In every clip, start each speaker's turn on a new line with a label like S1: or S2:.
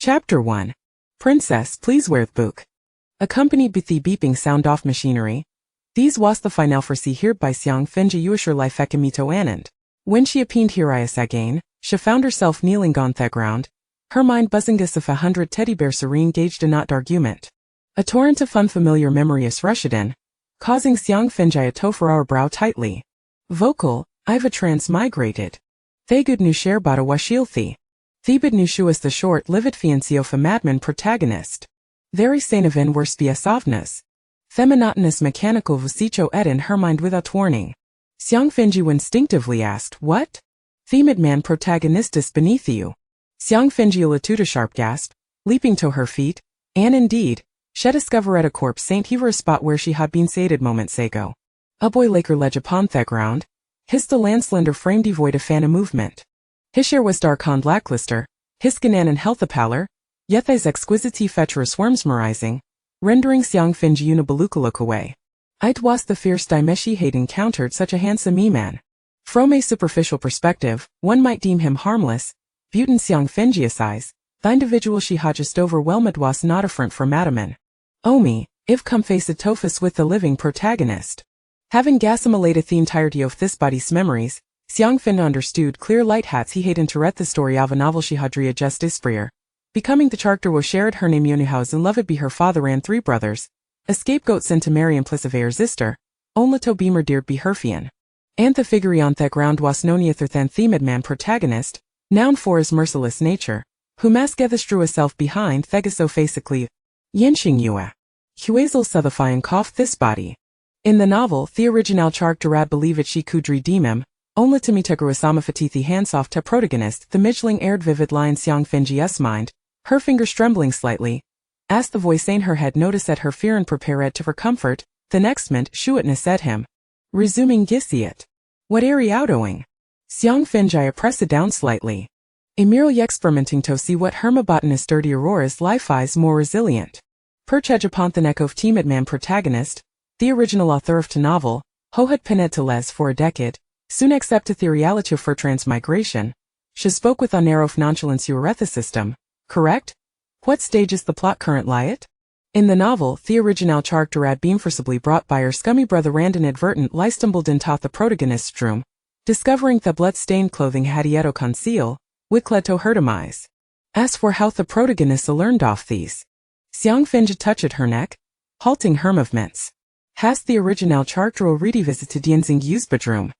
S1: Chapter 1. Princess, please wear the book. Accompanied with the beeping sound off machinery, these was the final for see here by Xiang Fengyu Usher life ekimito anand. When she appeared Hirias again, she found herself kneeling on the ground, her mind buzzing as if 100 teddy bear serene gauged in not argument. A torrent of unfamiliar memories rushed in, causing Xiang Fengyu to furrow her brow tightly. Vocal, I've a transmigrated. Thegud nu share bada washilthi. Thebid nu shuas the short-lived fiancée of a madman protagonist. Very sainavin worst biasavnas. Femonotonous mechanical vusicho edin her mind without warning. Xiang Fengyu instinctively asked, what? Themid man protagonistus beneath you. Xiang Fengyu latuta sharp gasp, leaping to her feet, and indeed, she discovered a corpse Saint Hever a spot where she had been sated moments ago. A boy laker ledge upon the ground, his the land slender frame devoid of fan of movement. His share was dark on lackluster, his ganan and health a pallor, yet these exquisity feturous worms merizing, rendering Xiang Fengyu una belukaluk away. It was the fierce Dimeshi had encountered such a handsome man. From a superficial perspective, one might deem him harmless, viewed in Xiang Fengyu's eyes, the individual she had just overwhelmed was not affront for Madaman. Omi, if come face a tophus with the living protagonist. Having gassimilated the entirety of this body's memories, Xiang Fengyu understood clear light hats he had interret the story of a novel she had readjust isprier. Becoming the character was shared her name Unihouse and loved be her father and 3 brothers, a scapegoat sent to Mary Implicivere sister, only to be murdered be herfian. And the figure on that ground was no other than themid man protagonist, known for his merciless nature, who maskethis drew herself behind thegaso basically. Xingyue. Huazel Sutherfian coughed this body. In the novel, the original character had believed she could redeem him, only to meet Fatithi Handsoft to protagonist, the midgling aired vivid line Xiang Fengyu's mind, her fingers trembling slightly, as the voice in her head noticed that her fear and prepared to her comfort, the next moment Shuatna said him. Resuming Gissiot. What are you doing? Xiang Fengyu pressed it down slightly. A merely experimenting to see what hermabotanist dirty aurora's life is more resilient. Perchage upon the neck of timid man protagonist, the original author of the novel, who had pinned to les for a decade, soon accepted the reality of her transmigration. She spoke with a narrow nonchalance uretha system, correct? What stage is the plot current lie at? In the novel, the original character had been forcibly brought by her scummy brother and inadvertently stumbled into the protagonist's room, discovering the blood-stained clothing had yet conceal, which led to her demise. As for how the protagonist learned off these, Xiang Fengyu touched her neck, halting her movements. Has the original character already visited Xingyue's bedroom?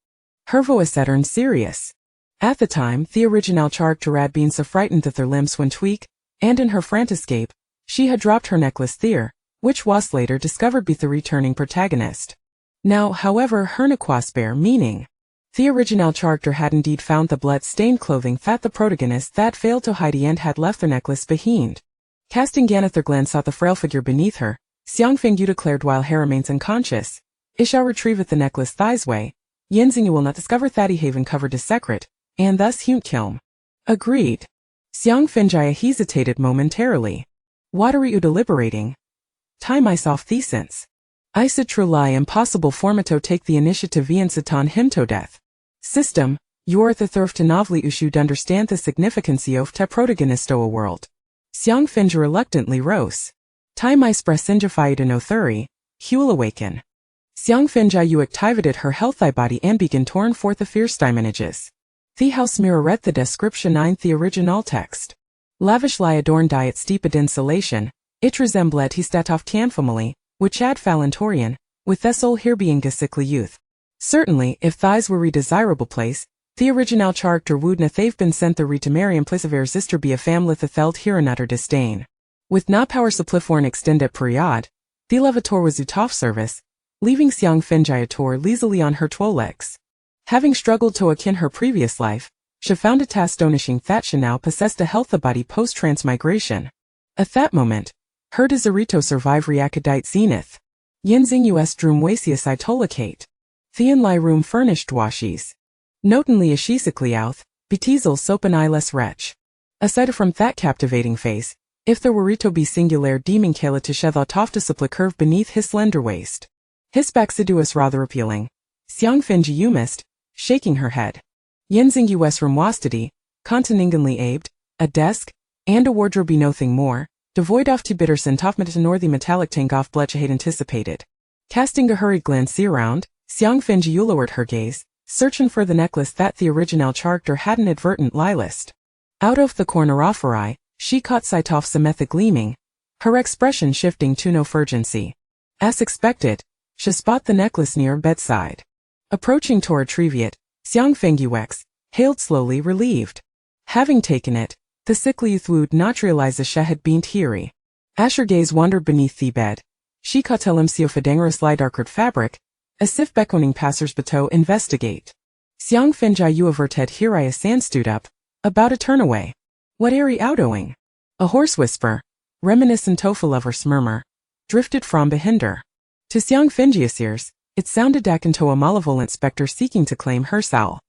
S1: Her voice turned serious. At the time, the original character had been so frightened that their limbs went weak, and in her frantic escape, she had dropped her necklace there, which was later discovered by the returning protagonist. Now, however, her necklace bear meaning. The original character had indeed found the blood-stained clothing that the protagonist that failed to hide and had left their necklace behind. Casting another glance at the frail figure beneath her, Xiang Fengyu declared while he remains unconscious, I shall retrieve the necklace thighs way. Xingyue will not discover that he haven covered his secret, and thus hunt kilm. Agreed. Xiang Fengyu hesitated momentarily. What are you deliberating? Time myself thesence. I said truly impossible for me to take the initiative and satan him to death. System, you're the third to novelly should understand the significance of te protagonisto a world. Xiang Fengyu reluctantly rose. Time I spresingified in othuri, Huel awaken. Xiang Fengyu activated her healthy body and began torn forth the fierce images. The house mirror read the description in the original text. Lavishly adorned diet steeped in insulation, it resembled his statov tan family, which had Falantorian, with Thessol here being a sickly youth. Certainly, if thighs were a desirable place, the original character would not have been sent the to marry in place of her sister be a family that felt here in utter disdain. With not power supply for an extended period, the levator was out of service, leaving Xiang Fengyu tour lazily on her 2 legs. Having struggled to akin her previous life, she found it astonishing that she now possessed a healthy body post-transmigration. At that moment, her desirito survive reacadite zenith. Xingyue's drum wasius itolocate. Thean lie room furnished washies. Notenly a shizically outh, betizel sopan less wretch. Aside from that captivating face, if there were to be singular deeming kala to sheva tofta curve beneath his slender waist. His baxiduous rather appealing. Xiang Fengyu missed, shaking her head. Xingyue's room wastity, continentingly abed, a desk, And a wardrobe be nothing more, devoid of to bitter sentiment nor the metallic tank of bloodshed anticipated. Casting a hurried glance around, Xiang Fengyu lowered her gaze, searching for the necklace that the original character had inadvertently list. Out of the corner of her eye, she caught sight of Samantha gleaming, her expression shifting to no urgency. As expected, she spot the necklace near bedside. Approaching to retrieve it, Xiang Fengyu hailed slowly relieved. Having taken it, the sickly youth would not realize she had been teary. As her gaze wandered beneath the bed, she caught a glimpse of a dangerous light-darkered fabric, as if beckoning passers-by to investigate. Xiang Fengyu averted here a sand stood up, about to turn away. What airy outgoing? A hoarse whisper, reminiscent of a lover's murmur, drifted from behind her. To Xiang Fengyu's ears, it sounded akin to a malevolent spectre seeking to claim her soul.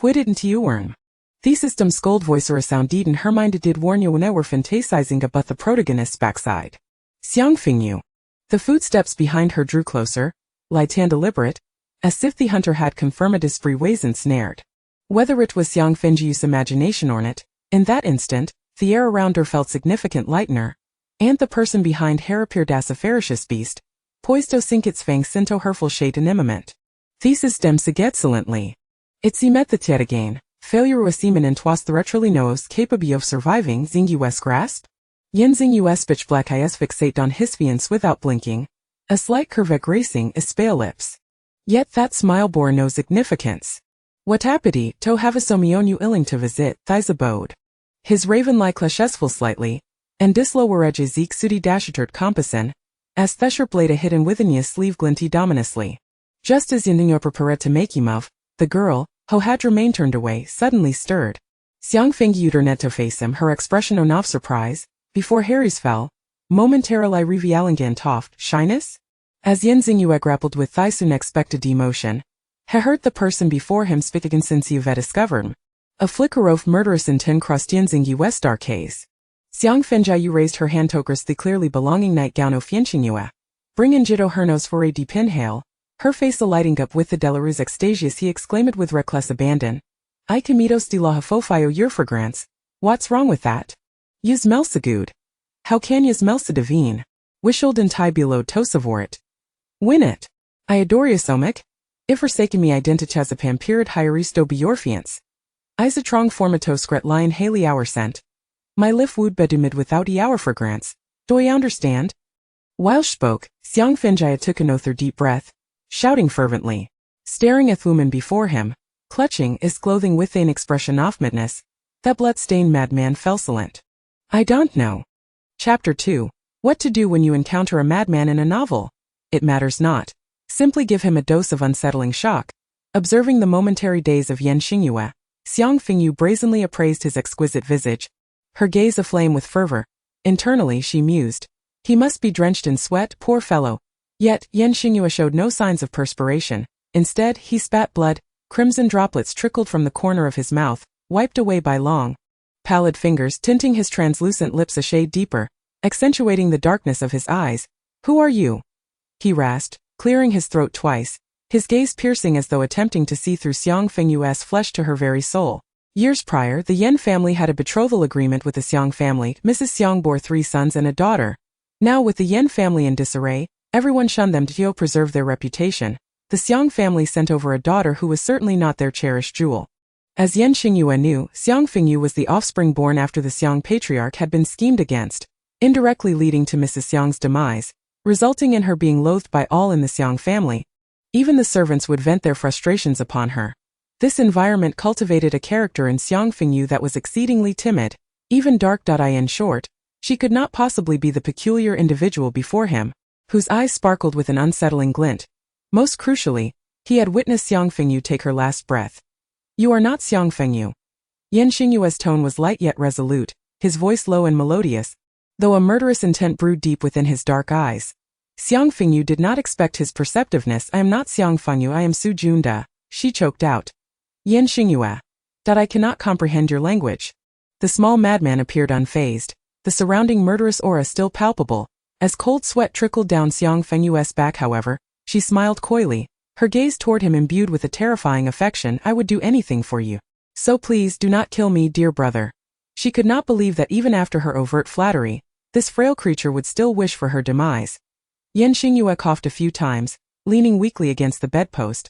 S1: What didn't you earn? The system scold voice or a sound in her mind did warn you when I were fantasizing about the protagonist's backside. Xiang Fengyu. The footsteps behind her drew closer, light and deliberate, as if the hunter had confirmed his free ways ensnared. Whether it was Xiang Fengyu's imagination or not, in that instant, the air around her felt significant lightener, and the person behind her appeared as a ferocious beast, poised to sink its fangs into her full shade animament. Thesis sig excellently. It seemed that yet again, failure was semen and twas the retrally knows capable of surviving Xingyue's grasp. Xingyue's pitch black eyes fixate on his fiancée without blinking, a slight curve gracing his pale lips. Yet that smile bore no significance. What happened to have a somionu illing to visit thy's abode? His raven-like lashes full slightly, and dislo were edges zeek sudi dashetert compassen, as thesher blade a hidden within his sleeve glinty dominously. Just as Xingyue prepared to make him of, the girl, who had remained turned away, suddenly stirred. Xiang Fengyu turned to face him, her expression of surprise, before Harry's fell, momentarily revealing toft shyness? As Xingyue grappled with this unexpected emotion, he heard the person before him speak again since he had discovered him. A flicker of murderous intent crossed Xingyue's dark haze. Xiang Fengyu raised her hand towards the clearly belonging nightgown of Xingyue. Bringing Jito her nose for a deep inhale, her face lighting up with the Delarus extasias, he exclaimed with reckless abandon. I comitos de la hafofio your fragrance. What's wrong with that? You smell so good. How can you smell so divine? Wishled and tie below to savor it. Win it. I adore you so much. If forsaken me identitas a pampirid hieristo be your fiance. I's a trong formatos gret lion haley hour scent. My lift would bedumid without our fragrance. Do you understand? While spoke, Xiang Fengyu took another deep breath, shouting fervently, staring at the woman before him, clutching his clothing with an expression of madness. That blood-stained madman fell silent. I don't know. Chapter 2. What to do when you encounter a madman in a novel. It matters not. Simply give him a dose of unsettling shock. Observing the momentary daze of Xingyue, Xiang Fengyu brazenly appraised his exquisite visage, her gaze aflame with fervor. Internally she mused. He must be drenched in sweat, poor fellow. Yet Xingyue showed no signs of perspiration. Instead, he spat blood. Crimson droplets trickled from the corner of his mouth, wiped away by long, pallid fingers tinting his translucent lips a shade deeper, accentuating the darkness of his eyes. Who are you? He rasped, clearing his throat twice, his gaze piercing as though attempting to see through Xiang Fengyu's flesh to her very soul. Years prior, the Yen family had a betrothal agreement with the Xiang family. Mrs. Xiang bore 3 sons and a daughter. Now with the Yen family in disarray, everyone shunned them to preserve their reputation. The Xiang family sent over a daughter who was certainly not their cherished jewel. As Xingyue knew, Xiang Fengyu was the offspring born after the Xiang patriarch had been schemed against, indirectly leading to Mrs. Xiang's demise, resulting in her being loathed by all in the Xiang family. Even the servants would vent their frustrations upon her. This environment cultivated a character in Xiang Fengyu that was exceedingly timid, even dark. In short, she could not possibly be the peculiar individual before him, whose eyes sparkled with an unsettling glint. Most crucially, he had witnessed Xiang Fengyu take her last breath. You are not Xiang Fengyu. Xingyue's tone was light yet resolute, his voice low and melodious, though a murderous intent brewed deep within his dark eyes. Xiang Fengyu did not expect his perceptiveness. I am not Xiang Fengyu, I am Su Junda, she choked out. Xingyue. That I cannot comprehend your language. The small madman appeared unfazed, the surrounding murderous aura still palpable. As cold sweat trickled down Xiang Fengyu's back, however, she smiled coyly, her gaze toward him imbued with a terrifying affection. I would do anything for you. So please do not kill me, dear brother. She could not believe that even after her overt flattery, this frail creature would still wish for her demise. Xingyue coughed a few times, leaning weakly against the bedpost.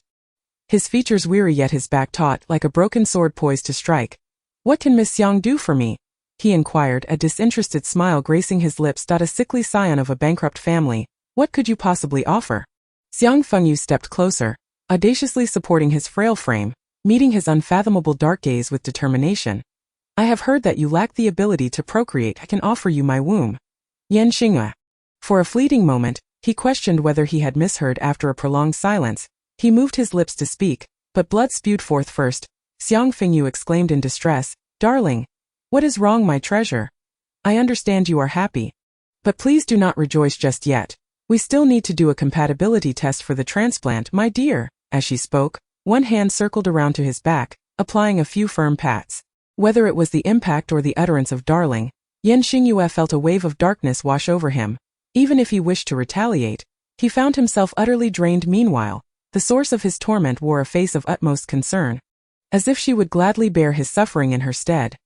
S1: His features weary yet his back taut like a broken sword poised to strike. "What can Miss Xiang do for me?" he inquired, a disinterested smile gracing his lips. A sickly scion of a bankrupt family, what could you possibly offer? Xiang Fengyu stepped closer, audaciously supporting his frail frame, meeting his unfathomable dark gaze with determination. "I have heard that you lack the ability to procreate. I can offer you my womb." Xingyue. For a fleeting moment, he questioned whether he had misheard. After a prolonged silence, he moved his lips to speak, but blood spewed forth first. Xiang Fengyu exclaimed in distress, "Darling, what is wrong, my treasure? I understand you are happy. But please do not rejoice just yet. We still need to do a compatibility test for the transplant, my dear." As she spoke, one hand circled around to his back, applying a few firm pats. Whether it was the impact or the utterance of darling, Xingyue felt a wave of darkness wash over him. Even if he wished to retaliate, he found himself utterly drained. Meanwhile, the source of his torment wore a face of utmost concern, as if she would gladly bear his suffering in her stead.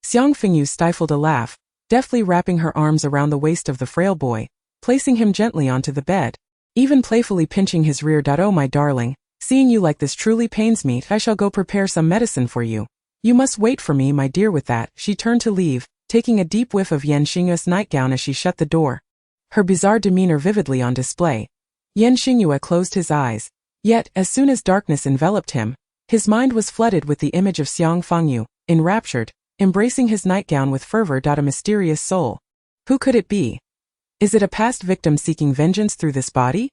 S1: Xiang Fengyu stifled a laugh, deftly wrapping her arms around the waist of the frail boy, placing him gently onto the bed, even playfully pinching his rear. "Oh my darling, seeing you like this truly pains me. I shall go prepare some medicine for you. You must wait for me, my dear." With that, she turned to leave, taking a deep whiff of Xingyue's nightgown as she shut the door, her bizarre demeanor vividly on display. Xingyue closed his eyes. Yet, as soon as darkness enveloped him, his mind was flooded with the image of Xiang Fengyu, enraptured, embracing his nightgown with fervor. A mysterious soul. Who could it be? Is it a past victim seeking vengeance through this body?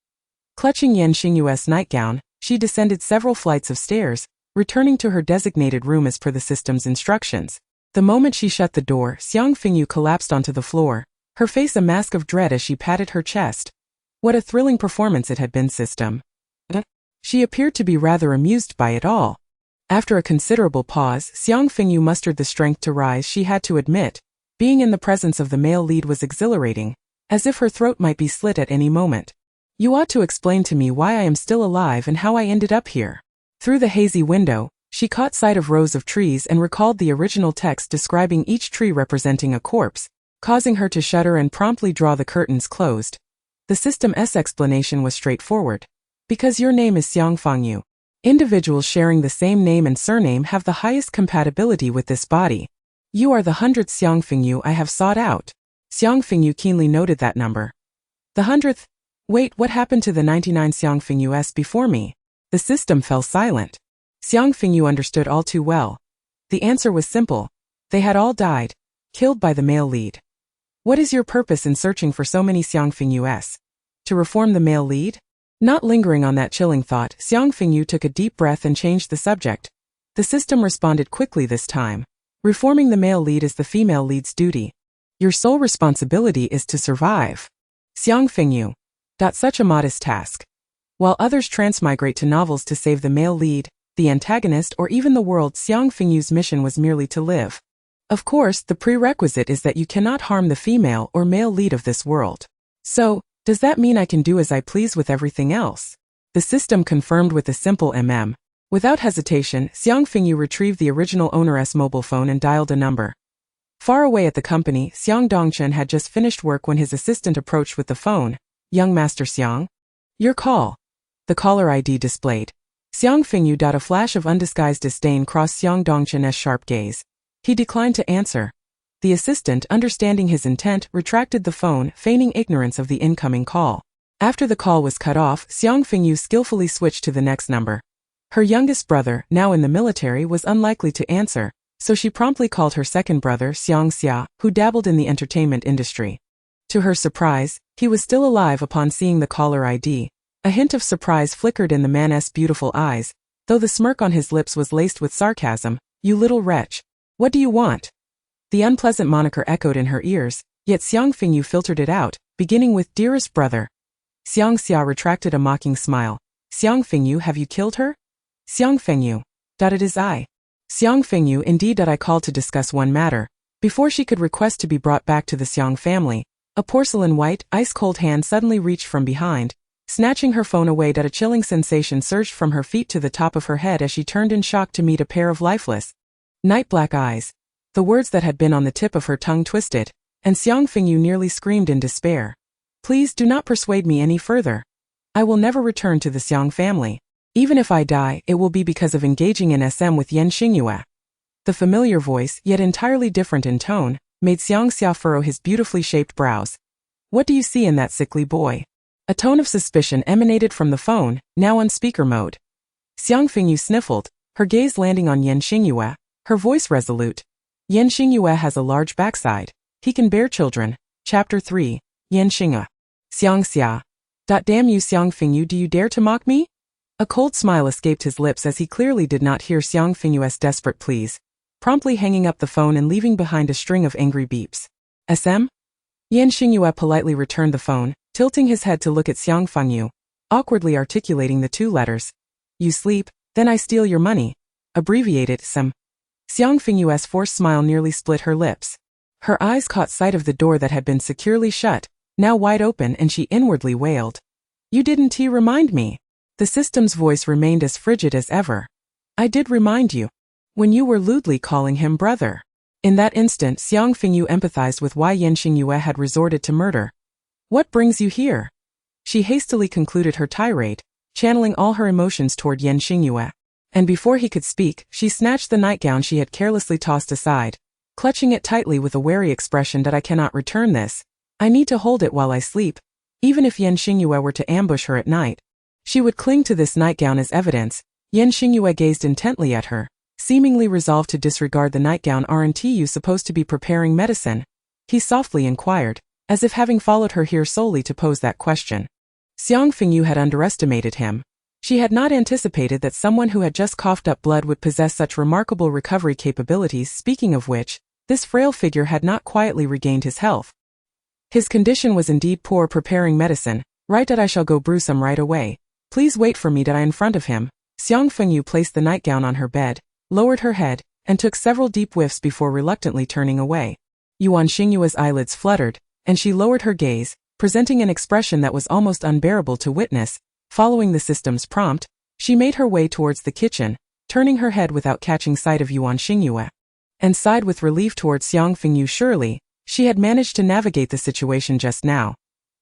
S1: Clutching Xingyue's nightgown, she descended several flights of stairs, returning to her designated room as per the system's instructions. The moment she shut the door, Xiang Fengyu collapsed onto the floor, her face a mask of dread as she patted her chest. What a thrilling performance it had been, system. She appeared to be rather amused by it all. After a considerable pause, Xiang Fengyu mustered the strength to rise. She had to admit, being in the presence of the male lead was exhilarating, as if her throat might be slit at any moment. "You ought to explain to me why I am still alive and how I ended up here." Through the hazy window, she caught sight of rows of trees and recalled the original text describing each tree representing a corpse, causing her to shudder and promptly draw the curtains closed. The system's explanation was straightforward. "Because your name is Xiang Fengyu. Individuals sharing the same name and surname have the highest compatibility with this body. You are the 100th Xiang Fengyu I have sought out." Xiang Fengyu keenly noted that number. "The 100th? Wait, what happened to the 99 Xiang Fengyus before me?" The system fell silent. Xiang Fengyu understood all too well. The answer was simple. They had all died, killed by the male lead. "What is your purpose in searching for so many Xiang Fengyus? To reform the male lead?" Not lingering on that chilling thought, Xiang Fengyu took a deep breath and changed the subject. The system responded quickly this time. "Reforming the male lead is the female lead's duty. Your sole responsibility is to survive." Xiang Fengyu. Such a modest task. While others transmigrate to novels to save the male lead, the antagonist, or even the world, Xiang Fengyu's mission was merely to live. Of course, the prerequisite is that you cannot harm the female or male lead of this world. So, does that mean I can do as I please with everything else? The system confirmed with a simple Without hesitation, Xiang Fengyu retrieved the original owner's mobile phone and dialed a number. Far away at the company, Xiang Dongchen had just finished work when his assistant approached with the phone. "Young Master Xiang? Your call." The caller ID displayed. Xiang Fengyu. A flash of undisguised disdain crossed Xiang Dongchen's sharp gaze. He declined to answer. The assistant, understanding his intent, retracted the phone, feigning ignorance of the incoming call. After the call was cut off, Xiang Fengyu skillfully switched to the next number. Her youngest brother, now in the military, was unlikely to answer, so she promptly called her second brother, Xiang Xia, who dabbled in the entertainment industry. To her surprise, he was still alive upon seeing the caller ID. A hint of surprise flickered in the man's beautiful eyes, though the smirk on his lips was laced with sarcasm. "You little wretch. What do you want?" The unpleasant moniker echoed in her ears, yet Xiang Fengyu filtered it out, beginning with "Dearest brother." Xiang Xia retracted a mocking smile. "Xiang Fengyu, have you killed her?" Xiang Fengyu. It is I. Xiang Fengyu. Indeed. I called to discuss one matter. Before she could request to be brought back to the Xiang family, a porcelain white, ice-cold hand suddenly reached from behind, snatching her phone away. A chilling sensation surged from her feet to the top of her head as she turned in shock to meet a pair of lifeless, night-black eyes. The words that had been on the tip of her tongue twisted, and Xiang Fengyu nearly screamed in despair. Please do not persuade me any further. I will never return to the Xiang family. Even if I die, it will be because of engaging in SM with Xingyue. The familiar voice, yet entirely different in tone, made Xiang Xia furrow his beautifully shaped brows. What do you see in that sickly boy? A tone of suspicion emanated from the phone, now on speaker mode. Xiang Fengyu sniffled, her gaze landing on Xingyue, her voice resolute. Xingyue has a large backside. He can bear children. Chapter 3. Xingyue. Xiang Xia. Damn you, Xiang Fengyu, do you dare to mock me? A cold smile escaped his lips as he clearly did not hear Xiang Fengyu's desperate pleas, promptly hanging up the phone and leaving behind a string of angry beeps. SM? Xingyue politely returned the phone, tilting his head to look at Xiang Fengyu, awkwardly articulating the two letters. You sleep, then I steal your money. Abbreviated, SM. Xiang Fengyu's forced smile nearly split her lips. Her eyes caught sight of the door that had been securely shut, now wide open, and she inwardly wailed. You didn't remind me. The system's voice remained as frigid as ever. I did remind you. When you were lewdly calling him brother. In that instant, Xiang Fengyu empathized with why Xingyue had resorted to murder. What brings you here? She hastily concluded her tirade, channeling all her emotions toward Xingyue. And before he could speak, she snatched the nightgown she had carelessly tossed aside, clutching it tightly with a wary expression that I cannot return this. I need to hold it while I sleep. Even if Xingyue were to ambush her at night, she would cling to this nightgown as evidence. Xingyue gazed intently at her, seemingly resolved to disregard the nightgown. Aren't you supposed to be preparing medicine? He softly inquired, as if having followed her here solely to pose that question. Xiang Fengyu had underestimated him. She had not anticipated that someone who had just coughed up blood would possess such remarkable recovery capabilities. Speaking of which, this frail figure had not quietly regained his health. His condition was indeed poor. Preparing medicine, right? That I shall go brew some right away. Please wait for me. I in front of him. Xiang Fengyu placed the nightgown on her bed, lowered her head, and took several deep whiffs before reluctantly turning away. Xingyue's eyelids fluttered, and she lowered her gaze, presenting an expression that was almost unbearable to witness. Following the system's prompt, she made her way towards the kitchen, turning her head without catching sight of Xingyue, and sighed with relief towards Xiang Fengyu. Surely, she had managed to navigate the situation just now.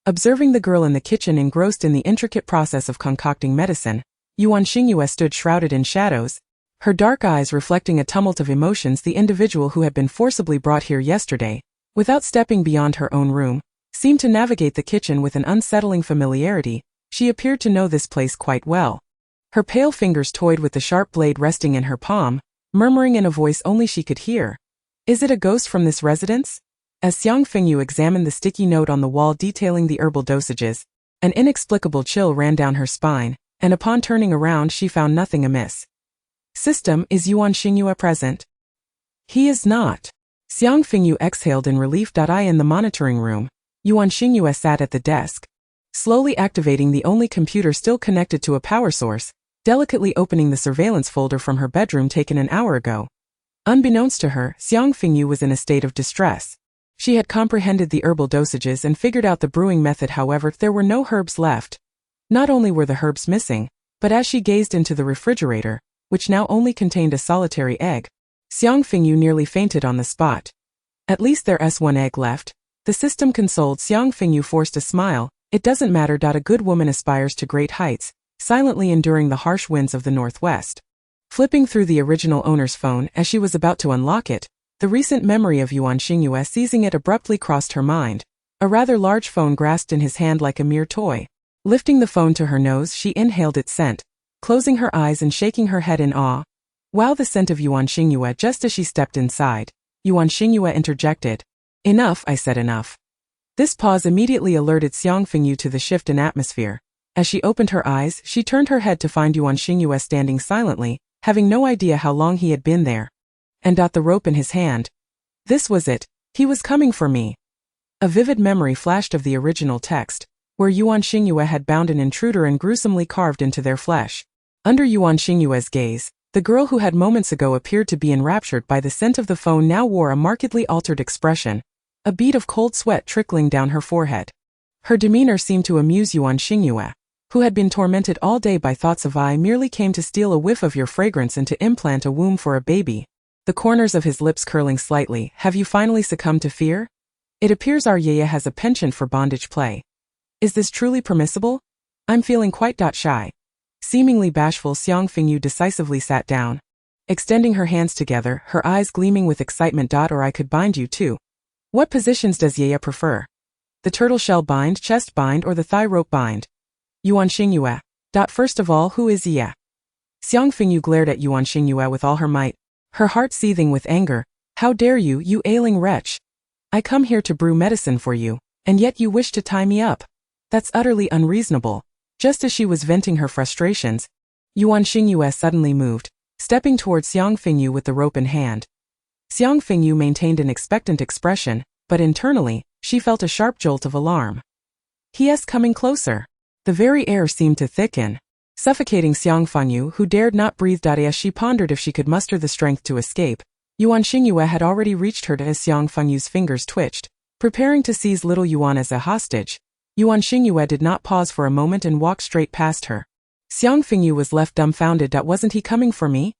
S1: Observing the girl in the kitchen engrossed in the intricate process of concocting medicine, Xingyue stood shrouded in shadows, her dark eyes reflecting a tumult of emotions. The individual who had been forcibly brought here yesterday, without stepping beyond her own room, seemed to navigate the kitchen with an unsettling familiarity. She appeared to know this place quite well. Her pale fingers toyed with the sharp blade resting in her palm, murmuring in a voice only she could hear. Is it a ghost from this residence? As Xiang Fengyu examined the sticky note on the wall detailing the herbal dosages, an inexplicable chill ran down her spine, and upon turning around she found nothing amiss. System, is Xingyue present? He is not. Xiang Fengyu exhaled in relief. I in the monitoring room. Xingyue sat at the desk, slowly activating the only computer still connected to a power source, delicately opening the surveillance folder from her bedroom taken an hour ago. Unbeknownst to her, Xiang Fengyu was in a state of distress. She had comprehended the herbal dosages and figured out the brewing method. However, there were no herbs left. Not only were the herbs missing, but as she gazed into the refrigerator, which now only contained a solitary egg, Xiang Fengyu nearly fainted on the spot. At least there's one egg left. The system consoled. Xiang Fengyu forced a smile. It doesn't matter. A good woman aspires to great heights, silently enduring the harsh winds of the northwest. Flipping through the original owner's phone as she was about to unlock it, the recent memory of Xingyue seizing it abruptly crossed her mind. A rather large phone grasped in his hand like a mere toy. Lifting the phone to her nose, she inhaled its scent, closing her eyes and shaking her head in awe. Wow, the scent of Xingyue. Just as she stepped inside, Xingyue interjected. Enough, I said, enough. This pause immediately alerted Xiang Fengyu to the shift in atmosphere. As she opened her eyes, she turned her head to find Xingyue standing silently, having no idea how long he had been there. And the rope in his hand. This was it. He was coming for me. A vivid memory flashed of the original text, where Xingyue had bound an intruder and gruesomely carved into their flesh. Under Xingyue's gaze, the girl who had moments ago appeared to be enraptured by the scent of the phone now wore a markedly altered expression, a bead of cold sweat trickling down her forehead. Her demeanor seemed to amuse Xingyue, who had been tormented all day by thoughts of I merely came to steal a whiff of your fragrance and to implant a womb for a baby. the corners of his lips curling slightly. Have you finally succumbed to fear? It appears our Yaya has a penchant for bondage play. Is this truly permissible? I'm feeling quite shy. Seemingly bashful, Xiang Fengyu decisively sat down, extending her hands together, her eyes gleaming with excitement. Or I could bind you too. What positions does Yaya prefer? The turtle shell bind, chest bind, or the thigh rope bind? Yuan Xingyue. First of all, who is Yaya? Xiang Fengyu glared at Yuan Xingyue with all her might, her heart seething with anger. How dare you, you ailing wretch! I come here to brew medicine for you, and yet you wish to tie me up. That's utterly unreasonable. Just as she was venting her frustrations, Yuan Xingyue suddenly moved, stepping towards Xiang Fengyu with the rope in hand. Xiang Fengyu maintained an expectant expression, but internally, she felt a sharp jolt of alarm. He is coming closer. The very air seemed to thicken, suffocating Xiang Fengyu, who dared not breathe. As she pondered if she could muster the strength to escape, Yuan Xingyue had already reached her as Xiang Fengyu's fingers twitched, preparing to seize little Yuan as a hostage. Yuan Xingyue did not pause for a moment and walked straight past her. Xiang Fengyu was left dumbfounded. Wasn't he coming for me?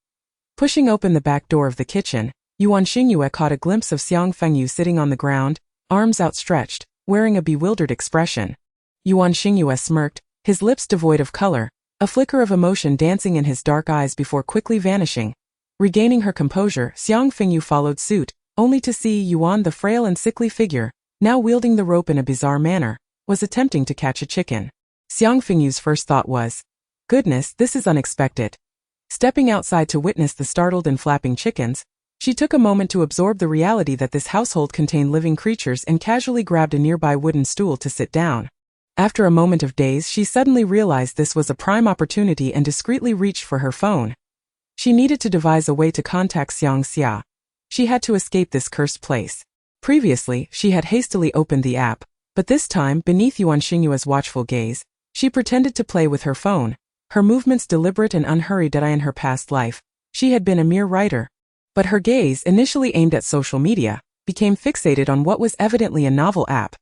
S1: Pushing open the back door of the kitchen, Yuan Xingyue caught a glimpse of Xiang Fengyu sitting on the ground, arms outstretched, wearing a bewildered expression. Yuan Xingyue smirked, his lips devoid of color, a flicker of emotion dancing in his dark eyes before quickly vanishing. Regaining her composure, Xiang Fengyu followed suit, only to see Yuan, the frail and sickly figure, now wielding the rope in a bizarre manner, was attempting to catch a chicken. Xiang Fengyu's first thought was, goodness, this is unexpected. Stepping outside to witness the startled and flapping chickens, she took a moment to absorb the reality that this household contained living creatures and casually grabbed a nearby wooden stool to sit down. After a moment of daze, she suddenly realized this was a prime opportunity and discreetly reached for her phone. She needed to devise a way to contact Xiang Xia. She had to escape this cursed place. Previously, she had hastily opened the app, but this time, beneath Yuan Xingyue's watchful gaze, she pretended to play with her phone, her movements deliberate and unhurried. In her past life, she had been a mere writer. But her gaze, initially aimed at social media, became fixated on what was evidently a novel app.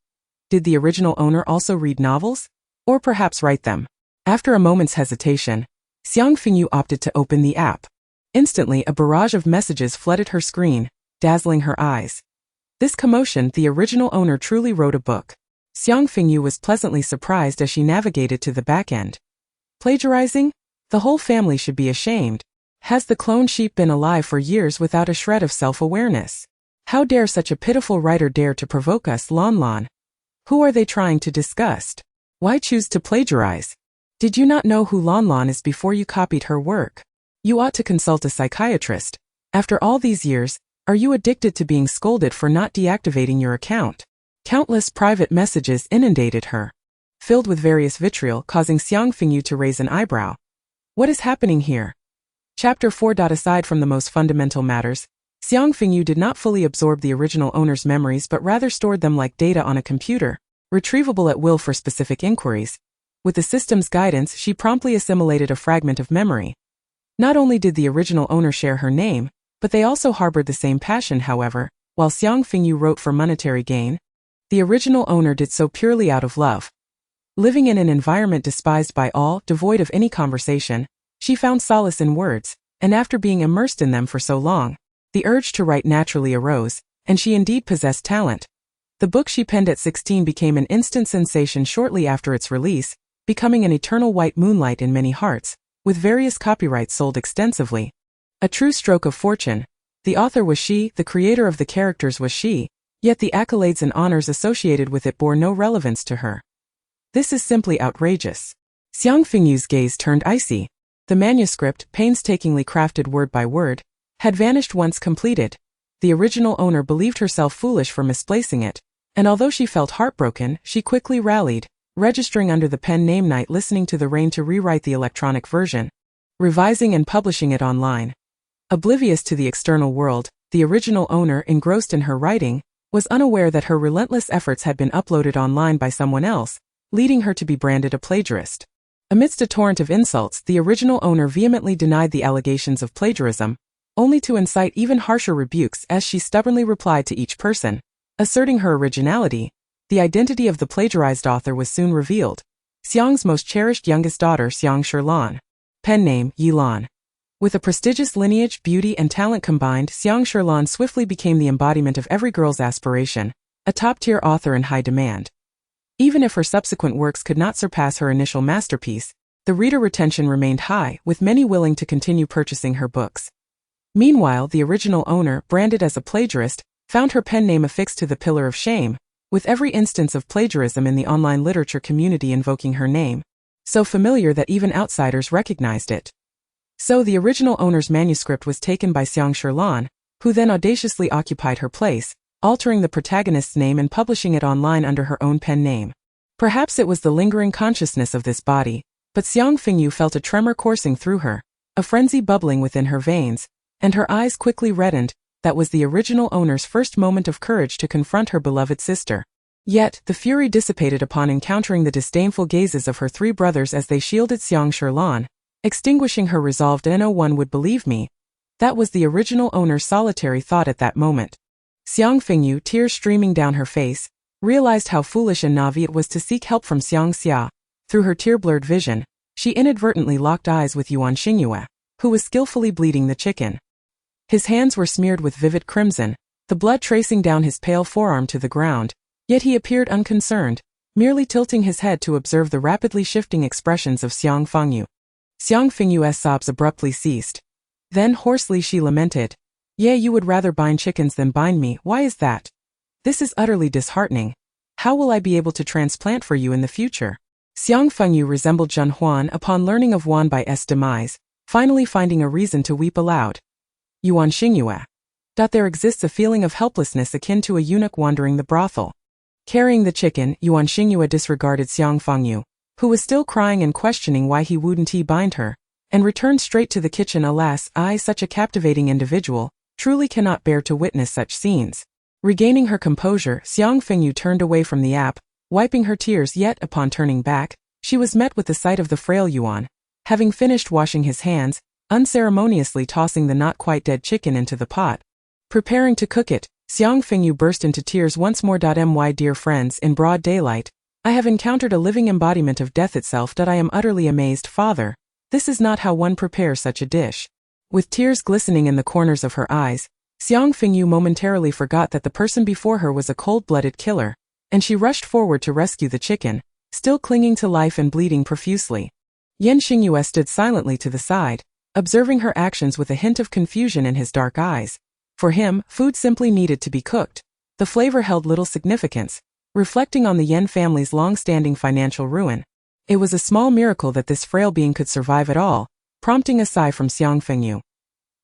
S1: Did the original owner also read novels? Or perhaps write them? After a moment's hesitation, Xiang Fengyu opted to open the app. Instantly, a barrage of messages flooded her screen, dazzling her eyes. This commotion, the original owner truly wrote a book. Xiang Fengyu was pleasantly surprised as she navigated to the back end. Plagiarizing? The whole family should be ashamed. Has the clone sheep been alive for years without a shred of self-awareness? How dare such a pitiful writer dare to provoke us, Lon Lon? Who are they trying to disgust? Why choose to plagiarize? Did you not know who Lon Lon is before you copied her work? You ought to consult a psychiatrist. After all these years, are you addicted to being scolded for not deactivating your account? Countless private messages inundated her, filled with various vitriol, causing Xiang Fengyu to raise an eyebrow. What is happening here? Chapter 4. Aside from the most fundamental matters, Xiang Fengyu did not fully absorb the original owner's memories but rather stored them like data on a computer, retrievable at will for specific inquiries. With the system's guidance, she promptly assimilated a fragment of memory. Not only did the original owner share her name, but they also harbored the same passion. However, while Xiang Fengyu wrote for monetary gain, the original owner did so purely out of love. Living in an environment despised by all, devoid of any conversation, she found solace in words, and after being immersed in them for so long, the urge to write naturally arose, and she indeed possessed talent. The book she penned at 16 became an instant sensation shortly after its release, becoming an eternal white moonlight in many hearts, with various copyrights sold extensively. A true stroke of fortune. The author was she, the creator of the characters was she, yet the accolades and honors associated with it bore no relevance to her. This is simply outrageous. Xiang Fengyu's gaze turned icy. The manuscript, painstakingly crafted word by word, had vanished once completed. The original owner believed herself foolish for misplacing it, and although she felt heartbroken, she quickly rallied, registering under the pen name Night, listening to the rain to rewrite the electronic version, revising and publishing it online. Oblivious to the external world, the original owner, engrossed in her writing, was unaware that her relentless efforts had been uploaded online by someone else, leading her to be branded a plagiarist. Amidst a torrent of insults, the original owner vehemently denied the allegations of plagiarism, only to incite even harsher rebukes as she stubbornly replied to each person, asserting her originality. The identity of the plagiarized author was soon revealed. Xiang's most cherished youngest daughter, Xiang Shilan. Pen name, Yilan. With a prestigious lineage, beauty, and talent combined, Xiang Fengyu swiftly became the embodiment of every girl's aspiration, a top-tier author in high demand. Even if her subsequent works could not surpass her initial masterpiece, the reader retention remained high, with many willing to continue purchasing her books. Meanwhile, the original owner, branded as a plagiarist, found her pen name affixed to the pillar of shame, with every instance of plagiarism in the online literature community invoking her name, so familiar that even outsiders recognized it. So the original owner's manuscript was taken by Xiang Fengyu, who then audaciously occupied her place, altering the protagonist's name and publishing it online under her own pen name. Perhaps it was the lingering consciousness of this body, but Xiang Fengyu felt a tremor coursing through her, a frenzy bubbling within her veins, and her eyes quickly reddened. That was the original owner's first moment of courage to confront her beloved sister. Yet, the fury dissipated upon encountering the disdainful gazes of her three brothers as they shielded Xiang Fengyu, extinguishing her resolve. No one would believe me. That was the original owner's solitary thought at that moment. Xiang Fengyu, tears streaming down her face, realized how foolish and naive it was to seek help from Xiang Xia. Through her tear-blurred vision, she inadvertently locked eyes with Xingyue, who was skillfully bleeding the chicken. His hands were smeared with vivid crimson, the blood tracing down his pale forearm to the ground, yet he appeared unconcerned, merely tilting his head to observe the rapidly shifting expressions of Xiang Fengyu. Xiang Fengyu's sobs abruptly ceased. Then hoarsely she lamented, "Yeah, you would rather bind chickens than bind me, why is that? This is utterly disheartening. How will I be able to transplant for you in the future?" Xiang Fengyu resembled Zhen Huan upon learning of Wan Bai's demise, finally finding a reason to weep aloud. Yuan Xingyue. There exists a feeling of helplessness akin to a eunuch wandering the brothel. Carrying the chicken, Yuan Xingyue disregarded Xiang Fengyu, who was still crying and questioning why he wouldn't bind her, and returned straight to the kitchen. Alas, I, such a captivating individual, truly cannot bear to witness such scenes. Regaining her composure, Xiang Fengyu turned away from the app, wiping her tears. Yet, upon turning back, she was met with the sight of the frail Yuan, having finished washing his hands, unceremoniously tossing the not-quite-dead chicken into the pot. Preparing to cook it, Xiang Fengyu burst into tears once more. My dear friends, in broad daylight, I have encountered a living embodiment of death itself. I am utterly amazed, father. This is not how one prepares such a dish. With tears glistening in the corners of her eyes, Xiang Fengyu momentarily forgot that the person before her was a cold-blooded killer, and she rushed forward to rescue the chicken, still clinging to life and bleeding profusely. Xingyue stood silently to the side, observing her actions with a hint of confusion in his dark eyes. For him, food simply needed to be cooked. The flavor held little significance, reflecting on the Yan family's long-standing financial ruin. It was a small miracle that this frail being could survive at all, prompting a sigh from Xiang Fengyu.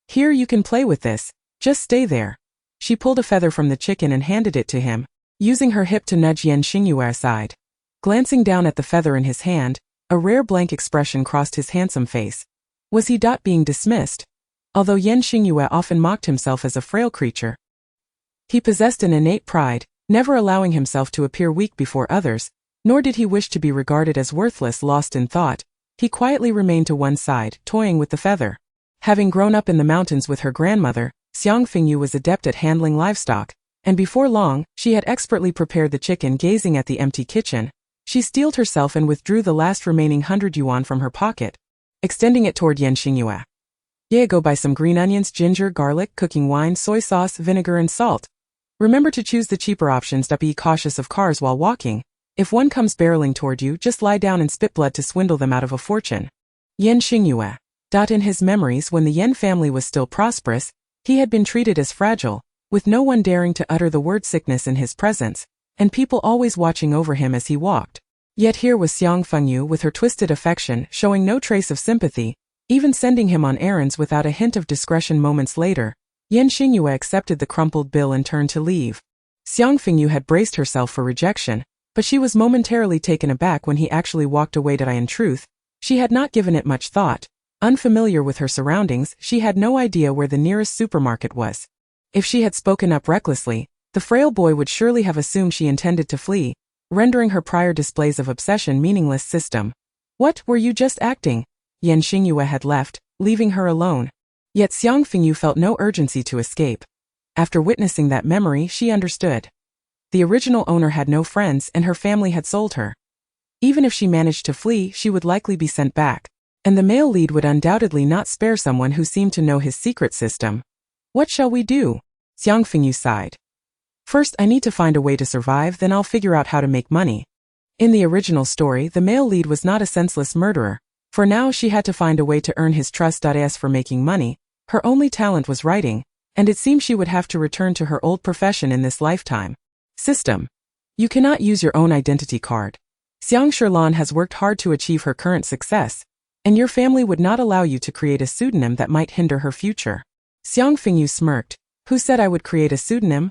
S1: Here, you can play with this, just stay there. She pulled a feather from the chicken and handed it to him, using her hip to nudge Xingyue aside. Glancing down at the feather in his hand, a rare blank expression crossed his handsome face. Was he being dismissed? Although Xingyue often mocked himself as a frail creature, he possessed an innate pride, never allowing himself to appear weak before others, nor did he wish to be regarded as worthless. Lost in thought, he quietly remained to one side, toying with the feather. Having grown up in the mountains with her grandmother, Xiang Fengyu was adept at handling livestock, and before long, she had expertly prepared the chicken. Gazing at the empty kitchen, she steeled herself and withdrew the last remaining 100 yuan from her pocket, extending it toward Xingyue. Yeah, go buy some green onions, ginger, garlic, cooking wine, soy sauce, vinegar and salt. Remember to choose the cheaper options. Be cautious of cars while walking. If one comes barreling toward you, just lie down and spit blood to swindle them out of a fortune. Xingyue. In his memories, when the Yan family was still prosperous, he had been treated as fragile, with no one daring to utter the word sickness in his presence, and people always watching over him as he walked. Yet here was Xiang Fengyu with her twisted affection, showing no trace of sympathy, even sending him on errands without a hint of discretion. Moments later, Xingyue accepted the crumpled bill and turned to leave. Xiang Fengyu had braced herself for rejection, but she was momentarily taken aback when he actually walked away. In truth, she had not given it much thought. Unfamiliar with her surroundings, she had no idea where the nearest supermarket was. If she had spoken up recklessly, the frail boy would surely have assumed she intended to flee, rendering her prior displays of obsession meaningless. System. What, were you just acting? Xingyue had left, leaving her alone. Yet Xiang Fengyu felt no urgency to escape. After witnessing that memory, she understood. The original owner had no friends and her family had sold her. Even if she managed to flee, she would likely be sent back. and the male lead would undoubtedly not spare someone who seemed to know his secret system. What shall we do? Xiang Fengyu sighed. First, I need to find a way to survive, then I'll figure out how to make money. In the original story, the male lead was not a senseless murderer. For now, she had to find a way to earn his trust. As for making money, her only talent was writing, and it seemed she would have to return to her old profession in this lifetime. System. You cannot use your own identity card. Xiang Sherlan has worked hard to achieve her current success, and your family would not allow you to create a pseudonym that might hinder her future. Xiang Fengyu smirked. Who said I would create a pseudonym?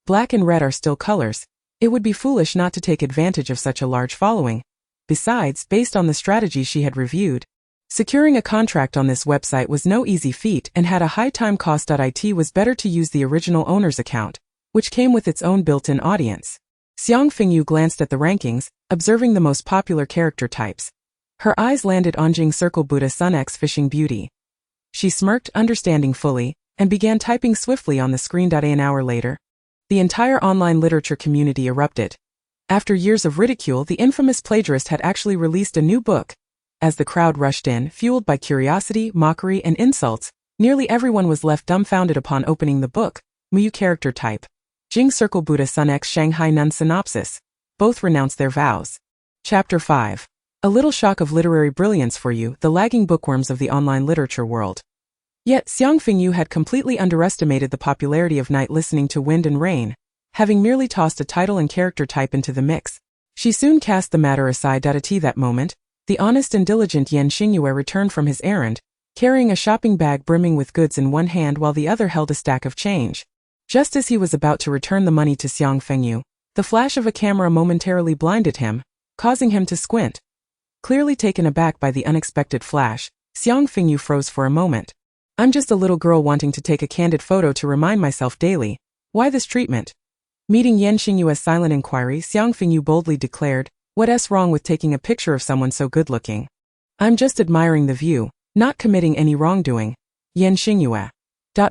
S1: Black and red are still colors. It would be foolish not to take advantage of such a large following. Besides, based on the strategy she had reviewed, securing a contract on this website was no easy feat and had a high time cost. It was better to use the original owner's account, which came with its own built-in audience. Xiang Fengyu glanced at the rankings, observing the most popular character types. Her eyes landed on Jing Circle Buddha Sun X Fishing Beauty. She smirked, understanding fully, and began typing swiftly on the screen. An hour later, the entire online literature community erupted. After years of ridicule, the infamous plagiarist had actually released a new book. As the crowd rushed in, fueled by curiosity, mockery, and insults, nearly everyone was left dumbfounded upon opening the book. Muyu character type. Jing Circle Buddha Sun X Shanghai Nun synopsis. Both renounced their vows. Chapter 5. A little shock of literary brilliance for you, the lagging bookworms of the online literature world. Yet Xiang Fengyu had completely underestimated the popularity of night listening to wind and rain, having merely tossed a title and character type into the mix. She soon cast the matter aside. At that moment, the honest and diligent Xingyue returned from his errand, carrying a shopping bag brimming with goods in one hand while the other held a stack of change. Just as he was about to return the money to Xiang Fengyu, the flash of a camera momentarily blinded him, causing him to squint. Clearly taken aback by the unexpected flash, Xiang Fengyu froze for a moment. I'm just a little girl wanting to take a candid photo to remind myself daily. Why this treatment? Meeting Xingyue's silent inquiry, Xiang Fengyu boldly declared, what's wrong with taking a picture of someone so good-looking? I'm just admiring the view, not committing any wrongdoing. Xingyue.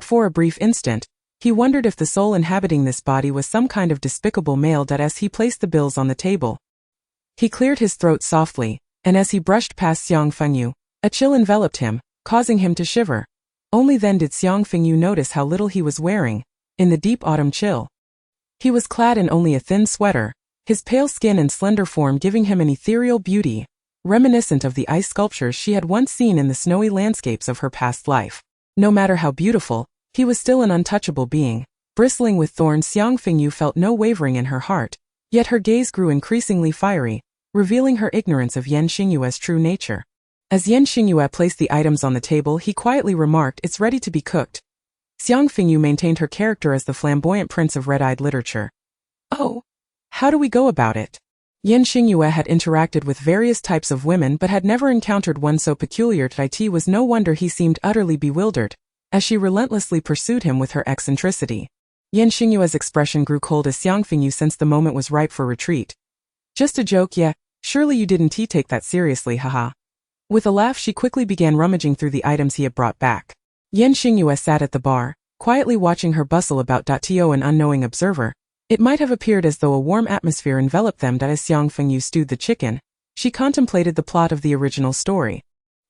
S1: For a brief instant, he wondered if the soul inhabiting this body was some kind of despicable male. As he placed the bills on the table, he cleared his throat softly, and as he brushed past Xiang Fengyu, a chill enveloped him, causing him to shiver. Only then did Xiang Fengyu notice how little he was wearing, in the deep autumn chill. He was clad in only a thin sweater, his pale skin and slender form giving him an ethereal beauty, reminiscent of the ice sculptures she had once seen in the snowy landscapes of her past life. No matter how beautiful, he was still an untouchable being. Bristling with thorns, Xiang Fengyu felt no wavering in her heart, yet her gaze grew increasingly fiery, revealing her ignorance of Xingyue's true nature. As Xingyue placed the items on the table, he quietly remarked, it's ready to be cooked. Xiang Fengyu maintained her character as the flamboyant prince of red-eyed literature. Oh, how do we go about it? Xingyue had interacted with various types of women but had never encountered one so peculiar. It was no wonder he seemed utterly bewildered, as she relentlessly pursued him with her eccentricity. Xingyue's expression grew cold as Xiang Fengyu sensed the moment was ripe for retreat. Just a joke, yeah, surely you didn't take that seriously, haha. With a laugh, she quickly began rummaging through the items he had brought back. Xingyue sat at the bar, quietly watching her bustle about. To an unknowing observer, it might have appeared as though a warm atmosphere enveloped them. As Xiang Fengyu stewed the chicken, she contemplated the plot of the original story.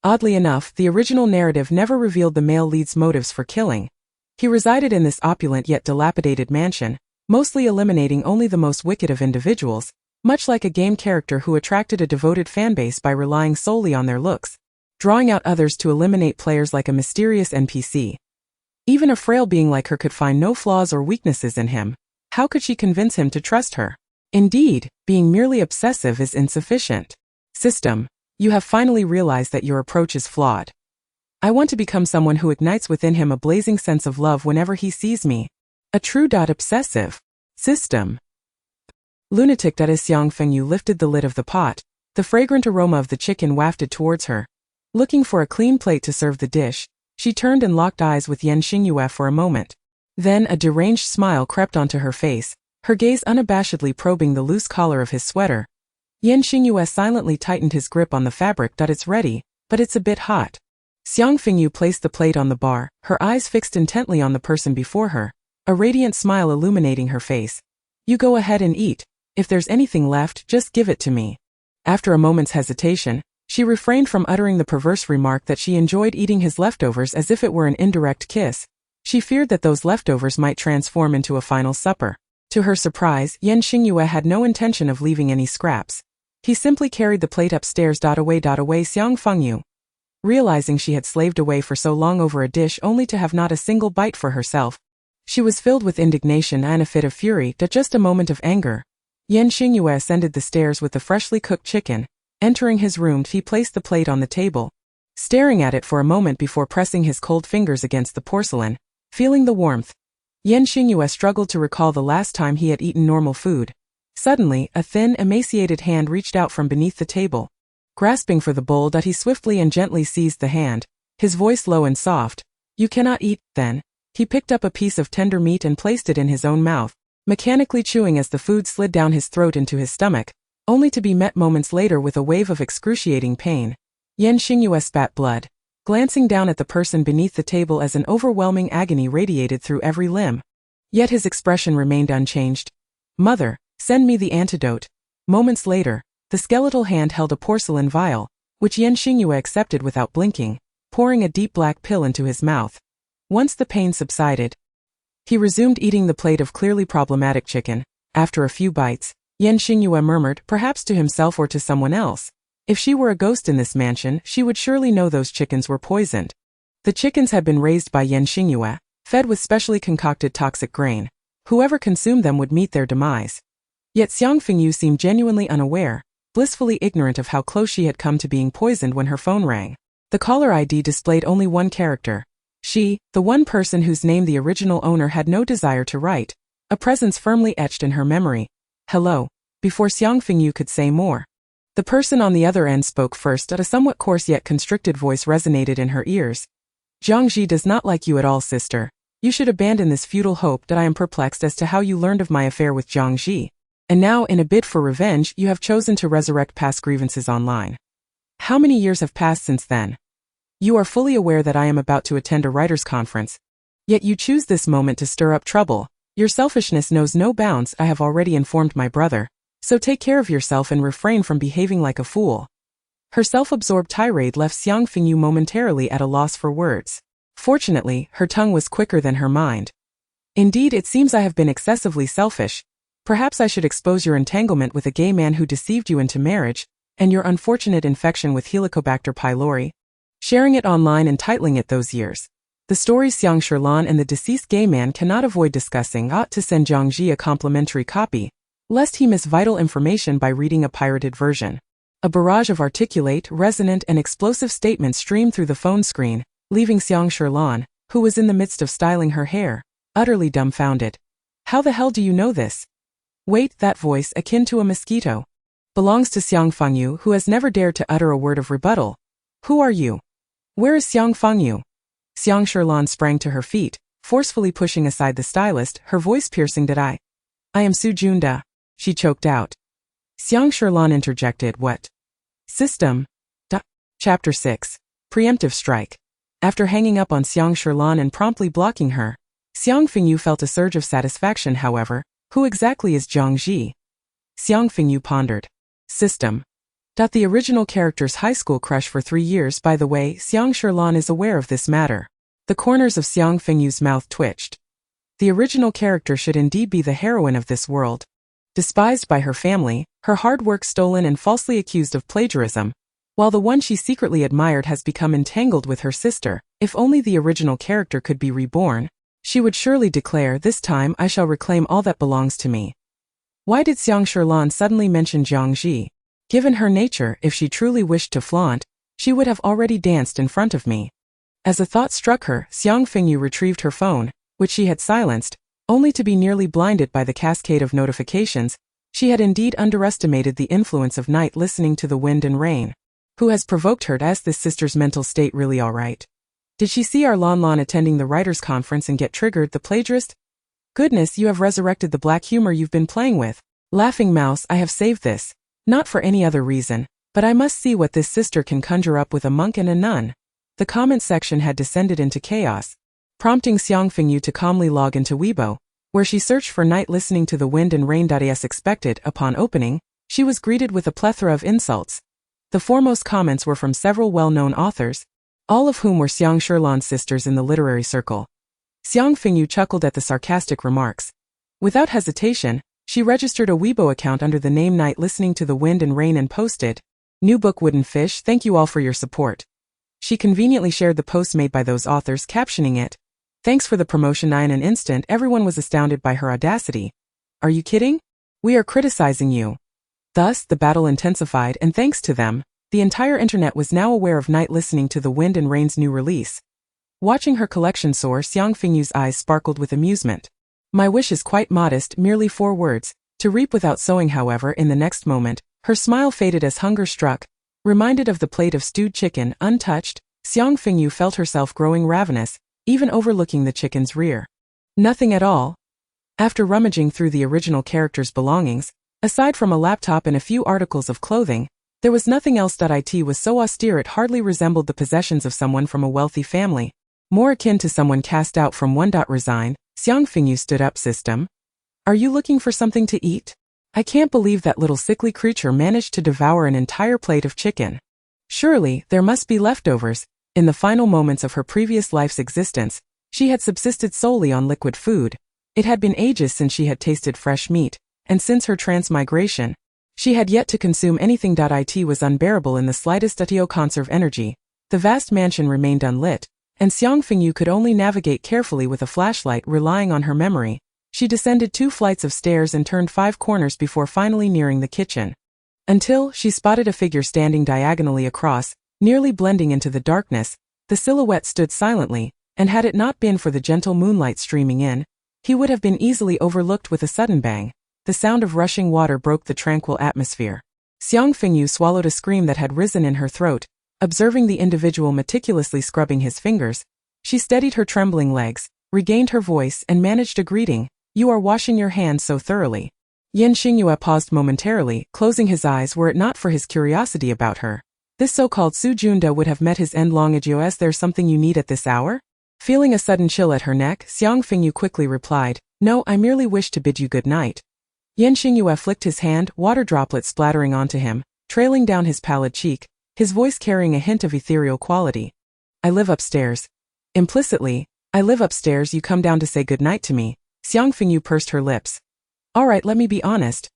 S1: Oddly enough, the original narrative never revealed the male lead's motives for killing. He resided in this opulent yet dilapidated mansion, mostly eliminating only the most wicked of individuals, much like a game character who attracted a devoted fanbase by relying solely on their looks, drawing out others to eliminate players like a mysterious NPC. Even a frail being like her could find no flaws or weaknesses in him. How could she convince him to trust her? Indeed, being merely obsessive is insufficient. System. You have finally realized that your approach is flawed. I want to become someone who ignites within him a blazing sense of love whenever he sees me. A true obsessive. System. Lunatic. As Xiang Fengyu lifted the lid of the pot, the fragrant aroma of the chicken wafted towards her. Looking for a clean plate to serve the dish, she turned and locked eyes with Xingyue for a moment. Then a deranged smile crept onto her face, her gaze unabashedly probing the loose collar of his sweater. Xingyue silently tightened his grip on the fabric. It's ready, but it's a bit hot. Xiang Fengyu placed the plate on the bar, her eyes fixed intently on the person before her, a radiant smile illuminating her face. You go ahead and eat. If there's anything left, just give it to me. After a moment's hesitation, She refrained from uttering the perverse remark that she enjoyed eating his leftovers as if it were an indirect kiss. She feared that those leftovers might transform into a final supper. To her surprise, Xingyue had no intention of leaving any scraps. He simply carried the plate upstairs. Away Xiang Fengyu. Realizing she had slaved away for so long over a dish only to have not a single bite for herself, she was filled with indignation and a fit of fury. Just a moment of anger. Xingyue ascended the stairs with the freshly cooked chicken. Entering his room, he placed the plate on the table, staring at it for a moment before pressing his cold fingers against the porcelain, feeling the warmth. Xingyue struggled to recall the last time he had eaten normal food. Suddenly, a thin, emaciated hand reached out from beneath the table. Grasping for the bowl, he swiftly and gently seized the hand, his voice low and soft. "You cannot eat." Then, he picked up a piece of tender meat and placed it in his own mouth, mechanically chewing as the food slid down his throat into his stomach, only to be met moments later with a wave of excruciating pain. Xingyue spat blood, glancing down at the person beneath the table as an overwhelming agony radiated through every limb. Yet his expression remained unchanged. "Mother, send me the antidote." Moments later, the skeletal hand held a porcelain vial, which Xingyue accepted without blinking, pouring a deep black pill into his mouth. Once the pain subsided, he resumed eating the plate of clearly problematic chicken. After a few bites, Xingyue murmured, perhaps to himself or to someone else, "If she were a ghost in this mansion, she would surely know those chickens were poisoned." The chickens had been raised by Xingyue, fed with specially concocted toxic grain. Whoever consumed them would meet their demise. Yet Xiang Fengyu seemed genuinely unaware, blissfully ignorant of how close she had come to being poisoned when her phone rang. The caller ID displayed only one character. She, the one person whose name the original owner had no desire to write, a presence firmly etched in her memory. "Hello." Before Xiang Fengyu could say more, the person on the other end spoke first. A somewhat coarse yet constricted voice resonated in her ears. "Zhangji does not like you at all, sister. You should abandon this futile hope. That I am perplexed as to how you learned of my affair with Zhangji. And now, in a bid for revenge, you have chosen to resurrect past grievances online. How many years have passed since then? You are fully aware that I am about to attend a writers' conference. Yet you choose this moment to stir up trouble. Your selfishness knows no bounds. I have already informed my brother. So take care of yourself and refrain from behaving like a fool." Her self-absorbed tirade left Xiang Fengyu momentarily at a loss for words. Fortunately, her tongue was quicker than her mind. "Indeed, it seems I have been excessively selfish. Perhaps I should expose your entanglement with a gay man who deceived you into marriage, and your unfortunate infection with Helicobacter pylori, sharing it online and titling it those years. The stories Xiang Sherlan and the deceased gay man cannot avoid discussing. Ought to send Zhangji a complimentary copy, lest he miss vital information by reading a pirated version." A barrage of articulate, resonant, and explosive statements streamed through the phone screen, leaving Xiang Sherlan, who was in the midst of styling her hair, utterly dumbfounded. "How the hell do you know this?" "Wait," that voice, akin to a mosquito, belongs to Xiang Fengyu, who has never dared to utter a word of rebuttal. "Who are you? Where is Xiang Fengyu?" Xiang Sherlan sprang to her feet, forcefully pushing aside the stylist, her voice piercing. "I am Su Junda," she choked out. Xiang Sherlan interjected, "What? System?" Chapter 6. Preemptive Strike. After hanging up on Xiang Sherlan and promptly blocking her, Xiang Fengyu felt a surge of satisfaction. However, who exactly is Zhangji? Xiang Fengyu pondered. System. The original character's high school crush for 3 years. By the way, Xiang Sherlan is aware of this matter. The corners of Xiang Fengyu's mouth twitched. The original character should indeed be the heroine of this world. Despised by her family, her hard work stolen and falsely accused of plagiarism, while the one she secretly admired has become entangled with her sister. If only the original character could be reborn, she would surely declare, "This time I shall reclaim all that belongs to me." Why did Xiang Sherlan suddenly mention Zhangji? Given her nature, if she truly wished to flaunt, she would have already danced in front of me. As a thought struck her, Xiang Fengyu retrieved her phone, which she had silenced, only to be nearly blinded by the cascade of notifications. She had indeed underestimated the influence of night listening to the wind and rain. Who has provoked her? Is this sister's mental state really all right? Did she see our Lan attending the writers' conference and get triggered? The plagiarist? Goodness, you have resurrected the black humor you've been playing with. Laughing mouse, I have saved this. Not for any other reason, but I must see what this sister can conjure up with a monk and a nun. The comment section had descended into chaos, prompting Xiang Fengyu to calmly log into Weibo, where she searched for night listening to the wind and rain. As expected, upon opening, she was greeted with a plethora of insults. The foremost comments were from several well-known authors, all of whom were Xiang Shirlan's sisters in the literary circle. Xiang Fengyu chuckled at the sarcastic remarks. Without hesitation, she registered a Weibo account under the name Night Listening to the Wind and Rain and posted, "New book Wooden Fish, thank you all for your support." She conveniently shared the post made by those authors, captioning it, "Thanks for the promotion." In an instant, everyone was astounded by her audacity. "Are you kidding? We are criticizing you." Thus, the battle intensified, and thanks to them, the entire internet was now aware of Night Listening to the Wind and Rain's new release. Watching her collection soar, Xiang Fengyu's eyes sparkled with amusement. "My wish is quite modest, merely 4 words, to reap without sowing." However, in the next moment, her smile faded as hunger struck. Reminded of the plate of stewed chicken, untouched, Xiang Fengyu felt herself growing ravenous, even overlooking the chicken's rear. Nothing at all. After rummaging through the original character's belongings, aside from a laptop and a few articles of clothing, there was nothing else. It was so austere it hardly resembled the possessions of someone from a wealthy family, more akin to someone cast out from one. Resigned, Xiang Fengyu stood up. "System? Are you looking for something to eat? I can't believe that little sickly creature managed to devour an entire plate of chicken. Surely, there must be leftovers." In the final moments of her previous life's existence, she had subsisted solely on liquid food. It had been ages since she had tasted fresh meat, and since her transmigration, she had yet to consume anything. It was unbearable in the slightest to conserve energy. The vast mansion remained unlit, and Xiang Fengyu could only navigate carefully with a flashlight, relying on her memory. She descended 2 flights of stairs and turned 5 corners before finally nearing the kitchen. Until she spotted a figure standing diagonally across, nearly blending into the darkness. The silhouette stood silently, and had it not been for the gentle moonlight streaming in, he would have been easily overlooked. With a sudden bang, the sound of rushing water broke the tranquil atmosphere. Xiang Fengyu swallowed a scream that had risen in her throat. Observing the individual meticulously scrubbing his fingers, she steadied her trembling legs, regained her voice, and managed a greeting. "You are washing your hands so thoroughly." Xingyue paused momentarily, closing his eyes were it not for his curiosity about her. This so-called Su Junda would have met his end long ago. "Is there something you need at this hour?" Feeling a sudden chill at her neck, Xiang Fengyu quickly replied, "No, I merely wish to bid you good night." Xingyue flicked his hand, water droplets splattering onto him, trailing down his pallid cheek, his voice carrying a hint of ethereal quality. "I live upstairs." Implicitly, "I live upstairs, you come down to say good night to me." Xiang Fengyu pursed her lips. "All right, let me be honest."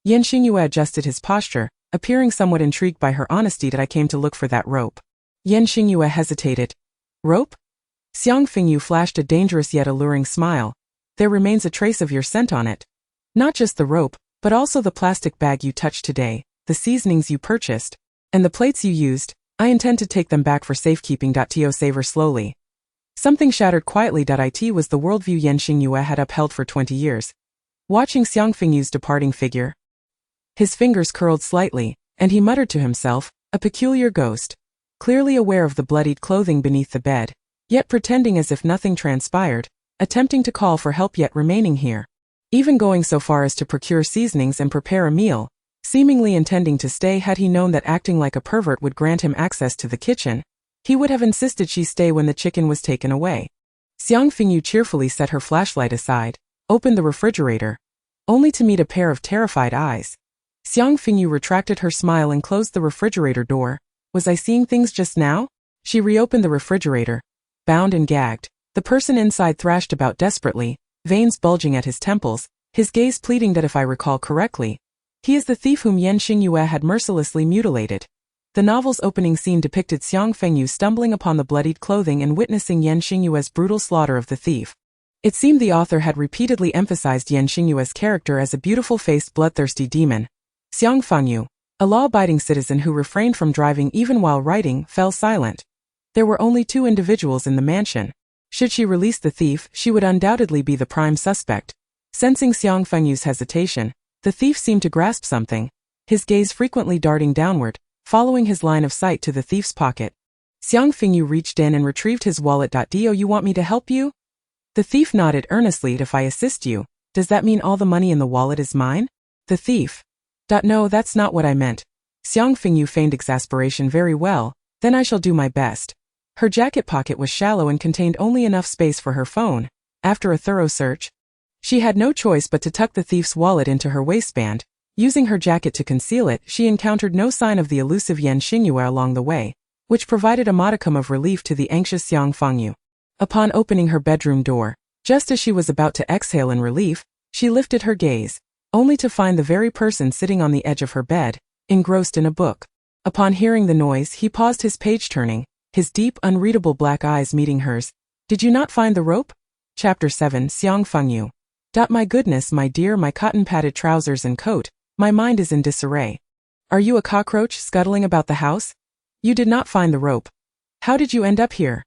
S1: Xingyue adjusted his posture, appearing somewhat intrigued by her honesty. "I came to look for that rope." Xingyue hesitated. "Rope?" Xiang Fengyu flashed a dangerous yet alluring smile. "There remains a trace of your scent on it. Not just the rope, but also the plastic bag you touched today, the seasonings you purchased, and the plates you used. I intend to take them back for safekeeping." To savor slowly. Something shattered quietly. It was the worldview Xingyue had upheld for 20 years. Watching Xiang Fengyu's departing figure, his fingers curled slightly, and he muttered to himself, "A peculiar ghost." Clearly aware of the bloodied clothing beneath the bed, yet pretending as if nothing transpired, attempting to call for help yet remaining here. Even going so far as to procure seasonings and prepare a meal, seemingly intending to stay. Had he known that acting like a pervert would grant him access to the kitchen, he would have insisted she stay when the chicken was taken away. Xiang Fengyu cheerfully set her flashlight aside, opened the refrigerator, only to meet a pair of terrified eyes. Xiang Fengyu retracted her smile and closed the refrigerator door. "Was I seeing things just now?" She reopened the refrigerator, bound and gagged. The person inside thrashed about desperately, veins bulging at his temples, his gaze pleading that if I recall correctly, he is the thief whom Xingyue had mercilessly mutilated. The novel's opening scene depicted Xiang Fengyu stumbling upon the bloodied clothing and witnessing Xingyue's brutal slaughter of the thief. It seemed the author had repeatedly emphasized Xingyue's character as a beautiful-faced bloodthirsty demon. Xiang Fengyu, a law-abiding citizen who refrained from driving even while writing, fell silent. There were only 2 individuals in the mansion. Should she release the thief, she would undoubtedly be the prime suspect. Sensing Xiang Fengyu's hesitation, the thief seemed to grasp something, his gaze frequently darting downward, following his line of sight to the thief's pocket. Xiang Fengyu reached in and retrieved his wallet. "Do you want me to help you?" The thief nodded earnestly. "If I assist you, does that mean all the money in the wallet is mine?" The thief. "No, that's not what I meant." Xiang Fengyu feigned exasperation. "Very well, then I shall do my best." Her jacket pocket was shallow and contained only enough space for her phone. After a thorough search, she had no choice but to tuck the thief's wallet into her waistband. Using her jacket to conceal it, she encountered no sign of the elusive Xingyue along the way, which provided a modicum of relief to the anxious Xiang Fengyu. Upon opening her bedroom door, just as she was about to exhale in relief, she lifted her gaze, only to find the very person sitting on the edge of her bed, engrossed in a book. Upon hearing the noise, he paused his page-turning, his deep, unreadable black eyes meeting hers. "Did you not find the rope?" Chapter 7 Xiang Fengyu. My goodness, my dear, my cotton-padded trousers and coat, my mind is in disarray. Are you a cockroach scuttling about the house? You did not find the rope. How did you end up here?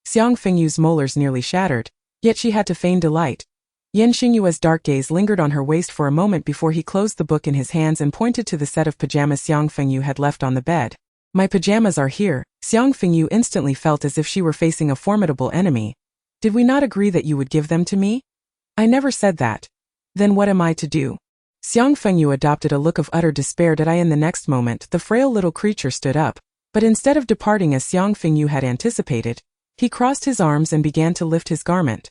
S1: Xiang Fengyu's molars nearly shattered, yet she had to feign delight. Xingyue's dark gaze lingered on her waist for a moment before he closed the book in his hands and pointed to the set of pajamas Xiang Fengyu had left on the bed. My pajamas are here. Xiang Fengyu instantly felt as if she were facing a formidable enemy. Did we not agree that you would give them to me? I never said that. Then what am I to do? Xiang Fengyu adopted a look of utter despair. In the next moment, the frail little creature stood up, but instead of departing as Xiang Fengyu had anticipated, he crossed his arms and began to lift his garment.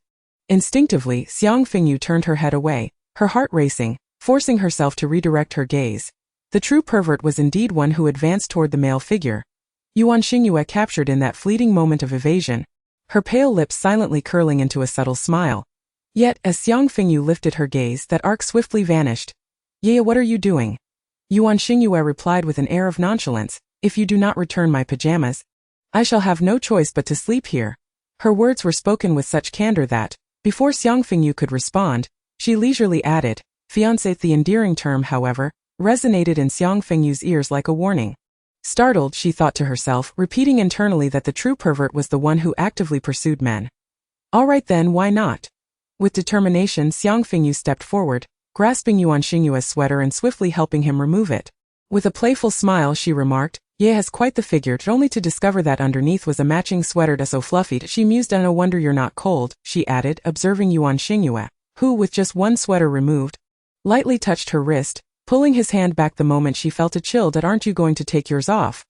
S1: Instinctively, Xiang Fengyu turned her head away, her heart racing, forcing herself to redirect her gaze. The true pervert was indeed one who advanced toward the male figure. Xingyue captured in that fleeting moment of evasion, her pale lips silently curling into a subtle smile. Yet, as Xiang Fengyu lifted her gaze, that arc swiftly vanished. "Yeah, what are you doing?" Xingyue replied with an air of nonchalance. "If you do not return my pajamas, I shall have no choice but to sleep here." Her words were spoken with such candor that, before Xiang Fengyu could respond, she leisurely added, "Fiancée." The endearing term, however, resonated in Xiang Fengyu's ears like a warning. Startled, she thought to herself, repeating internally that the true pervert was the one who actively pursued men. All right then, why not? With determination, Xiang Fengyu stepped forward, grasping Xingyue's sweater and swiftly helping him remove it. With a playful smile, she remarked, "Ye has quite the figure," only to discover that underneath was a matching sweater so fluffy. She mused, "No wonder you're not cold," she added, observing Xingyue, who, with just one sweater removed, lightly touched her wrist, pulling his hand back the moment she felt a chill. "Aren't you going to take yours off?"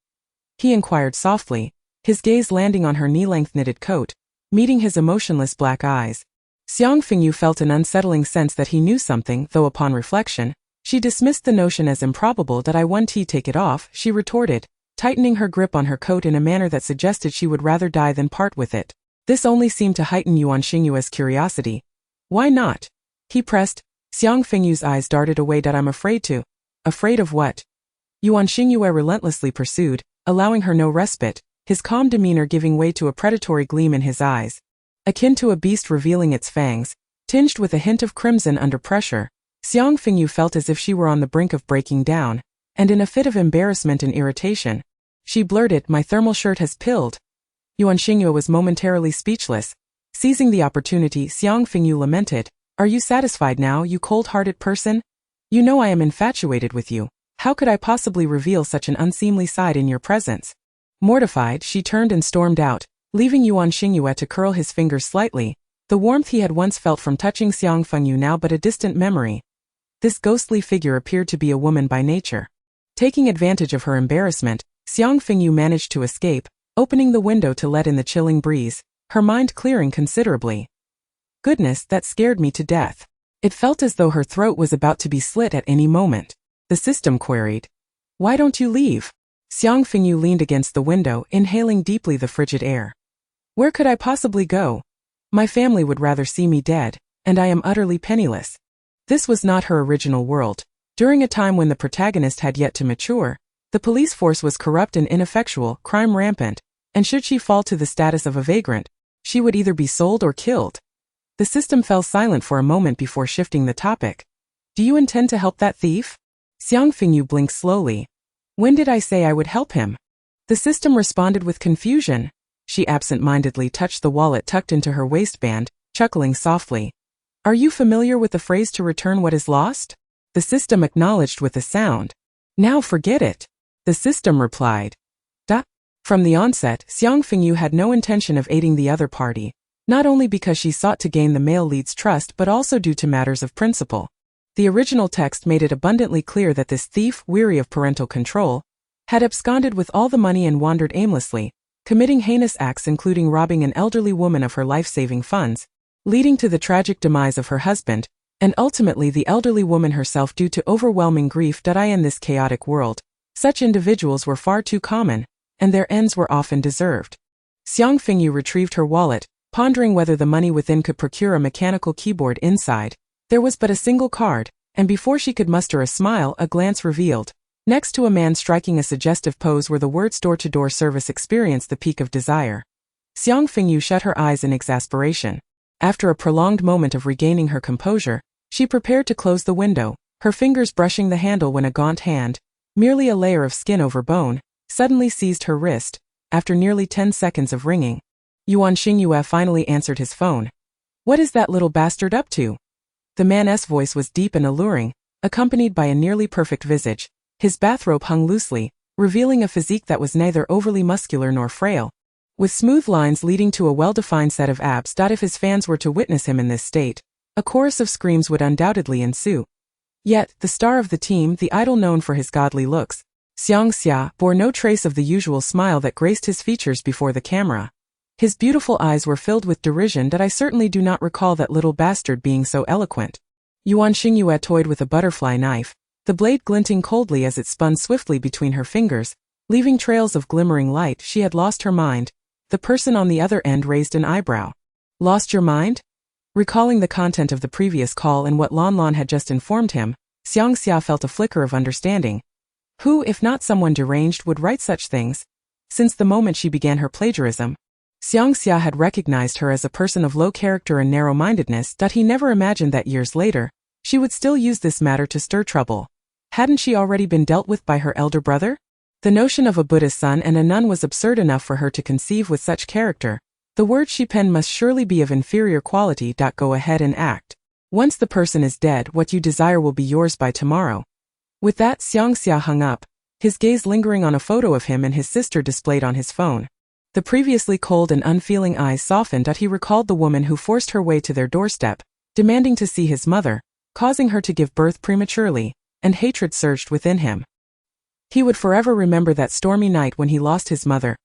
S1: he inquired softly, his gaze landing on her knee-length knitted coat, meeting his emotionless black eyes. Xiang Fengyu felt an unsettling sense that he knew something, though upon reflection, she dismissed the notion as improbable. "I won't take it off," she retorted, tightening her grip on her coat in a manner that suggested she would rather die than part with it. This only seemed to heighten Xingyue's curiosity. "Why not?" he pressed. Xiang Fengyu's eyes darted away. "I'm afraid to." "Afraid of what?" Xingyue relentlessly pursued, allowing her no respite, his calm demeanor giving way to a predatory gleam in his eyes. Akin to a beast revealing its fangs, tinged with a hint of crimson under pressure, Xiang Fengyu felt as if she were on the brink of breaking down, and in a fit of embarrassment and irritation, she blurted, "My thermal shirt has pilled." Xingyue was momentarily speechless. Seizing the opportunity, Xiang Fengyu lamented, "Are you satisfied now, you cold-hearted person? You know I am infatuated with you. How could I possibly reveal such an unseemly side in your presence?" Mortified, she turned and stormed out, leaving Xingyue to curl his fingers slightly, the warmth he had once felt from touching Xiang Fengyu now but a distant memory. This ghostly figure appeared to be a woman by nature. Taking advantage of her embarrassment, Xiang Fengyu managed to escape, opening the window to let in the chilling breeze, her mind clearing considerably. "Goodness, that scared me to death." It felt as though her throat was about to be slit at any moment. The system queried, "Why don't you leave?" Xiang Fengyu leaned against the window, inhaling deeply the frigid air. "Where could I possibly go? My family would rather see me dead, and I am utterly penniless." This was not her original world. During a time when the protagonist had yet to mature, the police force was corrupt and ineffectual, crime rampant, and should she fall to the status of a vagrant, she would either be sold or killed. The system fell silent for a moment before shifting the topic. "Do you intend to help that thief?" Xiang Fengyu blinked slowly. "When did I say I would help him?" The system responded with confusion. She absent-mindedly touched the wallet tucked into her waistband, chuckling softly. "Are you familiar with the phrase to return what is lost?" The system acknowledged with a sound. "Now forget it," the system replied. From the onset, Xiang Fengyu had no intention of aiding the other party, not only because she sought to gain the male lead's trust but also due to matters of principle. The original text made it abundantly clear that this thief, weary of parental control, had absconded with all the money and wandered aimlessly, committing heinous acts including robbing an elderly woman of her life-saving funds, leading to the tragic demise of her husband, and ultimately the elderly woman herself due to overwhelming grief. In this chaotic world, such individuals were far too common, and their ends were often deserved. Xiang Fengyu retrieved her wallet, pondering whether the money within could procure a mechanical keyboard inside. There was but a single card, and before she could muster a smile, a glance revealed. Next to a man striking a suggestive pose were the words door-to-door service experience the peak of desire. Xiang Fengyu shut her eyes in exasperation. After a prolonged moment of regaining her composure, she prepared to close the window, her fingers brushing the handle when a gaunt hand, merely a layer of skin over bone, suddenly seized her wrist. After nearly 10 seconds of ringing, Xingyue finally answered his phone. "What is that little bastard up to?" The man's voice was deep and alluring, accompanied by a nearly perfect visage. His bathrobe hung loosely, revealing a physique that was neither overly muscular nor frail, with smooth lines leading to a well-defined set of abs. If his fans were to witness him in this state, a chorus of screams would undoubtedly ensue. Yet, the star of the team, the idol known for his godly looks, Xia, bore no trace of the usual smile that graced his features before the camera. His beautiful eyes were filled with derision. I certainly do not recall that little bastard being so eloquent. Xingyue toyed with a butterfly knife, the blade glinting coldly as it spun swiftly between her fingers, leaving trails of glimmering light. She had lost her mind. The person on the other end raised an eyebrow. "Lost your mind?" Recalling the content of the previous call and what Lan had just informed him, Xia felt a flicker of understanding. Who, if not someone deranged, would write such things? Since the moment she began her plagiarism, Xia had recognized her as a person of low character and narrow-mindedness. He never imagined that years later, she would still use this matter to stir trouble. Hadn't she already been dealt with by her elder brother? The notion of a Buddha's son and a nun was absurd enough for her to conceive with such character. The words she penned must surely be of inferior quality. Go ahead and act. Once the person is dead, what you desire will be yours by tomorrow. With that, Xia hung up, his gaze lingering on a photo of him and his sister displayed on his phone. The previously cold and unfeeling eyes softened. He recalled the woman who forced her way to their doorstep, demanding to see his mother, causing her to give birth prematurely, and hatred surged within him. He would forever remember that stormy night when he lost his mother.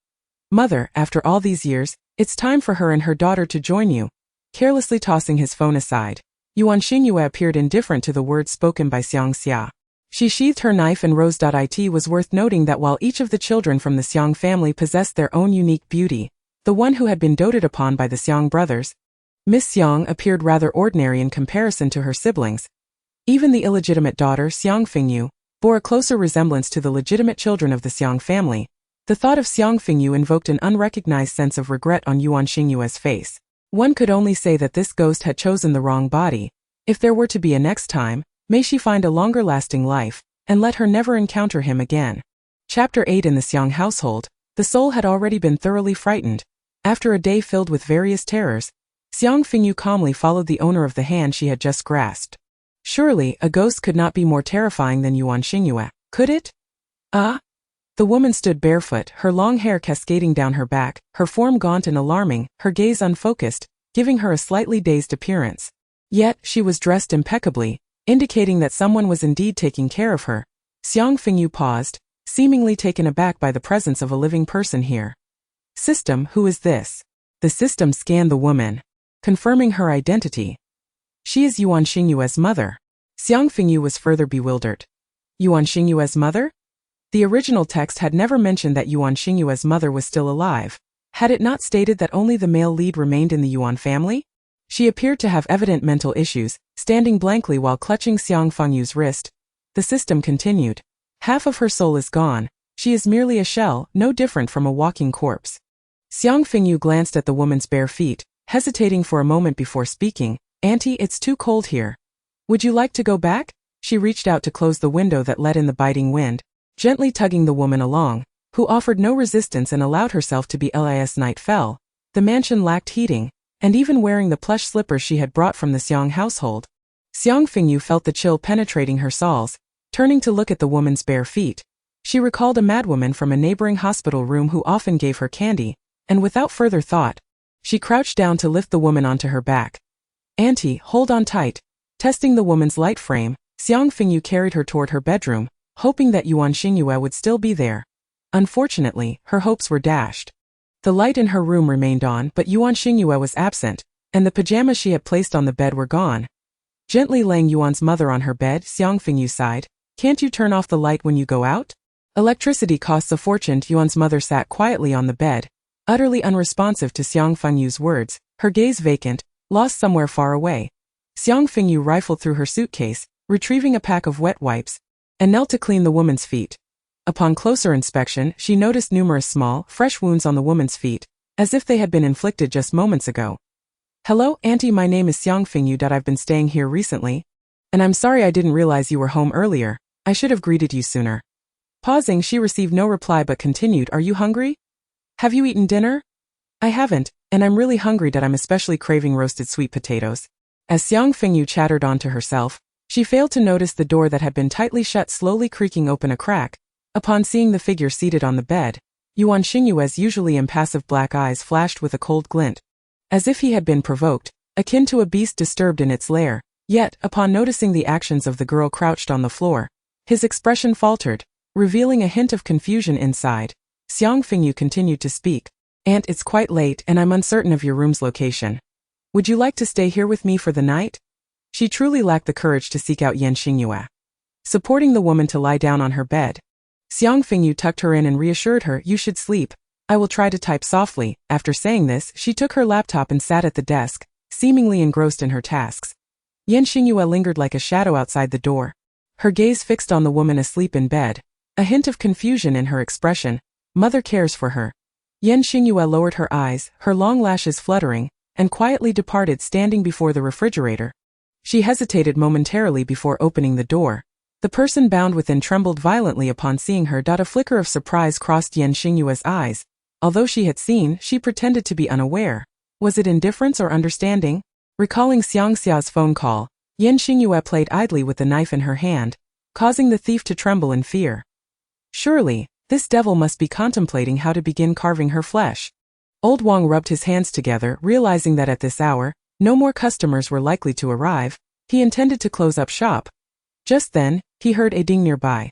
S1: "Mother, after all these years, it's time for her and her daughter to join you." Carelessly tossing his phone aside, Xingyue appeared indifferent to the words spoken by Xia. She sheathed her knife and rose. It was worth noting that while each of the children from the Xiang family possessed their own unique beauty, the one who had been doted upon by the Xiang brothers, Miss Xiang, appeared rather ordinary in comparison to her siblings. Even the illegitimate daughter, Xiang Fengyu, bore a closer resemblance to the legitimate children of the Xiang family. The thought of Xiang Fengyu invoked an unrecognized sense of regret on Xingyue's face. One could only say that this ghost had chosen the wrong body. If there were to be a next time, may she find a longer-lasting life, and let her never encounter him again. Chapter 8. In the Xiang household, the soul had already been thoroughly frightened. After a day filled with various terrors, Xiang Fengyu calmly followed the owner of the hand she had just grasped. Surely, a ghost could not be more terrifying than Xingyue, could it? The woman stood barefoot, her long hair cascading down her back, her form gaunt and alarming, her gaze unfocused, giving her a slightly dazed appearance. Yet, she was dressed impeccably, indicating that someone was indeed taking care of her. Xiang Fengyu paused, seemingly taken aback by the presence of a living person here. "System, who is this?" The system scanned the woman, confirming her identity. "She is Xingyue's mother." Xiang Fengyu was further bewildered. Xingyue's mother? The original text had never mentioned that Xingyue's mother was still alive. Had it not stated that only the male lead remained in the Yuan family? She appeared to have evident mental issues, standing blankly while clutching Xiang Fengyu's wrist. The system continued. "Half of her soul is gone. She is merely a shell, no different from a walking corpse." Xiang Fengyu glanced at the woman's bare feet, hesitating for a moment before speaking. "Auntie, it's too cold here. Would you like to go back?" She reached out to close the window that let in the biting wind, gently tugging the woman along, who offered no resistance and allowed herself to be lis. Night fell. The mansion lacked heating, and even wearing the plush slippers she had brought from the Xiang household, Xiang Fengyu felt the chill penetrating her soles. Turning to look at the woman's bare feet, she recalled a madwoman from a neighboring hospital room who often gave her candy, and without further thought, she crouched down to lift the woman onto her back. "Auntie, hold on tight." Testing the woman's light frame, Xiang Fengyu carried her toward her bedroom, hoping that Xingyue would still be there. Unfortunately, her hopes were dashed. The light in her room remained on, but Xingyue was absent, and the pajamas she had placed on the bed were gone. Gently laying Yuan's mother on her bed, Xiang Fengyu sighed. Can't you turn off the light when you go out? Electricity costs a fortune. Yuan's mother sat quietly on the bed, utterly unresponsive to Xiang Fengyu's words, her gaze vacant, lost somewhere far away. Xiang Fengyu rifled through her suitcase, retrieving a pack of wet wipes, and knelt to clean the woman's feet. Upon closer inspection, she noticed numerous small, fresh wounds on the woman's feet, as if they had been inflicted just moments ago. Hello, Auntie, my name is Xiang Fengyu. I've been staying here recently, and I'm sorry I didn't realize you were home earlier. I should have greeted you sooner. Pausing, she received no reply but continued, Are you hungry? Have you eaten dinner? I haven't, and I'm really hungry. I'm especially craving roasted sweet potatoes. As Xiang Fengyu chattered on to herself, she failed to notice the door that had been tightly shut slowly creaking open a crack. Upon seeing the figure seated on the bed, Yuan Xingyue's usually impassive black eyes flashed with a cold glint, as if he had been provoked, akin to a beast disturbed in its lair. Yet, upon noticing the actions of the girl crouched on the floor, his expression faltered, revealing a hint of confusion inside. Xiang Fengyu continued to speak. Aunt, it's quite late and I'm uncertain of your room's location. Would you like to stay here with me for the night? She truly lacked the courage to seek out Yan Xingyue. Supporting the woman to lie down on her bed, Xiang Fengyu tucked her in and reassured her, You should sleep. I will try to type softly. After saying this, she took her laptop and sat at the desk, seemingly engrossed in her tasks. Yan Xingyue lingered like a shadow outside the door, her gaze fixed on the woman asleep in bed, a hint of confusion in her expression. Mother cares for her. Yan Xingyue lowered her eyes, her long lashes fluttering, and quietly departed, standing before the refrigerator. She hesitated momentarily before opening the door. The person bound within trembled violently upon seeing her. A flicker of surprise crossed Yan Xingyue's eyes. Although she had seen, she pretended to be unaware. Was it indifference or understanding? Recalling Xiang Xia's phone call, Yan Xingyue played idly with the knife in her hand, causing the thief to tremble in fear. Surely, this devil must be contemplating how to begin carving her flesh. Old Wang rubbed his hands together, realizing that at this hour, no more customers were likely to arrive. He intended to close up shop. Just then, he heard a ding nearby.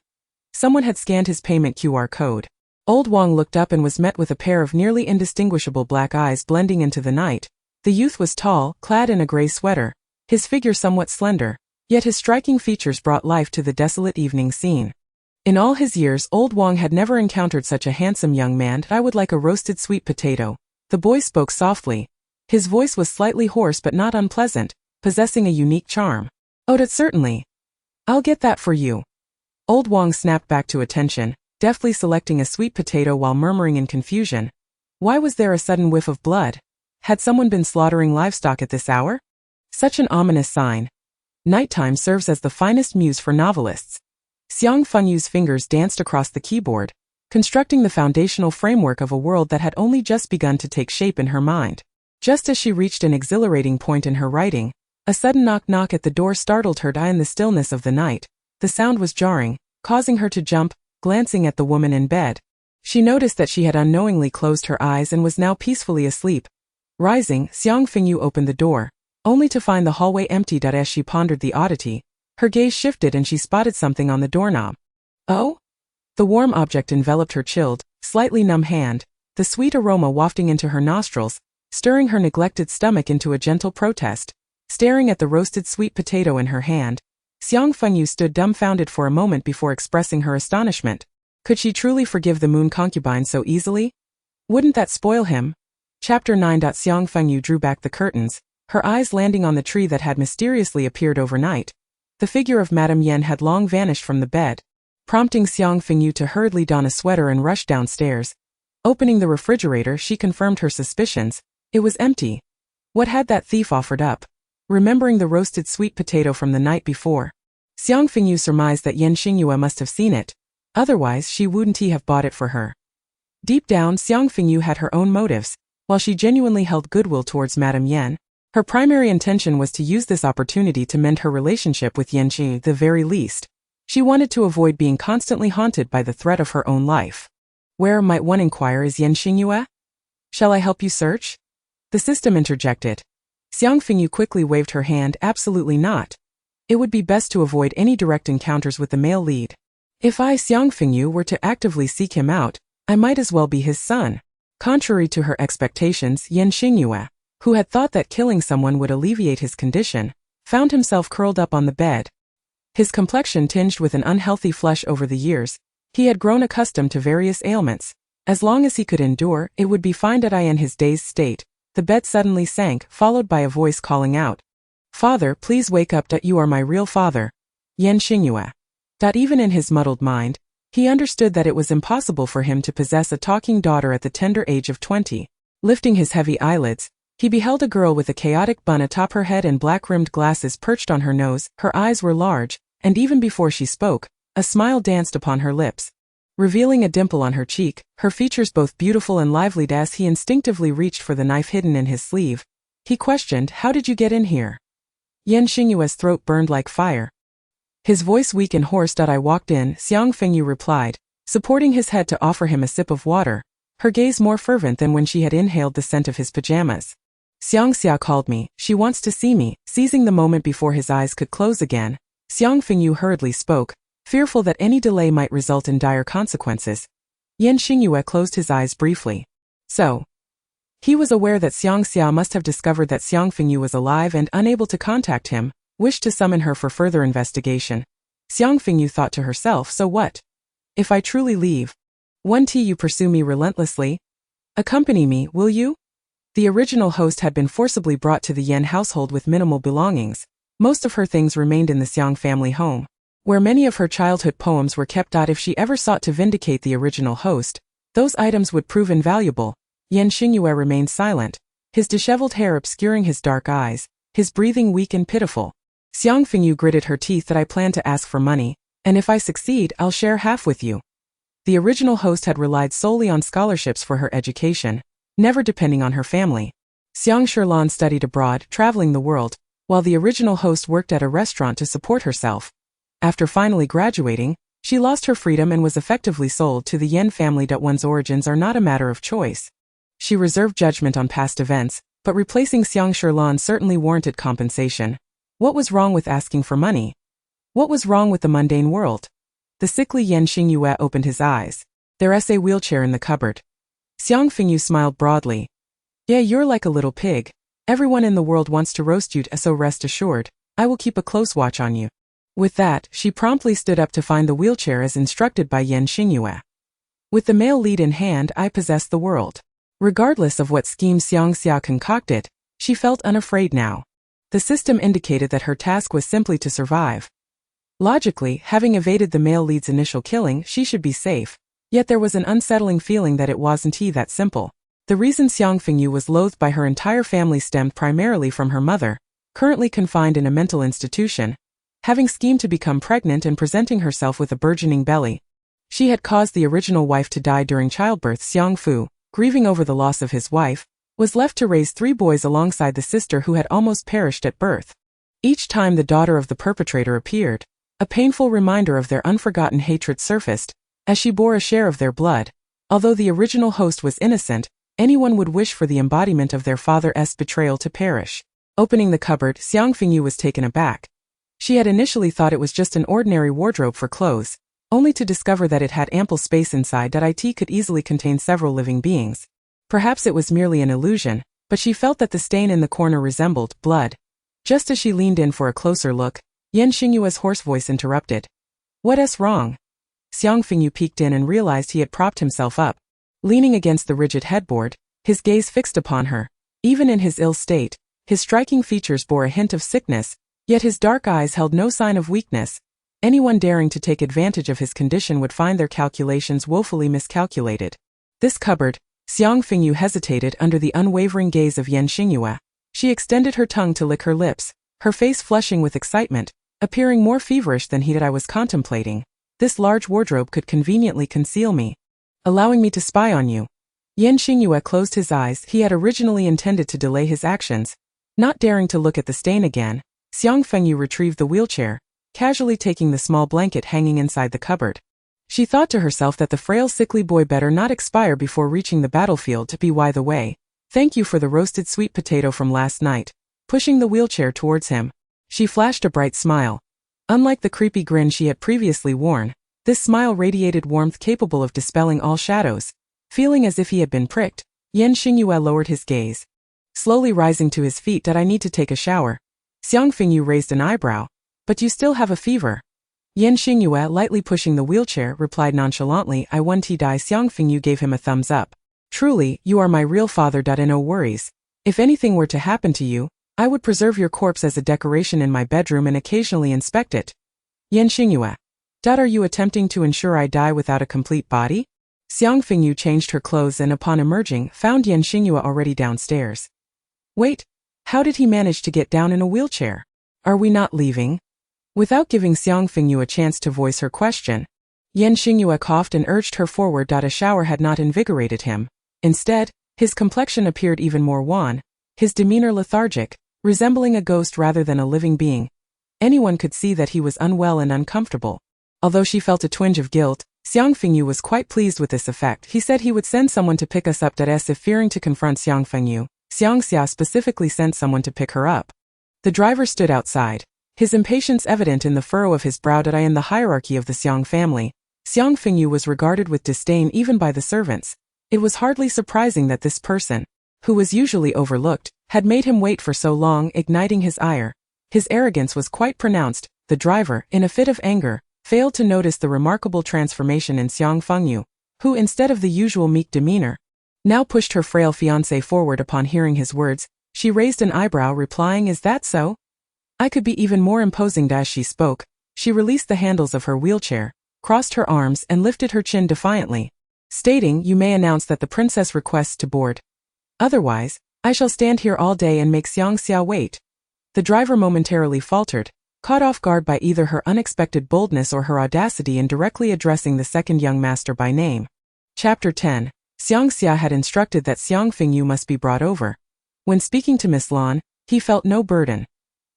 S1: Someone had scanned his payment QR code. Old Wang looked up and was met with a pair of nearly indistinguishable black eyes blending into the night. The youth was tall, clad in a gray sweater, his figure somewhat slender, yet his striking features brought life to the desolate evening scene. In all his years, Old Wang had never encountered such a handsome young man. I would like a roasted sweet potato. The boy spoke softly. His voice was slightly hoarse but not unpleasant, possessing a unique charm. Oh, that certainly. I'll get that for you. Old Wang snapped back to attention, deftly selecting a sweet potato while murmuring in confusion. Why was there a sudden whiff of blood? Had someone been slaughtering livestock at this hour? Such an ominous sign. Nighttime serves as the finest muse for novelists. Xiang Fengyu's fingers danced across the keyboard, constructing the foundational framework of a world that had only just begun to take shape in her mind. Just as she reached an exhilarating point in her writing, a sudden knock-knock at the door startled her. In the stillness of the night, the sound was jarring, causing her to jump, glancing at the woman in bed. She noticed that she had unknowingly closed her eyes and was now peacefully asleep. Rising, Xiang Fengyu opened the door, only to find the hallway empty. As she pondered the oddity, her gaze shifted and she spotted something on the doorknob. Oh? The warm object enveloped her chilled, slightly numb hand, the sweet aroma wafting into her nostrils, stirring her neglected stomach into a gentle protest. Staring at the roasted sweet potato in her hand, Xiang Fengyu stood dumbfounded for a moment before expressing her astonishment. Could she truly forgive the moon concubine so easily? Wouldn't that spoil him? Chapter 9. Xiang Fengyu drew back the curtains, her eyes landing on the tree that had mysteriously appeared overnight. The figure of Madame Yen had long vanished from the bed, prompting Xiang Fengyu to hurriedly don a sweater and rush downstairs. Opening the refrigerator, she confirmed her suspicions. It was empty. What had that thief offered up? Remembering the roasted sweet potato from the night before, Xiang Fengyu surmised that Yan Xingyue must have seen it. Otherwise, she wouldn't have bought it for her. Deep down, Xiang Fengyu had her own motives. While she genuinely held goodwill towards Madame Yen, her primary intention was to use this opportunity to mend her relationship with Yan Xingyue. At the very least, she wanted to avoid being constantly haunted by the threat of her own life. Where, might one inquire, is Yan Xingyue? Shall I help you search? The system interjected. Xiang Fengyu quickly waved her hand. Absolutely not. It would be best to avoid any direct encounters with the male lead. If I, Xiang Fengyu, were to actively seek him out, I might as well be his son. Contrary to her expectations, Yan Xingyue, who had thought that killing someone would alleviate his condition, found himself curled up on the bed. His complexion tinged with an unhealthy flush over the years. He had grown accustomed to various ailments. As long as he could endure, it would be fine. In his dazed state, the bed suddenly sank, followed by a voice calling out, "Father, please wake up. You are my real father, Xingyue." Even in his muddled mind, he understood that it was impossible for him to possess a talking daughter at the tender age of 20. Lifting his heavy eyelids, he beheld a girl with a chaotic bun atop her head and black-rimmed glasses perched on her nose. Her eyes were large, and even before she spoke, a smile danced upon her lips, revealing a dimple on her cheek, her features both beautiful and lively. As he instinctively reached for the knife hidden in his sleeve, he questioned, "How did you get in here?" Xingyue's throat burned like fire. His voice weak and hoarse. "I walked in," Xiang Fengyu replied, supporting his head to offer him a sip of water, her gaze more fervent than when she had inhaled the scent of his pajamas. "Xiang called me. She wants to see me." Seizing the moment before his eyes could close again, Xiang Fengyu hurriedly spoke, fearful that any delay might result in dire consequences. Xingyue closed his eyes briefly. So, he was aware that Xia must have discovered that Xiang Fengyu was alive and, unable to contact him, wished to summon her for further investigation. Xiang Fengyu thought to herself, so what? If I truly leave, you pursue me relentlessly? Accompany me, will you? The original host had been forcibly brought to the Yan household with minimal belongings. Most of her things remained in the Xiang family home, where many of her childhood poems were kept. If she ever sought to vindicate the original host, those items would prove invaluable. Xingyue remained silent, his disheveled hair obscuring his dark eyes, his breathing weak and pitiful. Xiang Fengyu gritted her teeth. "I plan to ask for money, and if I succeed, I'll share half with you." The original host had relied solely on scholarships for her education, never depending on her family. Xiang Sherlan studied abroad, traveling the world, while the original host worked at a restaurant to support herself. After finally graduating, she lost her freedom and was effectively sold to the Yen family. One's origins are not a matter of choice. She reserved judgment on past events, but replacing Xiang Sherlan certainly warranted compensation. What was wrong with asking for money? What was wrong with the mundane world? The sickly Xingyue opened his eyes. "There's a wheelchair in the cupboard." Xiang Fengyu smiled broadly. "Yeah, you're like a little pig. Everyone in the world wants to roast you, so rest assured, I will keep a close watch on you." With that, she promptly stood up to find the wheelchair as instructed by Xingyue. "With the male lead in hand, I possess the world." Regardless of what scheme Xiang concocted, she felt unafraid now. The system indicated that her task was simply to survive. Logically, having evaded the male lead's initial killing, she should be safe. Yet there was an unsettling feeling that it wasn't that simple. The reason Xiang Fengyu was loathed by her entire family stemmed primarily from her mother, currently confined in a mental institution, having schemed to become pregnant and presenting herself with a burgeoning belly. She had caused the original wife to die during childbirth. Xiang Fu, grieving over the loss of his wife, was left to raise 3 boys alongside the sister who had almost perished at birth. Each time the daughter of the perpetrator appeared, a painful reminder of their unforgotten hatred surfaced, as she bore a share of their blood. Although the original host was innocent, anyone would wish for the embodiment of their father's betrayal to perish. Opening the cupboard, Xiang Fengyu was taken aback. She had initially thought it was just an ordinary wardrobe for clothes, only to discover that it had ample space inside. It could easily contain several living beings. Perhaps it was merely an illusion, but she felt that the stain in the corner resembled blood. Just as she leaned in for a closer look, Xingyue's hoarse voice interrupted. "What's wrong?" Xiang Fengyu peeked in and realized he had propped himself up. Leaning against the rigid headboard, his gaze fixed upon her. Even in his ill state, his striking features bore a hint of sickness, yet his dark eyes held no sign of weakness. Anyone daring to take advantage of his condition would find their calculations woefully miscalculated. This cupboard. Xiang Fengyu hesitated under the unwavering gaze of Xingyue. She extended her tongue to lick her lips, her face flushing with excitement, appearing more feverish than I was contemplating. "This large wardrobe could conveniently conceal me, allowing me to spy on you." Xingyue closed his eyes. He had originally intended to delay his actions. Not daring to look at the stain again, Xiang Fengyu retrieved the wheelchair, casually taking the small blanket hanging inside the cupboard. She thought to herself that the frail sickly boy better not expire before reaching the battlefield. By the way, thank you for the roasted sweet potato from last night. Pushing the wheelchair towards him, she flashed a bright smile. Unlike the creepy grin she had previously worn, this smile radiated warmth capable of dispelling all shadows. Feeling as if he had been pricked, Xingyue lowered his gaze. Slowly rising to his feet. "I need to take a shower." Xiang Fengyu raised an eyebrow. But you still have a fever. Xingyue, lightly pushing the wheelchair, replied nonchalantly, I won't die. Xiang Fengyu gave him a thumbs up. Truly, you are my real father. No worries. If anything were to happen to you, I would preserve your corpse as a decoration in my bedroom and occasionally inspect it. Xingyue. Are you attempting to ensure I die without a complete body? Xiang Fengyu changed her clothes and upon emerging, found Xingyue already downstairs. Wait, how did he manage to get down in a wheelchair? Are we not leaving? Without giving Xiang Fengyu a chance to voice her question, Xingyue coughed and urged her forward. A shower had not invigorated him. Instead, his complexion appeared even more wan, his demeanor lethargic, resembling a ghost rather than a living being. Anyone could see that he was unwell and uncomfortable. Although she felt a twinge of guilt, Xiang Fengyu was quite pleased with this effect. He said he would send someone to pick us up. As if fearing to confront Xiang Fengyu, Xiang Xia specifically sent someone to pick her up. The driver stood outside, his impatience evident in the furrow of his brow. In the hierarchy of the Xiang family, Xiang Fengyu was regarded with disdain even by the servants. It was hardly surprising that this person, who was usually overlooked, had made him wait for so long, igniting his ire. His arrogance was quite pronounced. The driver, in a fit of anger, failed to notice the remarkable transformation in Xiang Fengyu, who instead of the usual meek demeanor, now pushed her frail fiancé forward. Upon hearing his words, she raised an eyebrow, replying, Is that so? I could be even more imposing. As she spoke, she released the handles of her wheelchair, crossed her arms and lifted her chin defiantly, stating, You may announce that the princess requests to board. Otherwise, I shall stand here all day and make Xiang Xia wait. The driver momentarily faltered, caught off guard by either her unexpected boldness or her audacity in directly addressing the second young master by name. Chapter 10. Xiang Xia had instructed that Xiang Fengyu must be brought over. When speaking to Miss Lan, he felt no burden.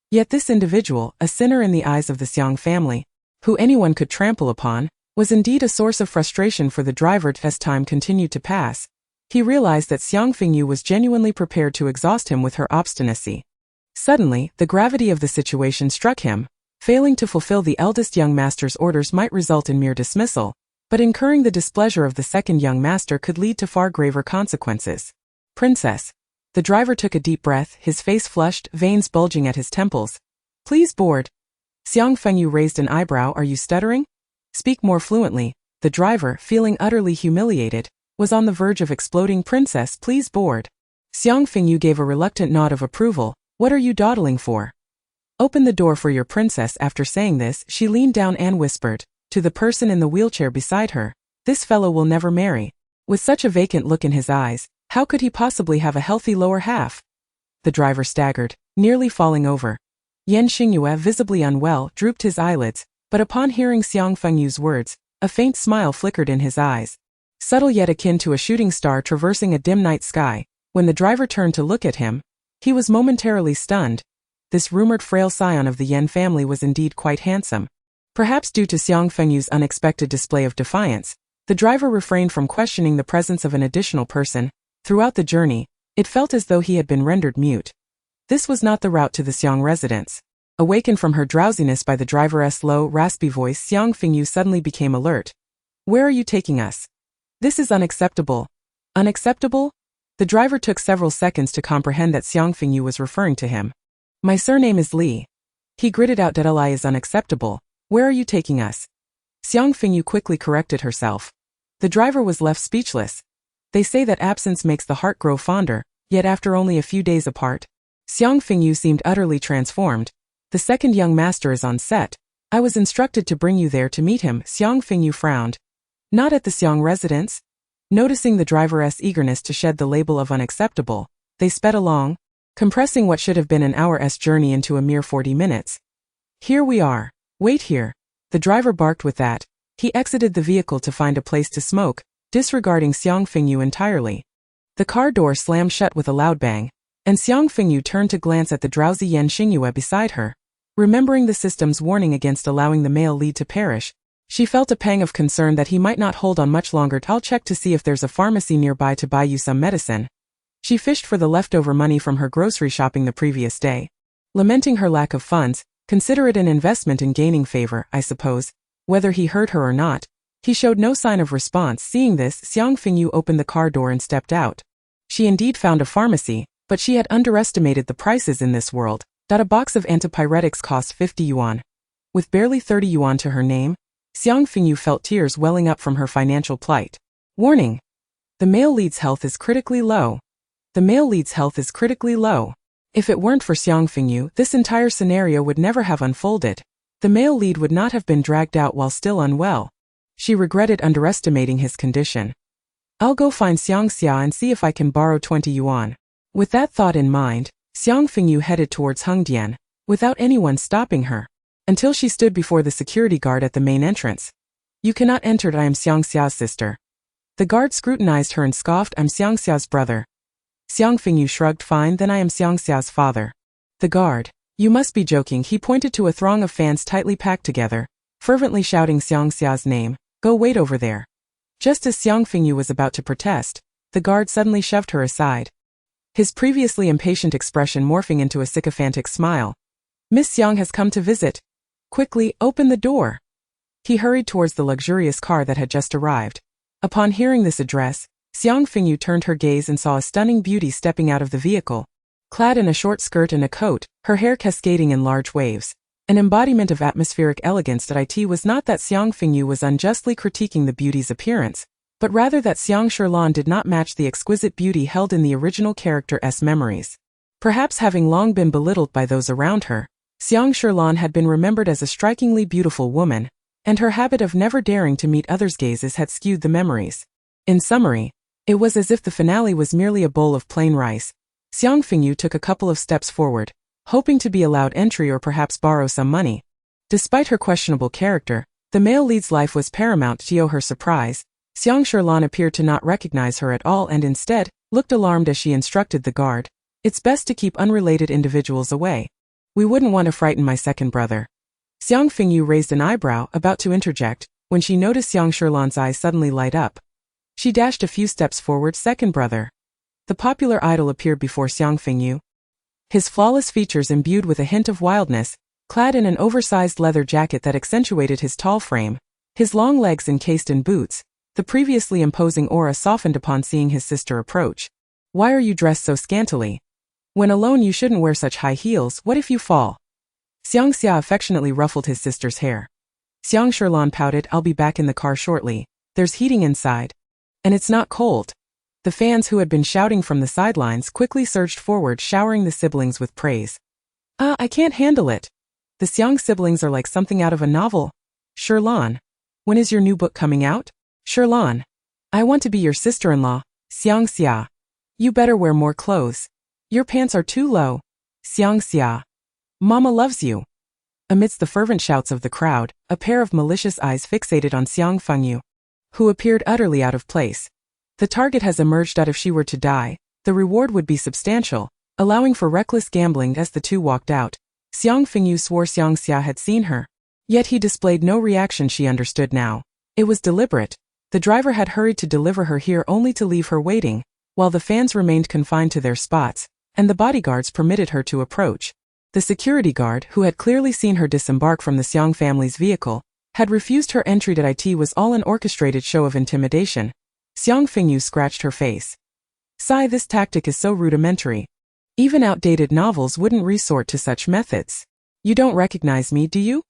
S1: Yet this individual, a sinner in the eyes of the Xiang family, who anyone could trample upon, was indeed a source of frustration for the driver. As time continued to pass, he realized that Xiang Fengyu was genuinely prepared to exhaust him with her obstinacy. Suddenly, the gravity of the situation struck him. Failing to fulfill the eldest young master's orders might result in mere dismissal, but incurring the displeasure of the second young master could lead to far graver consequences. Princess. The driver took a deep breath, his face flushed, veins bulging at his temples. Please board. Xiang Fengyu raised an eyebrow. Are you stuttering? Speak more fluently. The driver, feeling utterly humiliated, was on the verge of exploding. Princess, please board. Xiang Fengyu gave a reluctant nod of approval. What are you dawdling for? Open the door for your princess. After saying this, she leaned down and whispered to the person in the wheelchair beside her, This fellow will never marry. With such a vacant look in his eyes, how could he possibly have a healthy lower half? The driver staggered, nearly falling over. Xingyue, visibly unwell, drooped his eyelids, but upon hearing Xiang Fengyu's words, a faint smile flickered in his eyes. Subtle yet akin to a shooting star traversing a dim night sky, when the driver turned to look at him, he was momentarily stunned. This rumored frail scion of the Yen family was indeed quite handsome. Perhaps due to Xiang Fengyu's unexpected display of defiance, the driver refrained from questioning the presence of an additional person. Throughout the journey, it felt as though he had been rendered mute. This was not the route to the Xiang residence. Awakened from her drowsiness by the driver's low, raspy voice, Xiang Fengyu suddenly became alert. Where are you taking us? This is unacceptable. Unacceptable? The driver took several seconds to comprehend that Xiang Fengyu was referring to him. My surname is Li. He gritted out that Li is unacceptable. Where are you taking us? Xiang Fengyu quickly corrected herself. The driver was left speechless. They say that absence makes the heart grow fonder, yet after only a few days apart. Xiang Fengyu seemed utterly transformed. The second young master is on set. I was instructed to bring you there to meet him. Xiang Fengyu frowned. Not at the Xiang residence? Noticing the driver's eagerness to shed the label of unacceptable, they sped along, compressing what should have been an hour's journey into a mere 40 minutes. Here we are. Wait here. The driver barked with that. He exited the vehicle to find a place to smoke, disregarding Xiang Fengyu entirely. The car door slammed shut with a loud bang, and Xiang Fengyu turned to glance at the drowsy Xingyue beside her. Remembering the system's warning against allowing the male lead to perish, she felt a pang of concern that he might not hold on much longer. I'll check to see if there's a pharmacy nearby to buy you some medicine. She fished for the leftover money from her grocery shopping the previous day. Lamenting her lack of funds, consider it an investment in gaining favor, I suppose. Whether he heard her or not, he showed no sign of response. Seeing this, Xiang Fengyu opened the car door and stepped out. She indeed found a pharmacy, but she had underestimated the prices in this world. A box of antipyretics cost 50 yuan. With barely 30 yuan to her name, Xiang Fengyu felt tears welling up from her financial plight. Warning! The male lead's health is critically low. The male lead's health is critically low. If it weren't for Xiang Fengyu, this entire scenario would never have unfolded. The male lead would not have been dragged out while still unwell. She regretted underestimating his condition. I'll go find Xiang Xia and see if I can borrow 20 yuan. With that thought in mind, Xiang Fengyu headed towards Hengdian, without anyone stopping her, until she stood before the security guard at the main entrance. You cannot enter. I am Xiang Xia's sister. The guard scrutinized her and scoffed. I'm Xiang Xia's brother. Xiang Fengyu shrugged. Fine, then I am Xiang Xia's father. The guard. You must be joking. He pointed to a throng of fans tightly packed together, fervently shouting Xiang Xia's name. Go wait over there. Just as Xiang Fengyu was about to protest, the guard suddenly shoved her aside, his previously impatient expression morphing into a sycophantic smile. Miss Xiang has come to visit. Quickly, open the door. He hurried towards the luxurious car that had just arrived. Upon hearing this address, Xiang Fengyu turned her gaze and saw a stunning beauty stepping out of the vehicle. Clad in a short skirt and a coat, her hair cascading in large waves. An embodiment of atmospheric elegance. It was not that Xiang Fengyu was unjustly critiquing the beauty's appearance, but rather that Xiang Sherlan did not match the exquisite beauty held in the original character's memories. Perhaps having long been belittled by those around her, Xiang Sherlan had been remembered as a strikingly beautiful woman, and her habit of never daring to meet others' gazes had skewed the memories. In summary, it was as if the finale was merely a bowl of plain rice. Xiang Fengyu took a couple of steps forward, hoping to be allowed entry or perhaps borrow some money. Despite her questionable character, the male lead's life was paramount to her surprise. Xiang Sherlan appeared to not recognize her at all and instead looked alarmed as she instructed the guard. It's best to keep unrelated individuals away. We wouldn't want to frighten my second brother. Xiang Fengyu raised an eyebrow, about to interject, when she noticed Xiang Sherlan's eyes suddenly light up. She dashed a few steps forward. Second brother. The popular idol appeared before Xiang Fengyu. His flawless features imbued with a hint of wildness, clad in an oversized leather jacket that accentuated his tall frame, his long legs encased in boots. The previously imposing aura softened upon seeing his sister approach. Why are you dressed so scantily? When alone you shouldn't wear such high heels. What if you fall? Xiang Xia affectionately ruffled his sister's hair. Xiang Sherlan pouted. I'll be back in the car shortly. There's heating inside. And it's not cold. The fans who had been shouting from the sidelines quickly surged forward, showering the siblings with praise. I can't handle it. The Xiang siblings are like something out of a novel. Sherlan. When is your new book coming out? Sherlan. I want to be your sister-in-law. Xiang Xia. You better wear more clothes. Your pants are too low. Xiang Xia. Mama loves you. Amidst the fervent shouts of the crowd, a pair of malicious eyes fixated on Xiang Fengyu, who appeared utterly out of place. The target has emerged. If she were to die, the reward would be substantial, allowing for reckless gambling. As the two walked out, Xiang Fengyu swore Xiang Xia had seen her. Yet he displayed no reaction. She understood now. It was deliberate. The driver had hurried to deliver her here only to leave her waiting, while the fans remained confined to their spots, and the bodyguards permitted her to approach. The security guard, who had clearly seen her disembark from the Xiang family's vehicle, had refused her entry. It was all an orchestrated show of intimidation. Xiang Fengyu scratched her face. Sigh, this tactic is so rudimentary. Even outdated novels wouldn't resort to such methods. You don't recognize me, do you?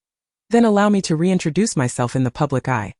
S1: Then allow me to reintroduce myself in the public eye.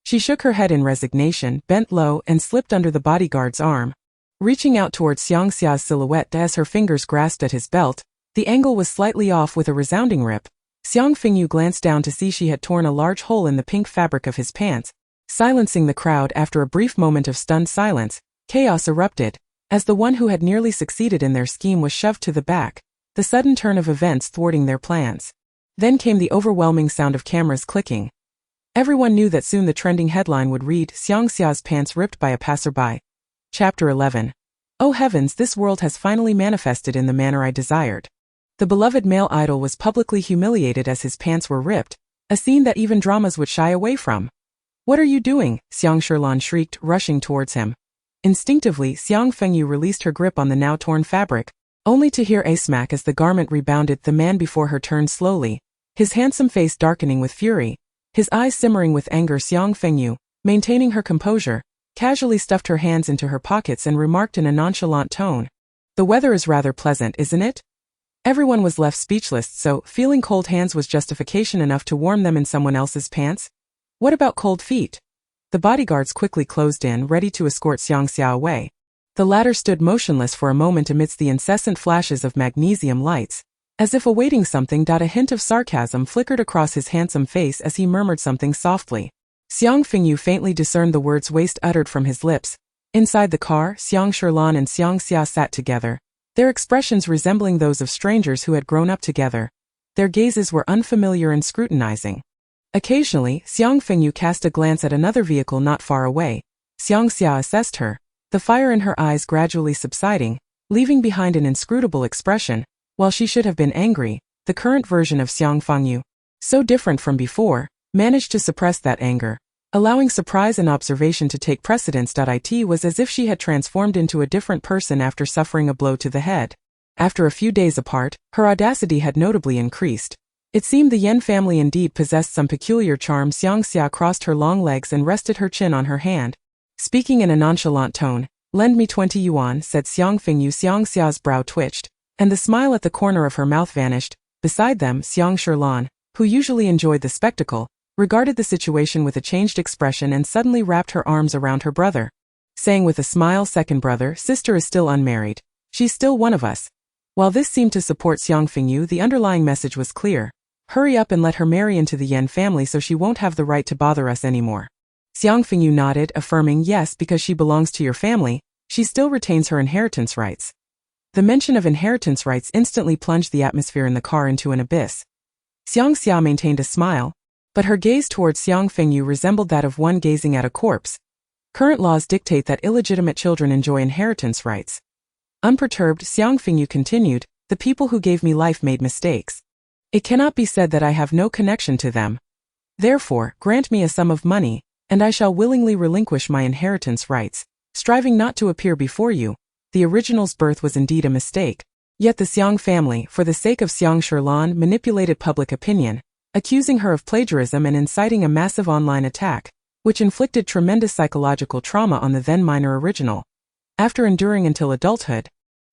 S1: She shook her head in resignation, bent low, and slipped under the bodyguard's arm, reaching out towards Xiang Xia's silhouette. As her fingers grasped at his belt, the angle was slightly off. With a resounding rip, Xiang Fengyu glanced down to see she had torn a large hole in the pink fabric of his pants. Silencing the crowd. After a brief moment of stunned silence, chaos erupted, as the one who had nearly succeeded in their scheme was shoved to the back, the sudden turn of events thwarting their plans. Then came the overwhelming sound of cameras clicking. Everyone knew that soon the trending headline would read, Xiang Xia's pants ripped by a passerby. Chapter 11. Oh heavens, this world has finally manifested in the manner I desired. The beloved male idol was publicly humiliated as his pants were ripped, a scene that even dramas would shy away from. What are you doing? Xiang Sherlan shrieked, rushing towards him. Instinctively, Xiang Fengyu released her grip on the now torn fabric, only to hear a smack as the garment rebounded. The man before her turned slowly, his handsome face darkening with fury, his eyes simmering with anger. Xiang Fengyu, maintaining her composure, casually stuffed her hands into her pockets and remarked in a nonchalant tone. The weather is rather pleasant, isn't it? Everyone was left speechless, so feeling cold hands was justification enough to warm them in someone else's pants? What about cold feet? The bodyguards quickly closed in, ready to escort Xiangxia away. The latter stood motionless for a moment amidst the incessant flashes of magnesium lights, as if awaiting something. A hint of sarcasm flickered across his handsome face as he murmured something softly. Xiang Fengyu faintly discerned the words waste uttered from his lips. Inside the car, Xiang Shilan and Xiangxia sat together, their expressions resembling those of strangers who had grown up together. Their gazes were unfamiliar and scrutinizing. Occasionally, Xiang Fengyu cast a glance at another vehicle not far away. Xiangxia assessed her, the fire in her eyes gradually subsiding, leaving behind an inscrutable expression. While she should have been angry, the current version of Xiang Fengyu, so different from before, managed to suppress that anger, allowing surprise and observation to take precedence. It was as if she had transformed into a different person after suffering a blow to the head. After a few days apart, her audacity had notably increased. It seemed the Yan family indeed possessed some peculiar charm. Xiangxia crossed her long legs and rested her chin on her hand. Speaking in a nonchalant tone, "Lend me 20 yuan, said Xiang Fengyu. Xiangxia's brow twitched, and the smile at the corner of her mouth vanished. Beside them, Xiang Shilan, who usually enjoyed the spectacle, regarded the situation with a changed expression and suddenly wrapped her arms around her brother, saying with a smile, "Second brother, sister is still unmarried. She's still one of us." While this seemed to support Xiang Fengyu, the underlying message was clear. Hurry up and let her marry into the Yan family so she won't have the right to bother us anymore. Xiang Fengyu nodded, affirming, "Yes, because she belongs to your family, she still retains her inheritance rights." The mention of inheritance rights instantly plunged the atmosphere in the car into an abyss. Xiangxia maintained a smile, but her gaze towards Xiang Fengyu resembled that of one gazing at a corpse. Current laws dictate that illegitimate children enjoy inheritance rights. Unperturbed, Xiang Fengyu continued, "The people who gave me life made mistakes. It cannot be said that I have no connection to them. Therefore, grant me a sum of money, and I shall willingly relinquish my inheritance rights, striving not to appear before you." The original's birth was indeed a mistake. Yet the Xiang family, for the sake of Xiang Shilan, manipulated public opinion, accusing her of plagiarism and inciting a massive online attack, which inflicted tremendous psychological trauma on the then minor original. After enduring until adulthood,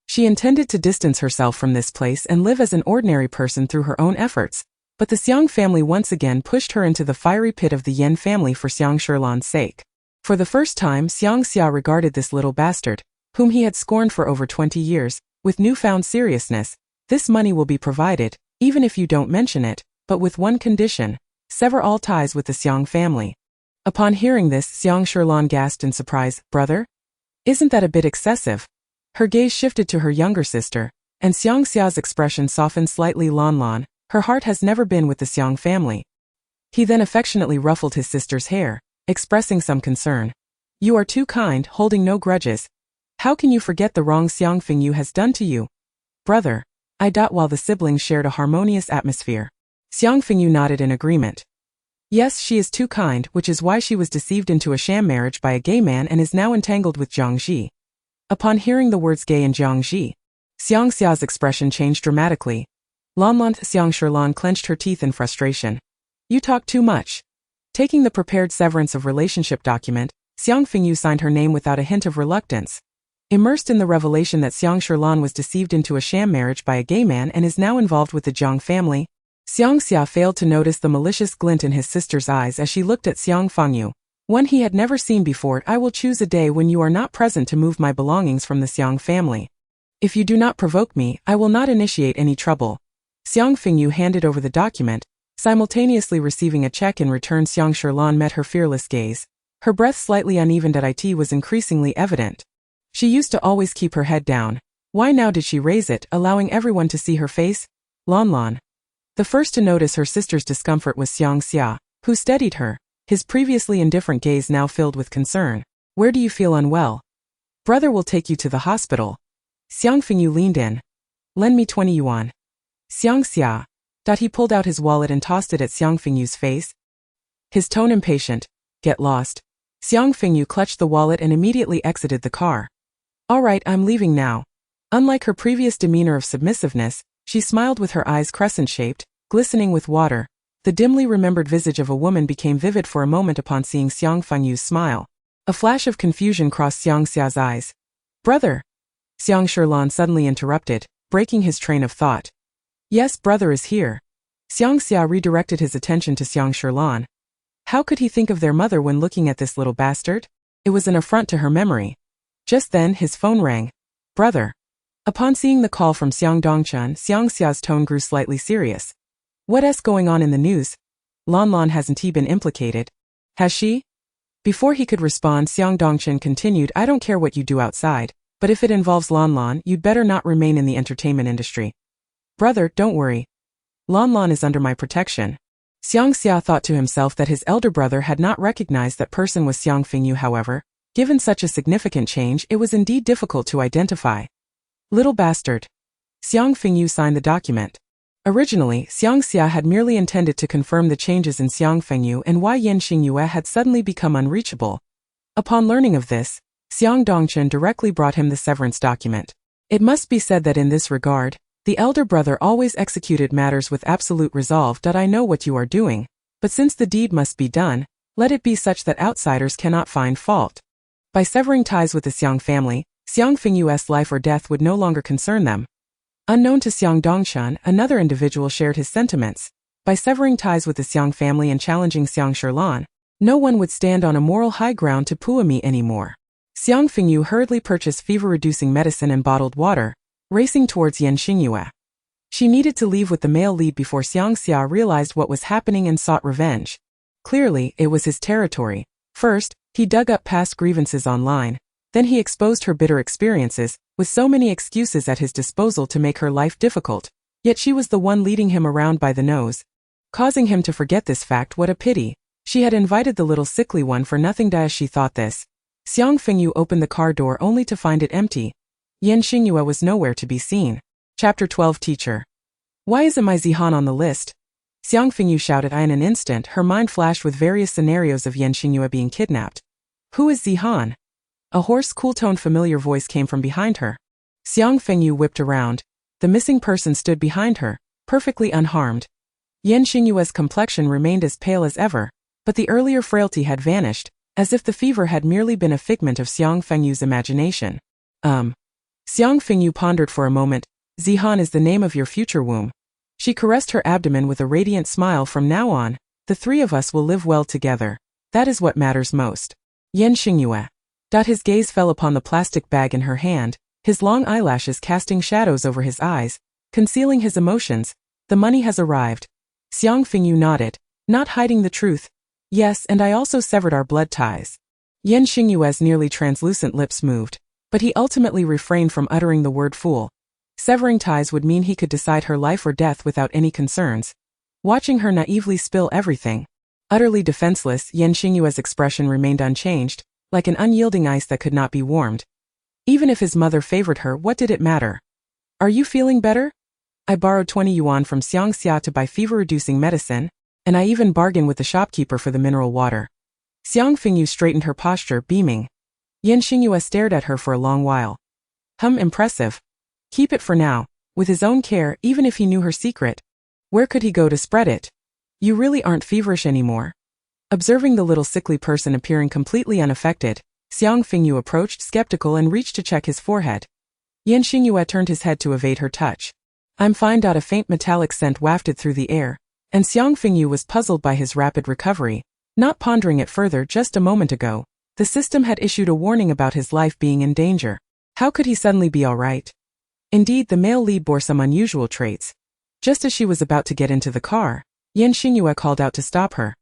S1: she intended to distance herself from this place and live as an ordinary person through her own efforts, but the Xiang family once again pushed her into the fiery pit of the Yan family for Xiang Shilan's sake. For the first time, Xiangxia regarded this little bastard, whom he had scorned for over 20 years, with newfound seriousness. "This money will be provided, even if you don't mention it, but with one condition: sever all ties with the Xiang family." Upon hearing this, Xiang Shilan gasped in surprise, "Brother? Isn't that a bit excessive?" Her gaze shifted to her younger sister, and Xiangxia's expression softened slightly. "Lan, her heart has never been with the Xiang family." He then affectionately ruffled his sister's hair, expressing some concern. "You are too kind, holding no grudges. How can you forget the wrong Xiang Fengyu has done to you?" "Brother, I." While the siblings shared a harmonious atmosphere, Xiang Fengyu nodded in agreement. "Yes, she is too kind, which is why she was deceived into a sham marriage by a gay man and is now entangled with Jiangxi." Upon hearing the words gay and Jiangxi, Xiangxia's expression changed dramatically. Lan. Xiang Shilan clenched her teeth in frustration. "You talk too much." Taking the prepared severance of relationship document, Xiang Fengyu signed her name without a hint of reluctance. Immersed in the revelation that Xiang Shilan was deceived into a sham marriage by a gay man and is now involved with the Jiang family, Xiangxia failed to notice the malicious glint in his sister's eyes as she looked at Xiang Fengyu, one he had never seen before. "I will choose a day when you are not present to move my belongings from the Xiang family. If you do not provoke me, I will not initiate any trouble." Xiang Fengyu handed over the document, simultaneously receiving a check in return. Xiang Shilan met her fearless gaze. Her breath slightly uneven. It was increasingly evident. She used to always keep her head down. Why now did she raise it, allowing everyone to see her face? Lan. The first to notice her sister's discomfort was Xiangxia, who steadied her, his previously indifferent gaze now filled with concern. "Where do you feel unwell?" "Brother will take you to the hospital." Xiang Fengyu leaned in. "Lend me 20 yuan. Xiangxia. He pulled out his wallet and tossed it at Xiang Fengyu's face, his tone impatient. "Get lost." Xiang Fengyu clutched the wallet and immediately exited the car. "All right, I'm leaving now." Unlike her previous demeanor of submissiveness, she smiled with her eyes crescent-shaped, glistening with water. The dimly remembered visage of a woman became vivid for a moment upon seeing Xiang Fengyu's smile. A flash of confusion crossed Xiangxia's eyes. "Brother!" Xiang Shilan suddenly interrupted, breaking his train of thought. Yes, brother is here. Xiangxia redirected his attention to Xiang Sherlan. How could he think of their mother when looking at this little bastard? It was an affront to her memory. Just then, his phone rang. Brother. Upon seeing the call from Xiang Dongchun, Xiangxia's tone grew slightly serious. What's going on in the news? Lan hasn't he been implicated? Has she? Before he could respond, Xiang Dongchun continued, I don't care what you do outside, but if it involves Lan, you'd better not remain in the entertainment industry. Brother, don't worry. Lan is under my protection. Xiangxia thought to himself that his elder brother had not recognized that person was Xiang Fengyu. However, given such a significant change, it was indeed difficult to identify. Little bastard. Xiang Fengyu signed the document. Originally, Xiangxia had merely intended to confirm the changes in Xiang Fengyu and why Xingyue had suddenly become unreachable. Upon learning of this, Xiang Dongchun directly brought him the severance document. It must be said that in this regard, the elder brother always executed matters with absolute resolve. I know what you are doing, but since the deed must be done, let it be such that outsiders cannot find fault. By severing ties with the Xiang family, Xiang Fengyu's life or death would no longer concern them. Unknown to Xiang Dongchun, another individual shared his sentiments. By severing ties with the Xiang family and challenging Xiang Sherlan, no one would stand on a moral high ground to Puami anymore. Xiang Fengyu hurriedly purchased fever-reducing medicine and bottled water, racing towards Xingyue. She needed to leave with the male lead before Xiangxia realized what was happening and sought revenge. Clearly, it was his territory. First, he dug up past grievances online. Then he exposed her bitter experiences, with so many excuses at his disposal to make her life difficult. Yet she was the one leading him around by the nose, causing him to forget this fact. What a pity. She had invited the little sickly one for nothing. As she thought this, Xiang Fengyu opened the car door only to find it empty. Xingyue was nowhere to be seen. Chapter 12 Teacher. Why isn't my Zihan on the list? Xiang Fengyu shouted. In an instant, her mind flashed with various scenarios of Xingyue being kidnapped. Who is Zihan? A hoarse, cool-toned familiar voice came from behind her. Xiang Fengyu whipped around. The missing person stood behind her, perfectly unharmed. Xingyue's complexion remained as pale as ever, but the earlier frailty had vanished, as if the fever had merely been a figment of Xiang Fengyu's imagination. Xiang Fengyu pondered for a moment. Zihan is the name of your future womb. She caressed her abdomen with a radiant smile. From now on, the three of us will live well together. That is what matters most. Xingyue. His gaze fell upon the plastic bag in her hand, his long eyelashes casting shadows over his eyes, concealing his emotions. The money has arrived. Xiang Fengyu nodded, not hiding the truth. Yes, and I also severed our blood ties. Xingyue's nearly translucent lips moved, but he ultimately refrained from uttering the word fool. Severing ties would mean he could decide her life or death without any concerns. Watching her naively spill everything. Utterly defenseless, Xingyue's expression remained unchanged, like an unyielding ice that could not be warmed. Even if his mother favored her, what did it matter? Are you feeling better? I borrowed 20 yuan from Xiangxia to buy fever-reducing medicine, and I even bargained with the shopkeeper for the mineral water. Xiang Fengyu straightened her posture, beaming. Xingyue stared at her for a long while. Impressive. Keep it for now, with his own care, even if he knew her secret. Where could he go to spread it? You really aren't feverish anymore. Observing the little sickly person appearing completely unaffected, Xiang Fengyu approached, skeptical, and reached to check his forehead. Xingyue turned his head to evade her touch. I'm fine. A faint metallic scent wafted through the air, and Xiang Fengyu was puzzled by his rapid recovery. Not pondering it further, just a moment ago, the system had issued a warning about his life being in danger. How could he suddenly be all right? Indeed, the male lead bore some unusual traits. Just as she was about to get into the car, Xingyue called out to stop her.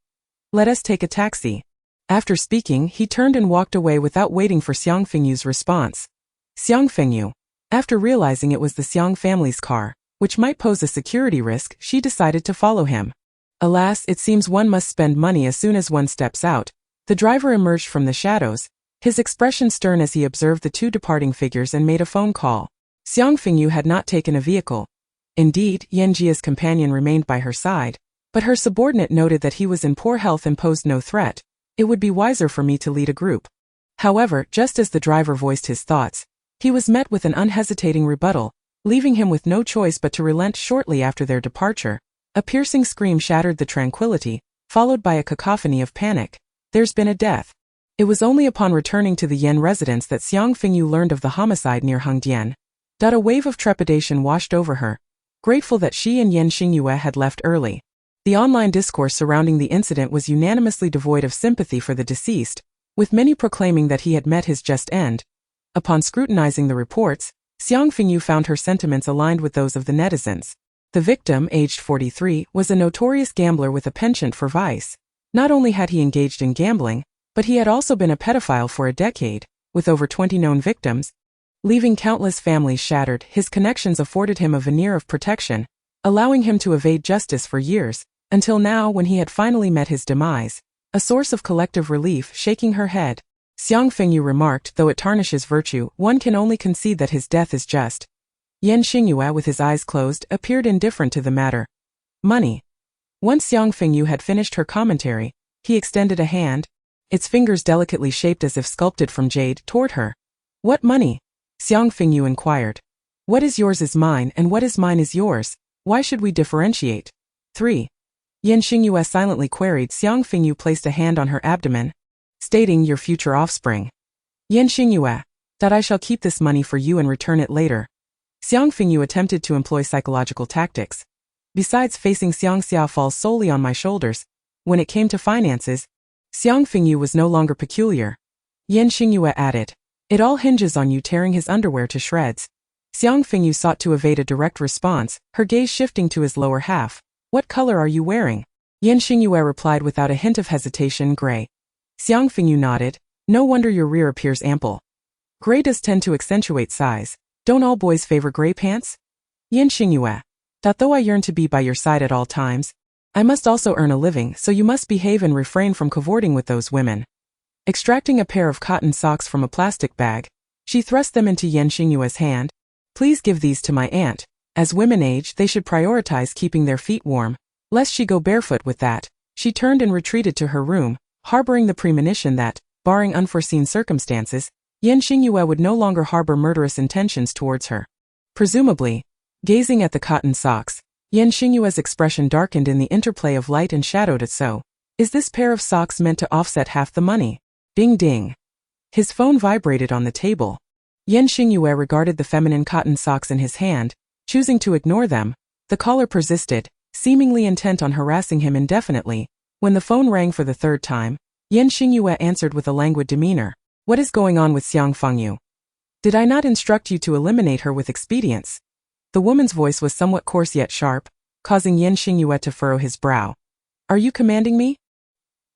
S1: Let us take a taxi. After speaking, he turned and walked away without waiting for Xiang Fengyu's response. Xiang Fengyu. After realizing it was the Xiang family's car, which might pose a security risk, she decided to follow him. Alas, it seems one must spend money as soon as one steps out. The driver emerged from the shadows, his expression stern as he observed the two departing figures and made a phone call. Xiang Fengyu had not taken a vehicle. Indeed, Yanjia's companion remained by her side, but her subordinate noted that he was in poor health and posed no threat. It would be wiser for me to lead a group. However, just as the driver voiced his thoughts, he was met with an unhesitating rebuttal, leaving him with no choice but to relent. Shortly after their departure, a piercing scream shattered the tranquility, followed by a cacophony of panic. There's been a death. It was only upon returning to the Yen residence that Xiang Fengyu learned of the homicide near Hengdian. A wave of trepidation washed over her. grateful that she and Xingyue had left early. The online discourse surrounding the incident was unanimously devoid of sympathy for the deceased, with many proclaiming that he had met his just end. Upon scrutinizing the reports, Xiang Fengyu found her sentiments aligned with those of the netizens. The victim, aged 43, was a notorious gambler with a penchant for vice. Not only had he engaged in gambling, but he had also been a pedophile for a decade, with over 20 known victims. Leaving countless families shattered, his connections afforded him a veneer of protection, allowing him to evade justice for years, until now when he had finally met his demise. A source of collective relief, shaking her head. Xiang Fengyu remarked, though it tarnishes virtue, one can only concede that his death is just. Xingyue, with his eyes closed, appeared indifferent to the matter. Money. Once Xiang Fengyu had finished her commentary, he extended a hand, its fingers delicately shaped as if sculpted from jade, toward her. What money? Xiang Fengyu inquired. What is yours is mine, and what is mine is yours. Why should we differentiate? 3. Xingyue silently queried. Xiang Fengyu placed a hand on her abdomen, stating, your future offspring. Xingyue, that I shall keep this money for you and return it later. Xiang Fengyu attempted to employ psychological tactics. Besides, facing Xiangxia falls solely on my shoulders. When it came to finances, Xiang Fengyu was no longer peculiar. Xingyue added, it all hinges on you tearing his underwear to shreds. Xiang Fengyu sought to evade a direct response, her gaze shifting to his lower half. What color are you wearing? Xingyue replied without a hint of hesitation, gray. Xiang Fengyu nodded. No wonder your rear appears ample. Gray does tend to accentuate size. Don't all boys favor gray pants? Xingyue, that though I yearn to be by your side at all times, I must also earn a living, so you must behave and refrain from cavorting with those women. Extracting a pair of cotton socks from a plastic bag, she thrust them into Xingyue's hand. Please give these to my aunt. As women age, they should prioritize keeping their feet warm, lest she go barefoot with that. She turned and retreated to her room, harboring the premonition that, barring unforeseen circumstances, Xingyue would no longer harbor murderous intentions towards her. Presumably, gazing at the cotton socks, Xingyue's expression darkened in the interplay of light and shadow. So, is this pair of socks meant to offset half the money? Ding ding. His phone vibrated on the table. Xingyue regarded the feminine cotton socks in his hand, choosing to ignore them. The caller persisted, seemingly intent on harassing him indefinitely. When the phone rang for the third time, Xingyue answered with a languid demeanor. What is going on with Xiang Fengyu? Did I not instruct you to eliminate her with expedience? The woman's voice was somewhat coarse yet sharp, causing Xingyue to furrow his brow. Are you commanding me?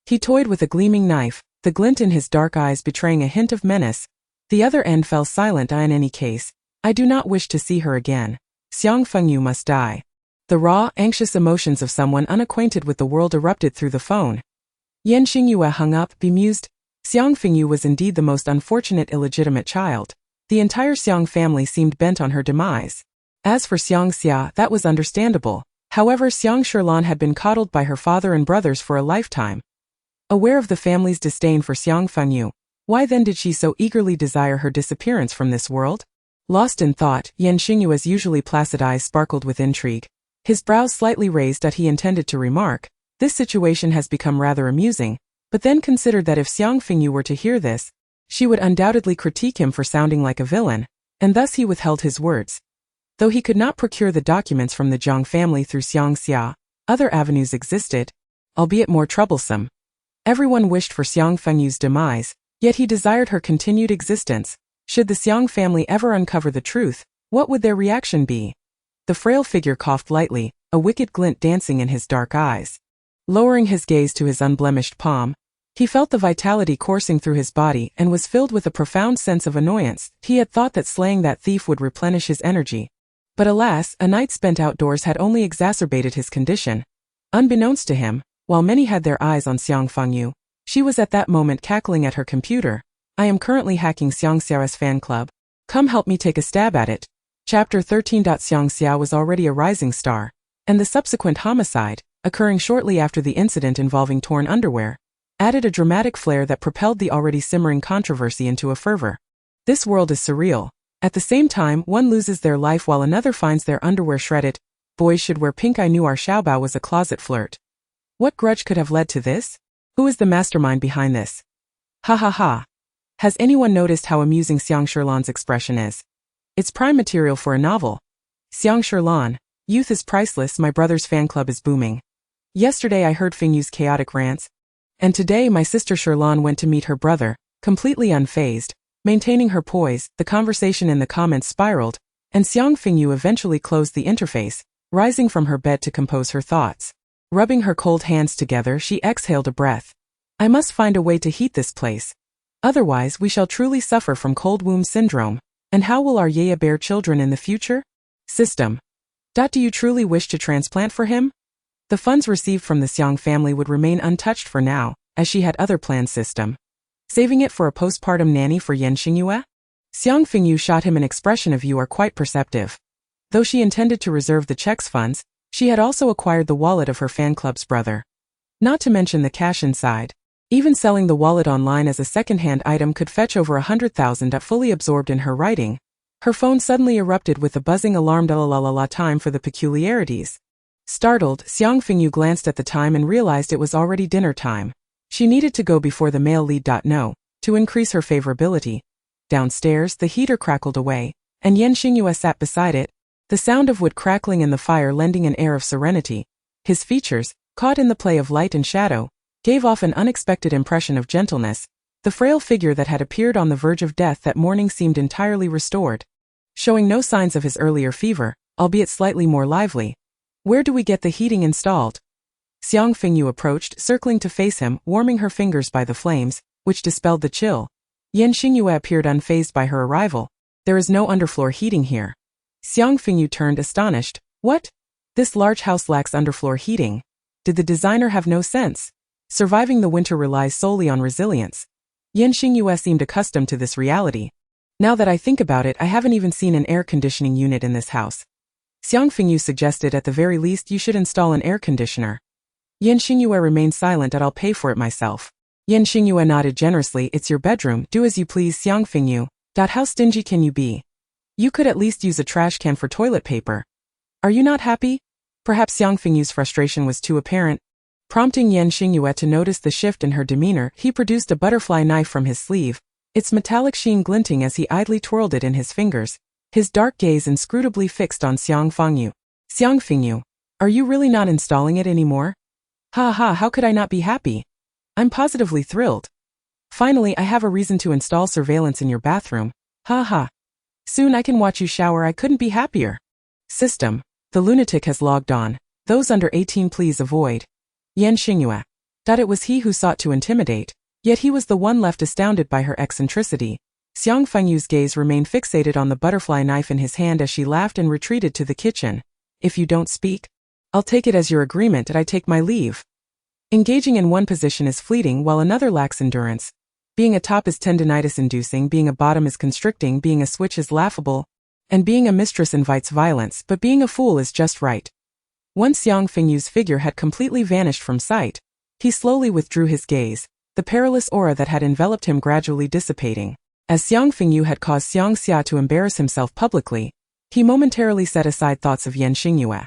S1: He toyed with a gleaming knife, the glint in his dark eyes betraying a hint of menace. The other end fell silent. In any case, I do not wish to see her again. Xiang Fengyu must die. The raw, anxious emotions of someone unacquainted with the world erupted through the phone. Xingyue hung up, bemused. Xiang Fengyu was indeed the most unfortunate illegitimate child. The entire Xiang family seemed bent on her demise. As for Xiangxia, that was understandable. However, Xiang Sherlan had been coddled by her father and brothers for a lifetime. Aware of the family's disdain for Xiang Fengyu, why then did she so eagerly desire her disappearance from this world? Lost in thought, Xingyue's usually placid eyes sparkled with intrigue. His brows slightly raised as he intended to remark, this situation has become rather amusing, but then considered that if Xiang Fengyu were to hear this, she would undoubtedly critique him for sounding like a villain, and thus he withheld his words. Though he could not procure the documents from the Zhang family through Xiangxia, other avenues existed, albeit more troublesome. Everyone wished for Xiang Fengyu's demise, yet he desired her continued existence. Should the Xiang family ever uncover the truth, what would their reaction be? The frail figure coughed lightly, a wicked glint dancing in his dark eyes. Lowering his gaze to his unblemished palm, he felt the vitality coursing through his body and was filled with a profound sense of annoyance. He had thought that slaying that thief would replenish his energy. But alas, a night spent outdoors had only exacerbated his condition. Unbeknownst to him, while many had their eyes on Xiang Fengyu, she was at that moment cackling at her computer. I am currently hacking Xiangxia's fan club. Come help me take a stab at it. Chapter 13. Xiangxia was already a rising star, and the subsequent homicide, occurring shortly after the incident involving torn underwear, added a dramatic flair that propelled the already simmering controversy into a fervor. This world is surreal. At the same time, one loses their life while another finds their underwear shredded. Boys should wear pink. I knew our Xiaobao was a closet flirt. What grudge could have led to this? Who is the mastermind behind this? Ha ha ha. Has anyone noticed how amusing Xiang Sherlan's expression is? It's prime material for a novel. Xiang Sherlan, Youth is priceless, my brother's fan club is booming. Yesterday I heard Fengyu's chaotic rants. And today my sister Sherlan went to meet her brother, completely unfazed, maintaining her poise. The conversation in the comments spiraled, and Xiang Fengyu eventually closed the interface, rising from her bed to compose her thoughts. Rubbing her cold hands together, she exhaled a breath. I must find a way to heat this place. Otherwise we shall truly suffer from cold womb syndrome. And how will our Yaya bear children in the future? System. Do you truly wish to transplant for him? The funds received from the Xiang family would remain untouched for now, as she had other plans. System. Saving it for a postpartum nanny for Xingyue? Xiang Fengyu shot him an expression of you are quite perceptive. Though she intended to reserve the checks funds, she had also acquired the wallet of her fan club's brother. Not to mention the cash inside. Even selling the wallet online as a second-hand item could fetch over 100,000. Fully absorbed in her writing, her phone suddenly erupted with a buzzing alarm. La time for the peculiarities. Startled, Xiang Fengyu glanced at the time and realized it was already dinner time. She needed to go before the male lead. No, to increase her favorability. Downstairs, the heater crackled away, and Xingyue sat beside it, the sound of wood crackling in the fire lending an air of serenity. His features, caught in the play of light and shadow, gave off an unexpected impression of gentleness. The frail figure that had appeared on the verge of death that morning seemed entirely restored, showing no signs of his earlier fever, albeit slightly more lively. Where do we get the heating installed? Xiang Fengyu approached, circling to face him, warming her fingers by the flames, which dispelled the chill. Xingyue appeared unfazed by her arrival. There is no underfloor heating here. Xiang Fengyu turned astonished. What? This large house lacks underfloor heating. Did the designer have no sense? Surviving the winter relies solely on resilience. Xingyue seemed accustomed to this reality. Now that I think about it, I haven't even seen an air conditioning unit in this house. Xiang Fengyu suggested at the very least you should install an air conditioner. Xingyue remained silent. I'll pay for it myself. Xingyue nodded generously. It's your bedroom, do as you please. Xiang Fengyu. How stingy can you be? You could at least use a trash can for toilet paper. Are you not happy? Perhaps Xiang Fengyu's frustration was too apparent. Prompting Xingyue to notice the shift in her demeanor, he produced a butterfly knife from his sleeve, its metallic sheen glinting as he idly twirled it in his fingers, his dark gaze inscrutably fixed on Xiang Fengyu. Xiang Fengyu, are you really not installing it anymore? Ha ha, how could I not be happy? I'm positively thrilled. Finally, I have a reason to install surveillance in your bathroom. Ha ha. Soon I can watch you shower. I couldn't be happier. System. The lunatic has logged on. Those under 18 please avoid. Xingyue. It was he who sought to intimidate, yet he was the one left astounded by her eccentricity. Xiang Fengyu's gaze remained fixated on the butterfly knife in his hand as she laughed and retreated to the kitchen. If you don't speak, I'll take it as your agreement and I take my leave. Engaging in one position is fleeting while another lacks endurance. Being a top is tendinitis-inducing, being a bottom is constricting, being a switch is laughable, and being a mistress invites violence, but being a fool is just right. Once Xiang Fengyu's figure had completely vanished from sight, he slowly withdrew his gaze, the perilous aura that had enveloped him gradually dissipating. As Xiang Fengyu had caused Xiang Xia to embarrass himself publicly, he momentarily set aside thoughts of Xingyue.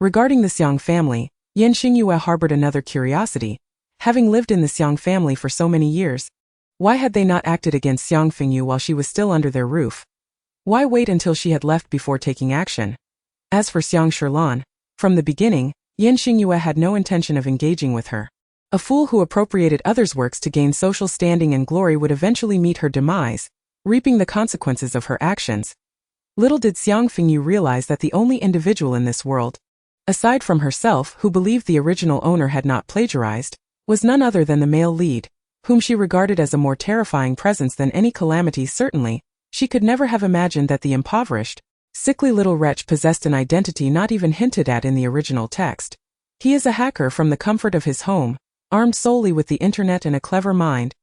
S1: Regarding the Xiang family, Xingyue harbored another curiosity. Having lived in the Xiang family for so many years, why had they not acted against Xiang Fengyu while she was still under their roof? Why wait until she had left before taking action? As for Xiang Sherlan, from the beginning, Xingyue had no intention of engaging with her. A fool who appropriated others' works to gain social standing and glory would eventually meet her demise, reaping the consequences of her actions. Little did Xiang Fengyu realize that the only individual in this world, aside from herself, who believed the original owner had not plagiarized, was none other than the male lead, whom she regarded as a more terrifying presence than any calamity. Certainly, she could never have imagined that the impoverished, sickly little wretch possessed an identity not even hinted at in the original text. He is a hacker from the comfort of his home, armed solely with the internet and a clever mind.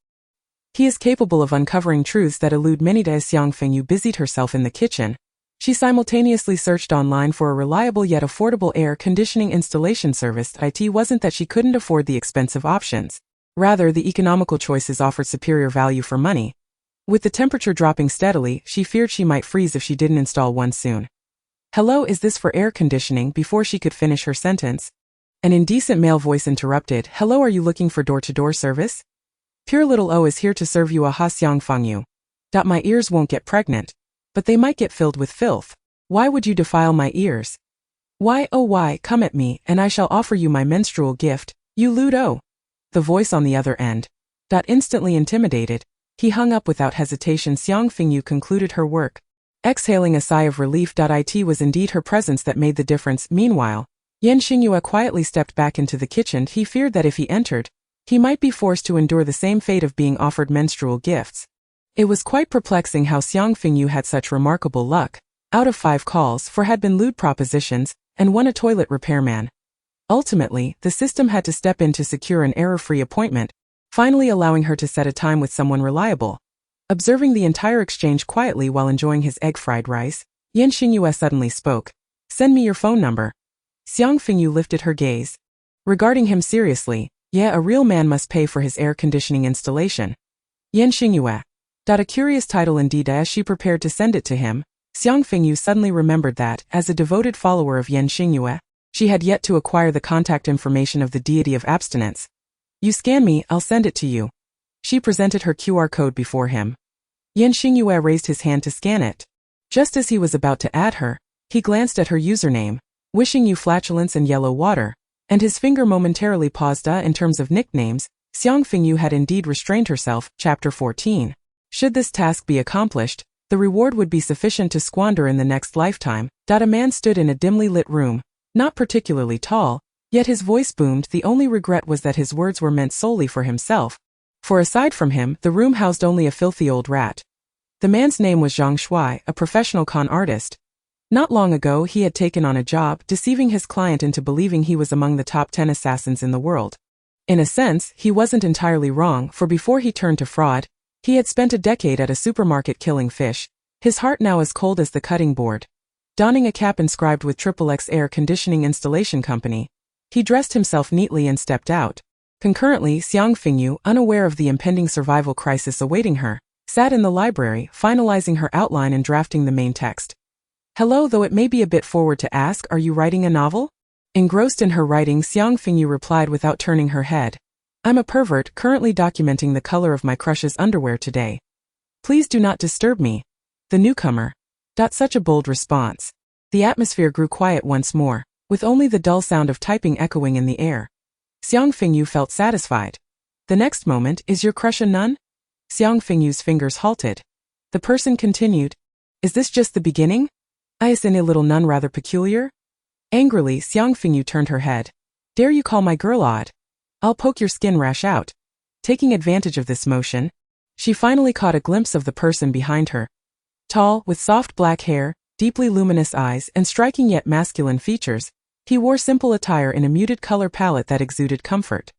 S1: He is capable of uncovering truths that elude many. As Xiang Fengyu busied herself in the kitchen, she simultaneously searched online for a reliable yet affordable air conditioning installation service. It wasn't that she couldn't afford the expensive options. Rather, the economical choices offered superior value for money. With the temperature dropping steadily, she feared she might freeze if she didn't install one soon. Hello, is this for air conditioning? Before she could finish her sentence, an indecent male voice interrupted. Hello, are you looking for door-to-door service? Pure little O is here to serve you. Aha, Xiang Fengyu. My ears won't get pregnant, but they might get filled with filth. Why would you defile my ears? Why, oh why, come at me, and I shall offer you my menstrual gift, you lewd oh. The voice on the other end. Instantly intimidated, he hung up without hesitation. Xiang Fengyu concluded her work. Exhaling a sigh of relief. It was indeed her presence that made the difference. Meanwhile, Xingyue quietly stepped back into the kitchen. He feared that if he entered, he might be forced to endure the same fate of being offered menstrual gifts. It was quite perplexing how Xiang Fengyu had such remarkable luck. Out of 5 calls, 4 had been lewd propositions, and 1 a toilet repairman. Ultimately, the system had to step in to secure an error-free appointment, finally allowing her to set a time with someone reliable. Observing the entire exchange quietly while enjoying his egg fried rice, Xingyue suddenly spoke. Send me your phone number. Xiang Fengyu lifted her gaze. Regarding him seriously, yeah, a real man must pay for his air conditioning installation. Xingyue. A curious title indeed. As she prepared to send it to him, Xiang Fengyu suddenly remembered that, as a devoted follower of Xingyue, she had yet to acquire the contact information of the deity of abstinence. You scan me, I'll send it to you. She presented her QR code before him. Xingyue raised his hand to scan it. Just as he was about to add her, he glanced at her username, wishing you flatulence and yellow water, and his finger momentarily paused. In terms of nicknames, Xiang Fengyu had indeed restrained herself. Chapter 14. Should this task be accomplished, the reward would be sufficient to squander in the next lifetime. A man stood in a dimly lit room, not particularly tall, yet his voice boomed. The only regret was that his words were meant solely for himself. For aside from him, the room housed only a filthy old rat. The man's name was Zhang Shuai, a professional con artist. Not long ago he had taken on a job deceiving his client into believing he was among the top 10 assassins in the world. In a sense, he wasn't entirely wrong, for before he turned to fraud, he had spent a decade at a supermarket killing fish, his heart now as cold as the cutting board. Donning a cap inscribed with XXX Air Conditioning Installation Company, he dressed himself neatly and stepped out. Concurrently, Xiang Fengyu, unaware of the impending survival crisis awaiting her, sat in the library, finalizing her outline and drafting the main text. Hello, though it may be a bit forward to ask, are you writing a novel? Engrossed in her writing, Xiang Fengyu replied without turning her head. I'm a pervert, currently documenting the color of my crush's underwear today. Please do not disturb me. The newcomer. Such a bold response. The atmosphere grew quiet once more, with only the dull sound of typing echoing in the air. Xiang Fengyu felt satisfied. The next moment, is your crush a nun? Xiang Fengyu's fingers halted. The person continued. Is this just the beginning? Isn't a little nun rather peculiar? Angrily, Xiang Fengyu turned her head. Dare you call my girl odd? I'll poke your skin rash out. Taking advantage of this motion, she finally caught a glimpse of the person behind her. Tall, with soft black hair, deeply luminous eyes, and striking yet masculine features, he wore simple attire in a muted color palette that exuded comfort.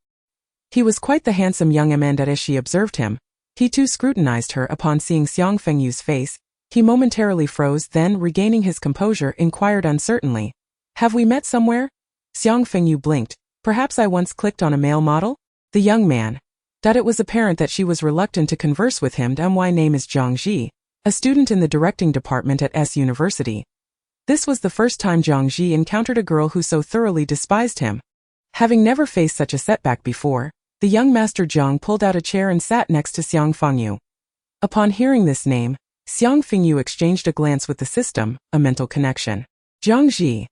S1: He was quite the handsome young man that as she observed him, he too scrutinized her. Upon seeing Xiang Fengyu's face, he momentarily froze, then, regaining his composure, inquired uncertainly. Have we met somewhere? Xiang Fengyu blinked. Perhaps I once clicked on a male model? The young man. It was apparent that she was reluctant to converse with him. My name is Zhang Ji, a student in the directing department at S University. This was the first time Zhang Ji encountered a girl who so thoroughly despised him. Having never faced such a setback before, the young master Zhang pulled out a chair and sat next to Xiang Fengyu. Upon hearing this name, Xiang Fengyu exchanged a glance with the system, a mental connection. Zhang Ji.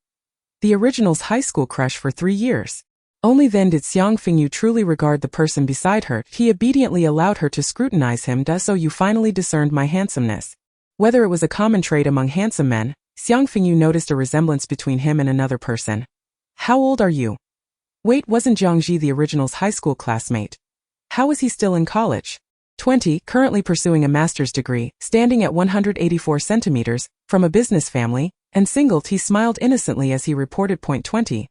S1: The original's high school crush for 3 years. Only then did Xiang Fengyu truly regard the person beside her. He obediently allowed her to scrutinize him. So you finally discerned my handsomeness. Whether it was a common trait among handsome men, Xiang Fengyu noticed a resemblance between him and another person. How old are you? Wait, wasn't Zhang Ji the original's high school classmate? How is he still in college? 20, currently pursuing a master's degree, standing at 184 centimeters, from a business family, and single. He smiled innocently as he reported. 20.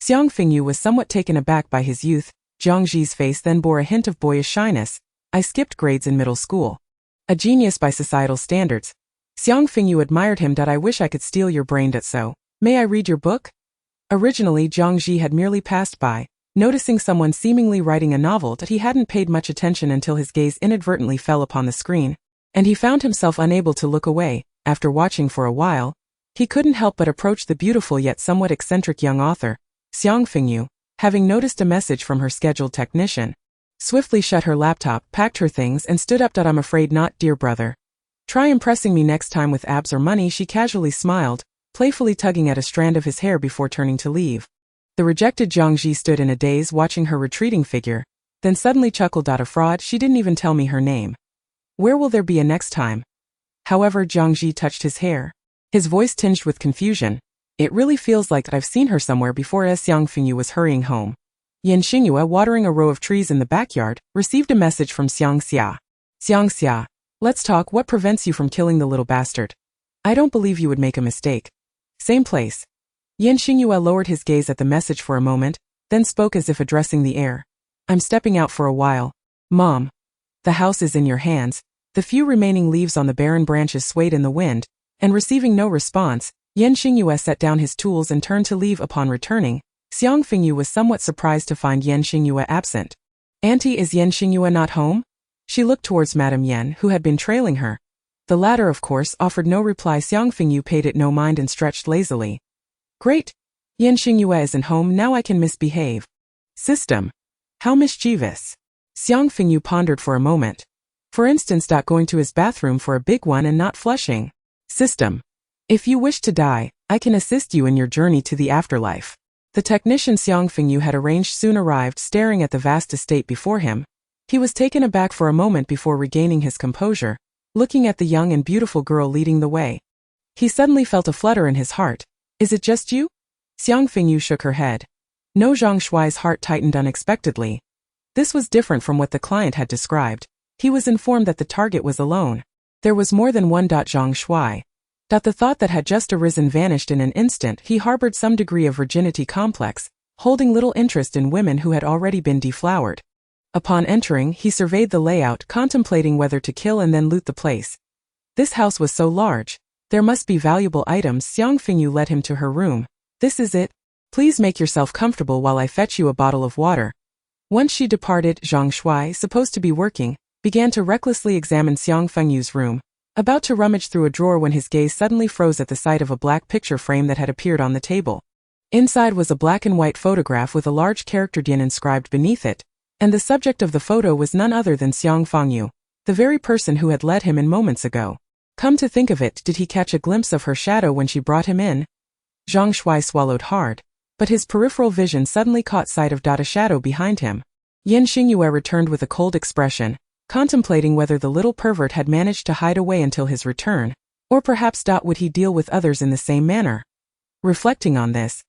S1: Xiang Fengyu was somewhat taken aback by his youth. Zhang Ji's face then bore a hint of boyish shyness. I skipped grades in middle school. A genius by societal standards. Xiang Fengyu admired him. I wish I could steal your brain. So, may I read your book? Originally, Zhang Ji had merely passed by, noticing someone seemingly writing a novel. He hadn't paid much attention until his gaze inadvertently fell upon the screen, and he found himself unable to look away. After watching for a while, he couldn't help but approach the beautiful yet somewhat eccentric young author. Xiang Fengyu, having noticed a message from her scheduled technician, swiftly shut her laptop, packed her things, and stood up. I'm afraid not, dear brother. Try impressing me next time with abs or money. She casually smiled. playfully tugging at a strand of his hair before turning to leave. The rejected Zhang Ji stood in a daze watching her retreating figure, then suddenly chuckled. A fraud, she didn't even tell me her name. Where will there be a next time? However, Zhang Ji touched his hair. His voice tinged with confusion. It really feels like I've seen her somewhere before. As Xiang Fengyu was hurrying home, Xingyue, watering a row of trees in the backyard, received a message from Xiang Xia. Xiang Xia, let's talk. What prevents you from killing the little bastard? I don't believe you would make a mistake. Same place. Xingyue lowered his gaze at the message for a moment, then spoke as if addressing the air. I'm stepping out for a while. Mom. The house is in your hands. The few remaining leaves on the barren branches swayed in the wind, and receiving no response, Xingyue set down his tools and turned to leave. Upon returning, Xiang Fengyu was somewhat surprised to find Xingyue absent. Auntie, is Xingyue not home? She looked towards Madame Yan, who had been trailing her. The latter, of course, offered no reply. Xiang Fengyu paid it no mind and stretched lazily. Great! Xingyue isn't home, now I can misbehave. System. How mischievous. Xiang Fengyu pondered for a moment. For instance, going to his bathroom for a big one and not flushing. System. If you wish to die, I can assist you in your journey to the afterlife. The technician Xiang Fengyu had arranged soon arrived, staring at the vast estate before him. He was taken aback for a moment before regaining his composure, looking at the young and beautiful girl leading the way. He suddenly felt a flutter in his heart. Is it just you? Xiang Fengyu shook her head. No. Zhang Shuai's heart tightened unexpectedly. This was different from what the client had described. He was informed that the target was alone. There was more than one. Zhang Shuai. The thought that had just arisen vanished in an instant. He harbored some degree of virginity complex, holding little interest in women who had already been deflowered. Upon entering, he surveyed the layout, contemplating whether to kill and then loot the place. This house was so large. There must be valuable items. Xiang Fengyu led him to her room. This is it. Please make yourself comfortable while I fetch you a bottle of water. Once she departed, Zhang Shuai, supposed to be working, began to recklessly examine Xiang Fengyu's room, about to rummage through a drawer when his gaze suddenly froze at the sight of a black picture frame that had appeared on the table. Inside was a black and white photograph with a large character Dian inscribed beneath it, and the subject of the photo was none other than Xiang Fengyu, the very person who had led him in moments ago. Come to think of it, did he catch a glimpse of her shadow when she brought him in? Zhang Shuai swallowed hard, but his peripheral vision suddenly caught sight of a shadow behind him. Xingyue returned with a cold expression, contemplating whether the little pervert had managed to hide away until his return, or perhaps would he deal with others in the same manner. Reflecting on this,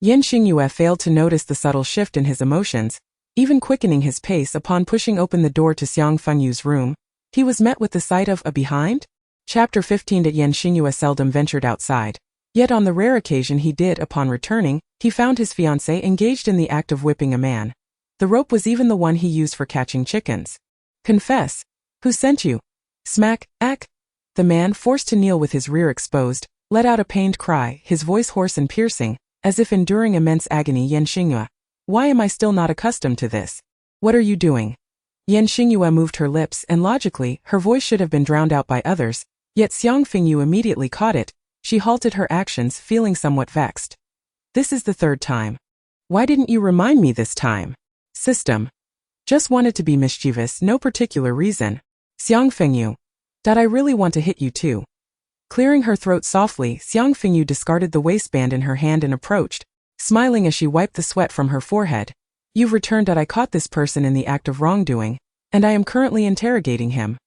S1: Xingyue failed to notice the subtle shift in his emotions, even quickening his pace. Upon pushing open the door to Xiang Fengyu's room, he was met with the sight of a behind. Chapter 15. Xingyue seldom ventured outside. Yet on the rare occasion he did, upon returning, he found his fiancée engaged in the act of whipping a man. The rope was even the one he used for catching chickens. Confess. Who sent you? Smack, ack. The man, forced to kneel with his rear exposed, let out a pained cry, his voice hoarse and piercing, as if enduring immense agony. Xingyue. Why am I still not accustomed to this? What are you doing? Xingyue moved her lips, and logically, her voice should have been drowned out by others, yet Xiang Fengyu immediately caught it. She halted her actions, feeling somewhat vexed. This is the third time. Why didn't you remind me this time? System. Just wanted to be mischievous, no particular reason. Xiang Fengyu. I really want to hit you too. Clearing her throat softly, Xiang Fengyu discarded the waistband in her hand and approached, smiling as she wiped the sweat from her forehead. You've returned. I caught this person in the act of wrongdoing, and I am currently interrogating him.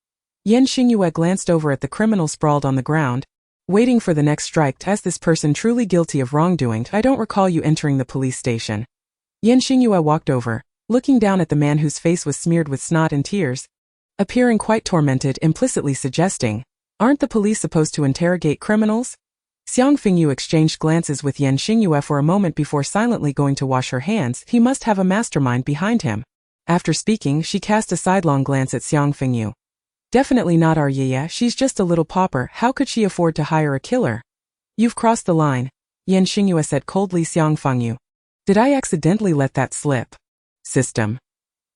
S1: Xingyue glanced over at the criminal sprawled on the ground, waiting for the next strike. Is this person truly guilty of wrongdoing? I don't recall you entering the police station. Xingyue walked over, looking down at the man whose face was smeared with snot and tears, appearing quite tormented, implicitly suggesting, aren't the police supposed to interrogate criminals? Xiang Fengyu exchanged glances with Xingyue for a moment before silently going to wash her hands. He must have a mastermind behind him. After speaking, she cast a sidelong glance at Xiang Fengyu. Definitely not our Yaya, she's just a little pauper, how could she afford to hire a killer? You've crossed the line, Xingyue said coldly. Xiang Fengyu. Did I accidentally let that slip? System.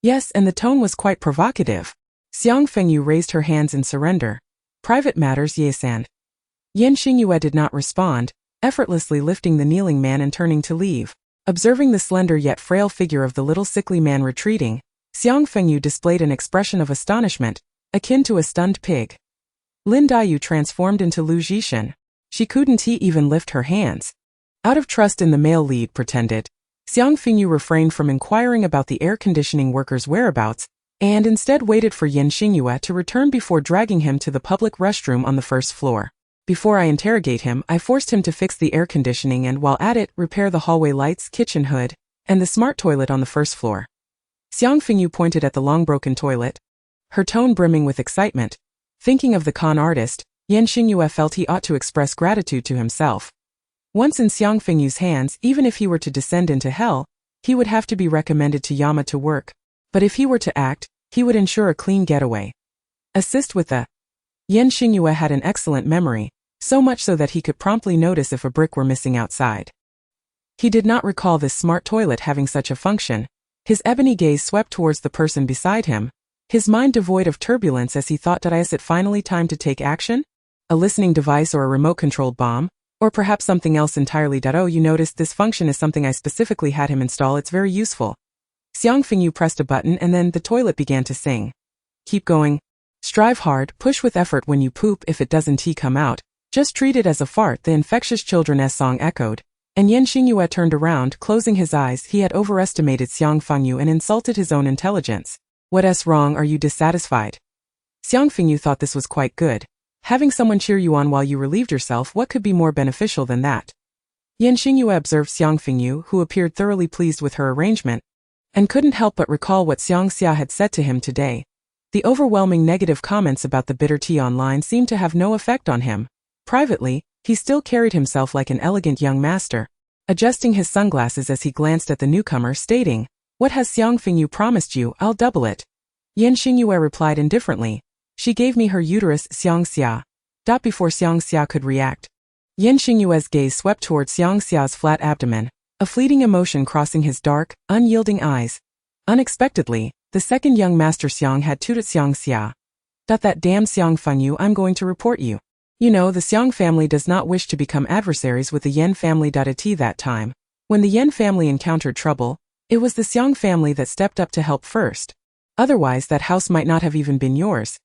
S1: Yes, and the tone was quite provocative. Xiang Fengyu raised her hands in surrender. Private matters, Ye-san. Xingyue did not respond, effortlessly lifting the kneeling man and turning to leave. Observing the slender yet frail figure of the little sickly man retreating, Xiang Fengyu displayed an expression of astonishment, akin to a stunned pig. Lin Daiyu transformed into Lu Jishan. She couldn't even lift her hands. Out of trust in the male lead pretended, Xiang Fengyu refrained from inquiring about the air conditioning worker's whereabouts, and instead waited for Xingyue to return before dragging him to the public restroom on the first floor. Before I interrogate him, I forced him to fix the air conditioning and while at it, repair the hallway lights, kitchen hood, and the smart toilet on the first floor. Xiang Fengyu pointed at the long-broken toilet, her tone brimming with excitement. Thinking of the con artist, Xingyue felt he ought to express gratitude to himself. Once in Xiang Fengyu's hands, even if he were to descend into hell, he would have to be recommended to Yama to work. But if he were to act, he would ensure a clean getaway. Assist with the Xingyue had an excellent memory, so much so that he could promptly notice if a brick were missing outside. He did not recall this smart toilet having such a function. His ebony gaze swept towards the person beside him, his mind devoid of turbulence as he thought, is it finally time to take action? A listening device or a remote-controlled bomb? Or perhaps something else entirely. Oh, you noticed this function is something I specifically had him install, it's very useful. Xiang Fengyu pressed a button and then the toilet began to sing. Keep going. Strive hard, push with effort when you poop if it doesn't come out. Just treat it as a fart, the infectious children's song echoed. And Xingyue turned around, closing his eyes. He had overestimated Xiang Fengyu and insulted his own intelligence. What's wrong, are you dissatisfied? Xiang Fengyu thought this was quite good. Having someone cheer you on while you relieved yourself, what could be more beneficial than that? Xingyue observed Xiang Fengyu, who appeared thoroughly pleased with her arrangement, and couldn't help but recall what Xiang Xia had said to him today. The overwhelming negative comments about the bitter tea online seemed to have no effect on him. Privately, he still carried himself like an elegant young master, adjusting his sunglasses as he glanced at the newcomer, stating, "What has Xiang Fengyu promised you? I'll double it." Xingyue replied indifferently, "She gave me her uterus, Xiang Xia." Before Xiang Xia could react, Xingyue's gaze swept towards Xiang Xia's flat abdomen, a fleeting emotion crossing his dark, unyielding eyes. Unexpectedly, the second young master Xiang had tooted Xiang Xia. That damn Xiang Fengyu, I'm going to report you. You know, the Xiang family does not wish to become adversaries with the Yan family. At that time, when the Yan family encountered trouble, it was the Xiang family that stepped up to help first. Otherwise, that house might not have even been yours.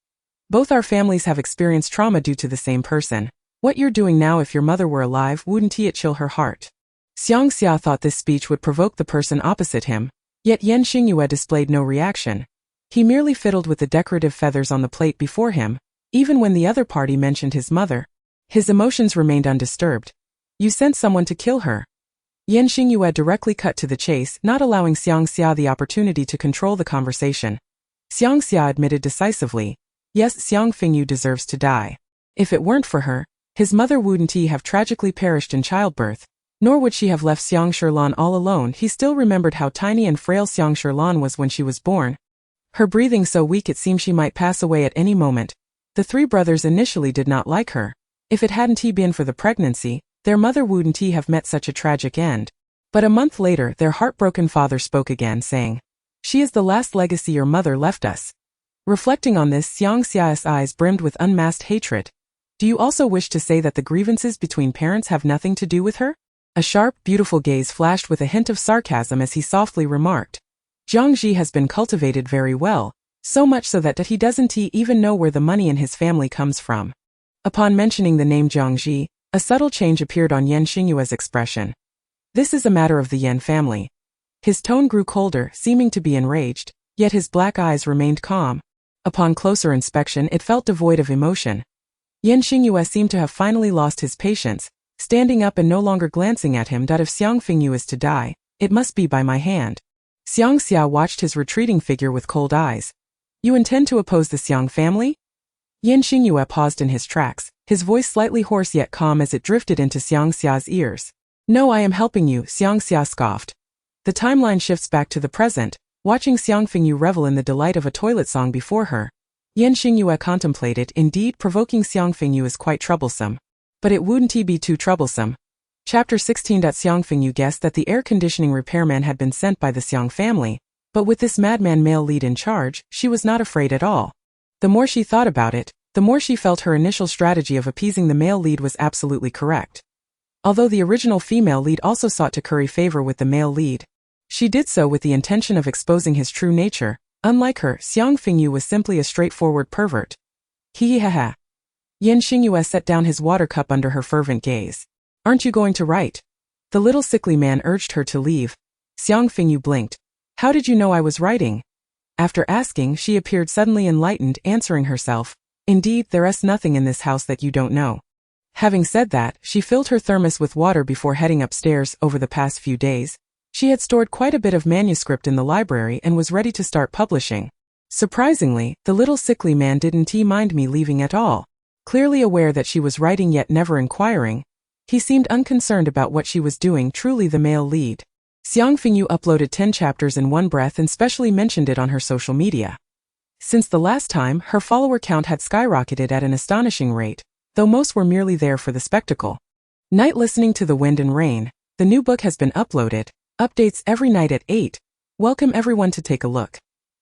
S1: Both our families have experienced trauma due to the same person. What you're doing now, if your mother were alive, wouldn't it chill her heart? Xiang Xia thought this speech would provoke the person opposite him, yet Xingyue displayed no reaction. He merely fiddled with the decorative feathers on the plate before him. Even when the other party mentioned his mother, his emotions remained undisturbed. You sent someone to kill her. Xingyue directly cut to the chase, not allowing Xiang Xia the opportunity to control the conversation. Xiang Xia admitted decisively, yes, Xiang Fengyu deserves to die. If it weren't for her, his mother wouldn't have tragically perished in childbirth, nor would she have left Xiang Shirlan all alone. He still remembered how tiny and frail Xiang Shirlan was when she was born. Her breathing so weak it seemed she might pass away at any moment. The three brothers initially did not like her. If it hadn't been for the pregnancy, their mother wouldn't have met such a tragic end. But a month later, their heartbroken father spoke again, saying, "She is the last legacy your mother left us." Reflecting on this, Xiang Xia's eyes brimmed with unmasked hatred. Do you also wish to say that the grievances between parents have nothing to do with her? A sharp, beautiful gaze flashed with a hint of sarcasm as he softly remarked, "Jiangji has been cultivated very well, so much so that he doesn't even know where the money in his family comes from." Upon mentioning the name Jiangji, a subtle change appeared on Xingyue's expression. This is a matter of the Yan family. His tone grew colder, seeming to be enraged, yet his black eyes remained calm. Upon closer inspection, it felt devoid of emotion. Xingyue seemed to have finally lost his patience, standing up and no longer glancing at him. If Xiang Fengyu is to die, it must be by my hand. Xiang Xia watched his retreating figure with cold eyes. You intend to oppose the Xiang family? Xingyue paused in his tracks, his voice slightly hoarse yet calm as it drifted into Xiang Xia's ears. No, I am helping you, Xiang Xia scoffed. The timeline shifts back to the present, watching Xiang Fengyu revel in the delight of a toilet song before her. Xingyue contemplated, indeed, provoking Xiang Fengyu is quite troublesome. But it wouldn't be too troublesome. Chapter 16. Xiang Fengyu guessed that the air conditioning repairman had been sent by the Xiang family, but with this madman male lead in charge, she was not afraid at all. The more she thought about it, the more she felt her initial strategy of appeasing the male lead was absolutely correct. Although the original female lead also sought to curry favor with the male lead, she did so with the intention of exposing his true nature. Unlike her, Xiang Fengyu was simply a straightforward pervert. Hee ha ha. Xingyue set down his water cup under her fervent gaze. Aren't you going to write? The little sickly man urged her to leave. Xiang Fengyu blinked. How did you know I was writing? After asking, she appeared suddenly enlightened, answering herself. Indeed, there's nothing in this house that you don't know. Having said that, she filled her thermos with water before heading upstairs. Over the past few days, she had stored quite a bit of manuscript in the library and was ready to start publishing. Surprisingly, the little sickly man didn't mind me leaving at all. Clearly aware that she was writing yet never inquiring, he seemed unconcerned about what she was doing, truly the male lead. Xiang Fengyu uploaded 10 chapters in one breath and specially mentioned it on her social media. Since the last time, her follower count had skyrocketed at an astonishing rate, though most were merely there for the spectacle. Night listening to the wind and rain. The new book has been uploaded. Updates every night at 8. Welcome everyone to take a look.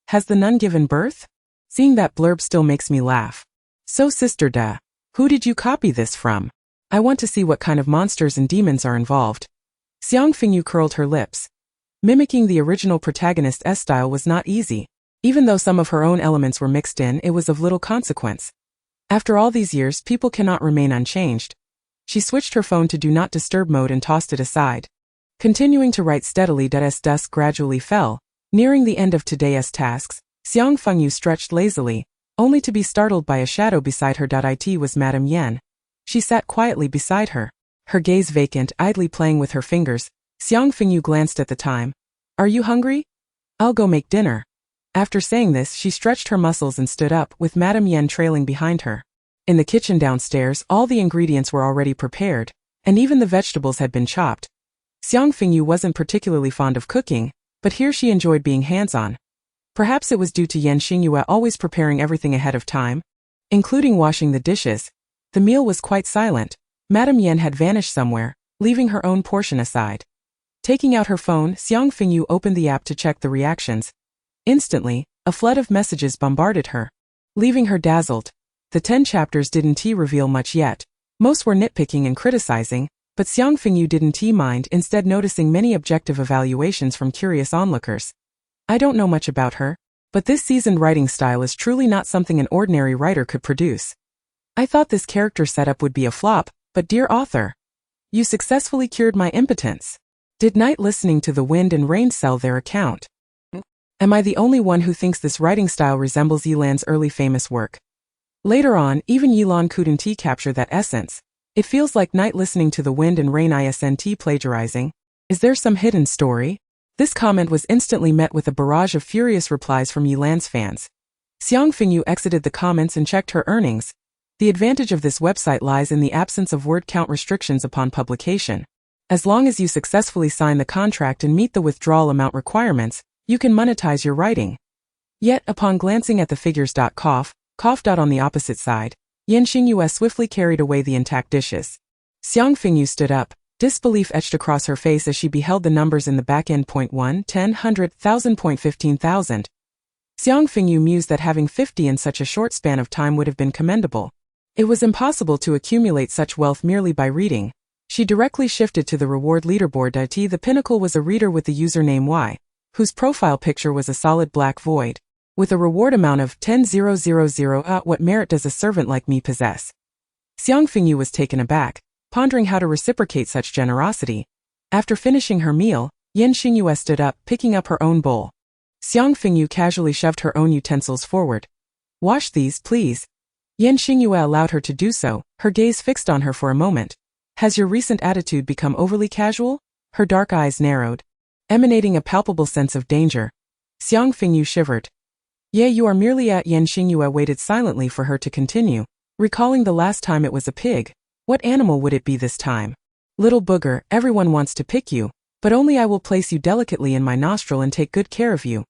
S1: Has the nun given birth? Seeing that blurb still makes me laugh. So sister da, who did you copy this from? I want to see what kind of monsters and demons are involved. Xiang Fengyu curled her lips. Mimicking the original protagonist's style was not easy. Even though some of her own elements were mixed in, it was of little consequence. After all these years, people cannot remain unchanged. She switched her phone to Do Not Disturb mode and tossed it aside. Continuing to write steadily as dusk gradually fell, nearing the end of today's tasks, Xiang Fengyu stretched lazily, only to be startled by a shadow beside her. It was Madame Yen. She sat quietly beside her, her gaze vacant, idly playing with her fingers. Xiang Fengyu glanced at the time. Are you hungry? I'll go make dinner. After saying this, she stretched her muscles and stood up, with Madame Yen trailing behind her. In the kitchen downstairs, all the ingredients were already prepared, and even the vegetables had been chopped. Xiang Fengyu wasn't particularly fond of cooking, but here she enjoyed being hands-on. Perhaps it was due to Xingyue always preparing everything ahead of time, including washing the dishes. The meal was quite silent. Madame Yen had vanished somewhere, leaving her own portion aside. Taking out her phone, Xiang Fengyu opened the app to check the reactions. Instantly, a flood of messages bombarded her, leaving her dazzled. The 10 chapters didn't reveal much yet. Most were nitpicking and criticizing, but Xiang Fengyu didn't mind, instead noticing many objective evaluations from curious onlookers. I don't know much about her, but this seasoned writing style is truly not something an ordinary writer could produce. I thought this character setup would be a flop, but dear author, you successfully cured my impotence. Did night listening to the wind and rain sell their account? Am I the only one who thinks this writing style resembles Yilan's early famous work? Later on, even Yilan couldn't capture that essence. It feels like night listening to the wind and rain isn't plagiarizing. Is there some hidden story? This comment was instantly met with a barrage of furious replies from Yilan's fans. Xiang Fengyu exited the comments and checked her earnings. The advantage of this website lies in the absence of word count restrictions upon publication. As long as you successfully sign the contract and meet the withdrawal amount requirements, you can monetize your writing. Yet, upon glancing at the figures, cough on the opposite side, Xingyue swiftly carried away the intact dishes. Xiang Fengyu stood up, disbelief etched across her face as she beheld the numbers in the back end. 1, 10, 100, 1,000, 15,000. Xiang Fengyu mused that having 50 in such a short span of time would have been commendable. It was impossible to accumulate such wealth merely by reading. She directly shifted to the reward leaderboard. The pinnacle was a reader with the username Y, whose profile picture was a solid black void. With a reward amount of 10,000, what merit does a servant like me possess? Xiang Fengyu was taken aback, pondering how to reciprocate such generosity. After finishing her meal, Xingyue stood up, picking up her own bowl. Xiang Fengyu casually shoved her own utensils forward. Wash these, please. Xingyue allowed her to do so, her gaze fixed on her for a moment. Has your recent attitude become overly casual? Her dark eyes narrowed, emanating a palpable sense of danger. Xiang Fengyu shivered. Yeah, you are merely at. Xingyue waited silently for her to continue, recalling the last time it was a pig. What animal would it be this time? Little booger, everyone wants to pick you, but only I will place you delicately in my nostril and take good care of you.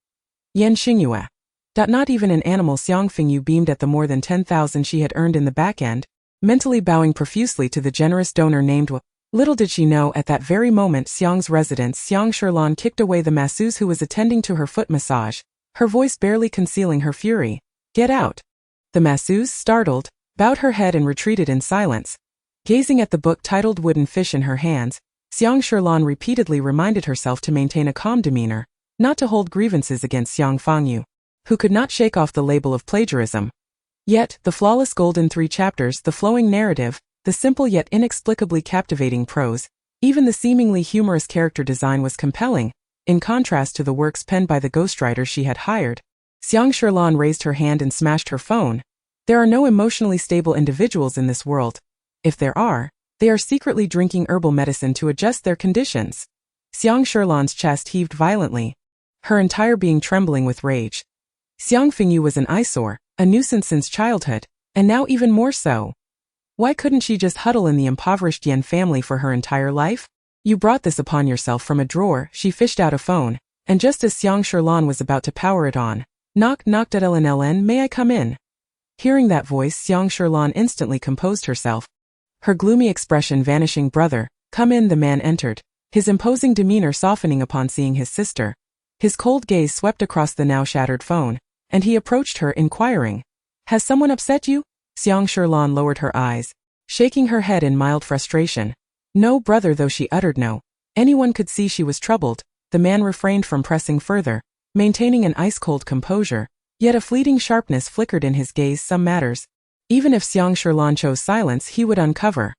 S1: Xingyue. Not even an animal. Xiang Fengyu beamed at the more than 10,000 she had earned in the back end, mentally bowing profusely to the generous donor named Wu. Little did she know, at that very moment Xiang's residence, Xiang Sherlan kicked away the masseuse who was attending to her foot massage, her voice barely concealing her fury. Get out. The masseuse, startled, bowed her head and retreated in silence. Gazing at the book titled Wooden Fish in her hands, Xiang Sherlan repeatedly reminded herself to maintain a calm demeanor, not to hold grievances against Xiang Fengyu, who could not shake off the label of plagiarism. Yet, the flawless golden 3 chapters, the flowing narrative, the simple yet inexplicably captivating prose, even the seemingly humorous character design was compelling, in contrast to the works penned by the ghostwriters she had hired. Xiang Fengyu raised her hand and smashed her phone. There are no emotionally stable individuals in this world. If there are, they are secretly drinking herbal medicine to adjust their conditions. Xiang Fengyu's chest heaved violently, her entire being trembling with rage. Xiang Fengyu was an eyesore, a nuisance since childhood, and now even more so. Why couldn't she just huddle in the impoverished Yan family for her entire life? You brought this upon yourself. From a drawer, she fished out a phone, and just as Xiang Fengyu was about to power it on, knock knocked at LNLN, may I come in? Hearing that voice, Xiang Fengyu instantly composed herself. Her gloomy expression vanishing. Brother, come in. The man entered, his imposing demeanor softening upon seeing his sister. His cold gaze swept across the now shattered phone, and he approached her, inquiring, has someone upset you? Xiang Fengyu lowered her eyes, shaking her head in mild frustration. No, brother. Though she uttered no, anyone could see she was troubled, the man refrained from pressing further, maintaining an ice-cold composure, yet a fleeting sharpness flickered in his gaze. Some matters, even if Xiang Fengyu chose silence, he would uncover.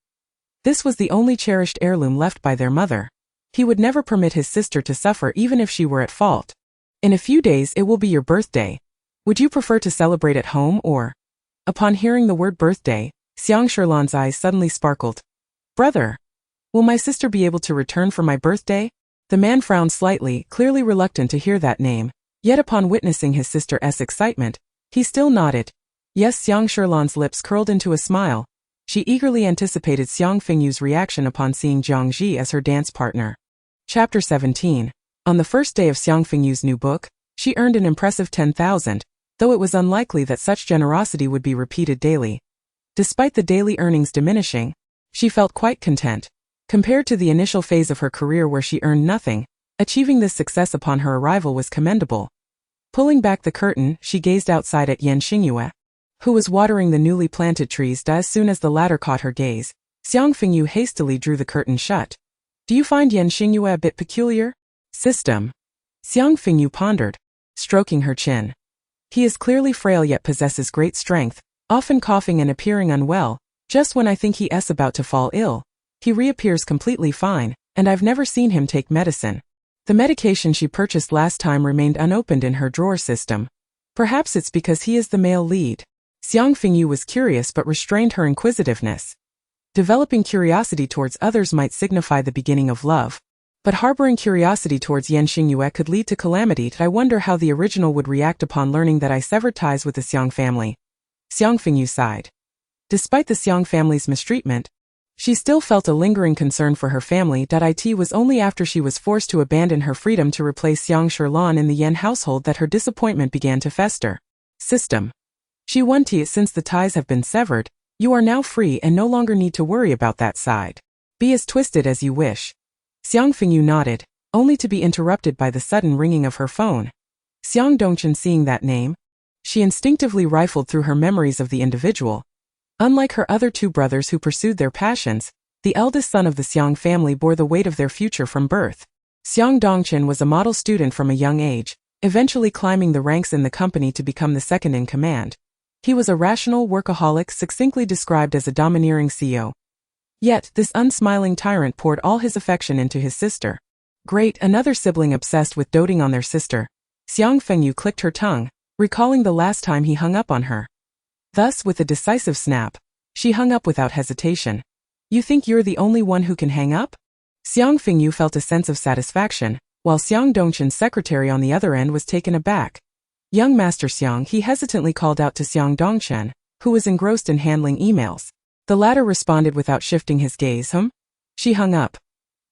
S1: This was the only cherished heirloom left by their mother. He would never permit his sister to suffer even if she were at fault. In a few days it will be your birthday. Would you prefer to celebrate at home or? Upon hearing the word birthday, Xiang Fengyu's eyes suddenly sparkled. Brother, will my sister be able to return for my birthday? The man frowned slightly, clearly reluctant to hear that name, yet upon witnessing his sister's excitement, he still nodded. Yes. Xiang Fengyu's lips curled into a smile. She eagerly anticipated Xiang Fengyu's reaction upon seeing Jiang Ji as her dance partner. Chapter 17. On the first day of Xiang Fengyu's new book, she earned an impressive 10,000, though it was unlikely that such generosity would be repeated daily. Despite the daily earnings diminishing, she felt quite content. Compared to the initial phase of her career where she earned nothing, achieving this success upon her arrival was commendable. Pulling back the curtain, she gazed outside at Xingyue, who was watering the newly planted trees. As soon as the latter caught her gaze, Xiang Fengyu hastily drew the curtain shut. Do you find Xingyue a bit peculiar? System. Xiang Fengyu pondered, stroking her chin. He is clearly frail yet possesses great strength, often coughing and appearing unwell. Just when I think he's about to fall ill, he reappears completely fine, and I've never seen him take medicine. The medication she purchased last time remained unopened in her drawer system. Perhaps it's because he is the male lead. Xiang Fengyu was curious but restrained her inquisitiveness. Developing curiosity towards others might signify the beginning of love, but harboring curiosity towards Xingyue could lead to calamity. I wonder how the original would react upon learning that I severed ties with the Xiang family. Xiang Fengyu sighed. Despite the Xiang family's mistreatment, she still felt a lingering concern for her family. It was only after she was forced to abandon her freedom to replace Xiang Fengyu in the Yan household that her disappointment began to fester. System. She wanted, since the ties have been severed, you are now free and no longer need to worry about that side. Be as twisted as you wish. Xiang Fengyu nodded, only to be interrupted by the sudden ringing of her phone. Xiang Dongchen. Seeing that name, she instinctively rifled through her memories of the individual. Unlike her other 2 brothers who pursued their passions, the eldest son of the Xiang family bore the weight of their future from birth. Xiang Dongchen was a model student from a young age, eventually climbing the ranks in the company to become the second in command. He was a rational workaholic, succinctly described as a domineering CEO. Yet, this unsmiling tyrant poured all his affection into his sister. Great, another sibling obsessed with doting on their sister. Xiang Fengyu clicked her tongue, recalling the last time he hung up on her. Thus, with a decisive snap, she hung up without hesitation. You think you're the only one who can hang up? Xiang Fengyu felt a sense of satisfaction, while Xiang Dongchen's secretary on the other end was taken aback. Young Master Xiang, he hesitantly called out to Xiang Dongchen, who was engrossed in handling emails. The latter responded without shifting his gaze. She hung up.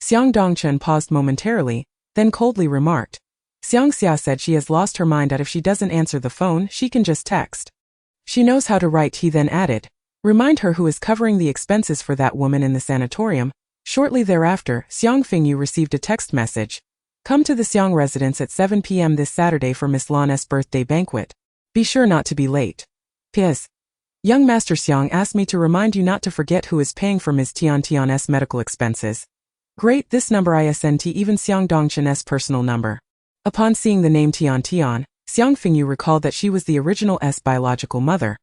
S1: Xiang Dongchen paused momentarily, then coldly remarked. Xiang Xia said she has lost her mind that if she doesn't answer the phone, she can just text. She knows how to write. He then added. Remind her who is covering the expenses for that woman in the sanatorium. Shortly thereafter, Xiang Fengyu received a text message. Come to the Xiang residence at 7 p.m. this Saturday for Miss Lan's birthday banquet. Be sure not to be late. P.S. Young Master Xiang asked me to remind you not to forget who is paying for Ms. Tiantian's medical expenses. Great, this number isn't even Xiang Dongchen's personal number. Upon seeing the name Tiantian, Xiang Fengyu recalled that she was the original biological mother.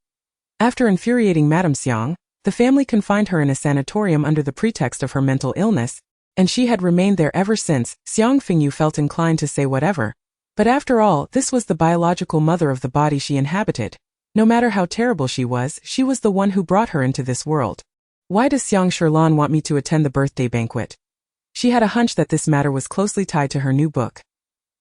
S1: After infuriating Madame Xiang, the family confined her in a sanatorium under the pretext of her mental illness, and she had remained there ever since. Xiang Fengyu felt inclined to say whatever. But after all, this was the biological mother of the body she inhabited. No matter how terrible she was the one who brought her into this world. Why does Xiang Sherlan want me to attend the birthday banquet? She had a hunch that this matter was closely tied to her new book.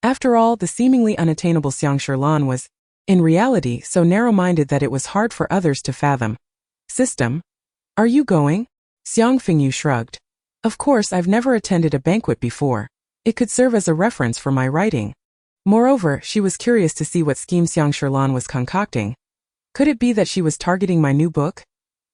S1: After all, the seemingly unattainable Xiang Sherlan was, in reality, so narrow-minded that it was hard for others to fathom. System? Are you going? Xiang Fengyu shrugged. Of course, I've never attended a banquet before. It could serve as a reference for my writing. Moreover, she was curious to see what scheme Xiang Sherlan was concocting. Could it be that she was targeting my new book?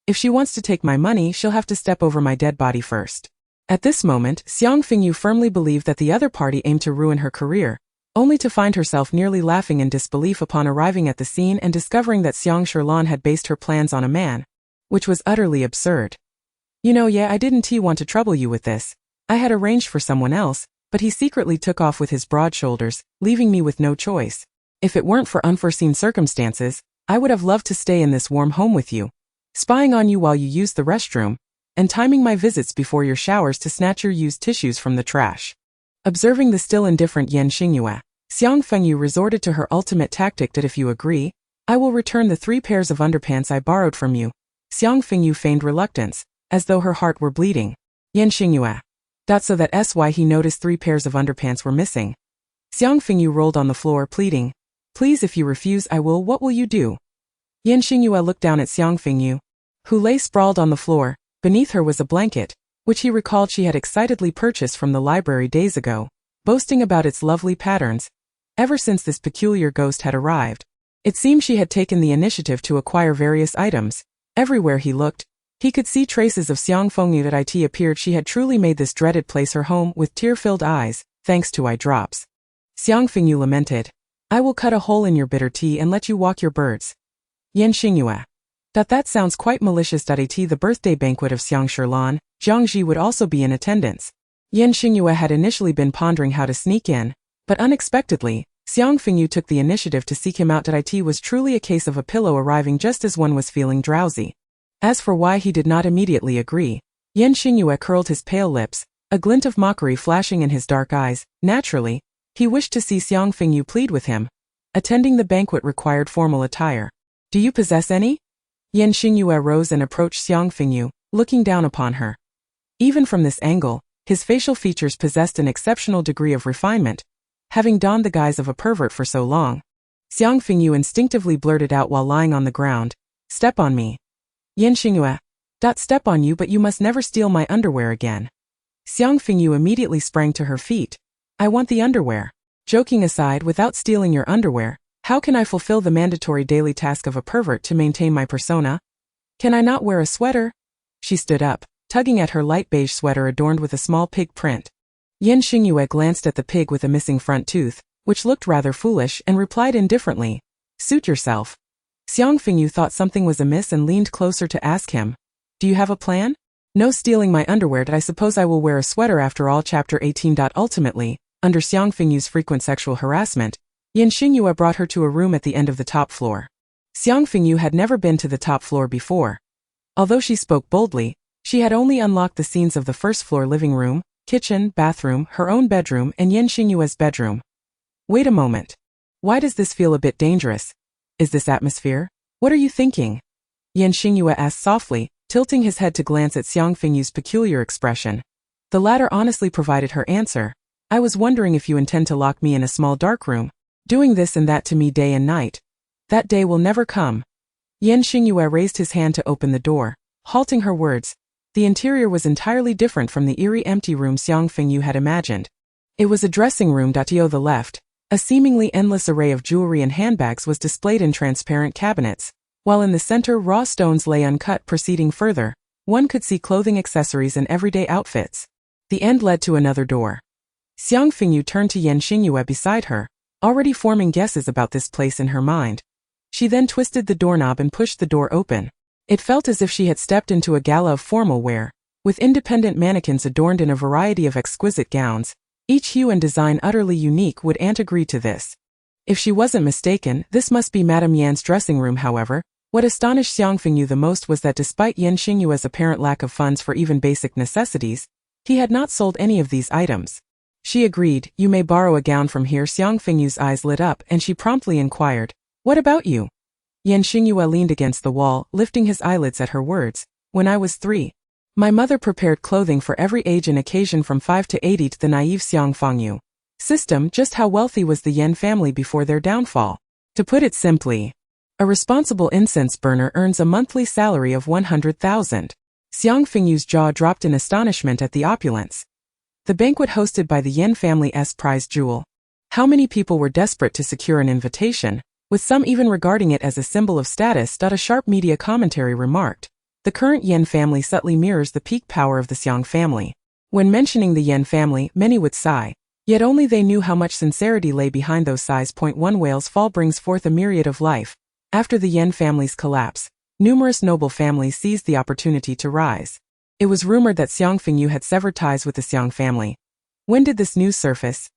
S1: If she wants to take my money, she'll have to step over my dead body first. At this moment, Xiang Fengyu firmly believed that the other party aimed to ruin her career, only to find herself nearly laughing in disbelief upon arriving at the scene and discovering that Xiang Sherlan had based her plans on a man, which was utterly absurd. I didn't want to trouble you with this. I had arranged for someone else, but he secretly took off with his broad shoulders, leaving me with no choice. If it weren't for unforeseen circumstances, I would have loved to stay in this warm home with you, spying on you while you used the restroom, and timing my visits before your showers to snatch your used tissues from the trash. Observing the still indifferent Xingyue, Xiang Fengyu resorted to her ultimate tactic that if you agree, I will return the 3 pairs of underpants I borrowed from you. Xiang Fengyu feigned reluctance, as though her heart were bleeding. Xingyue. So that's why he noticed 3 pairs of underpants were missing. Xiang Fengyu rolled on the floor, pleading, please, if you refuse, I will. What will you do? Xingyue looked down at Xiang Fengyu, who lay sprawled on the floor. Beneath her was a blanket, which he recalled she had excitedly purchased from the library days ago, boasting about its lovely patterns. Ever since this peculiar ghost had arrived, it seemed she had taken the initiative to acquire various items. Everywhere he looked, he could see traces of Xiang Fengyu. That it appeared she had truly made this dreaded place her home. With tear-filled eyes, thanks to eye drops, Xiang Fengyu lamented, I will cut a hole in your bitter tea and let you walk your birds. Xingyue. That sounds quite malicious. At the birthday banquet of Xiang Sherlan, Zhang Ji would also be in attendance. Xingyue had initially been pondering how to sneak in, but unexpectedly, Xiang Fengyu took the initiative to seek him out. It was truly a case of a pillow arriving just as one was feeling drowsy. As for why he did not immediately agree, Xingyue curled his pale lips, a glint of mockery flashing in his dark eyes. Naturally, he wished to see Xiang Fengyu plead with him. Attending the banquet required formal attire. Do you possess any? Xingyue rose and approached Xiang Fengyu, looking down upon her. Even from this angle, his facial features possessed an exceptional degree of refinement, having donned the guise of a pervert for so long. Xiang Fengyu instinctively blurted out while lying on the ground, step on me. Xingyue. Step on you, but you must never steal my underwear again. Xiang Fengyu immediately sprang to her feet. I want the underwear. Joking aside, without stealing your underwear, how can I fulfill the mandatory daily task of a pervert to maintain my persona? Can I not wear a sweater? She stood up, tugging at her light beige sweater adorned with a small pig print. Xingyue glanced at the pig with a missing front tooth, which looked rather foolish, and replied indifferently, suit yourself. Xiang Fengyu thought something was amiss and leaned closer to ask him, do you have a plan? No stealing my underwear. I suppose I will wear a sweater after all. Chapter 18. Ultimately, under Xiang Fengyu's frequent sexual harassment, Xingyue brought her to a room at the end of the top floor. Xiang Fengyu had never been to the top floor before. Although she spoke boldly, she had only unlocked the scenes of the first floor: living room, kitchen, bathroom, her own bedroom, and Xingyue's bedroom. Wait a moment. Why does this feel a bit dangerous? Is this atmosphere? What are you thinking? Xingyue asked softly, tilting his head to glance at Xiang Fengyu's peculiar expression. The latter honestly provided her answer. I was wondering if you intend to lock me in a small dark room, doing this and that to me day and night. That day will never come. Xingyue raised his hand to open the door, halting her words. The interior was entirely different from the eerie empty room Xiang Fengyu had imagined. It was a dressing room. To the left, a seemingly endless array of jewelry and handbags was displayed in transparent cabinets, while in the center raw stones lay uncut. Proceeding further, one could see clothing, accessories, and everyday outfits. The end led to another door. Xiang Fengyu turned to Xingyue beside her, already forming guesses about this place in her mind. She then twisted the doorknob and pushed the door open. It felt as if she had stepped into a gala of formal wear, with independent mannequins adorned in a variety of exquisite gowns, each hue and design utterly unique. Would Aunt agree to this? If she wasn't mistaken, this must be Madame Yan's dressing room. However, What astonished Xiang Fengyu the most was that despite Yan Xingyue's apparent lack of funds for even basic necessities, he had not sold any of these items. She agreed, "You may borrow a gown from here." Xiang Fengyu's eyes lit up and she promptly inquired, "What about you?" Yan Xingyue leaned against the wall, lifting his eyelids at her words. "When I was 3. My mother prepared clothing for every age and occasion from 5 to 80. The naive Xiang Fengyu. System, just how wealthy was the Yan family before their downfall? To put it simply, a responsible incense burner earns a monthly salary of 100,000. Xiang Fengyu's jaw dropped in astonishment at the opulence. The banquet hosted by the Yan family's prize jewel. How many people were desperate to secure an invitation, with some even regarding it as a symbol of status. A sharp media commentary remarked, "The current Yan family subtly mirrors the peak power of the Xiang family." When mentioning the Yan family, many would sigh, yet only they knew how much sincerity lay behind those sighs. One whale's fall brings forth a myriad of life. After the Yan family's collapse, numerous noble families seized the opportunity to rise. It was rumored that Xiang Fengyu had severed ties with the Xiang family. When did this news surface?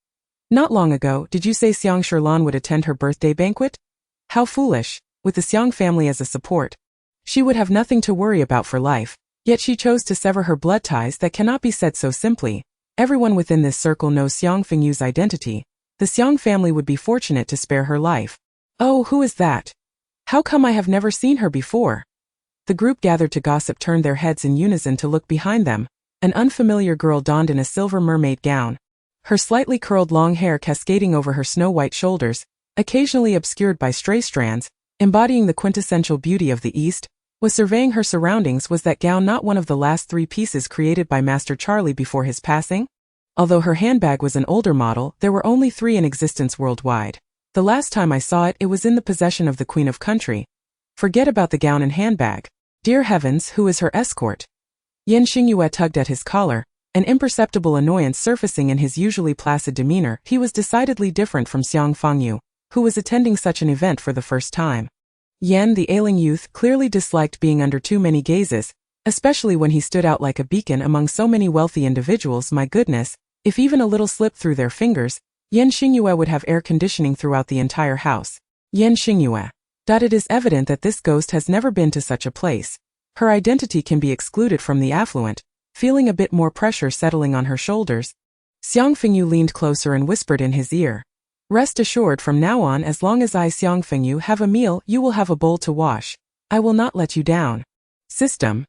S1: Not long ago. Did you say Xiang Sherlan would attend her birthday banquet? How foolish. With the Xiang family as a support, she would have nothing to worry about for life, yet she chose to sever her blood ties. That cannot be said so simply. Everyone within this circle knows Xiang Fengyu's identity. The Xiang family would be fortunate to spare her life. Oh, who is that? How come I have never seen her before? The group gathered to gossip turned their heads in unison to look behind them. An unfamiliar girl donned in a silver mermaid gown. Her slightly curled long hair cascading over her snow-white shoulders, occasionally obscured by stray strands, embodying the quintessential beauty of the East, was surveying her surroundings. Was that gown not one of the last 3 pieces created by Master Charlie before his passing? Although her handbag was an older model, there were only 3 in existence worldwide. The last time I saw it, it was in the possession of the Queen of Country. Forget about the gown and handbag. Dear heavens, who is her escort? Yan Xingyue tugged at his collar, an imperceptible annoyance surfacing in his usually placid demeanor. He was decidedly different from Xiang Fengyu, who was attending such an event for the first time. Yan, the ailing youth, clearly disliked being under too many gazes, especially when he stood out like a beacon among so many wealthy individuals. My goodness, if even a little slipped through their fingers, Yan Xingyue would have air conditioning throughout the entire house. Yan Xingyue. It is evident that this ghost has never been to such a place. Her identity can be excluded from the affluent. Feeling a bit more pressure settling on her shoulders, Xiang Fengyu leaned closer and whispered in his ear. Rest assured, from now on, as long as I, Xiang Fengyu, have a meal, you will have a bowl to wash. I will not let you down. System.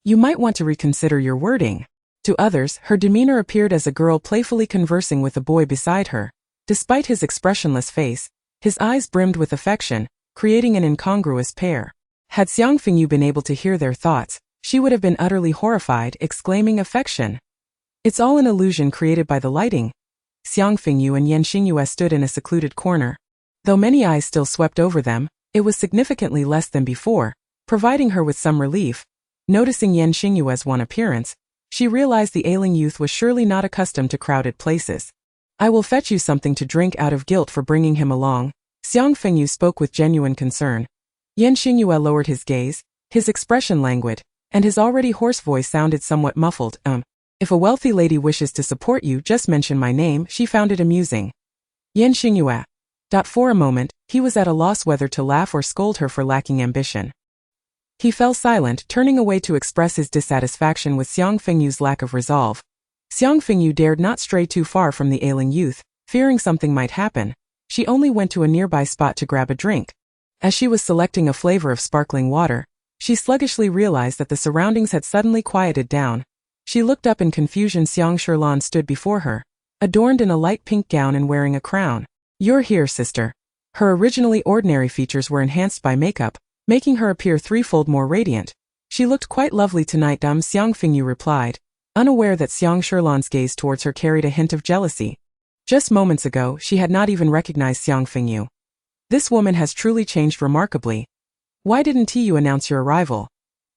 S1: You might want to reconsider your wording. To others, her demeanor appeared as a girl playfully conversing with a boy beside her. Despite his expressionless face, his eyes brimmed with affection, creating an incongruous pair. Had Xiang Fengyu been able to hear their thoughts, she would have been utterly horrified, exclaiming, "Affection! It's all an illusion created by the lighting." Xiang Fengyu and Yan Xingyue stood in a secluded corner. Though many eyes still swept over them, it was significantly less than before, providing her with some relief. Noticing Yan Xingyue's wan appearance, she realized the ailing youth was surely not accustomed to crowded places. "I will fetch you something to drink." Out of guilt for bringing him along, Xiang Fengyu spoke with genuine concern. Yan Xingyue lowered his gaze, his expression languid, and his already hoarse voice sounded somewhat muffled. If a wealthy lady wishes to support you, just mention my name." She found it amusing. Yan Xingyue. For a moment, he was at a loss whether to laugh or scold her for lacking ambition. He fell silent, turning away to express his dissatisfaction with Xiang Fengyu's lack of resolve. Xiang Fengyu dared not stray too far from the ailing youth, fearing something might happen. She only went to a nearby spot to grab a drink. As she was selecting a flavor of sparkling water, she sluggishly realized that the surroundings had suddenly quieted down. She looked up in confusion. Xiang Sherlan stood before her, adorned in a light pink gown and wearing a crown. "You're here, sister." Her originally ordinary features were enhanced by makeup, making her appear threefold more radiant. "She looked quite lovely tonight." Xiang Fengyu replied, unaware that Xiang Sherlan's gaze towards her carried a hint of jealousy. Just moments ago, she had not even recognized Xiang Fengyu. This woman has truly changed remarkably. Why didn't you announce your arrival?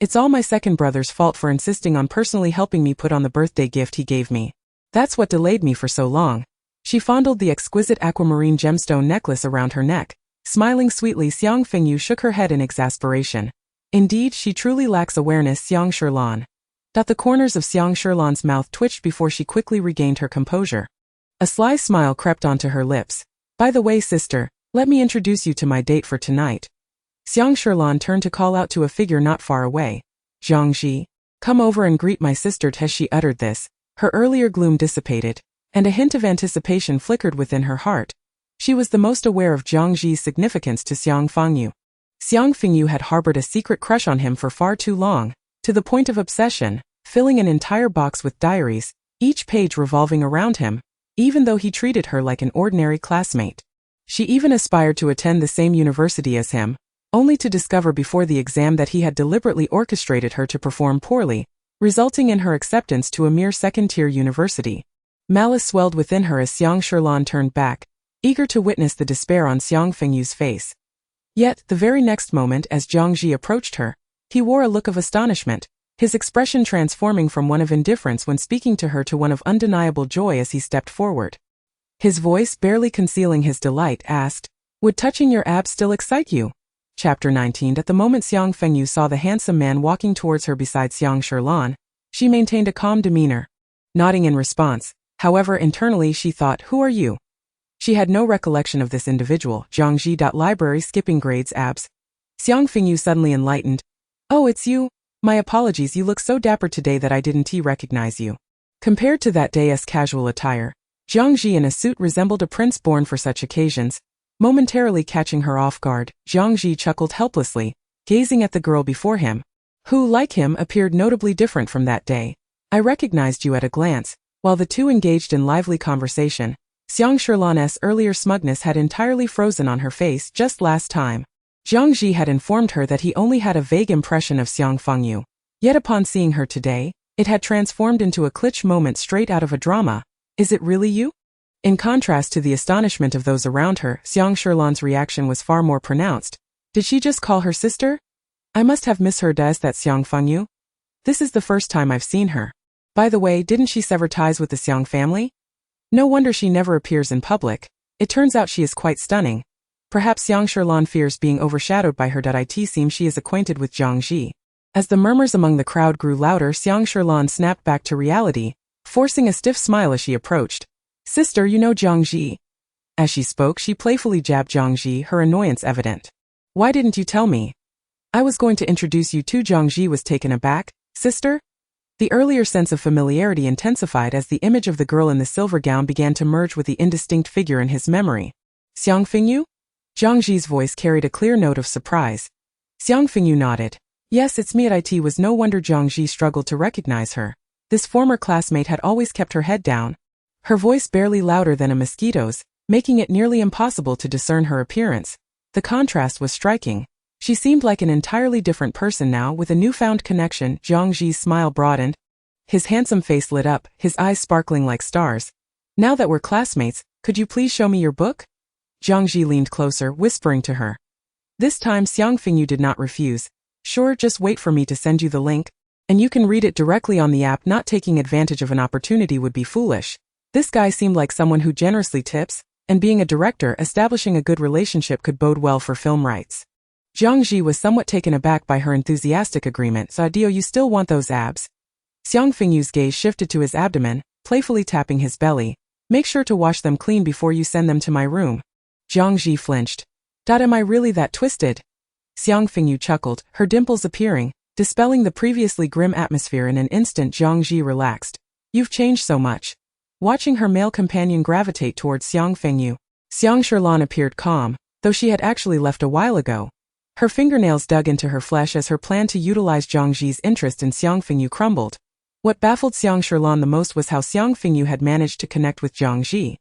S1: It's all my second brother's fault for insisting on personally helping me put on the birthday gift he gave me. That's what delayed me for so long. She fondled the exquisite aquamarine gemstone necklace around her neck. Smiling sweetly, Xiang Fengyu shook her head in exasperation. Indeed, she truly lacks awareness. Xiang Sherlan. The corners of Xiang Sherlan's mouth twitched before she quickly regained her composure. A sly smile crept onto her lips. "By the way, sister, let me introduce you to my date for tonight." Xiang Sherlan turned to call out to a figure not far away. Zhangji, come over and greet my sister. As she uttered this, her earlier gloom dissipated, and a hint of anticipation flickered within her heart. She was the most aware of Zhangji's significance to Xiang Fengyu. Xiang Fengyu had harbored a secret crush on him for far too long, to the point of obsession, filling an entire box with diaries, each page revolving around him, even though he treated her like an ordinary classmate. She even aspired to attend the same university as him, only to discover before the exam that he had deliberately orchestrated her to perform poorly, resulting in her acceptance to a mere second-tier university. Malice swelled within her as Xiang Sherlan turned back, eager to witness the despair on Xiang Fengyu's face. Yet, the very next moment as Zhangji approached her, he wore a look of astonishment, his expression transforming from one of indifference when speaking to her to one of undeniable joy as he stepped forward. His voice, barely concealing his delight, asked, "Would touching your abs still excite you?" Chapter 19. At the moment Xiang Fengyu saw the handsome man walking towards her beside Xiang Sherlan, she maintained a calm demeanor, nodding in response. However, internally she thought, "Who are you?" She had no recollection of this individual. Zhangji. Library skipping grades abs. Xiang Fengyu suddenly enlightened. "Oh, it's you? My apologies, you look so dapper today that I didn't recognize you." Compared to that day's casual attire, Zhangji in a suit resembled a prince born for such occasions. Momentarily catching her off guard, Zhangji chuckled helplessly, gazing at the girl before him, who, like him, appeared notably different from that day. "I recognized you at a glance." While the two engaged in lively conversation, Xiang Sherlan's earlier smugness had entirely frozen on her face. Just last time, Zhangji had informed her that he only had a vague impression of Xiang Fengyu. Yet upon seeing her today, it had transformed into a cliché moment straight out of a drama. "Is it really you?" In contrast to the astonishment of those around her, Xiang Sherlan's reaction was far more pronounced. "Did she just call her sister? I must have misheard. Is that Xiang Fengyu? This is the first time I've seen her. By the way, didn't she sever ties with the Xiang family? No wonder she never appears in public. It turns out she is quite stunning. Perhaps Xiang Sherlan fears being overshadowed by her. It seems she is acquainted with Zhangji." As the murmurs among the crowd grew louder, Xiang Sherlan snapped back to reality, forcing a stiff smile as she approached. "Sister, you know Zhangji." As she spoke, she playfully jabbed Zhangji, her annoyance evident. "Why didn't you tell me? I was going to introduce you to." Zhangji was taken aback. "Sister?" The earlier sense of familiarity intensified as the image of the girl in the silver gown began to merge with the indistinct figure in his memory. "Xiang Fengyu?" Zhangji's voice carried a clear note of surprise. Xiang Fengyu nodded. "Yes, it's me." It was no wonder Zhangji struggled to recognize her. This former classmate had always kept her head down, her voice barely louder than a mosquito's, making it nearly impossible to discern her appearance. The contrast was striking. She seemed like an entirely different person now, with a newfound connection. Zhangji's smile broadened. His handsome face lit up, his eyes sparkling like stars. "Now that we're classmates, could you please show me your book?" Zhangji leaned closer, whispering to her. This time Xiang Fengyu did not refuse. "Sure, just wait for me to send you the link, and you can read it directly on the app." Not taking advantage of an opportunity would be foolish. This guy seemed like someone who generously tips, and being a director, establishing a good relationship could bode well for film rights. Zhangji was somewhat taken aback by her enthusiastic agreement. "So, you still want those abs?" Xiang Fengyu's gaze shifted to his abdomen, playfully tapping his belly. "Make sure to wash them clean before you send them to my room." Zhangji flinched. "Am I really that twisted?" Xiang Fengyu chuckled, her dimples appearing, dispelling the previously grim atmosphere. In an instant Zhangji relaxed. "You've changed so much." Watching her male companion gravitate towards Xiang Fengyu, Xiang Sherlan appeared calm, though she had actually left a while ago. Her fingernails dug into her flesh as her plan to utilize Zhangji's interest in Xiang Fengyu crumbled. What baffled Xiang Sherlan the most was how Xiang Fengyu had managed to connect with Zhangji.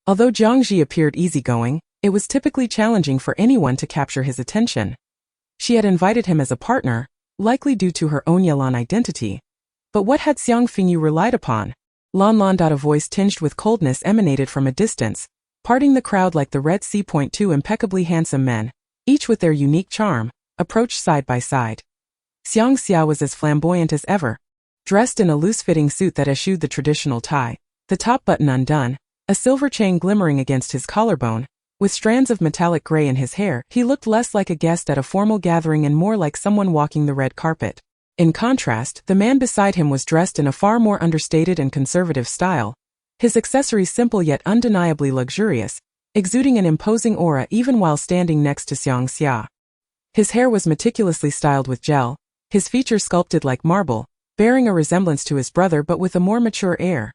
S1: Although Zhangji appeared easygoing, it was typically challenging for anyone to capture his attention. She had invited him as a partner, likely due to her own Yelan identity. But what had Xiang Fengyu relied upon? Lan Lan. A voice tinged with coldness emanated from a distance, parting the crowd like the Red Sea. Two impeccably handsome men, each with their unique charm, approached side by side. Xiang Xia was as flamboyant as ever. Dressed in a loose-fitting suit that eschewed the traditional tie, the top button undone, a silver chain glimmering against his collarbone, with strands of metallic gray in his hair, he looked less like a guest at a formal gathering and more like someone walking the red carpet. In contrast, the man beside him was dressed in a far more understated and conservative style, his accessories simple yet undeniably luxurious, exuding an imposing aura even while standing next to Xiang Xia. His hair was meticulously styled with gel, his features sculpted like marble, bearing a resemblance to his brother but with a more mature air.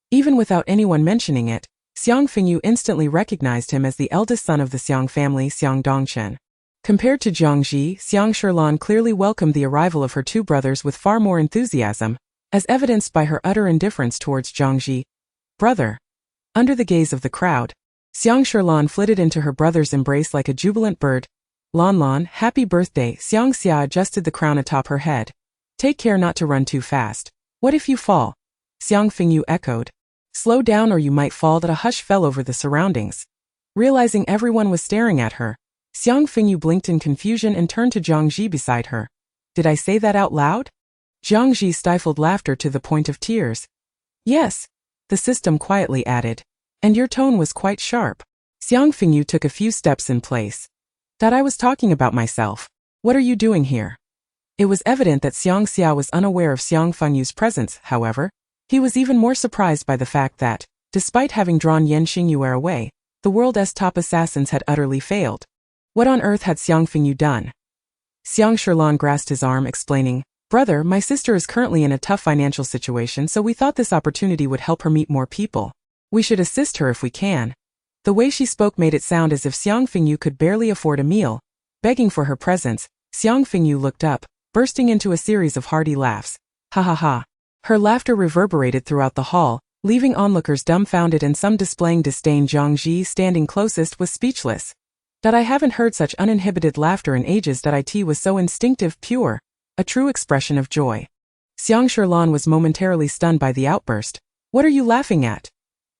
S1: Even without anyone mentioning it, Xiang Fengyu instantly recognized him as the eldest son of the Xiang family, Xiang Dongchen. Compared to Jiangji, Xiang Sherlan clearly welcomed the arrival of her two brothers with far more enthusiasm, as evidenced by her utter indifference towards Jiangji. Brother. Under the gaze of the crowd, Xiang Sherlan flitted into her brother's embrace like a jubilant bird. Lon Lon, happy birthday. Xiang Xia adjusted the crown atop her head. Take care not to run too fast. What if you fall? Xiang Fengyu echoed. Slow down or you might fall. That a hush fell over the surroundings. Realizing everyone was staring at her, Xiang Fengyu blinked in confusion and turned to Jiangji beside her. Did I say that out loud? Jiangji stifled laughter to the point of tears. Yes, the system quietly added. And your tone was quite sharp. Xiang Fengyu took a few steps in place. That I was talking about myself. What are you doing here? It was evident that Xiang Xia was unaware of Xiang Fengyu's presence, however. He was even more surprised by the fact that, despite having drawn Xingyue away, the world's top assassins had utterly failed. What on earth had Xiang Fengyu done? Xiang Sherlan grasped his arm, explaining, Brother, my sister is currently in a tough financial situation, so we thought this opportunity would help her meet more people. We should assist her if we can. The way she spoke made it sound as if Xiang Fengyu could barely afford a meal. Begging for her presence, Xiang Fengyu looked up, bursting into a series of hearty laughs. Ha ha ha. Her laughter reverberated throughout the hall, leaving onlookers dumbfounded and some displaying disdain. Jiangji, standing closest, was speechless. That I haven't heard such uninhibited laughter in ages. That it was so instinctive, pure, a true expression of joy. Xiang Sherlan was momentarily stunned by the outburst. What are you laughing at?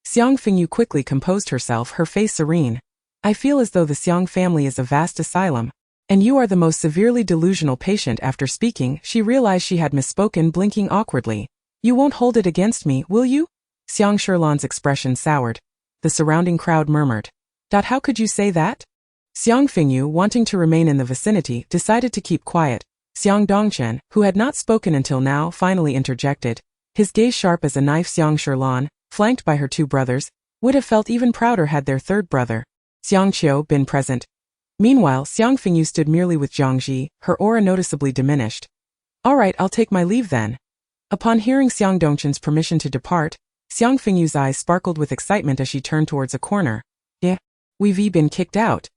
S1: Xiang Fengyu quickly composed herself, her face serene. I feel as though the Xiang family is a vast asylum. And you are the most severely delusional patient. After speaking, she realized she had misspoken, blinking awkwardly. You won't hold it against me, will you? Xiang Sherlan's expression soured. The surrounding crowd murmured. How could you say that? Xiang Fengyu, wanting to remain in the vicinity, decided to keep quiet. Xiang Dongchen, who had not spoken until now, finally interjected. His gaze sharp as a knife. Xiang Sherlan, flanked by her two brothers, would have felt even prouder had their third brother, Xiang Qiu, been present. Meanwhile, Xiang Fengyu stood merely with Jiangji, her aura noticeably diminished. All right, I'll take my leave then. Upon hearing Xiang Dongchen's permission to depart, Xiang Fengyu's eyes sparkled with excitement as she turned towards a corner. Yeah, we've been kicked out.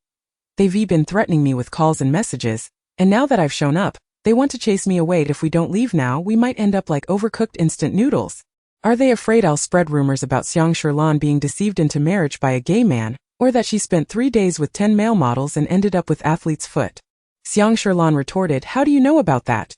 S1: They've been threatening me with calls and messages, and now that I've shown up, they want to chase me away. If we don't leave now, we might end up like overcooked instant noodles. Are they afraid I'll spread rumors about Xiang Sherlan being deceived into marriage by a gay man, or that she spent 3 days with 10 male models and ended up with athlete's foot? Xiang Sherlan retorted, How do you know about that?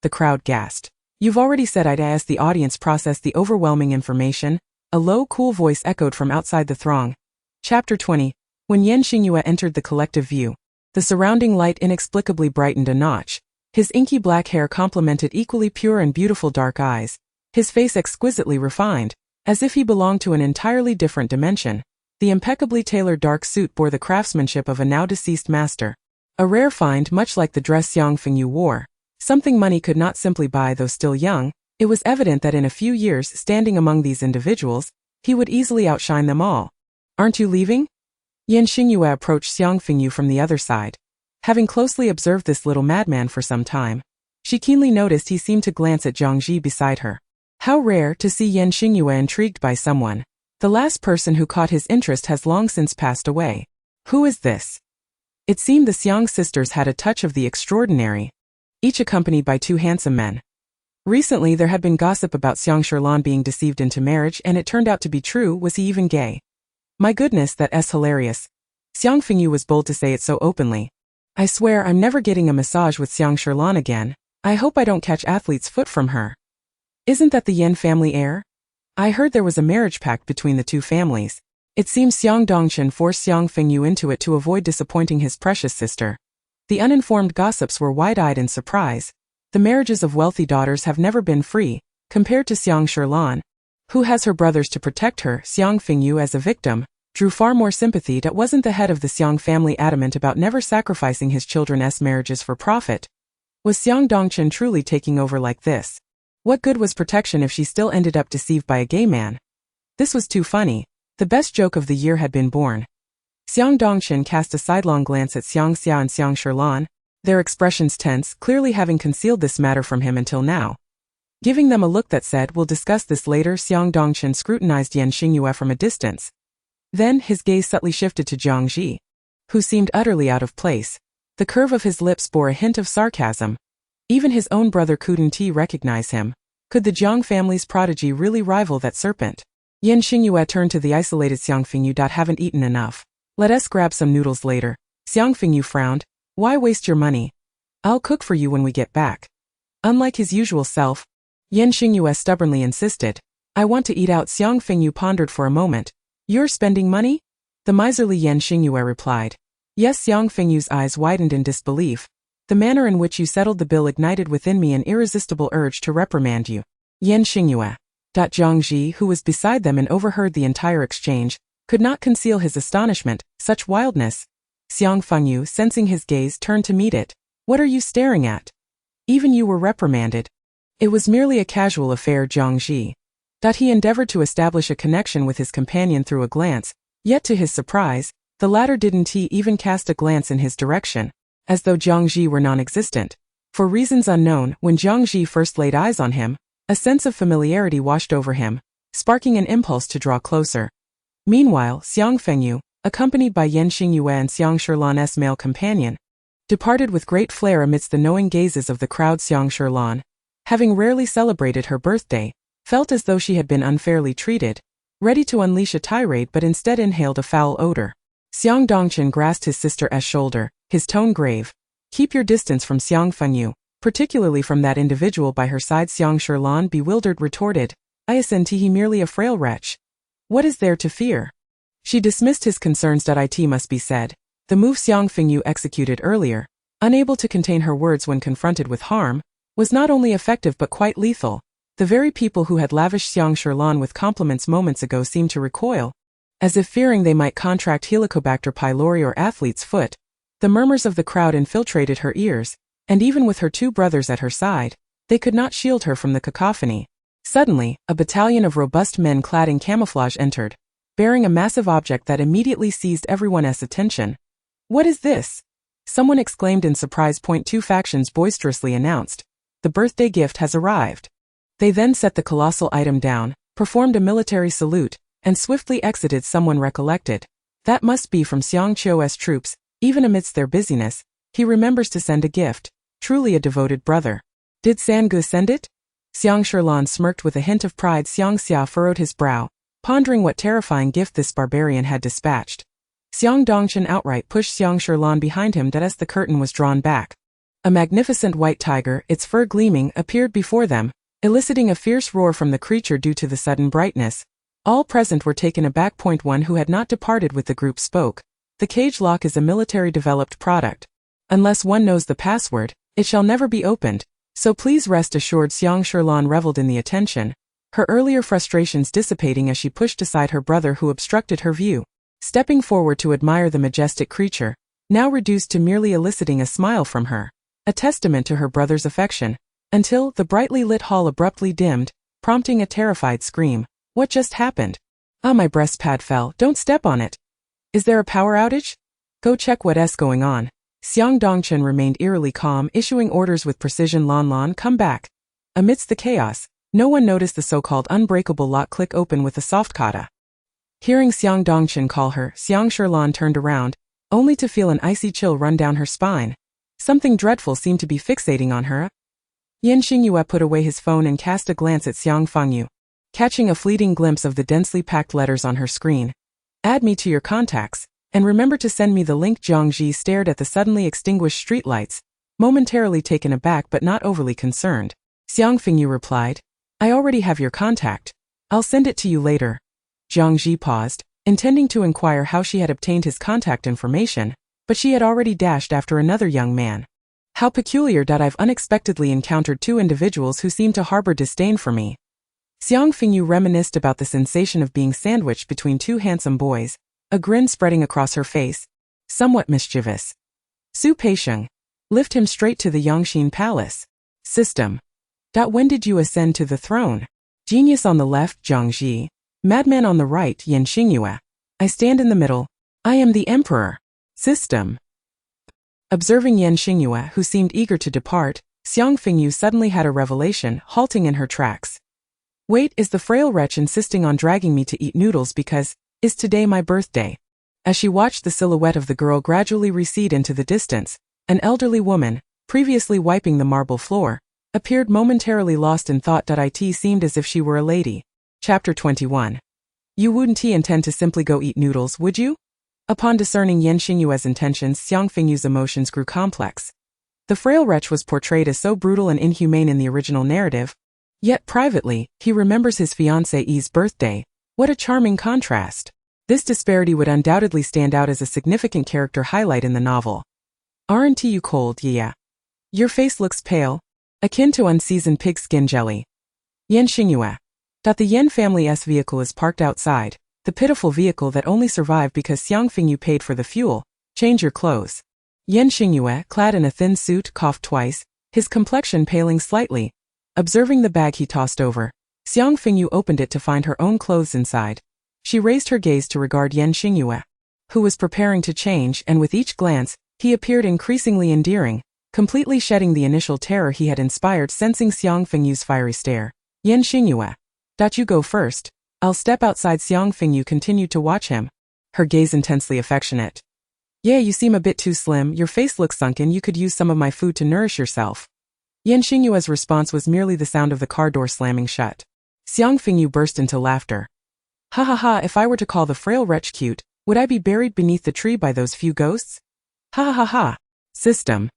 S1: The crowd gasped. You've already said I'd ask the audience process the overwhelming information. A low, cool voice echoed from outside the throng. Chapter 20. When Xingyue entered the collective view, the surrounding light inexplicably brightened a notch. His inky black hair complemented equally pure and beautiful dark eyes. His face exquisitely refined, as if he belonged to an entirely different dimension. The impeccably tailored dark suit bore the craftsmanship of a now-deceased master. A rare find, much like the dress Xiang Fengyu wore. Something money could not simply buy. Though still young, it was evident that in a few years, standing among these individuals, he would easily outshine them all. Aren't you leaving? Xingyue approached Xiang Fengyu from the other side. Having closely observed this little madman for some time, she keenly noticed he seemed to glance at Jiangji beside her. How rare to see Xingyue intrigued by someone. The last person who caught his interest has long since passed away. Who is this? It seemed the Xiang sisters had a touch of the extraordinary, each accompanied by 2 handsome men. Recently there had been gossip about Xiang Sherlan being deceived into marriage, and it turned out to be true. Was he even gay? My goodness, that's hilarious. Xiang Fengyu was bold to say it so openly. I swear I'm never getting a massage with Xiang Sherlan again. I hope I don't catch athlete's foot from her. Isn't that the Yin family heir? I heard there was a marriage pact between the 2 families. It seems Xiang Dongchen forced Xiang Fengyu into it to avoid disappointing his precious sister. The uninformed gossips were wide-eyed in surprise. The marriages of wealthy daughters have never been free, compared to Xiang Sherlan, who has her brothers to protect her. Xiang Fengyu, as a victim, drew far more sympathy. That wasn't the head of the Xiang family adamant about never sacrificing his children's marriages for profit. Was Xiang Dongchen truly taking over like this? What good was protection if she still ended up deceived by a gay man? This was too funny. The best joke of the year had been born. Xiang Dongchen cast a sidelong glance at Xiang Xia and Xiang Sherlan. their expressions tense, clearly having concealed this matter from him until now. Giving them a look that said, "We'll discuss this later," Xiang Dongchen scrutinized Yan Xingyue from a distance. Then, his gaze subtly shifted to Jiang Ji, who seemed utterly out of place. The curve of his lips bore a hint of sarcasm. Even his own brother couldn't recognize him. Could the Jiang family's prodigy really rival that serpent? Yan Xingyue turned to the isolated Xiang Fengyu. "Haven't eaten enough. Let us grab some noodles later." Xiang Fengyu frowned. "Why waste your money? I'll cook for you when we get back." Unlike his usual self, Yan Xingyue stubbornly insisted. "I want to eat out." Xiang Fengyu pondered for a moment. "You're spending money?" The miserly Yan Xingyue replied. "Yes." Xiang Fengyu's eyes widened in disbelief. "The manner in which you settled the bill ignited within me an irresistible urge to reprimand you." Yan Xingyue. Jiang Ji, who was beside them and overheard the entire exchange, could not conceal his astonishment. Such wildness. Xiang Fengyu, sensing his gaze, turned to meet it. "What are you staring at? Even you were reprimanded." "It was merely a casual affair." Jiang Ji. He endeavored to establish a connection with his companion through a glance, yet to his surprise, the latter didn't even cast a glance in his direction, as though Jiang Ji were non-existent. For reasons unknown, when Jiang Ji first laid eyes on him, a sense of familiarity washed over him, sparking an impulse to draw closer. Meanwhile, Xiang Fengyu, accompanied by Yan Xingyue and Xiang Shilan's male companion, departed with great flair amidst the knowing gazes of the crowd. Xiang Shilan, having rarely celebrated her birthday, felt as though she had been unfairly treated, ready to unleash a tirade but instead inhaled a foul odor. Xiang Dongchen grasped his sister's shoulder, his tone grave. "Keep your distance from Xiang Fengyu, particularly from that individual by her side." Xiang Shilan, bewildered, retorted, "Isn't he merely a frail wretch? What is there to fear?" She dismissed his concerns. It must be said, the move Xiang Fengyu executed earlier, unable to contain her words when confronted with harm, was not only effective but quite lethal. The very people who had lavished Xiang Shilan with compliments moments ago seemed to recoil, as if fearing they might contract Helicobacter pylori or athlete's foot. The murmurs of the crowd infiltrated her ears, and even with her two brothers at her side, they could not shield her from the cacophony. Suddenly, a battalion of robust men clad in camouflage entered, bearing a massive object that immediately seized everyone's attention. "What is this?" someone exclaimed in surprise. Two factions boisterously announced, "The birthday gift has arrived." They then set the colossal item down, performed a military salute, and swiftly exited. Someone recollected. "That must be from Xiang Qiu's troops. Even amidst their busyness, he remembers to send a gift. Truly a devoted brother." "Did Sangu send it?" Xiang Shilan smirked with a hint of pride. Xiang Xia furrowed his brow, pondering what terrifying gift this barbarian had dispatched. Xiang Dongchen outright pushed Xiang Shilan behind him. As the curtain was drawn back, a magnificent white tiger, its fur gleaming, appeared before them, eliciting a fierce roar from the creature due to the sudden brightness. All present were taken aback. One who had not departed with the group spoke. "The cage lock is a military-developed product. Unless one knows the password, it shall never be opened, so please rest assured." Xiang Shilan reveled in the attention, her earlier frustrations dissipating as she pushed aside her brother who obstructed her view. Stepping forward to admire the majestic creature, now reduced to merely eliciting a smile from her, a testament to her brother's affection, until the brightly lit hall abruptly dimmed, prompting a terrified scream. "What just happened? Ah, my breast pad fell. Don't step on it. Is there a power outage? Go check what's going on." Xiang Dongchen remained eerily calm, issuing orders with precision. Lan, come back." Amidst the chaos, no one noticed the so-called unbreakable lock click open with a soft kata. Hearing Xiang Dongchen call her, Xiang Shilan turned around, only to feel an icy chill run down her spine. Something dreadful seemed to be fixating on her. Yan Xingyue put away his phone and cast a glance at Xiang Fengyu, catching a fleeting glimpse of the densely packed letters on her screen. "Add me to your contacts, and remember to send me the link." Jiang Ji stared at the suddenly extinguished streetlights, momentarily taken aback but not overly concerned. Xiang Fengyu replied, "I already have your contact. I'll send it to you later." Jiang Ji paused, intending to inquire how she had obtained his contact information, but she had already dashed after another young man. "How peculiar. I've unexpectedly encountered two individuals who seem to harbor disdain for me." Xiang Fengyu reminisced about the sensation of being sandwiched between two handsome boys, a grin spreading across her face, somewhat mischievous. "Su Peisheng. Lift him straight to the Yangxin Palace. System. When did you ascend to the throne? Genius on the left, Jiang Ji. Madman on the right, Yan Xingyue. I stand in the middle. I am the emperor. System." Observing Yan Xingyue, who seemed eager to depart, Xiang Fengyu suddenly had a revelation, halting in her tracks. Wait, is the frail wretch insisting on dragging me to eat noodles because, is today my birthday? As she watched the silhouette of the girl gradually recede into the distance, an elderly woman, previously wiping the marble floor, appeared momentarily lost in thought. It seemed as if she were a lady. Chapter 21. You wouldn't intend to simply go eat noodles, would you? Upon discerning Yan Xingyue's intentions, Xiang Fengyu's emotions grew complex. The frail wretch was portrayed as so brutal and inhumane in the original narrative, yet privately, he remembers his fiancée's birthday. What a charming contrast. This disparity would undoubtedly stand out as a significant character highlight in the novel. Aren't you cold, yeah? Your face looks pale, akin to unseasoned pigskin jelly. Yan Xingyue. The Yan family's vehicle is parked outside, the pitiful vehicle that only survived because Xiang Fengyu paid for the fuel. Change your clothes. Yan Xingyue, clad in a thin suit, coughed twice, his complexion paling slightly. Observing the bag he tossed over, Xiang Fengyu opened it to find her own clothes inside. She raised her gaze to regard Yan Xingyue, who was preparing to change, and with each glance, he appeared increasingly endearing, completely shedding the initial terror he had inspired. Sensing Xiang Fengyu's fiery stare, Yan Xingyue. You go first. I'll step outside. Xiang Fengyu continued to watch him, her gaze intensely affectionate. Yeah, you seem a bit too slim, your face looks sunken, you could use some of my food to nourish yourself. Yan Xingyue's response was merely the sound of the car door slamming shut. Xiang Fengyu burst into laughter. Ha ha ha, if I were to call the frail wretch cute, would I be buried beneath the tree by those few ghosts? Ha ha ha ha. System.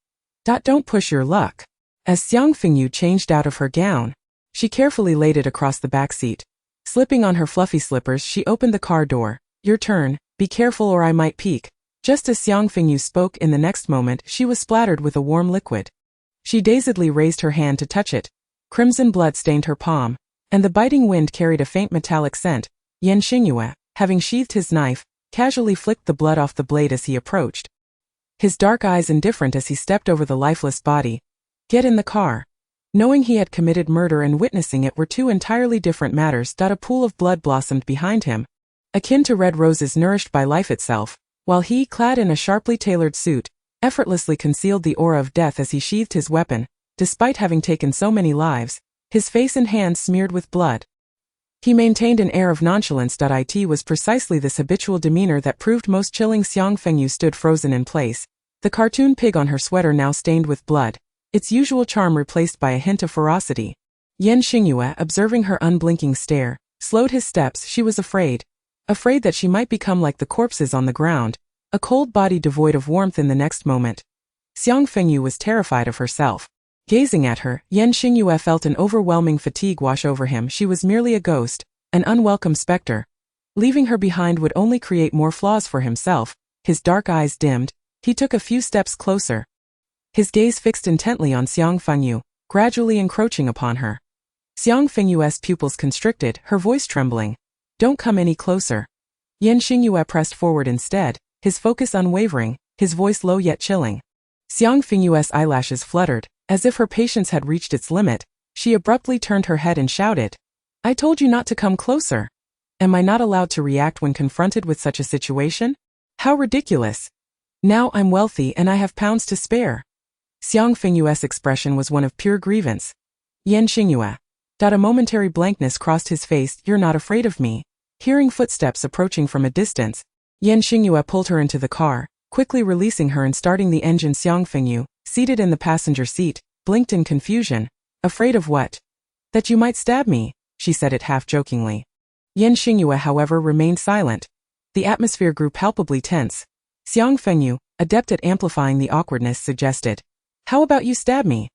S1: Don't push your luck. As Xiang Fengyu changed out of her gown, she carefully laid it across the back seat. Slipping on her fluffy slippers, she opened the car door. Your turn, be careful or I might peek. Just as Xiang Fengyu spoke, in the next moment, she was splattered with a warm liquid. She dazedly raised her hand to touch it. Crimson blood stained her palm, and the biting wind carried a faint metallic scent. Yan Xingyue, having sheathed his knife, casually flicked the blood off the blade as he approached, his dark eyes indifferent as he stepped over the lifeless body. Get in the car. Knowing he had committed murder and witnessing it were two entirely different matters. A pool of blood blossomed behind him, akin to red roses nourished by life itself, while he, clad in a sharply tailored suit, effortlessly concealed the aura of death as he sheathed his weapon. Despite having taken so many lives, his face and hands smeared with blood, he maintained an air of nonchalance. It was precisely this habitual demeanor that proved most chilling. Xiang Fengyu stood frozen in place, the cartoon pig on her sweater now stained with blood, its usual charm replaced by a hint of ferocity. Yan Xingyue, observing her unblinking stare, slowed his steps. She was afraid that she might become like the corpses on the ground, a cold body devoid of warmth in the next moment. Xiang Fengyu was terrified of herself. Gazing at her, Yan Xingyue felt an overwhelming fatigue wash over him. She was merely a ghost, an unwelcome specter. Leaving her behind would only create more flaws for himself. His dark eyes dimmed, he took a few steps closer, his gaze fixed intently on Xiang Fengyu, gradually encroaching upon her. Xiang Fengyu's pupils constricted, her voice trembling. Don't come any closer. Yan Xingyue pressed forward instead, his focus unwavering, his voice low yet chilling. Xiang Fengyu's eyelashes fluttered, as if her patience had reached its limit. She abruptly turned her head and shouted, I told you not to come closer. Am I not allowed to react when confronted with such a situation? How ridiculous. Now I'm wealthy and I have pounds to spare. Xiang Fengyu's expression was one of pure grievance. Yan Xingyue. A momentary blankness crossed his face. You're not afraid of me? Hearing footsteps approaching from a distance, Yan Xingyue pulled her into the car, quickly releasing her and starting the engine. Xiang Fengyu, seated in the passenger seat, blinked in confusion. Afraid of what? That you might stab me, she said it half-jokingly. Yan Xingyue, however, remained silent. The atmosphere grew palpably tense. Xiang Fengyu, adept at amplifying the awkwardness, suggested, How about you stab me?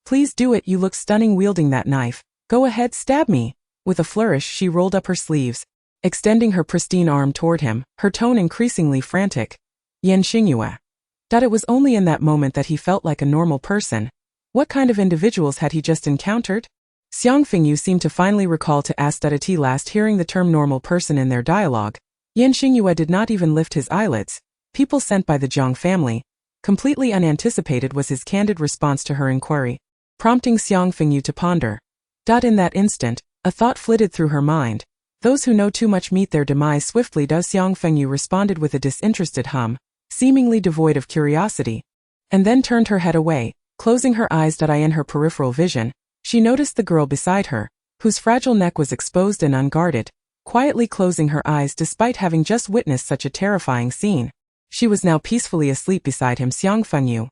S1: Please do it, you look stunning wielding that knife. Go ahead, stab me. With a flourish, she rolled up her sleeves, extending her pristine arm toward him, her tone increasingly frantic. Yan Xingyue. It was only in that moment that he felt like a normal person. What kind of individuals had he just encountered? Xiang Fengyu seemed to finally recall to ask at last hearing the term normal person in their dialogue. Yan Xingyue did not even lift his eyelids. People sent by the Zhang family. Completely unanticipated was his candid response to her inquiry, prompting Xiang Fengyu to ponder. In that instant, a thought flitted through her mind. Those who know too much meet their demise swiftly. Xiang Fengyu responded with a disinterested hum, seemingly devoid of curiosity. and then turned her head away, closing her eyes. In her peripheral vision, she noticed the girl beside her, whose fragile neck was exposed and unguarded, quietly closing her eyes despite having just witnessed such a terrifying scene. She was now peacefully asleep beside him. Xiang Fengyu.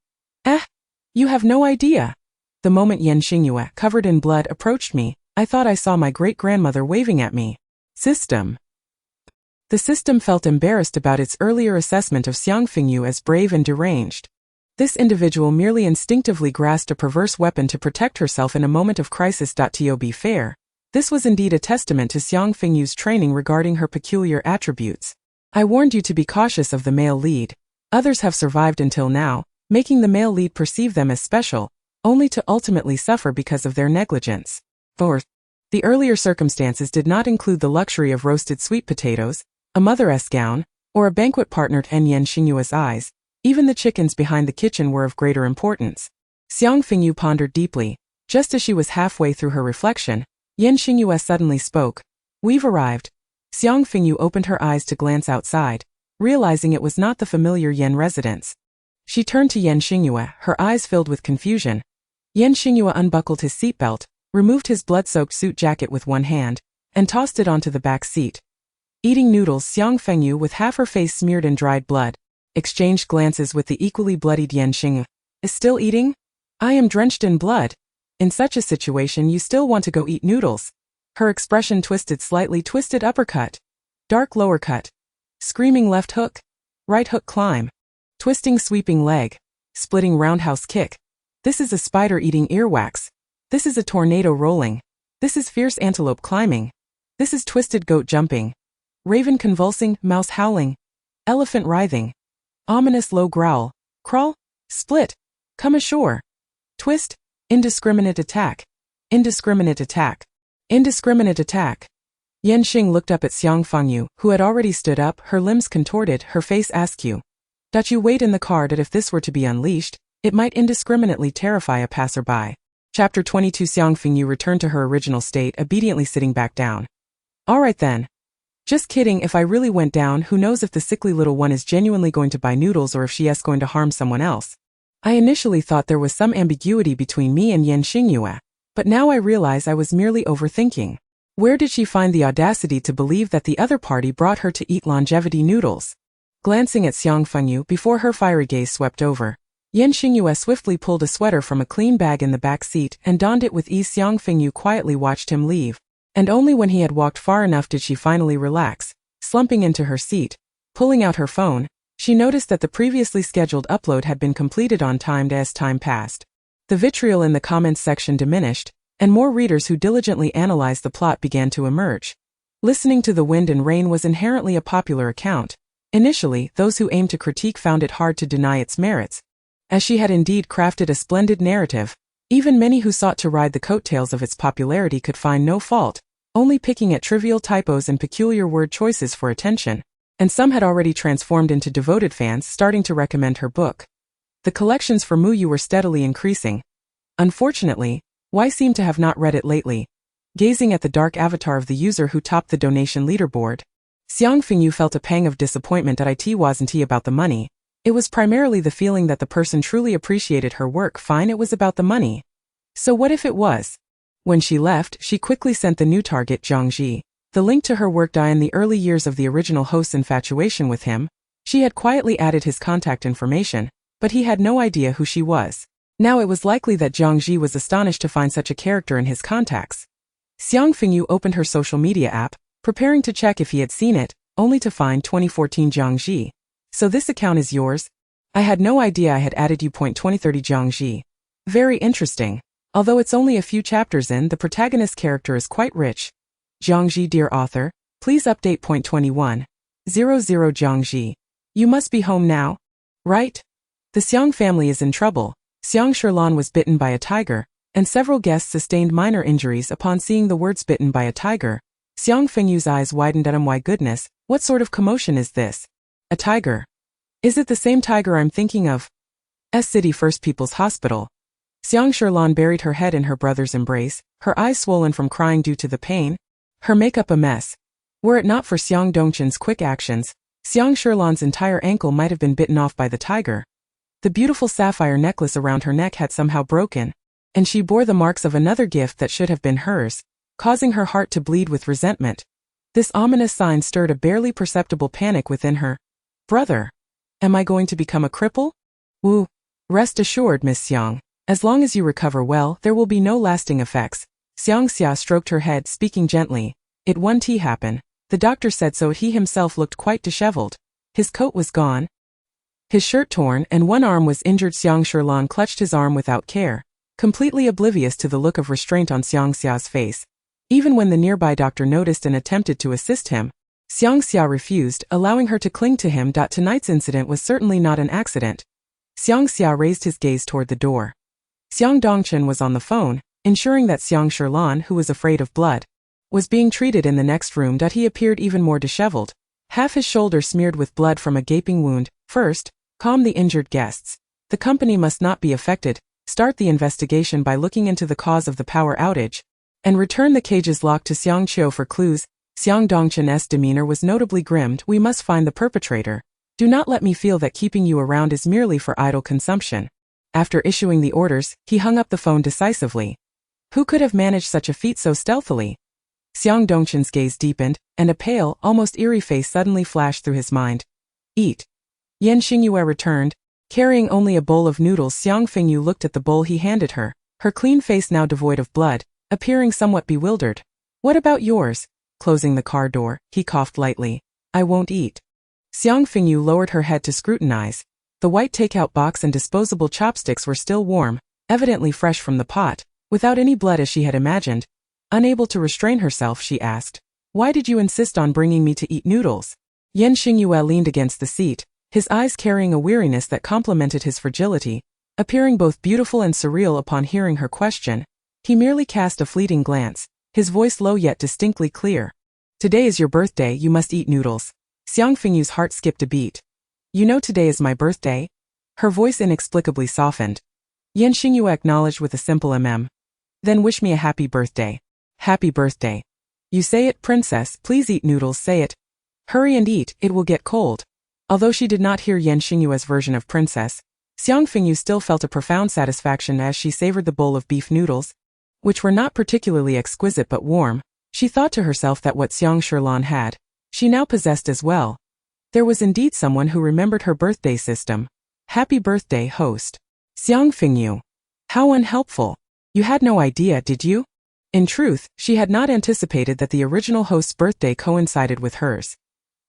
S1: You have no idea. The moment Xingyue, covered in blood, approached me, I thought I saw my great-grandmother waving at me. System. The system felt embarrassed about its earlier assessment of Xiang Fengyu as brave and deranged. This individual merely instinctively grasped a perverse weapon to protect herself in a moment of crisis. To be fair, this was indeed a testament to Xiang Fengyu's training regarding her peculiar attributes. I warned you to be cautious of the male lead. Others have survived until now, making the male lead perceive them as special, only to ultimately suffer because of their negligence. Fourth, the earlier circumstances did not include the luxury of roasted sweet potatoes, a mother's gown, or a banquet partnered in Xingyue's eyes. Even the chickens behind the kitchen were of greater importance. Xiang Fengyu pondered deeply. Just as she was halfway through her reflection, Xingyue suddenly spoke. We've arrived. Xiang Fengyu opened her eyes to glance outside, realizing it was not the familiar Yen residence. She turned to Xingyue, her eyes filled with confusion. Xingyue unbuckled his seatbelt, removed his blood-soaked suit jacket with one hand, and tossed it onto the back seat. Eating noodles. Xiang Fengyu, with half her face smeared in dried blood, exchanged glances with the equally bloodied Xingyue. Is still eating? I am drenched in blood. In such a situation you still want to go eat noodles? Her expression twisted slightly. Twisted uppercut. Dark lower cut. Screaming left hook. Right hook climb. Twisting sweeping leg. Splitting roundhouse kick. This is a spider eating earwax. This is a tornado rolling. This is fierce antelope climbing. This is twisted goat jumping. Raven convulsing, mouse howling. Elephant writhing. Ominous low growl. Crawl. Split. Come ashore. Twist. Indiscriminate attack. Indiscriminate attack. Indiscriminate attack. Yanxing looked up at Xiang Fengyu, who had already stood up, her limbs contorted, her face askew. You wait in the car that if this were to be unleashed, it might indiscriminately terrify a passerby. Chapter 22. Xiang Fengyu returned to her original state, obediently sitting back down. Alright then. Just kidding. If I really went down, who knows if the sickly little one is genuinely going to buy noodles or if she is going to harm someone else. I initially thought there was some ambiguity between me and Xingyue, but now I realize I was merely overthinking. Where did she find the audacity to believe that the other party brought her to eat longevity noodles? Glancing at Xiang Fengyu before her fiery gaze swept over, Xingyue swiftly pulled a sweater from a clean bag in the back seat and donned it with ease. Xiang Fengyu quietly watched him leave, and only when he had walked far enough did she finally relax. Slumping into her seat, pulling out her phone, she noticed that the previously scheduled upload had been completed on time. As time passed, the vitriol in the comments section diminished, and more readers who diligently analyzed the plot began to emerge. Listening to the Wind and Rain was inherently a popular account. Initially, those who aimed to critique found it hard to deny its merits, as she had indeed crafted a splendid narrative. Even many who sought to ride the coattails of its popularity could find no fault, only picking at trivial typos and peculiar word choices for attention. And some had already transformed into devoted fans, starting to recommend her book. The collections for Muyu were steadily increasing. Unfortunately, Y seemed to have not read it lately. Gazing at the dark avatar of the user who topped the donation leaderboard, Xiang Fengyu felt a pang of disappointment. It wasn't about the money. It was primarily the feeling that the person truly appreciated her work. Fine, it was about the money. So what if it was? When she left, she quickly sent the new target, Zhangji, the link to her work. In the early years of the original host's infatuation with him, she had quietly added his contact information, but he had no idea who she was. Now it was likely that Zhangji was astonished to find such a character in his contacts. Xiang Fengyu opened her social media app, preparing to check if he had seen it, only to find 2014 Zhangji. So this account is yours? I had no idea I had added you. 2030 Zhangji. Very interesting. Although it's only a few chapters in, the protagonist character is quite rich. Zhangji, dear author, please update. 21. 00 Zhangji. You must be home now, right? The Xiang family is in trouble. Xiang Sherlan was bitten by a tiger, and several guests sustained minor injuries upon seeing the words bitten by a tiger. Xiang Fengyu's eyes widened at him. My goodness, what sort of commotion is this? A tiger. Is it the same tiger I'm thinking of? City First People's Hospital. Xiang Sherlan buried her head in her brother's embrace, her eyes swollen from crying due to the pain, her makeup a mess. Were it not for Xiang Dongchen's quick actions, Xiang Sherlan's entire ankle might have been bitten off by the tiger. The beautiful sapphire necklace around her neck had somehow broken, and she bore the marks of another gift that should have been hers, causing her heart to bleed with resentment. This ominous sign stirred a barely perceptible panic within her. Brother, am I going to become a cripple? Woo. Rest assured, Miss Xiang. As long as you recover well, there will be no lasting effects. Xiang Xia stroked her head, speaking gently. It won't happen. The doctor said so. He himself looked quite disheveled. His coat was gone, his shirt torn, and one arm was injured. Xiang Sherlan clutched his arm without care, completely oblivious to the look of restraint on Xiang Xia's face. Even when the nearby doctor noticed and attempted to assist him, Xiang Xia refused, allowing her to cling to him. Tonight's incident was certainly not an accident. Xiang Xia raised his gaze toward the door. Xiang Dongchen was on the phone, ensuring that Xiang Sherlan, who was afraid of blood, was being treated in the next room. He appeared even more disheveled, half his shoulder smeared with blood from a gaping wound. First, calm the injured guests. The company must not be affected. Start the investigation by looking into the cause of the power outage, and return the cages locked to Xiang Qiu for clues. Xiang Dongchen's demeanor was notably grim. We must find the perpetrator. Do not let me feel that keeping you around is merely for idle consumption. After issuing the orders, he hung up the phone decisively. Who could have managed such a feat so stealthily? Xiang Dongchen's gaze deepened, and a pale, almost eerie face suddenly flashed through his mind. Eat. Xingyue returned, carrying only a bowl of noodles. Xiang Fengyu looked at the bowl he handed her, her clean face now devoid of blood, appearing somewhat bewildered. What about yours? Closing the car door, he coughed lightly. I won't eat. Xiang Fengyu lowered her head to scrutinize. The white takeout box and disposable chopsticks were still warm, evidently fresh from the pot, without any blood as she had imagined. Unable to restrain herself, she asked, why did you insist on bringing me to eat noodles? Xingyue leaned against the seat, his eyes carrying a weariness that complemented his fragility, appearing both beautiful and surreal. Upon hearing her question, he merely cast a fleeting glance, his voice low yet distinctly clear. Today is your birthday, you must eat noodles. Xiang Fengyu's heart skipped a beat. You know today is my birthday? Her voice inexplicably softened. Xingyue acknowledged with a simple Then wish me a happy birthday. Happy birthday. You say it, princess, please eat noodles, say it. Hurry and eat, it will get cold. Although she did not hear Xingyue's version of princess, Xiang Fengyu still felt a profound satisfaction as she savored the bowl of beef noodles, which were not particularly exquisite but warm. She thought to herself that what Xiang Sherlan had, she now possessed as well. There was indeed someone who remembered her birthday system. Happy birthday, host. Xiang Fengyu. How unhelpful. You had no idea, did you? In truth, she had not anticipated that the original host's birthday coincided with hers.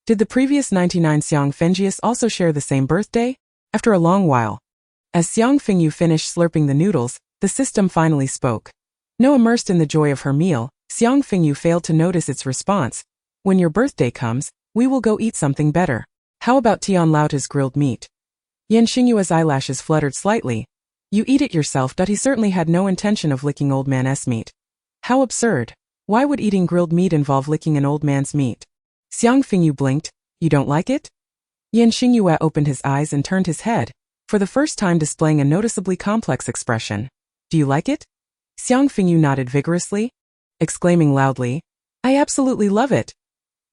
S1: Did the previous 99 Xiang Fengyus also share the same birthday? After a long while, as Xiang Fengyu finished slurping the noodles, the system finally spoke. Now immersed in the joy of her meal, Xiang Fengyu failed to notice its response. When your birthday comes, we will go eat something better. How about Tian Laota's grilled meat? Xingyue's eyelashes fluttered slightly. You eat it yourself. He certainly had no intention of licking old man's meat. How absurd. Why would eating grilled meat involve licking an old man's meat? Xiang Fengyu blinked. You don't like it? Xingyue opened his eyes and turned his head, for the first time displaying a noticeably complex expression. Do you like it? Xiang Fengyu nodded vigorously, exclaiming loudly, I absolutely love it.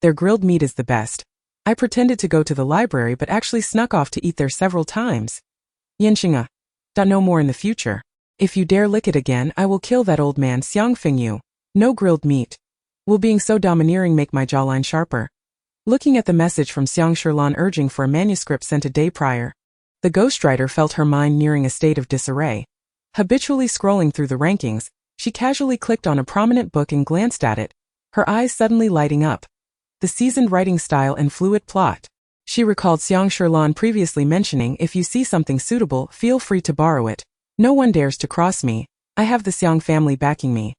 S1: Their grilled meat is the best. I pretended to go to the library but actually snuck off to eat there several times. Xingyue. No more in the future. If you dare lick it again, I will kill that old man. Xiang Fengyu. No grilled meat. Will being so domineering make my jawline sharper? Looking at the message from Xiang Sherlan urging for a manuscript sent a day prior, the ghostwriter felt her mind nearing a state of disarray. Habitually scrolling through the rankings, she casually clicked on a prominent book and glanced at it, her eyes suddenly lighting up. The seasoned writing style and fluid plot. She recalled Xiang Sherlan previously mentioning, if you see something suitable, feel free to borrow it. No one dares to cross me. I have the Xiang family backing me.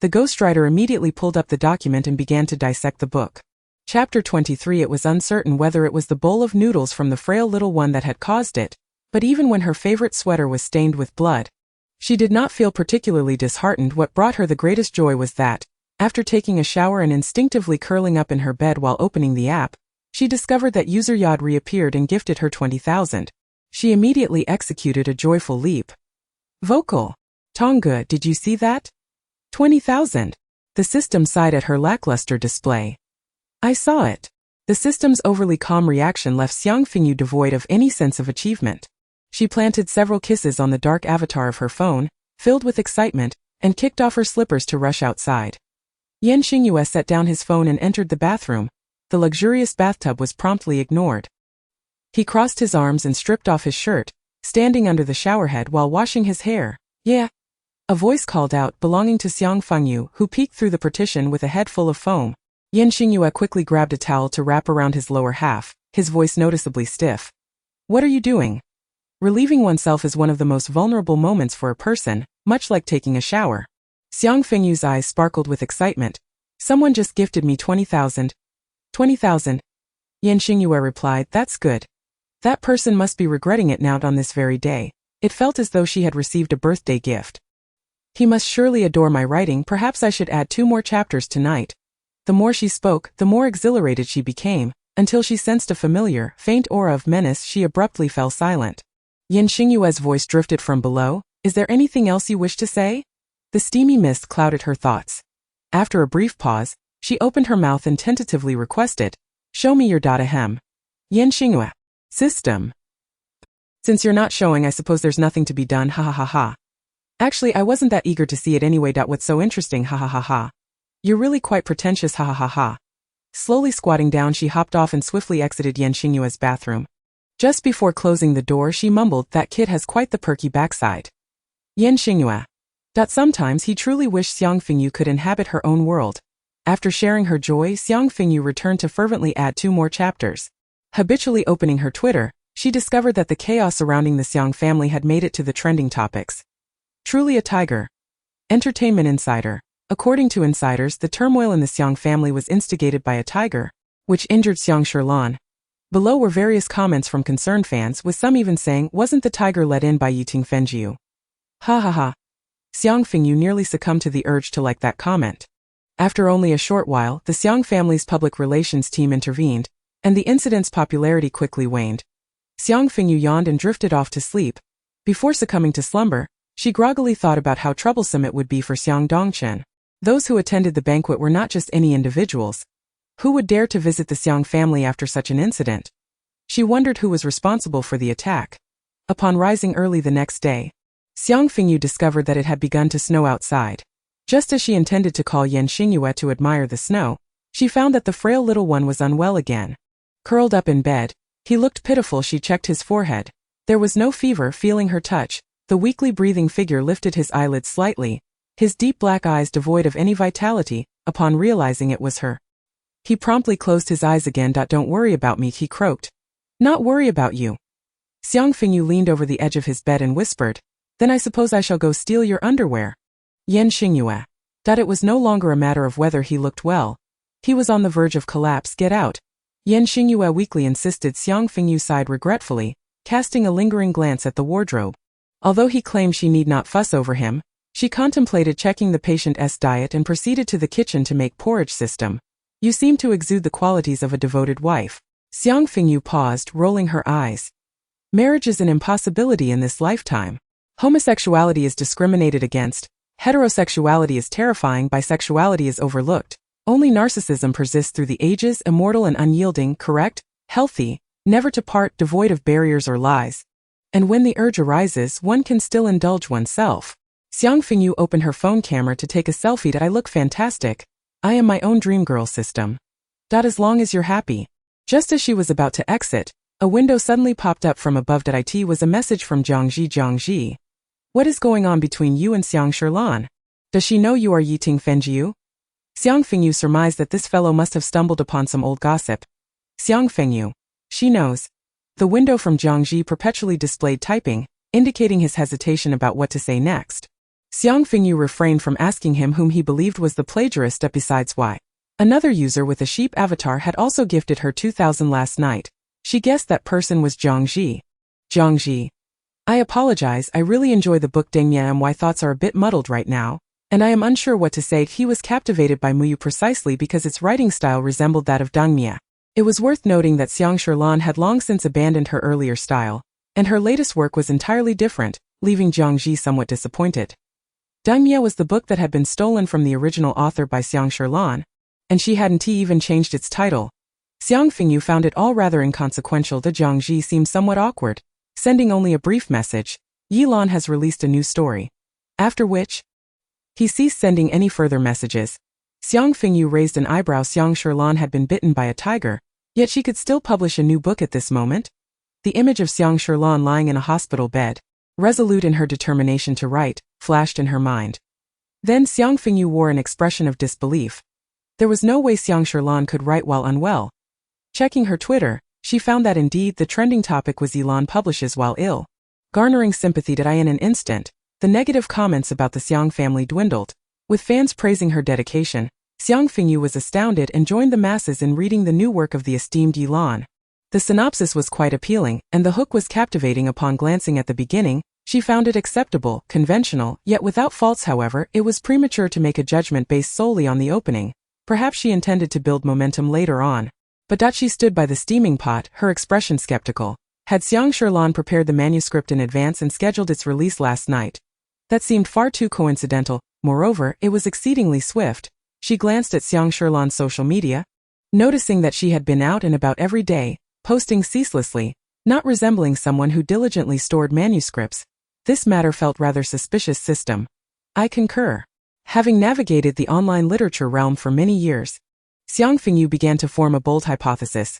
S1: The ghostwriter immediately pulled up the document and began to dissect the book. Chapter 23. It was uncertain whether it was the bowl of noodles from the frail little one that had caused it, but even when her favorite sweater was stained with blood, she did not feel particularly disheartened. What brought her the greatest joy was that, after taking a shower and instinctively curling up in her bed while opening the app, she discovered that user Yod reappeared and gifted her 20,000. She immediately executed a joyful leap. Vocal. Tonga, did you see that? 20,000. The system sighed at her lackluster display. I saw it. The system's overly calm reaction left Xiang Fengyu devoid of any sense of achievement. She planted several kisses on the dark avatar of her phone, filled with excitement, and kicked off her slippers to rush outside. Xingyue set down his phone and entered the bathroom. The luxurious bathtub was promptly ignored. He crossed his arms and stripped off his shirt, standing under the showerhead while washing his hair. "Yeah." A voice called out, belonging to Xiang Fengyu, who peeked through the partition with a head full of foam. Xingyue quickly grabbed a towel to wrap around his lower half, his voice noticeably stiff. "What are you doing?" Relieving oneself is one of the most vulnerable moments for a person, much like taking a shower. Xiang Fengyu's eyes sparkled with excitement. "Someone just gifted me 20,000. 20,000. Xingyue replied, "That's good. That person must be regretting it now on this very day." It felt as though she had received a birthday gift. "He must surely adore my writing. Perhaps I should add 2 more chapters tonight." The more she spoke, the more exhilarated she became, until she sensed a familiar, faint aura of menace. She abruptly fell silent. Xingyue's voice drifted from below. "Is there anything else you wish to say?" The steamy mist clouded her thoughts. After a brief pause, she opened her mouth and tentatively requested, "Show me your ahem." Xingyue. System. "Since you're not showing, I suppose there's nothing to be done, ha ha ha ha. Actually, I wasn't that eager to see it anyway. What's so interesting, ha ha ha ha. You're really quite pretentious, ha ha ha ha." Slowly squatting down, she hopped off and swiftly exited Xingyue's bathroom. Just before closing the door, she mumbled, "That kid has quite the perky backside." Xingyue. Sometimes he truly wished Xiang Fengyu could inhabit her own world. After sharing her joy, Xiang Fengyu returned to fervently add 2 more chapters. Habitually opening her Twitter, she discovered that the chaos surrounding the Xiang family had made it to the trending topics. Truly a tiger. Entertainment Insider. According to insiders, the turmoil in the Xiang family was instigated by a tiger, which injured Xiang Sherlan. Below were various comments from concerned fans, with some even saying, "Wasn't the tiger let in by Xiang Fengyu?" Ha ha ha. Xiang Fengyu nearly succumbed to the urge to like that comment. After only a short while, the Xiang family's public relations team intervened, and the incident's popularity quickly waned. Xiang Fengyu yawned and drifted off to sleep. Before succumbing to slumber, she groggily thought about how troublesome it would be for Xiang Dongchen. Those who attended the banquet were not just any individuals. Who would dare to visit the Xiang family after such an incident? She wondered who was responsible for the attack. Upon rising early the next day, Xiang Fengyu discovered that it had begun to snow outside. Just as she intended to call Xingyue to admire the snow, she found that the frail little one was unwell again. Curled up in bed, he looked pitiful. She checked his forehead. There was no fever. Feeling her touch, the weakly breathing figure lifted his eyelids slightly, his deep black eyes devoid of any vitality. Upon realizing it was her, he promptly closed his eyes again. "Don't worry about me," he croaked. "Not worry about you." Xiang Fengyu leaned over the edge of his bed and whispered, "Then I suppose I shall go steal your underwear." Xingyue. It was no longer a matter of whether he looked well. He was on the verge of collapse. "Get out." Xingyue weakly insisted. Xiang Fengyu sighed regretfully, casting a lingering glance at the wardrobe. Although he claimed she need not fuss over him, she contemplated checking the patient's diet and proceeded to the kitchen to make porridge. "System. You seem to exude the qualities of a devoted wife." Xiang Fengyu paused, rolling her eyes. "Marriage is an impossibility in this lifetime. Homosexuality is discriminated against. Heterosexuality is terrifying. Bisexuality is overlooked. Only narcissism persists through the ages, immortal and unyielding, correct, healthy, never to part, devoid of barriers or lies. And when the urge arises, one can still indulge oneself." Xiang Fengyu opened her phone camera to take a selfie. "I look fantastic. I am my own dream girl." System. As long as you're happy." Just as she was about to exit, a window suddenly popped up from above. It was a message from Jiangji. "What is going on between you and Xiang Sherlan? Does she know you are Xiang Fengyu?" Xiang Fengyu surmised that this fellow must have stumbled upon some old gossip. Xiang Fengyu. "She knows." The window from Jiangji perpetually displayed typing, indicating his hesitation about what to say next. Xiang Fengyu refrained from asking him whom he believed was the plagiarist. Besides, why? Another user with a sheep avatar had also gifted her 2,000 last night. She guessed that person was Jiangji. Jiangji. "I apologize, I really enjoy the book. My thoughts are a bit muddled right now, and I am unsure what to say." He was captivated by Muyu precisely because its writing style resembled that of Dangmia. It was worth noting that Xiang Sherlan had long since abandoned her earlier style, and her latest work was entirely different, leaving Jiangji somewhat disappointed. Dangmia was the book that had been stolen from the original author by Xiang Sherlan, and she hadn't even changed its title. Xiang Fengyu found it all rather inconsequential. The Jiangji seemed somewhat awkward. sending only a brief message, Yilan has released a new story. After which, he ceased sending any further messages. Xiang Fengyu raised an eyebrow. Xiang Sherlan had been bitten by a tiger, yet she could still publish a new book at this moment? The image of Xiang Sherlan lying in a hospital bed, resolute in her determination to write, flashed in her mind. Then Xiang Fengyu wore an expression of disbelief. There was no way Xiang Sherlan could write while unwell. Checking her Twitter, she found that indeed the trending topic was Yilan publishes while ill. Garnering sympathy in an instant, the negative comments about the Xiang family dwindled. With fans praising her dedication, Xiang Fengyu was astounded and joined the masses in reading the new work of the esteemed Yilan. The synopsis was quite appealing, and the hook was captivating. Upon glancing at the beginning, she found it acceptable, conventional, yet without faults. However, it was premature to make a judgment based solely on the opening. Perhaps she intended to build momentum later on. But she stood by the steaming pot, her expression skeptical. Had Xiang Sherlan prepared the manuscript in advance and scheduled its release last night? That seemed far too coincidental. Moreover, it was exceedingly swift. She glanced at Xiang Sherlan's social media, noticing that she had been out and about every day, posting ceaselessly, not resembling someone who diligently stored manuscripts. This matter felt rather suspicious. System. I concur. Having navigated the online literature realm for many years, Xiang Fengyu began to form a bold hypothesis.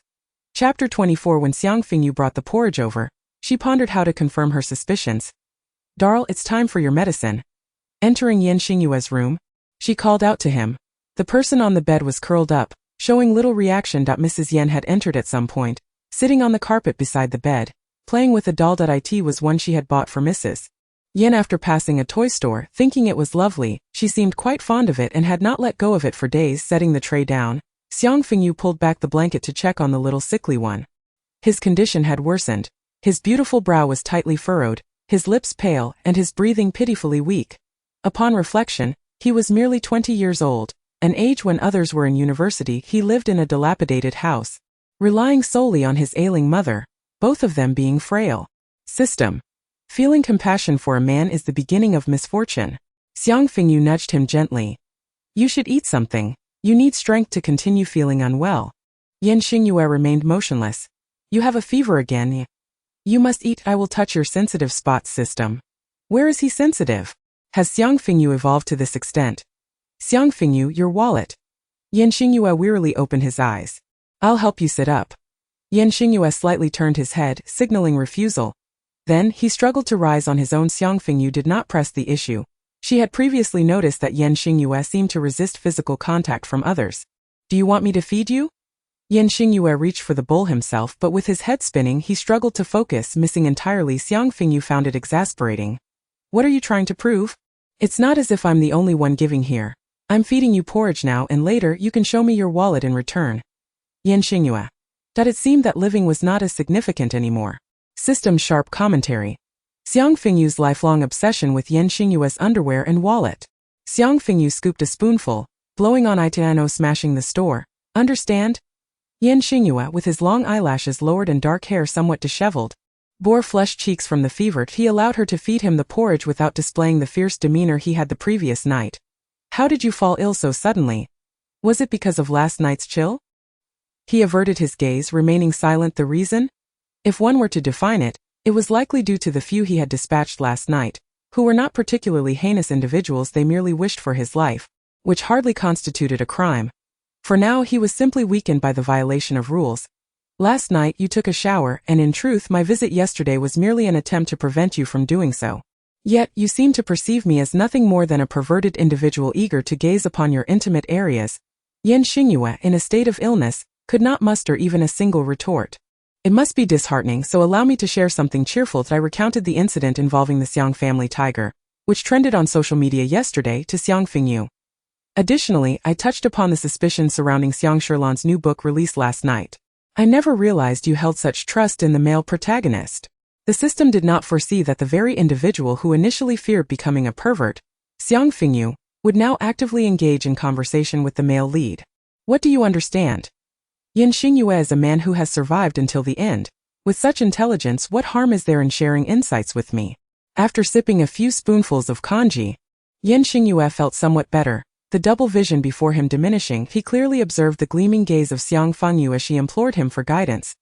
S1: Chapter 24. When Xiang Fengyu brought the porridge over, she pondered how to confirm her suspicions. Darl, it's time for your medicine. Entering Xingyue's room, she called out to him. The person on the bed was curled up, showing little reaction. Mrs. Yen had entered at some point, sitting on the carpet beside the bed, playing with a doll. It was one she had bought for Mrs. Yen after passing a toy store, thinking it was lovely. She seemed quite fond of it and had not let go of it for days. Setting the tray down, Xiang Fengyu pulled back the blanket to check on the little sickly one. His condition had worsened. His beautiful brow was tightly furrowed, his lips pale, and his breathing pitifully weak. Upon reflection, he was merely 20 years old, an age when others were in university. He lived in a dilapidated house, relying solely on his ailing mother, both of them being frail. System. Feeling compassion for a man is the beginning of misfortune. Xiang Fengyu nudged him gently. You should eat something. You need strength to continue feeling unwell. Xingyue remained motionless. You have a fever again. You must eat. I will touch your sensitive spots. System. Where is he sensitive? Has Xiang Fengyu evolved to this extent? Xiang Fengyu, your wallet. Xingyue wearily opened his eyes. I'll help you sit up. Xingyue slightly turned his head, signaling refusal. Then, he struggled to rise on his own. Xiang Fengyu did not press the issue. She had previously noticed that Xingyue seemed to resist physical contact from others. Do you want me to feed you? Xingyue reached for the bowl himself, but with his head spinning he struggled to focus, missing entirely. Xiang Fengyu found it exasperating. What are you trying to prove? It's not as if I'm the only one giving here. I'm feeding you porridge now, and later you can show me your wallet in return. Xingyue. That it seemed that living was not as significant anymore. System sharp commentary. Xiang Fengyu's lifelong obsession with Xingyue's underwear and wallet. Xiang Fengyu scooped a spoonful, blowing on Itiano, smashing the store. Understand? Xingyue, with his long eyelashes lowered and dark hair somewhat disheveled, bore flushed cheeks from the fever. He allowed her to feed him the porridge without displaying the fierce demeanor he had the previous night. How did you fall ill so suddenly? Was it because of last night's chill? He averted his gaze, remaining silent. The reason? If one were to define it, it was likely due to the few he had dispatched last night, who were not particularly heinous individuals. They merely wished for his life, which hardly constituted a crime. For now he was simply weakened by the violation of rules. Last night you took a shower, and in truth my visit yesterday was merely an attempt to prevent you from doing so. Yet you seem to perceive me as nothing more than a perverted individual eager to gaze upon your intimate areas. Xingyue, in a state of illness, could not muster even a single retort. It must be disheartening, so allow me to share something cheerful. I recounted the incident involving the Xiang family tiger, which trended on social media yesterday, to Xiang Fengyu. Additionally, I touched upon the suspicions surrounding Xiang Sherlan's new book released last night. I never realized you held such trust in the male protagonist. The system did not foresee that the very individual who initially feared becoming a pervert, Xiang Fengyu, would now actively engage in conversation with the male lead. What do you understand? Xingyue is a man who has survived until the end. With such intelligence, what harm is there in sharing insights with me? After sipping a few spoonfuls of kanji, Xingyue felt somewhat better. The double vision before him diminishing, he clearly observed the gleaming gaze of Xiang Fengyu as she implored him for guidance.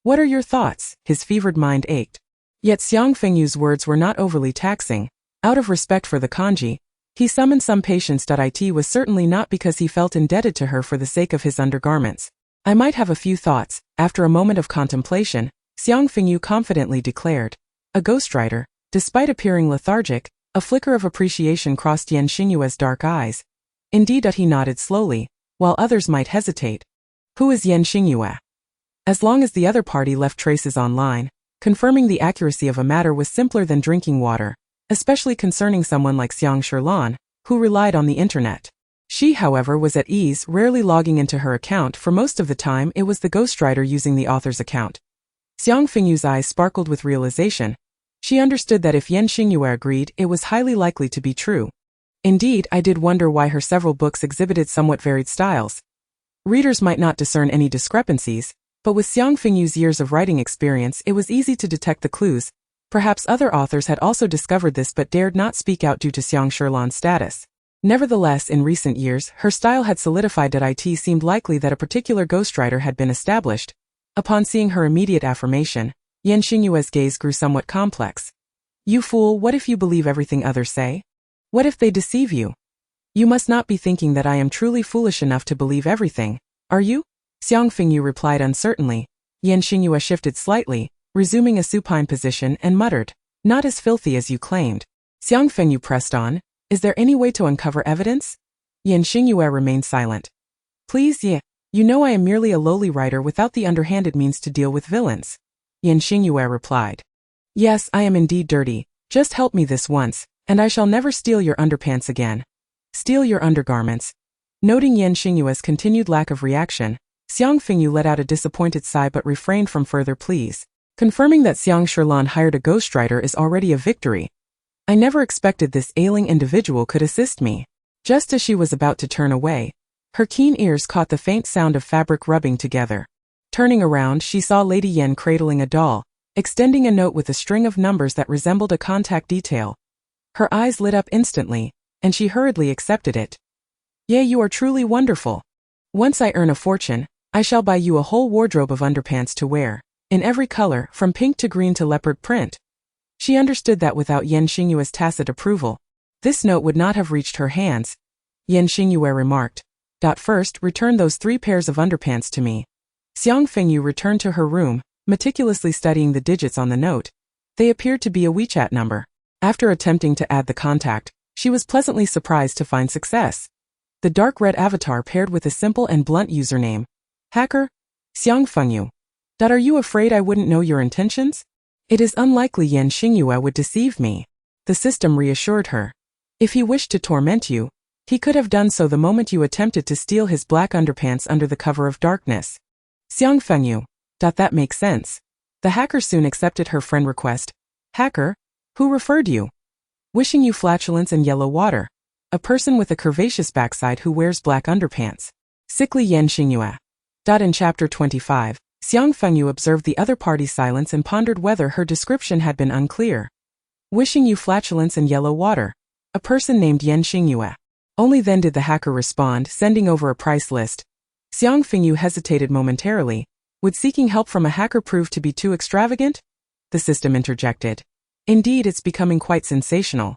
S1: What are your thoughts? His fevered mind ached. Yet Xiang Fengyu's words were not overly taxing. Out of respect for the kanji, he summoned some patience. It was certainly not because he felt indebted to her for the sake of his undergarments. I might have a few thoughts. After a moment of contemplation, Xiang Fengyu confidently declared. A ghostwriter. Despite appearing lethargic, a flicker of appreciation crossed Xingyue's dark eyes. Indeed, he nodded slowly, while others might hesitate. Who is Xingyue? As long as the other party left traces online, confirming the accuracy of a matter was simpler than drinking water, especially concerning someone like Xiang Sherlan, who relied on the internet. She, however, was at ease, rarely logging into her account. For most of the time it was the ghostwriter using the author's account. Xiang Fengyu's eyes sparkled with realization. She understood that if Xingyue agreed, it was highly likely to be true. Indeed, I did wonder why her several books exhibited somewhat varied styles. Readers might not discern any discrepancies, but with Xiang Fengyu's years of writing experience it was easy to detect the clues. Perhaps other authors had also discovered this but dared not speak out due to Xiang Sherlan's status. Nevertheless, in recent years, her style had solidified. It seemed likely that a particular ghostwriter had been established. Upon seeing her immediate affirmation, Xingyue's gaze grew somewhat complex. You fool, what if you believe everything others say? What if they deceive you? You must not be thinking that I am truly foolish enough to believe everything, are you? Xiang Fengyu replied uncertainly. Xingyue shifted slightly, resuming a supine position, and muttered, not as filthy as you claimed. Xiang Fengyu pressed on, is there any way to uncover evidence? Xingyue remained silent. Please, you know I am merely a lowly writer without the underhanded means to deal with villains. Xingyue replied. Yes, I am indeed dirty, just help me this once, and I shall never steal your underpants again. Steal your undergarments. Noting Xingyue's continued lack of reaction, Xiang Fengyu let out a disappointed sigh but refrained from further pleas. Confirming that Xiang Sherlan hired a ghostwriter is already a victory. I never expected this ailing individual could assist me. Just as she was about to turn away, her keen ears caught the faint sound of fabric rubbing together. Turning around, she saw Lady Yen cradling a doll, extending a note with a string of numbers that resembled a contact detail. Her eyes lit up instantly, and she hurriedly accepted it. Yea, you are truly wonderful. Once I earn a fortune, I shall buy you a whole wardrobe of underpants to wear, in every color, from pink to green to leopard print. She understood that without Xingyue's tacit approval, this note would not have reached her hands. Xingyue remarked. First, return those 3 pairs of underpants to me. Xiang Fengyu returned to her room, meticulously studying the digits on the note. They appeared to be a WeChat number. After attempting to add the contact, she was pleasantly surprised to find success. The dark red avatar paired with a simple and blunt username. Hacker? Xiang Fengyu. Are you afraid I wouldn't know your intentions? It is unlikely Xingyue would deceive me. The system reassured her. If he wished to torment you, he could have done so the moment you attempted to steal his black underpants under the cover of darkness. Xiang Fengyu. That makes sense. The hacker soon accepted her friend request. Hacker? Who referred you? Wishing you flatulence and yellow water. A person with a curvaceous backside who wears black underpants. Sickly Xingyue. In chapter 25, Xiang Fengyu observed the other party's silence and pondered whether her description had been unclear. Wishing you flatulence and yellow water. A person named Xingyue. Only then did the hacker respond, sending over a price list. Xiang Fengyu hesitated momentarily. Would seeking help from a hacker prove to be too extravagant? The system interjected. Indeed, it's becoming quite sensational.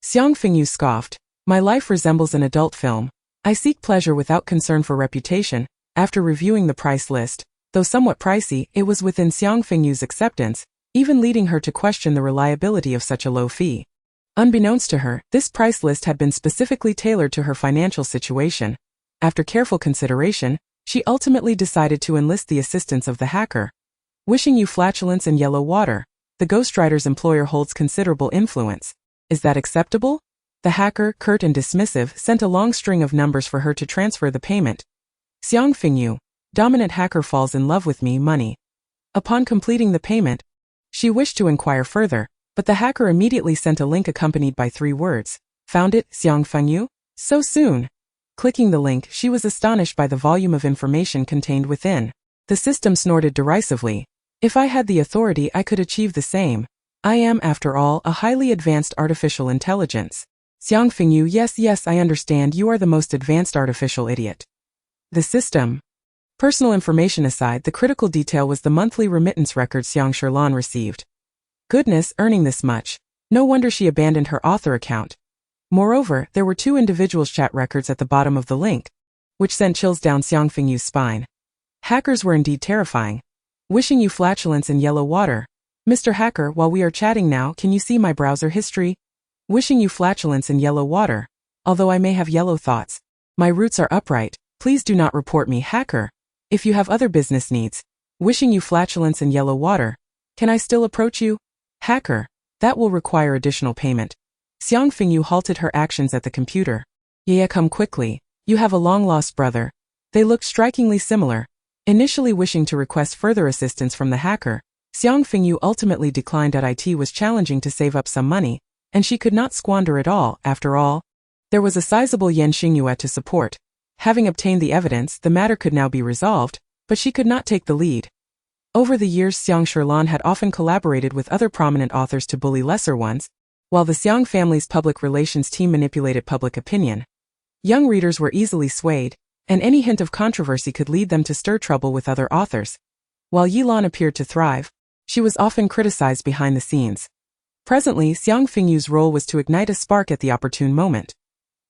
S1: Xiang Fengyu scoffed. My life resembles an adult film. I seek pleasure without concern for reputation. After reviewing the price list, though somewhat pricey, it was within Xiang Fengyu's acceptance, even leading her to question the reliability of such a low fee. Unbeknownst to her, this price list had been specifically tailored to her financial situation. After careful consideration, she ultimately decided to enlist the assistance of the hacker. Wishing you flatulence and yellow water. The ghostwriter's employer holds considerable influence. Is that acceptable? The hacker, curt and dismissive, sent a long string of numbers for her to transfer the payment. Xiang Fengyu. Dominant hacker falls in love with me, money. Upon completing the payment, she wished to inquire further, but the hacker immediately sent a link accompanied by 3 words. Found it, Xiang Fengyu? So soon. Clicking the link, she was astonished by the volume of information contained within. The system snorted derisively. If I had the authority, I could achieve the same. I am, after all, a highly advanced artificial intelligence. Xiang Fengyu, yes, I understand you are the most advanced artificial idiot. The system. Personal information aside, the critical detail was the monthly remittance record Xiang Sherlan received. Goodness, earning this much. No wonder she abandoned her author account. Moreover, there were 2 individuals' chat records at the bottom of the link, which sent chills down Xiang Fengyu's spine. Hackers were indeed terrifying. Wishing you flatulence in yellow water. Mr. Hacker, while we are chatting now, can you see my browser history? Wishing you flatulence in yellow water. Although I may have yellow thoughts, my roots are upright. Please do not report me, hacker. If you have other business needs. Wishing you flatulence in yellow water. Can I still approach you? Hacker. That will require additional payment. Xiang Fengyu halted her actions at the computer. Yeah, come quickly. You have a long-lost brother. They looked strikingly similar. Initially wishing to request further assistance from the hacker, Xiang Fengyu ultimately declined. It was challenging to save up some money, and she could not squander it all. After all, there was a sizable yen Xingyue to support. Having obtained the evidence, the matter could now be resolved, but she could not take the lead. Over the years, Xiang Sherlan had often collaborated with other prominent authors to bully lesser ones, while the Xiang family's public relations team manipulated public opinion. Young readers were easily swayed, and any hint of controversy could lead them to stir trouble with other authors. While Yilan appeared to thrive, she was often criticized behind the scenes. Presently, Xiang Fengyu's role was to ignite a spark at the opportune moment.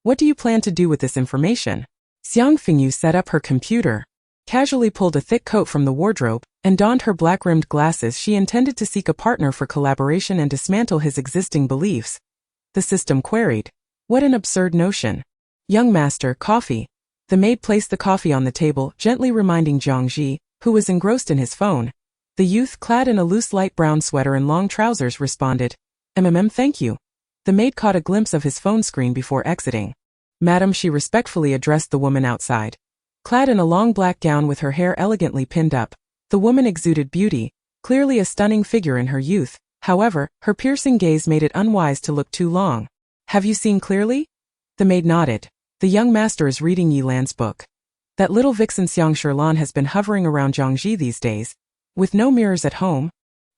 S1: What do you plan to do with this information? Xiang Fengyu set up her computer, casually pulled a thick coat from the wardrobe, and donned her black-rimmed glasses. She intended to seek a partner for collaboration and dismantle his existing beliefs. The system queried. What an absurd notion. Young master, coffee. The maid placed the coffee on the table, gently reminding Zhang Ji, who was engrossed in his phone. The youth, clad in a loose light brown sweater and long trousers, responded, Thank you. The maid caught a glimpse of his phone screen before exiting. Madam, she respectfully addressed the woman outside. Clad in a long black gown with her hair elegantly pinned up, the woman exuded beauty, clearly a stunning figure in her youth. However, her piercing gaze made it unwise to look too long. Have you seen clearly? The maid nodded. The young master is reading Yilan's book. That little vixen Xiang Sherlan has been hovering around Jiangji these days. With no mirrors at home,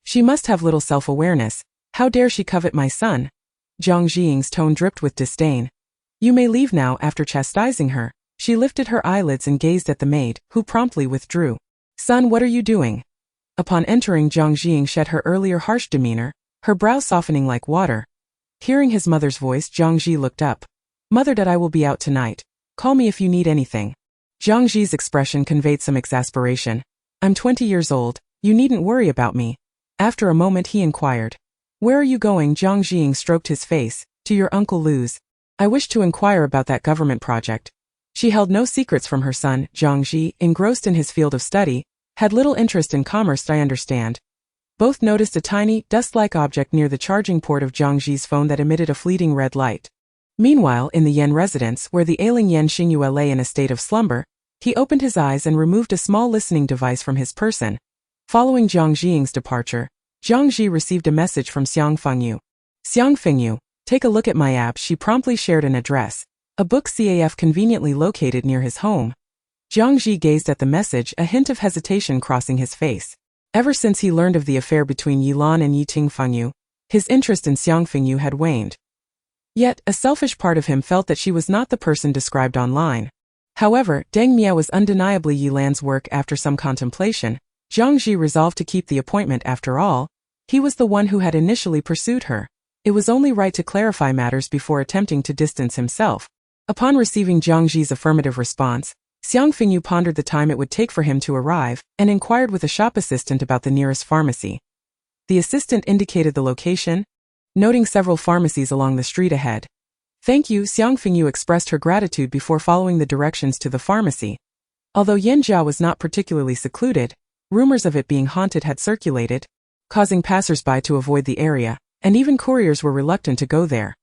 S1: she must have little self-awareness. How dare she covet my son? Zhang Jiying's tone dripped with disdain. You may leave now. After chastising her, she lifted her eyelids and gazed at the maid, who promptly withdrew. Son, what are you doing? Upon entering, Zhang Jiying shed her earlier harsh demeanor, her brow softening like water. Hearing his mother's voice, Zhang Ji looked up. Mother, that I will be out tonight. Call me if you need anything. Zhang Ji's expression conveyed some exasperation. I'm 20 years old. You needn't worry about me. After a moment he inquired. Where are you going? Zhang Jiying stroked his face. To your Uncle Lu's. I wish to inquire about that government project. She held no secrets from her son. Zhang Ji, engrossed in his field of study, had little interest in commerce. I understand. Both noticed a tiny, dust-like object near the charging port of Zhang Ji's phone that emitted a fleeting red light. Meanwhile, in the Yen residence, where the ailing Yen Xingyue lay in a state of slumber, he opened his eyes and removed a small listening device from his person. Following Zhang Jiying's departure, Zhang Ji received a message from Xiang Fengyu. Xiang Fengyu, take a look at my app. She promptly shared an address, a book CAF conveniently located near his home. Zhang Ji gazed at the message, a hint of hesitation crossing his face. Ever since he learned of the affair between Yilan and Yiting Fengyu, his interest in Xiang Fengyu had waned. Yet, a selfish part of him felt that she was not the person described online. However, Deng Miao was undeniably Yilan's work. After some contemplation, Zhang Ji resolved to keep the appointment. After all, he was the one who had initially pursued her. It was only right to clarify matters before attempting to distance himself. Upon receiving Zhang Ji's affirmative response, Xiang Fengyu pondered the time it would take for him to arrive, and inquired with a shop assistant about the nearest pharmacy. The assistant indicated the location, noting several pharmacies along the street ahead. Thank you. Xiang Fengyu expressed her gratitude before following the directions to the pharmacy. Although Yanjia was not particularly secluded, rumors of it being haunted had circulated, causing passers-by to avoid the area, and even couriers were reluctant to go there.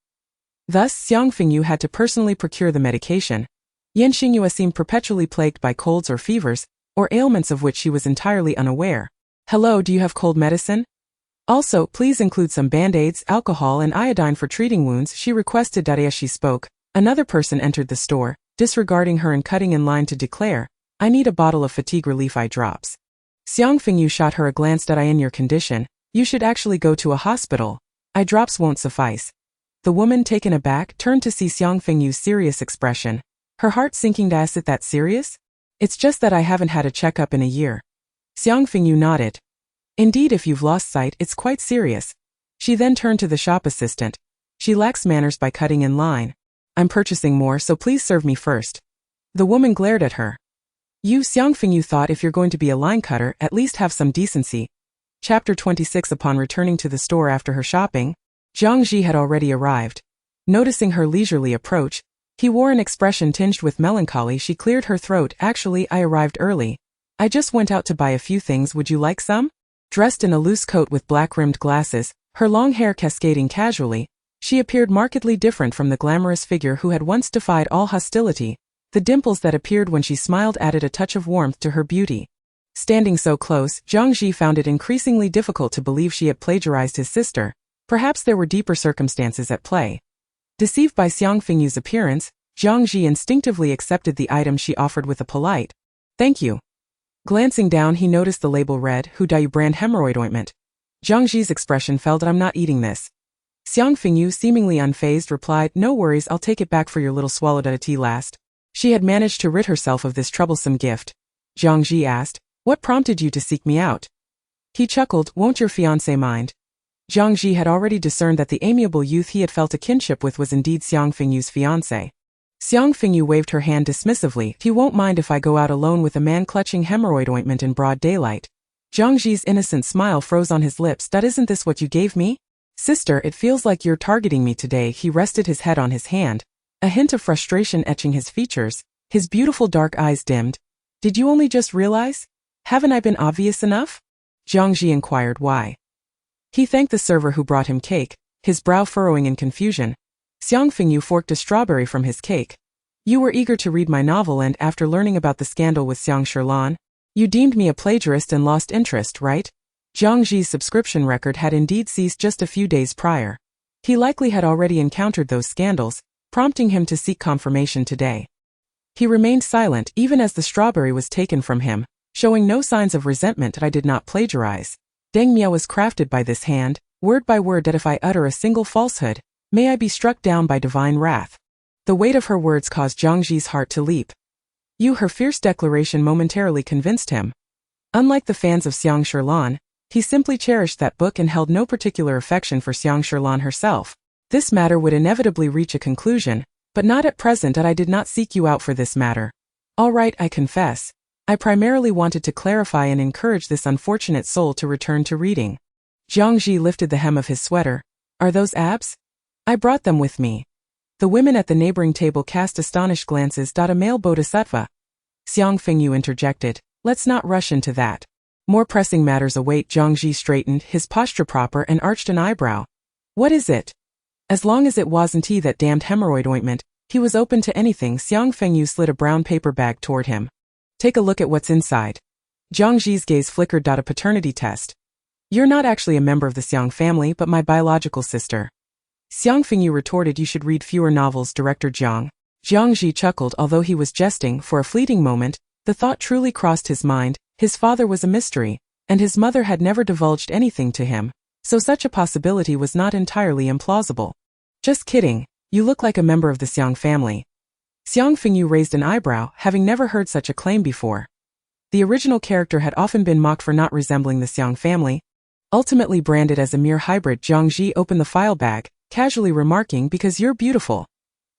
S1: Thus, Xiang Fengyu had to personally procure the medication. Yen Xingyue seemed perpetually plagued by colds or fevers, or ailments of which she was entirely unaware. Hello, do you have cold medicine? Also, please include some band-aids, alcohol and iodine for treating wounds, she requested. As she spoke, another person entered the store, disregarding her and cutting in line to declare, I need a bottle of fatigue relief eye drops. Xiang Fengyu shot her a glance. In your condition, you should actually go to a hospital. Eye drops won't suffice. The woman, taken aback, turned to see Xiang Fengyu's serious expression. Her heart sinking. Is it that serious? It's just that I haven't had a checkup in a year. Xiang Fengyu nodded. Indeed, if you've lost sight, it's quite serious. She then turned to the shop assistant. She lacks manners by cutting in line. I'm purchasing more, so please serve me first. The woman glared at her. You, Xiang Fengyu thought, if you're going to be a line cutter, at least have some decency. Chapter 26. Upon returning to the store after her shopping, Zhang Ji had already arrived. Noticing her leisurely approach, he wore an expression tinged with melancholy. She cleared her throat. Actually, I arrived early. I just went out to buy a few things. Would you like some? Dressed in a loose coat with black-rimmed glasses, her long hair cascading casually, she appeared markedly different from the glamorous figure who had once defied all hostility. The dimples that appeared when she smiled added a touch of warmth to her beauty. Standing so close, Zhang Ji found it increasingly difficult to believe she had plagiarized his sister. Perhaps there were deeper circumstances at play. Deceived by Xiang Fengyu's appearance, Zhang Ji instinctively accepted the item she offered with a polite, "Thank you." Glancing down, he noticed the label read, "Hu Daiyu brand hemorrhoid ointment." Zhang Ji's expression fell. "I'm not eating this." Xiang Fengyu, seemingly unfazed, replied, "No worries, I'll take it back for your little swallow at tea last." She had managed to rid herself of this troublesome gift. Zhang Ji asked, "What prompted you to seek me out?" He chuckled, "Won't your fiancé mind?" Zhang Ji had already discerned that the amiable youth he had felt a kinship with was indeed Xiang Fengyu's fiancé. Xiang Fengyu waved her hand dismissively. "He won't mind if I go out alone with a man clutching hemorrhoid ointment in broad daylight." Zhang Ji's innocent smile froze on his lips. "Isn't this what you gave me?" "Sister, it feels like you're targeting me today." He rested his head on his hand, a hint of frustration etching his features. His beautiful dark eyes dimmed. "Did you only just realize? Haven't I been obvious enough?" Zhang Ji inquired why. He thanked the server who brought him cake, his brow furrowing in confusion. Xiang Fengyu forked a strawberry from his cake. "You were eager to read my novel and, after learning about the scandal with Xiang Shirlan, you deemed me a plagiarist and lost interest, right?" Zhang Ji's subscription record had indeed ceased just a few days prior. He likely had already encountered those scandals, prompting him to seek confirmation today. He remained silent even as the strawberry was taken from him, showing no signs of resentment. "I did not plagiarize. Deng Miao was crafted by this hand, word by word, that if I utter a single falsehood, may I be struck down by divine wrath." The weight of her words caused Zhang Ji's heart to leap. Her fierce declaration momentarily convinced him. Unlike the fans of Xiang Shirlan, he simply cherished that book and held no particular affection for Xiang Shirlan herself. This matter would inevitably reach a conclusion, but not at present. "I did not seek you out for this matter. All right, I confess. I primarily wanted to clarify and encourage this unfortunate soul to return to reading." Zhang Ji lifted the hem of his sweater. "Are those abs? I brought them with me." The women at the neighboring table cast astonished glances. "A male bodhisattva?" Xiang Fengyu interjected, "Let's not rush into that. More pressing matters await." Zhang Ji straightened, his posture proper, and arched an eyebrow. "What is it?" As long as it wasn't that damned hemorrhoid ointment, he was open to anything. Xiang Fengyu slid a brown paper bag toward him. "Take a look at what's inside." Zhang Ji's gaze flickered. "A paternity test. You're not actually a member of the Xiang family, but my biological sister." Xiang Fengyu retorted, "You should read fewer novels, Director Zhang." Zhang Ji chuckled. Although he was jesting, for a fleeting moment, the thought truly crossed his mind. His father was a mystery, and his mother had never divulged anything to him, so such a possibility was not entirely implausible. "Just kidding, you look like a member of the Xiang family." Xiang Fengyu raised an eyebrow, having never heard such a claim before. The original character had often been mocked for not resembling the Xiang family. Ultimately branded as a mere hybrid, Zhang Ji opened the file bag, casually remarking, "Because you're beautiful."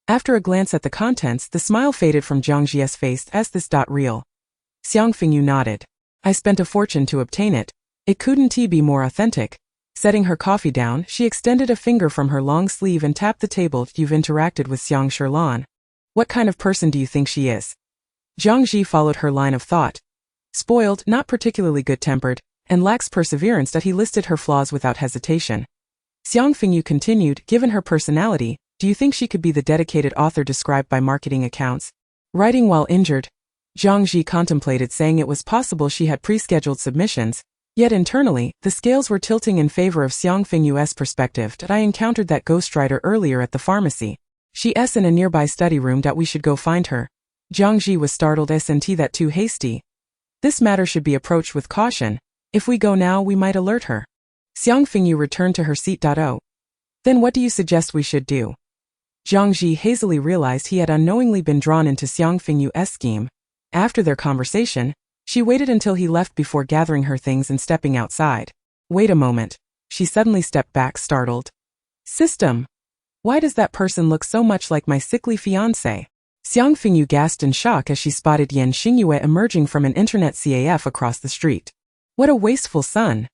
S1: After a glance at the contents, the smile faded from Zhang Ji's face. "Is this real?" Xiang Fengyu nodded. "I spent a fortune to obtain it. It couldn't be more authentic." Setting her coffee down, she extended a finger from her long sleeve and tapped the table. "You've interacted with Xiang Shirlan. What kind of person do you think she is?" Zhang Ji followed her line of thought. "Spoiled, not particularly good-tempered, and lacks perseverance." He listed her flaws without hesitation. Xiang Fengyu continued, "Given her personality, do you think she could be the dedicated author described by marketing accounts? Writing while injured?" Zhang Ji contemplated, saying it was possible she had pre-scheduled submissions, yet internally, the scales were tilting in favor of Xiang Fengyu's perspective. "I encountered that ghostwriter earlier at the pharmacy. She's in a nearby study room. We should go find her." Zhang Ji was startled. "Isn't that too hasty? This matter should be approached with caution. If we go now, we might alert her." Xiang Fengyu returned to her seat. "Oh. Then what do you suggest we should do?" Zhang Ji hazily realized he had unknowingly been drawn into Xiang Fengyu's scheme. After their conversation, she waited until he left before gathering her things and stepping outside. "Wait a moment. She suddenly stepped back, startled. System! Why does that person look so much like my sickly fiancé? Xiang Fengyu gasped in shock as she spotted Xingyue emerging from an internet CAF across the street. What a wasteful son!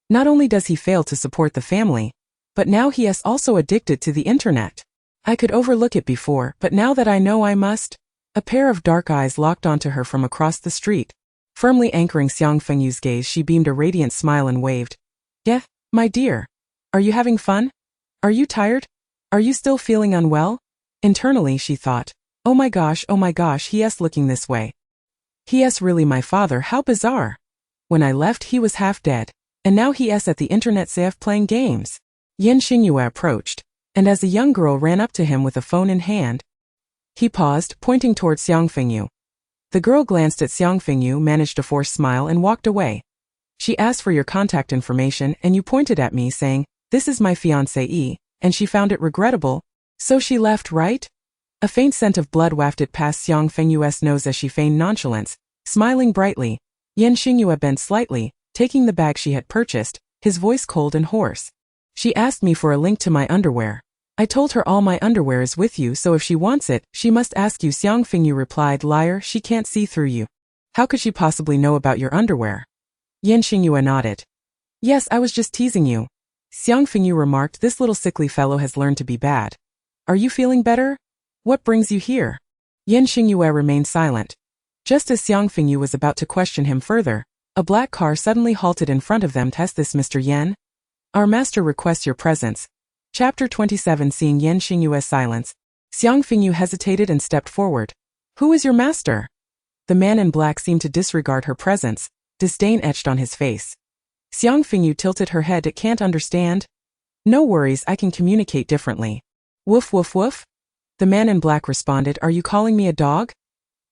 S1: Not only does he fail to support the family, but now he is also addicted to the internet. I could overlook it before, but now that I know I must. A pair of dark eyes locked onto her from across the street. Firmly anchoring Xiang Fengyu's gaze, she beamed a radiant smile and waved. Yeah, my dear. Are you having fun? Are you tired? Are you still feeling unwell? Internally, she thought. Oh my gosh, he is looking this way. He is really my father, how bizarre. When I left, he was half dead. And now he is at the internet CF playing games. Xingyue approached, and as the young girl ran up to him with a phone in hand, he paused, pointing towards Xiang Fengyu. The girl glanced at Xiang Fengyu, managed a forced smile, and walked away. She asked for your contact information, and you pointed at me, saying, "This is my fiancée," and she found it regrettable. So she left, right? A faint scent of blood wafted past Xiang Fengyu's nose as she feigned nonchalance, smiling brightly. Xingyue bent slightly, taking the bag she had purchased, his voice cold and hoarse. She asked me for a link to my underwear. I told her all my underwear is with you, so if she wants it, she must ask you. Xiang Fengyu replied, liar, she can't see through you. How could she possibly know about your underwear? Xingyue nodded. Yes, I was just teasing you. Xiang Fengyu remarked, this little sickly fellow has learned to be bad. Are you feeling better? What brings you here? Xingyue remained silent. Just as Xiang Fengyu was about to question him further, a black car suddenly halted in front of them. Test this, Mr. Yan? Our master requests your presence. Chapter 27. Seeing Xingyue's silence, Xiang Fengyu hesitated and stepped forward. Who is your master? The man in black seemed to disregard her presence, disdain etched on his face. Xiang Fengyu tilted her head. It can't understand? No worries, I can communicate differently. Woof woof woof? The man in black responded, are you calling me a dog?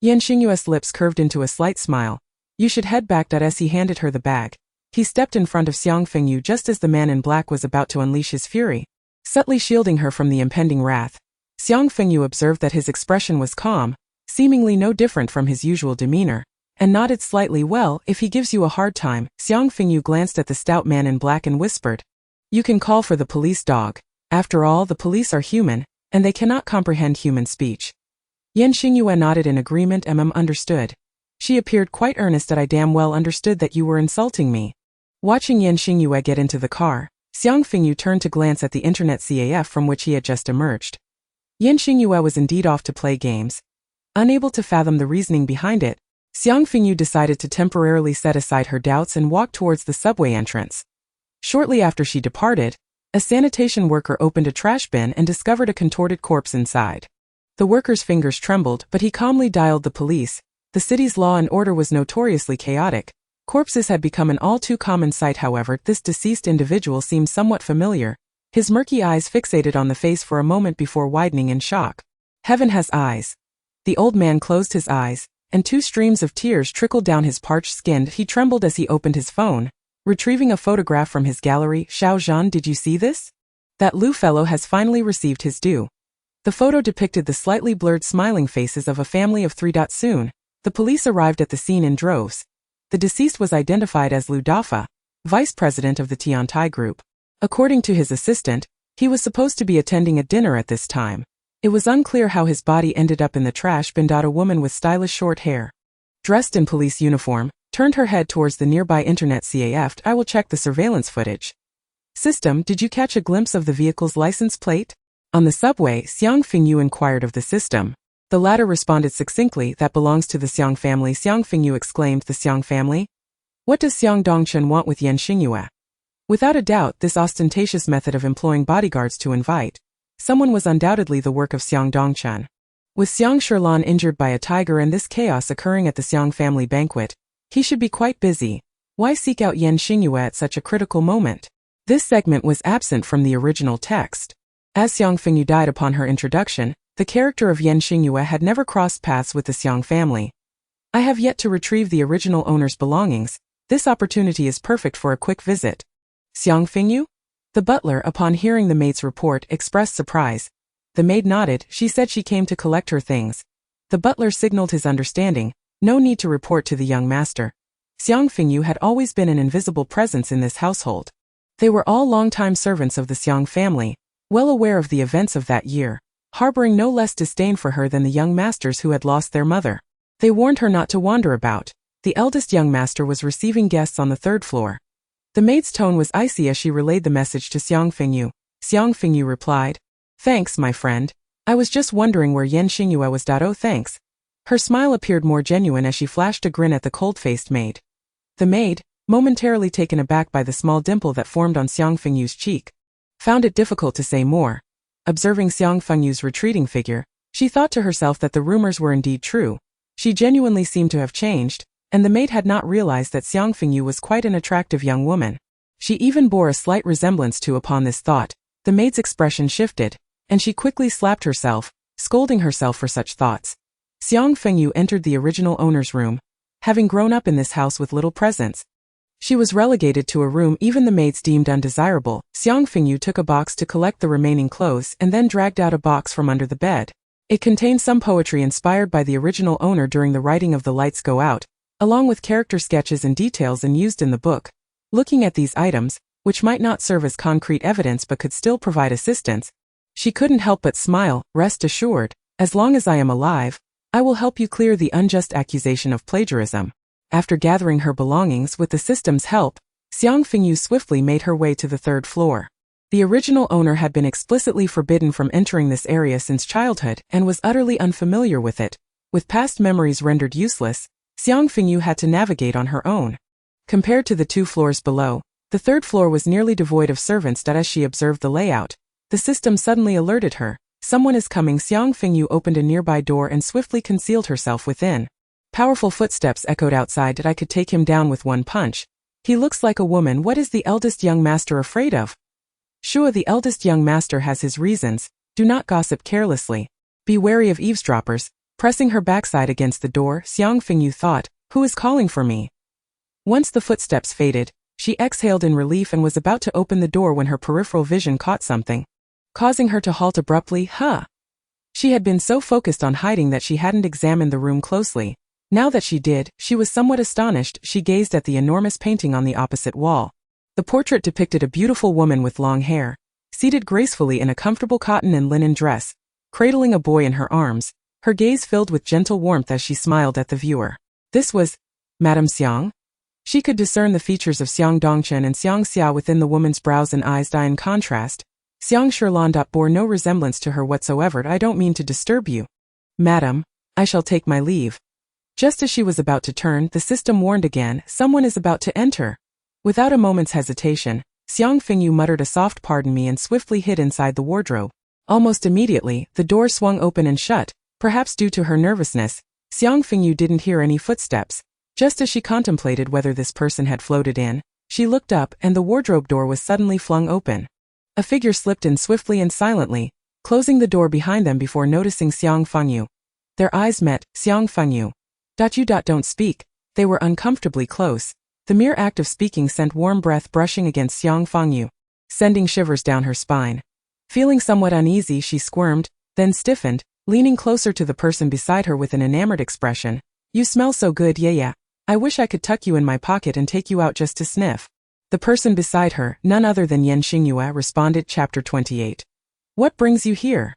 S1: Xingyue's lips curved into a slight smile. You should head back. As he handed her the bag, he stepped in front of Xiang Fengyu just as the man in black was about to unleash his fury, subtly shielding her from the impending wrath. Xiang Fengyu observed that his expression was calm, seemingly no different from his usual demeanor, and nodded slightly. Well, if he gives you a hard time. Xiang Fengyu glanced at the stout man in black and whispered, you can call for the police, dog. After all, the police are human, and they cannot comprehend human speech. Xingyue nodded in agreement. Understood. She appeared quite earnest. I damn well understood that you were insulting me. Watching Xingyue get into the car, Xiang Fengyu turned to glance at the internet CAF from which he had just emerged. Xingyue was indeed off to play games. Unable to fathom the reasoning behind it, Xiang Fengyu decided to temporarily set aside her doubts and walk towards the subway entrance. Shortly after she departed, a sanitation worker opened a trash bin and discovered a contorted corpse inside. The worker's fingers trembled, but he calmly dialed the police. The city's law and order was notoriously chaotic. Corpses had become an all too common sight. However, this deceased individual seemed somewhat familiar, his murky eyes fixated on the face for a moment before widening in shock. Heaven has eyes. The old man closed his eyes, and 2 streams of tears trickled down his parched skin. He trembled as he opened his phone, retrieving a photograph from his gallery. Xiao Zhan, did you see this? That Lu fellow has finally received his due. The photo depicted the slightly blurred smiling faces of a family of 3. Soon, the police arrived at the scene in droves. The deceased was identified as Lu Dafa, vice president of the Tiantai Group. According to his assistant, he was supposed to be attending a dinner at this time. It was unclear how his body ended up in the trash bin. A woman with stylish short hair, dressed in police uniform, turned her head towards the nearby internet CAF. I will check the surveillance footage. System, did you catch a glimpse of the vehicle's license plate? On the subway, Xiang Fengyu inquired of the system. The latter responded succinctly, that belongs to the Xiang family. Xiang Fengyu exclaimed, the Xiang family? What does Xiang Dongchen want with Xingyue? Without a doubt, this ostentatious method of employing bodyguards to invite someone was undoubtedly the work of Xiang Dongchen. With Xiang Sherlan injured by a tiger and this chaos occurring at the Xiang family banquet, he should be quite busy. Why seek out Xingyue at such a critical moment? This segment was absent from the original text. As Xiang Fengyu died upon her introduction, the character of Xingyue had never crossed paths with the Xiang family. I have yet to retrieve the original owner's belongings. This opportunity is perfect for a quick visit. Xiang Fengyu? The butler, upon hearing the maid's report, expressed surprise. The maid nodded. She said she came to collect her things. The butler signaled his understanding. No need to report to the young master. Xiang Fengyu had always been an invisible presence in this household. They were all longtime servants of the Xiang family, well aware of the events of that year, harboring no less disdain for her than the young masters who had lost their mother. They warned her not to wander about. The eldest young master was receiving guests on the 3rd floor. The maid's tone was icy as she relayed the message to Xiang Fengyu. Xiang Fengyu replied, "Thanks, my friend. I was just wondering where Xingyue was. Oh, thanks." Her smile appeared more genuine as she flashed a grin at the cold-faced maid. The maid, momentarily taken aback by the small dimple that formed on Xiang Fengyu's cheek, found it difficult to say more. Observing Xiang Fengyu's retreating figure, she thought to herself that the rumors were indeed true. She genuinely seemed to have changed, and the maid had not realized that Xiang Fengyu was quite an attractive young woman. She even bore a slight resemblance to. Upon this thought, the maid's expression shifted, and she quickly slapped herself, scolding herself for such thoughts. Xiang Fengyu entered the original owner's room. Having grown up in this house with little presence, she was relegated to a room even the maids deemed undesirable. Xiang Fengyu took a box to collect the remaining clothes and then dragged out a box from under the bed. It contained some poetry inspired by the original owner during the writing of The Lights Go Out, along with character sketches and details used in the book. Looking at these items, which might not serve as concrete evidence but could still provide assistance, she couldn't help but smile. "Rest assured, as long as I am alive, I will help you clear the unjust accusation of plagiarism." After gathering her belongings with the system's help, Xiang Fengyu swiftly made her way to the 3rd floor. The original owner had been explicitly forbidden from entering this area since childhood and was utterly unfamiliar with it. With past memories rendered useless, Xiang Fengyu had to navigate on her own. Compared to the 2 floors below, the 3rd floor was nearly devoid of servants. As she observed the layout, the system suddenly alerted her. "Someone is coming." Xiang Fengyu opened a nearby door and swiftly concealed herself within. Powerful footsteps echoed outside. "I could take him down with one punch. He looks like a woman. What is the eldest young master afraid of?" "Sure, the eldest young master has his reasons. Do not gossip carelessly. Be wary of eavesdroppers." Pressing her backside against the door, Xiang Fengyu thought, "Who is calling for me?" Once the footsteps faded, she exhaled in relief and was about to open the door when her peripheral vision caught something, causing her to halt abruptly. She had been so focused on hiding that she hadn't examined the room closely. Now that she did, she was somewhat astonished. She gazed at the enormous painting on the opposite wall. The portrait depicted a beautiful woman with long hair, seated gracefully in a comfortable cotton and linen dress, cradling a boy in her arms, her gaze filled with gentle warmth as she smiled at the viewer. This was Madame Xiang. She could discern the features of Xiang Dongchen and Xiang Xia within the woman's brows and eyes. In contrast, Xiang Shirlan bore no resemblance to her whatsoever. "I don't mean to disturb you, madam. I shall take my leave." Just as she was about to turn, the system warned again, "Someone is about to enter." Without a moment's hesitation, Xiang Fengyu muttered a soft "pardon me" and swiftly hid inside the wardrobe. Almost immediately, the door swung open and shut. Perhaps due to her nervousness, Xiang Fengyu didn't hear any footsteps. Just as she contemplated whether this person had floated in, she looked up and the wardrobe door was suddenly flung open. A figure slipped in swiftly and silently, closing the door behind them before noticing Xiang Fengyu. Their eyes met. "Xiang Fengyu. You don't speak." They were uncomfortably close. The mere act of speaking sent warm breath brushing against Xiang Fengyu, sending shivers down her spine. Feeling somewhat uneasy, she squirmed, then stiffened, leaning closer to the person beside her with an enamored expression. "You smell so good. Yeah. I wish I could tuck you in my pocket and take you out just to sniff." The person beside her, none other than Xingyue, responded. Chapter 28. "What brings you here?"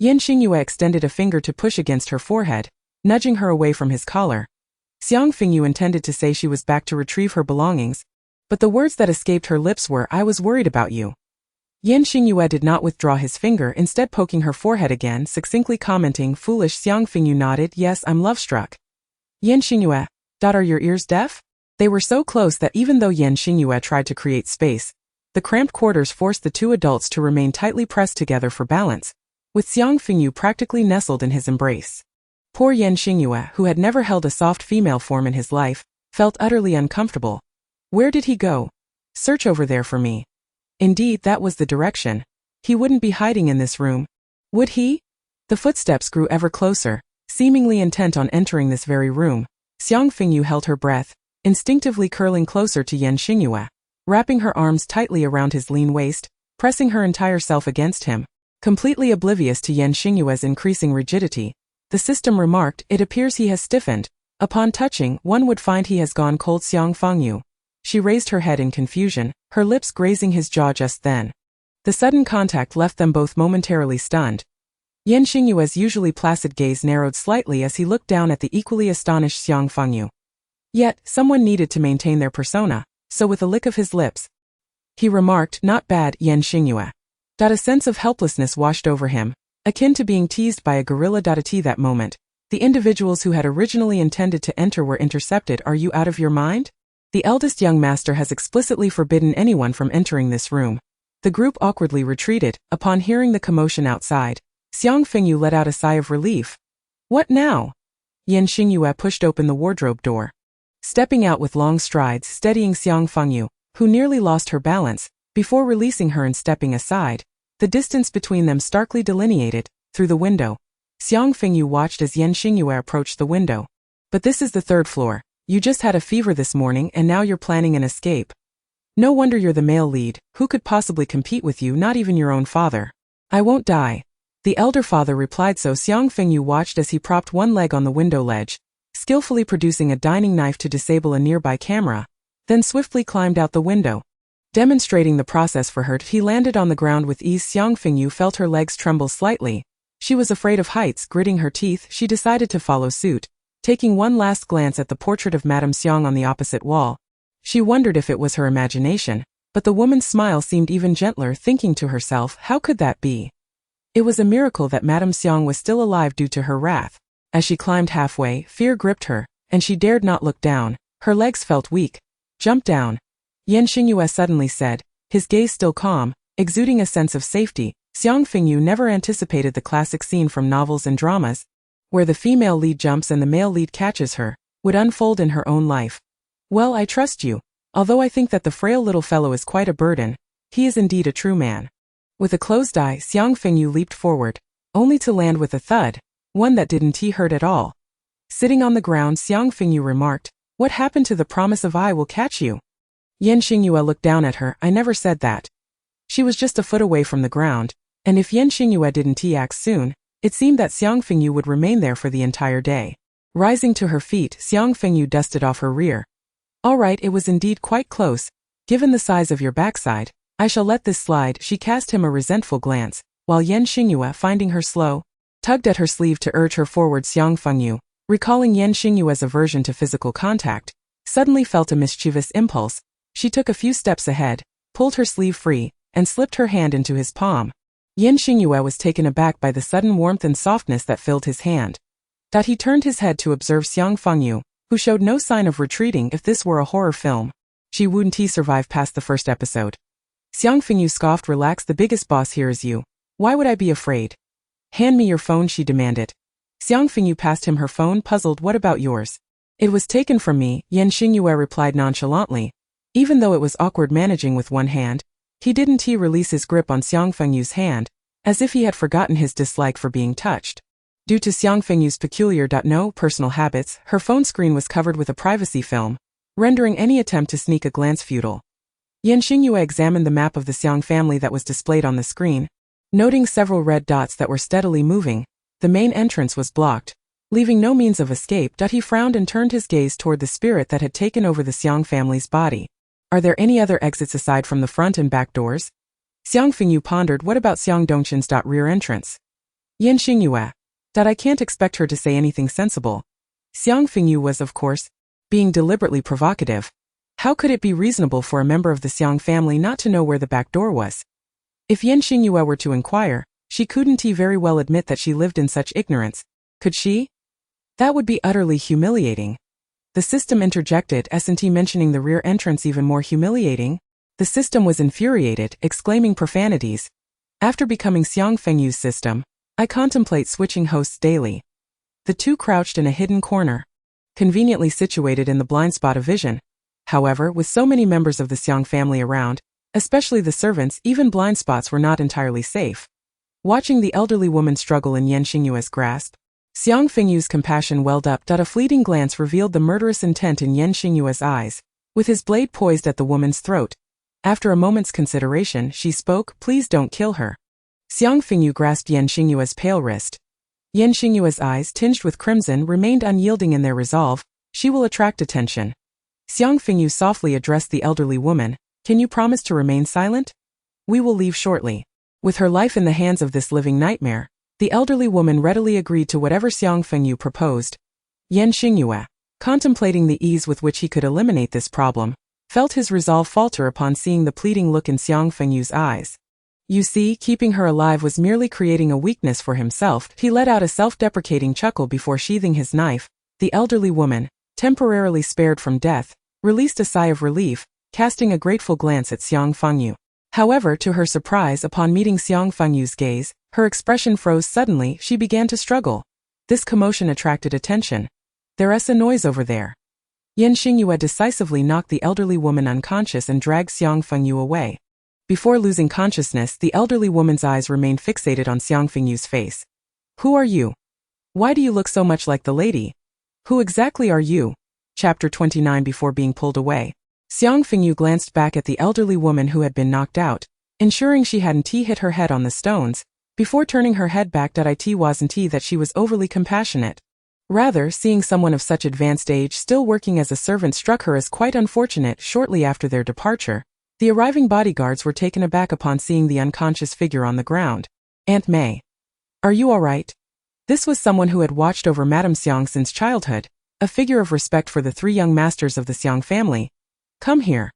S1: Xingyue extended a finger to push against her forehead, nudging her away from his collar. Xiang Fengyu intended to say she was back to retrieve her belongings, but the words that escaped her lips were, "I was worried about you." Xingyue did not withdraw his finger, instead poking her forehead again, succinctly commenting, "Foolish." Xiang Fengyu nodded. "Yes, I'm love-struck." "Xingyue, are your ears deaf?" They were so close that even though Xingyue tried to create space, the cramped quarters forced the 2 adults to remain tightly pressed together for balance, with Xiang Fengyu practically nestled in his embrace. Poor Xingyue, who had never held a soft female form in his life, felt utterly uncomfortable. Where did he go? "Search over there for me." Indeed, that was the direction. He wouldn't be hiding in this room, would he? The footsteps grew ever closer, seemingly intent on entering this very room. Xiang Fengyu held her breath, instinctively curling closer to Xingyue, wrapping her arms tightly around his lean waist, pressing her entire self against him. Completely oblivious to Xingyue's increasing rigidity, the system remarked, "It appears he has stiffened. Upon touching, one would find he has gone cold." Xiang Fengyu. She raised her head in confusion, her lips grazing his jaw just then. The sudden contact left them both momentarily stunned. Xingyue's usually placid gaze narrowed slightly as he looked down at the equally astonished Xiang Fengyu. Yet, someone needed to maintain their persona, so with a lick of his lips, he remarked, "Not bad, Xingyue." A sense of helplessness washed over him, akin to being teased by a gorilla. At that moment, the individuals who had originally intended to enter were intercepted. "Are you out of your mind? The eldest young master has explicitly forbidden anyone from entering this room." The group awkwardly retreated. Upon hearing the commotion outside, Xiang Fengyu let out a sigh of relief. "What now?" Xingyue pushed open the wardrobe door, stepping out with long strides, steadying Xiang Fengyu, who nearly lost her balance, before releasing her and stepping aside. The distance between them starkly delineated, through the window. Xiang Fengyu watched as Xingyue approached the window. "But this is the third floor. You just had a fever this morning and now you're planning an escape. No wonder you're the male lead. Who could possibly compete with you? Not even your own father." "I won't die." The elder father replied. So Xiang Fengyu watched as he propped one leg on the window ledge, skillfully producing a dining knife to disable a nearby camera, then swiftly climbed out the window. Demonstrating the process for her, he landed on the ground with ease. Xiang Fengyu felt her legs tremble slightly. She was afraid of heights. Gritting her teeth, she decided to follow suit. Taking one last glance at the portrait of Madame Xiang on the opposite wall, she wondered if it was her imagination, but the woman's smile seemed even gentler. Thinking to herself, how could that be? It was a miracle that Madame Xiang was still alive due to her wrath. As she climbed halfway, fear gripped her, and she dared not look down. Her legs felt weak. "Jump down," Xingyue suddenly said, his gaze still calm, exuding a sense of safety. Xiang Fengyu never anticipated the classic scene from novels and dramas, where the female lead jumps and the male lead catches her, would unfold in her own life. "Well, I trust you. Although I think that the frail little fellow is quite a burden, he is indeed a true man." With a closed eye, Xiang Fengyu leaped forward, only to land with a thud, one that didn't hurt at all. Sitting on the ground, Xiang Fengyu remarked, "What happened to the promise of I will catch you?" Xingyue looked down at her. "I never said that." She was just a foot away from the ground, and if Xingyue didn't act soon, it seemed that Xiang Fengyu would remain there for the entire day. Rising to her feet, Xiang Fengyu dusted off her rear. "All right, it was indeed quite close. Given the size of your backside, I shall let this slide." She cast him a resentful glance, while Xingyue, finding her slow, tugged at her sleeve to urge her forward. Xiang Fengyu, recalling Xingyue's aversion to physical contact, suddenly felt a mischievous impulse. She took a few steps ahead, pulled her sleeve free, and slipped her hand into his palm. Xingyue was taken aback by the sudden warmth and softness that filled his hand. He turned his head to observe Xiang Fengyu, who showed no sign of retreating. If this were a horror film, she wouldn't survive past the first episode. Xiang Fengyu scoffed. "Relax, the biggest boss here is you. Why would I be afraid?" "Hand me your phone," she demanded. Xiang Fengyu passed him her phone, puzzled. "What about yours?" "It was taken from me," Xingyue replied nonchalantly. Even though it was awkward managing with one hand, he didn't release his grip on Xiang Fengyu's hand, as if he had forgotten his dislike for being touched. Due to Xiang Fengyu's peculiar no personal habits, her phone screen was covered with a privacy film, rendering any attempt to sneak a glance futile. Xingyue examined the map of the Xiang family that was displayed on the screen. Noting several red dots that were steadily moving, the main entrance was blocked, leaving no means of escape. He frowned and turned his gaze toward the spirit that had taken over the Xiang family's body. "Are there any other exits aside from the front and back doors?" Xiang Fengyu pondered. "What about Xiang Dongqin's rear entrance?" Xingyue. I can't expect her to say anything sensible. Xiang Fengyu was, of course, being deliberately provocative. How could it be reasonable for a member of the Xiang family not to know where the back door was? If Xingyue were to inquire, she couldn't very well admit that she lived in such ignorance, could she? That would be utterly humiliating. The system interjected, isn't mentioning the rear entrance even more humiliating? The system was infuriated, exclaiming profanities. After becoming Xiang Fengyu's system, I contemplate switching hosts daily. The two crouched in a hidden corner, conveniently situated in the blind spot of vision. However, with so many members of the Xiang family around, especially the servants, even blind spots were not entirely safe. Watching the elderly woman struggle in Xingyue's grasp, Xiang Fengyu's compassion welled up. A fleeting glance revealed the murderous intent in Xingyue's eyes, with his blade poised at the woman's throat. After a moment's consideration, she spoke, "Please don't kill her." Xiang Fengyu grasped Xingyue's pale wrist. Xingyue's eyes, tinged with crimson, remained unyielding in their resolve. "She will attract attention." Xiang Fengyu softly addressed the elderly woman. Can you promise to remain silent? We will leave shortly. With her life in the hands of this living nightmare, the elderly woman readily agreed to whatever Xiang Fengyu proposed. Xingyue, contemplating the ease with which he could eliminate this problem, felt his resolve falter upon seeing the pleading look in Xiang Fengyu's eyes. You see, keeping her alive was merely creating a weakness for himself. He let out a self-deprecating chuckle before sheathing his knife. The elderly woman, temporarily spared from death, released a sigh of relief, casting a grateful glance at Xiang Fengyu. However, to her surprise, upon meeting Xiang Fengyu's gaze, her expression froze suddenly. She began to struggle. This commotion attracted attention. There's a noise over there. Xingyue decisively knocked the elderly woman unconscious and dragged Xiang Fengyu away. Before losing consciousness, the elderly woman's eyes remained fixated on Xiang Fengyu's face. Who are you? Why do you look so much like the lady? Who exactly are you? Chapter 29. Before being pulled away, Xiang Fengyu glanced back at the elderly woman who had been knocked out, ensuring she hadn't hit her head on the stones, before turning her head back. It wasn't that she was overly compassionate. Rather, seeing someone of such advanced age still working as a servant struck her as quite unfortunate. Shortly after their departure, the arriving bodyguards were taken aback upon seeing the unconscious figure on the ground. Aunt May. Are you all right? This was someone who had watched over Madame Xiang since childhood, a figure of respect for the three young masters of the Xiang family. Come here.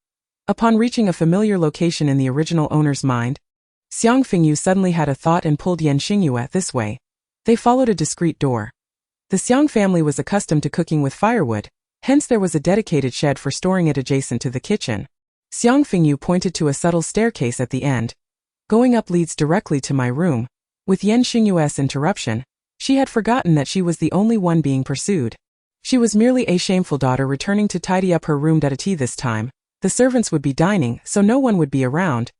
S1: Upon reaching a familiar location in the original owner's mind, Xiang Fengyu suddenly had a thought and pulled Xingyue this way. They followed a discreet door. The Xiang family was accustomed to cooking with firewood, hence there was a dedicated shed for storing it adjacent to the kitchen. Xiang Fengyu pointed to a subtle staircase at the end. Going up leads directly to my room. With Xingyue's interruption, she had forgotten that she was the only one being pursued. She was merely a shameful daughter returning to tidy up her room. This time, the servants would be dining, so no one would be around.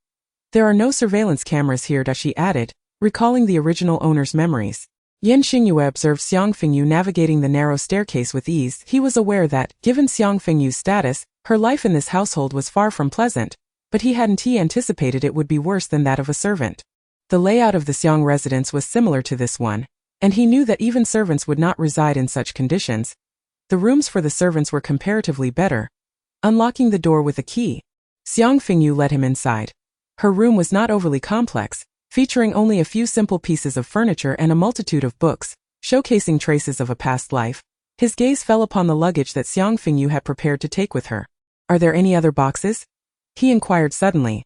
S1: There are no surveillance cameras here, she added, recalling the original owner's memories. Xingyue observed Xiang Fengyu navigating the narrow staircase with ease. He was aware that, given Xiang Fengyu's status, her life in this household was far from pleasant, but he hadn't anticipated it would be worse than that of a servant. The layout of the Xiang residence was similar to this one, and he knew that even servants would not reside in such conditions. The rooms for the servants were comparatively better. Unlocking the door with a key, Xiang Fengyu led him inside. Her room was not overly complex, featuring only a few simple pieces of furniture and a multitude of books, showcasing traces of a past life. His gaze fell upon the luggage that Xiang Fengyu had prepared to take with her. Are there any other boxes? He inquired suddenly.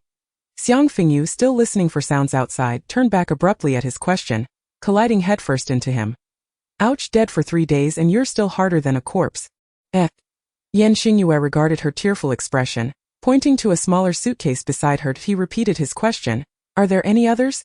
S1: Xiang Fengyu, still listening for sounds outside, turned back abruptly at his question, colliding headfirst into him. Ouch, dead for 3 days and you're still harder than a corpse. Xingyue regarded her tearful expression. Pointing to a smaller suitcase beside her, he repeated his question. Are there any others?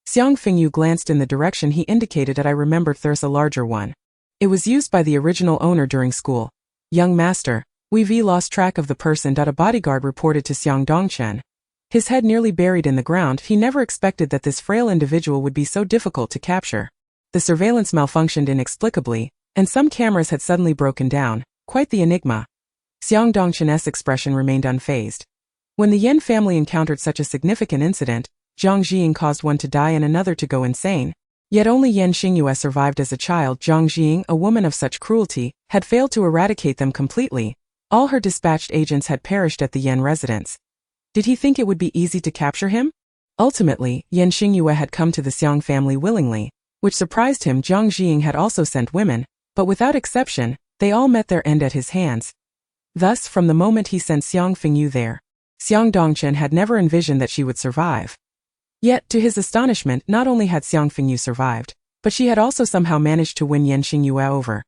S1: Xiang Fengyu glanced in the direction he indicated. I remembered there's a larger one. It was used by the original owner during school. Young master, we've lost track of the person. A bodyguard reported to Xiang Dongchen. His head nearly buried in the ground, he never expected that this frail individual would be so difficult to capture. The surveillance malfunctioned inexplicably, and some cameras had suddenly broken down. Quite the enigma. Xiang Dongchen's expression remained unfazed. When the Yen family encountered such a significant incident, Zhang Jing caused one to die and another to go insane. Yet only Xingyue survived as a child. Zhang Jing, a woman of such cruelty, had failed to eradicate them completely. All her dispatched agents had perished at the Yen residence. Did he think it would be easy to capture him? Ultimately, Xingyue had come to the Xiang family willingly, which surprised him. Zhang Jing had also sent women, but without exception, they all met their end at his hands. Thus, from the moment he sent Xiang Fengyu there, Xiang Dongchen had never envisioned that she would survive. Yet, to his astonishment, not only had Xiang Fengyu survived, but she had also somehow managed to win Xingyue over.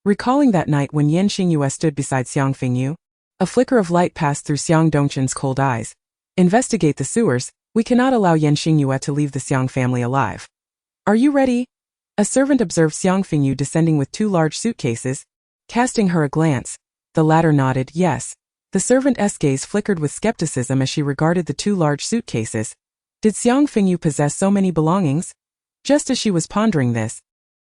S1: Recalling that night when Xingyue stood beside Xiang Fengyu, a flicker of light passed through Xiang Dongchen's cold eyes. Investigate the sewers. We cannot allow Xingyue to leave the Xiang family alive. Are you ready? A servant observed Xiang Fengyu descending with 2 large suitcases. Casting her a glance, the latter nodded, yes. The servant's gaze flickered with skepticism as she regarded the 2 large suitcases. Did Xiang Fengyu possess so many belongings? Just as she was pondering this,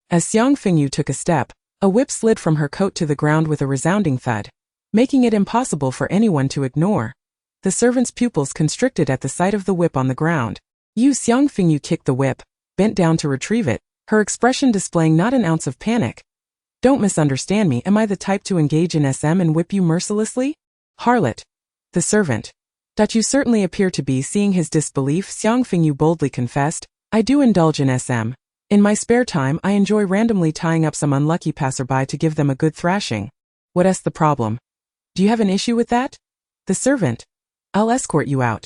S1: as Xiang Fengyu took a step, a whip slid from her coat to the ground with a resounding thud, making it impossible for anyone to ignore. The servant's pupils constricted at the sight of the whip on the ground. Xiang Fengyu kicked the whip, bent down to retrieve it, her expression displaying not an ounce of panic. Don't misunderstand me, am I the type to engage in SM and whip you mercilessly? Harlot. The servant. That you certainly appear to be. Seeing his disbelief, Xiang Fengyu boldly confessed, I do indulge in SM. In my spare time I enjoy randomly tying up some unlucky passerby to give them a good thrashing. What's the problem? Do you have an issue with that? The servant. I'll escort you out.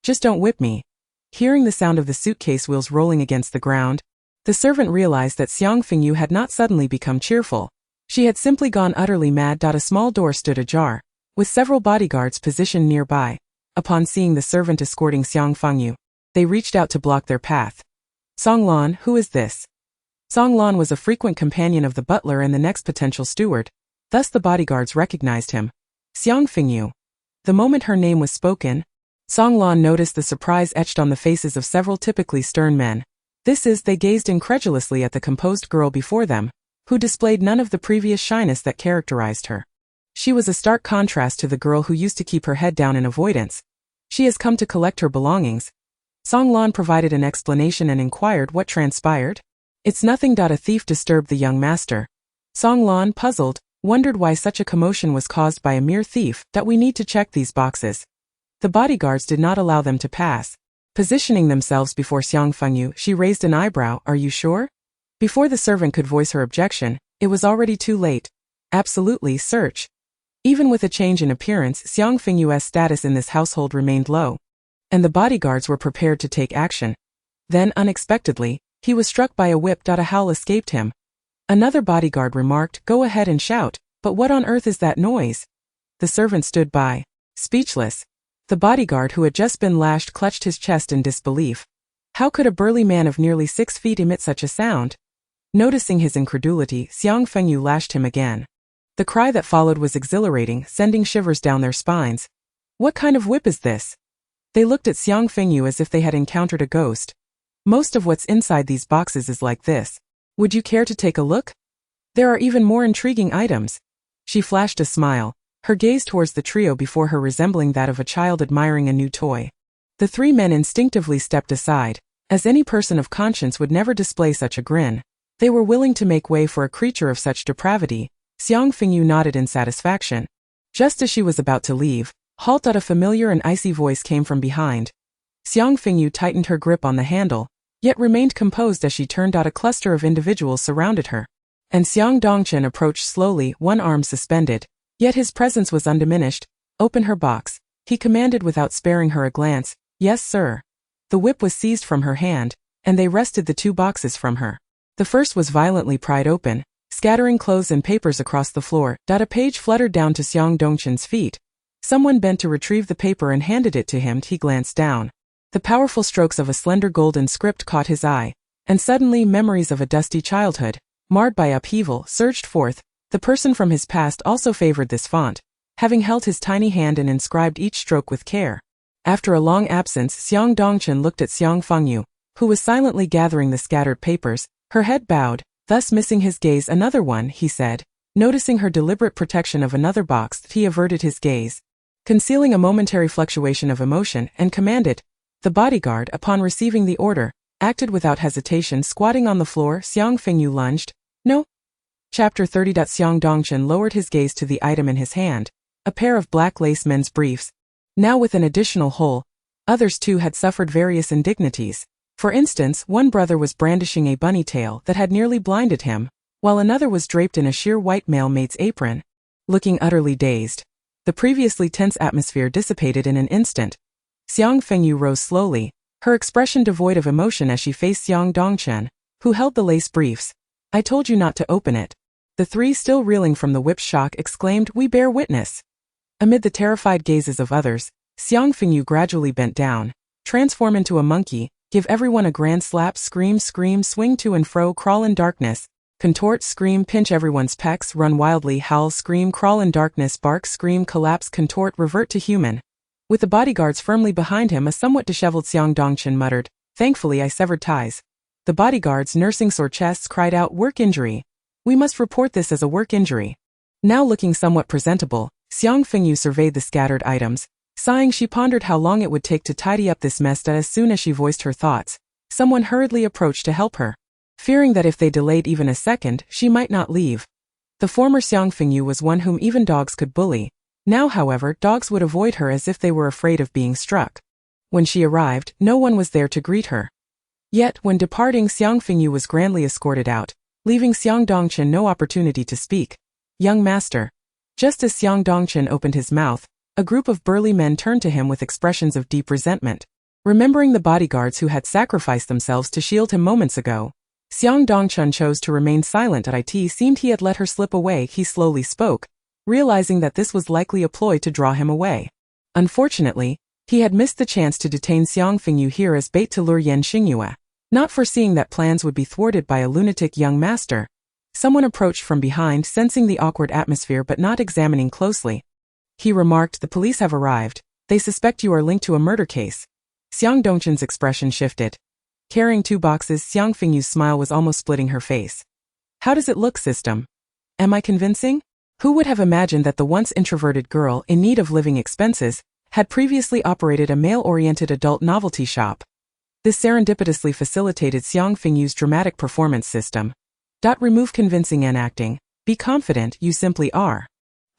S1: Just don't whip me. Hearing the sound of the suitcase wheels rolling against the ground, the servant realized that Xiang Fengyu had not suddenly become cheerful. She had simply gone utterly mad. A small door stood ajar, with several bodyguards positioned nearby. Upon seeing the servant escorting Xiang Fengyu, they reached out to block their path. Song Lan, who is this? Song Lan was a frequent companion of the butler and the next potential steward, thus the bodyguards recognized him. Xiang Fengyu. The moment her name was spoken, Song Lan noticed the surprise etched on the faces of several typically stern men. They gazed incredulously at the composed girl before them, who displayed none of the previous shyness that characterized her. She was a stark contrast to the girl who used to keep her head down in avoidance. She has come to collect her belongings. Song Lan provided an explanation and inquired what transpired. It's nothing. A thief disturbed the young master. Song Lan, puzzled, wondered why such a commotion was caused by a mere thief. We need to check these boxes. The bodyguards did not allow them to pass. Positioning themselves before Xiang Fengyu, she raised an eyebrow. Are you sure? Before the servant could voice her objection, it was already too late. Absolutely, search. Even with a change in appearance, Xiang Fengyu's status in this household remained low, and the bodyguards were prepared to take action. Then, unexpectedly, he was struck by a whip. A howl escaped him. Another bodyguard remarked, Go ahead and shout, but what on earth is that noise? The servant stood by, speechless. The bodyguard who had just been lashed clutched his chest in disbelief. How could a burly man of nearly 6 feet emit such a sound? Noticing his incredulity, Xiang Fengyu lashed him again. The cry that followed was exhilarating, sending shivers down their spines. What kind of whip is this? They looked at Xiang Fengyu as if they had encountered a ghost. Most of what's inside these boxes is like this. Would you care to take a look? There are even more intriguing items. She flashed a smile, her gaze towards the trio before her resembling that of a child admiring a new toy. The three men instinctively stepped aside, as any person of conscience would never display such a grin. They were willing to make way for a creature of such depravity. Xiang Fengyu nodded in satisfaction. Just as she was about to leave, halt! A familiar and icy voice came from behind. Xiang Fengyu tightened her grip on the handle, yet remained composed as she turned. A cluster of individuals surrounded her, and Xiang Dongchen approached slowly, one arm suspended. Yet his presence was undiminished. Open her box, he commanded without sparing her a glance. Yes, sir. The whip was seized from her hand, and they wrested the 2 boxes from her. The first was violently pried open, scattering clothes and papers across the floor. A page fluttered down to Xiang Dongchen's feet. Someone bent to retrieve the paper and handed it to him. He glanced down. The powerful strokes of a slender golden script caught his eye, and suddenly memories of a dusty childhood, marred by upheaval, surged forth. The person from his past also favored this font, having held his tiny hand and inscribed each stroke with care. After a long absence, Xiang Dongchen looked at Xiang Fengyu, who was silently gathering the scattered papers, her head bowed, thus missing his gaze. Another one, he said. Noticing her deliberate protection of another box, he averted his gaze, concealing a momentary fluctuation of emotion, and commanded. The bodyguard, upon receiving the order, acted without hesitation. Squatting on the floor, Xiang Fengyu lunged. No. Chapter 30. Xiang Dongchen lowered his gaze to the item in his hand, a pair of black lace men's briefs. Now with an additional hole, others too had suffered various indignities. For instance, one brother was brandishing a bunny tail that had nearly blinded him, while another was draped in a sheer white mailmaid's apron. Looking utterly dazed, the previously tense atmosphere dissipated in an instant. Xiang Fengyu rose slowly, her expression devoid of emotion as she faced Xiang Dongchen, who held the lace briefs. I told you not to open it. The three, still reeling from the whip's shock, exclaimed, We bear witness. Amid the terrified gazes of others, Xiang Fengyu gradually bent down, transform into a monkey, give everyone a grand slap, scream, swing to and fro, crawl in darkness, contort, scream, pinch everyone's pecs, run wildly, howl, scream, crawl in darkness, bark, scream, collapse, contort, revert to human. With the bodyguards firmly behind him, a somewhat disheveled Xiang Dongchen muttered, Thankfully I severed ties. The bodyguards, nursing sore chests, cried out, Work injury. We must report this as a work injury. Now looking somewhat presentable, Xiang Fengyu surveyed the scattered items. Sighing, she pondered how long it would take to tidy up this mess. As soon as she voiced her thoughts, someone hurriedly approached to help her, fearing that if they delayed even a second, she might not leave. The former Xiang Fengyu was one whom even dogs could bully. Now, however, dogs would avoid her as if they were afraid of being struck. When she arrived, no one was there to greet her. Yet, when departing, Xiang Fengyu was grandly escorted out, leaving Xiang Dongchen no opportunity to speak. "Young master." Just as Xiang Dongchen opened his mouth, a group of burly men turned to him with expressions of deep resentment. Remembering the bodyguards who had sacrificed themselves to shield him moments ago, Xiang Dongchen chose to remain silent. It seemed he had let her slip away. He slowly spoke, realizing that this was likely a ploy to draw him away. Unfortunately, he had missed the chance to detain Xiang Fengyu here as bait to lure Xingyue. Not foreseeing that plans would be thwarted by a lunatic young master, someone approached from behind, sensing the awkward atmosphere but not examining closely. He remarked, "The police have arrived. They suspect you are linked to a murder case." Xiang Dongchen's expression shifted. Carrying 2 boxes, Xiang Fengyu's smile was almost splitting her face. "How does it look, system? Am I convincing?" Who would have imagined that the once introverted girl, in need of living expenses, had previously operated a male-oriented adult novelty shop? This serendipitously facilitated Xiang Fengyu's dramatic performance system. Remove convincing and acting. Be confident, you simply are.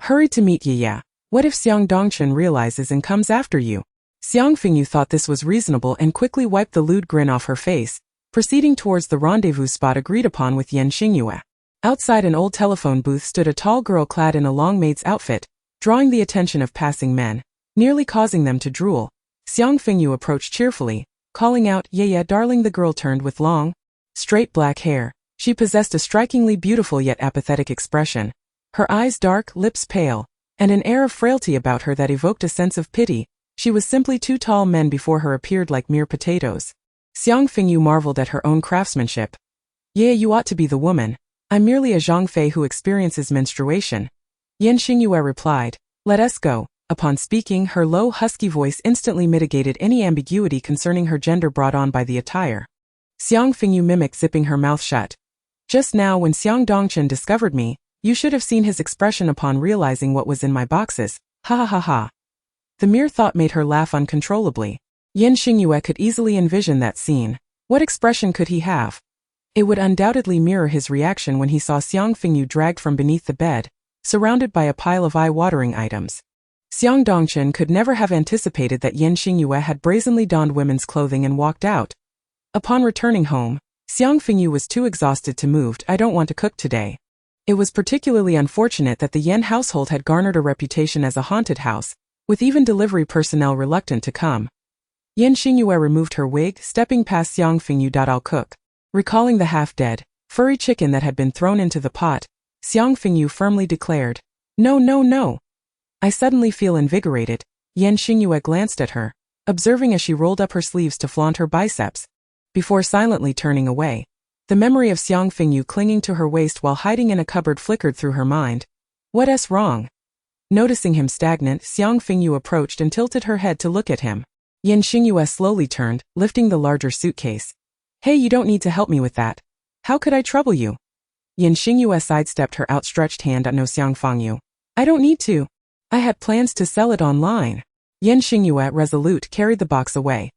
S1: Hurry to meet Ye. What if Xiang Dongchen realizes and comes after you? Xiang Fengyu thought this was reasonable and quickly wiped the lewd grin off her face, proceeding towards the rendezvous spot agreed upon with Xingyue. Outside an old telephone booth stood a tall girl clad in a long maid's outfit, drawing the attention of passing men, nearly causing them to drool. Xiang Fengyu approached cheerfully, calling out, "Ye, darling." The girl turned with long, straight black hair. She possessed a strikingly beautiful yet apathetic expression, her eyes dark, lips pale, and an air of frailty about her that evoked a sense of pity. She was simply 2 tall men before her appeared like mere potatoes. Xiang Fengyu marveled at her own craftsmanship. "Ye, you ought to be the woman. I'm merely a Zhangfei who experiences menstruation." Xingyue replied, "Let us go." Upon speaking, her low, husky voice instantly mitigated any ambiguity concerning her gender brought on by the attire. Xiang Fengyu mimicked, zipping her mouth shut. "Just now, when Xiang Dongchen discovered me, you should have seen his expression upon realizing what was in my boxes. Ha ha ha ha." The mere thought made her laugh uncontrollably. Xingyue could easily envision that scene. What expression could he have? It would undoubtedly mirror his reaction when he saw Xiang Fengyu dragged from beneath the bed, surrounded by a pile of eye-watering items. Xiang Dongchen could never have anticipated that Xingyue had brazenly donned women's clothing and walked out. Upon returning home, Xiang Fengyu was too exhausted to move. "I don't want to cook today." It was particularly unfortunate that the Yen household had garnered a reputation as a haunted house, with even delivery personnel reluctant to come. Xingyue removed her wig, stepping past Xiang Fengyu. "I'll cook." Recalling the half-dead, furry chicken that had been thrown into the pot, Xiang Fengyu firmly declared, "No, no, no. I suddenly feel invigorated." Xingyue glanced at her, observing as she rolled up her sleeves to flaunt her biceps. Before silently turning away, the memory of Xiang Fengyu clinging to her waist while hiding in a cupboard flickered through her mind. What's wrong? Noticing him stagnant, Xiang Fengyu approached and tilted her head to look at him. Xingyue slowly turned, lifting the larger suitcase. "Hey, you don't need to help me with that. How could I trouble you?" Xingyue sidestepped her outstretched hand. "No, Xiang Fengyu. I don't need to. I had plans to sell it online." Xingyue, resolute, carried the box away.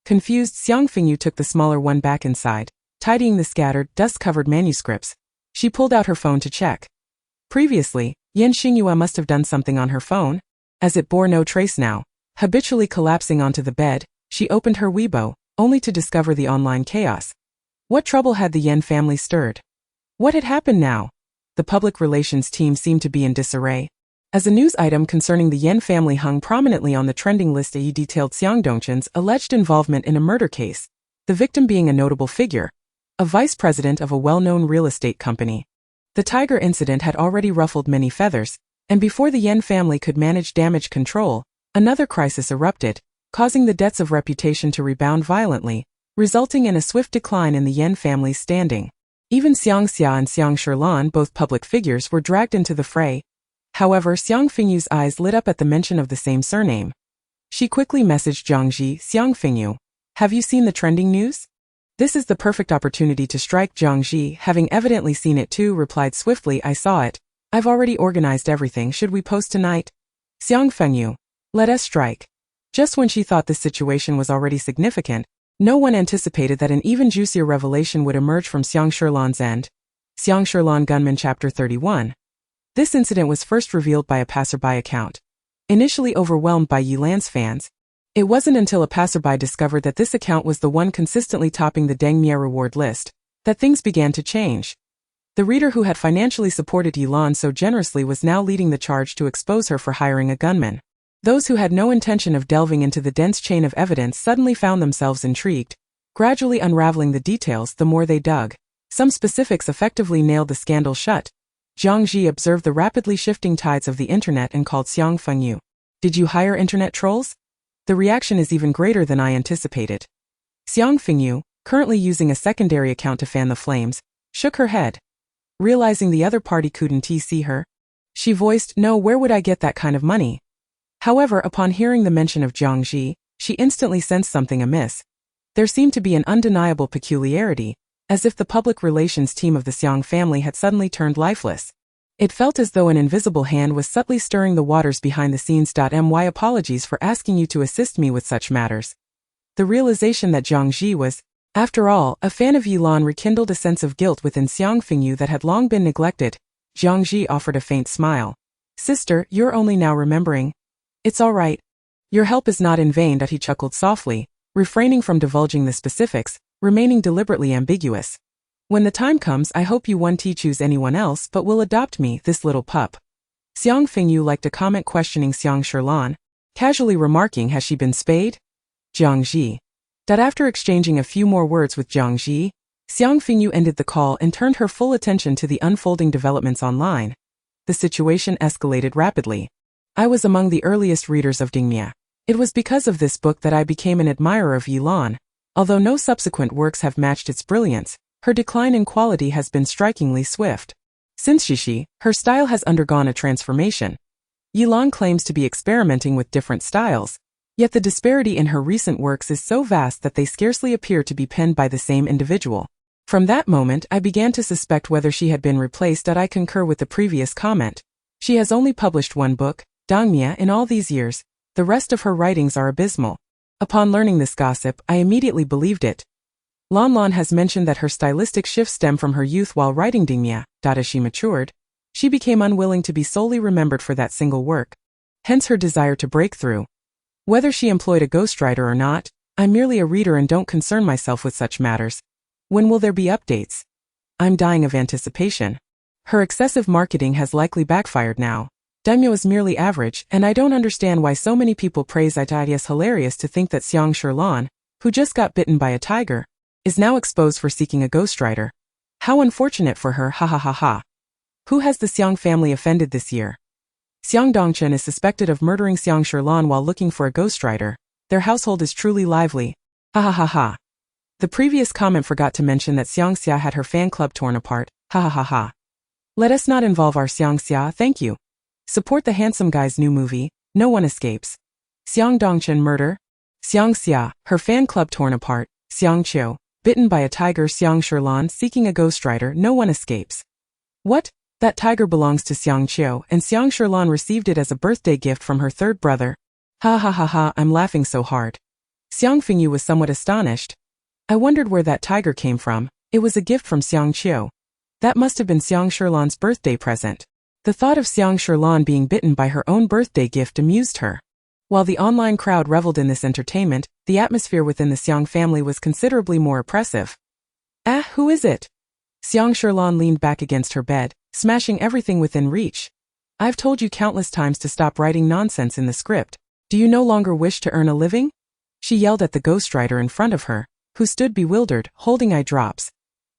S1: Confused, Xiang Fengyu took the smaller one back inside, tidying the scattered, dust-covered manuscripts. She pulled out her phone to check. Previously, Xingyue must have done something on her phone, as it bore no trace now. Habitually collapsing onto the bed, she opened her Weibo, only to discover the online chaos. What trouble had the Yen family stirred? What had happened now? The public relations team seemed to be in disarray. As a news item concerning the Yen family hung prominently on the trending list, it detailed Xiang Dongchen's alleged involvement in a murder case, the victim being a notable figure, a vice president of a well-known real estate company. The tiger incident had already ruffled many feathers, and before the Yen family could manage damage control, another crisis erupted, causing the debts of reputation to rebound violently, resulting in a swift decline in the Yen family's standing. Even Xiang Xia and Xiang Sherlan, both public figures, were dragged into the fray. However, Xiang Fengyu's eyes lit up at the mention of the same surname. She quickly messaged Zhangji. "Xiang Fengyu, have you seen the trending news?" "This is the perfect opportunity to strike." Zhangji, having evidently seen it too, replied swiftly, "I saw it. I've already organized everything. Should we post tonight?" "Xiang Fengyu, let us strike." Just when she thought this situation was already significant, no one anticipated that an even juicier revelation would emerge from Xiang Sherlan's end. Xiang Sherlan Gunman Chapter 31. This incident was first revealed by a passerby account. Initially overwhelmed by Yilan's fans, it wasn't until a passerby discovered that this account was the one consistently topping the Xingyue reward list that things began to change. The reader who had financially supported Yilan so generously was now leading the charge to expose her for hiring a gunman. Those who had no intention of delving into the dense chain of evidence suddenly found themselves intrigued, gradually unraveling the details the more they dug. Some specifics effectively nailed the scandal shut. Zhang Ji observed the rapidly shifting tides of the internet and called Xiang Fengyu. "Did you hire internet trolls?" The reaction is even greater than I anticipated. Xiang Fengyu, currently using a secondary account to fan the flames, shook her head. Realizing the other party couldn't see her, she voiced, "No, where would I get that kind of money?" However, upon hearing the mention of Zhang Ji, she instantly sensed something amiss. There seemed to be an undeniable peculiarity, as if the public relations team of the Xiang family had suddenly turned lifeless. It felt as though an invisible hand was subtly stirring the waters behind the scenes. My apologies for asking you to assist me with such matters. The realization that Zhang Ji was, after all, a fan of Yilan rekindled a sense of guilt within Xiang Fengyu that had long been neglected. Zhang Ji offered a faint smile. "Sister, you're only now remembering. It's all right. Your help is not in vain." He chuckled softly, refraining from divulging the specifics, remaining deliberately ambiguous. "When the time comes, I hope you won't choose anyone else but will adopt me, this little pup." Xiang Fengyu liked a comment questioning Xiang Shirlan, casually remarking, "Has she been spayed?" Zhang Ji. After exchanging a few more words with Zhang Ji, Xiang Fengyu ended the call and turned her full attention to the unfolding developments online. The situation escalated rapidly. I was among the earliest readers of Xingyue. It was because of this book that I became an admirer of Yilan. Although no subsequent works have matched its brilliance, her decline in quality has been strikingly swift. Since Shishi, her style has undergone a transformation. Yilan claims to be experimenting with different styles, yet the disparity in her recent works is so vast that they scarcely appear to be penned by the same individual. From that moment, I began to suspect whether she had been replaced. I concur with the previous comment. She has only published one book, Dangmia, in all these years. The rest of her writings are abysmal. Upon learning this gossip, I immediately believed it. Lan has mentioned that her stylistic shifts stem from her youth while writing Dangmia. As she matured, she became unwilling to be solely remembered for that single work. Hence her desire to break through. Whether she employed a ghostwriter or not, I'm merely a reader and don't concern myself with such matters. When will there be updates? I'm dying of anticipation. Her excessive marketing has likely backfired now. Demyo is merely average, and I don't understand why so many people praise it. It is hilarious to think that Xiang Shirlan, who just got bitten by a tiger, is now exposed for seeking a ghostwriter. How unfortunate for her, ha ha ha ha. Who has the Xiang family offended this year? Xiang Dongchen is suspected of murdering Xiang Shirlan while looking for a ghostwriter. Their household is truly lively. Ha ha ha ha. The previous comment forgot to mention that Xiang Xia had her fan club torn apart. Ha ha ha ha. Let us not involve our Xiang Xia, thank you. Support the handsome guy's new movie, No One Escapes. Xiang Dongchen murder. Xiang Xia, her fan club torn apart. Xiang Qiu, bitten by a tiger. Xiang Shirlan seeking a ghostwriter. No One Escapes. What? That tiger belongs to Xiang Qiu, and Xiang Shirlan received it as a birthday gift from her third brother. Ha ha ha ha, I'm laughing so hard. Xiang Fengyu was somewhat astonished. I wondered where that tiger came from. It was a gift from Xiang Qiu. That must have been Xiang Shirlan's birthday present. The thought of Xiang Shirlan being bitten by her own birthday gift amused her. While the online crowd reveled in this entertainment, the atmosphere within the Xiang family was considerably more oppressive. Ah, who is it? Xiang Shirlan leaned back against her bed, smashing everything within reach. I've told you countless times to stop writing nonsense in the script. Do you no longer wish to earn a living? She yelled at the ghostwriter in front of her, who stood bewildered, holding eye drops.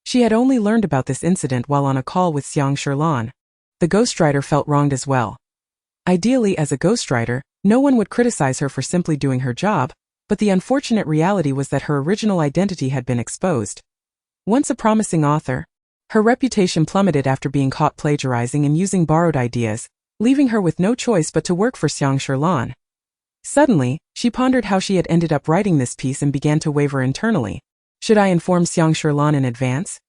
S1: She had only learned about this incident while on a call with Xiang Shirlan. The ghostwriter felt wronged as well. Ideally, as a ghostwriter, no one would criticize her for simply doing her job, but the unfortunate reality was that her original identity had been exposed. Once a promising author, her reputation plummeted after being caught plagiarizing and using borrowed ideas, leaving her with no choice but to work for Xiang Shirlan. Suddenly, she pondered how she had ended up writing this piece and began to waver internally. Should I inform Xiang Shirlan in advance?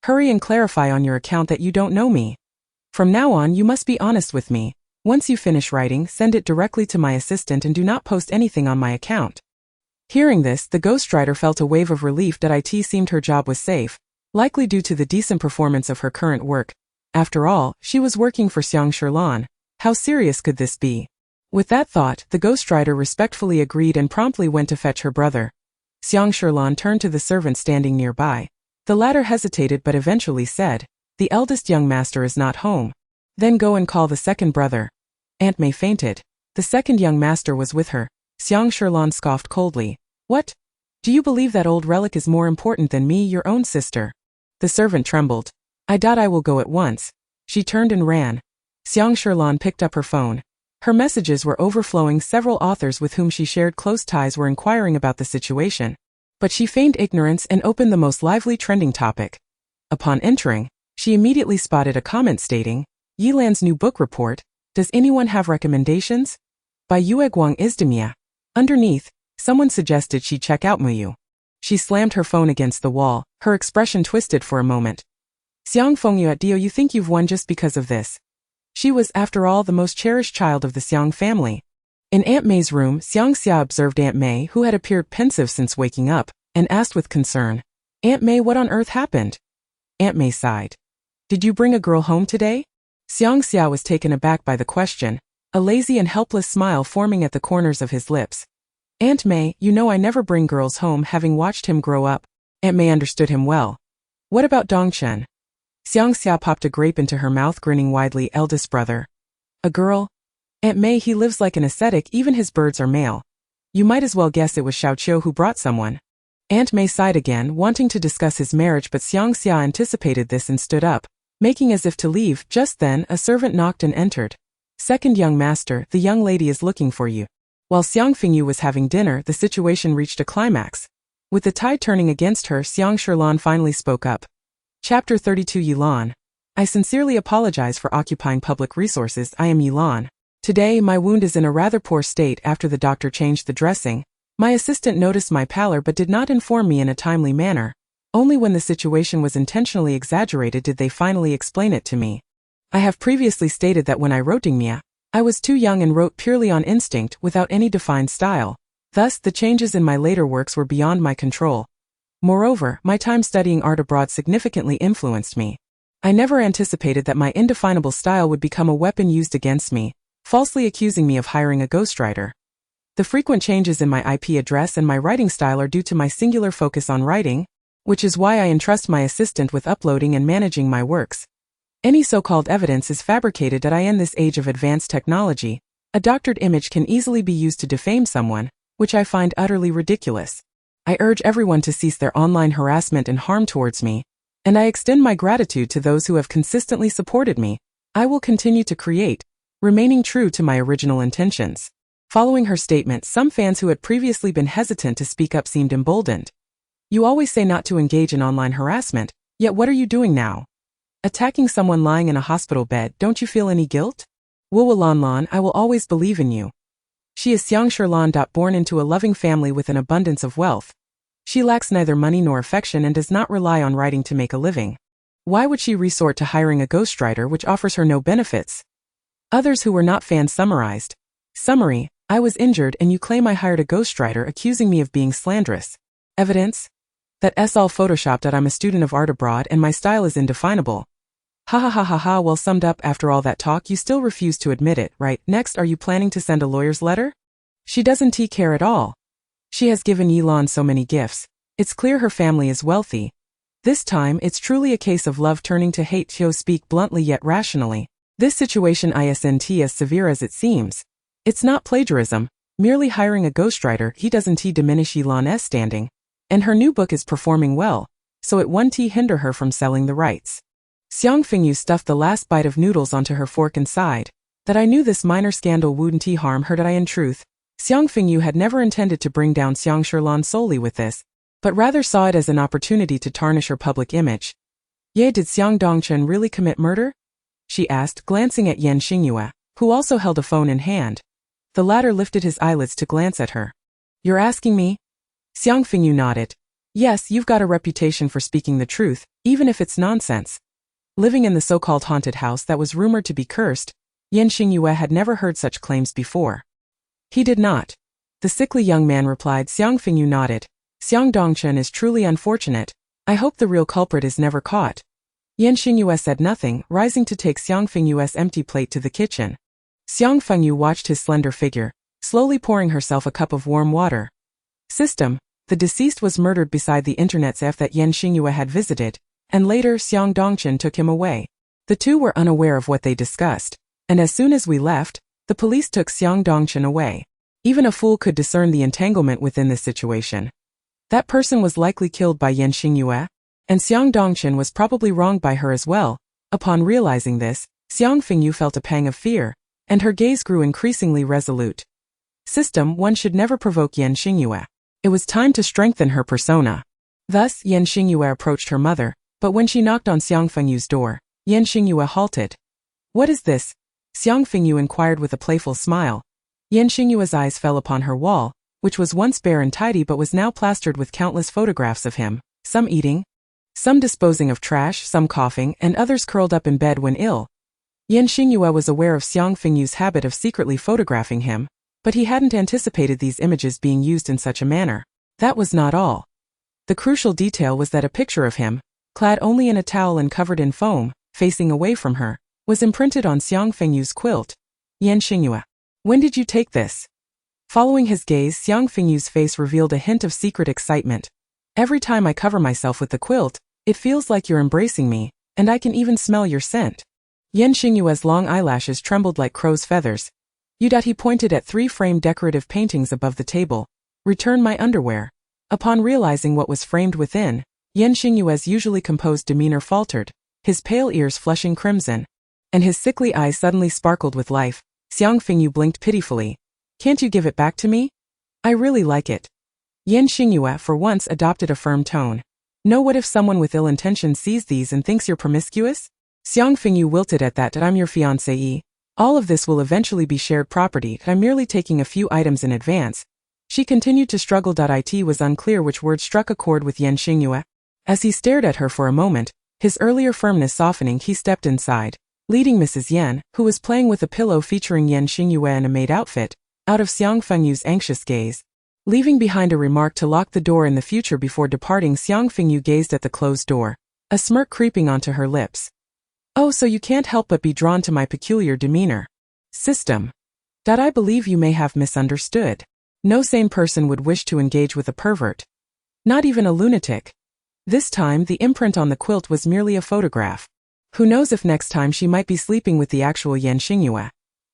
S1: Hurry and clarify on your account that you don't know me. From now on, you must be honest with me. Once you finish writing, send it directly to my assistant and do not post anything on my account. Hearing this, the ghostwriter felt a wave of relief that it seemed her job was safe, likely due to the decent performance of her current work. After all, she was working for Xiang Shirlan. How serious could this be? With that thought, the ghostwriter respectfully agreed and promptly went to fetch her brother. Xiang Sherlan turned to the servant standing nearby. The latter hesitated but eventually said, "The eldest young master is not home." "Then go and call the second brother." Aunt May fainted. The second young master was with her. Xiang Sherlan scoffed coldly. "What? Do you believe that old relic is more important than me, your own sister?" The servant trembled. "I doubt I will go at once." She turned and ran. Xiang Sherlan picked up her phone. Her messages were overflowing. Several authors with whom she shared close ties were inquiring about the situation. But she feigned ignorance and opened the most lively trending topic. Upon entering, she immediately spotted a comment stating, "Yilan's new book report, does anyone have recommendations? By Yue Guang Izdemia." Underneath, someone suggested she check out Muyu. She slammed her phone against the wall, her expression twisted for a moment. "Xiang Fengyu at Dio, you think you've won just because of this?" She was, after all, the most cherished child of the Xiang family. In Aunt May's room, Xiang Xia observed Aunt May, who had appeared pensive since waking up, and asked with concern, "Aunt May, what on earth happened?" Aunt May sighed. "Did you bring a girl home today?" Xiang Xia was taken aback by the question, a lazy and helpless smile forming at the corners of his lips. "Aunt May, you know I never bring girls home, having watched him grow up." Aunt May understood him well. "What about Dongchen?" Xiang Xia popped a grape into her mouth, grinning widely. "Eldest brother." "A girl?" "Aunt May, he lives like an ascetic, even his birds are male." "You might as well guess it was Xiaoqiu who brought someone." Aunt May sighed again, wanting to discuss his marriage, but Xiang Xia anticipated this and stood up, making as if to leave. Just then, a servant knocked and entered. "Second young master, the young lady is looking for you." While Xiang Fengyu was having dinner, the situation reached a climax. With the tide turning against her, Xiang Sherlan finally spoke up. Chapter 32 Yilan. I sincerely apologize for occupying public resources. I am Yilan. Today, my wound is in a rather poor state. After the doctor changed the dressing, my assistant noticed my pallor but did not inform me in a timely manner. Only when the situation was intentionally exaggerated did they finally explain it to me. I have previously stated that when I wrote Xingyue, I was too young and wrote purely on instinct, without any defined style. Thus, the changes in my later works were beyond my control. Moreover, my time studying art abroad significantly influenced me. I never anticipated that my indefinable style would become a weapon used against me, falsely accusing me of hiring a ghostwriter. The frequent changes in my IP address and my writing style are due to my singular focus on writing, which is why I entrust my assistant with uploading and managing my works. Any so-called evidence is fabricated that in this age of advanced technology, a doctored image can easily be used to defame someone, which I find utterly ridiculous. I urge everyone to cease their online harassment and harm towards me, and I extend my gratitude to those who have consistently supported me. I will continue to create, remaining true to my original intentions. Following her statement, some fans who had previously been hesitant to speak up seemed emboldened. You always say not to engage in online harassment, yet what are you doing now? Attacking someone lying in a hospital bed, don't you feel any guilt? Wu Lan, I will always believe in you. She is Xiang Sherlan. Born into a loving family with an abundance of wealth. She lacks neither money nor affection and does not rely on writing to make a living. Why would she resort to hiring a ghostwriter which offers her no benefits? Others who were not fans summarized. Summary: I was injured and you claim I hired a ghostwriter, accusing me of being slanderous. Evidence? That's all photoshopped. I'm a student of art abroad and my style is indefinable. Ha ha ha ha ha. Well summed up. After all that talk, you still refuse to admit it, right? Next, are you planning to send a lawyer's letter? She doesn't care at all. She has given Yilan so many gifts. It's clear her family is wealthy. This time, it's truly a case of love turning to hate. To speak bluntly yet rationally, this situation isn't as severe as it seems. It's not plagiarism, merely hiring a ghostwriter. He doesn't diminish Yilan's standing. And her new book is performing well, so it won't hinder her from selling the rights. Xiang Fengyu stuffed the last bite of noodles onto her fork and sighed. That I knew this minor scandal wouldn't harm her. That in truth, Xiang Fengyu had never intended to bring down Xiang Sherlan solely with this, but rather saw it as an opportunity to tarnish her public image. Did Xiang Dongchen really commit murder? She asked, glancing at Xingyue, who also held a phone in hand. The latter lifted his eyelids to glance at her. You're asking me? Xiang Fengyu nodded. Yes, you've got a reputation for speaking the truth, even if it's nonsense. Living in the so-called haunted house that was rumored to be cursed, Xingyue had never heard such claims before. He did not. The sickly young man replied. Xiang Fengyu nodded. Xiang Dongchen is truly unfortunate. I hope the real culprit is never caught. Xingyue said nothing, rising to take Xiang Fengyu's empty plate to the kitchen. Xiang Fengyu watched his slender figure, slowly pouring herself a cup of warm water. System: the deceased was murdered beside the internet's F that Xingyue had visited, and later Xiang Dongchen took him away. The two were unaware of what they discussed, and as soon as we left, the police took Xiang Dongchen away. Even a fool could discern the entanglement within this situation. That person was likely killed by Xingyue, and Xiang Dongchen was probably wronged by her as well. Upon realizing this, Xiang Fengyu felt a pang of fear, and her gaze grew increasingly resolute. System: one should never provoke Xingyue. It was time to strengthen her persona. Thus, Xingyue approached her mother, but when she knocked on Xiang Fengyu's door, Xingyue halted. "What is this?" Xiang Fengyu inquired with a playful smile. Xingyue's eyes fell upon her wall, which was once bare and tidy but was now plastered with countless photographs of him, some eating, some disposing of trash, some coughing, and others curled up in bed when ill. Xingyue was aware of Xiang Fengyu's habit of secretly photographing him, but he hadn't anticipated these images being used in such a manner. That was not all. The crucial detail was that a picture of him, clad only in a towel and covered in foam, facing away from her, was imprinted on Xiang Fengyu's quilt. "Xingyue, when did you take this?" Following his gaze, Xiang Fengyu's face revealed a hint of secret excitement. "Every time I cover myself with the quilt, it feels like you're embracing me, and I can even smell your scent." Xingyue's long eyelashes trembled like crow's feathers. He pointed at 3 framed decorative paintings above the table. "Return my underwear." Upon realizing what was framed within, Xingyue's usually composed demeanor faltered, his pale ears flushing crimson, and his sickly eyes suddenly sparkled with life. Xiang Fengyu blinked pitifully. "Can't you give it back to me? I really like it." Xingyue, for once, adopted a firm tone. "No, what if someone with ill intentions sees these and thinks you're promiscuous?" Xiang Fengyu wilted at that. "I'm your fiancée. All of this will eventually be shared property. I'm merely taking a few items in advance." She continued to struggle. It was unclear which word struck a chord with Xingyue. As he stared at her for a moment, his earlier firmness softening, he stepped inside, leading Mrs. Yan, who was playing with a pillow featuring Xingyue in a maid outfit, out of Xiang Fengyu's anxious gaze. Leaving behind a remark to lock the door in the future before departing, Xiang Fengyu gazed at the closed door, a smirk creeping onto her lips. "Oh, so you can't help but be drawn to my peculiar demeanor. System. I believe you may have misunderstood. No sane person would wish to engage with a pervert. Not even a lunatic." This time, the imprint on the quilt was merely a photograph. Who knows if next time she might be sleeping with the actual Xingyue.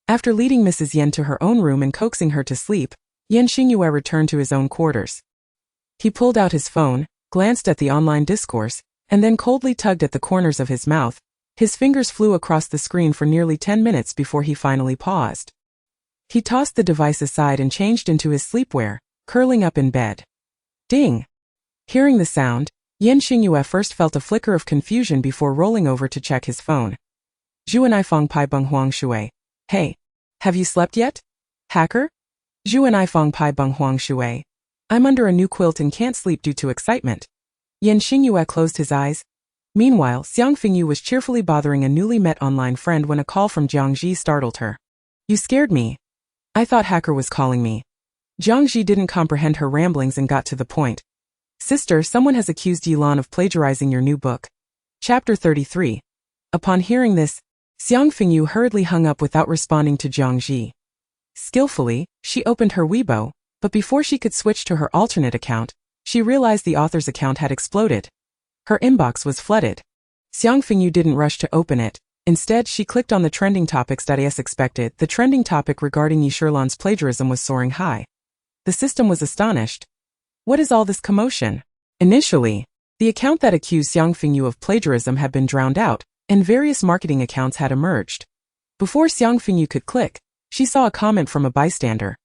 S1: After leading Mrs. Yan to her own room and coaxing her to sleep, Xingyue returned to his own quarters. He pulled out his phone, glanced at the online discourse, and then coldly tugged at the corners of his mouth. His fingers flew across the screen for nearly 10 minutes before he finally paused. He tossed the device aside and changed into his sleepwear, curling up in bed. Ding! Hearing the sound, Xingyue first felt a flicker of confusion before rolling over to check his phone. Zhuanifeng Pai Beng Huang Shui. "Hey, have you slept yet? Hacker?" Zhuanifeng Pai Beng Huang Shui. "I'm under a new quilt and can't sleep due to excitement." Xingyue closed his eyes. Meanwhile, Xiang Fengyu was cheerfully bothering a newly met online friend when a call from Jiangji startled her. "You scared me. I thought Hacker was calling me." Jiangji didn't comprehend her ramblings and got to the point. "Sister, someone has accused Yilan of plagiarizing your new book." Chapter 33. Upon hearing this, Xiang Fengyu hurriedly hung up without responding to Jiangji. Skillfully, she opened her Weibo, but before she could switch to her alternate account, she realized the author's account had exploded. Her inbox was flooded. Xiang Fengyu didn't rush to open it. Instead, she clicked on the trending topics. As expected, the trending topic regarding Yilan's plagiarism was soaring high. The system was astonished. What is all this commotion? Initially, the account that accused Xiang Fengyu of plagiarism had been drowned out, and various marketing accounts had emerged. Before Xiang Fengyu could click, she saw a comment from a bystander.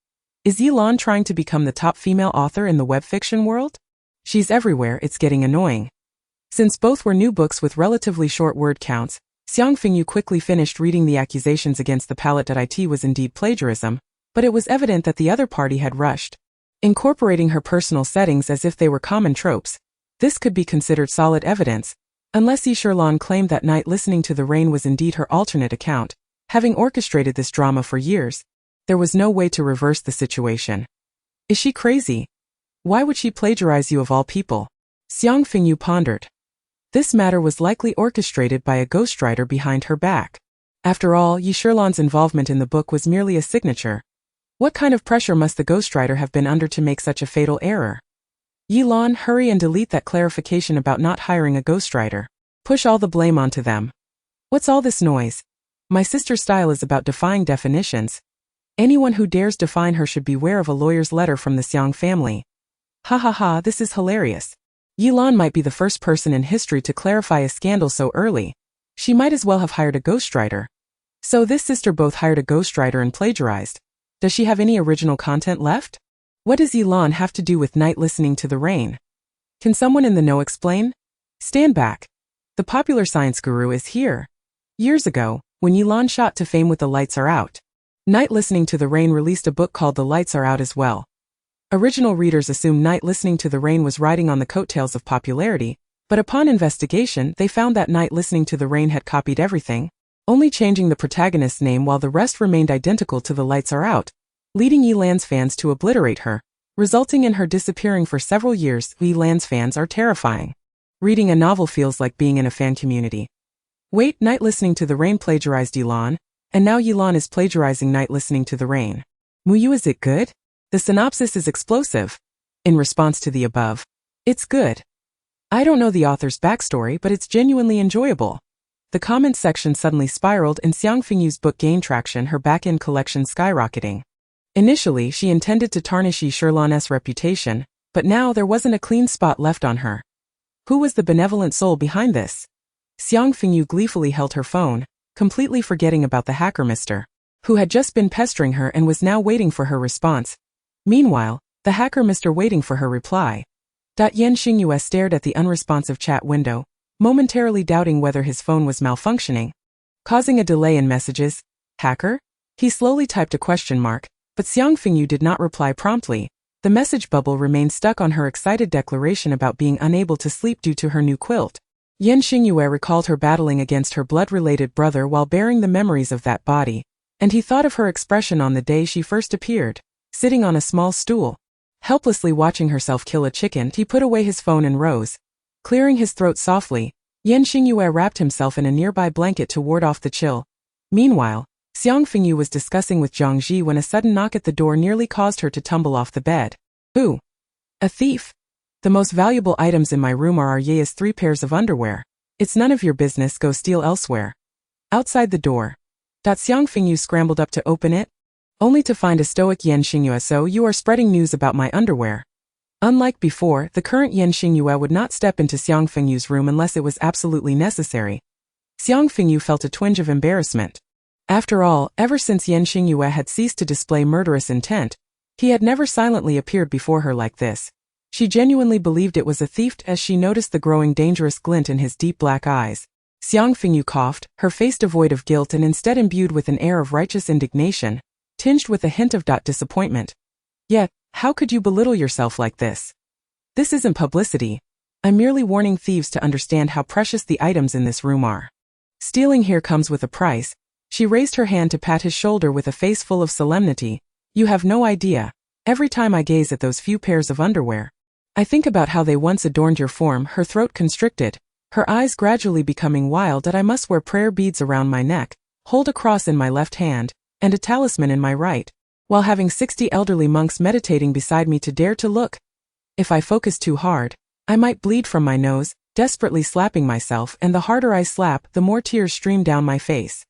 S1: "Is Yilan trying to become the top female author in the web fiction world? She's everywhere, it's getting annoying." Since both were new books with relatively short word counts, Xiang Fengyu quickly finished reading the accusations against the palette. It was indeed plagiarism, but it was evident that the other party had rushed, incorporating her personal settings as if they were common tropes. This could be considered solid evidence, unless Yilan claimed that night listening to the rain was indeed her alternate account. Having orchestrated this drama for years, there was no way to reverse the situation. Is she crazy? Why would she plagiarize you of all people? Xiang Fengyu pondered. This matter was likely orchestrated by a ghostwriter behind her back. After all, Yi Shilan's involvement in the book was merely a signature. What kind of pressure must the ghostwriter have been under to make such a fatal error? Yi Lan, hurry and delete that clarification about not hiring a ghostwriter. Push all the blame onto them. What's all this noise? My sister's style is about defying definitions. Anyone who dares define her should beware of a lawyer's letter from the Xiang family. Ha ha ha, this is hilarious. Yi Lan might be the first person in history to clarify a scandal so early. She might as well have hired a ghostwriter. So this sister both hired a ghostwriter and plagiarized. Does she have any original content left? What does Yi Lan have to do with night listening to the rain? Can someone in the know explain? Stand back. The popular science guru is here. Years ago, when Yi Lan shot to fame with The Lights Are Out, Night Listening to the Rain released a book called The Lights Are Out as well. Original readers assumed Night Listening to the Rain was riding on the coattails of popularity, but upon investigation they found that Night Listening to the Rain had copied everything, only changing the protagonist's name while the rest remained identical to The Lights Are Out, leading Yi Lan's fans to obliterate her, resulting in her disappearing for several years. Yi Lan's fans are terrifying. Reading a novel feels like being in a fan community. Wait, Night Listening to the Rain plagiarized Yi Lan, and now Yi Lan is plagiarizing Night Listening to the Rain. Muyu, is it good? The synopsis is explosive. In response to the above, it's good. I don't know the author's backstory, but it's genuinely enjoyable. The comments section suddenly spiraled and Xiang Fengyu's book gained traction, her back-end collection skyrocketing. Initially, she intended to tarnish Yi Shilan's reputation, but now there wasn't a clean spot left on her. Who was the benevolent soul behind this? Xiang Fengyu gleefully held her phone, completely forgetting about the hacker mister, who had just been pestering her and was now waiting for her response. Meanwhile, the hacker mister waiting for her reply. Xingyue stared at the unresponsive chat window, momentarily doubting whether his phone was malfunctioning, causing a delay in messages. Hacker? He slowly typed a question mark, but Xiang Fengyu did not reply promptly. The message bubble remained stuck on her excited declaration about being unable to sleep due to her new quilt. Xingyue recalled her battling against her blood-related brother while bearing the memories of that body, and he thought of her expression on the day she first appeared, sitting on a small stool, helplessly watching herself kill a chicken. He put away his phone and rose. Clearing his throat softly, Xingyue wrapped himself in a nearby blanket to ward off the chill. Meanwhile, Xiang Fengyu was discussing with Zhang Ji when a sudden knock at the door nearly caused her to tumble off the bed. Who? A thief? The most valuable items in my room are Ye's 3 pairs of underwear. It's none of your business, go steal elsewhere. Outside the door. Xiang Fengyu scrambled up to open it, only to find a stoic Xingyue. So you are spreading news about my underwear. Unlike before, the current Xingyue would not step into Xiang Fengyu's room unless it was absolutely necessary. Xiang Fengyu felt a twinge of embarrassment. After all, ever since Xingyue had ceased to display murderous intent, he had never silently appeared before her like this. She genuinely believed it was a thief as she noticed the growing dangerous glint in his deep black eyes. Xiang Fengyu coughed, her face devoid of guilt and instead imbued with an air of righteous indignation, tinged with a hint of disappointment. Yet, how could you belittle yourself like this? This isn't publicity. I'm merely warning thieves to understand how precious the items in this room are. Stealing here comes with a price. She raised her hand to pat his shoulder with a face full of solemnity. You have no idea. Every time I gaze at those few pairs of underwear, I think about how they once adorned your form. Her throat constricted, her eyes gradually becoming wild. That I must wear prayer beads around my neck, hold a cross in my left hand, and a talisman in my right, while having 60 elderly monks meditating beside me to dare to look. If I focus too hard, I might bleed from my nose, desperately slapping myself, and the harder I slap, the more tears stream down my face.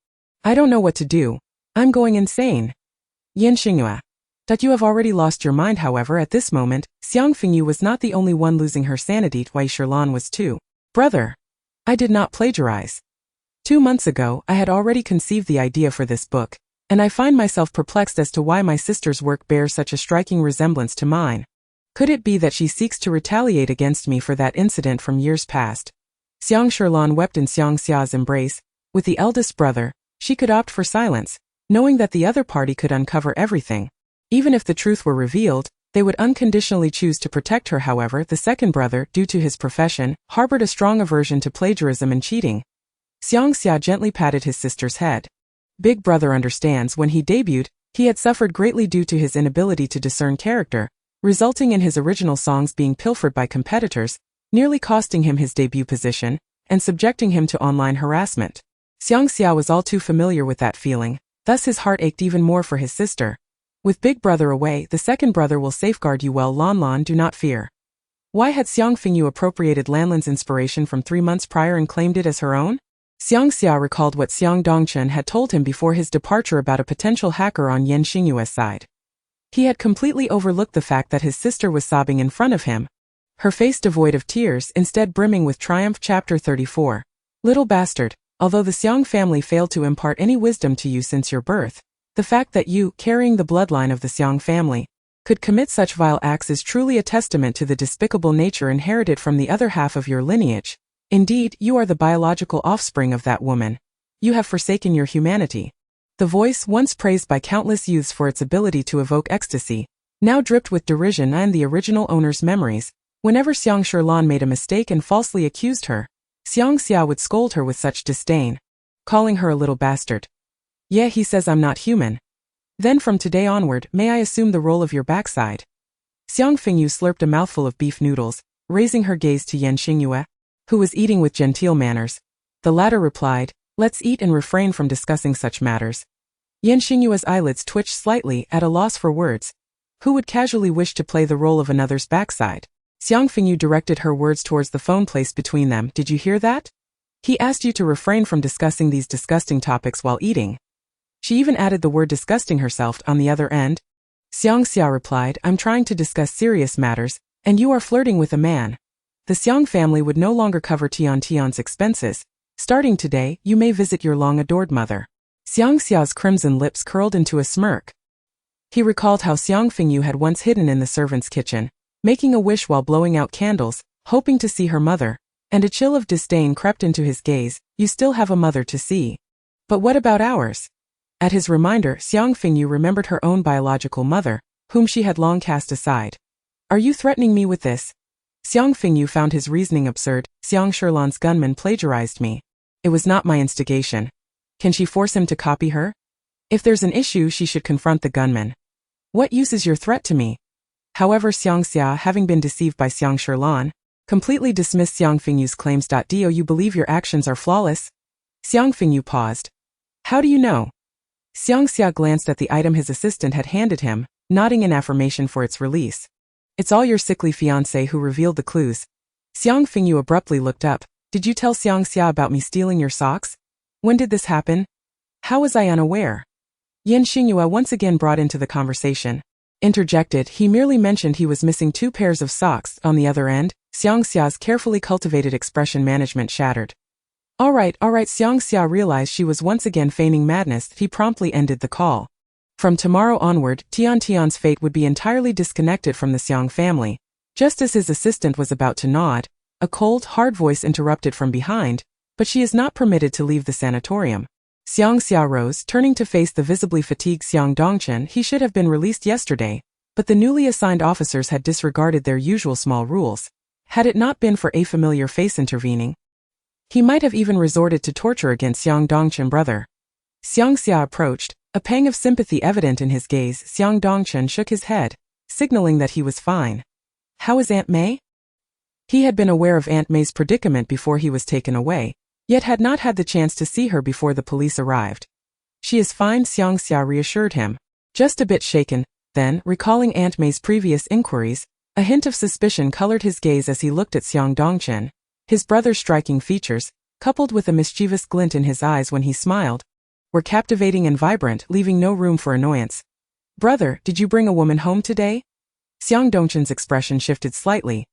S1: I don't know what to do. I'm going insane. Xingyue. That you have already lost your mind. However, at this moment, Xiang Fengyu was not the only one losing her sanity. Yi Shilan was too. Brother. I did not plagiarize. 2 months ago, I had already conceived the idea for this book, and I find myself perplexed as to why my sister's work bears such a striking resemblance to mine. Could it be that she seeks to retaliate against me for that incident from years past? Xiang Shilan wept in Xiang Xia's embrace. With the eldest brother, she could opt for silence, knowing that the other party could uncover everything. Even if the truth were revealed, they would unconditionally choose to protect her. However, the second brother, due to his profession, harbored a strong aversion to plagiarism and cheating. Xiang Xia gently patted his sister's head. Big brother understands. When he debuted, he had suffered greatly due to his inability to discern character, resulting in his original songs being pilfered by competitors, nearly costing him his debut position, and subjecting him to online harassment. Xiang Xia was all too familiar with that feeling, thus his heart ached even more for his sister. With big brother away, the second brother will safeguard you well. Lan Lan, do not fear. Why had Xiang Fengyu appropriated Lanlan's inspiration from 3 months prior and claimed it as her own? Xiang Xia recalled what Xiang Dongchen had told him before his departure about a potential hacker on Xingyue's side. He had completely overlooked the fact that his sister was sobbing in front of him, her face devoid of tears, instead brimming with triumph. Chapter 34. Little bastard, although the Xiang family failed to impart any wisdom to you since your birth, the fact that you, carrying the bloodline of the Xiang family, could commit such vile acts is truly a testament to the despicable nature inherited from the other half of your lineage. Indeed, you are the biological offspring of that woman. You have forsaken your humanity. The voice, once praised by countless youths for its ability to evoke ecstasy, now dripped with derision and the original owner's memories. Whenever Xiang Sherlan made a mistake and falsely accused her, Xiang Xia would scold her with such disdain, calling her a little bastard. Yeah, he says I'm not human. Then from today onward, may I assume the role of your backside? Xiang Fengyu slurped a mouthful of beef noodles, raising her gaze to Xingyue, who was eating with genteel manners. The latter replied, let's eat and refrain from discussing such matters. Xingyue's eyelids twitched slightly, at a loss for words. Who would casually wish to play the role of another's backside? Xiang Fengyu directed her words towards the phone placed between them. Did you hear that? He asked you to refrain from discussing these disgusting topics while eating. She even added the word disgusting herself on the other end. Xiang Xia replied, I'm trying to discuss serious matters, and you are flirting with a man. The Xiang family would no longer cover Tian's expenses. Starting today, you may visit your long-adored mother. Xiang Xia's crimson lips curled into a smirk. He recalled how Xiang Fengyu had once hidden in the servant's kitchen, making a wish while blowing out candles, hoping to see her mother, and a chill of disdain crept into his gaze. You still have a mother to see. But what about ours? At his reminder, Xiang Fengyu remembered her own biological mother, whom she had long cast aside. Are you threatening me with this? Xiang Fengyu found his reasoning absurd. Xiang Sherlan's gunman plagiarized me. It was not my instigation. Can she force him to copy her? If there's an issue, she should confront the gunman. What use is your threat to me? However, Xiang Xia, having been deceived by Xiang Sherlan, completely dismissed Xiang Fengyu's claims. Do you believe your actions are flawless? Xiang Fengyu paused. How do you know? Xiang Xia glanced at the item his assistant had handed him, nodding in affirmation for its release. It's all your sickly fiancé who revealed the clues. Xiang Fengyu abruptly looked up. Did you tell Xiang Xia about me stealing your socks? When did this happen? How was I unaware? Xingyue once again brought into the conversation. Interjected, he merely mentioned he was missing 2 pairs of socks. On the other end, Xiang Xia's carefully cultivated expression management shattered. Alright, Xiang Xia realized she was once again feigning madness. He promptly ended the call. From tomorrow onward, Tian's fate would be entirely disconnected from the Xiang family. Just as his assistant was about to nod, a cold, hard voice interrupted from behind, but she is not permitted to leave the sanatorium. Xiang Xia rose, turning to face the visibly fatigued Xiang Dongchen. He should have been released yesterday, but the newly assigned officers had disregarded their usual small rules. Had it not been for a familiar face intervening, he might have even resorted to torture against Xiang Dongchen brother. Xiang Xia approached, a pang of sympathy evident in his gaze. Xiang Dongchen shook his head, signaling that he was fine. How is Aunt May? He had been aware of Aunt May's predicament before he was taken away, yet had not had the chance to see her before the police arrived. She is fine, Xiang Xia reassured him. Just a bit shaken, then, recalling Aunt May's previous inquiries, a hint of suspicion colored his gaze as he looked at Xiang Dongchen. His brother's striking features, coupled with a mischievous glint in his eyes when he smiled, were captivating and vibrant, leaving no room for annoyance. Brother, did you bring a woman home today? Xiang Dongchen's expression shifted slightly.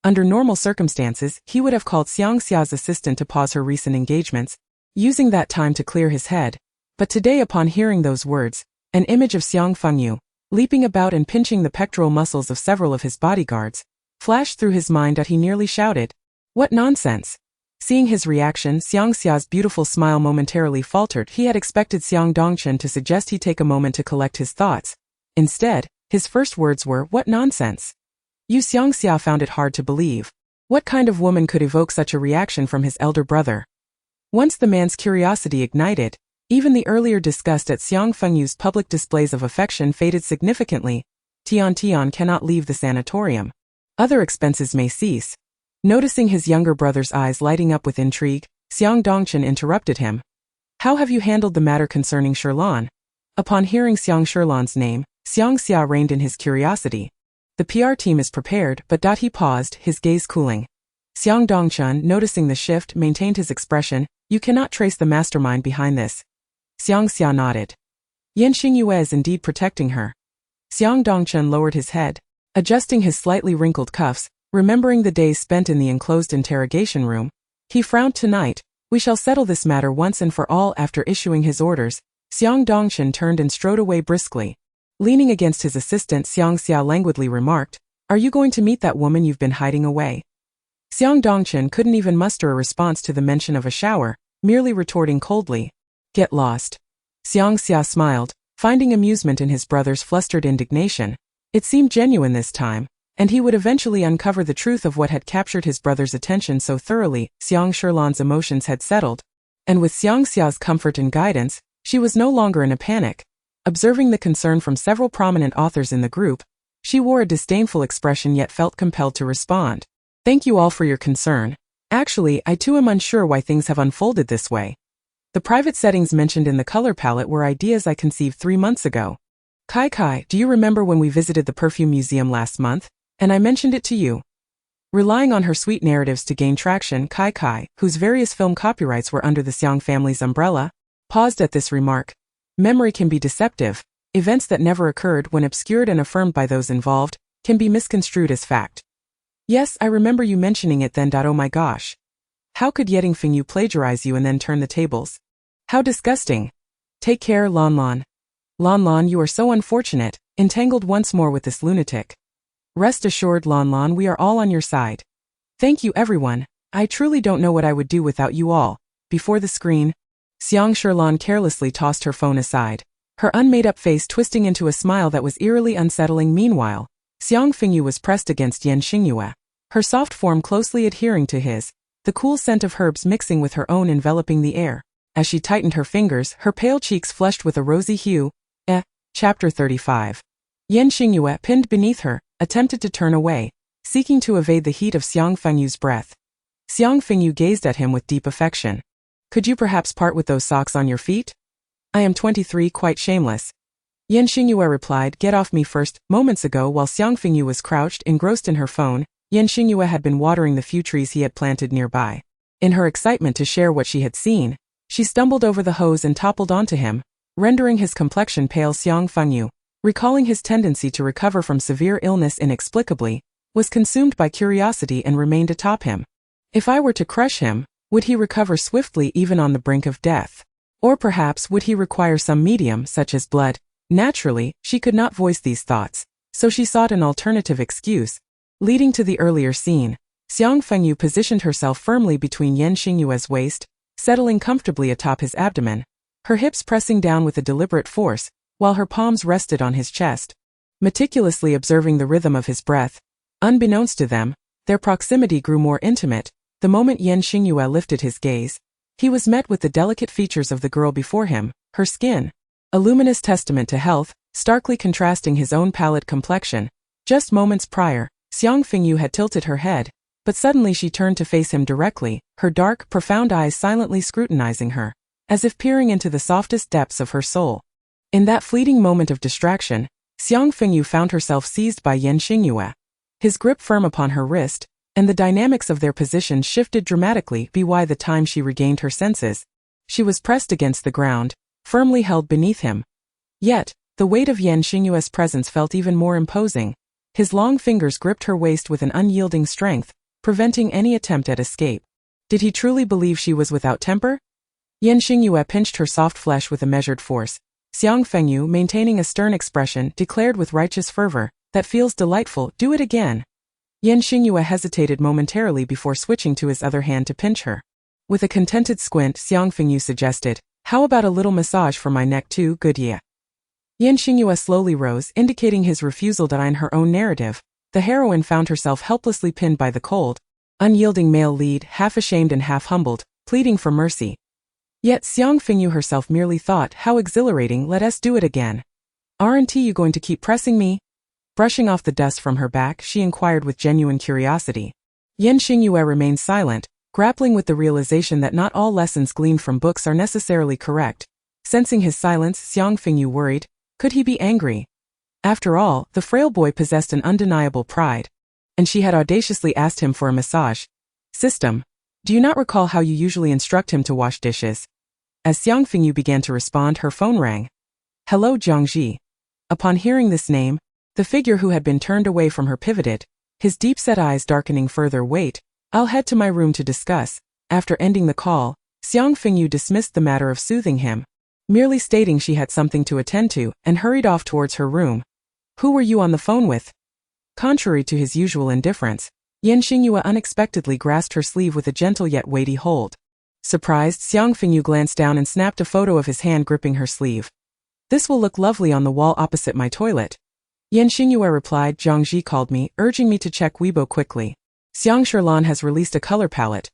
S1: Under normal circumstances, he would have called Xiang Xia's assistant to pause her recent engagements, using that time to clear his head. But today, upon hearing those words, an image of Xiang Fengyu, leaping about and pinching the pectoral muscles of several of his bodyguards, flashed through his mind. He nearly shouted, "What nonsense!" Seeing his reaction, Xiang Xia's beautiful smile momentarily faltered. He had expected Xiang Dongchen to suggest he take a moment to collect his thoughts. Instead, his first words were, "What nonsense!" Xiang Xia found it hard to believe. What kind of woman could evoke such a reaction from his elder brother? Once the man's curiosity ignited, even the earlier disgust at Xiang Fengyu's public displays of affection faded significantly. Tian cannot leave the sanatorium. Other expenses may cease. Noticing his younger brother's eyes lighting up with intrigue, Xiang Dongchen interrupted him. How have you handled the matter concerning Sherlan? Upon hearing Xiang Sherlan's name, Xiang Xia reined in his curiosity. The PR team is prepared, but he paused, his gaze cooling. Xiang Dongchun, noticing the shift, maintained his expression. You cannot trace the mastermind behind this. Xiang Xia nodded. Xingyue is indeed protecting her. Xiang Dongchun lowered his head, adjusting his slightly wrinkled cuffs, remembering the days spent in the enclosed interrogation room. He frowned. Tonight, we shall settle this matter once and for all. After issuing his orders, Xiang Dongchun turned and strode away briskly. Leaning against his assistant, Xiang Xia languidly remarked, "Are you going to meet that woman you've been hiding away?" Xiang Dongchun couldn't even muster a response to the mention of a shower, merely retorting coldly, "Get lost." Xiang Xia smiled, finding amusement in his brother's flustered indignation. It seemed genuine this time, and he would eventually uncover the truth of what had captured his brother's attention so thoroughly. Xiang Sherlan's emotions had settled, and with Xiang Xia's comfort and guidance, she was no longer in a panic. Observing the concern from several prominent authors in the group, she wore a disdainful expression yet felt compelled to respond. "Thank you all for your concern. Actually, I too am unsure why things have unfolded this way. The private settings mentioned in the color palette were ideas I conceived 3 months ago. Kai, do you remember when we visited the perfume museum last month, and I mentioned it to you?" Relying on her sweet narratives to gain traction, Kai, whose various film copyrights were under the Xiang family's umbrella, paused at this remark. Memory can be deceptive. Events that never occurred, when obscured and affirmed by those involved, can be misconstrued as fact. "Yes, I remember you mentioning it then. Oh my gosh. How could Xiang Fengyu plagiarize you and then turn the tables? How disgusting. Take care, Lan. Lan, you are so unfortunate, entangled once more with this lunatic. Rest assured, Lan, we are all on your side. Thank you, everyone. I truly don't know what I would do without you all." Before the screen, Xiang Sherlan carelessly tossed her phone aside, her unmade-up face twisting into a smile that was eerily unsettling. Meanwhile, Xiang Fengyu was pressed against Xingyue, her soft form closely adhering to his, the cool scent of herbs mixing with her own enveloping the air. As she tightened her fingers, her pale cheeks flushed with a rosy hue. Chapter 35. Xingyue, pinned beneath her, attempted to turn away, seeking to evade the heat of Xiang Fengyu's breath. Xiang Fengyu gazed at him with deep affection. "Could you perhaps part with those socks on your feet? I am 23, quite shameless." Xingyue replied, "Get off me first." Moments ago, while Xiang Fengyu was crouched, engrossed in her phone, Xingyue had been watering the few trees he had planted nearby. In her excitement to share what she had seen, she stumbled over the hose and toppled onto him, rendering his complexion pale. Xiang Fengyu, recalling his tendency to recover from severe illness inexplicably, was consumed by curiosity and remained atop him. If I were to crush him, would he recover swiftly even on the brink of death? Or perhaps would he require some medium such as blood? Naturally, she could not voice these thoughts, so she sought an alternative excuse. Leading to the earlier scene, Xiang Fengyu positioned herself firmly between Xingyue's waist, settling comfortably atop his abdomen, her hips pressing down with a deliberate force, while her palms rested on his chest. Meticulously observing the rhythm of his breath, unbeknownst to them, their proximity grew more intimate. The moment Xingyue lifted his gaze, he was met with the delicate features of the girl before him, her skin, a luminous testament to health, starkly contrasting his own pallid complexion. Just moments prior, Xiang Fengyu had tilted her head, but suddenly she turned to face him directly, her dark, profound eyes silently scrutinizing her, as if peering into the softest depths of her soul. In that fleeting moment of distraction, Xiang Fengyu found herself seized by Xingyue, his grip firm upon her wrist, and the dynamics of their position shifted dramatically. By the time she regained her senses, she was pressed against the ground, firmly held beneath him. Yet, the weight of Xingyue's presence felt even more imposing. His long fingers gripped her waist with an unyielding strength, preventing any attempt at escape. Did he truly believe she was without temper? Xingyue pinched her soft flesh with a measured force. Xiang Fengyu, maintaining a stern expression, declared with righteous fervor, "That feels delightful, do it again." Xingyue hesitated momentarily before switching to his other hand to pinch her. With a contented squint, Xiang Fengyu suggested, "How about a little massage for my neck too, good ye?" Xingyue slowly rose, indicating his refusal. In her own narrative, the heroine found herself helplessly pinned by the cold, unyielding male lead, half ashamed and half humbled, pleading for mercy. Yet Xiang Fengyu herself merely thought, "How exhilarating, let us do it again. Aren't you going to keep pressing me?" Brushing off the dust from her back, she inquired with genuine curiosity. Xingyue remained silent, grappling with the realization that not all lessons gleaned from books are necessarily correct. Sensing his silence, Xiang Fengyu worried. Could he be angry? After all, the frail boy possessed an undeniable pride. And she had audaciously asked him for a massage. System. Do you not recall how you usually instruct him to wash dishes? As Xiang Fengyu began to respond, her phone rang. Hello, Jiangji. Upon hearing this name, the figure who had been turned away from her pivoted, his deep-set eyes darkening further. Wait, I'll head to my room to discuss. After ending the call, Xiang Fengyu dismissed the matter of soothing him, merely stating she had something to attend to, and hurried off towards her room. Who were you on the phone with? Contrary to his usual indifference, Xingyue unexpectedly grasped her sleeve with a gentle yet weighty hold. Surprised, Xiang Fengyu glanced down and snapped a photo of his hand gripping her sleeve. This will look lovely on the wall opposite my toilet. Xingyue replied. Jiangji called me, urging me to check Weibo quickly. Xiang Sherlan has released a color palette.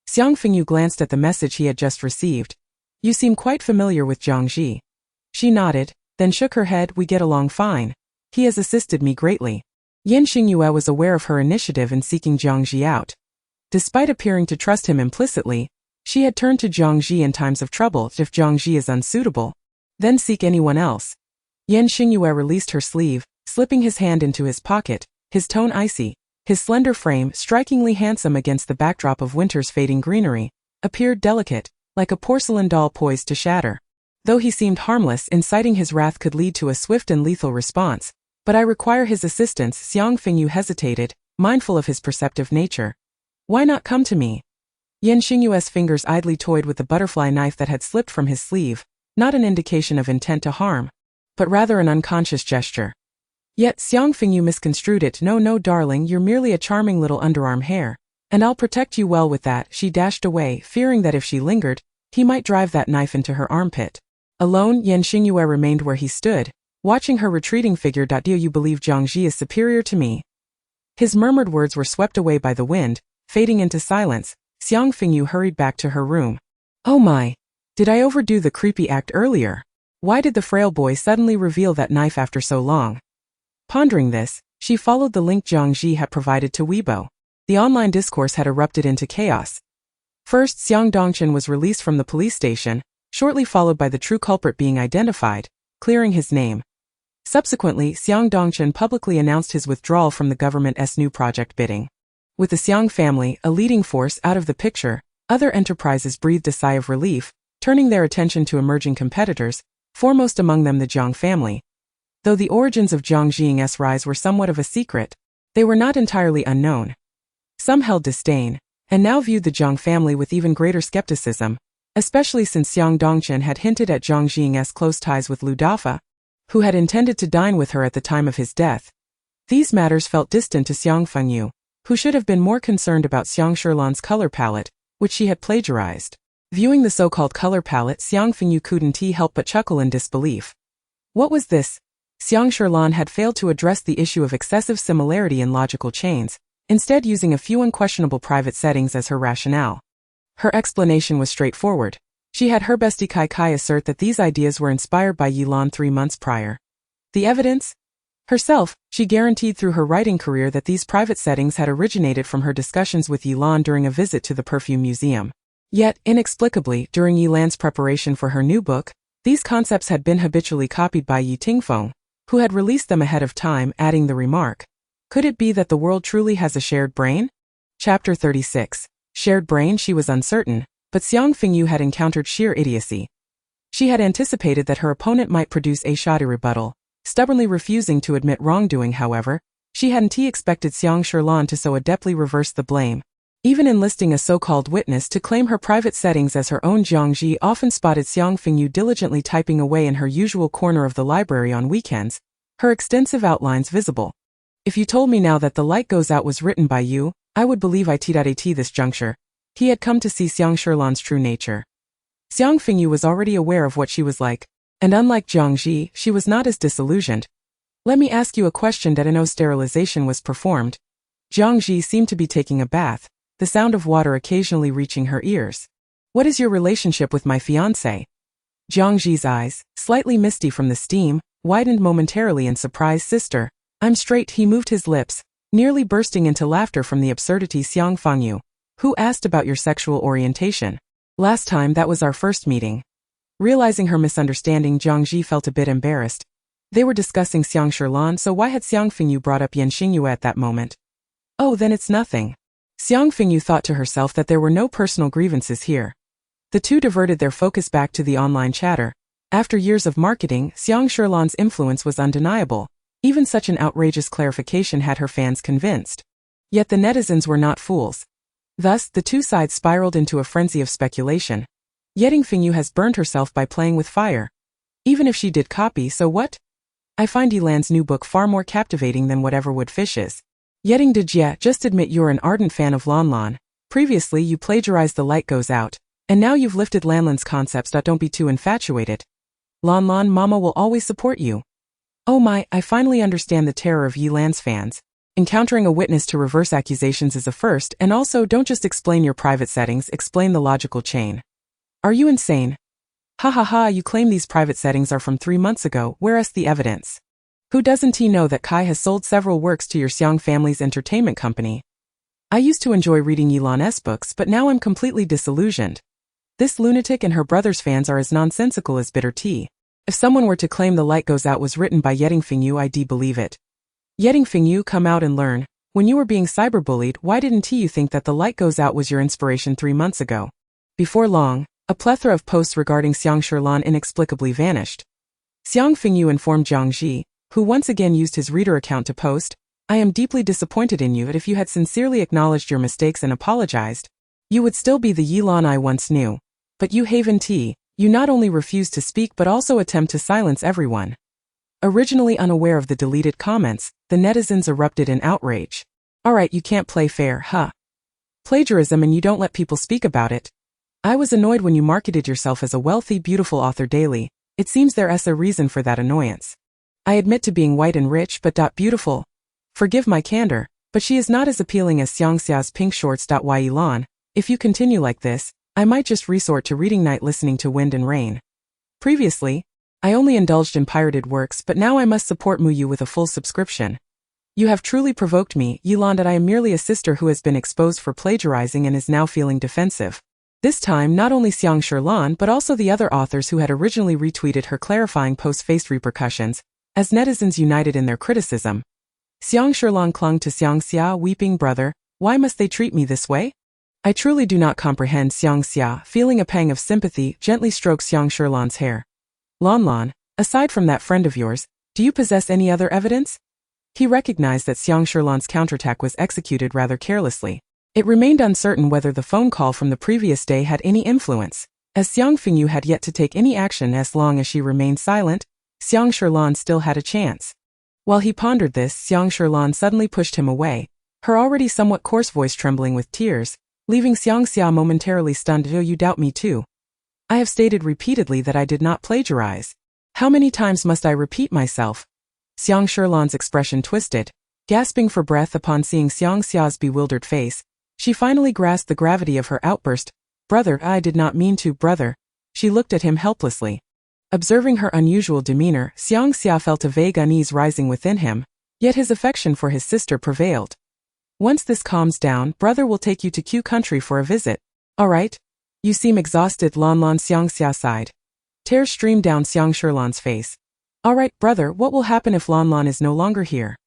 S1: Xiang Fengyu glanced at the message he had just received. You seem quite familiar with Jiangji. She nodded, then shook her head. We get along fine. He has assisted me greatly. Xingyue was aware of her initiative in seeking Jiangji out. Despite appearing to trust him implicitly, she had turned to Jiangji in times of trouble. If Jiangji is unsuitable, then seek anyone else. Xingyue released her sleeve, slipping his hand into his pocket, his tone icy. His slender frame, strikingly handsome against the backdrop of winter's fading greenery, appeared delicate, like a porcelain doll poised to shatter. Though he seemed harmless, inciting his wrath could lead to a swift and lethal response. But I require his assistance. Xiang Fengyu hesitated, mindful of his perceptive nature. Why not come to me? Xingyue's fingers idly toyed with the butterfly knife that had slipped from his sleeve, not an indication of intent to harm, but rather an unconscious gesture. Yet Xiang Fengyu misconstrued it. No, darling, you're merely a charming little underarm hair, and I'll protect you well with that. She dashed away, fearing that if she lingered, he might drive that knife into her armpit. Alone, Xingyue remained where he stood, watching her retreating figure. Do you believe Jiangji is superior to me? His murmured words were swept away by the wind, fading into silence. Xiang Fengyu hurried back to her room. Oh my! Did I overdo the creepy act earlier? Why did the frail boy suddenly reveal that knife after so long? Pondering this, she followed the link Jiangji had provided to Weibo. The online discourse had erupted into chaos. First, Xiang Dongchen was released from the police station, shortly followed by the true culprit being identified, clearing his name. Subsequently, Xiang Dongchen publicly announced his withdrawal from the government's new project bidding. With the Xiang family, a leading force, out of the picture, other enterprises breathed a sigh of relief, turning their attention to emerging competitors, foremost among them the Zhang family. Though the origins of Zhang Jing's rise were somewhat of a secret, they were not entirely unknown. Some held disdain, and now viewed the Zhang family with even greater skepticism, especially since Xiang Dongchen had hinted at Zhang Jing's close ties with Lu Dafa, who had intended to dine with her at the time of his death. These matters felt distant to Xiang Fengyu, who should have been more concerned about Xiang Sherlan's color palette, which she had plagiarized. Viewing the so-called color palette, Xiang Fengyu couldn't help but chuckle in disbelief. What was this? Xiang Sherlan had failed to address the issue of excessive similarity in logical chains, instead using a few unquestionable private settings as her rationale. Her explanation was straightforward. She had her bestie Kai assert that these ideas were inspired by Yilan 3 months prior. The evidence? Herself, she guaranteed through her writing career that these private settings had originated from her discussions with Yilan during a visit to the perfume museum. Yet, inexplicably, during Yilan's preparation for her new book, these concepts had been habitually copied by Yi Tingfeng, who had released them ahead of time, adding the remark. Could it be that the world truly has a shared brain? Chapter 36. Shared brain. She was uncertain, but Xiang Fengyu had encountered sheer idiocy. She had anticipated that her opponent might produce a shoddy rebuttal, stubbornly refusing to admit wrongdoing. However, she hadn't expected Xiang Sherlan to so adeptly reverse the blame. Even enlisting a so-called witness to claim her private settings as her own, Jiangji often spotted Xiang Fengyu diligently typing away in her usual corner of the library on weekends, her extensive outlines visible. If you told me now that The Light Goes Out was written by you, I would believe it. At this juncture, he had come to see Xiang Sherlan's true nature. Xiang Fengyu was already aware of what she was like, and unlike Jiangji, she was not as disillusioned. Let me ask you a question. No sterilization was performed. Jiangji seemed to be taking a bath, the sound of water occasionally reaching her ears. What is your relationship with my fiancé? Jiangji's eyes, slightly misty from the steam, widened momentarily in surprise. Sister, I'm straight. He moved his lips, nearly bursting into laughter from the absurdity. Xiang Fengyu, Who asked about your sexual orientation? Last time that was our first meeting. Realizing her misunderstanding, Jiangji felt a bit embarrassed. They were discussing Xiang Shilan, so why had Xiang Fengyu brought up Xingyue at that moment? Oh, then it's nothing. Xiang Fengyu thought to herself that there were no personal grievances here. The two diverted their focus back to the online chatter. After years of marketing, Xiang Shilan's influence was undeniable. Even such an outrageous clarification had her fans convinced. Yet the netizens were not fools. Thus, the two sides spiraled into a frenzy of speculation. Yetting Fengyu has burned herself by playing with fire. Even if she did copy, so what? I find Yilan's new book far more captivating than whatever Wood Fish is. Yetting Dejia, just admit you're an ardent fan of Lanlan. Previously you plagiarized The Light Goes Out, and now you've lifted Lanlan's concepts. Don't be too infatuated. Lanlan, Mama will always support you. Oh my, I finally understand the terror of Yilan's fans. Encountering a witness to reverse accusations is a first, and also don't just explain your private settings, explain the logical chain. Are you insane? Ha ha ha, you claim these private settings are from 3 months ago, where's the evidence? Who doesn't he know that Kai has sold several works to your Xiang family's entertainment company? I used to enjoy reading Yilan's books, but now I'm completely disillusioned. This lunatic and her brother's fans are as nonsensical as bitter tea. If someone were to claim The Light Goes Out was written by Yetting Fengyu, I'd believe it. Yetting Fengyu, come out and learn. When you were being cyberbullied, why didn't you think that The Light Goes Out was your inspiration 3 months ago? Before long, a plethora of posts regarding Xiang Shilan inexplicably vanished. Xiang Fengyu informed Jiangji, who once again used his reader account to post, I am deeply disappointed in you, but if you had sincerely acknowledged your mistakes and apologized, you would still be the Yilan I once knew. But you Haven T, you not only refuse to speak but also attempt to silence everyone. Originally unaware of the deleted comments, the netizens erupted in outrage. Alright, you can't play fair, huh? Plagiarism and you don't let people speak about it. I was annoyed when you marketed yourself as a wealthy, beautiful author daily. It seems there's a reason for that annoyance. I admit to being white and rich but beautiful. Forgive my candor, but she is not as appealing as Xiangxia's pink shorts. Yilan, if you continue like this, I might just resort to reading night listening to Wind and Rain. Previously, I only indulged in pirated works, but now I must support Muyu with a full subscription. You have truly provoked me, Yilan, that I am merely a sister who has been exposed for plagiarizing and is now feeling defensive. This time, not only Xiang Shilan but also the other authors who had originally retweeted her clarifying post faced repercussions, as netizens united in their criticism. Xiang Shilan clung to Xiangxia, weeping, brother, why must they treat me this way? I truly do not comprehend. Xiangxia, feeling a pang of sympathy, gently stroked Xiang Shilan's hair. Lanlan, aside from that friend of yours, do you possess any other evidence? He recognized that Xiang Shilan's counterattack was executed rather carelessly. It remained uncertain whether the phone call from the previous day had any influence, as Xiang Fengyu had yet to take any action. As long as she remained silent, Xiang Shilan still had a chance. While he pondered this, Xiang Shilan suddenly pushed him away, her already somewhat coarse voice trembling with tears, leaving Xiangxia momentarily stunned. Oh, you doubt me too? I have stated repeatedly that I did not plagiarize. How many times must I repeat myself? Xiang Shilan's expression twisted. Gasping for breath upon seeing Xiangxia's bewildered face, she finally grasped the gravity of her outburst. Brother, I did not mean to, brother. She looked at him helplessly. Observing her unusual demeanor, Xiangxia felt a vague unease rising within him, yet his affection for his sister prevailed. Once this calms down, brother will take you to Q country for a visit. Alright? You seem exhausted. Lanlan, Xiangxia sighed. Tears streamed down Xiang Shilan's face. Alright, brother, what will happen if Lanlan is no longer here?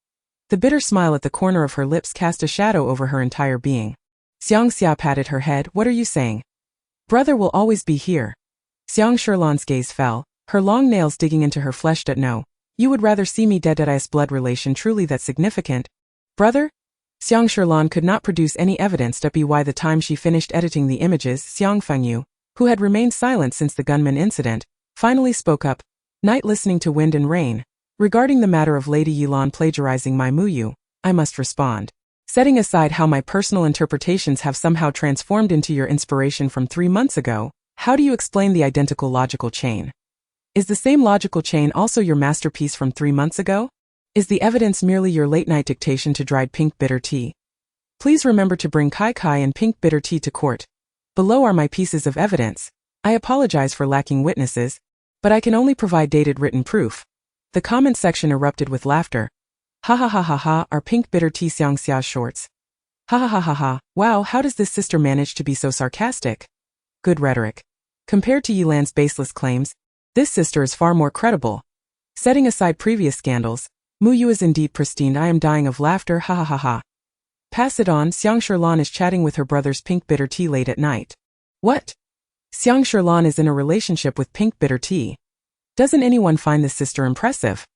S1: The bitter smile at the corner of her lips cast a shadow over her entire being. Xiangxia patted her head. What are you saying? Brother will always be here. Xiang Shilan's gaze fell, her long nails digging into her flesh. No, you would rather see me dead. Is blood relation truly that significant? Brother? Xiang Shilan could not produce any evidence. By the time she finished editing the images, Xiang Fengyu, who had remained silent since the gunman incident, finally spoke up. Night listening to Wind and Rain. Regarding the matter of Lady Yilan plagiarizing my Muyu, I must respond. Setting aside how my personal interpretations have somehow transformed into your inspiration from 3 months ago, how do you explain the identical logical chain? Is the same logical chain also your masterpiece from 3 months ago? Is the evidence merely your late-night dictation to dried pink bitter tea? Please remember to bring Kai Kai and pink bitter tea to court. Below are my pieces of evidence. I apologize for lacking witnesses, but I can only provide dated written proof. The comment section erupted with laughter. Ha ha ha ha ha, our pink bitter tea Xiangxia's shorts. Ha ha ha ha ha, wow, how does this sister manage to be so sarcastic? Good rhetoric. Compared to Yilan's baseless claims, this sister is far more credible. Setting aside previous scandals, Muyu is indeed pristine. I am dying of laughter, ha ha ha ha. Pass it on. Xiang Sherlan is chatting with her brother's pink bitter tea late at night. What? Xiang Sherlan is in a relationship with pink bitter tea. Doesn't anyone find this sister impressive?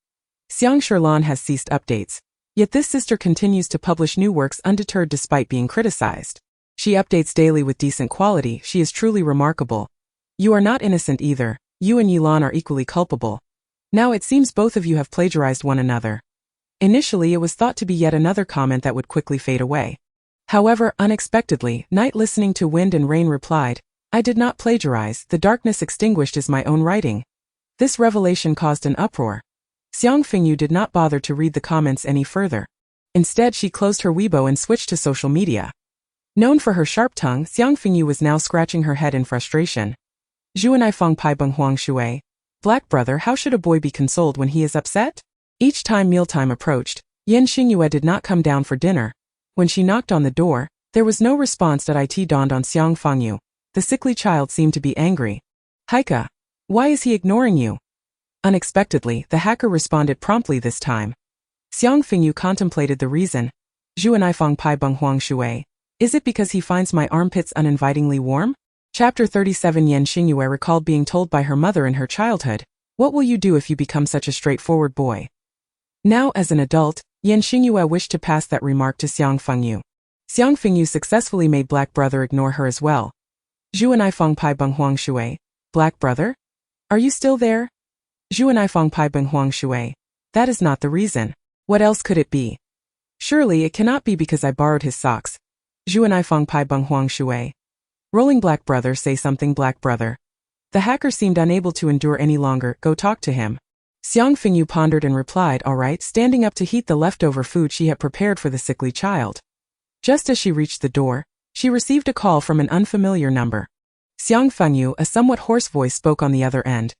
S1: Xiang Sherlan has ceased updates, yet this sister continues to publish new works undeterred despite being criticized. She updates daily with decent quality. She is truly remarkable. You are not innocent either. You and Yilan are equally culpable. Now it seems both of you have plagiarized one another. Initially it was thought to be yet another comment that would quickly fade away. However, unexpectedly, Night listening to Wind and Rain replied, I did not plagiarize, the darkness extinguished is my own writing. This revelation caused an uproar. Xiang Fengyu did not bother to read the comments any further. Instead she closed her Weibo and switched to social media. Known for her sharp tongue, Xiang Fengyu was now scratching her head in frustration. Zhuanai Feng Pai Beng Huang Shui. Black brother, how should a boy be consoled when he is upset? Each time mealtime approached, Xingyue did not come down for dinner. When she knocked on the door, there was no response. That it dawned on Xiang Fengyu. The sickly child seemed to be angry. Haika, why is he ignoring you? Unexpectedly, the hacker responded promptly this time. Xiang Fengyu contemplated the reason. Zhuanai Feng Pai Beng Huang Shui. Is it because he finds my armpits uninvitingly warm? Chapter 37. Xingyue recalled being told by her mother in her childhood, what will you do if you become such a straightforward boy? Now as an adult, Xingyue wished to pass that remark to Xiang Fengyu. Xiang Fengyu successfully made Black brother ignore her as well. Zhuanai Feng Pai Beng Huang Shui. Black brother? Are you still there? Zhuanai Feng Pai Beng Huang Shui. That is not the reason. What else could it be? Surely it cannot be because I borrowed his socks. Zhuanai Feng Pai Beng Huang Shui. Rolling Black brother, say something Black brother. The hacker seemed unable to endure any longer. Go talk to him. Xiang Fengyu pondered and replied, all right, standing up to heat the leftover food she had prepared for the sickly child. Just as she reached the door, she received a call from an unfamiliar number. Xiang Fengyu, a somewhat hoarse voice, spoke on the other end.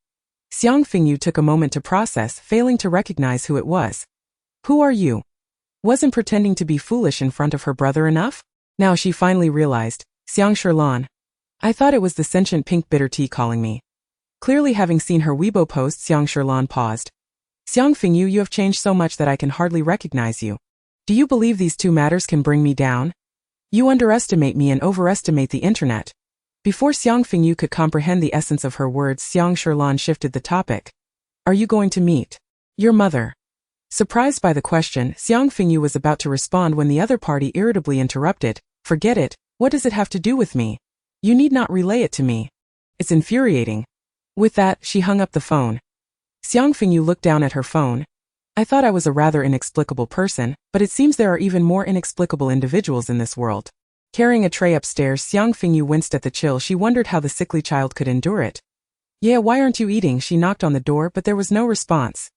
S1: Xiang Fengyu took a moment to process, failing to recognize who it was. Who are you? Wasn't pretending to be foolish in front of her brother enough? Now she finally realized. Xiang Sherlan. I thought it was the sentient pink bitter tea calling me. Clearly having seen her Weibo post, Xiang Sherlan paused. Xiang Fengyu, you have changed so much that I can hardly recognize you. Do you believe these two matters can bring me down? You underestimate me and overestimate the internet. Before Xiang Fengyu could comprehend the essence of her words, Xiang Sherlan shifted the topic. Are you going to meet your mother? Surprised by the question, Xiang Fengyu was about to respond when the other party irritably interrupted. Forget it. What does it have to do with me? You need not relay it to me. It's infuriating. With that, she hung up the phone. Xiang Fengyu looked down at her phone. I thought I was a rather inexplicable person, but it seems there are even more inexplicable individuals in this world. Carrying a tray upstairs, Xiang Fengyu winced at the chill. She wondered how the sickly child could endure it. Yeah, why aren't you eating? She knocked on the door, but there was no response.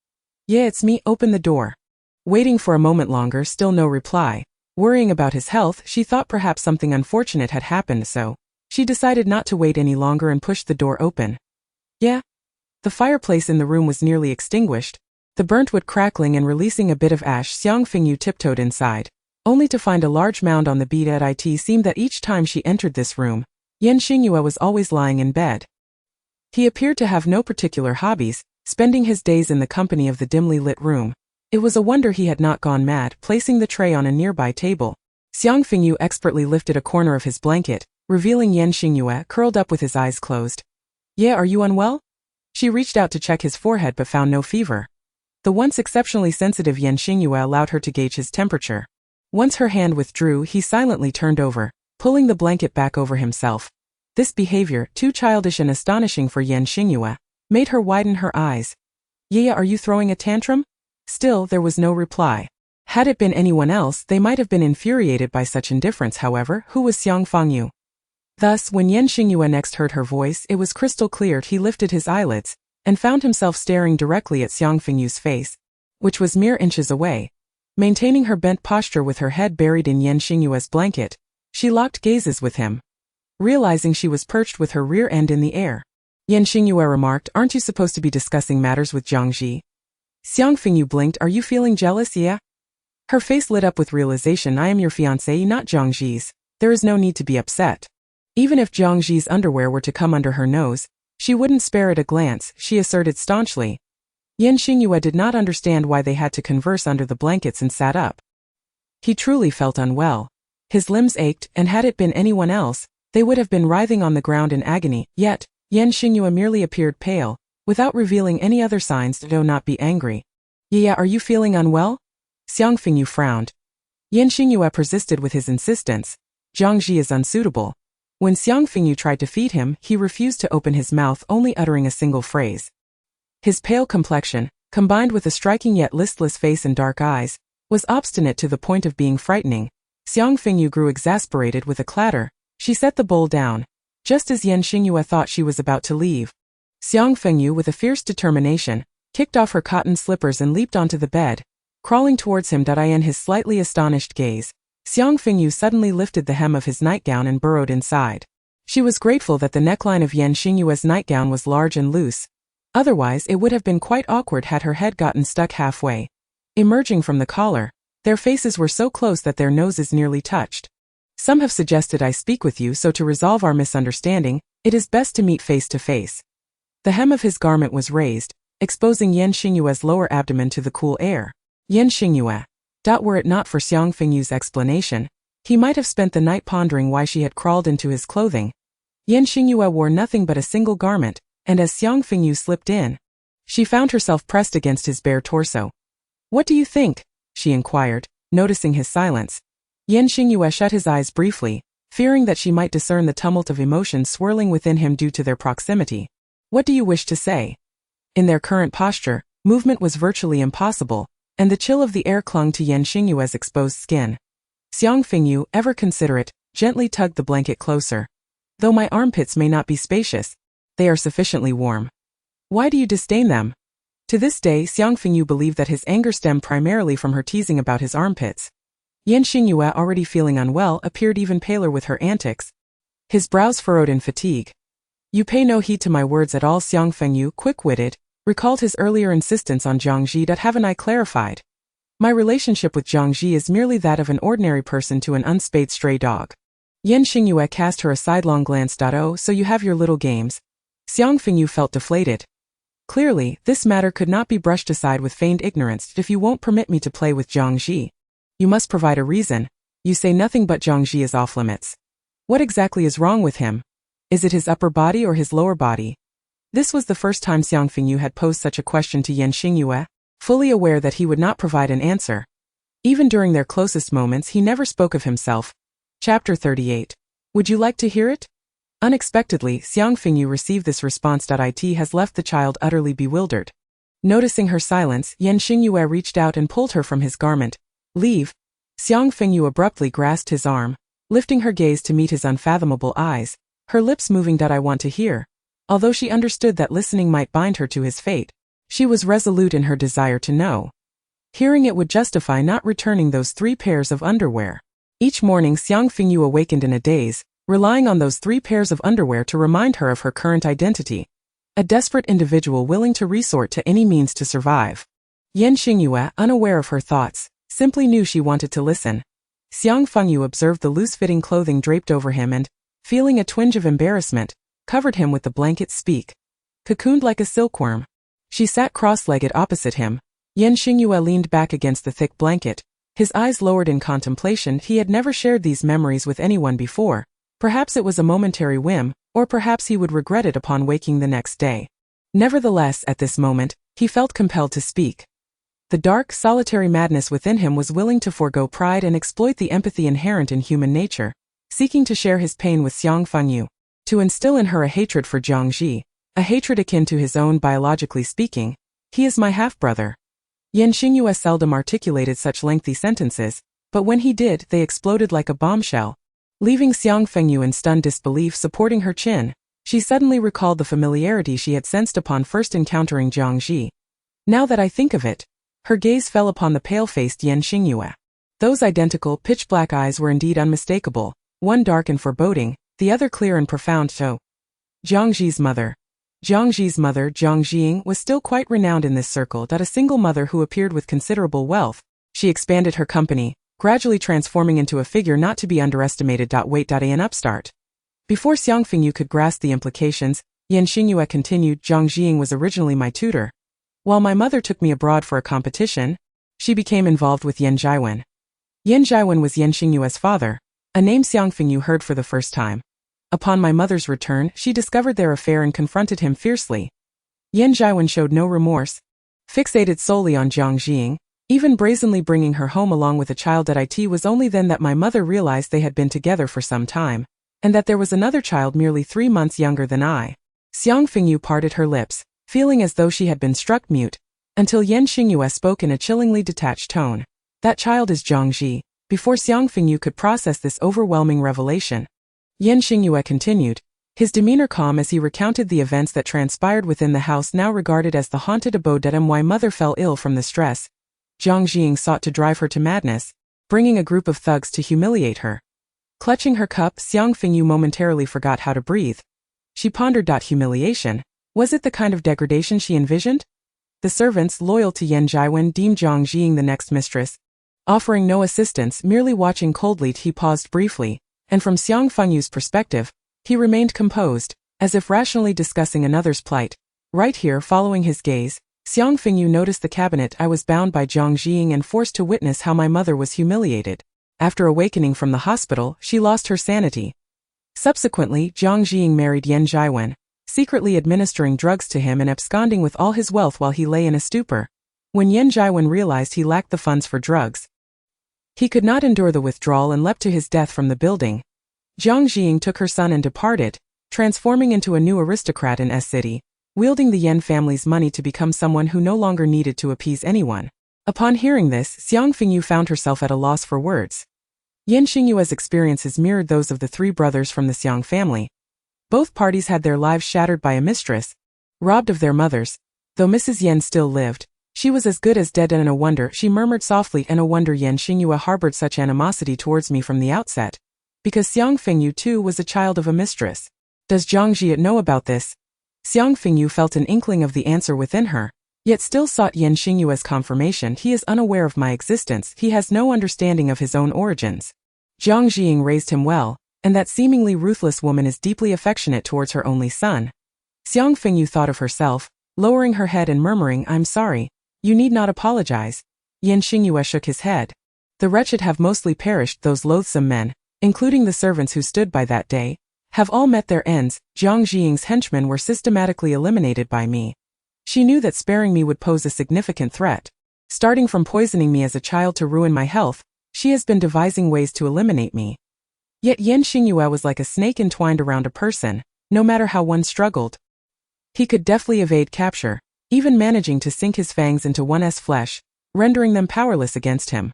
S1: Yeah, it's me, open the door. Waiting for a moment longer, still no reply. Worrying about his health, she thought perhaps something unfortunate had happened, so she decided not to wait any longer and pushed the door open. Yeah. The fireplace in the room was nearly extinguished, the burnt wood crackling and releasing a bit of ash. Xiang Fengyu tiptoed inside, only to find a large mound on the bed. It seemed that each time she entered this room, Xingyue was always lying in bed. He appeared to have no particular hobbies, spending his days in the company of the dimly lit room. It was a wonder he had not gone mad. Placing the tray on a nearby table, Xiang Fengyu expertly lifted a corner of his blanket, revealing Xingyue curled up with his eyes closed. Yeah, are you unwell? She reached out to check his forehead but found no fever. The once exceptionally sensitive Xingyue allowed her to gauge his temperature. Once her hand withdrew, he silently turned over, pulling the blanket back over himself. This behavior, too childish and astonishing for Xingyue, made her widen her eyes. Yeah, are you throwing a tantrum? Still, there was no reply. Had it been anyone else, they might have been infuriated by such indifference. However, who was Xiang Fengyu? Thus, when Xingyue next heard her voice, it was crystal clear. He lifted his eyelids and found himself staring directly at Xiang Fengyu's face, which was mere inches away. Maintaining her bent posture with her head buried in Xingyue's blanket, she locked gazes with him. Realizing she was perched with her rear end in the air, Xingyue remarked, aren't you supposed to be discussing matters with Jiangji? Xiang Fengyu blinked. Are you feeling jealous? Yeah? Her face lit up with realization. I am your fiancée, not Jiangxi's. There is no need to be upset. Even if Jiangxi's underwear were to come under her nose, she wouldn't spare it a glance, she asserted staunchly. Xingyue did not understand why they had to converse under the blankets and sat up. He truly felt unwell. His limbs ached, and had it been anyone else, they would have been writhing on the ground in agony, yet, Xingyue merely appeared pale, without revealing any other signs, though not be angry. Yeah, are you feeling unwell? Xiang Fengyu frowned. Xingyue persisted with his insistence. Jiangxi is unsuitable. When Xiang Fengyu tried to feed him, he refused to open his mouth, only uttering a single phrase. His pale complexion, combined with a striking yet listless face and dark eyes, was obstinate to the point of being frightening. Xiang Fengyu grew exasperated. With a clatter, she set the bowl down, just as Xingyue thought she was about to leave. Xiang Fengyu, with a fierce determination, kicked off her cotton slippers and leaped onto the bed, crawling towards him. In his slightly astonished gaze, Xiang Fengyu suddenly lifted the hem of his nightgown and burrowed inside. She was grateful that the neckline of Xingyue's nightgown was large and loose. Otherwise, it would have been quite awkward had her head gotten stuck halfway. Emerging from the collar, their faces were so close that their noses nearly touched. Some have suggested I speak with you, so to resolve our misunderstanding, it is best to meet face to face. The hem of his garment was raised, exposing Xingyue's lower abdomen to the cool air. Xingyue. Were it not for Xiang Fengyu's explanation, he might have spent the night pondering why she had crawled into his clothing. Xingyue wore nothing but a single garment, and as Xiang Fengyu slipped in, she found herself pressed against his bare torso. What do you think? She inquired, noticing his silence. Xingyue shut his eyes briefly, fearing that she might discern the tumult of emotions swirling within him due to their proximity. What do you wish to say? In their current posture, movement was virtually impossible, and the chill of the air clung to Xingyue's exposed skin. Xiang Fengyu, ever considerate, gently tugged the blanket closer. Though my armpits may not be spacious, they are sufficiently warm. Why do you disdain them? To this day, Xiang Fengyu believed that his anger stemmed primarily from her teasing about his armpits. Xingyue, already feeling unwell, appeared even paler with her antics. His brows furrowed in fatigue. You pay no heed to my words at all. Xiang Fengyu, quick-witted, recalled his earlier insistence on Jiangxi. That haven't I clarified? My relationship with Jiangxi is merely that of an ordinary person to an unspayed stray dog. Xingyue cast her a sidelong glance. Oh, so you have your little games. Xiang Fengyu felt deflated. Clearly, this matter could not be brushed aside with feigned ignorance. If you won't permit me to play with Jiangxi, you must provide a reason. You say nothing but Jiangxi is off limits. What exactly is wrong with him? Is it his upper body or his lower body? This was the first time Xiang Fengyu had posed such a question to Xingyue, fully aware that he would not provide an answer. Even during their closest moments, he never spoke of himself. Chapter 38. Would you like to hear it? Unexpectedly, Xiang Fengyu received this response. It has left the child utterly bewildered. Noticing her silence, Xingyue reached out and pulled her from his garment. Leave. Xiang Fengyu abruptly grasped his arm, lifting her gaze to meet his unfathomable eyes, her lips moving. I want to hear. Although she understood that listening might bind her to his fate, she was resolute in her desire to know. Hearing it would justify not returning those 3 pairs of underwear. Each morning Xiang Fengyu awakened in a daze, relying on those 3 pairs of underwear to remind her of her current identity. A desperate individual willing to resort to any means to survive. Xingyue, unaware of her thoughts, simply knew she wanted to listen. Xiang Fengyu observed the loose-fitting clothing draped over him and, feeling a twinge of embarrassment, covered him with the blanket. Speak. Cocooned like a silkworm. She sat cross-legged opposite him. Xingyue leaned back against the thick blanket, his eyes lowered in contemplation. He had never shared these memories with anyone before. Perhaps it was a momentary whim, or perhaps he would regret it upon waking the next day. Nevertheless, at this moment, he felt compelled to speak. The dark, solitary madness within him was willing to forego pride and exploit the empathy inherent in human nature, seeking to share his pain with Xiang Fengyu, to instill in her a hatred for Jiangxi, a hatred akin to his own. Biologically speaking, he is my half-brother. Xingyue seldom articulated such lengthy sentences, but when he did, they exploded like a bombshell. Leaving Xiang Fengyu in stunned disbelief supporting her chin, she suddenly recalled the familiarity she had sensed upon first encountering Jiangxi. Now that I think of it, her gaze fell upon the pale-faced Xingyue. Those identical, pitch-black eyes were indeed unmistakable, one dark and foreboding, the other clear and profound. Jiangxi's mother. Jiangxi's mother, Jiang Jing, was still quite renowned in this circle. A single mother who appeared with considerable wealth, She expanded her company, gradually transforming into a figure not to be underestimated. Wait, an upstart. Before Xiang Fengyu could grasp the implications, Xingyue continued, Zhang Jing was originally my tutor. While my mother took me abroad for a competition, she became involved with Yan Jiwen. Yan Jiwen was Yan Xingyue's father, a name Xiang Fengyu heard for the first time. Upon my mother's return, she discovered their affair and confronted him fiercely. Yan Jiwen showed no remorse, fixated solely on Zhang Jing, even brazenly bringing her home along with a child. It was only then that my mother realized they had been together for some time, and that there was another child merely 3 months younger than I. Xiang Fengyu parted her lips, feeling as though she had been struck mute, until Yan Xingyue spoke in a chillingly detached tone. That child is Zhang Ji. Before Xiang Fengyu could process this overwhelming revelation, Yan Xingyue continued, his demeanor calm as he recounted the events that transpired within the house now regarded as the haunted abode. My mother fell ill from the stress. Zhang Jing sought to drive her to madness, bringing a group of thugs to humiliate her. Clutching her cup, Xiang Fengyu momentarily forgot how to breathe. She pondered. Humiliation. Was it the kind of degradation she envisioned? The servants, loyal to Yan Jiwen, deemed Zhang Jing the next mistress. Offering no assistance, merely watching coldly, he paused briefly, and from Xiang Fengyu's perspective, he remained composed, as if rationally discussing another's plight. Right here, following his gaze, Xiang Fengyu noticed the cabinet. I was bound by Zhang Jing and forced to witness how my mother was humiliated. After awakening from the hospital, she lost her sanity. Subsequently, Zhang Jing married Yan Jiwen, secretly administering drugs to him and absconding with all his wealth while he lay in a stupor. When Yan Jiwen realized he lacked the funds for drugs, he could not endure the withdrawal and leapt to his death from the building. Zhang Jing took her son and departed, transforming into a new aristocrat in S City, wielding the Yan family's money to become someone who no longer needed to appease anyone. Upon hearing this, Xiang Fengyu found herself at a loss for words. Yan Xingyue's experiences mirrored those of the 3 brothers from the Xiang family. Both parties had their lives shattered by a mistress, robbed of their mothers. Though Mrs. Yan still lived, she was as good as dead. And a wonder, she murmured softly, and a wonder Yan Xingyue harbored such animosity towards me from the outset. Because Xiang Fengyu too was a child of a mistress. Does Zhang Ji know about this? Xiang Fengyu felt an inkling of the answer within her, yet still sought Yan Xingyue's confirmation. He is unaware of my existence, he has no understanding of his own origins. Zhang Jing raised him well, and that seemingly ruthless woman is deeply affectionate towards her only son. Xiang Fengyu thought of herself, lowering her head and murmuring, I'm sorry. You need not apologize. Yan Xingyue shook his head. The wretched have mostly perished. Those loathsome men, including the servants who stood by that day, have all met their ends. Zhang Jing's henchmen were systematically eliminated by me. She knew that sparing me would pose a significant threat. Starting from poisoning me as a child to ruin my health, she has been devising ways to eliminate me. Yet Yan Xingyue was like a snake entwined around a person. No matter how one struggled, he could deftly evade capture, even managing to sink his fangs into one's flesh, rendering them powerless against him.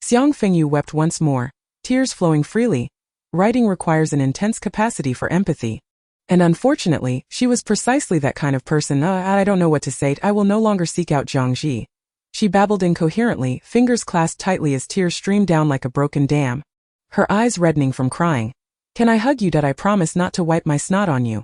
S1: Xiang Fengyu wept once more, tears flowing freely. Writing requires an intense capacity for empathy. And unfortunately, she was precisely that kind of person. I don't know what to say. I will no longer seek out Zhang Ji. She babbled incoherently, fingers clasped tightly as tears streamed down like a broken dam. Her eyes reddening from crying. Can I hug you? I promise not to wipe my snot on you.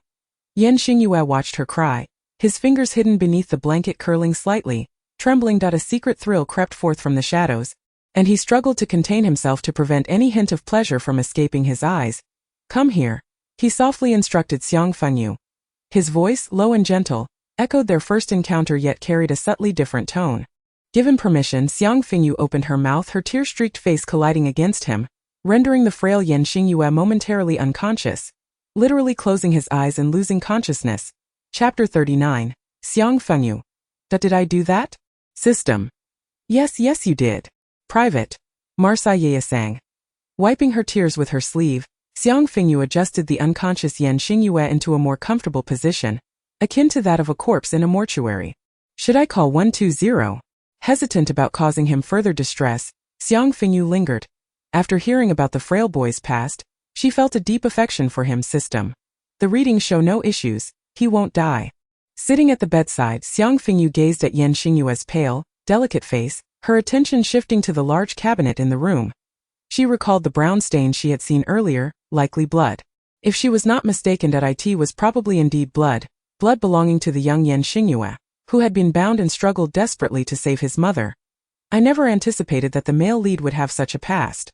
S1: Yan Xingyue watched her cry, his fingers hidden beneath the blanket curling slightly, trembling. A secret thrill crept forth from the shadows, and he struggled to contain himself to prevent any hint of pleasure from escaping his eyes. Come here, he softly instructed Xiang Fengyu. His voice, low and gentle, echoed their first encounter yet carried a subtly different tone. Given permission, Xiang Fengyu opened her mouth, her tear-streaked face colliding against him, rendering the frail Yan Xingyue momentarily unconscious, literally closing his eyes and losing consciousness. Chapter 39. Xiang Fengyu. Did I do that? System. Yes, you did. Private. Marseillaise sang. Wiping her tears with her sleeve, Xiang Fengyu adjusted the unconscious Yan Xingyue into a more comfortable position, akin to that of a corpse in a mortuary. Should I call 120? Hesitant about causing him further distress, Xiang Fengyu lingered. After hearing about the frail boy's past, she felt a deep affection for him. System. The readings show no issues, he won't die. Sitting at the bedside, Xiang Fengyu gazed at Yan Xingyue's pale, delicate face, her attention shifting to the large cabinet in the room. She recalled the brown stain she had seen earlier, likely blood. If she was not mistaken, it was probably indeed blood belonging to the young Yan Xingyue, who had been bound and struggled desperately to save his mother. I never anticipated that the male lead would have such a past.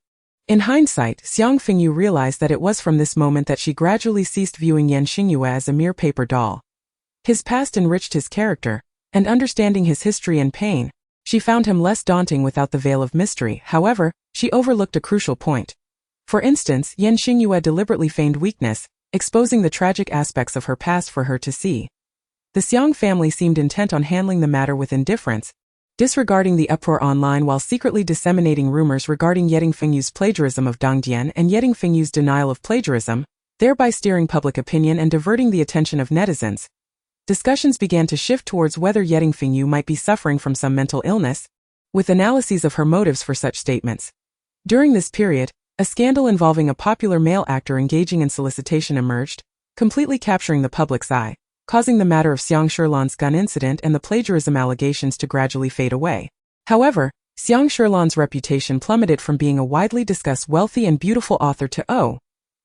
S1: In hindsight, Xiang Fengyu realized that it was from this moment that she gradually ceased viewing Xingyue as a mere paper doll. His past enriched his character, and understanding his history and pain, she found him less daunting without the veil of mystery. However, she overlooked a crucial point. For instance, Xingyue deliberately feigned weakness, exposing the tragic aspects of her past for her to see. The Xiang family seemed intent on handling the matter with indifference, disregarding the uproar online while secretly disseminating rumors regarding Yeding Fengyu's plagiarism of Dongdian and Yeding Fengyu's denial of plagiarism, thereby steering public opinion and diverting the attention of netizens. Discussions began to shift towards whether Yeding Fengyu might be suffering from some mental illness, with analyses of her motives for such statements. During this period, a scandal involving a popular male actor engaging in solicitation emerged, completely capturing the public's eye, causing the matter of Xiang Shirlan's gun incident and the plagiarism allegations to gradually fade away. However, Xiang Shirlan's reputation plummeted from being a widely discussed wealthy and beautiful author to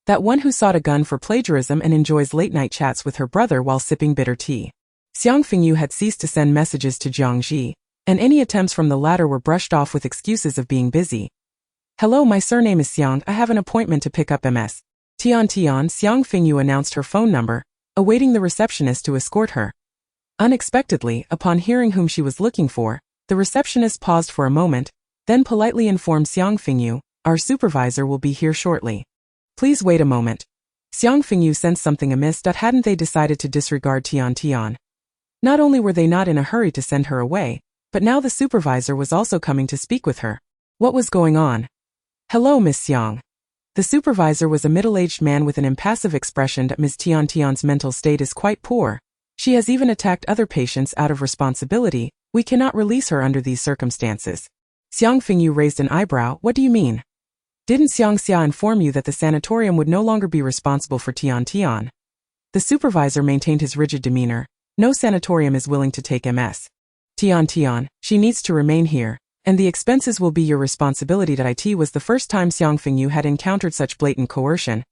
S1: that one who sought a gun for plagiarism and enjoys late-night chats with her brother while sipping bitter tea. Xiang Fengyu had ceased to send messages to Jiang Ji, and any attempts from the latter were brushed off with excuses of being busy. "Hello, my surname is Xiang. I have an appointment to pick up Ms. Tian. Xiang Fengyu announced her phone number, awaiting the receptionist to escort her. Unexpectedly, upon hearing whom she was looking for, the receptionist paused for a moment, then politely informed Xiang Fengyu, "Our supervisor will be here shortly. Please wait a moment." Xiang Fengyu sensed something amiss. Hadn't they decided to disregard Tian? Not only were they not in a hurry to send her away, but now the supervisor was also coming to speak with her. What was going on? "Hello, Miss Xiang." The supervisor was a middle-aged man with an impassive expression. Ms. Tian's mental state is quite poor. She has even attacked other patients out of responsibility. We cannot release her under these circumstances. Xiang Fengyu raised an eyebrow. What do you mean? Didn't Xiang Xia inform you that the sanatorium would no longer be responsible for Tian? The supervisor maintained his rigid demeanor. No sanatorium is willing to take Ms. Tian. She needs to remain here, and the expenses will be your responsibility. It was the first time Xiang Fengyu had encountered such blatant coercion.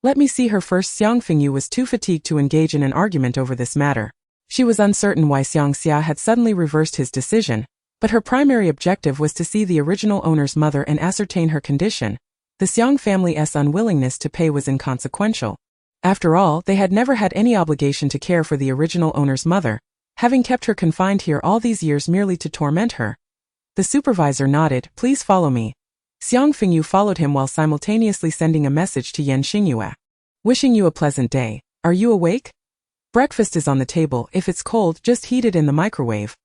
S1: Let me see her first. Xiang Fengyu was too fatigued to engage in an argument over this matter. She was uncertain why Xiang Xia had suddenly reversed his decision, but her primary objective was to see the original owner's mother and ascertain her condition. The Xiang family's unwillingness to pay was inconsequential. After all, they had never had any obligation to care for the original owner's mother, having kept her confined here all these years merely to torment her. The supervisor nodded. Please follow me. Xiang Fengyu followed him while simultaneously sending a message to Xingyue. Wishing you a pleasant day. Are you awake? Breakfast is on the table. If it's cold, just heat it in the microwave.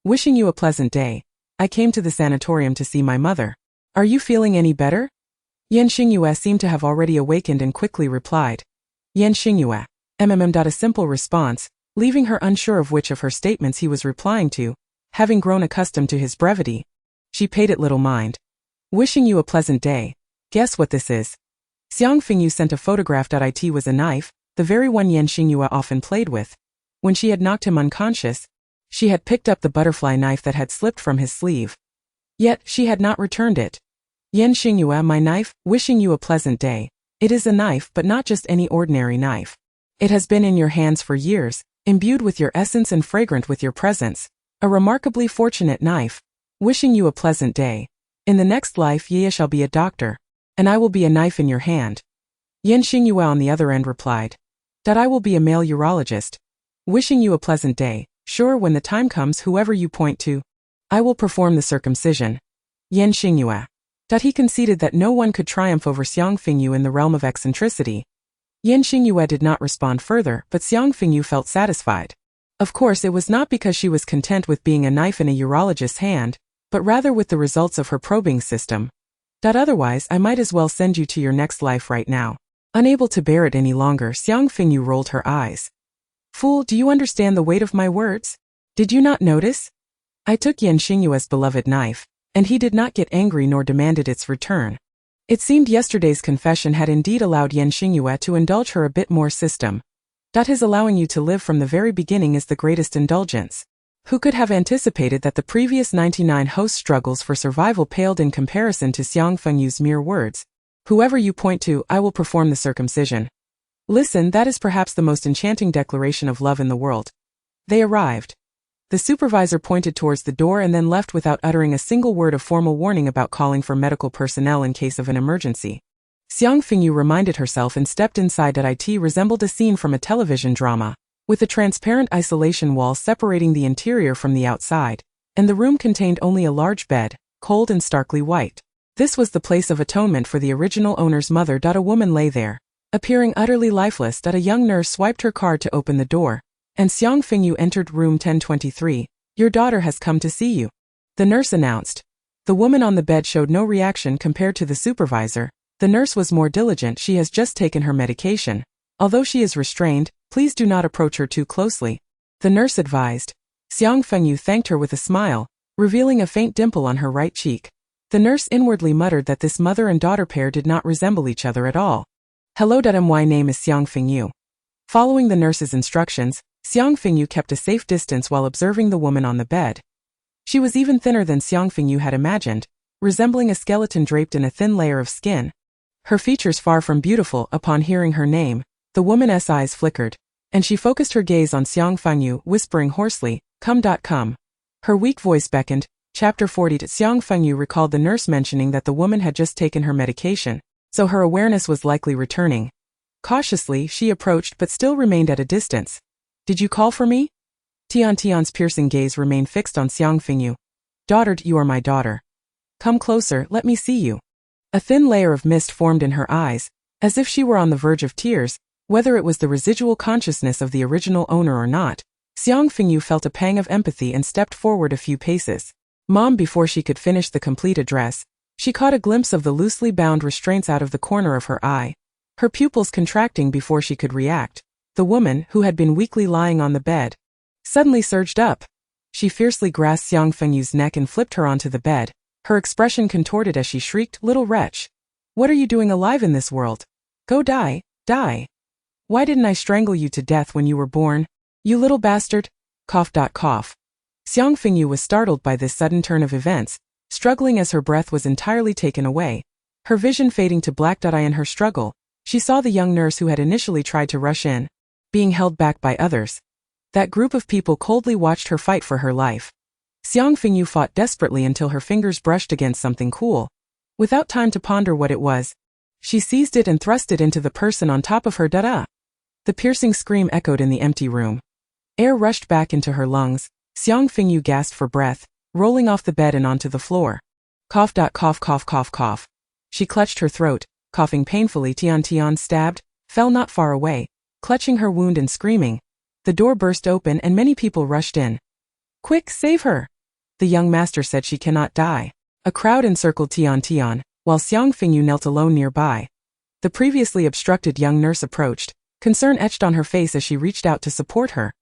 S1: Wishing you a pleasant day. I came to the sanatorium to see my mother. Are you feeling any better? Xingyue seemed to have already awakened and quickly replied. Xingyue. A simple response, leaving her unsure of which of her statements he was replying to. Having grown accustomed to his brevity, she paid it little mind. Wishing you a pleasant day. Guess what this is? Xiang Fengyu sent a photograph. It was a knife, the very one Xingyue often played with. When she had knocked him unconscious, she had picked up the butterfly knife that had slipped from his sleeve. Yet, she had not returned it. Xingyue, my knife, wishing you a pleasant day. It is a knife, but not just any ordinary knife. It has been in your hands for years, imbued with your essence and fragrant with your presence. A remarkably fortunate knife. Wishing you a pleasant day. In the next life ye shall be a doctor, and I will be a knife in your hand. Xingyue on the other end replied. I will be a male urologist. Wishing you a pleasant day. Sure, when the time comes, whoever you point to, I will perform the circumcision. Xingyue. He conceded that no one could triumph over Xiang Fengyu in the realm of eccentricity. Xingyue did not respond further, but Xiang Fengyu felt satisfied. Of course, it was not because she was content with being a knife in a urologist's hand, but rather with the results of her probing system. Otherwise, I might as well send you to your next life right now. Unable to bear it any longer, Xiang Fengyu rolled her eyes. Fool, do you understand the weight of my words? Did you not notice? I took Xingyue's beloved knife, and he did not get angry nor demanded its return. It seemed yesterday's confession had indeed allowed Xingyue to indulge her a bit more system. His allowing you to live from the very beginning is the greatest indulgence. Who could have anticipated that the previous 99 hosts' struggles for survival paled in comparison to Xiang Fengyu's mere words? Whoever you point to, I will perform the circumcision. Listen, that is perhaps the most enchanting declaration of love in the world. They arrived. The supervisor pointed towards the door and then left without uttering a single word of formal warning about calling for medical personnel in case of an emergency. Xiang Fengyu reminded herself and stepped inside. It resembled a scene from a television drama, with a transparent isolation wall separating the interior from the outside, and the room contained only a large bed, cold and starkly white. This was the place of atonement for the original owner's mother. A woman lay there, appearing utterly lifeless. A young nurse swiped her card to open the door, and Xiang Fengyu entered room 1023. Your daughter has come to see you, the nurse announced. The woman on the bed showed no reaction compared to the supervisor. The nurse was more diligent. She has just taken her medication. Although she is restrained, please do not approach her too closely, the nurse advised. Xiang Fengyu thanked her with a smile, revealing a faint dimple on her right cheek. The nurse inwardly muttered that this mother and daughter pair did not resemble each other at all. Hello. My name is Xiang Fengyu. Following the nurse's instructions, Xiang Fengyu kept a safe distance while observing the woman on the bed. She was even thinner than Xiang Fengyu had imagined, resembling a skeleton draped in a thin layer of skin. Her features far from beautiful. Upon hearing her name, the woman's eyes flickered, and she focused her gaze on Xiang Fengyu, whispering hoarsely, Come. Her weak voice beckoned. Chapter 40. Xiang Fengyu recalled the nurse mentioning that the woman had just taken her medication, so her awareness was likely returning. Cautiously, she approached but still remained at a distance. Did you call for me? Tian's piercing gaze remained fixed on Xiang Fengyu. Daughter, you are my daughter. Come closer, let me see you. A thin layer of mist formed in her eyes, as if she were on the verge of tears. Whether it was the residual consciousness of the original owner or not, Xiang Fengyu felt a pang of empathy and stepped forward a few paces. Mom. Before she could finish the complete address, she caught a glimpse of the loosely bound restraints out of the corner of her eye, her pupils contracting before she could react. The woman, who had been weakly lying on the bed, suddenly surged up. She fiercely grasped Xiang Fengyu's neck and flipped her onto the bed, her expression contorted as she shrieked, Little wretch! What are you doing alive in this world? Go die! Why didn't I strangle you to death when you were born? You little bastard! Cough. Xiang Fengyu was startled by this sudden turn of events, struggling as her breath was entirely taken away, her vision fading to black. In her struggle, she saw the young nurse who had initially tried to rush in, being held back by others. That group of people coldly watched her fight for her life. Xiang Fengyu fought desperately until her fingers brushed against something cool. Without time to ponder what it was, she seized it and thrust it into the person on top of her. The piercing scream echoed in the empty room. Air rushed back into her lungs. Xiang Fengyu gasped for breath, rolling off the bed and onto the floor. Cough. She clutched her throat, coughing painfully. Tian stabbed, fell not far away, clutching her wound and screaming. The door burst open and many people rushed in. Quick, save her! The young master said she cannot die. A crowd encircled Tian, while Xiang Fengyu knelt alone nearby. The previously obstructed young nurse approached, concern etched on her face as she reached out to support her.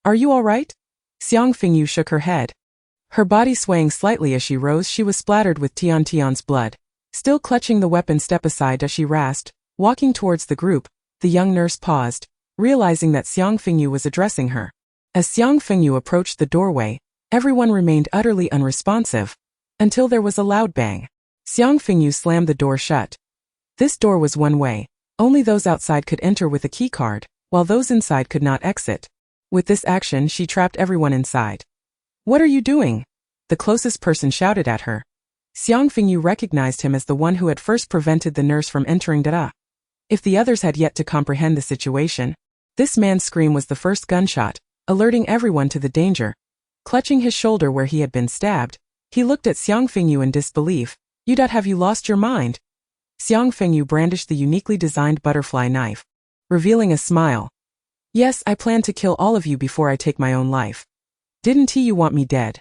S1: Are you all right? Xiang Fengyu shook her head. Her body swaying slightly as she rose. She was splattered with Tian's blood. Still clutching the weapon, step aside as she rasped, walking towards the group. The young nurse paused, realizing that Xiang Fengyu was addressing her. As Xiang Fengyu approached the doorway, everyone remained utterly unresponsive, until there was a loud bang. Xiang Fengyu slammed the door shut. This door was one way. Only those outside could enter with a keycard, while those inside could not exit. With this action, she trapped everyone inside. What are you doing? The closest person shouted at her. Xiang Fengyu recognized him as the one who had first prevented the nurse from entering. If the others had yet to comprehend the situation, this man's scream was the first gunshot, alerting everyone to the danger. Clutching his shoulder where he had been stabbed, he looked at Xiang Fengyu in disbelief. Have you lost your mind? Xiang Fengyu brandished the uniquely designed butterfly knife, revealing a smile. Yes, I plan to kill all of you before I take my own life. Didn't you want me dead?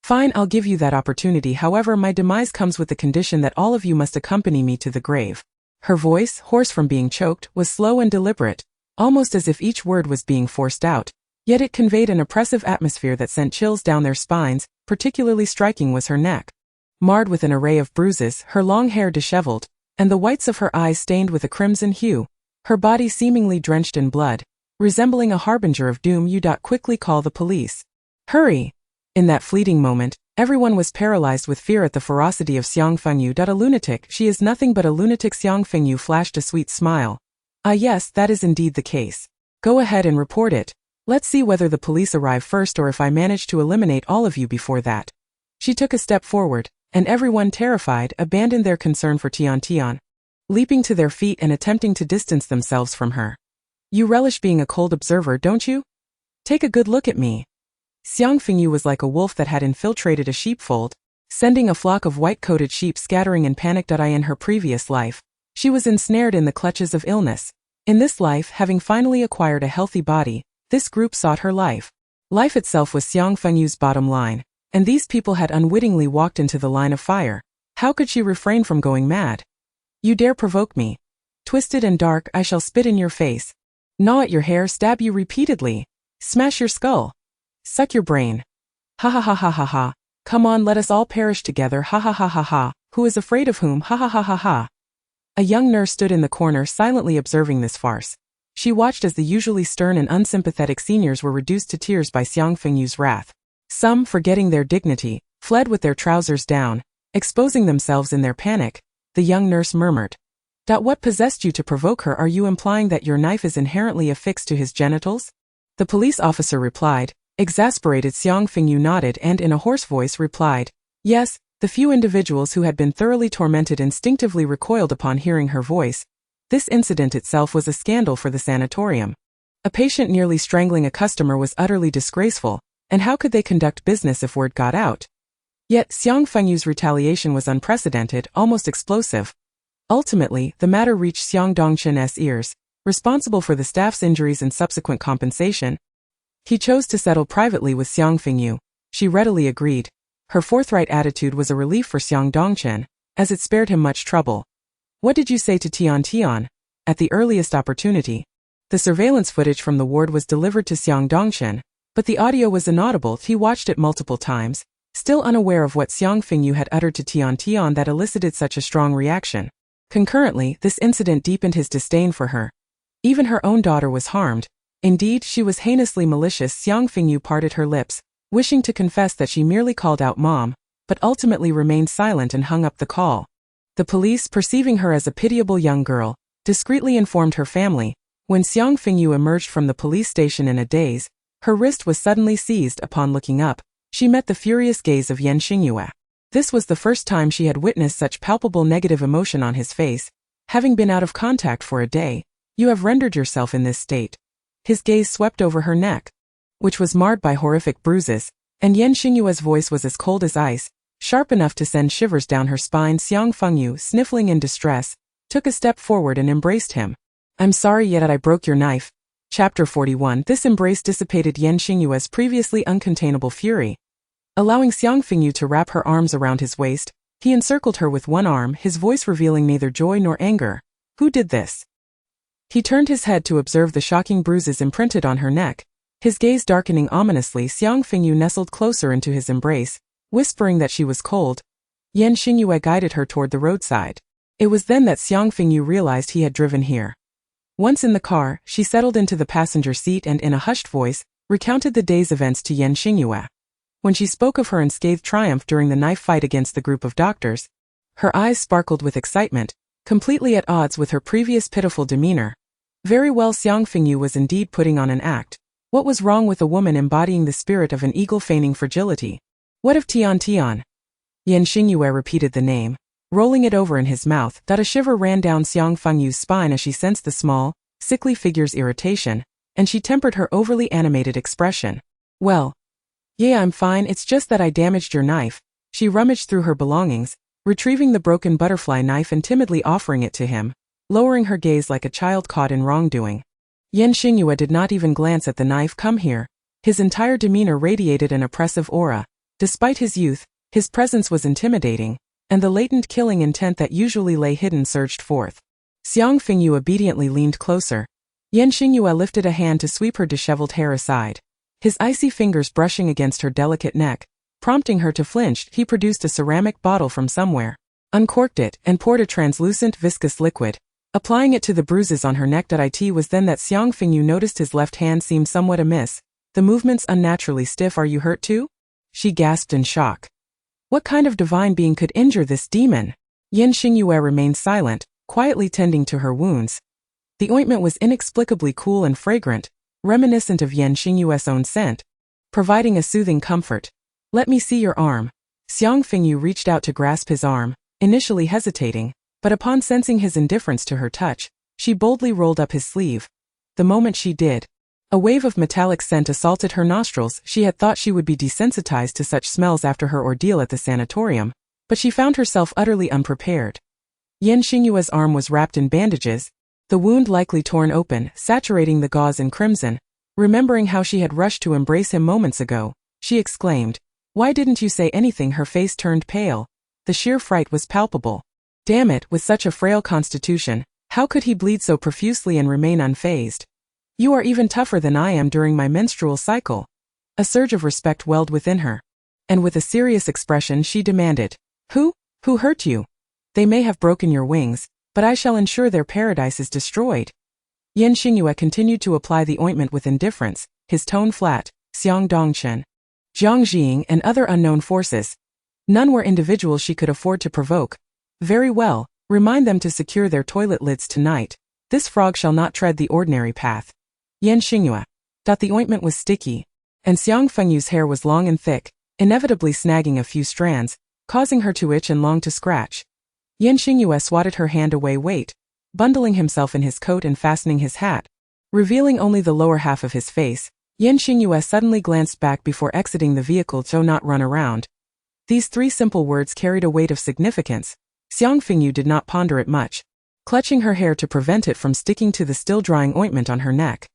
S1: Fine, I'll give you that opportunity. However, my demise comes with the condition that all of you must accompany me to the grave. Her voice, hoarse from being choked, was slow and deliberate, almost as if each word was being forced out, yet it conveyed an oppressive atmosphere that sent chills down their spines. Particularly striking was her neck, marred with an array of bruises, her long hair disheveled, and the whites of her eyes stained with a crimson hue, her body seemingly drenched in blood, resembling a harbinger of doom. Quickly call the police. Hurry! In that fleeting moment, everyone was paralyzed with fear at the ferocity of Xiang Fengyu. A lunatic, she is nothing but a lunatic. Xiang Fengyu flashed a sweet smile. Ah yes, that is indeed the case. Go ahead and report it. Let's see whether the police arrive first or if I manage to eliminate all of you before that. She took a step forward, and everyone, terrified, abandoned their concern for Tian, leaping to their feet and attempting to distance themselves from her. You relish being a cold observer, don't you? Take a good look at me. Xiang Fengyu was like a wolf that had infiltrated a sheepfold, sending a flock of white-coated sheep scattering in panic. In her previous life, she was ensnared in the clutches of illness. In this life, having finally acquired a healthy body, this group sought her life. Life itself was Xiang Fengyu's bottom line, and these people had unwittingly walked into the line of fire. How could she refrain from going mad? You dare provoke me? Twisted and dark, I shall spit in your face, gnaw at your hair, stab you repeatedly, smash your skull, suck your brain. Ha ha ha ha ha ha. Come on, let us all perish together. Ha ha ha ha ha. Who is afraid of whom? Ha ha ha ha ha. A young nurse stood in the corner silently observing this farce. She watched as the usually stern and unsympathetic seniors were reduced to tears by Xiang Fengyu's wrath. Some, forgetting their dignity, fled with their trousers down, exposing themselves in their panic. The young nurse murmured, "What possessed you to provoke her? Are you implying that your knife is inherently affixed to his genitals?" The police officer replied. Exasperated, Xiang Fengyu nodded and in a hoarse voice replied, "Yes." The few individuals who had been thoroughly tormented instinctively recoiled upon hearing her voice. This incident itself was a scandal for the sanatorium. A patient nearly strangling a customer was utterly disgraceful, and how could they conduct business if word got out? Yet Xiang Fengyu's retaliation was unprecedented, almost explosive. Ultimately, the matter reached Xiang Dongchen's ears, responsible for the staff's injuries and subsequent compensation. He chose to settle privately with Xiang Fengyu. She readily agreed. Her forthright attitude was a relief for Xiang Dongchen, as it spared him much trouble. What did you say to Tian? At the earliest opportunity. The surveillance footage from the ward was delivered to Xiang Dongchen, but the audio was inaudible. He watched it multiple times, still unaware of what Xiang Fengyu had uttered to Tian that elicited such a strong reaction. Concurrently, this incident deepened his disdain for her. Even her own daughter was harmed. Indeed, she was heinously malicious. Xiang Fengyu parted her lips, wishing to confess that she merely called out Mom, but ultimately remained silent and hung up the call. The police, perceiving her as a pitiable young girl, discreetly informed her family. When Xiang Fengyu emerged from the police station in a daze, her wrist was suddenly seized. Upon looking up, she met the furious gaze of Xingyue. This was the first time she had witnessed such palpable negative emotion on his face. Having been out of contact for a day, you have rendered yourself in this state. His gaze swept over her neck, which was marred by horrific bruises, and Xingyue's voice was as cold as ice, sharp enough to send shivers down her spine. Xiang Fengyu, sniffling in distress, took a step forward and embraced him. I'm sorry, yet I broke your knife. Chapter 41. This embrace dissipated Xingyue's previously uncontainable fury. Allowing Xiang Fengyu to wrap her arms around his waist, he encircled her with one arm, his voice revealing neither joy nor anger. Who did this? He turned his head to observe the shocking bruises imprinted on her neck. His gaze darkening ominously, Xiang Fengyu nestled closer into his embrace, whispering that she was cold. Xingyue guided her toward the roadside. It was then that Xiang Fengyu realized he had driven here. Once in the car, she settled into the passenger seat and in a hushed voice, recounted the day's events to Xingyue. When she spoke of her unscathed triumph during the knife fight against the group of doctors, her eyes sparkled with excitement, completely at odds with her previous pitiful demeanor. Very well, Xiang Fengyu was indeed putting on an act. What was wrong with a woman embodying the spirit of an eagle feigning fragility? What of Tian? Xingyue repeated the name, rolling it over in his mouth. A shiver ran down Xiang Fengyu's spine as she sensed the small, sickly figure's irritation, and she tempered her overly animated expression. Well, yeah, I'm fine, it's just that I damaged your knife. She rummaged through her belongings, retrieving the broken butterfly knife and timidly offering it to him, lowering her gaze like a child caught in wrongdoing. Xingyue did not even glance at the knife. Come here. His entire demeanor radiated an oppressive aura. Despite his youth, his presence was intimidating, and the latent killing intent that usually lay hidden surged forth. Xiang Fengyu obediently leaned closer. Xingyue lifted a hand to sweep her disheveled hair aside. His icy fingers brushing against her delicate neck, prompting her to flinch. He produced a ceramic bottle from somewhere, uncorked it, and poured a translucent viscous liquid, applying it to the bruises on her neck. It was then that Xiang Fengyu noticed his left hand seemed somewhat amiss, the movements unnaturally stiff. Are you hurt too? She gasped in shock. What kind of divine being could injure this demon? Xingyue remained silent, quietly tending to her wounds. The ointment was inexplicably cool and fragrant, reminiscent of Xingyue's own scent, providing a soothing comfort. "Let me see your arm." Xiang Fengyu reached out to grasp his arm, initially hesitating, but upon sensing his indifference to her touch, she boldly rolled up his sleeve. The moment she did, a wave of metallic scent assaulted her nostrils. She had thought she would be desensitized to such smells after her ordeal at the sanatorium, but she found herself utterly unprepared. Xingyue's arm was wrapped in bandages, the wound likely torn open, saturating the gauze in crimson. Remembering how she had rushed to embrace him moments ago, she exclaimed, "Why didn't you say anything?" Her face turned pale. The sheer fright was palpable. Damn it, with such a frail constitution, how could he bleed so profusely and remain unfazed? "You are even tougher than I am during my menstrual cycle." A surge of respect welled within her, and with a serious expression she demanded, Who hurt you? They may have broken your wings, but I shall ensure their paradise is destroyed." Xingyue continued to apply the ointment with indifference, his tone flat. "Xiang Dongchen, Zhang Jing and other unknown forces. None were individuals she could afford to provoke. Very well, remind them to secure their toilet lids tonight. This frog shall not tread the ordinary path." Xingyue thought the ointment was sticky, and Xiang Fengyu's hair was long and thick, inevitably snagging a few strands, causing her to itch and long to scratch. Xingyue swatted her hand away, bundling himself in his coat and fastening his hat, revealing only the lower half of his face. Xingyue suddenly glanced back before exiting the vehicle. "Do not run around." These three simple words carried a weight of significance. Xiang Fengyu did not ponder it much, clutching her hair to prevent it from sticking to the still-drying ointment on her neck.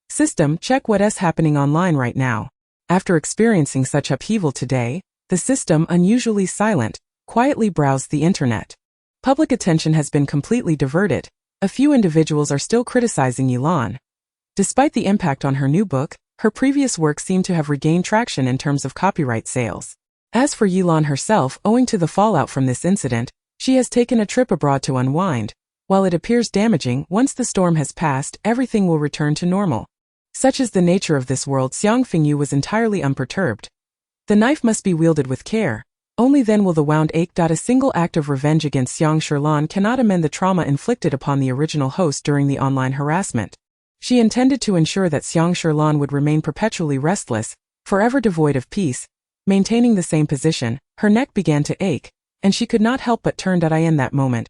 S1: System, check what's happening online right now. After experiencing such upheaval today, the system, unusually silent, quietly browsed the internet. Public attention has been completely diverted. A few individuals are still criticizing Yilan. Despite the impact on her new book, her previous work seemed to have regained traction in terms of copyright sales. As for Yilan herself, owing to the fallout from this incident, she has taken a trip abroad to unwind. While it appears damaging, once the storm has passed, everything will return to normal. Such is the nature of this world. Xiang Fengyu was entirely unperturbed. The knife must be wielded with care. Only then will the wound ache. A single act of revenge against Xiang Sherlan cannot amend the trauma inflicted upon the original host during the online harassment. She intended to ensure that Xiang Sherlan would remain perpetually restless, forever devoid of peace. Maintaining the same position, her neck began to ache, and she could not help but turn in that moment.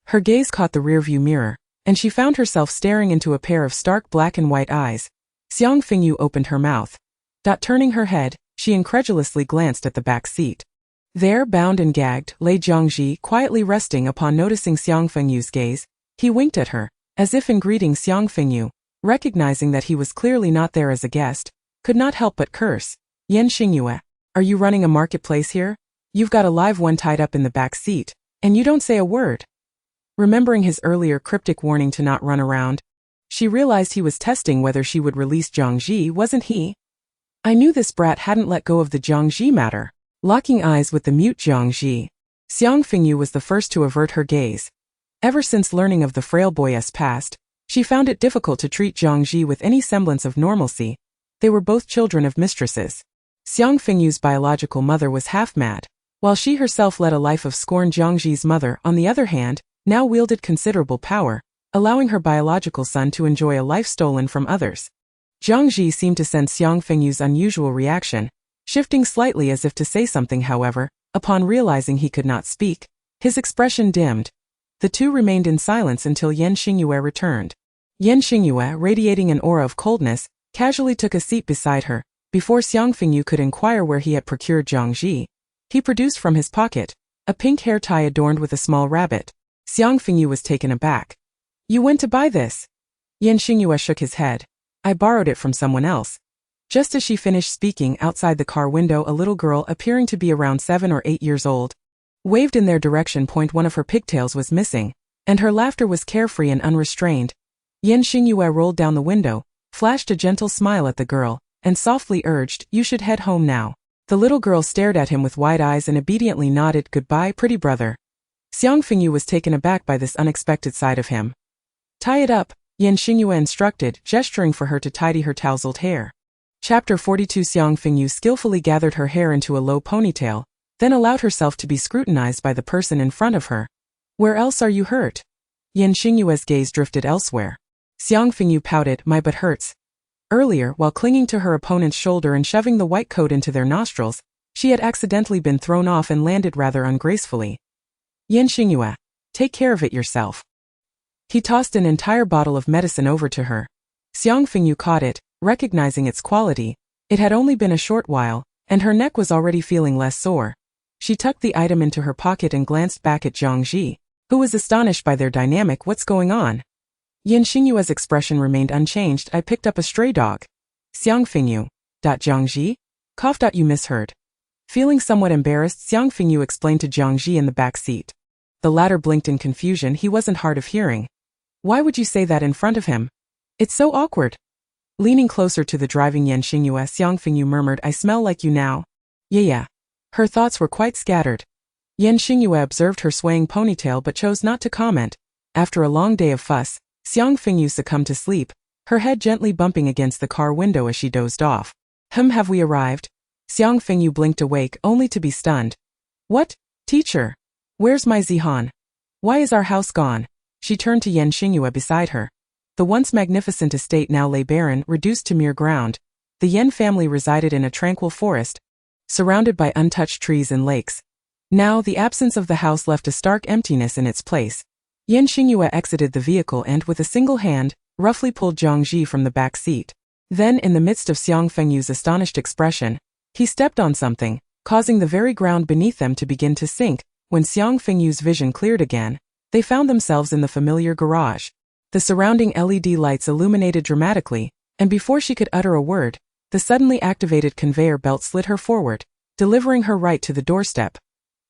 S1: Her gaze caught the rearview mirror, and she found herself staring into a pair of stark black and white eyes. Xiang Fengyu opened her mouth. Turning her head, she incredulously glanced at the back seat. There, bound and gagged, lay Jiangji, quietly resting. Upon noticing Xiang Fengyu's gaze, he winked at her, as if in greeting. Xiang Fengyu, recognizing that he was clearly not there as a guest, could not help but curse. "Xingyue, are you running a marketplace here? You've got a live one tied up in the back seat, and you don't say a word." Remembering his earlier cryptic warning to not run around, she realized he was testing whether she would release Jiangji, wasn't he? "I knew this brat hadn't let go of the Jiangji matter." Locking eyes with the mute Jiangji, Xiang Fengyu was the first to avert her gaze. Ever since learning of the frail boy's past, she found it difficult to treat Jiangji with any semblance of normalcy. They were both children of mistresses. Xiang Fengyu's biological mother was half-mad, while she herself led a life of scorn. Jiangji's mother, on the other hand, now wielded considerable power, allowing her biological son to enjoy a life stolen from others. Jiangji seemed to sense Xiang Fengyu's unusual reaction, shifting slightly as if to say something. However, upon realizing he could not speak, his expression dimmed. The two remained in silence until Xingyue returned. Xingyue, radiating an aura of coldness, casually took a seat beside her. Before Xiang Fengyu could inquire where he had procured Jiangji, he produced from his pocket a pink hair tie adorned with a small rabbit. Xiang Fengyu was taken aback. "You went to buy this?" Xingyue shook his head. "I borrowed it from someone else." Just as she finished speaking, outside the car window a little girl appearing to be around 7 or 8 years old waved in their direction. One of her pigtails was missing, and her laughter was carefree and unrestrained. Xingyue rolled down the window, flashed a gentle smile at the girl, and softly urged, "You should head home now." The little girl stared at him with wide eyes and obediently nodded. "Goodbye, pretty brother." Xiang Fengyu was taken aback by this unexpected side of him. "Tie it up," Xingyue instructed, gesturing for her to tidy her tousled hair. Chapter 42. Xiang Fengyu skillfully gathered her hair into a low ponytail, then allowed herself to be scrutinized by the person in front of her. "Where else are you hurt?" Xingyue's gaze drifted elsewhere. Xiang Fengyu pouted. "My butt hurts." Earlier, while clinging to her opponent's shoulder and shoving the white coat into their nostrils, she had accidentally been thrown off and landed rather ungracefully. Xingyue, take care of it yourself. He tossed an entire bottle of medicine over to her. Xiang Fengyu caught it, recognizing its quality. It had only been a short while, and her neck was already feeling less sore. She tucked the item into her pocket and glanced back at Zhang Ji, who was astonished by their dynamic. What's going on? Xingyue's expression remained unchanged. I picked up a stray dog. Xiang Fengyu. Zhang Ji? Cough. You misheard. Feeling somewhat embarrassed, Xiang Fengyu explained to Zhang Ji in the back seat. The latter blinked in confusion. He wasn't hard of hearing. Why would you say that in front of him? It's so awkward. Leaning closer to the driving Xingyue, Xiang Fengyu murmured, I smell like you now. Yeah. Her thoughts were quite scattered. Xingyue observed her swaying ponytail but chose not to comment. After a long day of fuss, Xiang Fengyu succumbed to sleep, her head gently bumping against the car window as she dozed off. Have we arrived? Xiang Fengyu blinked awake, only to be stunned. What? Teacher? Where's my Zihan? Why is our house gone? She turned to Xingyue beside her. The once magnificent estate now lay barren, reduced to mere ground. The Yen family resided in a tranquil forest, surrounded by untouched trees and lakes. Now the absence of the house left a stark emptiness in its place. Xingyue exited the vehicle and, with a single hand, roughly pulled Zhang Ji from the back seat. Then, in the midst of Xiang Fengyu's astonished expression, he stepped on something, causing the very ground beneath them to begin to sink. When Xiang Fengyu's vision cleared again, they found themselves in the familiar garage. The surrounding LED lights illuminated dramatically, and before she could utter a word, the suddenly activated conveyor belt slid her forward, delivering her right to the doorstep.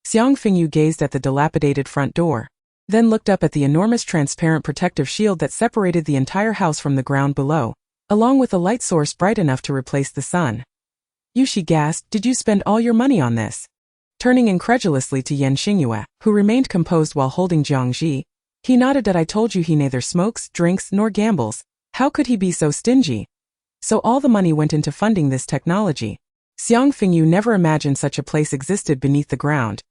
S1: Xiang Fengyu gazed at the dilapidated front door, then looked up at the enormous transparent protective shield that separated the entire house from the ground below, along with a light source bright enough to replace the sun. You, she gasped, did you spend all your money on this? Turning incredulously to Xingyue, who remained composed while holding Zhang Ji, he nodded. That I told you he neither smokes, drinks, nor gambles. How could he be so stingy? So all the money went into funding this technology. Xiang Fengyu never imagined such a place existed beneath the ground.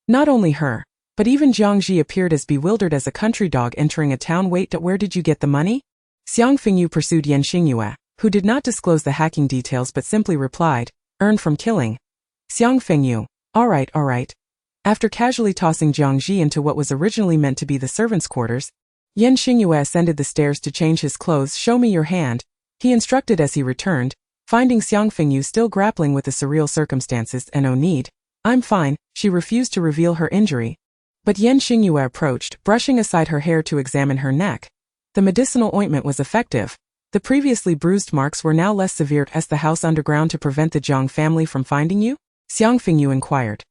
S1: Not only her, but even Zhang Ji appeared as bewildered as a country dog entering a town. Wait, where did you get the money? Xiang Fengyu pursued Xingyue, who did not disclose the hacking details but simply replied, earned from killing. Xiang Fengyu, all right. After casually tossing Zhang Ji into what was originally meant to be the servants' quarters, Xingyue ascended the stairs to change his clothes. Show me your hand, he instructed as he returned, finding Xiang Fengyu still grappling with the surreal circumstances. No need. I'm fine. She refused to reveal her injury. But Xingyue approached, brushing aside her hair to examine her neck. The medicinal ointment was effective. The previously bruised marks were now less severe. As the house underground to prevent the Zhang family from finding you? Xiang Fengyu inquired.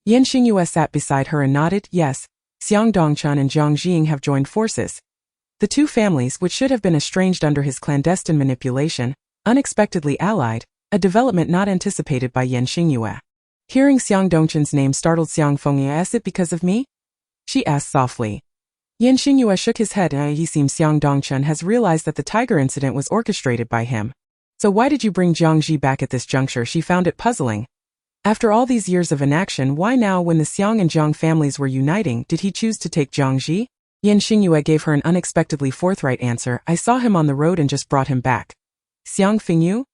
S1: Xingyue sat beside her and nodded. Yes, Xiang Dongchun and Zhang Jing have joined forces. The two families, which should have been estranged under his clandestine manipulation, unexpectedly allied, a development not anticipated by Xingyue. Hearing Xiang Dongchun's name startled Xiang Fengyu. Is it because of me? She asked softly. Xingyue shook his head. He seems Xiang Dongchun has realized that the tiger incident was orchestrated by him. So why did you bring Zhang Ji back at this juncture? She found it puzzling. After all these years of inaction, why now, when the Xiang and Zhang families were uniting, did he choose to take Zhang Ji? Xingyue gave her an unexpectedly forthright answer. I saw him on the road and just brought him back. Xiang Fengyu?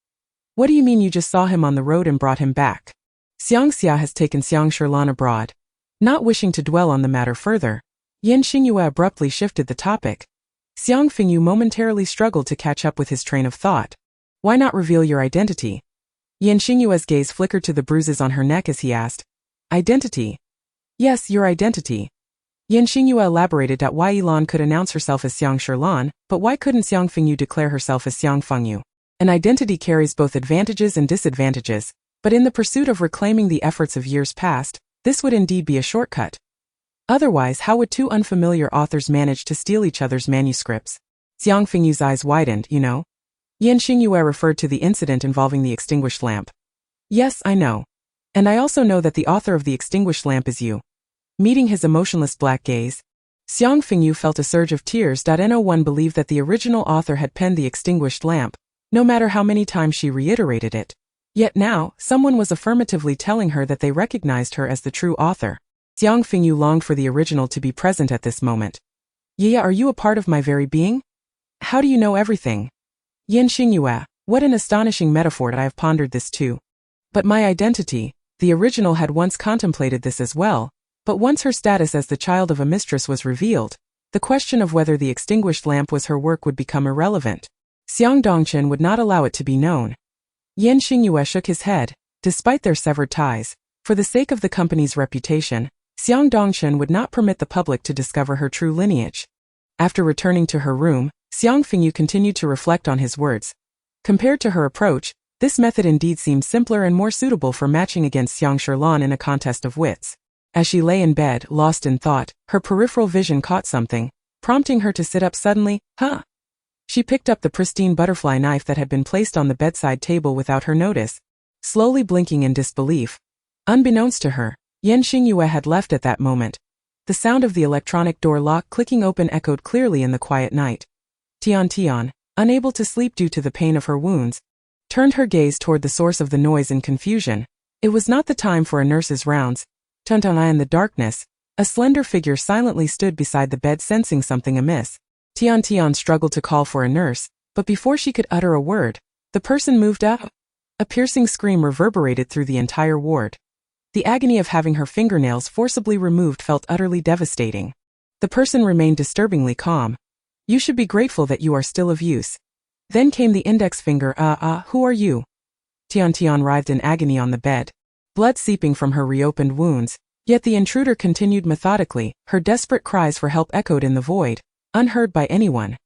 S1: What do you mean you just saw him on the road and brought him back? Xiang Xia has taken Xiang Sherlan abroad. Not wishing to dwell on the matter further, Xingyue abruptly shifted the topic. Xiang Fengyu momentarily struggled to catch up with his train of thought. Why not reveal your identity? Xingyue's gaze flickered to the bruises on her neck as he asked. Identity? Yes, your identity. Xingyue elaborated that why Yilan could announce herself as Xiang Sherlan, but why couldn't Xiang Fengyu declare herself as Xiang Fengyu? An identity carries both advantages and disadvantages, but in the pursuit of reclaiming the efforts of years past, this would indeed be a shortcut. Otherwise, how would two unfamiliar authors manage to steal each other's manuscripts? Xiang Fengyu's eyes widened. You know? Xingyue referred to the incident involving the extinguished lamp. Yes, I know. And I also know that the author of the extinguished lamp is you. Meeting his emotionless black gaze, Xiang Fengyu felt a surge of tears. No one believed that the original author had penned the extinguished lamp, no matter how many times she reiterated it. Yet now, someone was affirmatively telling her that they recognized her as the true author. Xiang Fengyu longed for the original to be present at this moment. Yeah, are you a part of my very being? How do you know everything? Xingyue, What an astonishing metaphor. I have pondered this too. But my identity, the original had once contemplated this as well, but once her status as the child of a mistress was revealed, the question of whether the extinguished lamp was her work would become irrelevant. Xiang Dongchen would not allow it to be known. Yan Xingyue shook his head. Despite their severed ties, for the sake of the company's reputation, Xiang Dongchen would not permit the public to discover her true lineage. After returning to her room, Xiang Fengyu continued to reflect on his words. Compared to her approach, this method indeed seemed simpler and more suitable for matching against Xiang Sherlan in a contest of wits. As she lay in bed, lost in thought, her peripheral vision caught something, prompting her to sit up suddenly. Huh! She picked up the pristine butterfly knife that had been placed on the bedside table without her notice, slowly blinking in disbelief. Unbeknownst to her, Yan Xingyue had left at that moment. The sound of the electronic door lock clicking open echoed clearly in the quiet night. Tian, unable to sleep due to the pain of her wounds, turned her gaze toward the source of the noise in confusion. It was not the time for a nurse's rounds. In the darkness, a slender figure silently stood beside the bed, sensing something amiss. Tian struggled to call for a nurse, but before she could utter a word, the person moved up. A piercing scream reverberated through the entire ward. The agony of having her fingernails forcibly removed felt utterly devastating. The person remained disturbingly calm. You should be grateful that you are still of use. Then came the index finger. Who are you? Tian writhed in agony on the bed, blood seeping from her reopened wounds, yet the intruder continued methodically. Her desperate cries for help echoed in the void, unheard by anyone.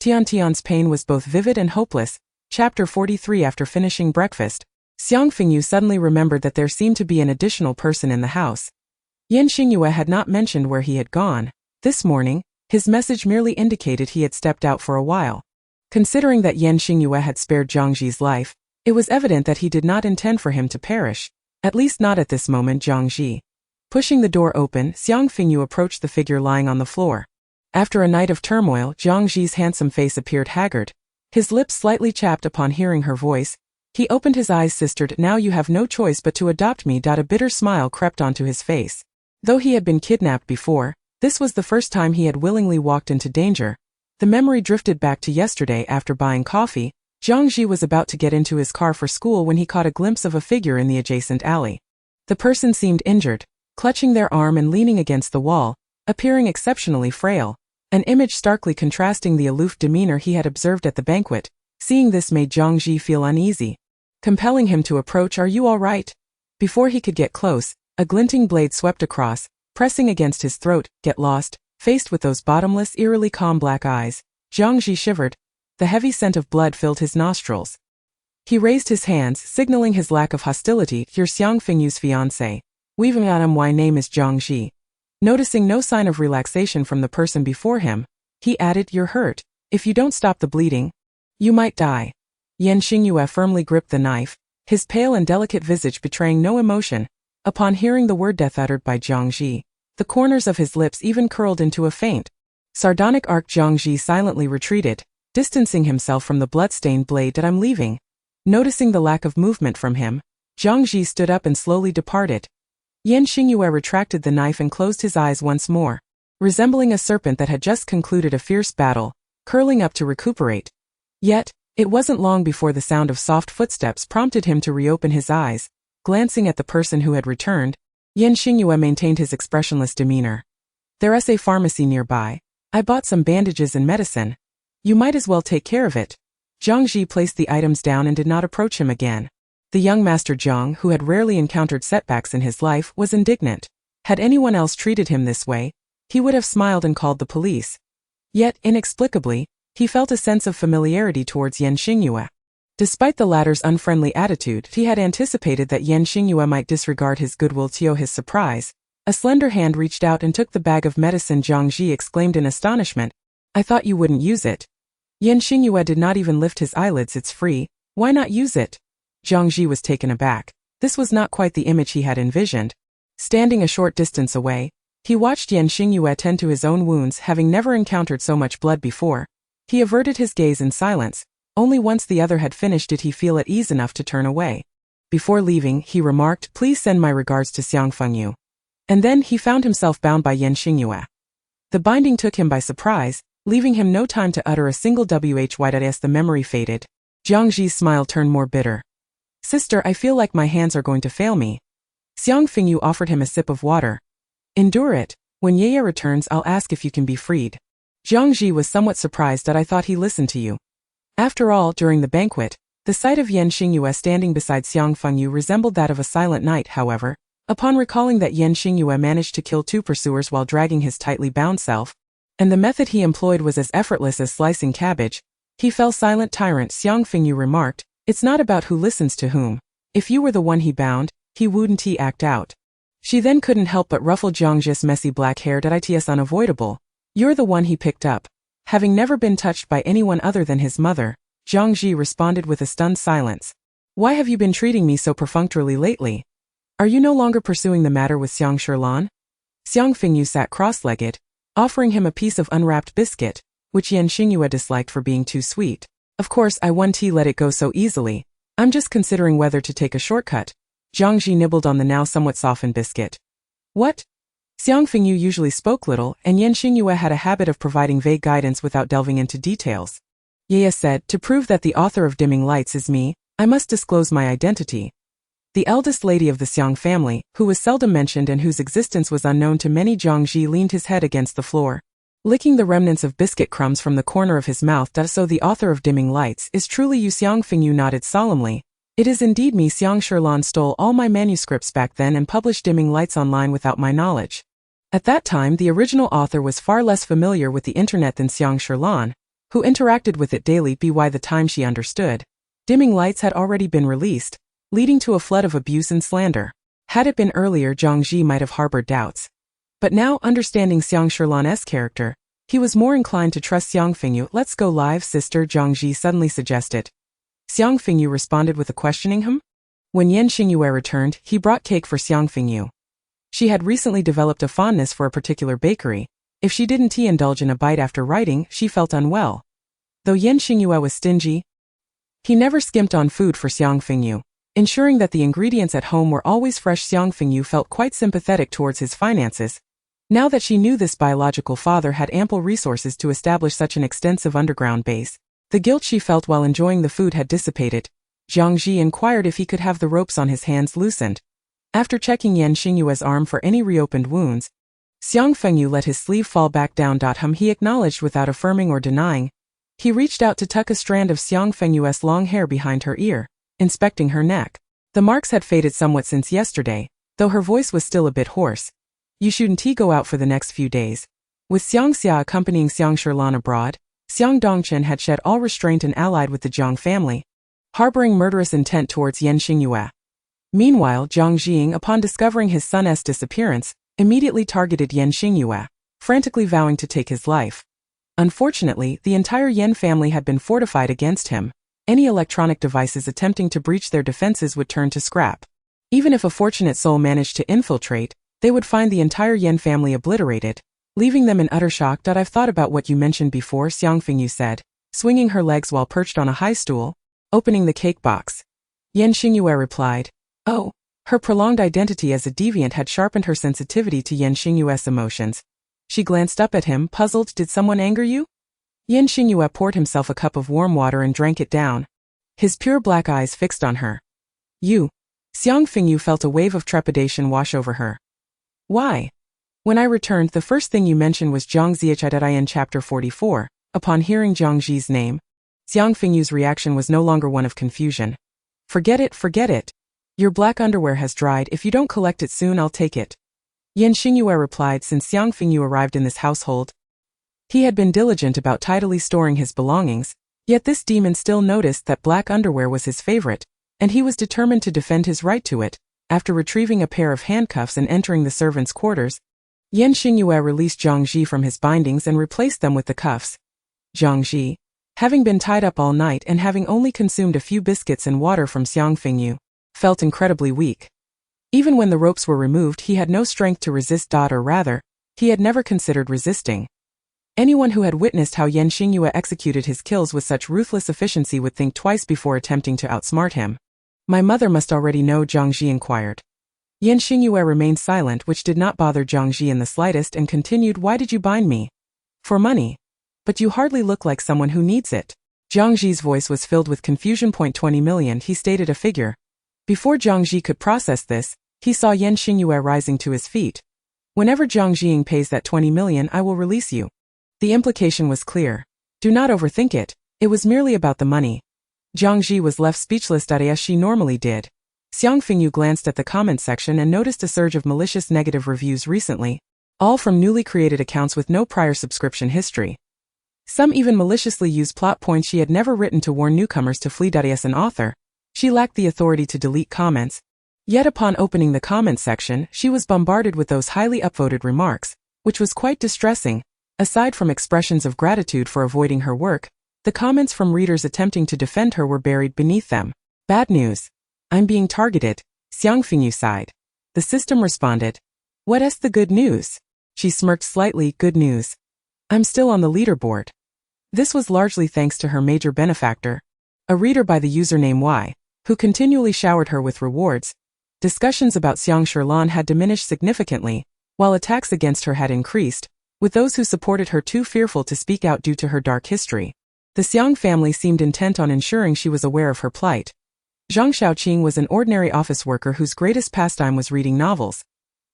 S1: Tian's pain was both vivid and hopeless. Chapter 43. After finishing breakfast, Xiang Fengyu suddenly remembered that there seemed to be an additional person in the house. Yan Xingyue had not mentioned where he had gone. This morning, his message merely indicated he had stepped out for a while. Considering that Yan Xingyue had spared Zhangji's life, it was evident that he did not intend for him to perish, at least not at this moment. Zhangji. Pushing the door open, Xiang Fengyu approached the figure lying on the floor. After a night of turmoil, Zhangji's handsome face appeared haggard, his lips slightly chapped upon hearing her voice. He opened his eyes. Sistered, now you have no choice but to adopt me. A bitter smile crept onto his face. Though he had been kidnapped before, this was the first time he had willingly walked into danger. The memory drifted back to yesterday. After buying coffee, Zhangji was about to get into his car for school when he caught a glimpse of a figure in the adjacent alley. The person seemed injured, clutching their arm and leaning against the wall, appearing exceptionally frail, an image starkly contrasting the aloof demeanor he had observed at the banquet. Seeing this made Zhangji feel uneasy, compelling him to approach. Are you all right? Before he could get close, a glinting blade swept across, pressing against his throat. Get lost. Faced with those bottomless, eerily calm black eyes, Zhangji shivered. The heavy scent of blood filled his nostrils. He raised his hands, signaling his lack of hostility. You're Xiang Fengyu's fiancée. Weaving at him. My name is Zhangji. Noticing no sign of relaxation from the person before him, he added, you're hurt. If you don't stop the bleeding, you might die. Yan Xingyue firmly gripped the knife, his pale and delicate visage betraying no emotion. Upon hearing the word death uttered by Zhangji, the corners of his lips even curled into a faint, sardonic arc. Zhangji silently retreated, distancing himself from the blood-stained blade. I'm leaving. Noticing the lack of movement from him, Zhangji stood up and slowly departed. Yan Xingyue retracted the knife and closed his eyes once more, resembling a serpent that had just concluded a fierce battle, curling up to recuperate. Yet, it wasn't long before the sound of soft footsteps prompted him to reopen his eyes. Glancing at the person who had returned, Yan Xingyue maintained his expressionless demeanor. There's a pharmacy nearby. I bought some bandages and medicine. You might as well take care of it. Zhangji placed the items down and did not approach him again. The young Master Zhang, who had rarely encountered setbacks in his life, was indignant. Had anyone else treated him this way, he would have smiled and called the police. Yet, inexplicably, he felt a sense of familiarity towards Yan Xingyue. Despite the latter's unfriendly attitude, he had anticipated that Yan Xingyue might disregard his goodwill. To his surprise, a slender hand reached out and took the bag of medicine. Zhangji exclaimed in astonishment. I thought you wouldn't use it. Yan Xingyue did not even lift his eyelids. It's free. Why not use it? Zhangji was taken aback. This was not quite the image he had envisioned. Standing a short distance away, he watched Yan Xingyue tend to his own wounds. Having never encountered so much blood before, he averted his gaze in silence. Only once the other had finished did he feel at ease enough to turn away. Before leaving, he remarked, please send my regards to Xiang Fengyu. And then he found himself bound by Yan Xingyue. The binding took him by surprise, leaving him no time to utter a single wh. As the memory faded, Jiang Ji's smile turned more bitter. Sister, I feel like my hands are going to fail me. Xiang Fengyu offered him a sip of water. Endure it. When Ye returns, I'll ask if you can be freed. Jiang Ji was somewhat surprised that I thought he listened to you. After all, during the banquet, the sight of Xingyue standing beside Xiang Fengyu resembled that of a silent night. However, upon recalling that Xingyue managed to kill 2 pursuers while dragging his tightly bound self, and the method he employed was as effortless as slicing cabbage, he fell silent. Tyrant, Xiang Fengyu remarked, it's not about who listens to whom. If you were the one he bound, he wouldn't act out. She then couldn't help but ruffle Jiang Ji's messy black hair. It's unavoidable. You're the one he picked up. Having never been touched by anyone other than his mother, Jiang Ji responded with a stunned silence. Why have you been treating me so perfunctorily lately? Are you no longer pursuing the matter with Xiang Shilan? Xiang Fengyu sat cross-legged, offering him a piece of unwrapped biscuit, which Xingyue disliked for being too sweet. Of course, I won't let it go so easily. I'm just considering whether to take a shortcut. Jiang Ji nibbled on the now somewhat softened biscuit. What? Xiang Fengyu usually spoke little, and Xingyue had a habit of providing vague guidance without delving into details. Ye said, to prove that the author of Dimming Lights is me, I must disclose my identity. The eldest lady of the Xiang family, who was seldom mentioned and whose existence was unknown to many. Jiang Ji leaned his head against the floor, licking the remnants of biscuit crumbs from the corner of his mouth. So the author of Dimming Lights is truly you? Xiang Fengyu nodded solemnly. It is indeed me. Xiang Shilan stole all my manuscripts back then and published Dimming Lights online without my knowledge. At that time, the original author was far less familiar with the internet than Xiang Shilan, who interacted with it daily. By the time she understood, Dimming Lights had already been released, leading to a flood of abuse and slander. Had it been earlier, Jiang Ji might have harbored doubts. But now, understanding Xiang Shilan's character, he was more inclined to trust Xiang Fengyu. Let's go live, sister, Jiang Ji suddenly suggested. Xiang Fengyu responded with a questioning him. When Xingyue returned, he brought cake for Xiang Fengyu. She had recently developed a fondness for a particular bakery. If she didn't indulge in a bite after writing, she felt unwell. Though Xingyue was stingy, he never skimped on food for Xiang Fengyu, ensuring that the ingredients at home were always fresh. Xiang Fengyu felt quite sympathetic towards his finances. Now that she knew this biological father had ample resources to establish such an extensive underground base, the guilt she felt while enjoying the food had dissipated. Jiang Ji inquired if he could have the ropes on his hands loosened. After checking Xingyue's arm for any reopened wounds, Xiang Fengyu let his sleeve fall back down. He acknowledged without affirming or denying. He reached out to tuck a strand of Xiang Fengyu's long hair behind her ear, inspecting her neck. The marks had faded somewhat since yesterday, though her voice was still a bit hoarse. You shouldn't go out for the next few days. With Xiang Xia accompanying Xiang Shilan abroad, Xiang Dongchen had shed all restraint and allied with the Jiang family, harboring murderous intent towards Xingyue. Meanwhile, Jiang Jing, upon discovering his son's disappearance, immediately targeted Xingyue, frantically vowing to take his life. Unfortunately, the entire Yen family had been fortified against him. Any electronic devices attempting to breach their defenses would turn to scrap. Even if a fortunate soul managed to infiltrate, they would find the entire Yen family obliterated, leaving them in utter shock. I've thought about what you mentioned before, Xiang Fengyu said, swinging her legs while perched on a high stool, opening the cake box. Xingyue replied. Oh, her prolonged identity as a deviant had sharpened her sensitivity to Xingyue's emotions. She glanced up at him, puzzled. Did someone anger you? Xingyue poured himself a cup of warm water and drank it down, his pure black eyes fixed on her. You. Xiang Fengyu felt a wave of trepidation wash over her. Why? When I returned, the first thing you mentioned was Zhang Zichai in chapter 44. Upon hearing Jiang Ji's name, Xiang Fengyu's reaction was no longer one of confusion. Forget it, forget it. Your black underwear has dried. If you don't collect it soon, I'll take it. Xingyue replied. Since Xiang Fengyu arrived in this household, he had been diligent about tidily storing his belongings, yet this demon still noticed that black underwear was his favorite, and he was determined to defend his right to it. After retrieving a pair of handcuffs and entering the servants' quarters, Xingyue released Jiang Ji from his bindings and replaced them with the cuffs. Jiang Ji, having been tied up all night and having only consumed a few biscuits and water from Xiang Fengyu, felt incredibly weak. Even when the ropes were removed, he had no strength to resist. Or rather, he had never considered resisting. Anyone who had witnessed how Xingyue executed his kills with such ruthless efficiency would think twice before attempting to outsmart him. My mother must already know, Jiang Ji inquired. Xingyue remained silent, which did not bother Jiang Ji in the slightest, and continued. Why did you bind me? For money. But you hardly look like someone who needs it. Jiang Zi's voice was filled with confusion. 20 million, he stated a figure. Before Jiang Zi could process this, he saw Xingyue rising to his feet. Whenever Jiang Jiying pays that 20 million, I will release you. The implication was clear. Do not overthink it. It was merely about the money. Jiang Zi was left speechless as she normally did. Xiang Fengyu glanced at the comment section and noticed a surge of malicious negative reviews recently, all from newly created accounts with no prior subscription history. Some even maliciously used plot points she had never written to warn newcomers to flee. As an author, she lacked the authority to delete comments. Yet upon opening the comment section, she was bombarded with those highly upvoted remarks, which was quite distressing. Aside from expressions of gratitude for avoiding her work, the comments from readers attempting to defend her were buried beneath them. Bad news. I'm being targeted, Xiang Fengyu sighed. The system responded. What's the good news? She smirked slightly. Good news. I'm still on the leaderboard. This was largely thanks to her major benefactor, a reader by the username Y, who continually showered her with rewards. Discussions about Xiang Sherlan had diminished significantly, while attacks against her had increased, with those who supported her too fearful to speak out due to her dark history. The Xiang family seemed intent on ensuring she was aware of her plight. Zhang Shaoqing was an ordinary office worker whose greatest pastime was reading novels.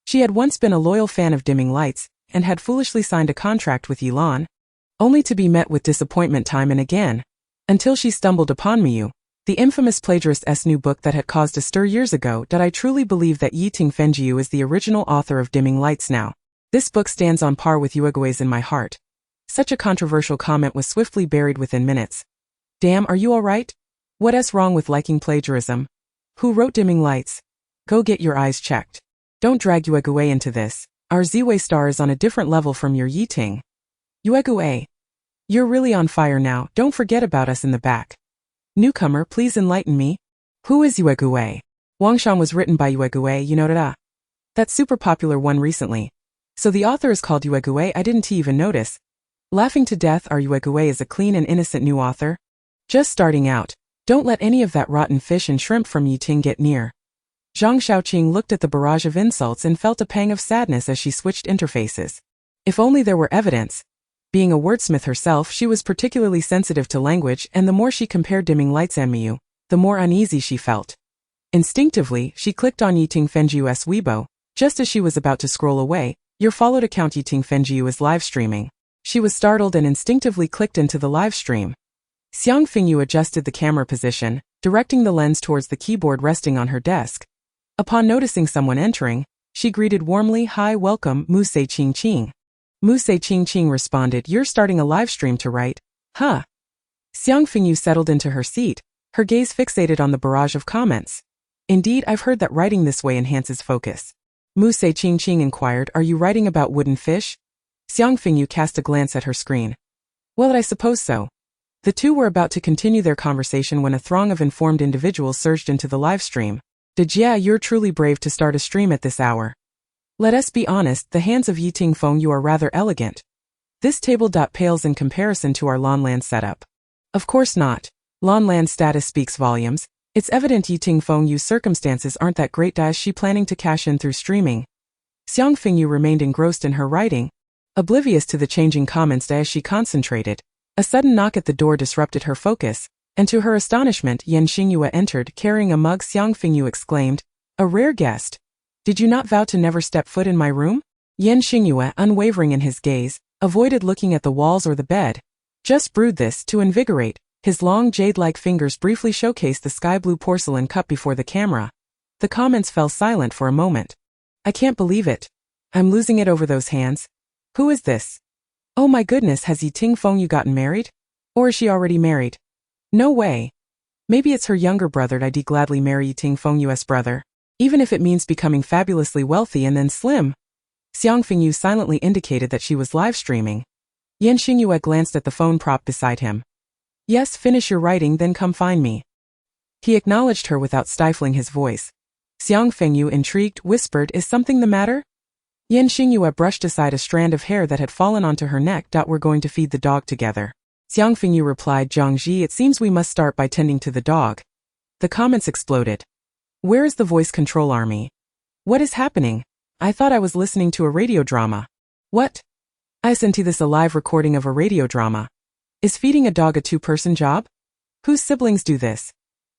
S1: She had once been a loyal fan of Dimming Lights, and had foolishly signed a contract with Yilan, only to be met with disappointment time and again, until she stumbled upon Miyu, the infamous plagiarist's new book that had caused a stir years ago. I truly believe that Xiang Fengyu is the original author of Dimming Lights now. This book stands on par with Yuegue's in my heart. Such a controversial comment was swiftly buried within minutes. Damn, are you alright? What's wrong with liking plagiarism? Who wrote Dimming Lights? Go get your eyes checked. Don't drag Yuegue into this. Our Ziwei star is on a different level from your Yiting. Yuegue. You're really on fire now, don't forget about us in the back. Newcomer, please enlighten me. Who is Yuegue? Wangshan was written by Yuegue, you know that super popular one recently. So the author is called Yuegue. I didn't even notice. Laughing to death. Our Yuegue is a clean and innocent new author. Just starting out. Don't let any of that rotten fish and shrimp from Yiting get near. Zhang Shaoqing looked at the barrage of insults and felt a pang of sadness as she switched interfaces. If only there were evidence. Being a wordsmith herself, she was particularly sensitive to language, and the more she compared Dimming Lights and Miyu, the more uneasy she felt. Instinctively, she clicked on Xiang Fengyu's Weibo. Just as she was about to scroll away, your followed account Xiang Fengyu is live streaming. She was startled and instinctively clicked into the live stream. Xiang Fengyu adjusted the camera position, directing the lens towards the keyboard resting on her desk. Upon noticing someone entering, she greeted warmly, "Hi, welcome, Muse Qing." Muse Qing responded, "You're starting a live stream to write, huh?" Xiang Fengyu settled into her seat, her gaze fixated on the barrage of comments. Indeed, I've heard that writing this way enhances focus. Muse Qing inquired, "Are you writing about wooden fish?" Xiang Fengyu cast a glance at her screen. "Well, I suppose so." The two were about to continue their conversation when a throng of informed individuals surged into the live stream. "Yeah, you're truly brave to start a stream at this hour. Let us be honest, the hands of Xiang Fengyu are rather elegant. This table pales in comparison to our Lanland setup." "Of course not. Lanland status speaks volumes. It's evident Xiang Fengyu's circumstances aren't that great. Is she planning to cash in through streaming?" Xiang Fengyu remained engrossed in her writing, oblivious to the changing comments as she concentrated. A sudden knock at the door disrupted her focus, and to her astonishment, Xingyue entered, carrying a mug. Xiang Fengyu exclaimed, "A rare guest. Did you not vow to never step foot in my room?" Xingyue, unwavering in his gaze, avoided looking at the walls or the bed. Just brewed this to invigorate. His long jade-like fingers briefly showcased the sky-blue porcelain cup before the camera. The comments fell silent for a moment. "I can't believe it. I'm losing it over those hands. Who is this? Oh my goodness, has Xiang Fengyu gotten married? Or is she already married? No way. Maybe it's her younger brother. I'd gladly marry Xiang Fengyu's brother, even if it means becoming fabulously wealthy and then slim." Xiang Fengyu silently indicated that she was live streaming. Xingyue glanced at the phone prop beside him. "Yes, finish your writing, then come find me." He acknowledged her without stifling his voice. Xiang Fengyu, intrigued, whispered, "Is something the matter?" Xingyue brushed aside a strand of hair that had fallen onto her neck. "We're going to feed the dog together." Xiang Fengyu replied, "Jiang Ji, it seems we must start by tending to the dog." The comments exploded. "Where is the voice control army? What is happening? I thought I was listening to a radio drama." "What? I sent you this a live recording of a radio drama." Is feeding a dog a two-person job? Whose siblings do this?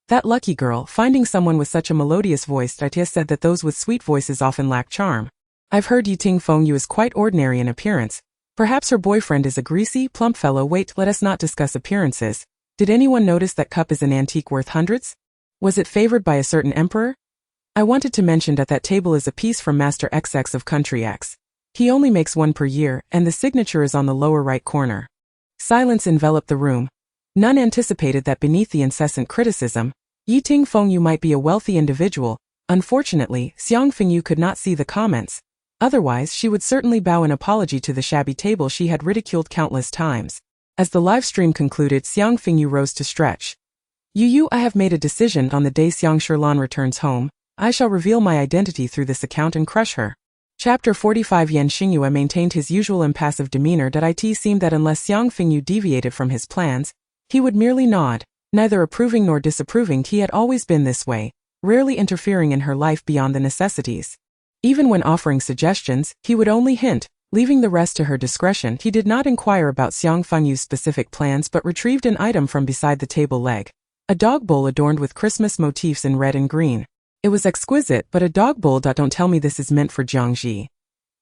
S1: That lucky girl, finding someone with such a melodious voice. Tia said that those with sweet voices often lack charm. I've heard Xiang Fengyu is quite ordinary in appearance. Perhaps her boyfriend is a greasy, plump fellow. Wait, let us not discuss appearances. Did anyone notice that cup is an antique worth hundreds? Was it favored by a certain emperor? I wanted to mention that table is a piece from Master XX of Country X. He only makes one per year, and the signature is on the lower right corner. Silence enveloped the room. None anticipated that beneath the incessant criticism, Xiang Fengyu might be a wealthy individual. Unfortunately, Xiang Fengyu could not see the comments. Otherwise, she would certainly bow in apology to the shabby table she had ridiculed countless times. As the live stream concluded, Xiang Fengyu rose to stretch. I have made a decision. On the day Xiang Sherlan returns home, I shall reveal my identity through this account and crush her. Chapter 45. Xingyue maintained his usual impassive demeanor. It seemed that unless Xiang Fengyu deviated from his plans, he would merely nod, neither approving nor disapproving. He had always been this way, rarely interfering in her life beyond the necessities. Even when offering suggestions, he would only hint, leaving the rest to her discretion. He did not inquire about Xiang Fengyu's specific plans but retrieved an item from beside the table leg. A dog bowl adorned with Christmas motifs in red and green. It was exquisite, but a dog bowl. Don't tell me this is meant for Jiangji.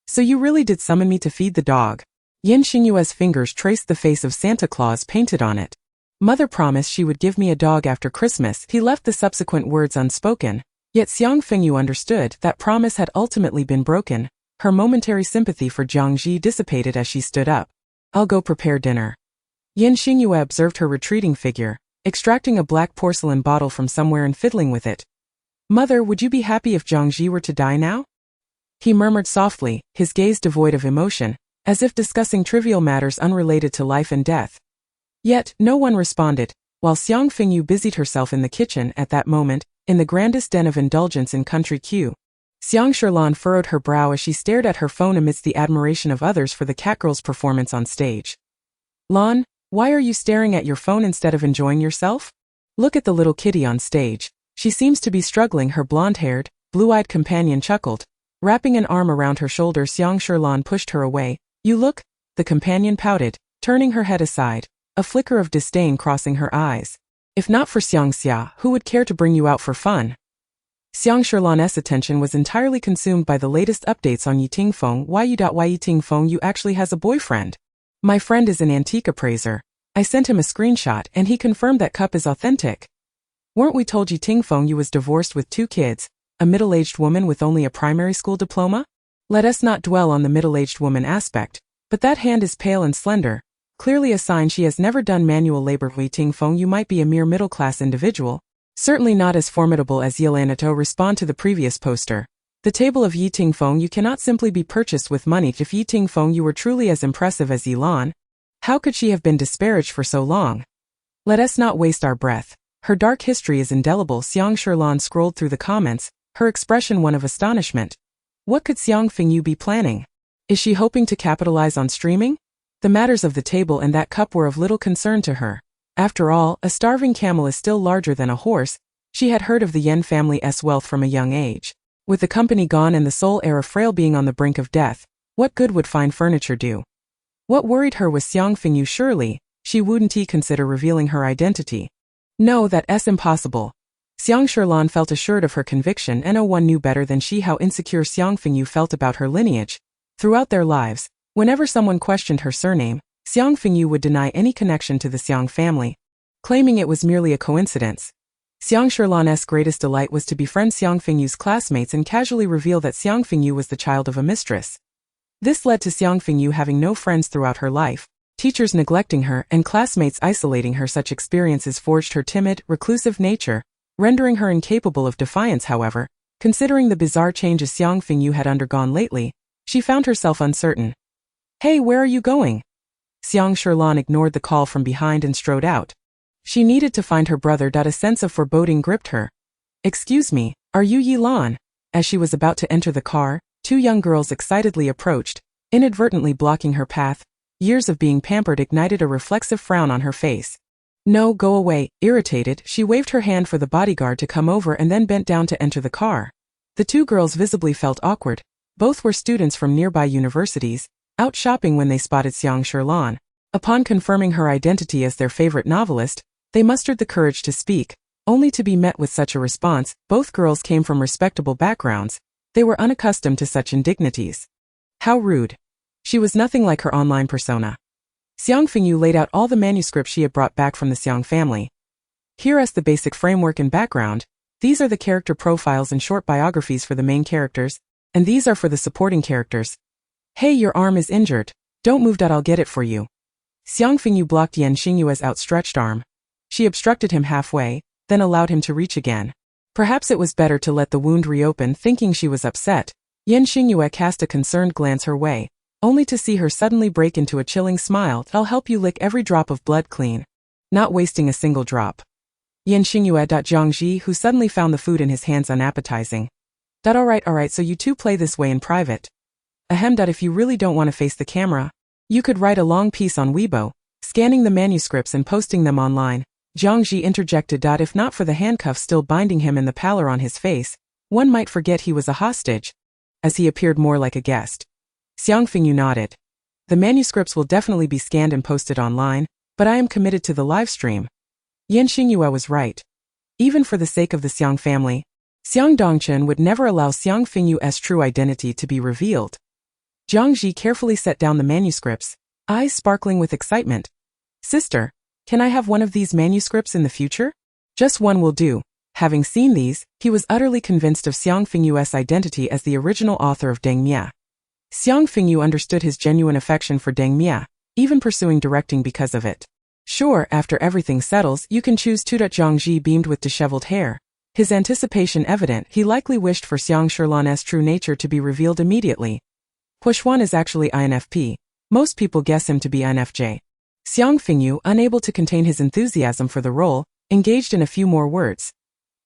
S1: So you really did summon me to feed the dog? Xingyue's fingers traced the face of Santa Claus painted on it. Mother promised she would give me a dog after Christmas. He left the subsequent words unspoken. Yet Xiang Fengyu understood that promise had ultimately been broken. Her momentary sympathy for Jiangji dissipated as she stood up. I'll go prepare dinner. Xingyue observed her retreating figure, extracting a black porcelain bottle from somewhere and fiddling with it. Mother, would you be happy if Jiangji were to die now? He murmured softly, his gaze devoid of emotion, as if discussing trivial matters unrelated to life and death. Yet, no one responded, while Xiang Fengyu busied herself in the kitchen at that moment, in the grandest den of indulgence in country Q. Xiang Sherlan furrowed her brow as she stared at her phone amidst the admiration of others for the catgirl's performance on stage. Lan, why are you staring at your phone instead of enjoying yourself? Look at the little kitty on stage. She seems to be struggling. Her blonde-haired, blue-eyed companion chuckled. Wrapping an arm around her shoulder, Xiang Sherlan pushed her away. You look? The companion pouted, turning her head aside, a flicker of disdain crossing her eyes. If not for Xiang Xia, who would care to bring you out for fun? Xiang Sherlan's attention was entirely consumed by the latest updates on Xiang Feng. Why Xiang Fengyu actually has a boyfriend? My friend is an antique appraiser. I sent him a screenshot and he confirmed that cup is authentic. Weren't we told Xiang Fengyu was divorced with 2 kids, a middle-aged woman with only a primary school diploma? Let us not dwell on the middle-aged woman aspect, but that hand is pale and slender, clearly a sign she has never done manual labor. Xiang Fengyu might be a mere middle-class individual, certainly not as formidable as Yelanato. Respond to the previous poster. The table of Xiang Fengyu cannot simply be purchased with money. If Xiang Fengyu were truly as impressive as Yilan, how could she have been disparaged for so long? Let us not waste our breath. Her dark history is indelible. Xiang Sherlan scrolled through the comments, her expression one of astonishment. What could Xiang Fengyu be planning? Is she hoping to capitalize on streaming? The matters of the table and that cup were of little concern to her. After all, a starving camel is still larger than a horse. She had heard of the Yen family's wealth from a young age. With the company gone and the sole heir frail being on the brink of death, what good would fine furniture do? What worried her was Xiang Fengyu. Surely, she wouldn't consider revealing her identity. No, that's impossible. Xiang Sherlan felt assured of her conviction, and no one knew better than she how insecure Xiang Fengyu felt about her lineage. Throughout their lives, whenever someone questioned her surname, Xiang Fengyu would deny any connection to the Xiang family, claiming it was merely a coincidence. Xiang Sherlan's greatest delight was to befriend Xiang Fengyu's classmates and casually reveal that Xiang Fengyu was the child of a mistress. This led to Xiang Fengyu having no friends throughout her life, teachers neglecting her and classmates isolating her. Such experiences forged her timid, reclusive nature, rendering her incapable of defiance. However, considering the bizarre changes Xiang Fengyu had undergone lately, she found herself uncertain. Hey, where are you going? Xiang Sherlan ignored the call from behind and strode out. She needed to find her brother. A sense of foreboding gripped her. Excuse me, are you Yilan? As she was about to enter the car, 2 young girls excitedly approached, inadvertently blocking her path. Years of being pampered ignited a reflexive frown on her face. No, go away. Irritated, she waved her hand for the bodyguard to come over and then bent down to enter the car. The 2 girls visibly felt awkward. Both were students from nearby universities, out shopping when they spotted Xiang Sherlan. Upon confirming her identity as their favorite novelist, they mustered the courage to speak, only to be met with such a response. Both girls came from respectable backgrounds. They were unaccustomed to such indignities. How rude. She was nothing like her online persona. Xiang Fengyu laid out all the manuscripts she had brought back from the Xiang family. Here is the basic framework and background. These are the character profiles and short biographies for the main characters, and these are for the supporting characters. Hey, your arm is injured. Don't move. I'll get it for you. Xiang Fengyu blocked Xingyue's outstretched arm. She obstructed him halfway, then allowed him to reach again. Perhaps it was better to let the wound reopen. Thinking she was upset, Xingyue cast a concerned glance her way, only to see her suddenly break into a chilling smile. I'll help you lick every drop of blood clean. Not wasting a single drop. Xingyue. Jiangji, who suddenly found the food in his hands unappetizing. Alright, so you two play this way in private. Ahem. If you really don't want to face the camera, you could write a long piece on Weibo, scanning the manuscripts and posting them online. Jiangji interjected. If not for the handcuffs still binding him and the pallor on his face, one might forget he was a hostage, as he appeared more like a guest. Xiang Fengyu nodded. The manuscripts will definitely be scanned and posted online, but I am committed to the live stream. Xingyue was right. Even for the sake of the Xiang family, Xiang Dongchen would never allow Xiang Fengyu's true identity to be revealed. Jiangji carefully set down the manuscripts, eyes sparkling with excitement. Sister, can I have one of these manuscripts in the future? Just one will do. Having seen these, he was utterly convinced of Xiang Fengyu's identity as the original author of Deng Mia. Xiang Fengyu understood his genuine affection for Deng Mia, even pursuing directing because of it. Sure, after everything settles, you can choose to. Jiangji beamed with disheveled hair. His anticipation evident. He likely wished for Xiang Shirlan's true nature to be revealed immediately. Huishuan is actually INFP. Most people guess him to be INFJ. Xiang Fengyu, unable to contain his enthusiasm for the role, engaged in a few more words.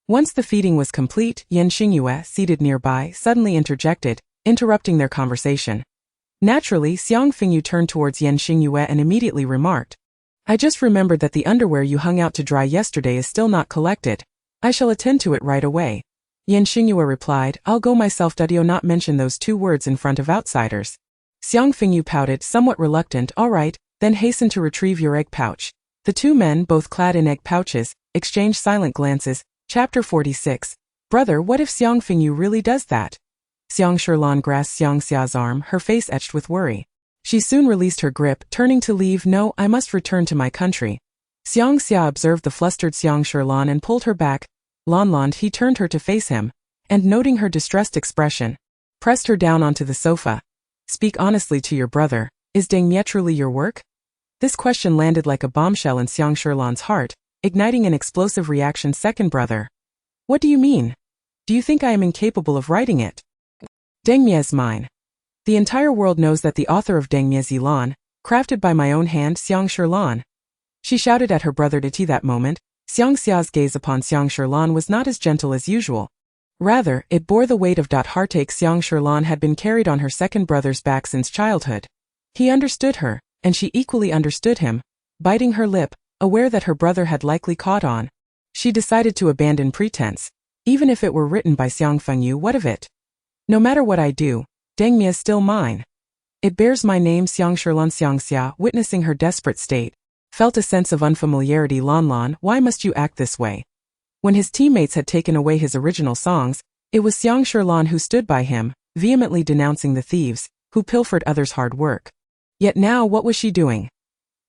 S1: Once the feeding was complete, Xingyue, seated nearby, suddenly interjected, interrupting their conversation. Naturally, Xiang Fengyu turned towards Xingyue and immediately remarked, I just remembered that the underwear you hung out to dry yesterday is still not collected. I shall attend to it right away. Xingyue replied, I'll go myself. Do not mention those two words in front of outsiders. Xiang Fengyu pouted, somewhat reluctant. All right, then hasten to retrieve your egg pouch. The two men, both clad in egg pouches, exchanged silent glances. Chapter 46. Brother, what if Xiang Fengyu really does that? Xiang Shirlan grasped Xiang Xia's arm, her face etched with worry. She soon released her grip, turning to leave. No, I must return to my country. Xiang Xia observed the flustered Xiang Shirlan and pulled her back. Lan, he turned her to face him, and noting her distressed expression, pressed her down onto the sofa. Speak honestly to your brother, is Deng Mia truly your work? This question landed like a bombshell in Xiang Shirlan's heart, igniting an explosive reaction. Second brother. What do you mean? Do you think I am incapable of writing it? Deng Mia is mine. The entire world knows that the author of Deng Mia's Elan, crafted by my own hand, Xiang Shirlan. She shouted at her brother. At that moment, Xiang Xia's gaze upon Xiang Shirlan was not as gentle as usual. Rather, it bore the weight of heartache. Xiang Shirlan had been carried on her second brother's back since childhood. He understood her, and she equally understood him. Biting her lip, aware that her brother had likely caught on, she decided to abandon pretense. Even if it were written by Xiang Fengyu, what of it? No matter what I do, Deng Mia is still mine. It bears my name. Xiang Shirlan. Xiang Xia, witnessing her desperate state, felt a sense of unfamiliarity. Lan, why must you act this way? When his teammates had taken away his original songs, it was Xiang Shirlan who stood by him, vehemently denouncing the thieves, who pilfered others' hard work. Yet now what was she doing?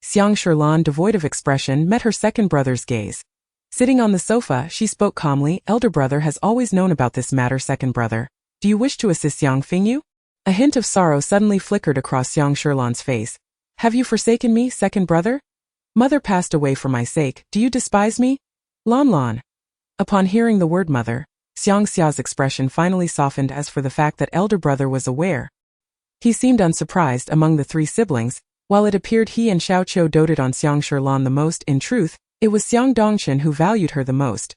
S1: Xiang Shirlan, devoid of expression, met her second brother's gaze. Sitting on the sofa, she spoke calmly. Elder brother has always known about this matter. Second brother, do you wish to assist Xiang Fengyu? A hint of sorrow suddenly flickered across Xiang Shirlan's face. Have you forsaken me, second brother? Mother passed away for my sake. Do you despise me? Lan. Upon hearing the word mother, Xiang Xia's expression finally softened. As for the fact that elder brother was aware, he seemed unsurprised. Among the three siblings, while it appeared he and Xiao Qiu doted on Xiang Shirlan the most, in truth, it was Xiang Dongchen who valued her the most.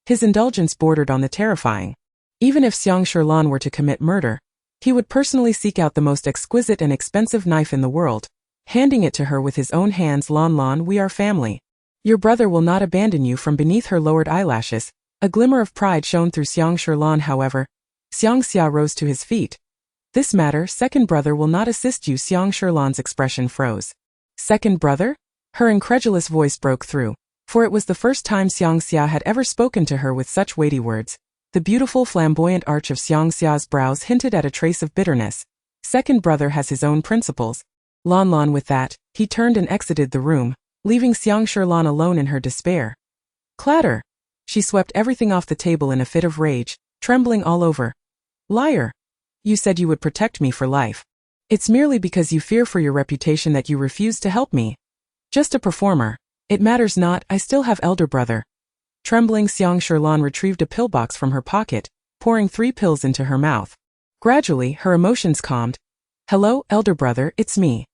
S1: His indulgence bordered on the terrifying. Even if Xiang Shirlan were to commit murder, he would personally seek out the most exquisite and expensive knife in the world, handing it to her with his own hands. Lan, we are family. Your brother will not abandon you. From beneath her lowered eyelashes, a glimmer of pride shone through Xiang Shirlan. However, Xiang Xia rose to his feet. This matter, second brother will not assist you. Xiang Shirlan's expression froze. Second brother? Her incredulous voice broke through, for it was the first time Xiang Xia had ever spoken to her with such weighty words. The beautiful flamboyant arch of Xiang Xia's brows hinted at a trace of bitterness. Second brother has his own principles. Lan with that, he turned and exited the room, leaving Xiang Sherlan alone in her despair. Clatter! She swept everything off the table in a fit of rage, trembling all over. Liar! You said you would protect me for life. It's merely because you fear for your reputation that you refuse to help me. Just a performer. It matters not, I still have elder brother. Trembling, Xiang Sherlan retrieved a pillbox from her pocket, pouring 3 pills into her mouth. Gradually, her emotions calmed. Hello, elder brother, it's me.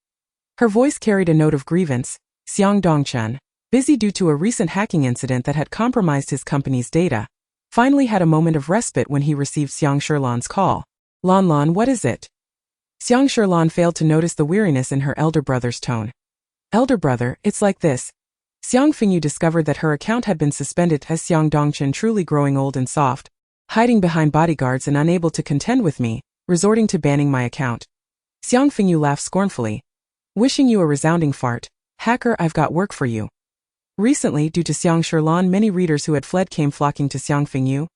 S1: Her voice carried a note of grievance. Xiang Dongchen, busy due to a recent hacking incident that had compromised his company's data, finally had a moment of respite when he received Xiang Sherlan's call. Lan, what is it? Xiang Sherlan failed to notice the weariness in her elder brother's tone. Elder brother, it's like this. Xiang Fengyu discovered that her account had been suspended as Xiang Dongchen, truly growing old and soft, hiding behind bodyguards and unable to contend with me, resorting to banning my account. Xiang Fengyu laughed scornfully. Wishing you a resounding fart. Hacker, I've got work for you. Recently, due to Xiang Sherlan, many readers who had fled came flocking to Xiang Fengyu.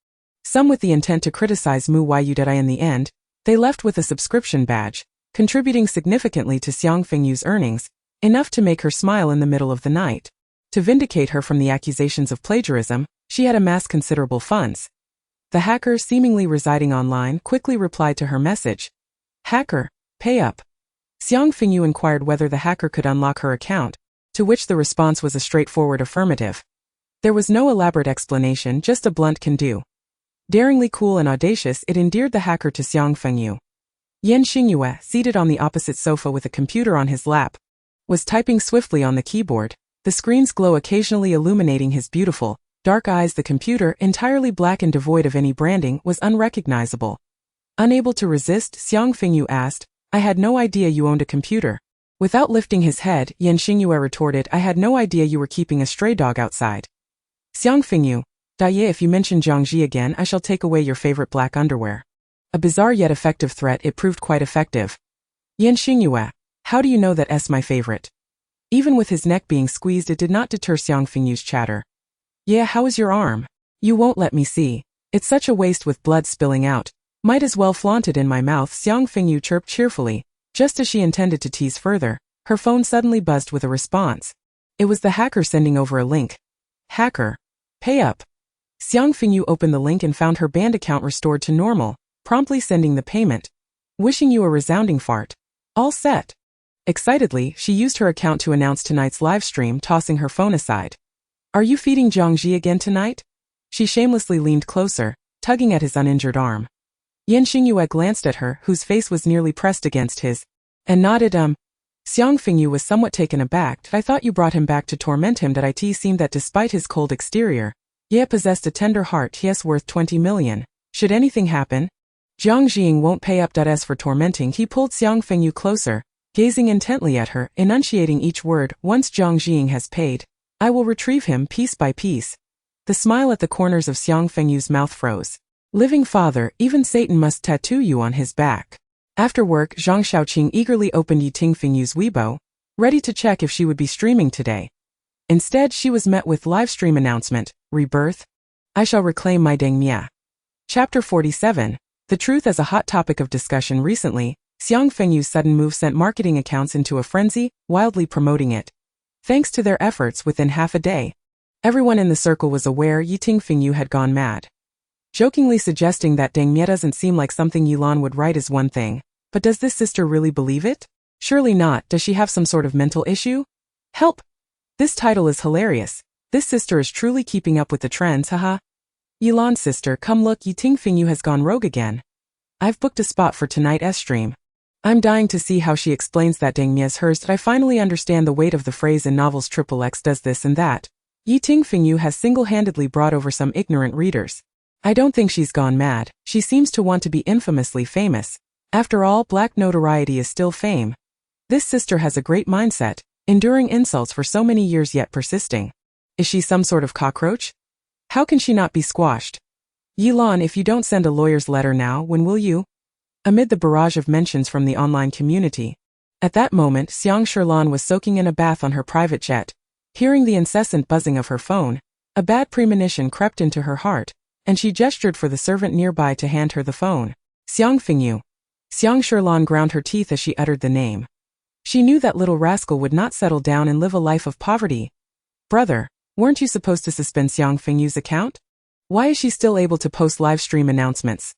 S1: Some with the intent to criticize Mu Yu Dai. In the end, they left with a subscription badge, contributing significantly to Xiang Fengyu's earnings, enough to make her smile in the middle of the night. To vindicate her from the accusations of plagiarism, she had amassed considerable funds. The hacker, seemingly residing online, quickly replied to her message. Hacker, pay up. Xiang Fengyu inquired whether the hacker could unlock her account, to which the response was a straightforward affirmative. There was no elaborate explanation, just a blunt can do. Daringly cool and audacious, it endeared the hacker to Xiang Fengyu. Xingyue, seated on the opposite sofa with a computer on his lap, was typing swiftly on the keyboard, the screen's glow occasionally illuminating his beautiful, dark eyes. The computer, entirely black and devoid of any branding, was unrecognizable. Unable to resist, Xiang Fengyu asked, I had no idea you owned a computer. Without lifting his head, Xingyue retorted, I had no idea you were keeping a stray dog outside. Xiang Fengyu, Daye, if you mention Jiangji again, I shall take away your favorite black underwear. A bizarre yet effective threat, it proved quite effective. Xingyue, how do you know that's my favorite? Even with his neck being squeezed, it did not deter Xiang Fengyu's chatter. Yeah, how is your arm? You won't let me see. It's such a waste with blood spilling out. Might as well flaunt it in my mouth, Xiang Fengyu chirped cheerfully. Just as she intended to tease further, her phone suddenly buzzed with a response. It was the hacker sending over a link. Hacker. Pay up. Xiang Fengyu opened the link and found her banned account restored to normal, promptly sending the payment. Wishing you a resounding fart. All set. Excitedly, she used her account to announce tonight's live stream, tossing her phone aside. Are you feeding Jiangji again tonight? She shamelessly leaned closer, tugging at his uninjured arm. Xingyue glanced at her, whose face was nearly pressed against his, and nodded. Xiang Fengyu was somewhat taken aback. I thought you brought him back to torment him. It seemed that despite his cold exterior, Ye possessed a tender heart. Yes, worth 20 million. Should anything happen, Jiangji won't pay up. As for tormenting, he pulled Xiang Fengyu closer, gazing intently at her, enunciating each word. Once Jiangji has paid, I will retrieve him piece by piece. The smile at the corners of Xiang Fengyu's mouth froze. Living father, even Satan must tattoo you on his back. After work, Zhang Shaoqing eagerly opened Yiting Fengyu's Weibo, ready to check if she would be streaming today. Instead, she was met with live stream announcement, Rebirth. I shall reclaim my Dengmia. Chapter 47. The truth as a hot topic of discussion recently, Xiang Fengyu's sudden move sent marketing accounts into a frenzy, wildly promoting it. Thanks to their efforts, within half a day, everyone in the circle was aware Yiting Fengyu had gone mad. Jokingly suggesting that Dengmia doesn't seem like something Yilan would write is one thing, but does this sister really believe it? Surely not. Does she have some sort of mental issue? Help! This title is hilarious. This sister is truly keeping up with the trends, haha. Yilan's sister, come look, Yiting Fengyu has gone rogue again. I've booked a spot for tonight's stream. I'm dying to see how she explains that Dengmia's hers. I finally understand the weight of the phrase in novels XXX does this and that. Yiting Fengyu has single-handedly brought over some ignorant readers. I don't think she's gone mad. She seems to want to be infamously famous. After all, black notoriety is still fame. This sister has a great mindset, enduring insults for so many years yet persisting. Is she some sort of cockroach? How can she not be squashed? Yilan, if you don't send a lawyer's letter now, when will you? Amid the barrage of mentions from the online community, At that moment, Xiang Sherlan was soaking in a bath on her private jet. Hearing the incessant buzzing of her phone, a bad premonition crept into her heart, and she gestured for the servant nearby to hand her the phone. Xiang Fengyu. Xiang Sherlan ground her teeth as she uttered the name. She knew that little rascal would not settle down and live a life of poverty. Brother, weren't you supposed to suspend Xiang Fengyu's account? Why is she still able to post live stream announcements?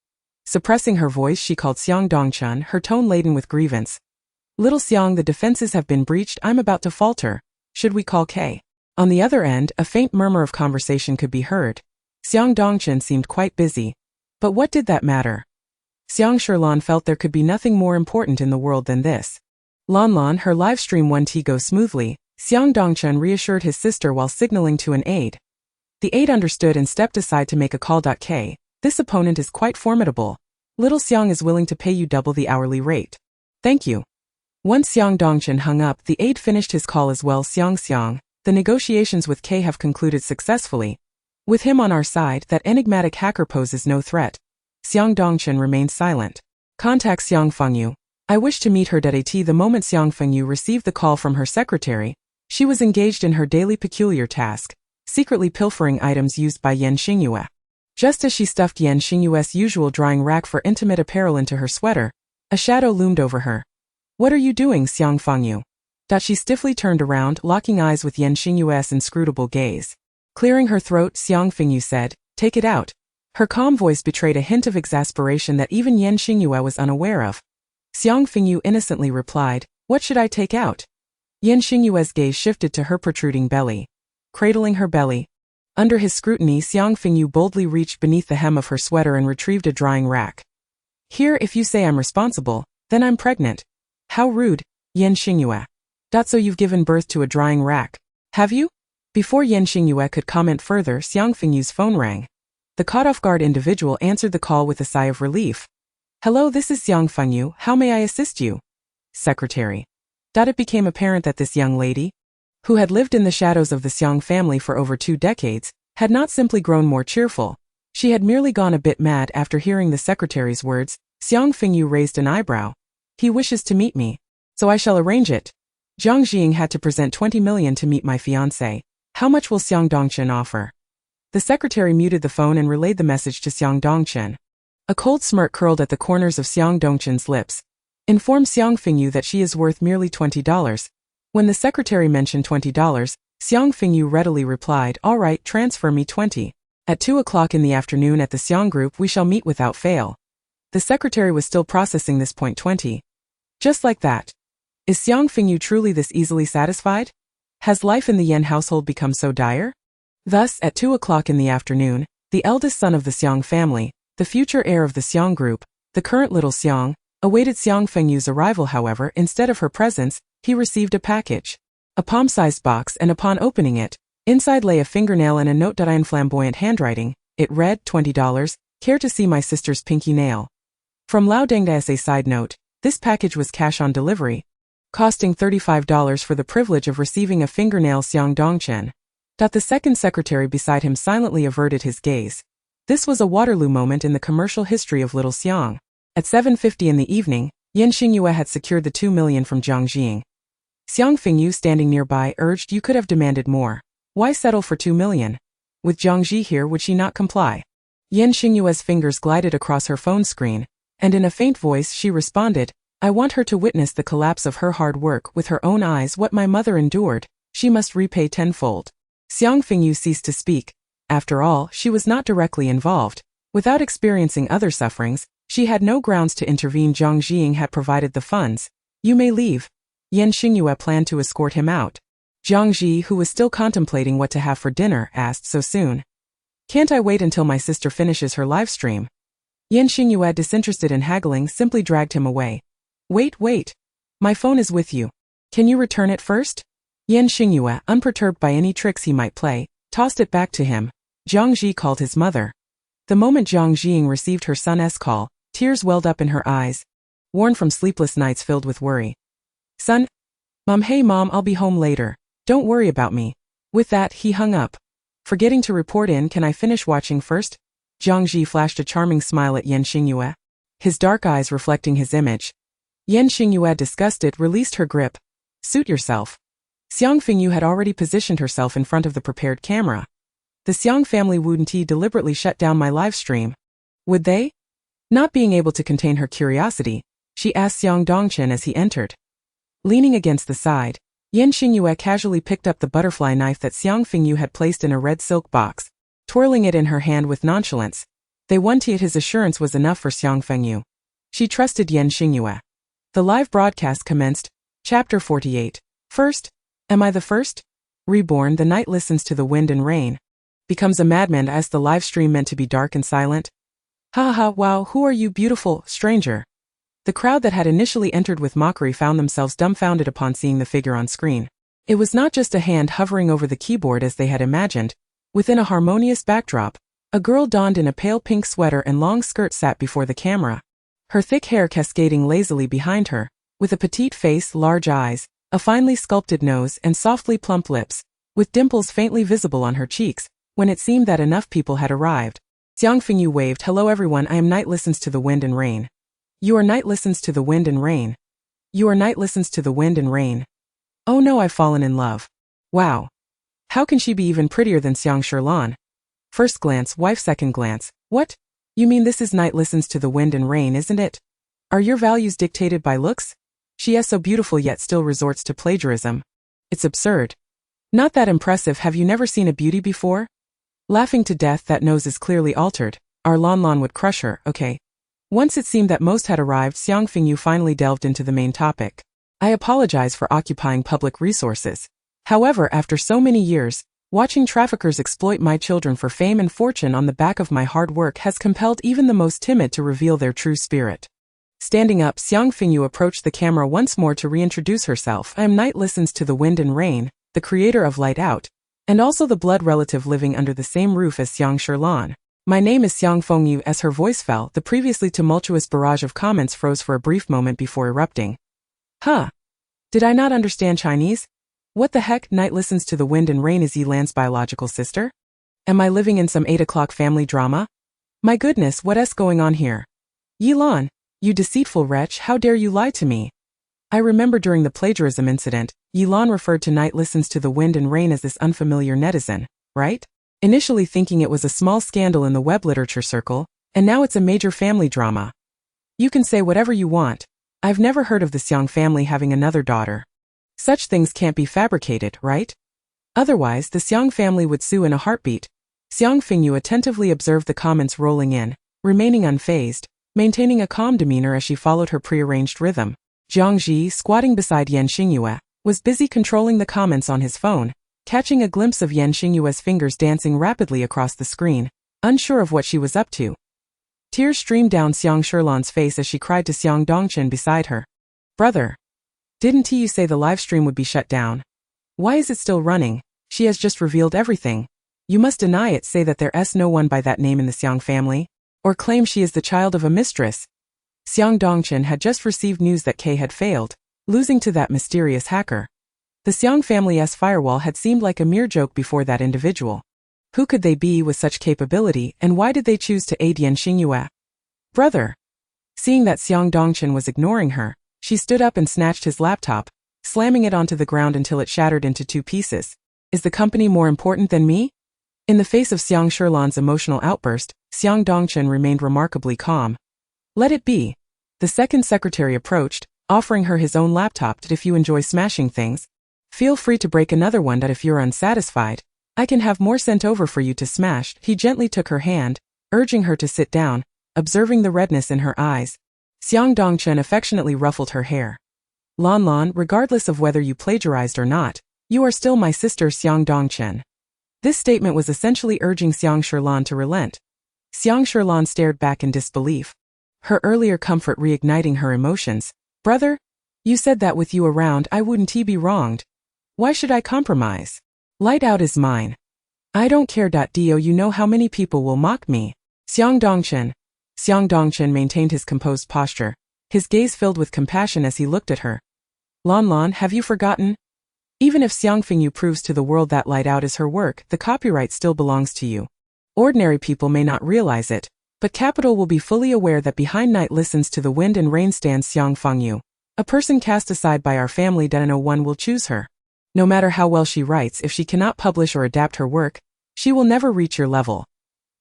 S1: Suppressing her voice, she called Xiang Dongchun, her tone laden with grievance. Little Xiang, the defenses have been breached. I'm about to falter. Should we call K? On the other end, a faint murmur of conversation could be heard. Xiang Dongchun seemed quite busy. But what did that matter? Xiang Sherlan felt there could be nothing more important in the world than this. Lan, her live stream 1T goes smoothly, Xiang Dongchun reassured his sister while signaling to an aide. The aide understood and stepped aside to make a call. K. This opponent is quite formidable. Little Xiang is willing to pay you double the hourly rate. Thank you. Once Xiang Dongchun hung up, the aide finished his call as well. Xiang, the negotiations with K have concluded successfully. With him on our side, that enigmatic hacker poses no threat. Xiang Dongchun remained silent. Contact Xiang Fengyu. I wish to meet her. At the moment Xiang Fengyu received the call from her secretary, she was engaged in her daily peculiar task, secretly pilfering items used by Xingyue. Just as she stuffed Xingyue's usual drying rack for intimate apparel into her sweater, a shadow loomed over her. What are you doing, Xiang Fengyu? She stiffly turned around, locking eyes with Xingyue's inscrutable gaze. Clearing her throat, Xiang Fengyu said, "Take it out." Her calm voice betrayed a hint of exasperation that even Xingyue was unaware of. Xiang Fengyu innocently replied, "What should I take out?" Xingyue's gaze shifted to her protruding belly. Cradling her belly. Under his scrutiny, Xiang Fengyu boldly reached beneath the hem of her sweater and retrieved a drying rack. "Here, if you say I'm responsible, then I'm pregnant." "How rude, Xingyue. So you've given birth to a drying rack, have you?" Before Xingyue could comment further, Xiang Fengyu's phone rang. The caught-off-guard individual answered the call with a sigh of relief. "Hello, this is Xiang Fengyu. How may I assist you?" Secretary. It became apparent that this young lady, who had lived in the shadows of the Xiang family for over 2 decades, had not simply grown more cheerful. She had merely gone a bit mad after hearing the secretary's words. Xiang Fengyu raised an eyebrow. "He wishes to meet me. So I shall arrange it. Zhang Jing had to present 20 million to meet my fiancée. How much will Xiang Dongchun offer?" The secretary muted the phone and relayed the message to Xiang Dongchun. A cold smirk curled at the corners of Xiang Dongchun's lips. Inform Xiang Fengyu that she is worth merely $20. When the secretary mentioned $20, Xiang Fengyu readily replied, "All right, transfer me 20. At 2 o'clock in the afternoon at the Xiang Group we shall meet without fail." The secretary was still processing this point. 20. Just like that. Is Xiang Fengyu truly this easily satisfied? Has life in the Yen household become so dire? Thus, at 2 o'clock in the afternoon, the eldest son of the Xiang family, the future heir of the Xiang Group, the current little Xiang, awaited Xiang Fengyu's arrival. However, instead of her presence, he received a package. A palm-sized box, and upon opening it, inside lay a fingernail and a note. In flamboyant handwriting, it read, $20, care to see my sister's pinky nail. From Lao Deng. As a side note, this package was cash on delivery, costing $35 for the privilege of receiving a fingernail. Xiang Dongchun. The second secretary beside him silently averted his gaze. This was a Waterloo moment in the commercial history of Little Xiang. At 7:50 in the evening, Xingyue had secured the 2 million from Zhang Jing. Xiang Fengyu, standing nearby, urged, "You could have demanded more. Why settle for 2 million? With Zhang Ji here, would she not comply?" Xingyue's fingers glided across her phone screen, and in a faint voice she responded, "I want her to witness the collapse of her hard work with her own eyes. What my mother endured, she must repay tenfold." Xiang Fengyu ceased to speak. After all, she was not directly involved. Without experiencing other sufferings, she had no grounds to intervene. Zhang Jing had provided the funds. "You may leave." Xingyue planned to escort him out. Zhang Ji, who was still contemplating what to have for dinner, asked, "So soon? Can't I wait until my sister finishes her live stream?" Xingyue, disinterested in haggling, simply dragged him away. Wait. My phone is with you. Can you return it first?" Xingyue, unperturbed by any tricks he might play, tossed it back to him. Zhang Ji called his mother. The moment Zhang Jing received her son's call, tears welled up in her eyes, worn from sleepless nights filled with worry. "Son? Mom, hey mom, I'll be home later. Don't worry about me." With that, he hung up. Forgetting to report in, "Can I finish watching first?" Zhang Ji flashed a charming smile at Xingyue, his dark eyes reflecting his image. Xingyue, disgusted, released her grip. Suit yourself. Xiang Fengyu had already positioned herself in front of the prepared camera. The Xiang family wouldn't deliberately shut down my live stream. Would they? Not being able to contain her curiosity, she asked Xiang Dongchen as he entered. Leaning against the side, Xingyue casually picked up the butterfly knife that Xiang Fengyu had placed in a red silk box, twirling it in her hand with nonchalance. They wanted his assurance was enough for Xiang Fengyu. She trusted Xingyue. The live broadcast commenced. Chapter 48. First. Am I the first? Reborn, the night listens to the wind and rain. Becomes a madman as the live stream meant to be dark and silent. Ha ha, wow, who are you, beautiful stranger? The crowd that had initially entered with mockery found themselves dumbfounded upon seeing the figure on screen. It was not just a hand hovering over the keyboard as they had imagined. Within a harmonious backdrop, a girl donned in a pale pink sweater and long skirt sat before the camera. Her thick hair cascading lazily behind her, with a petite face, large eyes, a finely sculpted nose and softly plump lips, with dimples faintly visible on her cheeks. When it seemed that enough people had arrived, Xiang Fengyu waved, "Hello everyone, I am Night Listens to the Wind and Rain. You are Night Listens to the Wind and Rain. You are Night Listens to the Wind and Rain. Oh no, I've fallen in love. Wow. How can she be even prettier than Xiang Sherlan? First glance, wife, second glance. What? You mean this is Night Listens to the Wind and Rain, isn't it? Are your values dictated by looks? She is so beautiful yet still resorts to plagiarism. It's absurd. Not that impressive. Have you never seen a beauty before? Laughing to death, that nose is clearly altered. Our Lan would crush her, okay. Once it seemed that most had arrived, Xiang Fengyu finally delved into the main topic. I apologize for occupying public resources. However, after so many years, watching traffickers exploit my children for fame and fortune on the back of my hard work has compelled even the most timid to reveal their true spirit. Standing up, Xiang Fengyu approached the camera once more to reintroduce herself. I am Night Listens to the Wind and Rain, the creator of Light Out, and also the blood relative living under the same roof as Xiang Sherlan. My name is Xiang Fengyu. As her voice fell, the previously tumultuous barrage of comments froze for a brief moment before erupting. Huh. Did I not understand Chinese? What the heck? Night Listens to the Wind and Rain is Yilan's biological sister? Am I living in some 8 o'clock family drama? My goodness, what's going on here? Yilan, you deceitful wretch, how dare you lie to me? I remember during the plagiarism incident, Yilan referred to Night Listens to the Wind and Rain as this unfamiliar netizen, right? Initially thinking it was a small scandal in the web literature circle, and now it's a major family drama. You can say whatever you want. I've never heard of the Xiang family having another daughter. Such things can't be fabricated, right? Otherwise, the Xiang family would sue in a heartbeat. Xiang Fengyu attentively observed the comments rolling in, remaining unfazed, maintaining a calm demeanor as she followed her prearranged rhythm. Jiang Ji, squatting beside Xingyue, was busy controlling the comments on his phone, catching a glimpse of Xingyue's fingers dancing rapidly across the screen, unsure of what she was up to. Tears streamed down Xiang Sherlan's face as she cried to Xiang Dongchen beside her. Brother, didn't you say the live stream would be shut down? Why is it still running? She has just revealed everything. You must deny it, say that there's no one by that name in the Xiang family, or claim she is the child of a mistress. Xiang Dongchen had just received news that K had failed, losing to that mysterious hacker. The Xiang family's firewall had seemed like a mere joke before that individual. Who could they be with such capability, and why did they choose to aid Xingyue? Brother! Seeing that Xiang Dongchen was ignoring her, she stood up and snatched his laptop, slamming it onto the ground until it shattered into 2 pieces. Is the company more important than me? In the face of Xiang Sherlan's emotional outburst, Xiang Dongchen remained remarkably calm. Let it be. The second secretary approached, offering her his own laptop. If you enjoy smashing things, feel free to break another one. If you're unsatisfied, I can have more sent over for you to smash. He gently took her hand, urging her to sit down, observing the redness in her eyes. Xiang Dongchen affectionately ruffled her hair. Lan, regardless of whether you plagiarized or not, you are still my sister, Xiang Dongchen. This statement was essentially urging Xiang Sherlan to relent. Xiang Sherlan stared back in disbelief, her earlier comfort reigniting her emotions. Brother, you said that with you around I wouldn't be wronged. Why should I compromise? Light Out is mine. I don't care. Do you know how many people will mock me? Xiang Dongchen maintained his composed posture, his gaze filled with compassion as he looked at her. Lan, have you forgotten? Even if Xiang Fengyu proves to the world that Light Out is her work, the copyright still belongs to you. Ordinary people may not realize it, but capital will be fully aware that behind Night Listens to the Wind and Rain stands Xiang Fengyu, A person cast aside by our family that no one will choose her. No matter how well she writes, if she cannot publish or adapt her work, she will never reach your level.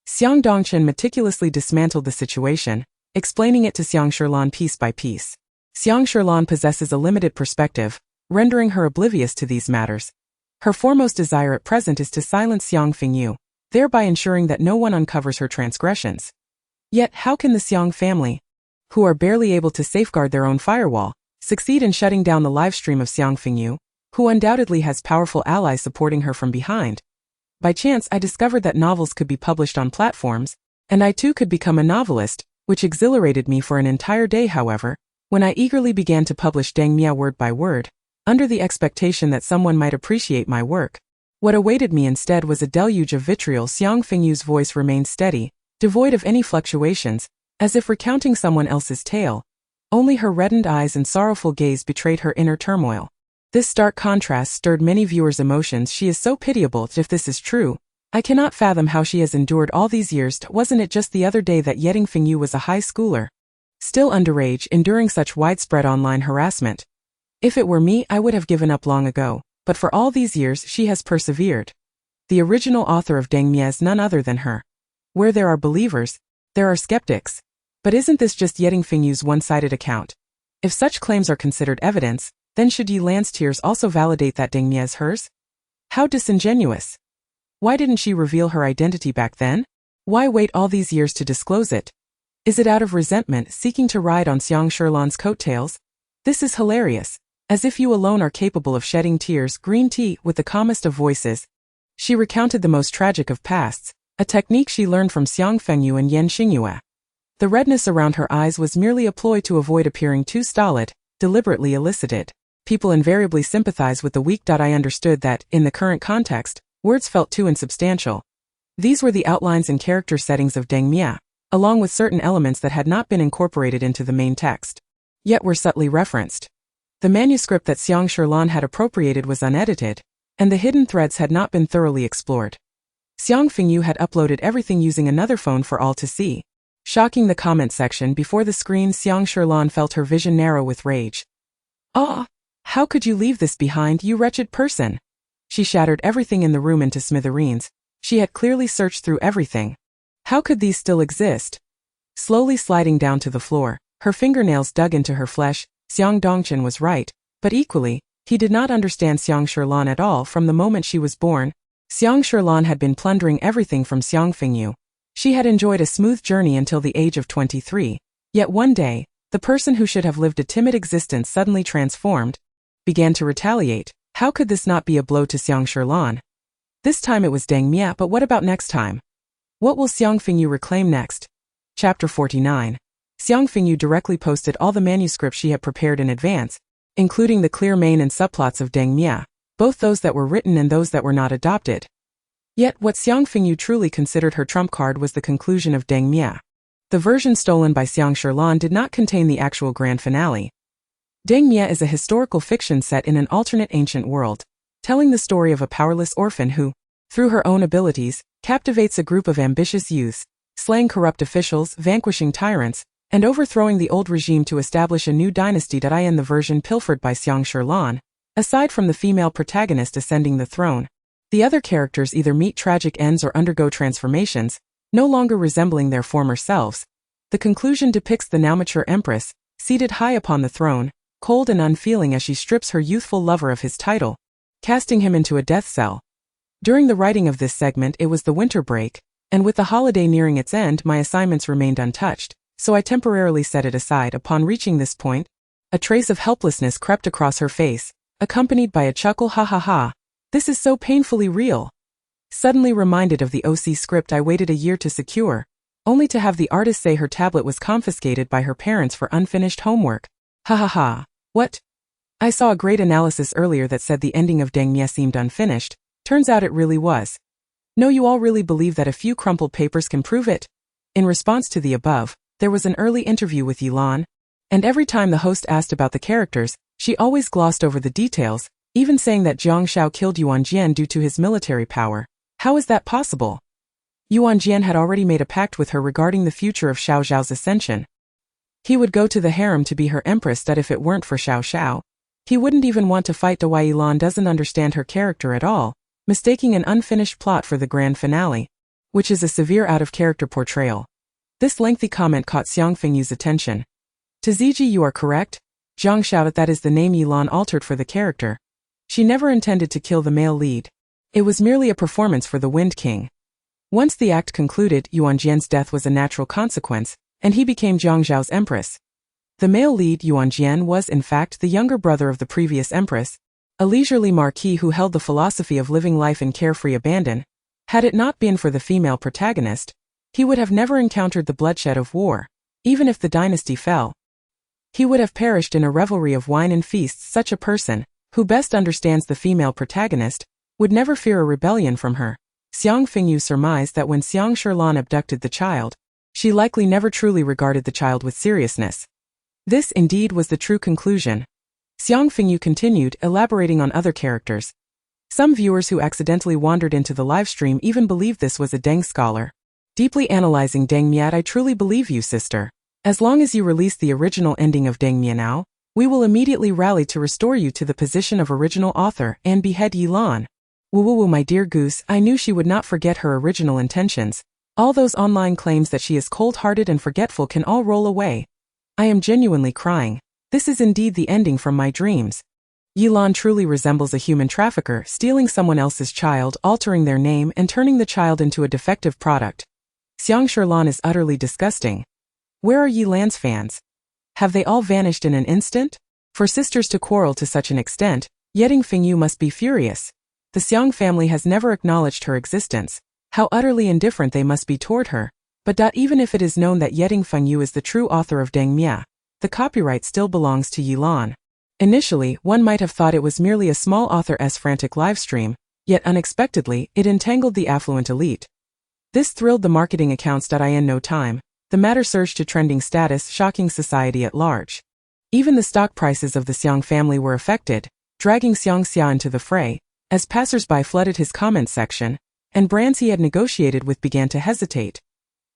S1: Xiang Dongchen meticulously dismantled the situation, explaining it to Xiang Shilan piece by piece. Xiang Shilan possesses a limited perspective, rendering her oblivious to these matters. Her foremost desire at present is to silence Xiang Fengyu, thereby ensuring that no one uncovers her transgressions. Yet how can the Xiang family, who are barely able to safeguard their own firewall, succeed in shutting down the live stream of Xiang Fengyu, who undoubtedly has powerful allies supporting her from behind? By chance I discovered that novels could be published on platforms, and I too could become a novelist, which exhilarated me for an entire day. However, when I eagerly began to publish Dengmia word by word, under the expectation that someone might appreciate my work, what awaited me instead was a deluge of vitriol. Xiang Fengyu's voice remained steady, devoid of any fluctuations, as if recounting someone else's tale. Only her reddened eyes and sorrowful gaze betrayed her inner turmoil. This stark contrast stirred many viewers' emotions. She is so pitiable. If this is true, I cannot fathom how she has endured all these years. Wasn't it just the other day that Yeding Fengyu was a high schooler, still underage, enduring such widespread online harassment? If it were me, I would have given up long ago, but for all these years she has persevered. The original author of Dengmia is none other than her. Where there are believers, there are skeptics. But isn't this just Yeding Fengyu's one-sided account? If such claims are considered evidence, then should Yi Lan's tears also validate that Dengmia is hers? How disingenuous! Why didn't she reveal her identity back then? Why wait all these years to disclose it? Is it out of resentment, seeking to ride on Xiang Shilan's coattails? This is hilarious. As if you alone are capable of shedding tears. Green tea, with the calmest of voices, she recounted the most tragic of pasts, a technique she learned from Xiang Fengyu and Xingyue. The redness around her eyes was merely a ploy to avoid appearing too stolid, deliberately elicited. People invariably sympathize with the weak. I understood that, in the current context, words felt too insubstantial. These were the outlines and character settings of Dengmia, along with certain elements that had not been incorporated into the main text, yet were subtly referenced. The manuscript that Xiang Shilan had appropriated was unedited, and the hidden threads had not been thoroughly explored. Xiang Fengyu had uploaded everything using another phone for all to see. Shocking the comment section before the screen, Xiang Shilan felt her vision narrow with rage. "Ah! How could you leave this behind, you wretched person?" She shattered everything in the room into smithereens. She had clearly searched through everything. How could these still exist? Slowly sliding down to the floor, her fingernails dug into her flesh. Xiang Dongchen was right, but equally, he did not understand Xiang Shilan at all. From the moment she was born, Xiang Shilan had been plundering everything from Xiang Fengyu. She had enjoyed a smooth journey until the age of 23, yet one day, the person who should have lived a timid existence suddenly transformed, began to retaliate. How could this not be a blow to Xiang Shilan? This time it was Dengmia, but what about next time? What will Xiang Fengyu reclaim next? Chapter 49. Xiang Fengyu directly posted all the manuscripts she had prepared in advance, including the clear main and subplots of Dengmia, both those that were written and those that were not adopted. Yet what Xiang Fengyu truly considered her trump card was the conclusion of Dengmia. The version stolen by Xiang Shilan did not contain the actual grand finale. Dengmia is a historical fiction set in an alternate ancient world, telling the story of a powerless orphan who, through her own abilities, captivates a group of ambitious youths, slaying corrupt officials, vanquishing tyrants, and overthrowing the old regime to establish a new dynasty. In the version pilfered by Xiang Shilan, aside from the female protagonist ascending the throne, the other characters either meet tragic ends or undergo transformations, no longer resembling their former selves. The conclusion depicts the now mature empress, seated high upon the throne, cold and unfeeling as she strips her youthful lover of his title, casting him into a death cell. During the writing of this segment it was the winter break, and with the holiday nearing its end my assignments remained untouched, so I temporarily set it aside. Upon reaching this point, a trace of helplessness crept across her face, accompanied by a chuckle. Ha ha ha, this is so painfully real. Suddenly reminded of the OC script I waited a year to secure, only to have the artist say her tablet was confiscated by her parents for unfinished homework. Ha ha ha, what? I saw a great analysis earlier that said the ending of Dengmia seemed unfinished. Turns out it really was. No, you all really believe that a few crumpled papers can prove it? In response to the above, there was an early interview with Yi Lan, and every time the host asked about the characters, she always glossed over the details, even saying that Jiang Shao killed Yuan Jian due to his military power. How is that possible? Yuan Jian had already made a pact with her regarding the future of Xiao Zhao's ascension. He would go to the harem to be her empress that if it weren't for Xiao Xiao, he wouldn't even want to fight. Why Yilan doesn't understand her character at all, mistaking an unfinished plot for the grand finale, which is a severe out-of-character portrayal. This lengthy comment caught Xiang Fengyu's attention. To Ziji, you are correct. Zhang shouted, that is the name Yilan altered for the character. She never intended to kill the male lead. It was merely a performance for the Wind King. Once the act concluded, Yuan Jian's death was a natural consequence, and he became Zhang Zhao's empress. The male lead, Yuan Jian, was in fact the younger brother of the previous empress, a leisurely marquis who held the philosophy of living life in carefree abandon. Had it not been for the female protagonist, he would have never encountered the bloodshed of war. Even if the dynasty fell, he would have perished in a revelry of wine and feasts. Such a person, who best understands the female protagonist, would never fear a rebellion from her. Xiang Fengyu surmised that when Xiang Shilan abducted the child, she likely never truly regarded the child with seriousness. This indeed was the true conclusion. Xiang Fengyu continued, elaborating on other characters. Some viewers who accidentally wandered into the livestream even believed this was a Deng scholar. Deeply analyzing Deng Miat, I truly believe you, sister. As long as you release the original ending of Deng Mianao, we will immediately rally to restore you to the position of original author and behead Yilan. Woo, my dear goose, I knew she would not forget her original intentions. All those online claims that she is cold-hearted and forgetful can all roll away. I am genuinely crying. This is indeed the ending from my dreams. Yilan truly resembles a human trafficker, stealing someone else's child, altering their name, and turning the child into a defective product. Xiang Shilan is utterly disgusting. Where are Yilan's fans? Have they all vanished in an instant? For sisters to quarrel to such an extent, Yeding Fengyu must be furious. The Xiang family has never acknowledged her existence. How utterly indifferent they must be toward her. But even if it is known that Yeding Fengyu is the true author of Deng Mia, the copyright still belongs to Yilan. Initially, one might have thought it was merely a small author's frantic livestream, yet unexpectedly, it entangled the affluent elite. This thrilled the marketing accounts. In no time, the matter surged to trending status, shocking society at large. Even the stock prices of the Xiang family were affected, dragging Xiang Xia into the fray, as passers-by flooded his comment section, and brands he had negotiated with began to hesitate.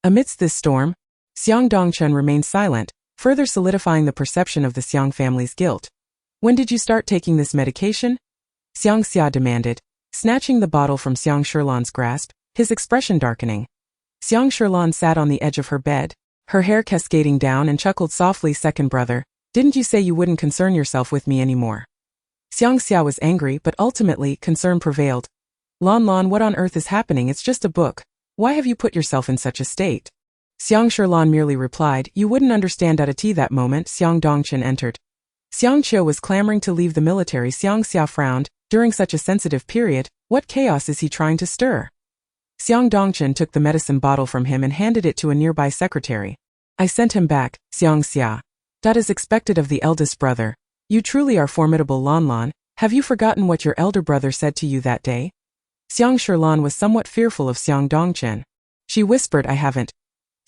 S1: Amidst this storm, Xiang Dongchen remained silent, further solidifying the perception of the Xiang family's guilt. When did you start taking this medication? Xiang Xia demanded, snatching the bottle from Xiang Shilan's grasp, his expression darkening. Xiang Shilan sat on the edge of her bed, her hair cascading down, and chuckled softly. Second brother, didn't you say you wouldn't concern yourself with me anymore? Xiang Xia was angry, but ultimately, concern prevailed. Lan, what on earth is happening? It's just a book. Why have you put yourself in such a state? Xiang Shilan merely replied, you wouldn't understand. At that moment, Xiang Dongchen entered. Xiang Qiu was clamoring to leave the military. Xiang Xia frowned. During such a sensitive period, what chaos is he trying to stir? Xiang Dongchen took the medicine bottle from him and handed it to a nearby secretary. I sent him back, Xiang Xia. That is expected of the eldest brother. You truly are formidable. Lan, have you forgotten what your elder brother said to you that day? Xiang Shilan was somewhat fearful of Xiang Dongchen. She whispered, I haven't.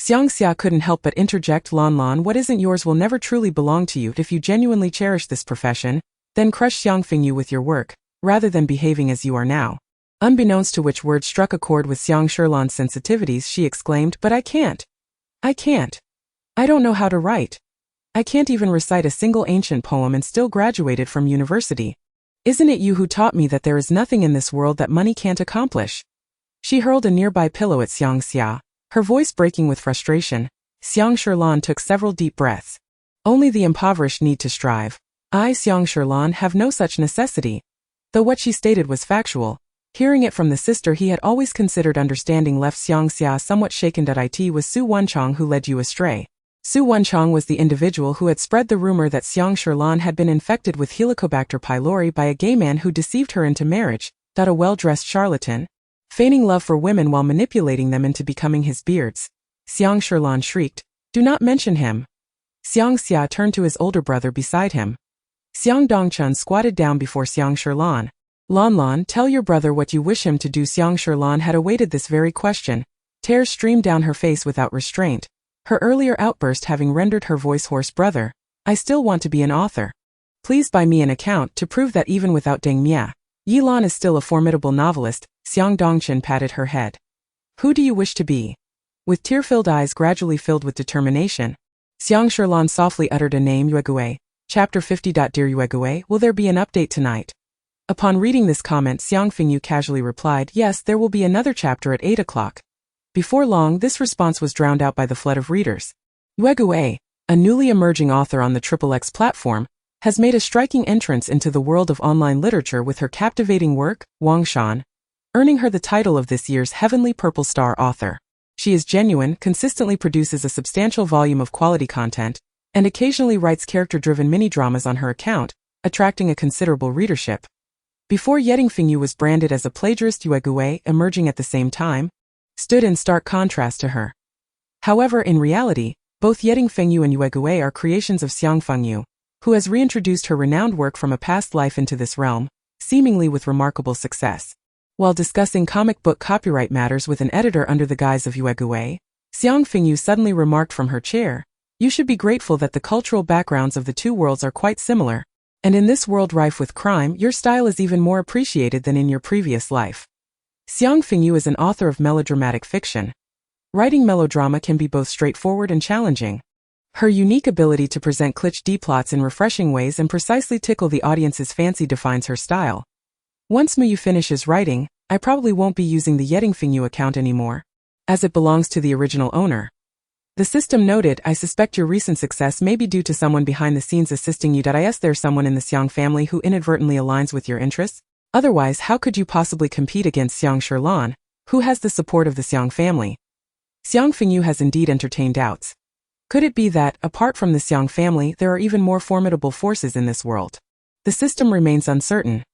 S1: Xiang Xia couldn't help but interject. Lan, what isn't yours will never truly belong to you. If you genuinely cherish this profession, then crush Xiang Fengyu with your work, rather than behaving as you are now. Unbeknownst to which words struck a chord with Xiang Shilan's sensitivities, she exclaimed, but I can't. I can't. I don't know how to write. I can't even recite a single ancient poem and still graduated from university. Isn't it you who taught me that there is nothing in this world that money can't accomplish? She hurled a nearby pillow at Xiang Xia, her voice breaking with frustration. Xiang Shilan took several deep breaths. Only the impoverished need to strive. I, Xiang Shilan, have no such necessity. Though what she stated was factual, hearing it from the sister he had always considered understanding left Xiang Xia somewhat shaken. It was Su Wenchang who led you astray. Su Wenchang was the individual who had spread the rumor that Xiang Shilan had been infected with Helicobacter pylori by a gay man who deceived her into marriage. A well-dressed charlatan, feigning love for women while manipulating them into becoming his beards. Xiang Shilan shrieked, do not mention him. Xiang Xia turned to his older brother beside him. Xiang Dongchen squatted down before Xiang Shilan. Lan, tell your brother what you wish him to do. Xiang Shilan had awaited this very question. Tears streamed down her face without restraint, her earlier outburst having rendered her voice hoarse. Brother, I still want to be an author. Please buy me an account to prove that even without Deng Mia, Yilan is still a formidable novelist. Xiang Dongchen patted her head. Who do you wish to be? With tear-filled eyes gradually filled with determination, Xiang Fengyu softly uttered a name. Xingyue. Chapter 50. Dear Xingyue, will there be an update tonight? Upon reading this comment, Xiang Fengyu casually replied, yes, there will be another chapter at 8 o'clock. Before long, this response was drowned out by the flood of readers. Xingyue, a newly emerging author on the XXX platform, has made a striking entrance into the world of online literature with her captivating work, Wangshan, earning her the title of this year's Heavenly Purple Star author. She is genuine, consistently produces a substantial volume of quality content, and occasionally writes character-driven mini-dramas on her account, attracting a considerable readership. Before Xiang Fengyu was branded as a plagiarist, Xingyue, emerging at the same time, stood in stark contrast to her. However, in reality, both Xiang Fengyu and Xingyue are creations of Xiang Fengyu, who has reintroduced her renowned work from a past life into this realm, seemingly with remarkable success. While discussing comic book copyright matters with an editor under the guise of Xingyue, Xiang Fengyu suddenly remarked from her chair, "You should be grateful that the cultural backgrounds of the two worlds are quite similar, and in this world rife with crime, your style is even more appreciated than in your previous life." Xiang Fengyu is an author of melodramatic fiction. Writing melodrama can be both straightforward and challenging. Her unique ability to present cliché plots in refreshing ways and precisely tickle the audience's fancy defines her style. Once Muyu finishes writing, I probably won't be using the Xiang Fengyu account anymore, as it belongs to the original owner. The system noted, I suspect your recent success may be due to someone behind the scenes assisting you. Is there someone in the Xiang family who inadvertently aligns with your interests? Otherwise, how could you possibly compete against Xiang Fengyu, who has the support of the Xiang family? Xiang Fengyu has indeed entertained doubts. Could it be that, apart from the Xiang family, there are even more formidable forces in this world? The system remains uncertain.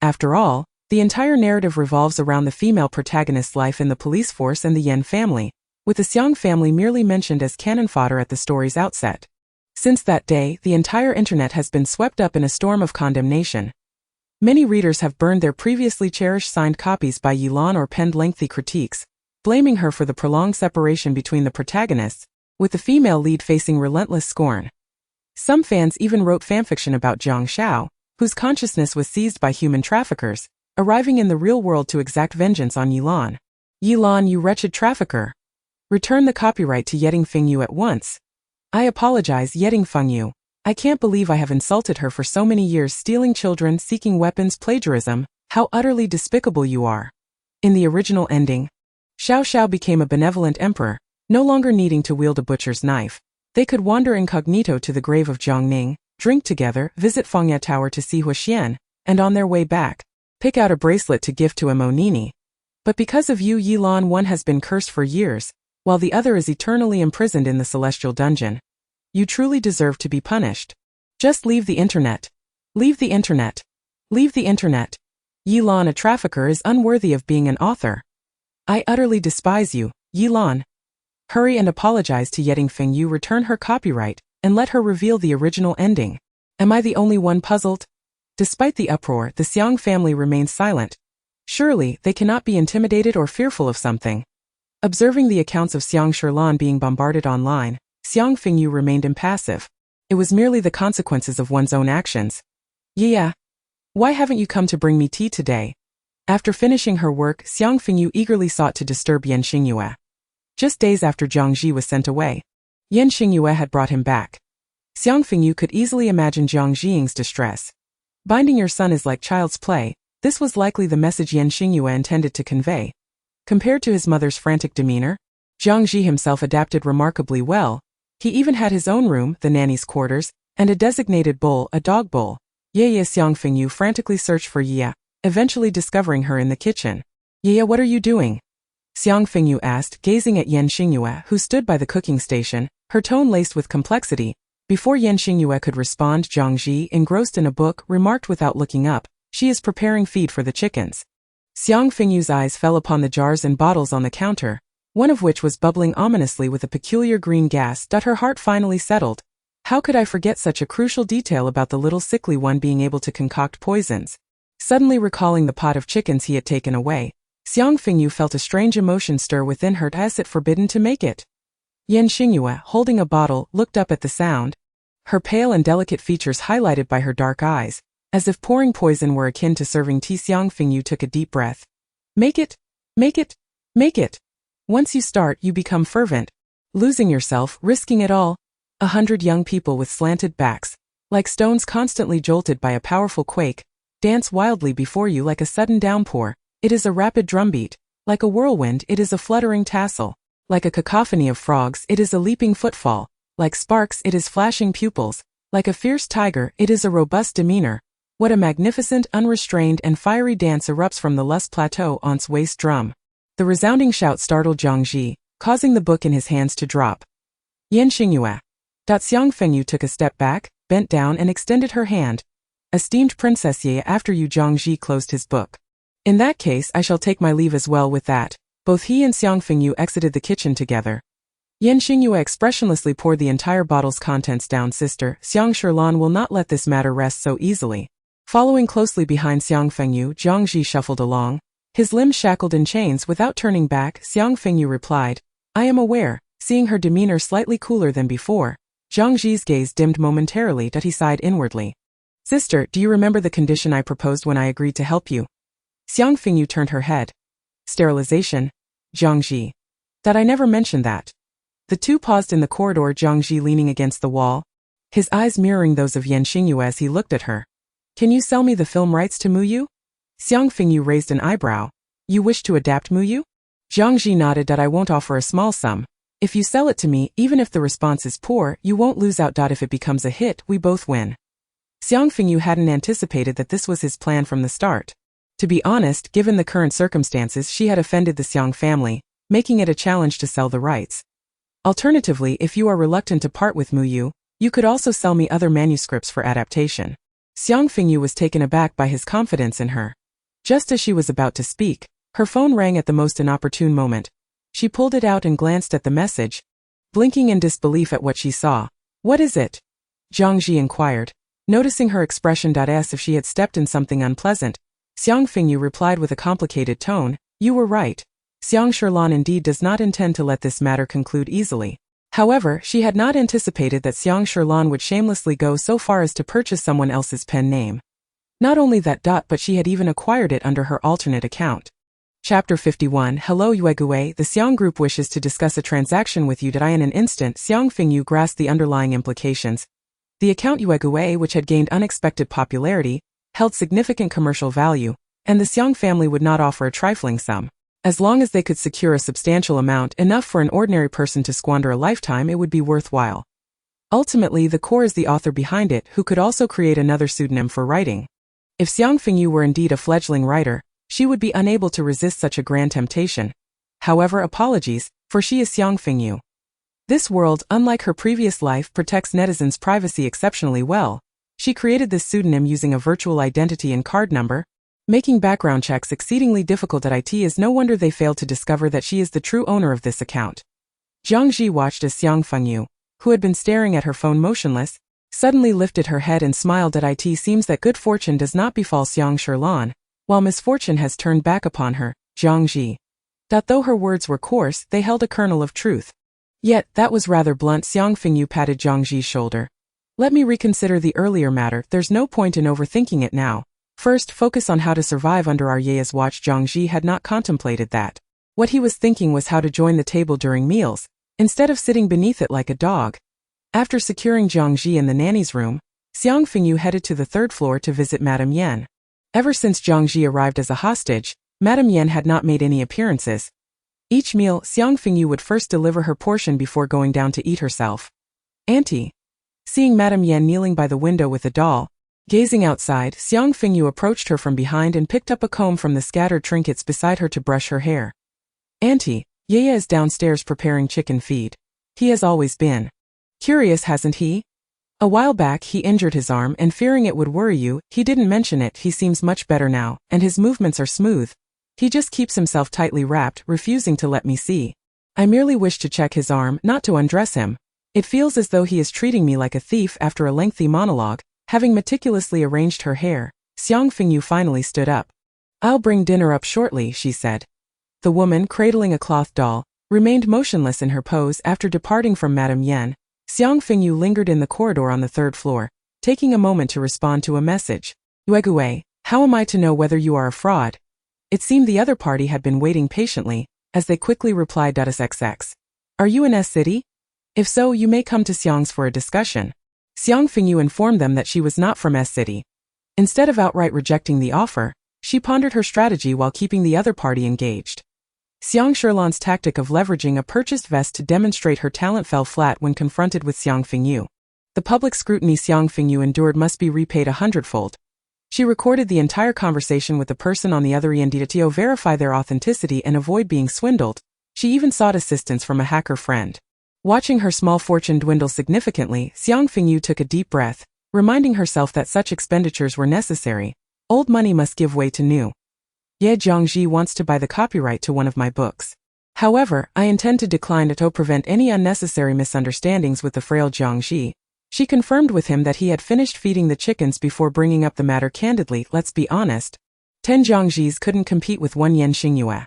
S1: After all, the entire narrative revolves around the female protagonist's life in the police force and the Yen family, with the Xiang family merely mentioned as cannon fodder at the story's outset. Since that day, the entire internet has been swept up in a storm of condemnation. Many readers have burned their previously cherished signed copies by Yilan or penned lengthy critiques, blaming her for the prolonged separation between the protagonists, with the female lead facing relentless scorn. Some fans even wrote fanfiction about Jiang Xiao, whose consciousness was seized by human traffickers, arriving in the real world to exact vengeance on Yilan. Yilan, you wretched trafficker! Return the copyright to Xiang Fengyu at once. I apologize, Xiang Fengyu. I can't believe I have insulted her for so many years, stealing children, seeking weapons, plagiarism. How utterly despicable you are. In the original ending, Xiao Xiao became a benevolent emperor, no longer needing to wield a butcher's knife. They could wander incognito to the grave of Jiangning, drink together, visit Fengya Tower to see Huaxian, and on their way back, pick out a bracelet to gift to a Monini. But because of you, Yilan, one has been cursed for years, while the other is eternally imprisoned in the celestial dungeon. You truly deserve to be punished. Just leave the internet. Leave the internet. Leave the internet. Yilan, a trafficker, is unworthy of being an author. I utterly despise you, Yilan. Hurry and apologize to Xiang Fengyu, return her copyright, and let her reveal the original ending. Am I the only one puzzled? Despite the uproar, the Xiang family remains silent. Surely, they cannot be intimidated or fearful of something. Observing the accounts of Xiang Fengyu being bombarded online, Xiang Fengyu remained impassive. It was merely the consequences of one's own actions. Yeah. Why haven't you come to bring me tea today? After finishing her work, Xiang Fengyu eagerly sought to disturb Xingyue. Just days after Jiang Ji was sent away, Xingyue had brought him back. Xiang Fengyu could easily imagine Jiang Jiying's distress. Binding your son is like child's play, this was likely the message Xingyue intended to convey. Compared to his mother's frantic demeanor, Jiang Ji himself adapted remarkably well. He even had his own room, the nanny's quarters, and a designated bowl, a dog bowl. Xiang Fengyu frantically searched for Yaya, eventually discovering her in the kitchen. Yaya, what are you doing? Xiang Fengyu asked, gazing at Xingyue, who stood by the cooking station, her tone laced with complexity. Before Xingyue could respond, Jiang Ji, engrossed in a book, remarked without looking up, she is preparing feed for the chickens. Xiang Fengyu's eyes fell upon the jars and bottles on the counter, one of which was bubbling ominously with a peculiar green gas. Her heart finally settled. How could I forget such a crucial detail about the little sickly one being able to concoct poisons? Suddenly recalling the pot of chickens he had taken away, Xiang Fengyu felt a strange emotion stir within her. Is it forbidden to make it? Xingyue, holding a bottle, looked up at the sound, her pale and delicate features highlighted by her dark eyes, as if pouring poison were akin to serving tea. Xiang Fengyu took a deep breath. Make it! Make it! Make it! Once you start, you become fervent. Losing yourself, risking it all. 100 young people with slanted backs, like stones constantly jolted by a powerful quake, dance wildly before you like a sudden downpour. It is a rapid drumbeat. Like a whirlwind, it is a fluttering tassel. Like a cacophony of frogs, it is a leaping footfall. Like sparks, it is flashing pupils. Like a fierce tiger, it is a robust demeanor. What a magnificent, unrestrained, and fiery dance erupts from the lust plateau on its waist drum. The resounding shout startled Zhangji, causing the book in his hands to drop. Yen Xingyue. Xiang Fengyu took a step back, bent down, and extended her hand. Esteemed Princess Ye, after you. Zhangji closed his book. In that case, I shall take my leave as well. With that, both he and Xiang Fengyu exited the kitchen together. Yen Xingyue expressionlessly poured the entire bottle's contents down. Sister, Xiang Sherlan will not let this matter rest so easily. Following closely behind Xiang Fengyu, Zhangji shuffled along, his limbs shackled in chains. Without turning back, Xiang Fengyu replied, I am aware. Seeing her demeanor slightly cooler than before, Zhangji's gaze dimmed momentarily, but he sighed inwardly. Sister, do you remember the condition I proposed when I agreed to help you? Xiang Fengyu turned her head. Sterilization? Zhangji. That I never mentioned that. The two paused in the corridor, Zhangji leaning against the wall, his eyes mirroring those of Yen Xingyue as he looked at her. Can you sell me the film rights to Muyu? Xiang Fengyu raised an eyebrow. You wish to adapt Muyu? Zhangji nodded. That I won't offer a small sum. If you sell it to me, even if the response is poor, you won't lose out. If it becomes a hit, we both win. Xiang Fengyu hadn't anticipated that this was his plan from the start. To be honest, given the current circumstances, she had offended the Xiang family, making it a challenge to sell the rights. Alternatively, if you are reluctant to part with Muyu, you could also sell me other manuscripts for adaptation. Xiang Fengyu was taken aback by his confidence in her. Just as she was about to speak, her phone rang at the most inopportune moment. She pulled it out and glanced at the message, blinking in disbelief at what she saw. What is it? Zhangji inquired, noticing her expression. As if she had stepped in something unpleasant, Xiang Fengyu replied with a complicated tone, You were right. Xiang Sherlan indeed does not intend to let this matter conclude easily. However, she had not anticipated that Xiang Sherlan would shamelessly go so far as to purchase someone else's pen name. Not only that, but she had even acquired it under her alternate account. Chapter 51. Hello Yuegue, the Xiang group wishes to discuss a transaction with you. In an instant, Xiang Fengyu grasped the underlying implications. The account Yuegue, which had gained unexpected popularity, held significant commercial value, and the Xiang family would not offer a trifling sum. As long as they could secure a substantial amount, enough for an ordinary person to squander a lifetime, it would be worthwhile. Ultimately, the core is the author behind it, who could also create another pseudonym for writing. If Xiang Fengyu were indeed a fledgling writer, she would be unable to resist such a grand temptation. However, apologies, for she is Xiang Fengyu. This world, unlike her previous life, protects netizens' privacy exceptionally well. She created this pseudonym using a virtual identity and card number, making background checks exceedingly difficult. It is no wonder they failed to discover that she is the true owner of this account. Zhangji watched as Xiang Fengyu, who had been staring at her phone motionless, suddenly lifted her head and smiled. It seems that good fortune does not befall Xiang Sherlan, while misfortune has turned back upon her, Zhangji. Though her words were coarse, they held a kernel of truth. Yet, that was rather blunt. Xiang Fengyu patted Zhangji's shoulder. Let me reconsider the earlier matter. There's no point in overthinking it now. First, focus on how to survive under our Yea's watch. Zhangji had not contemplated that. What he was thinking was how to join the table during meals, instead of sitting beneath it like a dog. After securing Zhangji in the nanny's room, Xiang Fengyu headed to the third floor to visit Madame Yen. Ever since Zhangji arrived as a hostage, Madame Yen had not made any appearances. Each meal, Xiang Fengyu would first deliver her portion before going down to eat herself. Auntie. Seeing Madame Yen kneeling by the window with a doll, gazing outside, Xiang Fengyu approached her from behind and picked up a comb from the scattered trinkets beside her to brush her hair. Auntie, Yaya is downstairs preparing chicken feed. He has always been. Curious, hasn't he? A while back he injured his arm, and fearing it would worry you, he didn't mention it. He seems much better now, and his movements are smooth. He just keeps himself tightly wrapped, refusing to let me see. I merely wish to check his arm, not to undress him. It feels as though he is treating me like a thief. After a lengthy monologue, having meticulously arranged her hair, Xiang Fengyu finally stood up. I'll bring dinner up shortly, she said. The woman, cradling a cloth doll, remained motionless in her pose. After departing from Madame Yen, Xiang Fengyu lingered in the corridor on the third floor, taking a moment to respond to a message. Yuegue, how am I to know whether you are a fraud? It seemed the other party had been waiting patiently, as they quickly replied. SXX. Are you in S City? If so, you may come to Xiang's for a discussion. Xiang Fengyu informed them that she was not from S City. Instead of outright rejecting the offer, she pondered her strategy while keeping the other party engaged. Xiang Shirlan's tactic of leveraging a purchased vest to demonstrate her talent fell flat when confronted with Xiang Fengyu. The public scrutiny Xiang Fengyu endured must be repaid 100-fold. She recorded the entire conversation with the person on the other end to verify their authenticity and avoid being swindled. She even sought assistance from a hacker friend. Watching her small fortune dwindle significantly, Xiang Fengyu took a deep breath, reminding herself that such expenditures were necessary. Old money must give way to new. Ye Jiangji wants to buy the copyright to one of my books. However, I intend to decline it to prevent any unnecessary misunderstandings with the frail Jiangji. She confirmed with him that he had finished feeding the chickens before bringing up the matter candidly. Let's be honest. 10 Jiangjis couldn't compete with one Yen Xingyue.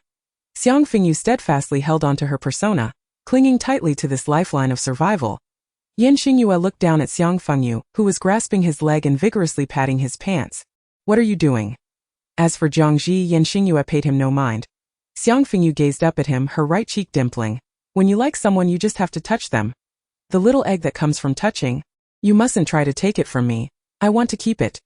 S1: Xiang Fengyu steadfastly held onto her persona, clinging tightly to this lifeline of survival. Yen Xingyue looked down at Xiang Fengyu, who was grasping his leg and vigorously patting his pants. What are you doing? As for Jiangji, Yen Xingyue paid him no mind. Xiang Fengyu gazed up at him, her right cheek dimpling. When you like someone, you just have to touch them. The little egg that comes from touching. You mustn't try to take it from me. I want to keep it.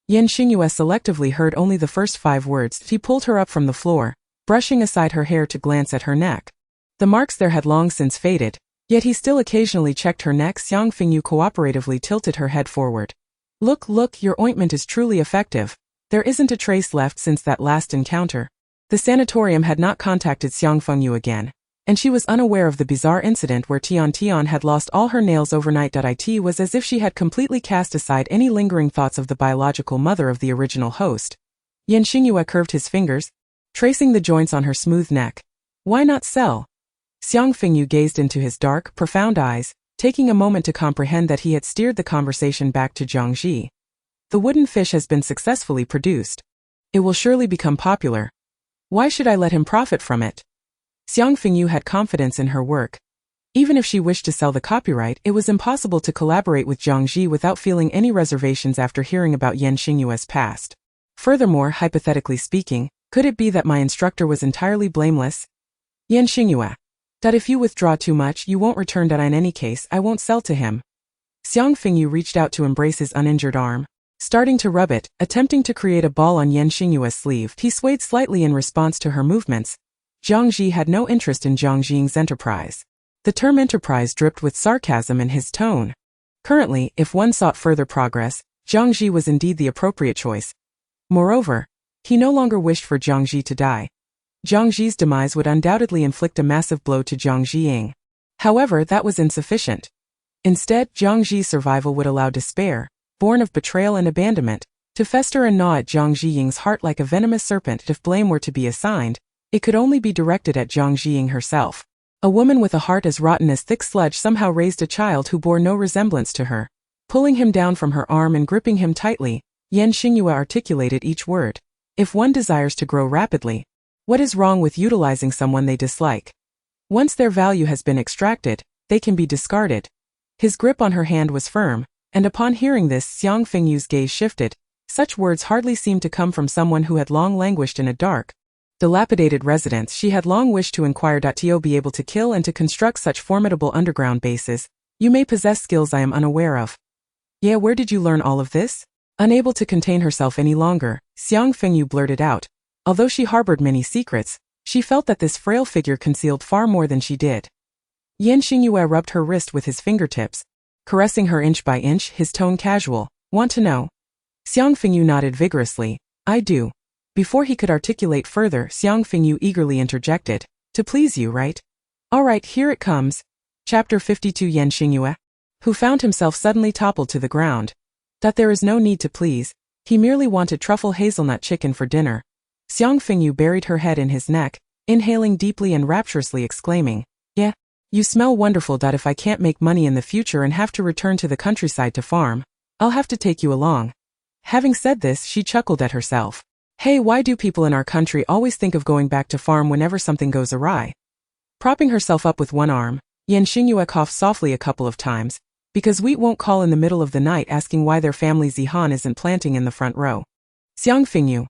S1: Yen Xingyue selectively heard only the first 5 words. He pulled her up from the floor, brushing aside her hair to glance at her neck. The marks there had long since faded, yet he still occasionally checked her neck. Xiang Fengyu cooperatively tilted her head forward. Look, your ointment is truly effective. There isn't a trace left since that last encounter. The sanatorium had not contacted Xiang Fengyu again, and she was unaware of the bizarre incident where Tian had lost all her nails overnight. It was as if she had completely cast aside any lingering thoughts of the biological mother of the original host. Yen Xingyue curved his fingers, tracing the joints on her smooth neck. Why not sell? Xiang Fengyu gazed into his dark, profound eyes, taking a moment to comprehend that he had steered the conversation back to Jiangji. The wooden fish has been successfully produced. It will surely become popular. Why should I let him profit from it? Xiang Fengyu had confidence in her work. Even if she wished to sell the copyright, it was impossible to collaborate with Jiangji without feeling any reservations after hearing about Yen Xingyue's past. Furthermore, hypothetically speaking, could it be that my instructor was entirely blameless? Yen Xingyue. That if you withdraw too much, you won't return. In any case, I won't sell to him. Xiang Fengyu reached out to embrace his uninjured arm, starting to rub it, attempting to create a ball on Yen Xingyue's sleeve. He swayed slightly in response to her movements. Jiangji had no interest in Jiangjing's enterprise. The term enterprise dripped with sarcasm in his tone. Currently, if one sought further progress, Jiangji was indeed the appropriate choice. Moreover, he no longer wished for Jiangji to die. Jiangji's demise would undoubtedly inflict a massive blow to Jiangjing. However, that was insufficient. Instead, Jiangji's survival would allow despair, born of betrayal and abandonment, to fester and gnaw at Jiangjing's heart like a venomous serpent. If blame were to be assigned, it could only be directed at Jiangjing herself. A woman with a heart as rotten as thick sludge somehow raised a child who bore no resemblance to her. Pulling him down from her arm and gripping him tightly, Yen Xingyue articulated each word. If one desires to grow rapidly, what is wrong with utilizing someone they dislike? Once their value has been extracted, they can be discarded. His grip on her hand was firm, and upon hearing this, Xiang Fengyu's gaze shifted. Such words hardly seemed to come from someone who had long languished in a dark, dilapidated residence. She had long wished to inquire. To be able to kill and to construct such formidable underground bases, you may possess skills I am unaware of. Yeah, where did you learn all of this? Unable to contain herself any longer, Xiang Fengyu blurted out. Although she harbored many secrets, she felt that this frail figure concealed far more than she did. Yen Xingyue rubbed her wrist with his fingertips, caressing her inch by inch, his tone casual. Want to know? Xiang Fengyu nodded vigorously. I do. Before he could articulate further, Xiang Fengyu eagerly interjected. To please you, right? All right, here it comes. Chapter 52. Yen Xingyue, who found himself suddenly toppled to the ground. That there is no need to please. He merely wanted truffle hazelnut chicken for dinner. Xiang Fengyu buried her head in his neck, inhaling deeply and rapturously exclaiming, Yeah, you smell wonderful. If I can't make money in the future and have to return to the countryside to farm, I'll have to take you along. Having said this, she chuckled at herself. Hey, why do people in our country always think of going back to farm whenever something goes awry? Propping herself up with one arm, Yen Xingyue coughed softly a couple of times, because Wheat won't call in the middle of the night asking why their family Zihan isn't planting in the front row. Xiang Fengyu,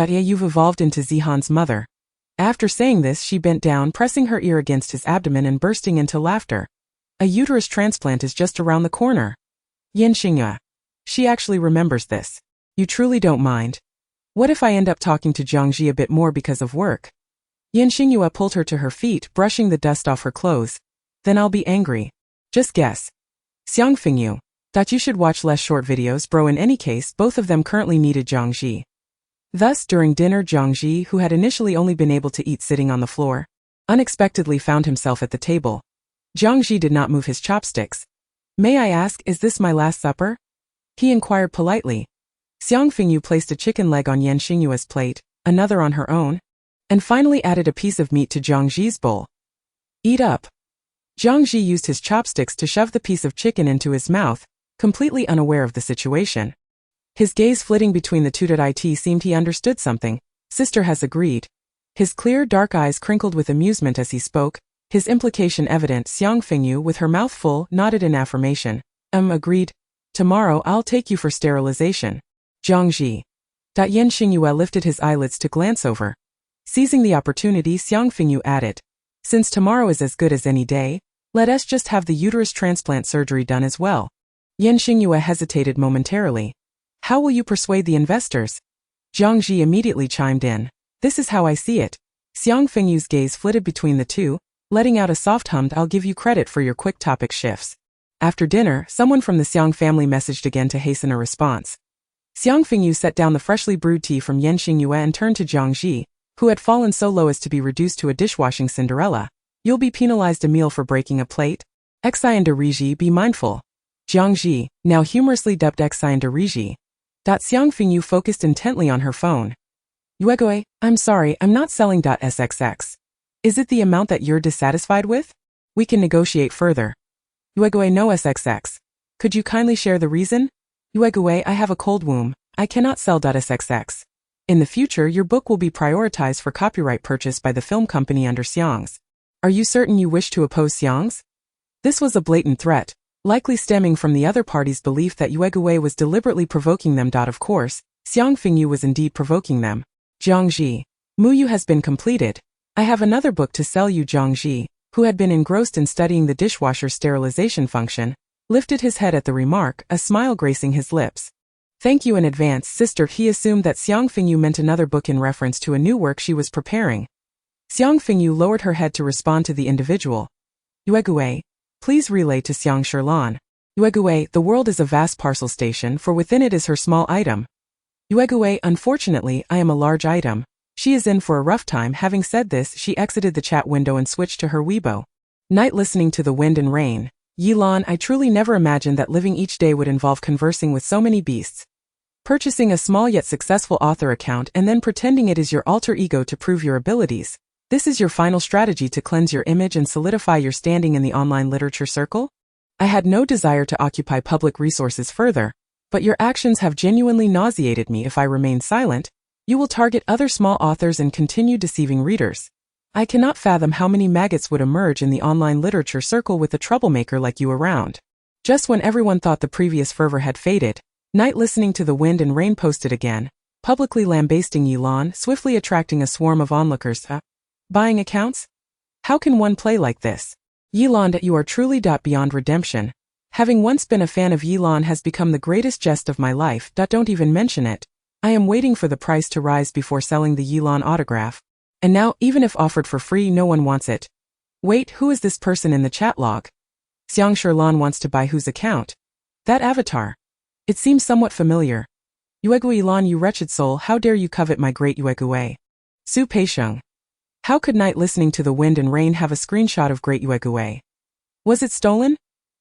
S1: you've evolved into Zihan's mother. After saying this, she bent down, pressing her ear against his abdomen and bursting into laughter. A uterus transplant is just around the corner. Xingyue. She actually remembers this. You truly don't mind? What if I end up talking to Jiangji a bit more because of work? Xingyue pulled her to her feet, brushing the dust off her clothes. Then I'll be angry. Just guess. Xiang Fengyu. Thought you should watch less short videos, bro. In any case, both of them currently needed Jiangji. Thus, during dinner, Jiangji, who had initially only been able to eat sitting on the floor, unexpectedly found himself at the table. Jiangji did not move his chopsticks. May I ask, is this my last supper? He inquired politely. Xiang Fengyu placed a chicken leg on Xingyue's plate, another on her own, and finally added a piece of meat to Jiangji's bowl. Eat up. Jiangji used his chopsticks to shove the piece of chicken into his mouth, completely unaware of the situation. His gaze flitting between the two. It seemed he understood something. Sister has agreed. His clear, dark eyes crinkled with amusement as he spoke, his implication evident. Xiang Fengyu, with her mouth full, nodded in affirmation. Agreed. Tomorrow I'll take you for sterilization. Jiangji. Xingyue lifted his eyelids to glance over. Seizing the opportunity, Xiang Fengyu added, since tomorrow is as good as any day, let us just have the uterus transplant surgery done as well. Xingyue hesitated momentarily. How will you persuade the investors? Jiangji immediately chimed in. This is how I see it. Xiang Fengyu's gaze flitted between the two, letting out a soft hummed I'll give you credit for your quick topic shifts. After dinner, someone from the Xiang family messaged again to hasten a response. Xiang Fengyu set down the freshly brewed tea from Xingyue and turned to Jiangji, who had fallen so low as to be reduced to a dishwashing Cinderella. You'll be penalized a meal for breaking a plate. Xingyue, be mindful. Jiangji, now humorously dubbed Xingyue. Xiang Fengyu focused intently on her phone. Yuegui, I'm sorry, I'm not selling .sxx. Is it the amount that you're dissatisfied with? We can negotiate further. Yuegui, no SXX. Could you kindly share the reason? Yuegui, I have a cold womb. I cannot sell .sxx. In the future, your book will be prioritized for copyright purchase by the film company under Xiang's. Are you certain you wish to oppose Xiang's? This was a blatant threat, likely stemming from the other party's belief that Yuegui was deliberately provoking them. Of course, Xiang Fengyu was indeed provoking them. Jiangji. Muyu has been completed. I have another book to sell you. Jiangji, who had been engrossed in studying the dishwasher's sterilization function, lifted his head at the remark, a smile gracing his lips. Thank you in advance, sister. He assumed that Xiang Fengyu meant another book in reference to a new work she was preparing. Xiang Fengyu lowered her head to respond to the individual. Yuegui, please relay to Xiang Sherlan. Yuegui, the world is a vast parcel station, for within it is her small item. Yuegui, unfortunately, I am a large item. She is in for a rough time. Having said this, she exited the chat window and switched to her Weibo. Night listening to the wind and rain. Yilan, I truly never imagined that living each day would involve conversing with so many beasts. Purchasing a small yet successful author account and then pretending it is your alter ego to prove your abilities. This is your final strategy to cleanse your image and solidify your standing in the online literature circle? I had no desire to occupy public resources further, but your actions have genuinely nauseated me. If I remain silent, you will target other small authors and continue deceiving readers. I cannot fathom how many maggots would emerge in the online literature circle with a troublemaker like you around. Just when everyone thought the previous fervor had faded, Night listening to the wind and rain posted again, publicly lambasting Yilan, swiftly attracting a swarm of onlookers. Buying accounts? How can one play like this? Yilan, you are truly beyond redemption. Having once been a fan of Yilan has become the greatest jest of my life. Don't even mention it. I am waiting for the price to rise before selling the Yilan autograph. And now, even if offered for free, no one wants it. Wait, who is this person in the chat log? Xiang Sherlan wants to buy whose account? That avatar. It seems somewhat familiar. Yuegui Yilan, you wretched soul, how dare you covet my great Yuegui? Su Peisheng. How could Night listening to the wind and rain have a screenshot of great Yuegui? Was it stolen?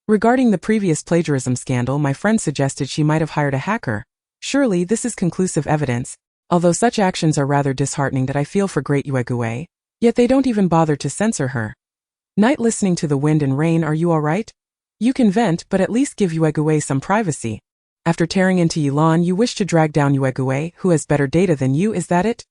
S1: Regarding the previous plagiarism scandal, my friend suggested she might have hired a hacker. Surely this is conclusive evidence, although such actions are rather disheartening that I feel for great Yuegui, yet they don't even bother to censor her. Night listening to the wind and rain, are you alright? You can vent, but at least give Yuegui some privacy. After tearing into Yilan, you wish to drag down Yuegui, who has better data than you, is that it?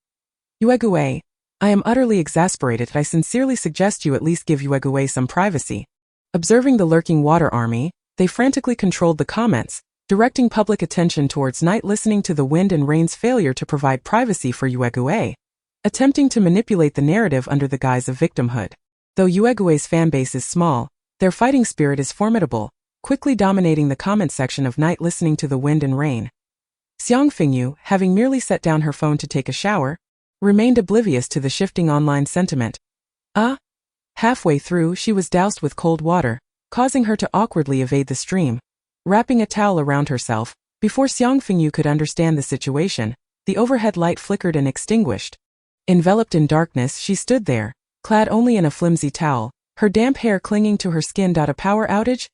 S1: Yuegui, I am utterly exasperated. I sincerely suggest you at least give Yuegui some privacy. Observing the lurking water army, they frantically controlled the comments, directing public attention towards Night listening to the wind and rain's failure to provide privacy for Yuegui, attempting to manipulate the narrative under the guise of victimhood. Though Yuegui's fanbase is small, Their fighting spirit is formidable, quickly dominating the comment section of night listening to the wind and rain. Xiang Fengyu, having merely set down her phone to take a shower, remained oblivious to the shifting online sentiment. Halfway through, she was doused with cold water, causing her to awkwardly evade the stream. Wrapping a towel around herself, before Xiang Fengyu could understand the situation, the overhead light flickered and extinguished. Enveloped in darkness, she stood there, clad only in a flimsy towel, her damp hair clinging to her skin. A power outage?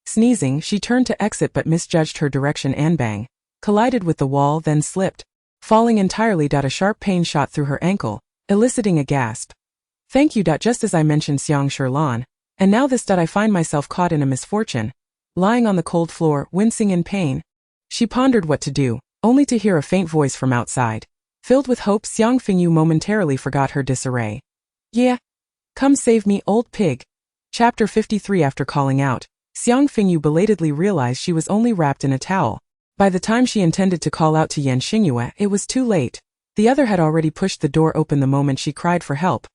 S1: Sneezing, she turned to exit but misjudged her direction and bang, collided with the wall, then slipped, falling entirely. A sharp pain shot through her ankle, eliciting a gasp. Thank you. Just as I mentioned Xiang Sherlan, and now this. I find myself caught in a misfortune. Lying on the cold floor, wincing in pain. She pondered what to do, only to hear a faint voice from outside. Filled with hope, Xiang Fengyu momentarily forgot her disarray. Yeah. Come save me, old pig. Chapter 53. After calling out, Xiang Fengyu belatedly realized she was only wrapped in a towel. By the time she intended to call out to Xingyue, it was too late. The other had already pushed the door open the moment she cried for help.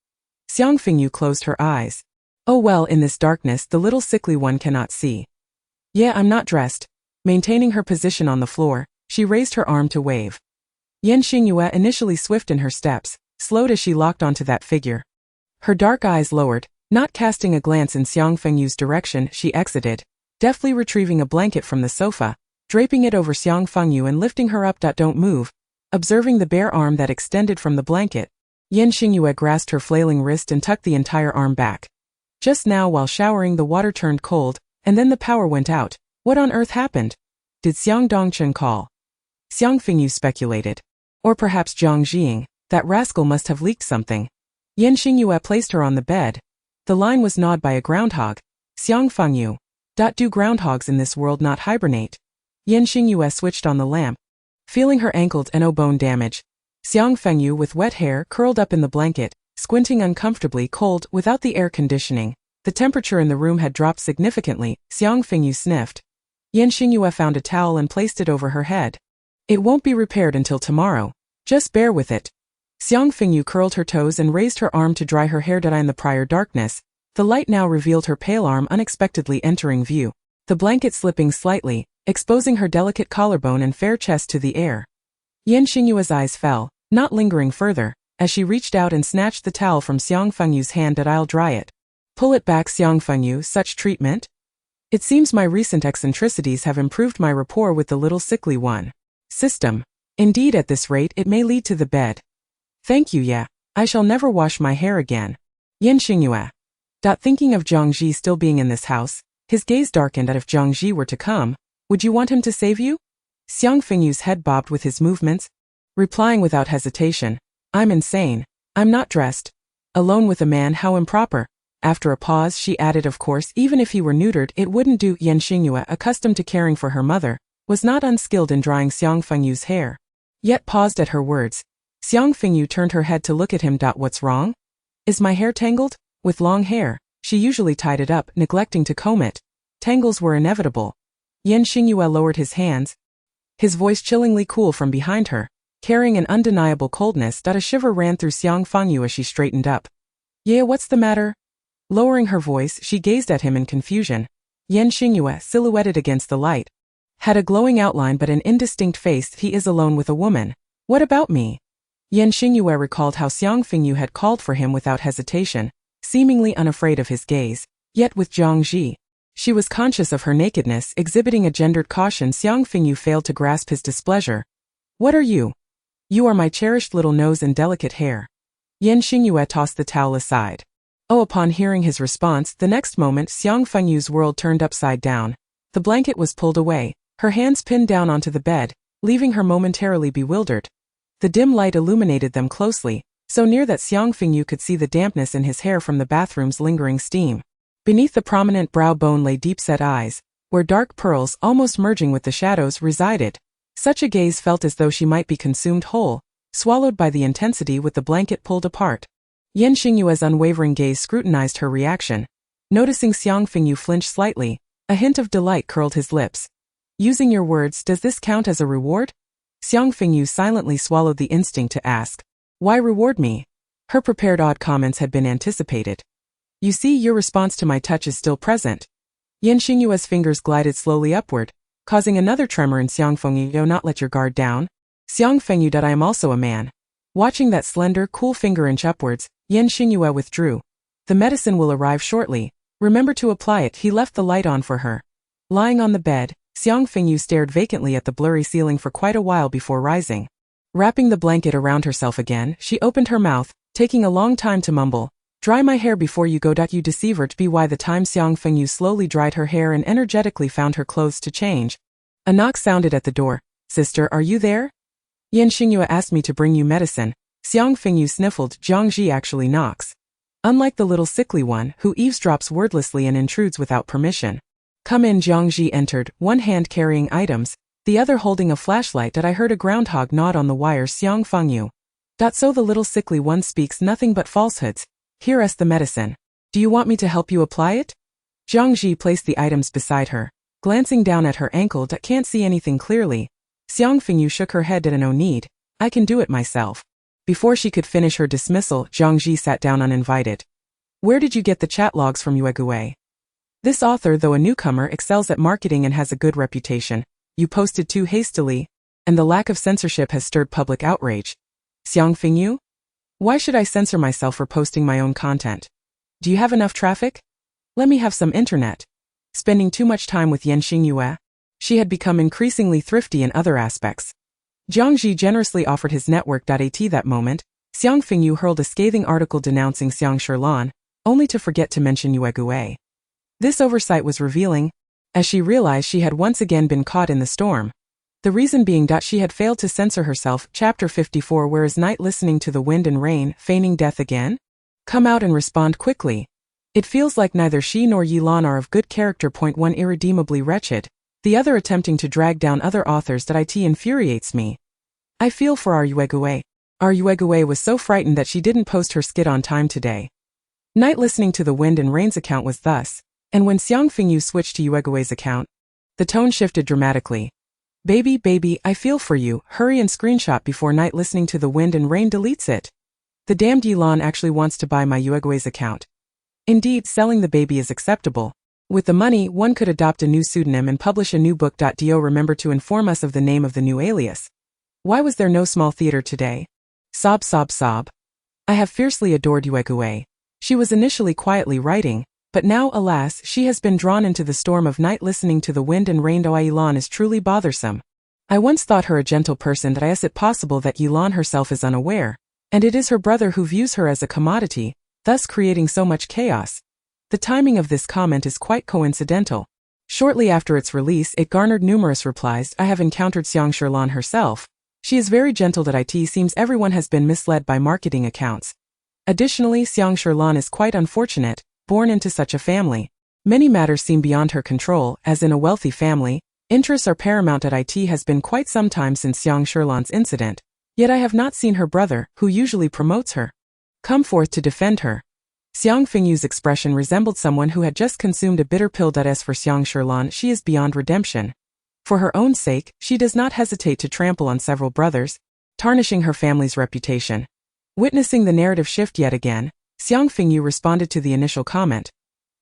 S1: Xiang Fengyu closed her eyes. Oh well, in this darkness the little sickly one cannot see. Yeah, I'm not dressed. Maintaining her position on the floor, she raised her arm to wave. Xingyue, initially swift in her steps, slowed as she locked onto that figure. Her dark eyes lowered, not casting a glance in Xiang Fengyu's direction. She exited, deftly retrieving a blanket from the sofa, draping it over Xiang Fengyu and lifting her up. Don't move. Observing the bare arm that extended from the blanket, Xingyue grasped her flailing wrist and tucked the entire arm back. Just now while showering the water turned cold, and then the power went out. What on earth happened? Did Xiang Dongchen call? Xiang Fengyu speculated. Or perhaps Zhang Jing, that rascal must have leaked something. Xingyue placed her on the bed. The line was gnawed by a groundhog. Xiang Fengyu. Do groundhogs in this world not hibernate? Xingyue switched on the lamp. Feeling her ankle and bone damage, Xiang Fengyu, with wet hair, curled up in the blanket, squinting uncomfortably cold. Without the air conditioning, the temperature in the room had dropped significantly. Xiang Fengyu sniffed. Xingyue found a towel and placed it over her head. It won't be repaired until tomorrow. Just bear with it. Xiang Fengyu curled her toes and raised her arm to dry her hair. In the prior darkness, the light now revealed her pale arm unexpectedly entering view, the blanket slipping slightly, exposing her delicate collarbone and fair chest to the air. Xingyue's eyes fell, not lingering further, as she reached out and snatched the towel from Xiang Fengyu's hand. I'll dry it. Pull it back, Xiang Fengyu. Such treatment? It seems my recent eccentricities have improved my rapport with the little sickly one. System. Indeed, at this rate it may lead to the bed. Thank you. Yeah. I shall never wash my hair again. Xingyue. Thinking of Zhang Ji still being in this house, his gaze darkened. If Zhang Ji were to come, would you want him to save you? Xiang Fengyu's head bobbed with his movements, replying without hesitation. I'm insane. I'm not dressed. Alone with a man, how improper. After a pause she added, of course, even if he were neutered it wouldn't do. Xingyue, accustomed to caring for her mother, was not unskilled in drying Xiang Fengyu's hair. Yet paused at her words. Xiang Fengyu turned her head to look at him. What's wrong? Is my hair tangled? With long hair, she usually tied it up, neglecting to comb it. Tangles were inevitable. Xingyue lowered his hands, his voice chillingly cool from behind her, carrying an undeniable coldness. A shiver ran through Xiang Fengyu as she straightened up. Yeah, what's the matter? Lowering her voice, she gazed at him in confusion. Xingyue, silhouetted against the light, had a glowing outline but an indistinct face. He is alone with a woman. What about me? Xingyue recalled how Xiang Fengyu had called for him without hesitation, seemingly unafraid of his gaze. Yet with Zhang Ji, she was conscious of her nakedness, exhibiting a gendered caution. Xiang Fengyu failed to grasp his displeasure. What are you? You are my cherished little nose and delicate hair. Xingyue tossed the towel aside. Upon hearing his response, the next moment Xiang Fengyu's world turned upside down. The blanket was pulled away, her hands pinned down onto the bed, leaving her momentarily bewildered. The dim light illuminated them closely, so near that Xiang Fengyu could see the dampness in his hair from the bathroom's lingering steam. Beneath the prominent brow bone lay deep-set eyes, where dark pearls, almost merging with the shadows, resided. Such a gaze felt as though she might be consumed whole, swallowed by the intensity with the blanket pulled apart. Xingyue's unwavering gaze scrutinized her reaction. Noticing Xiang Fengyu flinch slightly, a hint of delight curled his lips. Using your words, does this count as a reward? Xiang Fengyu silently swallowed the instinct to ask. Why reward me? Her prepared odd comments had been anticipated. You see, your response to my touch is still present. Xingyue's fingers glided slowly upward, causing another tremor in Xiang Fengyu. Not let your guard down. Xiang Fengyu. I am also a man. Watching that slender, cool finger inch upwards, Xingyue withdrew. The medicine will arrive shortly. Remember to apply it. He left the light on for her. Lying on the bed, Xiang Fengyu stared vacantly at the blurry ceiling for quite a while before rising. Wrapping the blanket around herself again, she opened her mouth, taking a long time to mumble, "Dry my hair before you go. You deceiver." By the time Xiang Fengyu slowly dried her hair and energetically found her clothes to change, a knock sounded at the door. "Sister, are you there?" "Xingyue asked me to bring you medicine." Xiang Fengyu sniffled. Zhangji actually knocks. Unlike the little sickly one, who eavesdrops wordlessly and intrudes without permission. "Come in." Zhangji entered, one hand carrying items, the other holding a flashlight. I heard a groundhog nod on the wire. Xiang Fengyu. So the little sickly one speaks nothing but falsehoods. "Here is the medicine. Do you want me to help you apply it?" Zhangji placed the items beside her, glancing down at her ankle. "Can't see anything clearly." Xiang Fengyu shook her head. "No need. I can do it myself." Before she could finish her dismissal, Zhangji sat down uninvited. "Where did you get the chat logs from?" Xingyue. "This author, though a newcomer, excels at marketing and has a good reputation. You posted too hastily, and the lack of censorship has stirred public outrage." Xiang Fengyu? "Why should I censor myself for posting my own content? Do you have enough traffic? Let me have some internet." Spending too much time with Xingyue, she had become increasingly thrifty in other aspects. Zhangji generously offered his network. At that moment, Xiang Fengyu hurled a scathing article denouncing Xiang Sherlan, only to forget to mention Xingyue. This oversight was revealing, as she realized she had once again been caught in the storm. The reason being she had failed to censor herself. Chapter 54. Where is Night listening to the wind and rain, feigning death again? Come out and respond quickly. It feels like neither she nor Yilan are of good character. One irredeemably wretched, the other attempting to drag down other authors. It infuriates me. I feel for our Xingyue. Our Xingyue was so frightened that she didn't post her skit on time today. Night listening to the wind and rain's account was thus, and when Xiang Fengyu switched to Xingyue's account, the tone shifted dramatically. Baby, I feel for you. Hurry and screenshot before Night listening to the wind and rain deletes it. The damned Yilan actually wants to buy my Xingyue's account. Indeed, selling the baby is acceptable. With the money, one could adopt a new pseudonym and publish a new book. Do remember to inform us of the name of the new alias. Why was there no small theater today? Sob. I have fiercely adored Xingyue. She was initially quietly writing, but now, alas, she has been drawn into the storm of night listening to the wind and rain. Yilan is truly bothersome. I once thought her a gentle person. Is it possible that Yilan herself is unaware, and it is her brother who views her as a commodity, thus creating so much chaos? The timing of this comment is quite coincidental. Shortly after its release, it garnered numerous replies. I have encountered Xiang Sherlan herself. She is very gentle. It seems everyone has been misled by marketing accounts. Additionally, Xiang Sherlan is quite unfortunate, born into such a family. Many matters seem beyond her control, as in a wealthy family, interests are paramount. It has been quite some time since Xiang Sherlan's incident, yet I have not seen her brother, who usually promotes her, come forth to defend her. Xiang Fengyu's expression resembled someone who had just consumed a bitter pill. As for Xiang Sherlan, she is beyond redemption. For her own sake, she does not hesitate to trample on several brothers, tarnishing her family's reputation. Witnessing the narrative shift yet again, Xiang Fengyu responded to the initial comment.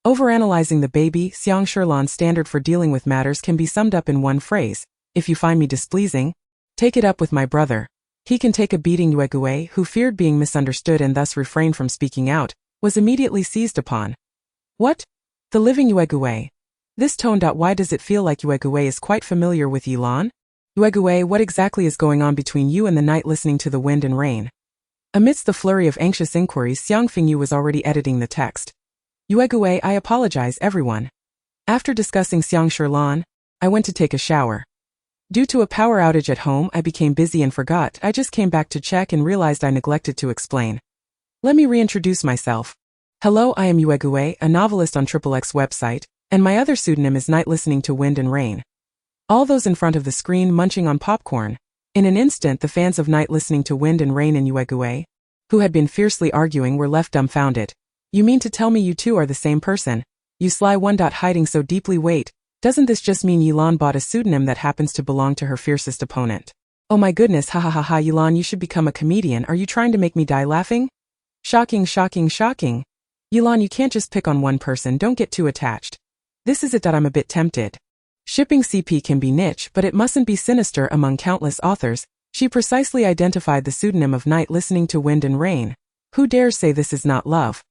S1: Overanalyzing the baby, Xiang Sherlan's standard for dealing with matters can be summed up in one phrase: if you find me displeasing, take it up with my brother. He can take a beating. Xingyue, who feared being misunderstood and thus refrained from speaking out, was immediately seized upon. What? The living Xingyue? This tone. Why does it feel like Xingyue is quite familiar with Yilan? Xingyue, what exactly is going on between you and the night listening to the wind and rain? Amidst the flurry of anxious inquiries, Xiang Fengyu was already editing the text. Xingyue, I apologize, everyone. After discussing Xiang Sherlan, I went to take a shower. Due to a power outage at home, I became busy and forgot. I just came back to check and realized I neglected to explain. Let me reintroduce myself. Hello, I am Xingyue, a novelist on XXX website, and my other pseudonym is Night Listening to Wind and Rain. All those in front of the screen munching on popcorn. In an instant, the fans of Night Listening to Wind and Rain and Xingyue, who had been fiercely arguing, were left dumbfounded. You mean to tell me you two are the same person? You sly one. Hiding so deeply. Wait, doesn't this just mean Yilan bought a pseudonym that happens to belong to her fiercest opponent? Oh my goodness, ha ha ha ha. Yilan, you should become a comedian. Are you trying to make me die laughing? Shocking. Yilan, you can't just pick on one person, don't get too attached. This is it that I'm a bit tempted. Shipping CP can be niche, but it mustn't be sinister among countless authors. She precisely identified the pseudonym of night listening to wind and rain. Who dares say this is not love?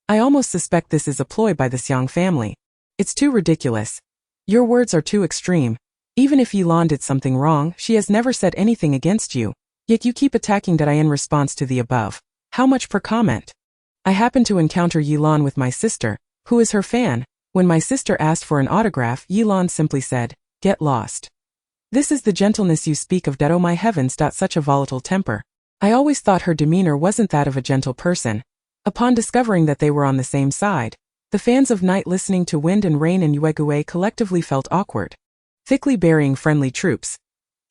S1: I almost suspect this is a ploy by the Xiang family. It's too ridiculous. Your words are too extreme. Even if Yilan did something wrong, she has never said anything against you. Yet you keep attacking that I in response to the above. How much per comment? I happened to encounter Yilan with my sister, who is her fan. When my sister asked for an autograph, Yilan simply said, "Get lost." This is the gentleness you speak of, that oh my heavens, such a volatile temper. I always thought her demeanor wasn't that of a gentle person. Upon discovering that they were on the same side, the fans of night listening to wind and rain and Xingyue collectively felt awkward. Thickly burying friendly troops.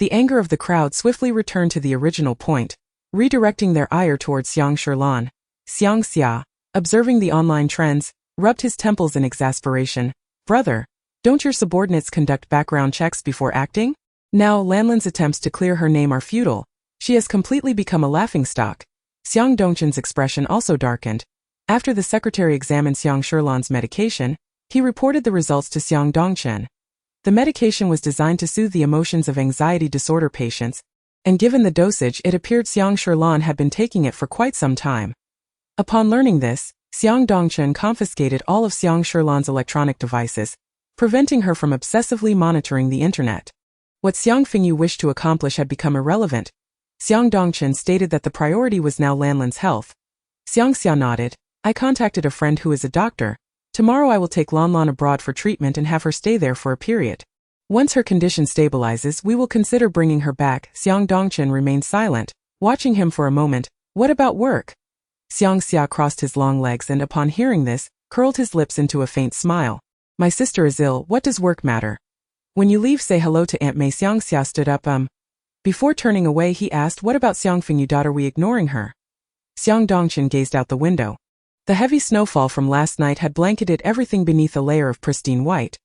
S1: The anger of the crowd swiftly returned to the original point, redirecting their ire towards Xiang Sherlan. Xiang Xia, observing the online trends, rubbed his temples in exasperation. Brother, don't your subordinates conduct background checks before acting? Now Lanlin's attempts to clear her name are futile. She has completely become a laughingstock. Xiang Dongchen's expression also darkened. After the secretary examined Xiang Sherlan's medication, he reported the results to Xiang Dongchen. The medication was designed to soothe the emotions of anxiety disorder patients, and given the dosage, it appeared Xiang Sherlan had been taking it for quite some time. Upon learning this, Xiang Dongchen confiscated all of Xiang Sherlan's electronic devices, preventing her from obsessively monitoring the internet. What Xiang Fengyu wished to accomplish had become irrelevant. Xiang Dongchen stated that the priority was now Lanlin's health. Xiang Xia nodded. I contacted a friend who is a doctor. Tomorrow I will take Lanlan abroad for treatment and have her stay there for a period. Once her condition stabilizes, we will consider bringing her back. Xiang Dongchen remained silent, watching him for a moment. What about work? Xiang Xia crossed his long legs and upon hearing this, curled his lips into a faint smile. My sister is ill, what does work matter? When you leave, say hello to Aunt May. Xiang Xia stood up. Before turning away, he asked, what about Xiang Fengyu? Are we ignoring her? Xiang Dongchen gazed out the window. The heavy snowfall from last night had blanketed everything beneath a layer of pristine white.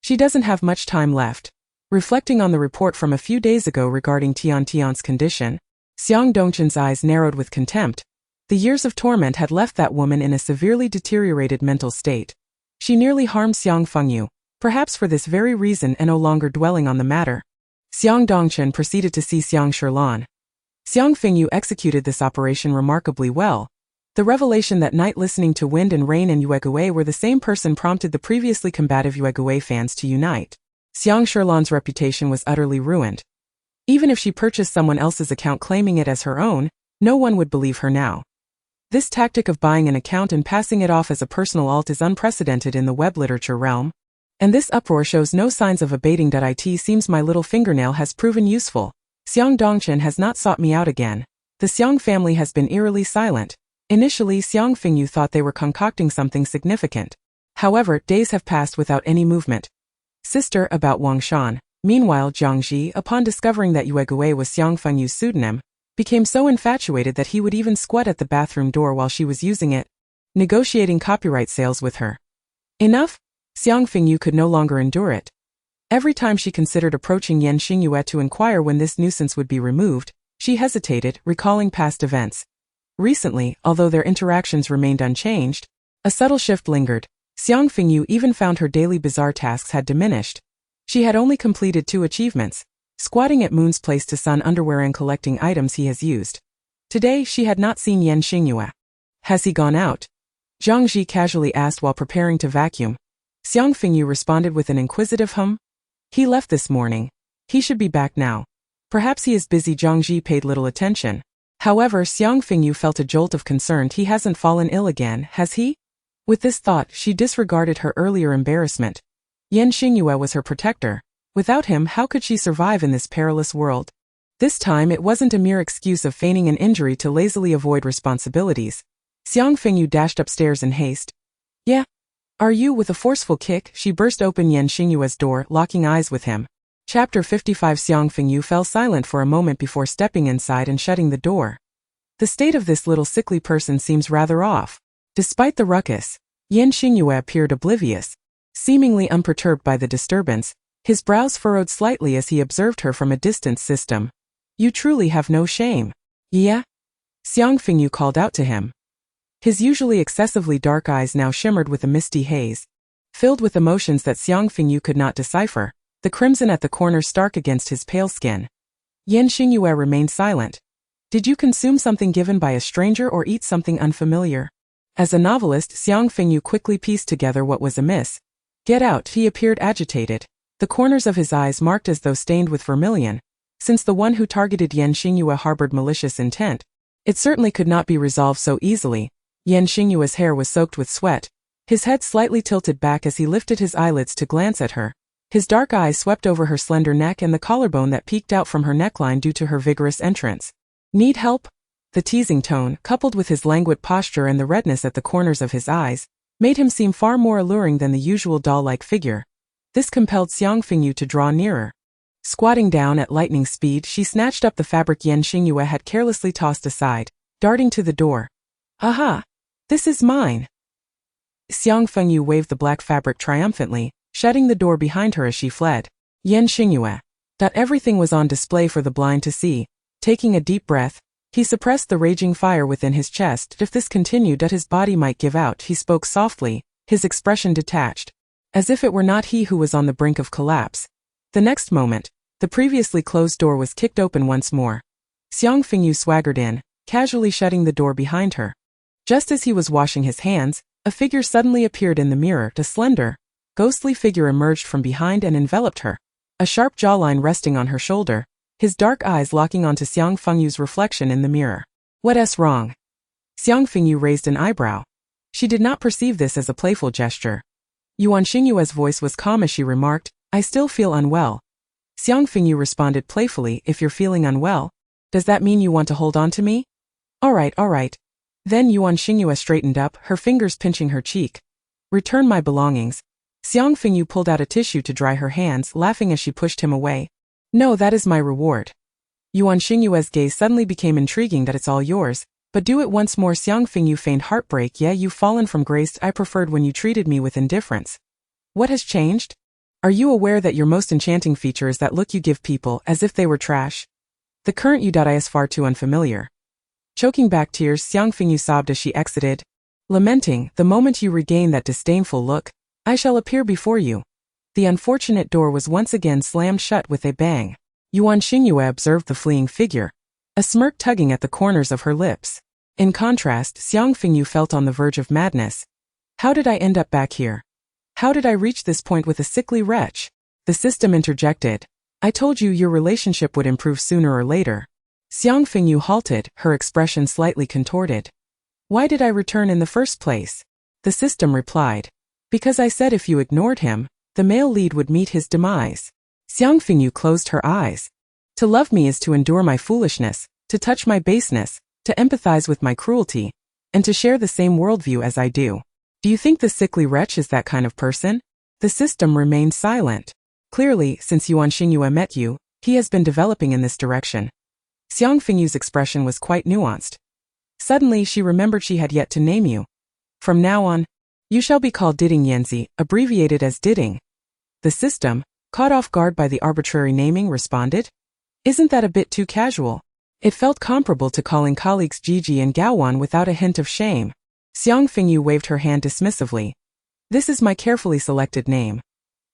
S1: She doesn't have much time left. Reflecting on the report from a few days ago regarding Tian's condition, Xiang Dongchen's eyes narrowed with contempt. The years of torment had left that woman in a severely deteriorated mental state. She nearly harmed Xiang Fengyu, perhaps for this very reason, and no longer dwelling on the matter. Xiang Dongchen proceeded to see Xiang Sherlan. Xiang Fengyu executed this operation remarkably well. The revelation that night listening to wind and rain and Xingyue were the same person prompted the previously combative Xingyue fans to unite. Xiang Sherlan's reputation was utterly ruined. Even if she purchased someone else's account claiming it as her own, no one would believe her now. This tactic of buying an account and passing it off as a personal alt is unprecedented in the web literature realm. And this uproar shows no signs of abating. It seems my little fingernail has proven useful. Xiang Dongchen has not sought me out again. The Xiang family has been eerily silent. Initially, Xiang Fengyu thought they were concocting something significant. However, days have passed without any movement. Sister, about Wang Shan. Meanwhile, Jiangji, upon discovering that Xingyue was Xiang Fengyu's pseudonym, became so infatuated that he would even squat at the bathroom door while she was using it, negotiating copyright sales with her. Enough? Xiang Fengyu could no longer endure it. Every time she considered approaching Xingyue to inquire when this nuisance would be removed, she hesitated, recalling past events. Recently, although their interactions remained unchanged, a subtle shift lingered. Xiang Fengyu even found her daily bizarre tasks had diminished. She had only completed 2 achievements, squatting at Moon's place to sun underwear and collecting items he has used. Today, she had not seen Xingyue. Has he gone out? Jiangji casually asked while preparing to vacuum. Xiang Fengyu responded with an inquisitive hum. He left this morning. He should be back now. Perhaps he is busy. Jiangji paid little attention. However, Xiang Fengyu felt a jolt of concern. He hasn't fallen ill again, has he? With this thought, she disregarded her earlier embarrassment. Xingyue was her protector. Without him, how could she survive in this perilous world? This time, it wasn't a mere excuse of feigning an injury to lazily avoid responsibilities. Xiang Fengyu dashed upstairs in haste. Yeah? Are you? With a forceful kick, she burst open Xingyue's door, locking eyes with him. Chapter 55. Xiang Fengyu fell silent for a moment before stepping inside and shutting the door. The state of this little sickly person seems rather off. Despite the ruckus, Xingyue appeared oblivious. Seemingly unperturbed by the disturbance, his brows furrowed slightly as he observed her from a distant system. You truly have no shame. Yeah? Xiang Fengyu called out to him. His usually excessively dark eyes now shimmered with a misty haze, filled with emotions that Xiang Fengyu could not decipher, the crimson at the corners stark against his pale skin. Xingyue remained silent. Did you consume something given by a stranger or eat something unfamiliar? As a novelist, Xiang Fengyu quickly pieced together what was amiss. Get out, he appeared agitated, the corners of his eyes marked as though stained with vermilion. Since the one who targeted Xingyue harbored malicious intent, it certainly could not be resolved so easily. Xingyue's hair was soaked with sweat, his head slightly tilted back as he lifted his eyelids to glance at her. His dark eyes swept over her slender neck and the collarbone that peeked out from her neckline due to her vigorous entrance. Need help? The teasing tone, coupled with his languid posture and the redness at the corners of his eyes, made him seem far more alluring than the usual doll-like figure. This compelled Xiang Fengyu to draw nearer. Squatting down at lightning speed, she snatched up the fabric Xingyue had carelessly tossed aside, darting to the door. Aha! This is mine! Xiang Fengyu waved the black fabric triumphantly, shutting the door behind her as she fled. Xingyue. Everything was on display for the blind to see. Taking a deep breath, he suppressed the raging fire within his chest. If this continued, his body might give out. He spoke softly, his expression detached, as if it were not he who was on the brink of collapse. The next moment, the previously closed door was kicked open once more. Xiang Fengyu swaggered in, casually shutting the door behind her. Just as he was washing his hands, a figure suddenly appeared in the mirror. A slender, ghostly figure emerged from behind and enveloped her, a sharp jawline resting on her shoulder, his dark eyes locking onto Xiang Fengyu's reflection in the mirror. What's wrong? Xiang Fengyu raised an eyebrow. She did not perceive this as a playful gesture. Xingyue's voice was calm as she remarked, I still feel unwell. Xiang Fengyu responded playfully, if you're feeling unwell, does that mean you want to hold on to me? All right. Then Xingyue straightened up, her fingers pinching her cheek. Return my belongings. Xiang Fengyu pulled out a tissue to dry her hands, laughing as she pushed him away. No, that is my reward. Xingyue's gaze suddenly became intriguing. It's all yours, but do it once more. Xiang Fengyu feigned heartbreak. Yeah, you've fallen from grace. I preferred when you treated me with indifference. What has changed? Are you aware that your most enchanting feature is that look you give people as if they were trash? The current you is far too unfamiliar. Choking back tears, Xiang Fengyu sobbed as she exited, lamenting, the moment you regain that disdainful look, I shall appear before you. The unfortunate door was once again slammed shut with a bang. Xingyue observed the fleeing figure, a smirk tugging at the corners of her lips. In contrast, Xiang Fengyu felt on the verge of madness. How did I end up back here? How did I reach this point with a sickly wretch? The system interjected. I told you your relationship would improve sooner or later. Xiang Fengyu halted, her expression slightly contorted. Why did I return in the first place? The system replied. Because I said if you ignored him, the male lead would meet his demise. Xiang Fengyu closed her eyes. To love me is to endure my foolishness, to touch my baseness, to empathize with my cruelty, and to share the same worldview as I do. Do you think the sickly wretch is that kind of person? The system remained silent. Clearly, since Xingyue met you, he has been developing in this direction. Xiang Fengyu's expression was quite nuanced. Suddenly she remembered she had yet to name you. From now on, you shall be called Diding Yanzi, abbreviated as Diding. The system, caught off guard by the arbitrary naming, responded. Isn't that a bit too casual? It felt comparable to calling colleagues Gigi and Gaowan without a hint of shame. Xiang Fengyu waved her hand dismissively. This is my carefully selected name.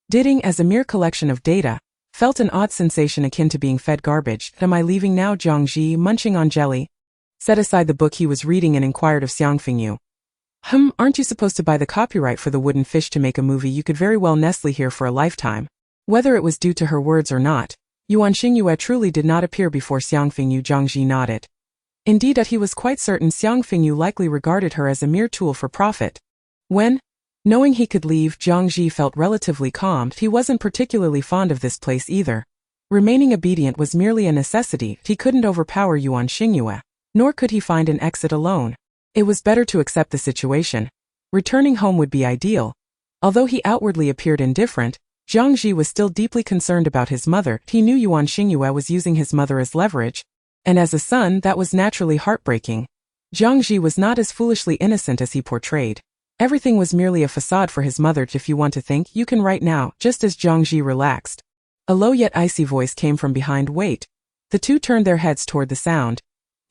S1: Diding, as a mere collection of data, felt an odd sensation akin to being fed garbage. Am I leaving now? Zhangji, munching on jelly, set aside the book he was reading and inquired of Xiang Fengyu. Aren't you supposed to buy the copyright for the wooden fish to make a movie? You could very well nestle here for a lifetime. Whether it was due to her words or not, Xingyue truly did not appear before Xiang Fengyu. Zhangji nodded. Indeed, he was quite certain Xiang Fengyu likely regarded her as a mere tool for profit. When, knowing he could leave, Zhangji felt relatively calmed. He wasn't particularly fond of this place either. Remaining obedient was merely a necessity. He couldn't overpower Xingyue, nor could he find an exit alone. It was better to accept the situation. Returning home would be ideal. Although he outwardly appeared indifferent, Zhangji was still deeply concerned about his mother. He knew Xingyue was using his mother as leverage, and as a son that was naturally heartbreaking. Zhangji was not as foolishly innocent as he portrayed. Everything was merely a facade for his mother. If you want to think, you can right now. Just as Zhangji relaxed, a low yet icy voice came from behind. Wait. The two turned their heads toward the sound.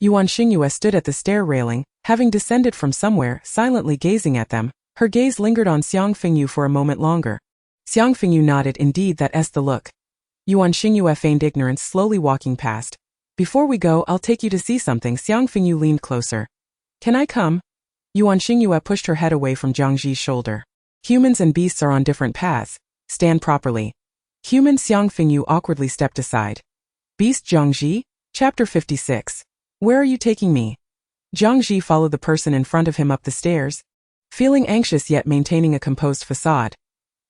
S1: Yuan Xingyue stood at the stair railing, having descended from somewhere, silently gazing at them. Her gaze lingered on Xiang Fengyu for a moment longer. Xiang Fengyu nodded. Indeed, that's the look. Yuan Xingyue feigned ignorance, slowly walking past. Before we go, I'll take you to see something. Xiang Fengyu leaned closer. Can I come? Yuan Xingyue pushed her head away from Zhang Ji's shoulder. Humans and beasts are on different paths. Stand properly. Human. Xiang Fengyu awkwardly stepped aside. Beast. Zhang Ji? Chapter 56. Where are you taking me? Zhang Ji followed the person in front of him up the stairs, feeling anxious yet maintaining a composed facade.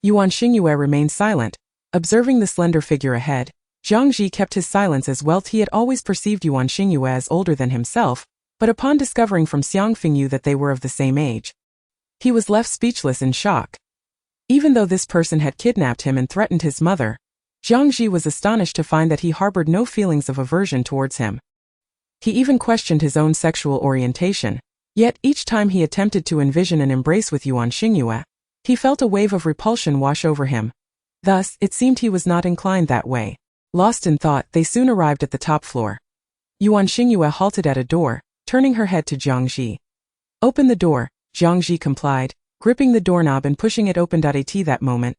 S1: Yuan Xingyue remained silent, observing the slender figure ahead. Zhang Ji kept his silence as well. He had always perceived Yuan Xingyue as older than himself, but upon discovering from Xiang Fengyu that they were of the same age, he was left speechless in shock. Even though this person had kidnapped him and threatened his mother, Zhang Ji was astonished to find that he harbored no feelings of aversion towards him. He even questioned his own sexual orientation, yet each time he attempted to envision an embrace with Yuan Xingyue, he felt a wave of repulsion wash over him. Thus, it seemed he was not inclined that way. Lost in thought, they soon arrived at the top floor. Yuan Xingyue halted at a door, turning her head to Zhang Ji. Open the door. Zhang Ji complied, gripping the doorknob and pushing it open. At that moment,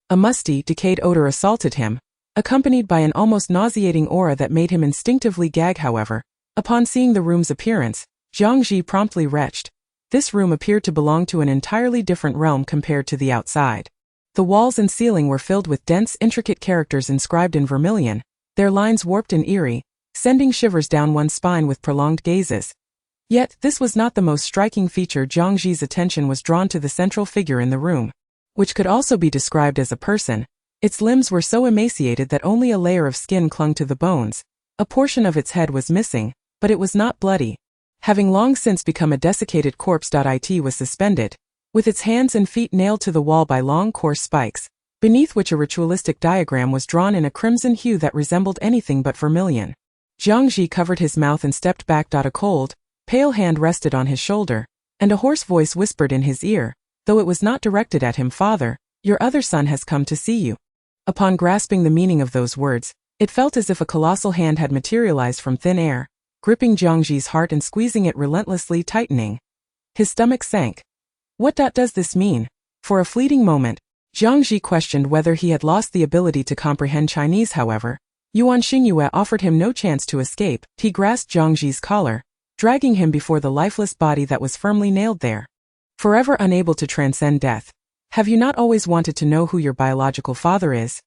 S1: a musty, decayed odor assaulted him, accompanied by an almost nauseating aura that made him instinctively gag. However, upon seeing the room's appearance, Zhang Ji promptly retched. This room appeared to belong to an entirely different realm compared to the outside. The walls and ceiling were filled with dense, intricate characters inscribed in vermilion, their lines warped and eerie, sending shivers down one's spine with prolonged gazes. Yet, this was not the most striking feature. Zhang Ji's attention was drawn to the central figure in the room, which could also be described as a person. Its limbs were so emaciated that only a layer of skin clung to the bones. A portion of its head was missing, but it was not bloody. Having long since become a desiccated corpse. It was suspended, with its hands and feet nailed to the wall by long coarse spikes, beneath which a ritualistic diagram was drawn in a crimson hue that resembled anything but vermilion. Zhang Ji covered his mouth and stepped back. A cold, pale hand rested on his shoulder, and a hoarse voice whispered in his ear, though it was not directed at him. Father, your other son has come to see you. Upon grasping the meaning of those words, it felt as if a colossal hand had materialized from thin air, gripping Zhang Ji's heart and squeezing it relentlessly, tightening. His stomach sank. What does this mean? For a fleeting moment, Zhang Ji questioned whether he had lost the ability to comprehend Chinese. However, Yuan Xingyue offered him no chance to escape. He grasped Zhang Ji's collar, dragging him before the lifeless body that was firmly nailed there. Forever unable to transcend death. Have you not always wanted to know who your biological father is?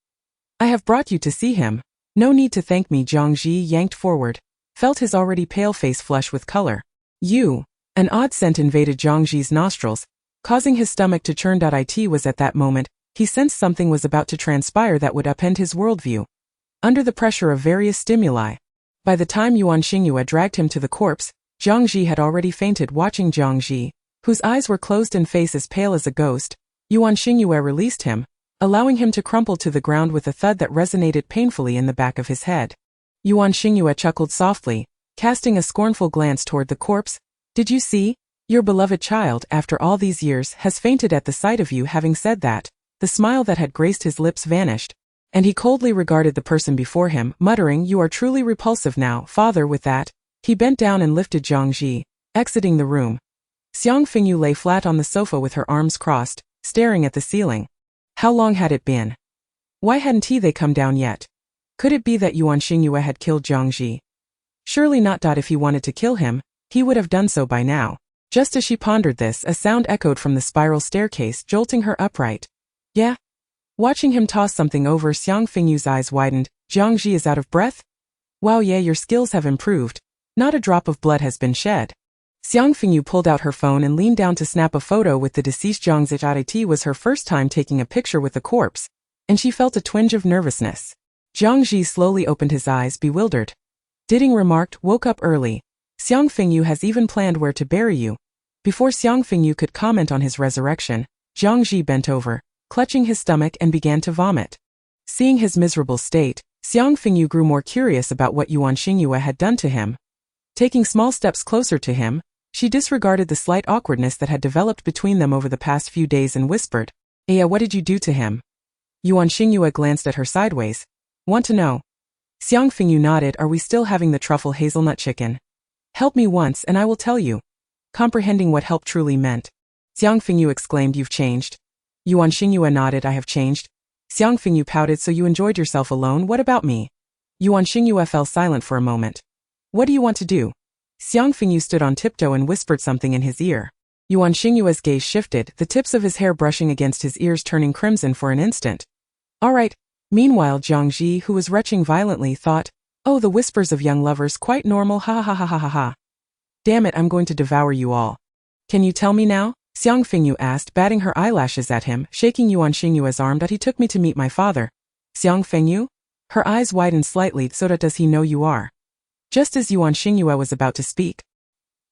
S1: I have brought you to see him. No need to thank me. Zhang Ji yanked forward, felt his already pale face flush with color. You. An odd scent invaded Zhang Ji's nostrils, causing his stomach to churn. It was at that moment, he sensed something was about to transpire that would upend his worldview. Under the pressure of various stimuli, by the time Yuan Xingyue dragged him to the corpse, Zhang Ji had already fainted. Watching Zhang Ji, whose eyes were closed and face as pale as a ghost, Yuan Xingyue released him, allowing him to crumple to the ground with a thud that resonated painfully in the back of his head. Yuan Xingyue chuckled softly, casting a scornful glance toward the corpse. Did you see? Your beloved child, after all these years, has fainted at the sight of you. Having said that, the smile that had graced his lips vanished, and he coldly regarded the person before him, muttering, You are truly repulsive now, father. With that, he bent down and lifted Zhang Ji, exiting the room. Xiang Fengyu lay flat on the sofa with her arms crossed, staring at the ceiling. How long had it been? Why hadn't they come down yet? Could it be that Yuan Xingyue had killed Zhang Ji? Surely not. If he wanted to kill him, he would have done so by now. Just as she pondered this, a sound echoed from the spiral staircase, jolting her upright. Yeah? Watching him toss something over, Xiang Fengyu's eyes widened. Zhang Ji is out of breath? Wow, yeah, your skills have improved. Not a drop of blood has been shed. Xiang Fengyu pulled out her phone and leaned down to snap a photo with the deceased Zhang Ji. It was her first time taking a picture with the corpse, and she felt a twinge of nervousness. Zhang Ji slowly opened his eyes, bewildered. Diding remarked, woke up early. Xiang Fengyu has even planned where to bury you. Before Xiang Fengyu could comment on his resurrection, Zhang Ji bent over, clutching his stomach, and began to vomit. Seeing his miserable state, Xiang Fengyu grew more curious about what Yuan Xingyue had done to him. Taking small steps closer to him, she disregarded the slight awkwardness that had developed between them over the past few days and whispered, Aya, what did you do to him? Yuan Xingyue glanced at her sideways. Want to know? Xiang Fengyu nodded. Are we still having the truffle hazelnut chicken? Help me once and I will tell you. Comprehending what help truly meant, Xiang Fengyu exclaimed, "You've changed." Yuan Xingyue nodded, "I have changed." Xiang Fengyu pouted, "So you enjoyed yourself alone, what about me?" Yuan Xingyue fell silent for a moment. "What do you want to do?" Xiang Fengyu stood on tiptoe and whispered something in his ear. Yuan Xingyue's gaze shifted, the tips of his hair brushing against his ears turning crimson for an instant. "All right." Meanwhile Zhang Ji, who was retching violently, thought, "Oh, the whispers of young lovers, quite normal, ha ha ha ha ha ha. Damn it, I'm going to devour you all." "Can you tell me now?" Xiang Fengyu asked, batting her eyelashes at him, shaking Yuan Xingyue's arm. "That he took me to meet my father." "Xiang Fengyu?" Her eyes widened slightly. "So that does he know you are?" Just as Yuan Xingyue was about to speak,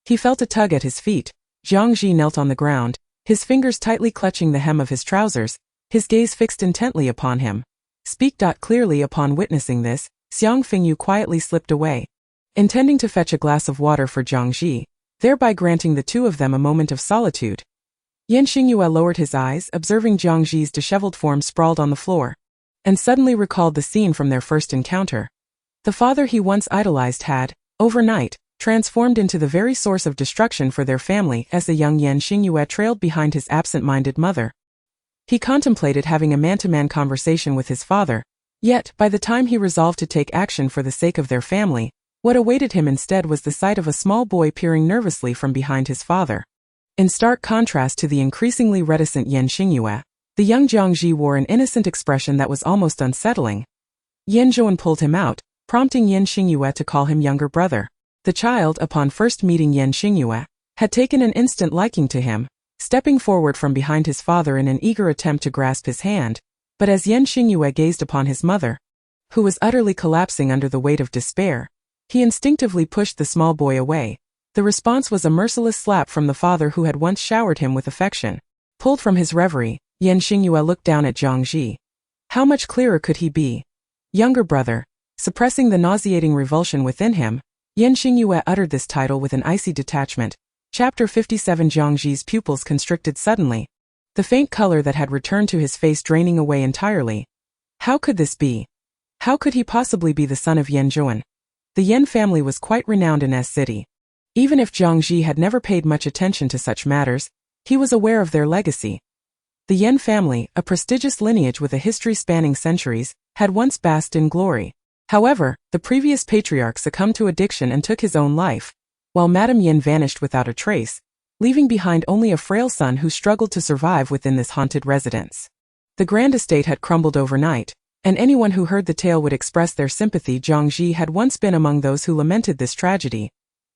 S1: he felt a tug at his feet. Zhang Ji knelt on the ground, his fingers tightly clutching the hem of his trousers, his gaze fixed intently upon him. "Speak." Clearly upon witnessing this, Xiang Fengyu quietly slipped away, intending to fetch a glass of water for Zhang Ji, thereby granting the two of them a moment of solitude. Yan Xingyue lowered his eyes, observing Zhang Ji's disheveled form sprawled on the floor, and suddenly recalled the scene from their first encounter. The father he once idolized had, overnight, transformed into the very source of destruction for their family as the young Yan Xingyue trailed behind his absent-minded mother. He contemplated having a man-to-man conversation with his father, yet, by the time he resolved to take action for the sake of their family, what awaited him instead was the sight of a small boy peering nervously from behind his father. In stark contrast to the increasingly reticent Yan Xingyue, the young Zhang Ji wore an innocent expression that was almost unsettling. Yan Zhuan pulled him out, prompting Yan Xingyue to call him younger brother. The child, upon first meeting Yan Xingyue, had taken an instant liking to him, stepping forward from behind his father in an eager attempt to grasp his hand, but as Yan Xingyue gazed upon his mother, who was utterly collapsing under the weight of despair, he instinctively pushed the small boy away. The response was a merciless slap from the father who had once showered him with affection. Pulled from his reverie, Yan Xingyue looked down at Zhang Ji. How much clearer could he be? Younger brother. Suppressing the nauseating revulsion within him, Yan Xingyue uttered this title with an icy detachment. Chapter 57. Zhang Ji's pupils constricted suddenly, the faint color that had returned to his face draining away entirely. How could this be? How could he possibly be the son of Yan Zhuan? The Yan family was quite renowned in S City. Even if Zhang Ji had never paid much attention to such matters, he was aware of their legacy. The Yan family, a prestigious lineage with a history spanning centuries, had once basked in glory. However, the previous patriarch succumbed to addiction and took his own life, while Madame Yan vanished without a trace, leaving behind only a frail son who struggled to survive within this haunted residence. The grand estate had crumbled overnight, and anyone who heard the tale would express their sympathy. Zhang Ji had once been among those who lamented this tragedy.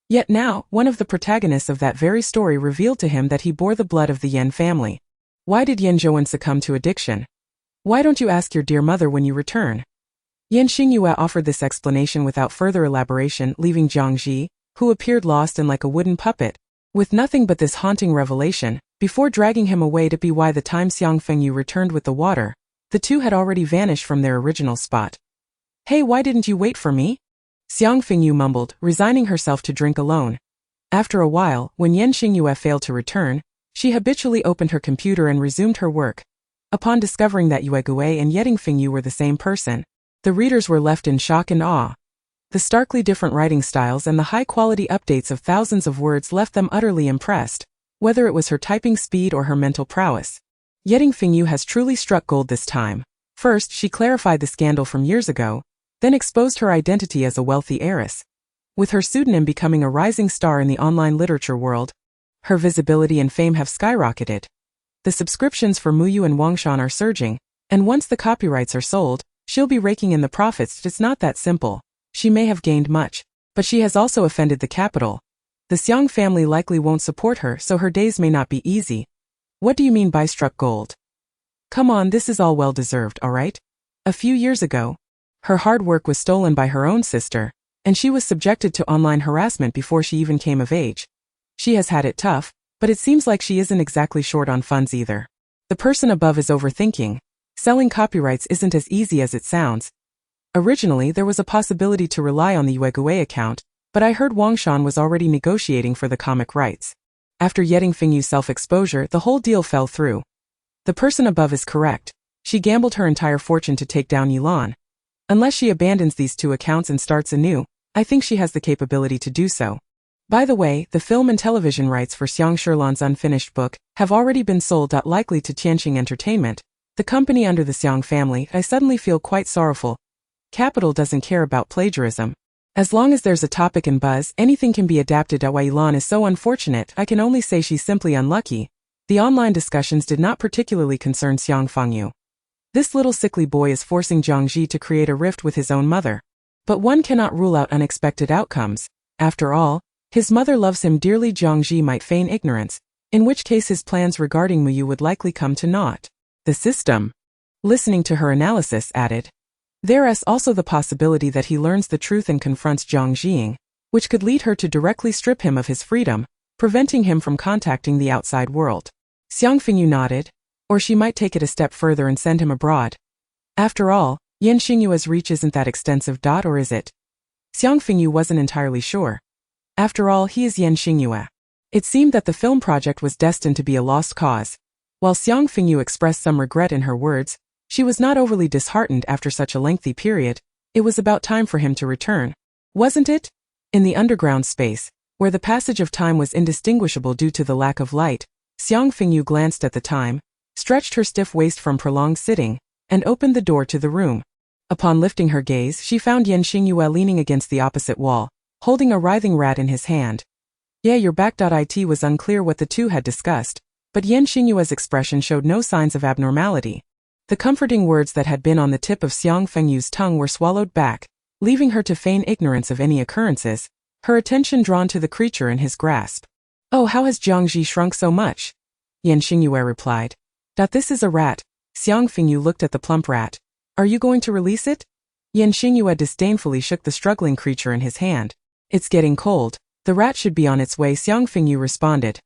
S1: Yet now, one of the protagonists of that very story revealed to him that he bore the blood of the Yan family. Why did Yan Zhuan succumb to addiction? Why don't you ask your dear mother when you return? Yan Xingyue offered this explanation without further elaboration, leaving Zhang Ji, who appeared lost and like a wooden puppet, with nothing but this haunting revelation. Before dragging him away to be by the time Xiang Fengyu returned with the water, the two had already vanished from their original spot. "Hey, why didn't you wait for me?" Xiang Fengyu mumbled, resigning herself to drink alone. After a while, when Yan Xingyue failed to return, she habitually opened her computer and resumed her work. Upon discovering that Xingyue and Yan Fengyu were the same person, the readers were left in shock and awe. The starkly different writing styles and the high-quality updates of thousands of words left them utterly impressed, whether it was her typing speed or her mental prowess. Yan Fengyu has truly struck gold this time. First, she clarified the scandal from years ago, then exposed her identity as a wealthy heiress. With her pseudonym becoming a rising star in the online literature world, her visibility and fame have skyrocketed. The subscriptions for Muyu and Wangshan are surging, and once the copyrights are sold, she'll be raking in the profits. It's not that simple. She may have gained much, but she has also offended the capital. The Xiang family likely won't support her, so her days may not be easy. What do you mean by struck gold? Come on, this is all well-deserved, alright? A few years ago, her hard work was stolen by her own sister, and she was subjected to online harassment before she even came of age. She has had it tough, but it seems like she isn't exactly short on funds either. The person above is overthinking. Selling copyrights isn't as easy as it sounds. Originally, there was a possibility to rely on the Xingyue account, but I heard Wangshan was already negotiating for the comic rights. After Yan Fengyu's self-exposure, the whole deal fell through. The person above is correct. She gambled her entire fortune to take down Yilan. Unless she abandons these two accounts and starts anew, I think she has the capability to do so. By the way, the film and television rights for Xiang Shirlan's unfinished book have already been sold. Likely to Tianqing Entertainment, the company under the Xiang family. I suddenly feel quite sorrowful. Capital doesn't care about plagiarism. As long as there's a topic and buzz, anything can be adapted. Wai Yilan is so unfortunate. I can only say she's simply unlucky. The online discussions did not particularly concern Xiang Fengyu. This little sickly boy is forcing Jiangji to create a rift with his own mother. But one cannot rule out unexpected outcomes. After all, his mother loves him dearly. Jiangji might feign ignorance, in which case his plans regarding Muyu would likely come to naught. The system, listening to her analysis, added, there is also the possibility that he learns the truth and confronts Jiangji, which could lead her to directly strip him of his freedom, preventing him from contacting the outside world. Xiang Fengyu nodded. Or she might take it a step further and send him abroad. After all, Xingyue's reach isn't that extensive. Or is it? Xiang Fengyu wasn't entirely sure. After all, he is Xingyue. It seemed that the film project was destined to be a lost cause. While Xiang Fengyu expressed some regret in her words, she was not overly disheartened after such a lengthy period. It was about time for him to return. Wasn't it? In the underground space, where the passage of time was indistinguishable due to the lack of light, Xiang Fengyu glanced at the time, stretched her stiff waist from prolonged sitting, and opened the door to the room. Upon lifting her gaze, she found Xingyue leaning against the opposite wall, holding a writhing rat in his hand. Yeah, you're back. It was unclear what the two had discussed, but Xingyue's expression showed no signs of abnormality. The comforting words that had been on the tip of Xiang Fengyu's tongue were swallowed back, leaving her to feign ignorance of any occurrences, her attention drawn to the creature in his grasp. Oh, how has Jiangji shrunk so much? Xingyue replied. This is a rat. Xiang Fengyu looked at the plump rat. Are you going to release it? Xingyue disdainfully shook the struggling creature in his hand. It's getting cold. The rat should be on its way, Xiang Fengyu responded.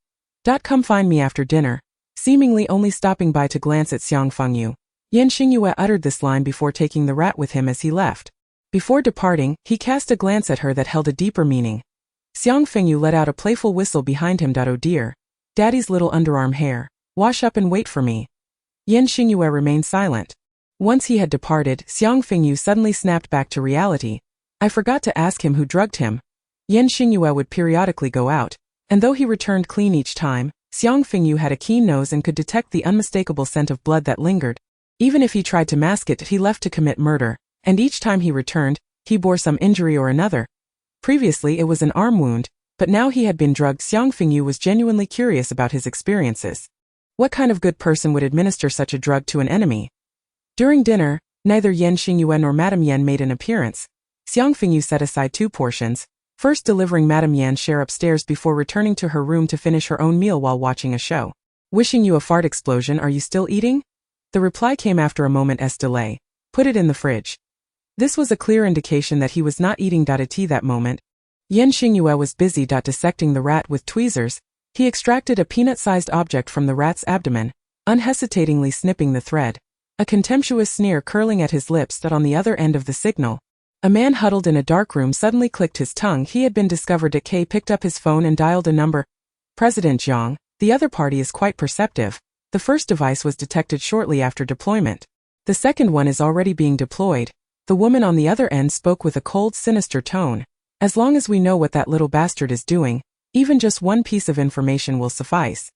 S1: Come find me after dinner. Seemingly only stopping by to glance at Xiang Fengyu, Xingyue uttered this line before taking the rat with him as he left. Before departing, he cast a glance at her that held a deeper meaning. Xiang Fengyu let out a playful whistle behind him. Oh dear. Daddy's little underarm hair. Wash up and wait for me. Xingyue remained silent. Once he had departed, Xiang Fengyu suddenly snapped back to reality. I forgot to ask him who drugged him. Xingyue would periodically go out, and though he returned clean each time, Xiang Fengyu had a keen nose and could detect the unmistakable scent of blood that lingered. Even if he tried to mask it, he left to commit murder, and each time he returned, he bore some injury or another. Previously it was an arm wound, but now he had been drugged. Xiang Fengyu was genuinely curious about his experiences. What kind of good person would administer such a drug to an enemy? During dinner, neither Xingyue nor Madame Yan made an appearance. Xiang Fengyu set aside 2 portions, first delivering Madame Yan's share upstairs before returning to her room to finish her own meal while watching a show. Wishing you a fart explosion. Are you still eating? The reply came after a moment's delay. Put it in the fridge. This was a clear indication that he was not eating. At that moment, Xingyue was busy dissecting the rat with tweezers. He extracted a peanut-sized object from the rat's abdomen, unhesitatingly snipping the thread. A contemptuous sneer curling at his lips. On the other end of the signal, a man huddled in a dark room suddenly clicked his tongue. He had been discovered. K picked up his phone and dialed a number. President Jiang, the other party is quite perceptive. The first device was detected shortly after deployment. The second one is already being deployed. The woman on the other end spoke with a cold, sinister tone. As long as we know what that little bastard is doing, even just one piece of information will suffice.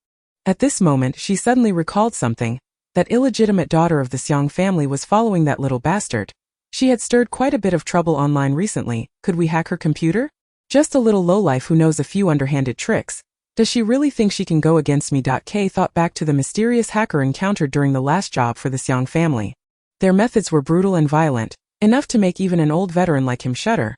S1: At this moment, she suddenly recalled something. That illegitimate daughter of the Xiang family was following that little bastard. She had stirred quite a bit of trouble online recently. Could we hack her computer? Just a little lowlife who knows a few underhanded tricks. Does she really think she can go against me? K thought back to the mysterious hacker encountered during the last job for the Xiang family. Their methods were brutal and violent, enough to make even an old veteran like him shudder.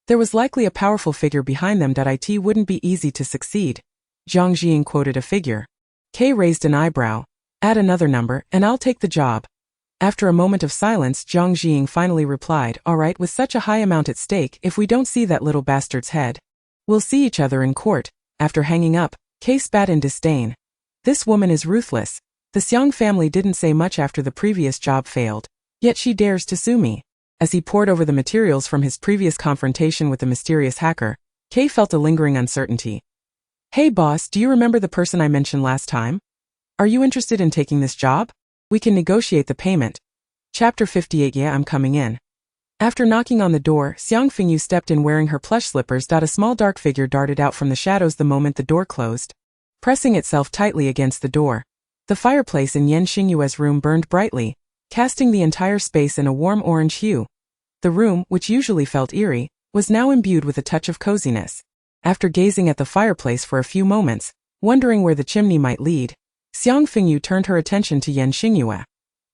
S1: There was likely a powerful figure behind them. It wouldn't be easy to succeed. Jiang Jiying quoted a figure. K raised an eyebrow. Add another number, and I'll take the job. After a moment of silence, Jiang Jiying finally replied, all right, with such a high amount at stake, if we don't see that little bastard's head, we'll see each other in court. After hanging up, K spat in disdain. This woman is ruthless. The Xiang family didn't say much after the previous job failed, yet she dares to sue me. As he pored over the materials from his previous confrontation with the mysterious hacker, K felt a lingering uncertainty. Hey boss, do you remember the person I mentioned last time? Are you interested in taking this job? We can negotiate the payment. Chapter 58. Yeah, I'm coming in. After knocking on the door, Xiang Fengyu stepped in wearing her plush slippers. A small dark figure darted out from the shadows the moment the door closed, pressing itself tightly against the door. The fireplace in Xingyue's room burned brightly, casting the entire space in a warm orange hue. The room, which usually felt eerie, was now imbued with a touch of coziness. After gazing at the fireplace for a few moments, wondering where the chimney might lead, Xiang Fengyu turned her attention to Xingyue.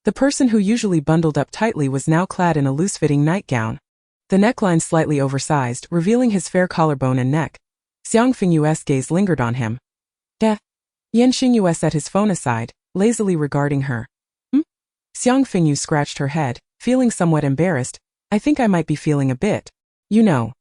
S1: The person who usually bundled up tightly was now clad in a loose-fitting nightgown. The neckline slightly oversized, revealing his fair collarbone and neck. Xiang Fengyu's gaze lingered on him. Xingyue set his phone aside, lazily regarding her. Xiang Fengyu scratched her head, feeling somewhat embarrassed. I think I might be feeling a bit. You know.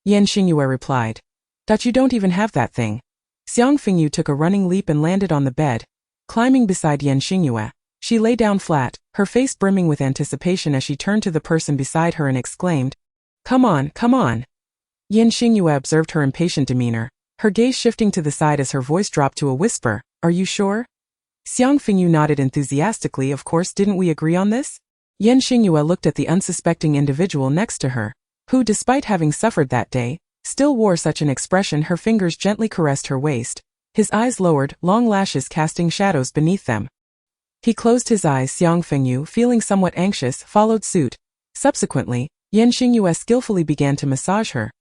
S1: Xingyue replied. That you don't even have that thing. Xiang Fengyu took a running leap and landed on the bed. Climbing beside Xingyue, she lay down flat, her face brimming with anticipation as she turned to the person beside her and exclaimed, Come on, come on. Xingyue observed her impatient demeanor, her gaze shifting to the side as her voice dropped to a whisper, Are you sure? Xiang Fengyu nodded enthusiastically. Of course, didn't we agree on this? Xingyue looked at the unsuspecting individual next to her, who, despite having suffered that day, still wore such an expression. Her fingers gently caressed her waist, his eyes lowered, long lashes casting shadows beneath them. He closed his eyes. Xiang Fengyu, feeling somewhat anxious, followed suit. Subsequently, Xingyue skillfully began to massage her.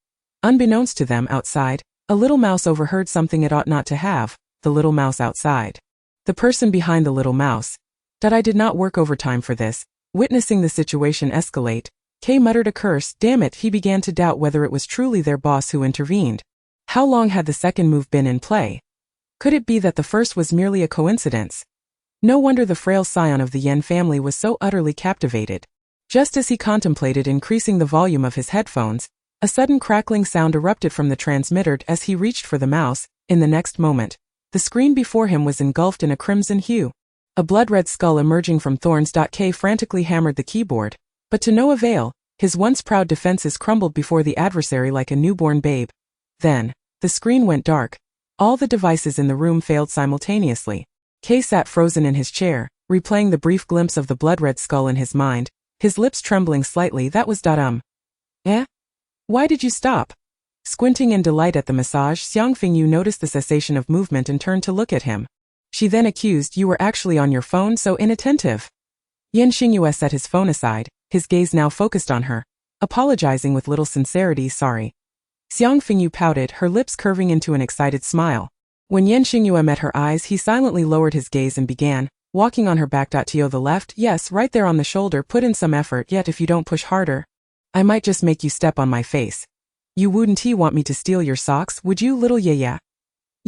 S1: Unbeknownst to them outside, a little mouse overheard something it ought not to have, the little mouse outside. The person behind the little mouse. That I did not work overtime for this. Witnessing the situation escalate, Kay muttered a curse. Damn it, he began to doubt whether it was truly their boss who intervened. How long had the second move been in play? Could it be that the first was merely a coincidence? No wonder the frail scion of the Yen family was so utterly captivated. Just as he contemplated increasing the volume of his headphones, a sudden crackling sound erupted from the transmitter. As he reached for the mouse, in the next moment, the screen before him was engulfed in a crimson hue. A blood-red skull emerging from thorns. K frantically hammered the keyboard, but to no avail. His once proud defenses crumbled before the adversary like a newborn babe. Then, the screen went dark. All the devices in the room failed simultaneously. Kay sat frozen in his chair, replaying the brief glimpse of the blood-red skull in his mind, his lips trembling slightly. That was Why did you stop? Squinting in delight at the massage, Xiang Fengyu noticed the cessation of movement and turned to look at him. She then accused, You were actually on your phone, so inattentive. Xingyue set his phone aside, his gaze now focused on her, apologizing with little sincerity. Sorry. Xiang Fengyu pouted, her lips curving into an excited smile. When Xingyue met her eyes, he silently lowered his gaze and began, walking on her back. To the left, yes, right there on the shoulder. Put in some effort, yet if you don't push harder, I might just make you step on my face. You wouldn't want me to steal your socks, would you, little yaya?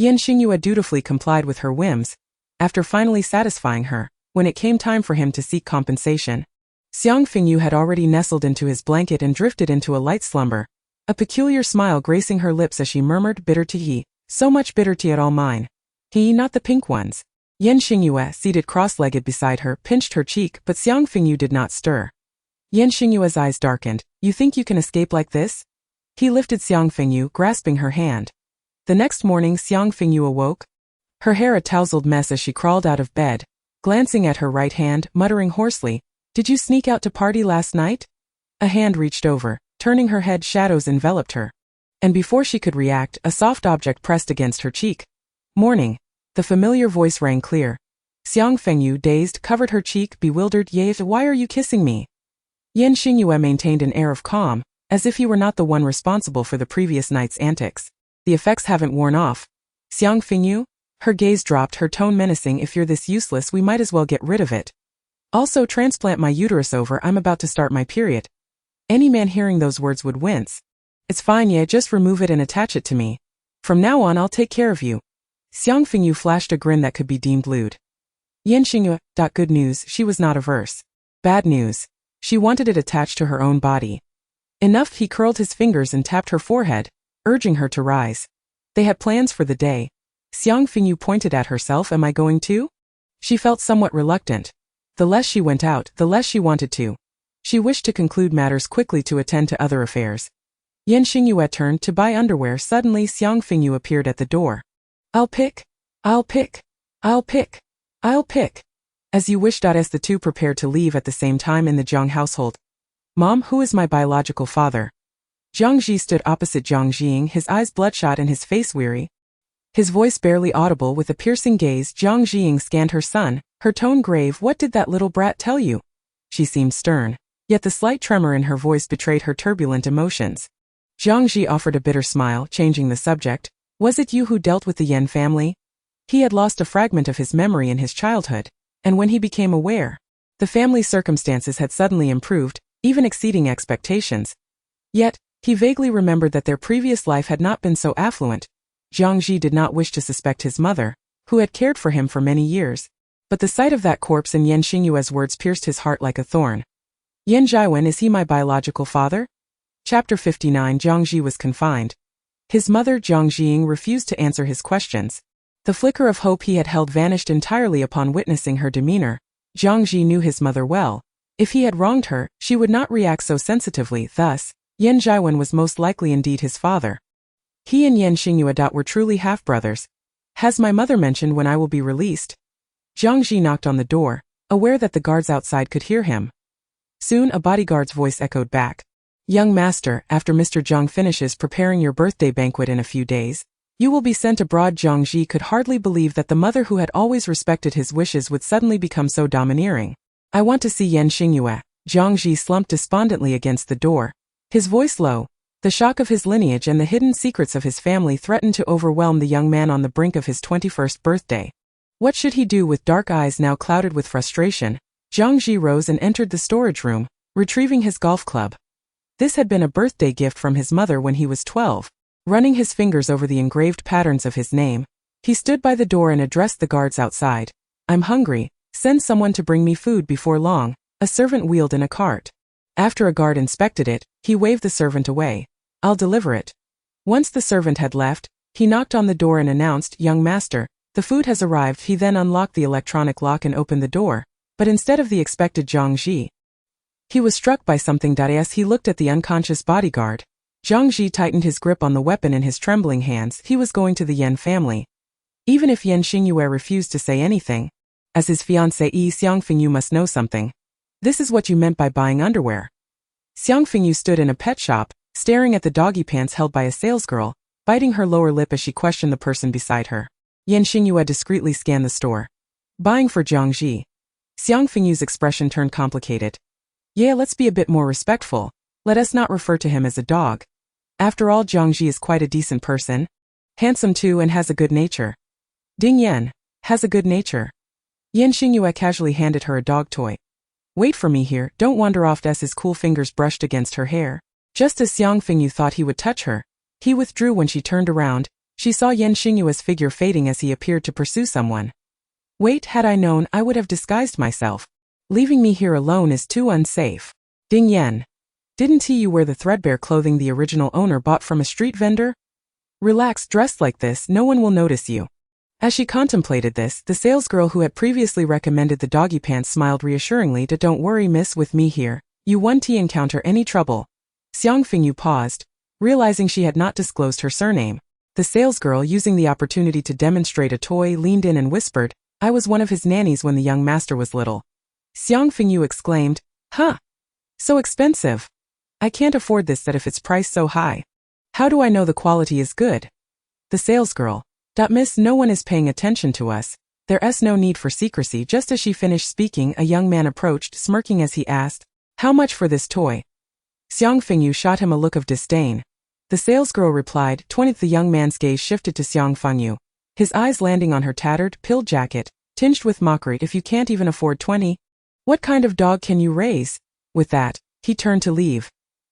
S1: Xingyue dutifully complied with her whims. After finally satisfying her, when it came time for him to seek compensation, Xiang Fengyu had already nestled into his blanket and drifted into a light slumber, a peculiar smile gracing her lips as she murmured, Bitter tea, so much bitter tea at all mine. He, not the pink ones. Xingyue, seated cross-legged beside her, pinched her cheek, but Xiang Fengyu did not stir. Xingyue's eyes darkened. You think you can escape like this? He lifted Xiang Fengyu, grasping her hand. The next morning, Xiang Fengyu awoke, her hair a tousled mess as she crawled out of bed, glancing at her right hand, muttering hoarsely, Did you sneak out to party last night? A hand reached over, turning her head. Shadows enveloped her. And before she could react, a soft object pressed against her cheek. Morning. The familiar voice rang clear. Xiang Fengyu, dazed, covered her cheek, bewildered. Why are you kissing me? Xingyue maintained an air of calm, as if he were not the one responsible for the previous night's antics. The effects haven't worn off. Xiang Fengyu? Her gaze dropped, her tone menacing. If you're this useless, we might as well get rid of it. Also transplant my uterus over, I'm about to start my period. Any man hearing those words would wince. It's fine, just remove it and attach it to me. From now on I'll take care of you. Xiang Fengyu flashed a grin that could be deemed lewd. Xingyue, good news, she was not averse. Bad news. She wanted it attached to her own body. Enough, he curled his fingers and tapped her forehead, urging her to rise. They had plans for the day. Xiang Fengyu pointed at herself. Am I going to? She felt somewhat reluctant. The less she went out, the less she wanted to. She wished to conclude matters quickly to attend to other affairs. Xingyue turned to buy underwear. Suddenly Xiang Fengyu appeared at the door. I'll pick. As you wish. As the two prepared to leave at the same time in the Jiang household, Mom, who is my biological father? Jiang Ji stood opposite Jiang Jing, his eyes bloodshot and his face weary. His voice barely audible with a piercing gaze. Jiang Jing scanned her son, her tone grave. What did that little brat tell you? She seemed stern, yet the slight tremor in her voice betrayed her turbulent emotions. Jiang Ji offered a bitter smile, changing the subject. Was it you who dealt with the Yan family? He had lost a fragment of his memory in his childhood, and when he became aware, the family's circumstances had suddenly improved, even exceeding expectations. Yet, he vaguely remembered that their previous life had not been so affluent. Jiang Ji did not wish to suspect his mother, who had cared for him for many years. But the sight of that corpse and Yan Xingyue's words pierced his heart like a thorn. Yan Jiwen, is he my biological father? Chapter 59. Jiang Ji was confined. His mother, Jiang Jing, refused to answer his questions. The flicker of hope he had held vanished entirely upon witnessing her demeanor. Jiang Ji knew his mother well. If he had wronged her, she would not react so sensitively. Thus, Yan Jiwen was most likely indeed his father. He and Yan Xingyue were truly half-brothers. Has my mother mentioned when I will be released? Jiang Ji knocked on the door, aware that the guards outside could hear him. Soon a bodyguard's voice echoed back. Young master, after Mr. Zhang finishes preparing your birthday banquet in a few days, you will be sent abroad. Jiang Ji could hardly believe that the mother who had always respected his wishes would suddenly become so domineering. I want to see Yan Xingyue. Jiang Ji slumped despondently against the door, his voice low. The shock of his lineage and the hidden secrets of his family threatened to overwhelm the young man on the brink of his 21st birthday. What should he do? With dark eyes now clouded with frustration, Jiang Ji rose and entered the storage room, retrieving his golf club. This had been a birthday gift from his mother when he was 12. Running his fingers over the engraved patterns of his name, he stood by the door and addressed the guards outside. I'm hungry, send someone to bring me food before long. A servant wheeled in a cart. After a guard inspected it, he waved the servant away. I'll deliver it. Once the servant had left, he knocked on the door and announced, Young master, the food has arrived. He then unlocked the electronic lock and opened the door, but instead of the expected Jiang Ji, he was struck by something. As he looked at the unconscious bodyguard, Jiang Ji tightened his grip on the weapon in his trembling hands. He was going to the Yan family. Even if Yan Xingyue refused to say anything, as his fiancée Xiang Fengyu must know something. This is what you meant by buying underwear. Xiang Fengyu stood in a pet shop, staring at the doggy pants held by a salesgirl, biting her lower lip as she questioned the person beside her. Yan Xingyue discreetly scanned the store. Buying for Jiang Ji. Xiang Fengyu's expression turned complicated. Yeah, let's be a bit more respectful. Let us not refer to him as a dog. After all, Jiang Ji is quite a decent person. Handsome too and has a good nature. Ding Yan has a good nature. Yan Xingyue casually handed her a dog toy. Wait for me here, don't wander off. As his cool fingers brushed against her hair. Just as Xiang Fengyu thought he would touch her, he withdrew. When she turned around, she saw Yan Xingyue's figure fading as he appeared to pursue someone. Wait, had I known, I would have disguised myself. Leaving me here alone is too unsafe. Ding Yan. Didn't you wear the threadbare clothing the original owner bought from a street vendor? Relax, dressed like this, no one will notice you. As she contemplated this, the salesgirl who had previously recommended the doggy pants smiled reassuringly. Don't worry, miss, with me here, you won't encounter any trouble. Xiang Fengyu paused, realizing she had not disclosed her surname. The salesgirl, using the opportunity to demonstrate a toy, leaned in and whispered, I was one of his nannies when the young master was little. Xiang Fengyu exclaimed, Huh! So expensive. I can't afford this. That if it's priced so high. How do I know the quality is good? The salesgirl, Miss, no one is paying attention to us. There's no need for secrecy. Just as she finished speaking, a young man approached, smirking as he asked, How much for this toy? Xiang Fengyu shot him a look of disdain. The salesgirl replied, 20. The young man's gaze shifted to Xiang Fengyu, his eyes landing on her tattered, pilled jacket, tinged with mockery. If you can't even afford 20, what kind of dog can you raise? With that, he turned to leave.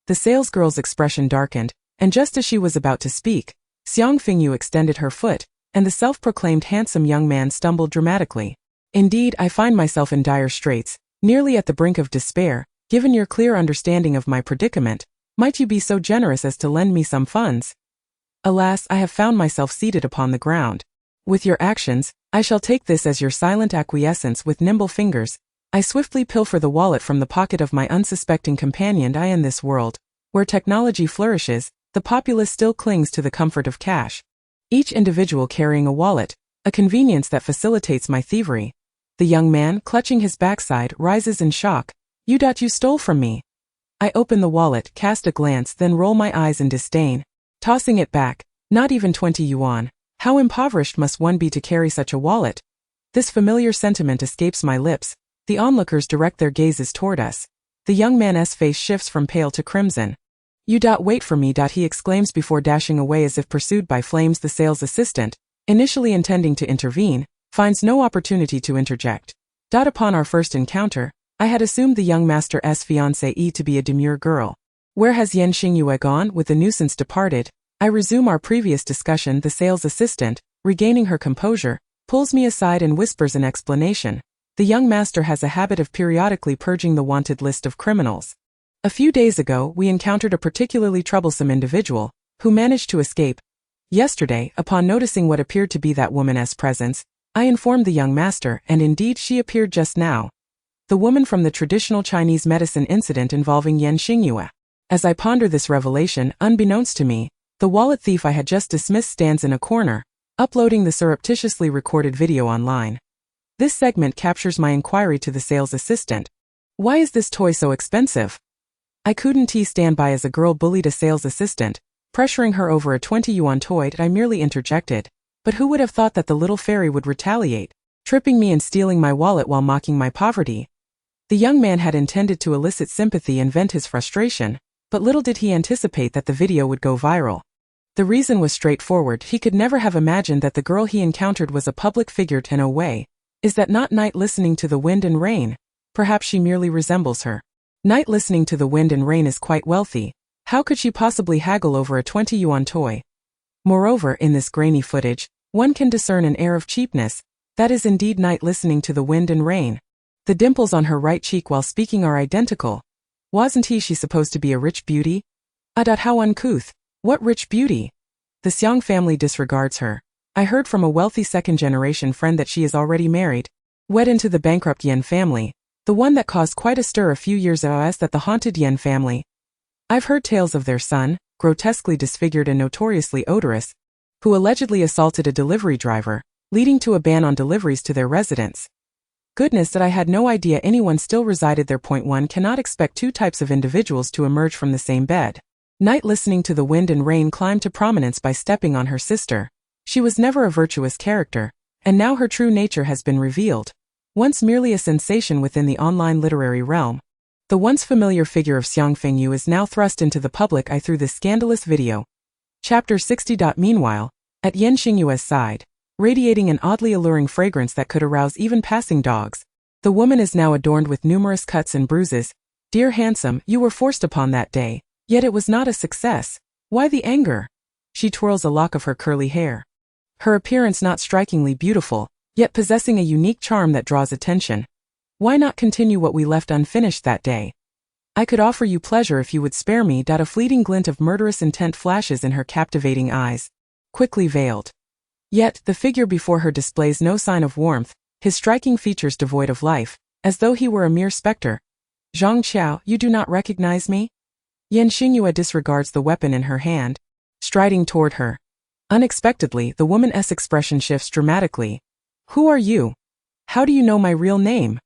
S1: The salesgirl's expression darkened, and just as she was about to speak, Xiang Fengyu extended her foot, and the self-proclaimed handsome young man stumbled dramatically. Indeed, I find myself in dire straits, nearly at the brink of despair. Given your clear understanding of my predicament, might you be so generous as to lend me some funds? Alas, I have found myself seated upon the ground. With your actions, I shall take this as your silent acquiescence. With nimble fingers, I swiftly pilfer the wallet from the pocket of my unsuspecting companion. In this world, where technology flourishes, the populace still clings to the comfort of cash. Each individual carrying a wallet, a convenience that facilitates my thievery. The young man, clutching his backside, rises in shock. You stole from me. I open the wallet, cast a glance, then roll my eyes in disdain. Tossing it back. Not even 20 yuan. How impoverished must one be to carry such a wallet? This familiar sentiment escapes my lips. The onlookers direct their gazes toward us. The young man's face shifts from pale to crimson. You wait for me. He exclaims before dashing away as if pursued by flames. The sales assistant, initially intending to intervene, finds no opportunity to interject. Upon our first encounter, I had assumed the young master's fiancée to be a demure girl. Where has Xingyue gone? With the nuisance departed, I resume our previous discussion. The sales assistant, regaining her composure, pulls me aside and whispers an explanation. The young master has a habit of periodically purging the wanted list of criminals. A few days ago, we encountered a particularly troublesome individual, who managed to escape. Yesterday, upon noticing what appeared to be that woman's presence, I informed the young master, and indeed she appeared just now. The woman from the traditional Chinese medicine incident involving Xingyue. As I ponder this revelation, unbeknownst to me, the wallet thief I had just dismissed stands in a corner, uploading the surreptitiously recorded video online. This segment captures my inquiry to the sales assistant. Why is this toy so expensive? I couldn't stand by as a girl bullied a sales assistant, pressuring her over a 20 yuan toy. I merely interjected. But who would have thought that the little fairy would retaliate, tripping me and stealing my wallet while mocking my poverty? The young man had intended to elicit sympathy and vent his frustration, but little did he anticipate that the video would go viral. The reason was straightforward. He could never have imagined that the girl he encountered was a public figure. In a way, is that not Night listening to the wind and rain? Perhaps she merely resembles her. Night listening to the wind and rain is quite wealthy. How could she possibly haggle over a 20 yuan toy? Moreover, in this grainy footage, one can discern an air of cheapness. That is indeed Night listening to the wind and rain. The dimples on her right cheek while speaking are identical. Wasn't she supposed to be a rich beauty? How uncouth. What rich beauty? The Xiang family disregards her. I heard from a wealthy second-generation friend that she is already married, wed into the bankrupt Yen family, the one that caused quite a stir a few years ago. As that the haunted Yen family. I've heard tales of their son, grotesquely disfigured and notoriously odorous, who allegedly assaulted a delivery driver, leading to a ban on deliveries to their residence. Goodness, that I had no idea anyone still resided there. One cannot expect two types of individuals to emerge from the same bed. Night listening to the wind and rain climbed to prominence by stepping on her sister. She was never a virtuous character, and now her true nature has been revealed. Once merely a sensation within the online literary realm, the once familiar figure of Xiang Fengyu is now thrust into the public eye through this scandalous video. Chapter 60. Meanwhile, at Xingyue's side, radiating an oddly alluring fragrance that could arouse even passing dogs, the woman is now adorned with numerous cuts and bruises. Dear handsome, you were forced upon that day, yet it was not a success. Why the anger? She twirls a lock of her curly hair. Her appearance not strikingly beautiful, yet possessing a unique charm that draws attention. Why not continue what we left unfinished that day? I could offer you pleasure if you would spare me. A fleeting glint of murderous intent flashes in her captivating eyes, quickly veiled. Yet, the figure before her displays no sign of warmth, his striking features devoid of life, as though he were a mere specter. Zhang Qiao, you do not recognize me? Xingyue disregards the weapon in her hand, striding toward her. Unexpectedly, the woman's expression shifts dramatically. Who are you? How do you know my real name?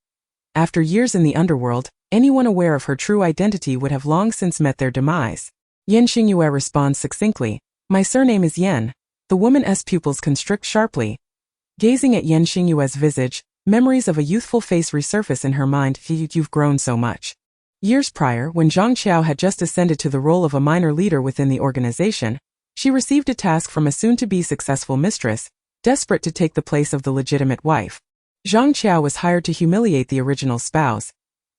S1: After years in the underworld, anyone aware of her true identity would have long since met their demise. Xingyue responds succinctly. My surname is Yen. The woman's pupils constrict sharply. Gazing at Xingyue's visage, memories of a youthful face resurface in her mind. You've grown so much. Years prior, when Zhang Qiao had just ascended to the role of a minor leader within the organization, she received a task from a soon-to-be successful mistress, desperate to take the place of the legitimate wife. Zhang Qiao was hired to humiliate the original spouse.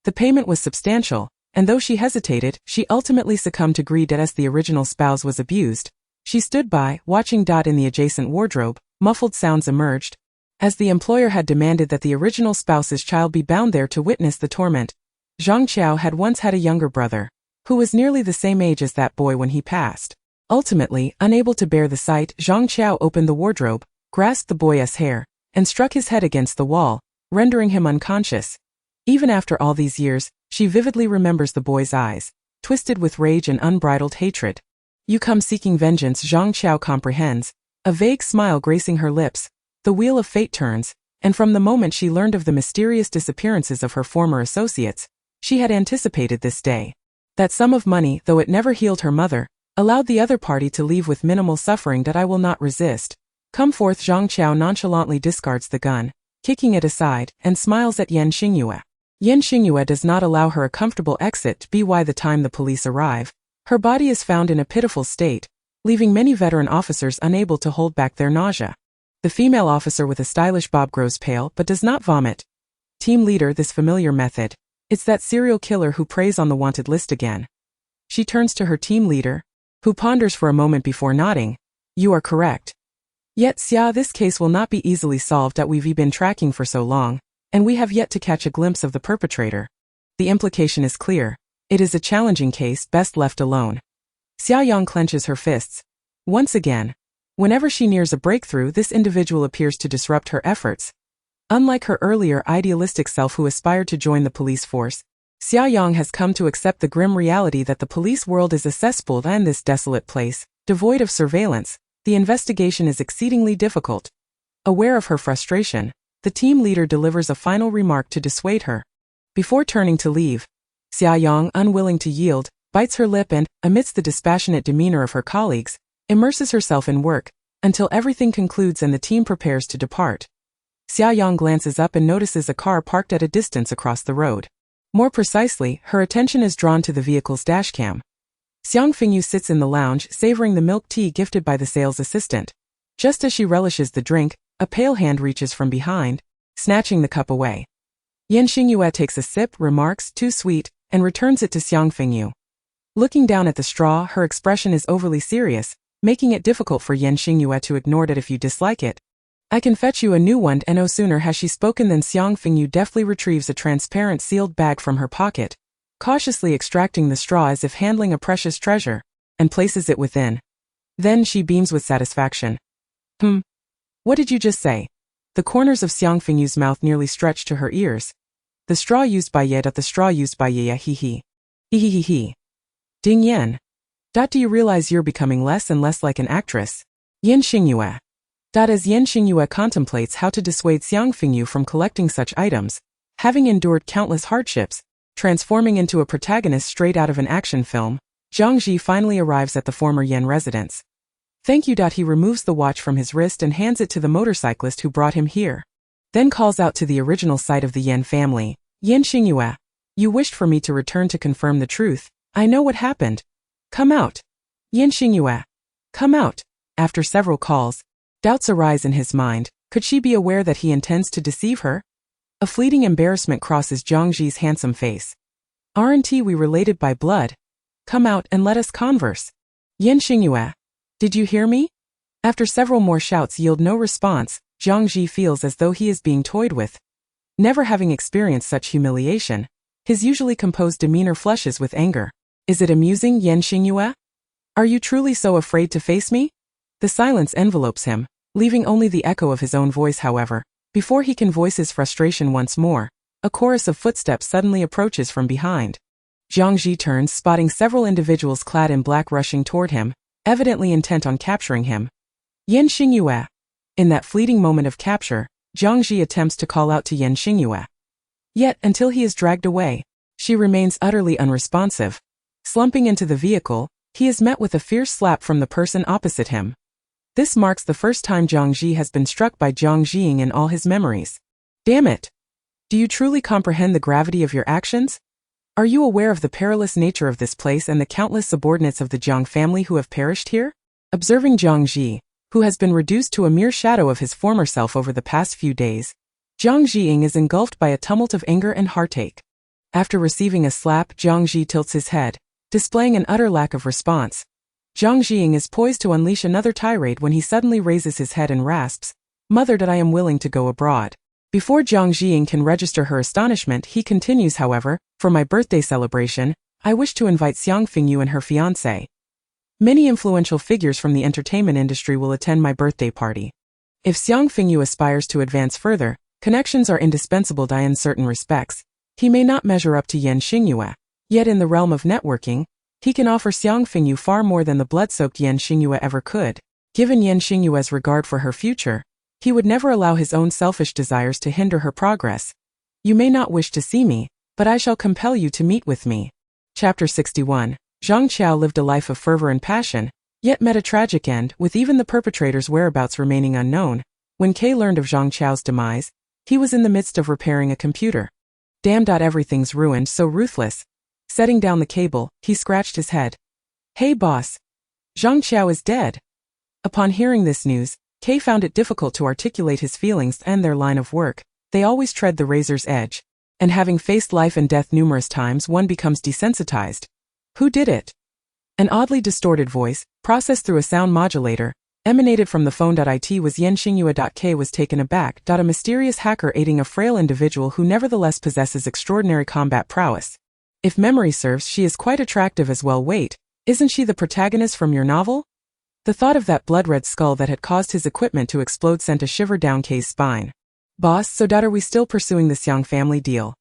S1: The payment was substantial, and though she hesitated, she ultimately succumbed to greed. As the original spouse was abused, she stood by, watching. In the adjacent wardrobe, muffled sounds emerged, as the employer had demanded that the original spouse's child be bound there to witness the torment. Zhang Qiao had once had a younger brother, who was nearly the same age as that boy when he passed. Ultimately, unable to bear the sight, Zhang Qiao opened the wardrobe, grasped the boy's hair, and struck his head against the wall, rendering him unconscious. Even after all these years, she vividly remembers the boy's eyes, twisted with rage and unbridled hatred. You come seeking vengeance, Zhang Qiao comprehends, a vague smile gracing her lips. The wheel of fate turns, and from the moment she learned of the mysterious disappearances of her former associates, she had anticipated this day. That sum of money, though it never healed her mother, allowed the other party to leave with minimal suffering that I will not resist. Come forth. Zhang Qiao nonchalantly discards the gun, kicking it aside, and smiles at Yan Xingyue. Yan Xingyue does not allow her a comfortable exit. By the time the police arrive, her body is found in a pitiful state, leaving many veteran officers unable to hold back their nausea. The female officer with a stylish bob grows pale but does not vomit. Team leader, this familiar method. It's that serial killer who preys on the wanted list again. She turns to her team leader, who ponders for a moment before nodding. You are correct. Yet, Xia, this case will not be easily solved that we've been tracking for so long, and we have yet to catch a glimpse of the perpetrator. The implication is clear. It is a challenging case, best left alone. Xia Yang clenches her fists. Once again, whenever she nears a breakthrough, this individual appears to disrupt her efforts. Unlike her earlier idealistic self who aspired to join the police force, Xia Yang has come to accept the grim reality that the police world is a cesspool, and this desolate place, devoid of surveillance, the investigation is exceedingly difficult. Aware of her frustration, the team leader delivers a final remark to dissuade her. Before turning to leave, Xia Yang, unwilling to yield, bites her lip and, amidst the dispassionate demeanor of her colleagues, immerses herself in work, until everything concludes and the team prepares to depart. Xia Yang glances up and notices a car parked at a distance across the road. More precisely, her attention is drawn to the vehicle's dashcam. Xiang Fengyu sits in the lounge, savoring the milk tea gifted by the sales assistant. Just as she relishes the drink, a pale hand reaches from behind, snatching the cup away. Yan Xingyue takes a sip, remarks, too sweet, and returns it to Xiang Fengyu. Looking down at the straw, her expression is overly serious, making it difficult for Yan Xingyue to ignore it. If you dislike it, I can fetch you a new one. And no sooner has she spoken than Xiang Fengyu deftly retrieves a transparent sealed bag from her pocket, cautiously extracting the straw as if handling a precious treasure, and places it within. Then she beams with satisfaction. What did you just say? The corners of Xiang Fengyu's mouth nearly stretched to her ears. The straw used by Ye. The straw used by Ye. He. He. Ding Yan. Do you realize you're becoming less and less like an actress? Yan Xingyue. As Yan Xingyue contemplates how to dissuade Xiang Fengyu from collecting such items, having endured countless hardships, transforming into a protagonist straight out of an action film, Zhang Ji finally arrives at the former Yan residence. Thank you. He removes the watch from his wrist and hands it to the motorcyclist who brought him here. Then calls out to the original site of the Yan family. Yan Xingyue, you wished for me to return to confirm the truth. I know what happened. Come out. Yan Xingyue. Come out. After several calls, doubts arise in his mind. Could she be aware that he intends to deceive her? A fleeting embarrassment crosses Zhang Ji's handsome face. Aren't we related by blood? Come out and let us converse. Yan Xingyue. Did you hear me? After several more shouts yield no response, Zhang Ji feels as though he is being toyed with. Never having experienced such humiliation, his usually composed demeanor flushes with anger. Is it amusing, Yan Xingyue? Are you truly so afraid to face me? The silence envelopes him, leaving only the echo of his own voice. However, before he can voice his frustration once more, a chorus of footsteps suddenly approaches from behind. Zhang Ji turns, spotting several individuals clad in black rushing toward him, evidently intent on capturing him. Yan Xingyue. In that fleeting moment of capture, Zhang Ji attempts to call out to Yan Xingyue. Yet, until he is dragged away, she remains utterly unresponsive. Slumping into the vehicle, he is met with a fierce slap from the person opposite him. This marks the first time Zhang Ji has been struck by Zhang Jiying in all his memories. Damn it! Do you truly comprehend the gravity of your actions? Are you aware of the perilous nature of this place and the countless subordinates of the Jiang family who have perished here? Observing Zhang Ji, who has been reduced to a mere shadow of his former self over the past few days, Zhang Jiying is engulfed by a tumult of anger and heartache. After receiving a slap, Zhang Ji tilts his head, displaying an utter lack of response. Zhang Jiying is poised to unleash another tirade when he suddenly raises his head and rasps, "Mother, that I am willing to go abroad." Before Zhang Jiying can register her astonishment, he continues, however, "For my birthday celebration, I wish to invite Xiang Fengyu and her fiancé. Many influential figures from the entertainment industry will attend my birthday party. If Xiang Fengyu aspires to advance further, connections are indispensable. In certain respects, he may not measure up to Yan Xingyue, yet in the realm of networking, he can offer Xiang Fengyu far more than the blood-soaked Yan Xingyue ever could. Given Yan Xingyue's regard for her future, he would never allow his own selfish desires to hinder her progress. You may not wish to see me, but I shall compel you to meet with me." Chapter 61. Zhang Qiao lived a life of fervor and passion, yet met a tragic end, with even the perpetrator's whereabouts remaining unknown. When Kay learned of Zhang Qiao's demise, he was in the midst of repairing a computer. Damn, everything's ruined, so ruthless. Setting down the cable, he scratched his head. Hey boss. Zhang Qiao is dead. Upon hearing this news, Kay found it difficult to articulate his feelings and their line of work. They always tread the razor's edge. And having faced life and death numerous times, one becomes desensitized. Who did it? An oddly distorted voice, processed through a sound modulator, emanated from the phone. It was Xingyue. Kay was taken aback. A mysterious hacker aiding a frail individual who nevertheless possesses extraordinary combat prowess. If memory serves, she is quite attractive as well. Wait, isn't she the protagonist from your novel? The thought of that blood-red skull that had caused his equipment to explode sent a shiver down Kay's spine. Boss, so are we still pursuing the Xiang family deal?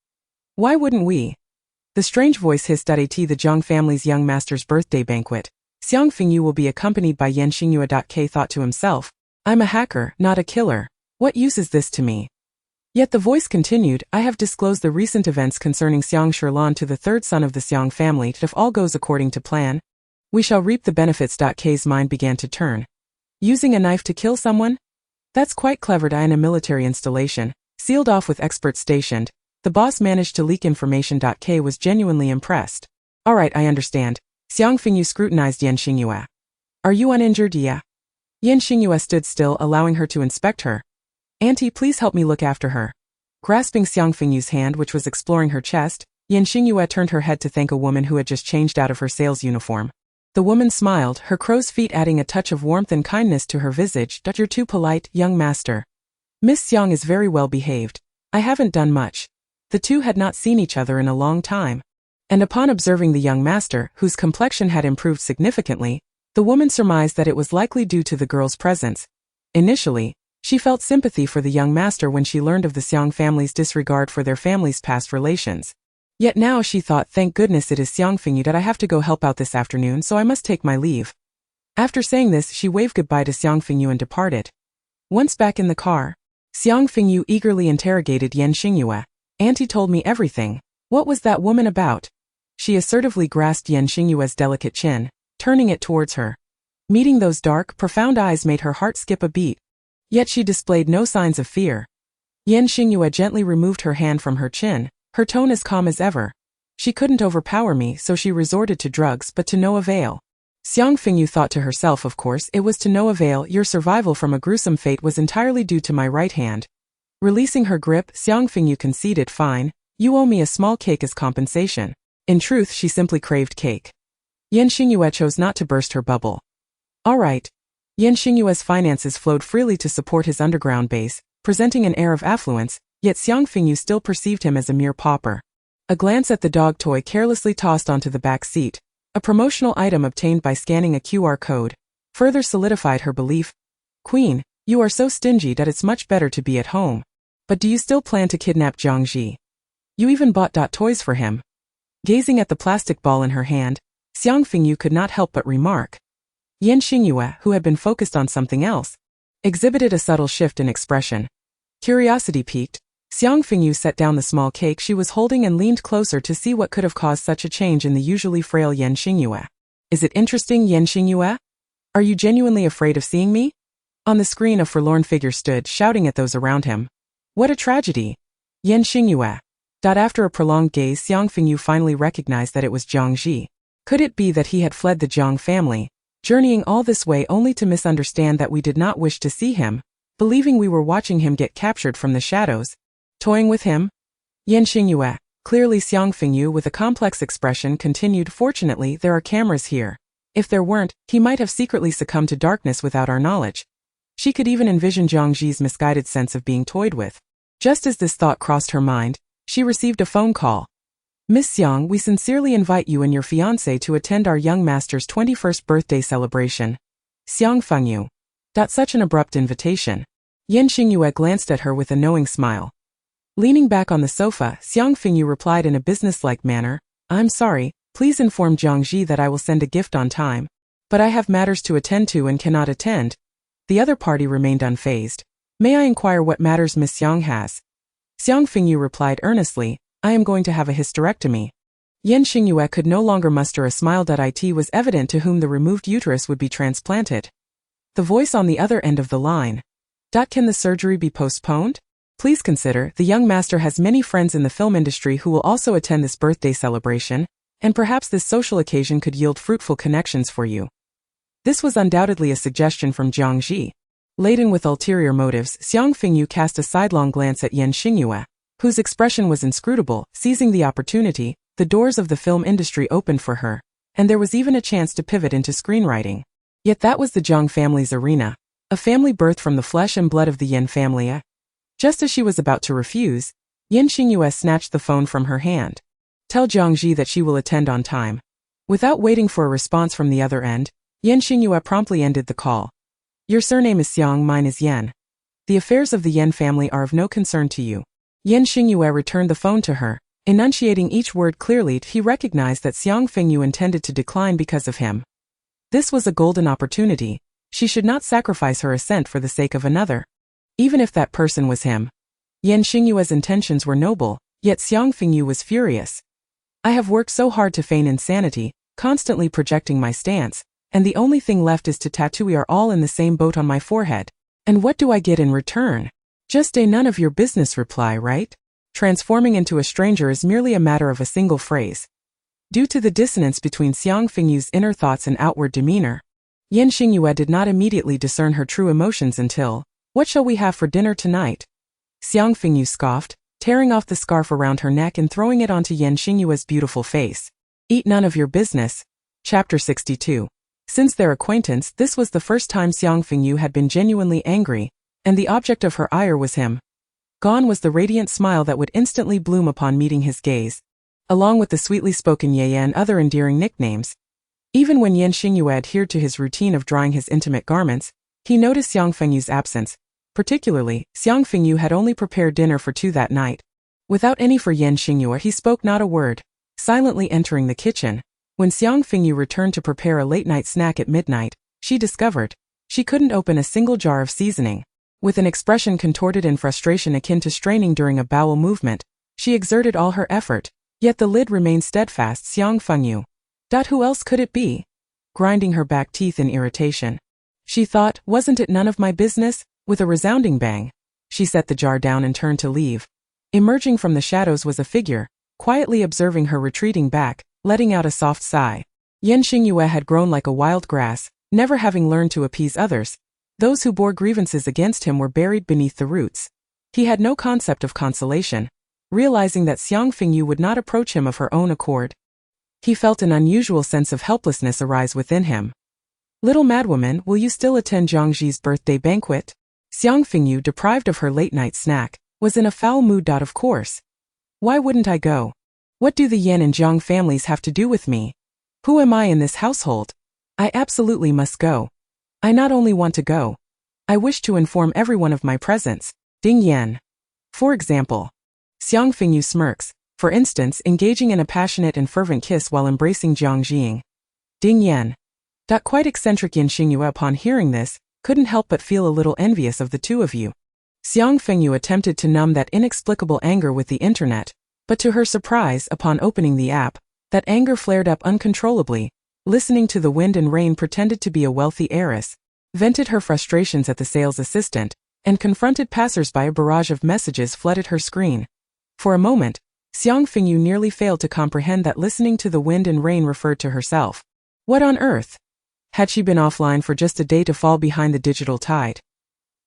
S1: Why wouldn't we? The strange voice hissed at the Zhang family's young master's birthday banquet. Xiang Fengyu will be accompanied by Xingyue. Kay thought to himself. I'm a hacker, not a killer. What use is this to me? Yet the voice continued, I have disclosed the recent events concerning Xiang Shirlan to the third son of the Xiang family. If all goes according to plan, we shall reap the benefits. Kay's mind began to turn. Using a knife to kill someone? That's quite clever. In a military installation, sealed off with experts stationed, the boss managed to leak information. Kay was genuinely impressed. Alright, I understand. Xiang Fengyu scrutinized Xingyue. Are you uninjured? Yeah. Xingyue stood still, allowing her to inspect her. Auntie, please help me look after her. Grasping Xiang Fengyu's hand, which was exploring her chest, Xingyue turned her head to thank a woman who had just changed out of her sales uniform. The woman smiled, her crow's feet adding a touch of warmth and kindness to her visage. You're too polite, young master. Miss Xiang is very well behaved. I haven't done much. The two had not seen each other in a long time. And upon observing the young master, whose complexion had improved significantly, the woman surmised that it was likely due to the girl's presence. Initially, she felt sympathy for the young master when she learned of the Xiang family's disregard for their family's past relations. Yet now she thought, thank goodness it is Xiang Fengyu that I have to go help out this afternoon, so I must take my leave. After saying this, she waved goodbye to Xiang Fengyu and departed. Once back in the car, Xiang Fengyu eagerly interrogated Xingyue. Auntie told me everything. What was that woman about? She assertively grasped Xingyue's delicate chin, turning it towards her. Meeting those dark, profound eyes made her heart skip a beat. Yet she displayed no signs of fear. Xingyue gently removed her hand from her chin, her tone as calm as ever. She couldn't overpower me, so she resorted to drugs, but to no avail. Xiang Fengyu thought to herself, of course, it was to no avail. Your survival from a gruesome fate was entirely due to my right hand. Releasing her grip, Xiang Fengyu conceded, fine, you owe me a small cake as compensation. In truth, she simply craved cake. Xingyue chose not to burst her bubble. All right. Xingyue's finances flowed freely to support his underground base, presenting an air of affluence, yet Xiang Fengyu still perceived him as a mere pauper. A glance at the dog toy carelessly tossed onto the back seat, a promotional item obtained by scanning a QR code, further solidified her belief. Queen, you are so stingy that it's much better to be at home. But do you still plan to kidnap Jiangji? You even bought toys for him. Gazing at the plastic ball in her hand, Xiang Fengyu could not help but remark. Xingyue, who had been focused on something else, exhibited a subtle shift in expression. Curiosity piqued, Xiang Fengyu set down the small cake she was holding and leaned closer to see what could have caused such a change in the usually frail Xingyue. Is it interesting, Xingyue? Are you genuinely afraid of seeing me? On the screen, a forlorn figure stood, shouting at those around him. What a tragedy! Xingyue. After a prolonged gaze, Xiang Fengyu finally recognized that it was Jiangji. Could it be that he had fled the Zhang family, journeying all this way only to misunderstand that we did not wish to see him, believing we were watching him get captured from the shadows? Toying with him? Xingyue. Clearly Xiang Fengyu, with a complex expression, continued, fortunately there are cameras here. If there weren't, he might have secretly succumbed to darkness without our knowledge. She could even envision Jiangji's misguided sense of being toyed with. Just as this thought crossed her mind, she received a phone call. Miss Xiang, we sincerely invite you and your fiancé to attend our young master's 21st birthday celebration. Xiang Fengyu. Such an abrupt invitation. Xingyue glanced at her with a knowing smile. Leaning back on the sofa, Xiang Fengyu replied in a businesslike manner, I'm sorry, please inform Jiangji that I will send a gift on time. But I have matters to attend to and cannot attend. The other party remained unfazed. May I inquire what matters Miss Xiang has? Xiang Fengyu replied earnestly, I am going to have a hysterectomy. Xingyue could no longer muster a smile. It was evident to whom the removed uterus would be transplanted. The voice on the other end of the line. Can the surgery be postponed? Please consider, the young master has many friends in the film industry who will also attend this birthday celebration, and perhaps this social occasion could yield fruitful connections for you. This was undoubtedly a suggestion from Jiang Ji. Laden with ulterior motives, Xiang Fengyu cast a sidelong glance at Xingyue, whose expression was inscrutable. Seizing the opportunity, the doors of the film industry opened for her, and there was even a chance to pivot into screenwriting. Yet that was the Jiang family's arena, a family birthed from the flesh and blood of the Yin family. Just as she was about to refuse, Xingyue snatched the phone from her hand. Tell Jiang Ji that she will attend on time. Without waiting for a response from the other end, Xingyue promptly ended the call. Your surname is Xiang, mine is Yan. The affairs of the Yan family are of no concern to you. Xingyue returned the phone to her, enunciating each word clearly. He recognized that Xiang Fengyu intended to decline because of him. This was a golden opportunity. She should not sacrifice her assent for the sake of another. Even if that person was him. Xingyue's intentions were noble, yet Xiang Fengyu was furious. I have worked so hard to feign insanity, constantly projecting my stance, and the only thing left is to tattoo "We are all in the same boat" on my forehead. And what do I get in return? Just a none of your business reply, right? Transforming into a stranger is merely a matter of a single phrase. Due to the dissonance between Xiang Fengyu's inner thoughts and outward demeanor, Xingyue did not immediately discern her true emotions until, "What shall we have for dinner tonight?" Xiang Fengyu scoffed, tearing off the scarf around her neck and throwing it onto Xingyue's beautiful face. Eat none of your business. Chapter 62. Since their acquaintance, this was the first time Xiang Fengyu had been genuinely angry, and the object of her ire was him. Gone was the radiant smile that would instantly bloom upon meeting his gaze, along with the sweetly spoken ye and other endearing nicknames. Even when Xingyue adhered to his routine of drying his intimate garments, he noticed Xiang Fengyu's absence. Particularly, Xiang Fengyu had only prepared dinner for two that night. Without any for Xingyue, he spoke not a word, silently entering the kitchen. When Xiang Fengyu returned to prepare a late-night snack at midnight, she discovered she couldn't open a single jar of seasoning. With an expression contorted in frustration akin to straining during a bowel movement, she exerted all her effort, yet the lid remained steadfast. Xiang Fengyu. Who else could it be? Grinding her back teeth in irritation, she thought, wasn't it none of my business? With a resounding bang, she set the jar down and turned to leave. Emerging from the shadows was a figure, quietly observing her retreating back, letting out a soft sigh. Xingyue had grown like a wild grass, never having learned to appease others. Those who bore grievances against him were buried beneath the roots. He had no concept of consolation. Realizing that Xiang Fengyu would not approach him of her own accord, he felt an unusual sense of helplessness arise within him. Little madwoman, will you still attend Jiangji's birthday banquet? Xiang Fengyu, deprived of her late-night snack, was in a foul mood. Of course. Why wouldn't I go? What do the Yan and Jiang families have to do with me? Who am I in this household? I absolutely must go. I not only want to go, I wish to inform everyone of my presence. Ding Yan. For example. Xiang Fengyu smirks, for instance, engaging in a passionate and fervent kiss while embracing Jiang Jing. Ding Yan. Quite eccentric. Xingyue, upon hearing this, couldn't help but feel a little envious of the two of you. Xiang Fengyu attempted to numb that inexplicable anger with the internet, but to her surprise, upon opening the app, that anger flared up uncontrollably. Listening to the wind and rain, pretended to be a wealthy heiress, vented her frustrations at the sales assistant, and confronted passers-by. A barrage of messages flooded her screen. For a moment, Xiang Fengyu nearly failed to comprehend that listening to the wind and rain referred to herself. What on earth? Had she been offline for just a day to fall behind the digital tide?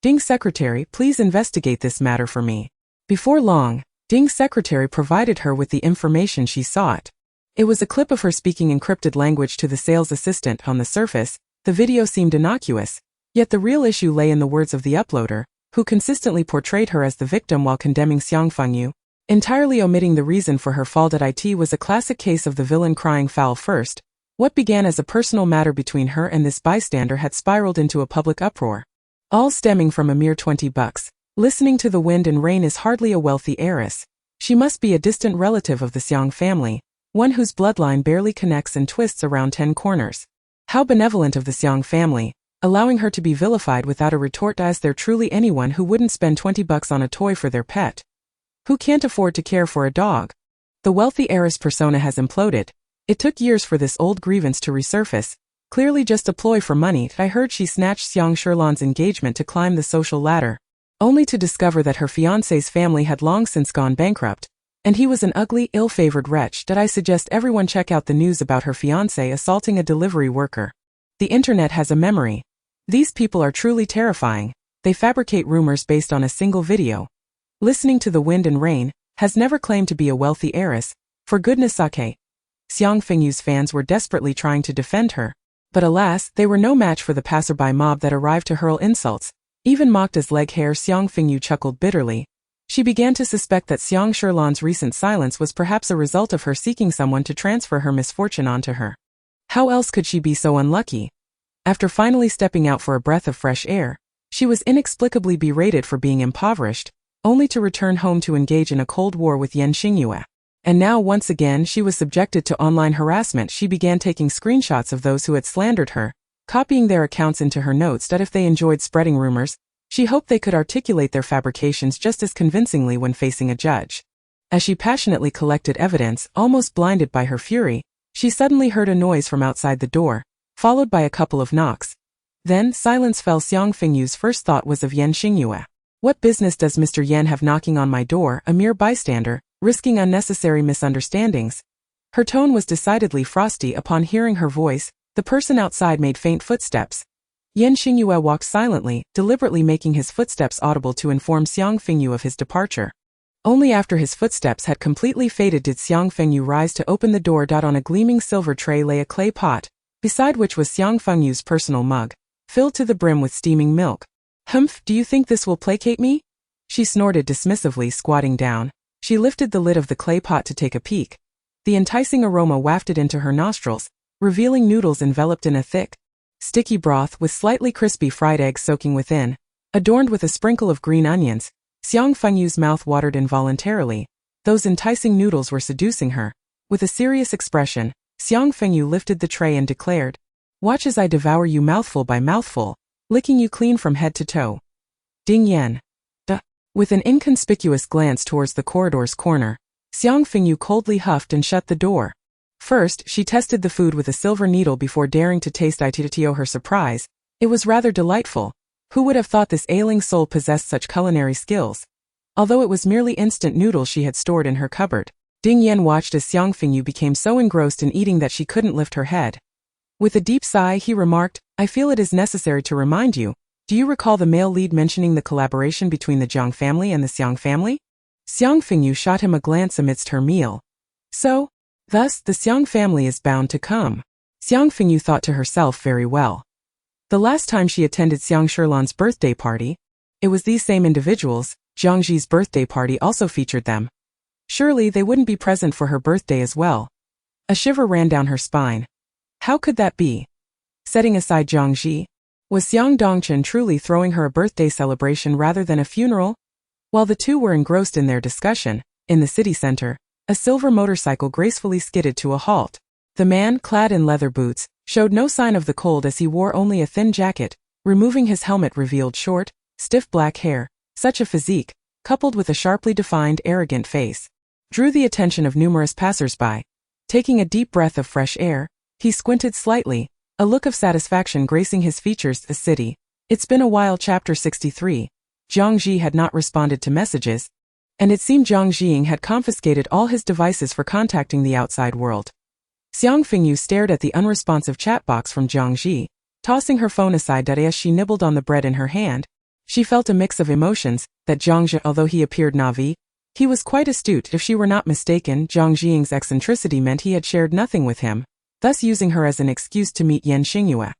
S1: Ding's secretary, please investigate this matter for me. Before long, Ding's secretary provided her with the information she sought. It was a clip of her speaking encrypted language to the sales assistant. On the surface, the video seemed innocuous, yet the real issue lay in the words of the uploader, who consistently portrayed her as the victim while condemning Xiang Fengyu, entirely omitting the reason for her fall. It was a classic case of the villain crying foul first. What began as a personal matter between her and this bystander had spiraled into a public uproar, all stemming from a mere $20. Listening to the wind and rain is hardly a wealthy heiress. She must be a distant relative of the Xiang family, one whose bloodline barely connects and twists around 10 corners. How benevolent of the Xiang family, allowing her to be vilified without a retort. Is there truly anyone who wouldn't spend $20 on a toy for their pet? Who can't afford to care for a dog? The wealthy heiress persona has imploded. It took years for this old grievance to resurface, clearly just a ploy for money. I heard she snatched Xiang Shirlan's engagement to climb the social ladder, only to discover that her fiancé's family had long since gone bankrupt, and he was an ugly, ill-favored wretch. That I suggest everyone check out the news about her fiancé assaulting a delivery worker. The internet has a memory. These people are truly terrifying. They fabricate rumors based on a single video. Listening to the wind and rain has never claimed to be a wealthy heiress. For goodness sake. Xiang Fengyu's fans were desperately trying to defend her. But alas, they were no match for the passerby mob that arrived to hurl insults. Even mocked as leg hair, Xiang Fengyu chuckled bitterly. She began to suspect that Xiang Shirlan's recent silence was perhaps a result of her seeking someone to transfer her misfortune onto her. How else could she be so unlucky? After finally stepping out for a breath of fresh air, she was inexplicably berated for being impoverished, only to return home to engage in a cold war with Xingyue. And now once again she was subjected to online harassment. She began taking screenshots of those who had slandered her, copying their accounts into her notes that if they enjoyed spreading rumors, she hoped they could articulate their fabrications just as convincingly when facing a judge. As she passionately collected evidence, almost blinded by her fury, she suddenly heard a noise from outside the door, followed by a couple of knocks. Then silence fell. Xiang Fengyu's first thought was of Xingyue. What business does Mr. Yen have knocking on my door, a mere bystander, risking unnecessary misunderstandings? Her tone was decidedly frosty. Upon hearing her voice, the person outside made faint footsteps. Xingyue walked silently, deliberately making his footsteps audible to inform Xiang Fengyu of his departure. Only after his footsteps had completely faded did Xiang Fengyu rise to open the door. On a gleaming silver tray lay a clay pot, beside which was Xiang Fengyu's personal mug, filled to the brim with steaming milk. Humph, do you think this will placate me? She snorted dismissively, squatting down. She lifted the lid of the clay pot to take a peek. The enticing aroma wafted into her nostrils, revealing noodles enveloped in a thick, sticky broth with slightly crispy fried eggs soaking within, adorned with a sprinkle of green onions. Xiang Fengyu's mouth watered involuntarily. Those enticing noodles were seducing her. With a serious expression, Xiang Fengyu lifted the tray and declared, "Watch as I devour you mouthful by mouthful, licking you clean from head to toe." Ding Yan. Duh. With an inconspicuous glance towards the corridor's corner, Xiang Fengyu coldly huffed and shut the door. First, she tested the food with a silver needle before daring to taste it. To her surprise, it was rather delightful. Who would have thought this ailing soul possessed such culinary skills? Although it was merely instant noodles she had stored in her cupboard, Ding Yan watched as Xiang Fengyu became so engrossed in eating that she couldn't lift her head. With a deep sigh, he remarked, "I feel it is necessary to remind you. Do you recall the male lead mentioning the collaboration between the Jiang family and the Xiang family?" Xiang Fengyu shot him a glance amidst her meal. So, thus, the Xiang family is bound to come. Xiang Fengyu thought to herself, very well. The last time she attended Xiang Shirlan's birthday party, it was these same individuals. Jiang Ji's birthday party also featured them. Surely they wouldn't be present for her birthday as well. A shiver ran down her spine. How could that be? Setting aside Jiang Ji, was Xiang Dongchen truly throwing her a birthday celebration rather than a funeral? While the two were engrossed in their discussion, in the city center, a silver motorcycle gracefully skidded to a halt. The man, clad in leather boots, showed no sign of the cold as he wore only a thin jacket. Removing his helmet revealed short, stiff black hair. Such a physique, coupled with a sharply defined, arrogant face, drew the attention of numerous passersby. Taking a deep breath of fresh air, he squinted slightly, a look of satisfaction gracing his features. The city. It's been a while. Chapter 63. Jiang Ji had not responded to messages, and it seemed Jiang Jiying had confiscated all his devices for contacting the outside world. Xiang Fengyu stared at the unresponsive chat box from Jiang Ji, tossing her phone aside. As she nibbled on the bread in her hand, she felt a mix of emotions. That Jiang Ji, although he appeared naive, he was quite astute. If she were not mistaken, Jiang Jiying's eccentricity meant he had shared nothing with him, thus using her as an excuse to meet Xingyue.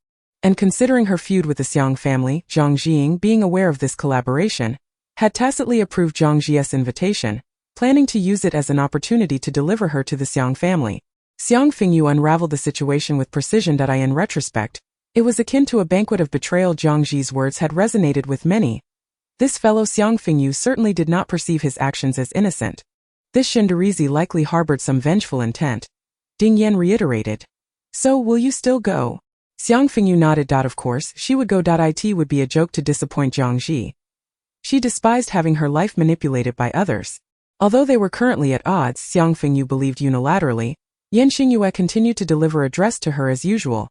S1: And considering her feud with the Xiang family, Jiang Jiying, being aware of this collaboration, had tacitly approved Jiang Ji's invitation, planning to use it as an opportunity to deliver her to the Xiang family. Xiang Fengyu unraveled the situation with precision. In retrospect, it was akin to a banquet of betrayal. Jiang Ji's words had resonated with many. This fellow Xiang Fengyu certainly did not perceive his actions as innocent. This Shindarese likely harbored some vengeful intent. Ding Yan reiterated. So, will you still go? Xiang Fengyu nodded. Of course, she would go. It would be a joke to disappoint Jiang Ji. She despised having her life manipulated by others. Although they were currently at odds, Xiang Fengyu believed unilaterally, Xingyue continued to deliver address to her as usual.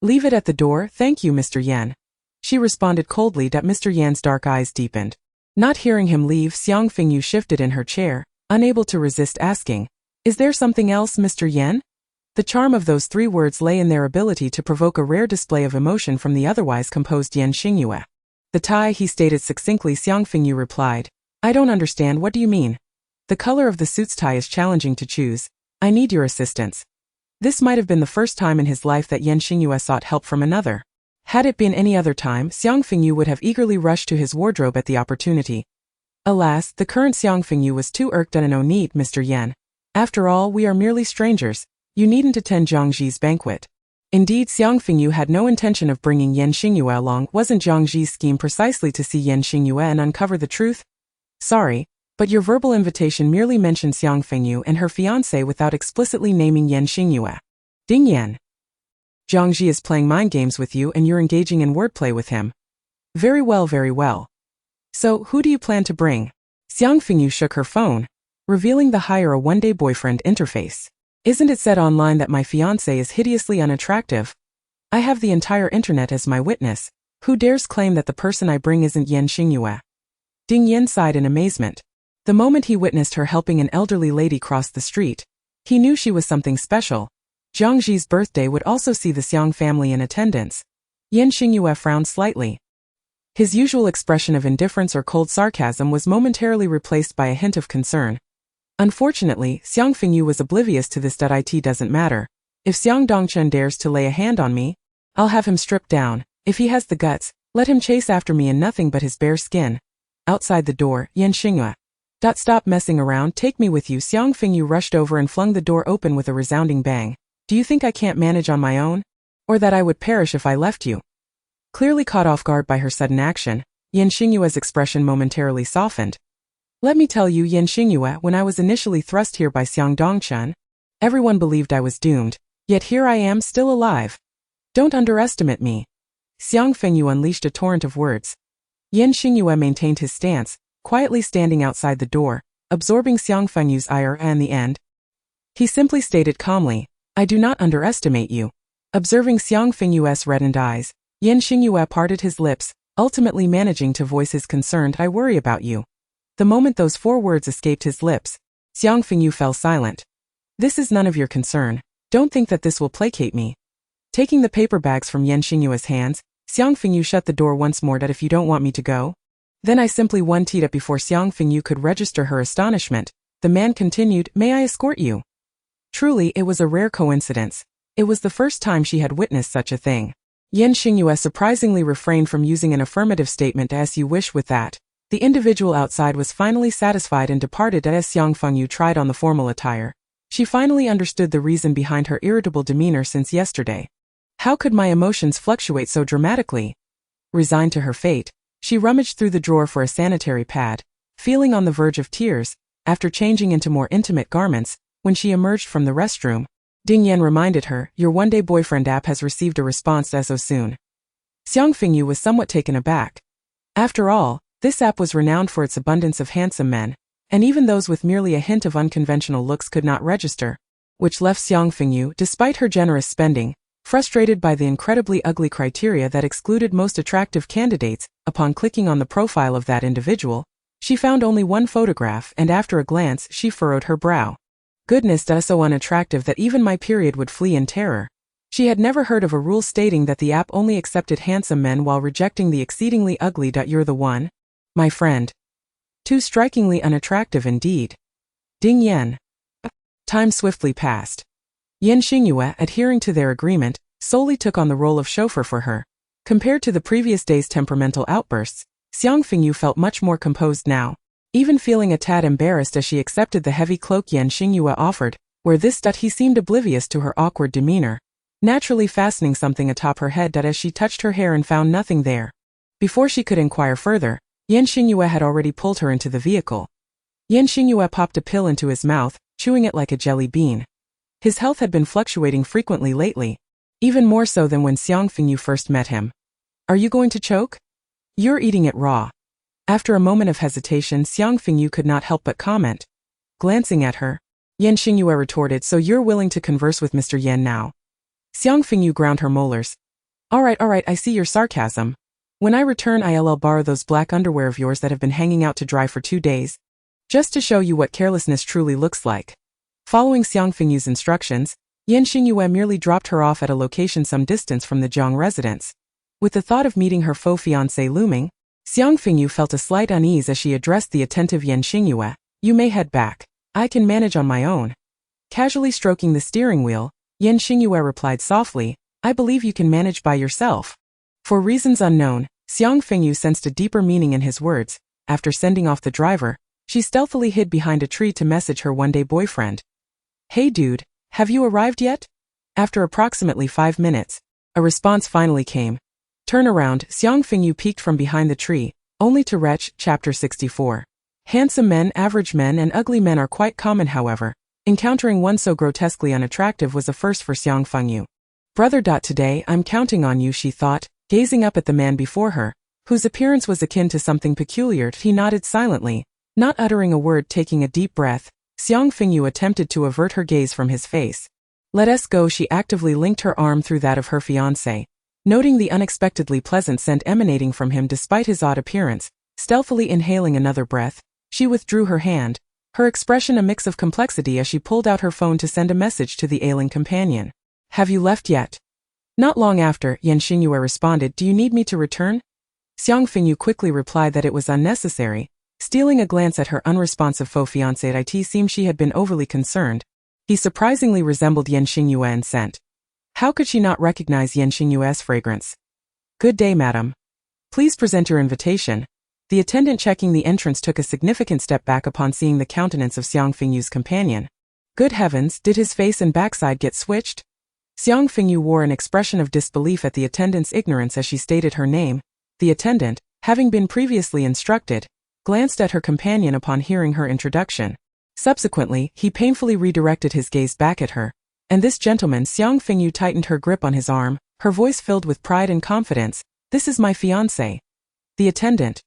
S1: "Leave it at the door, thank you, Mr. Yan." She responded coldly. Mr. Yan's dark eyes deepened. Not hearing him leave, Xiang Fengyu shifted in her chair, unable to resist asking, "Is there something else, Mr. Yan?" The charm of those 3 words lay in their ability to provoke a rare display of emotion from the otherwise composed Xingyue. "The tie," he stated succinctly. Xiang Fengyu replied, "I don't understand, what do you mean? The color of the suit's tie is challenging to choose. I need your assistance." This might have been the first time in his life that Xingyue sought help from another. Had it been any other time, Xiang Fengyu would have eagerly rushed to his wardrobe at the opportunity. Alas, the current Xiang Fengyu was too irked. "No need, Mr. Yan. After all, we are merely strangers. You needn't attend Zhangji's banquet." Indeed, Xiang Fengyu had no intention of bringing Xingyue along. Wasn't Zhangji's scheme precisely to see Xingyue and uncover the truth? "Sorry, but your verbal invitation merely mentioned Xiang Fengyu and her fiancé without explicitly naming Xingyue." "Ding Yan. Zhangji is playing mind games with you and you're engaging in wordplay with him." Very well, very well. "So, who do you plan to bring?" Xiang Fengyu shook her phone, revealing the hire a one-day boyfriend interface. "Isn't it said online that my fiancé is hideously unattractive? I have the entire internet as my witness. Who dares claim that the person I bring isn't Xingyue?" Ding Yan sighed in amazement. The moment he witnessed her helping an elderly lady cross the street, he knew she was something special. Zhangji's birthday would also see the Xiang family in attendance. Xingyue frowned slightly. His usual expression of indifference or cold sarcasm was momentarily replaced by a hint of concern. Unfortunately, Xiang Fengyu was oblivious to this. "It doesn't matter. If Xiang Dongchen dares to lay a hand on me, I'll have him stripped down. If he has the guts, let him chase after me in nothing but his bare skin." Outside the door, Xingyue. "Stop messing around, take me with you." Xiang Fengyu rushed over and flung the door open with a resounding bang. "Do you think I can't manage on my own? Or that I would perish if I left you?" Clearly caught off guard by her sudden action, Xingyue's expression momentarily softened. "Let me tell you, Xingyue, when I was initially thrust here by Xiang Dongchen, everyone believed I was doomed, yet here I am still alive. Don't underestimate me." Xiang Fengyu unleashed a torrent of words. Xingyue maintained his stance, quietly standing outside the door, absorbing Xiang Fengyu's ire. "In the end," he simply stated calmly, "I do not underestimate you." Observing Xiang Fengyu's reddened eyes, Xingyue parted his lips, ultimately managing to voice his concern, "I worry about you." The moment those 4 words escaped his lips, Xiang Fengyu fell silent. "This is none of your concern. Don't think that this will placate me." Taking the paper bags from Xingyue's hands, Xiang Fengyu shut the door once more. "If you don't want me to go, then I simply won't." Before Xiang Fengyu could register her astonishment, the man continued, "May I escort you?" Truly, it was a rare coincidence. It was the first time she had witnessed such a thing. Xingyue surprisingly refrained from using an affirmative statement. "As you wish." With that, the individual outside was finally satisfied and departed. As Xiang Fengyu tried on the formal attire, she finally understood the reason behind her irritable demeanor since yesterday. "How could my emotions fluctuate so dramatically?" Resigned to her fate, she rummaged through the drawer for a sanitary pad, feeling on the verge of tears. After changing into more intimate garments, when she emerged from the restroom, Ding Yan reminded her, "Your one-day boyfriend app has received a response as so soon." Xiang Fengyu was somewhat taken aback. After all, this app was renowned for its abundance of handsome men, and even those with merely a hint of unconventional looks could not register, which left Xiang Fengyu, despite her generous spending, frustrated by the incredibly ugly criteria that excluded most attractive candidates. Upon clicking on the profile of that individual, she found only one photograph, and after a glance, she furrowed her brow. "Goodness, so unattractive that even my period would flee in terror." She had never heard of a rule stating that the app only accepted handsome men while rejecting the exceedingly ugly. "You're the one, my friend." Too strikingly unattractive indeed. Ding Yan. Time swiftly passed. Xingyue, adhering to their agreement, solely took on the role of chauffeur for her. Compared to the previous day's temperamental outbursts, Xiang Fengyu felt much more composed now, even feeling a tad embarrassed as she accepted the heavy cloak Xingyue offered, where this he seemed oblivious to her awkward demeanor, naturally fastening something atop her head. As she touched her hair and found nothing there. Before she could inquire further, Xingyue had already pulled her into the vehicle. Xingyue popped a pill into his mouth, chewing it like a jelly bean. His health had been fluctuating frequently lately, even more so than when Xiang Fengyu first met him. "Are you going to choke? You're eating it raw." After a moment of hesitation, Xiang Fengyu could not help but comment, glancing at her. Xingyue retorted, so you're willing to converse with Mr. Yan now? Xiang Fengyu ground her molars. Alright, I see your sarcasm. When I return, I'll borrow those black underwear of yours that have been hanging out to dry for 2 days. Just to show you what carelessness truly looks like. Following Xiang Fengyu's instructions, Xingyue merely dropped her off at a location some distance from the Zhang residence. With the thought of meeting her faux fiancé looming, Xiang Fengyu felt a slight unease as she addressed the attentive Xingyue. You may head back. I can manage on my own. Casually stroking the steering wheel, Xingyue replied softly, I believe you can manage by yourself. For reasons unknown, Xiang Fengyu sensed a deeper meaning in his words. After sending off the driver, she stealthily hid behind a tree to message her one-day boyfriend. Hey dude, have you arrived yet? After approximately 5 minutes, a response finally came. Turn around, Xiang Fengyu peeked from behind the tree, only to retch. Chapter 64. Handsome men, average men, and ugly men are quite common, however. Encountering one so grotesquely unattractive was a first for Xiang Fengyu. Brother. Today I'm counting on you, she thought, gazing up at the man before her, whose appearance was akin to something peculiar. He nodded silently, not uttering a word. Taking a deep breath, Xiang Fengyu attempted to avert her gaze from his face. Let us go. She actively linked her arm through that of her fiancé. Noting the unexpectedly pleasant scent emanating from him despite his odd appearance, stealthily inhaling another breath, she withdrew her hand, her expression a mix of complexity as she pulled out her phone to send a message to the ailing companion. Have you left yet? Not long after, Xingyue responded, do you need me to return? Xiang Fengyu quickly replied that it was unnecessary, stealing a glance at her unresponsive faux fiancé. It seemed she had been overly concerned. He surprisingly resembled Xingyue in scent. How could she not recognize Xingyue's fragrance? Good day, madam. Please present your invitation. The attendant checking the entrance took a significant step back upon seeing the countenance of Xiang Fengyu's companion. Good heavens, did his face and backside get switched? Xiang Fengyu wore an expression of disbelief at the attendant's ignorance as she stated her name. The attendant, having been previously instructed, glanced at her companion upon hearing her introduction. Subsequently, he painfully redirected his gaze back at her. And this gentleman. Xiang Fengyu tightened her grip on his arm, her voice filled with pride and confidence. This is my fiancé. The attendant.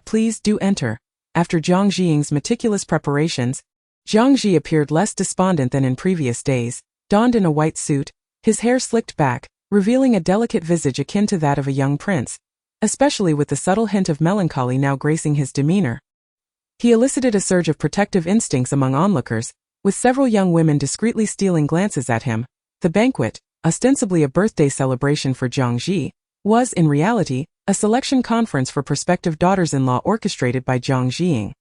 S1: Please do enter. After Zhang Jiying's meticulous preparations, Zhang Ji appeared less despondent than in previous days, donned in a white suit, his hair slicked back, revealing a delicate visage akin to that of a young prince, especially with the subtle hint of melancholy now gracing his demeanor. He elicited a surge of protective instincts among onlookers, with several young women discreetly stealing glances at him. The banquet, ostensibly a birthday celebration for Zhang Ji, was, in reality, a selection conference for prospective daughters-in-law orchestrated by Zhang Jiying.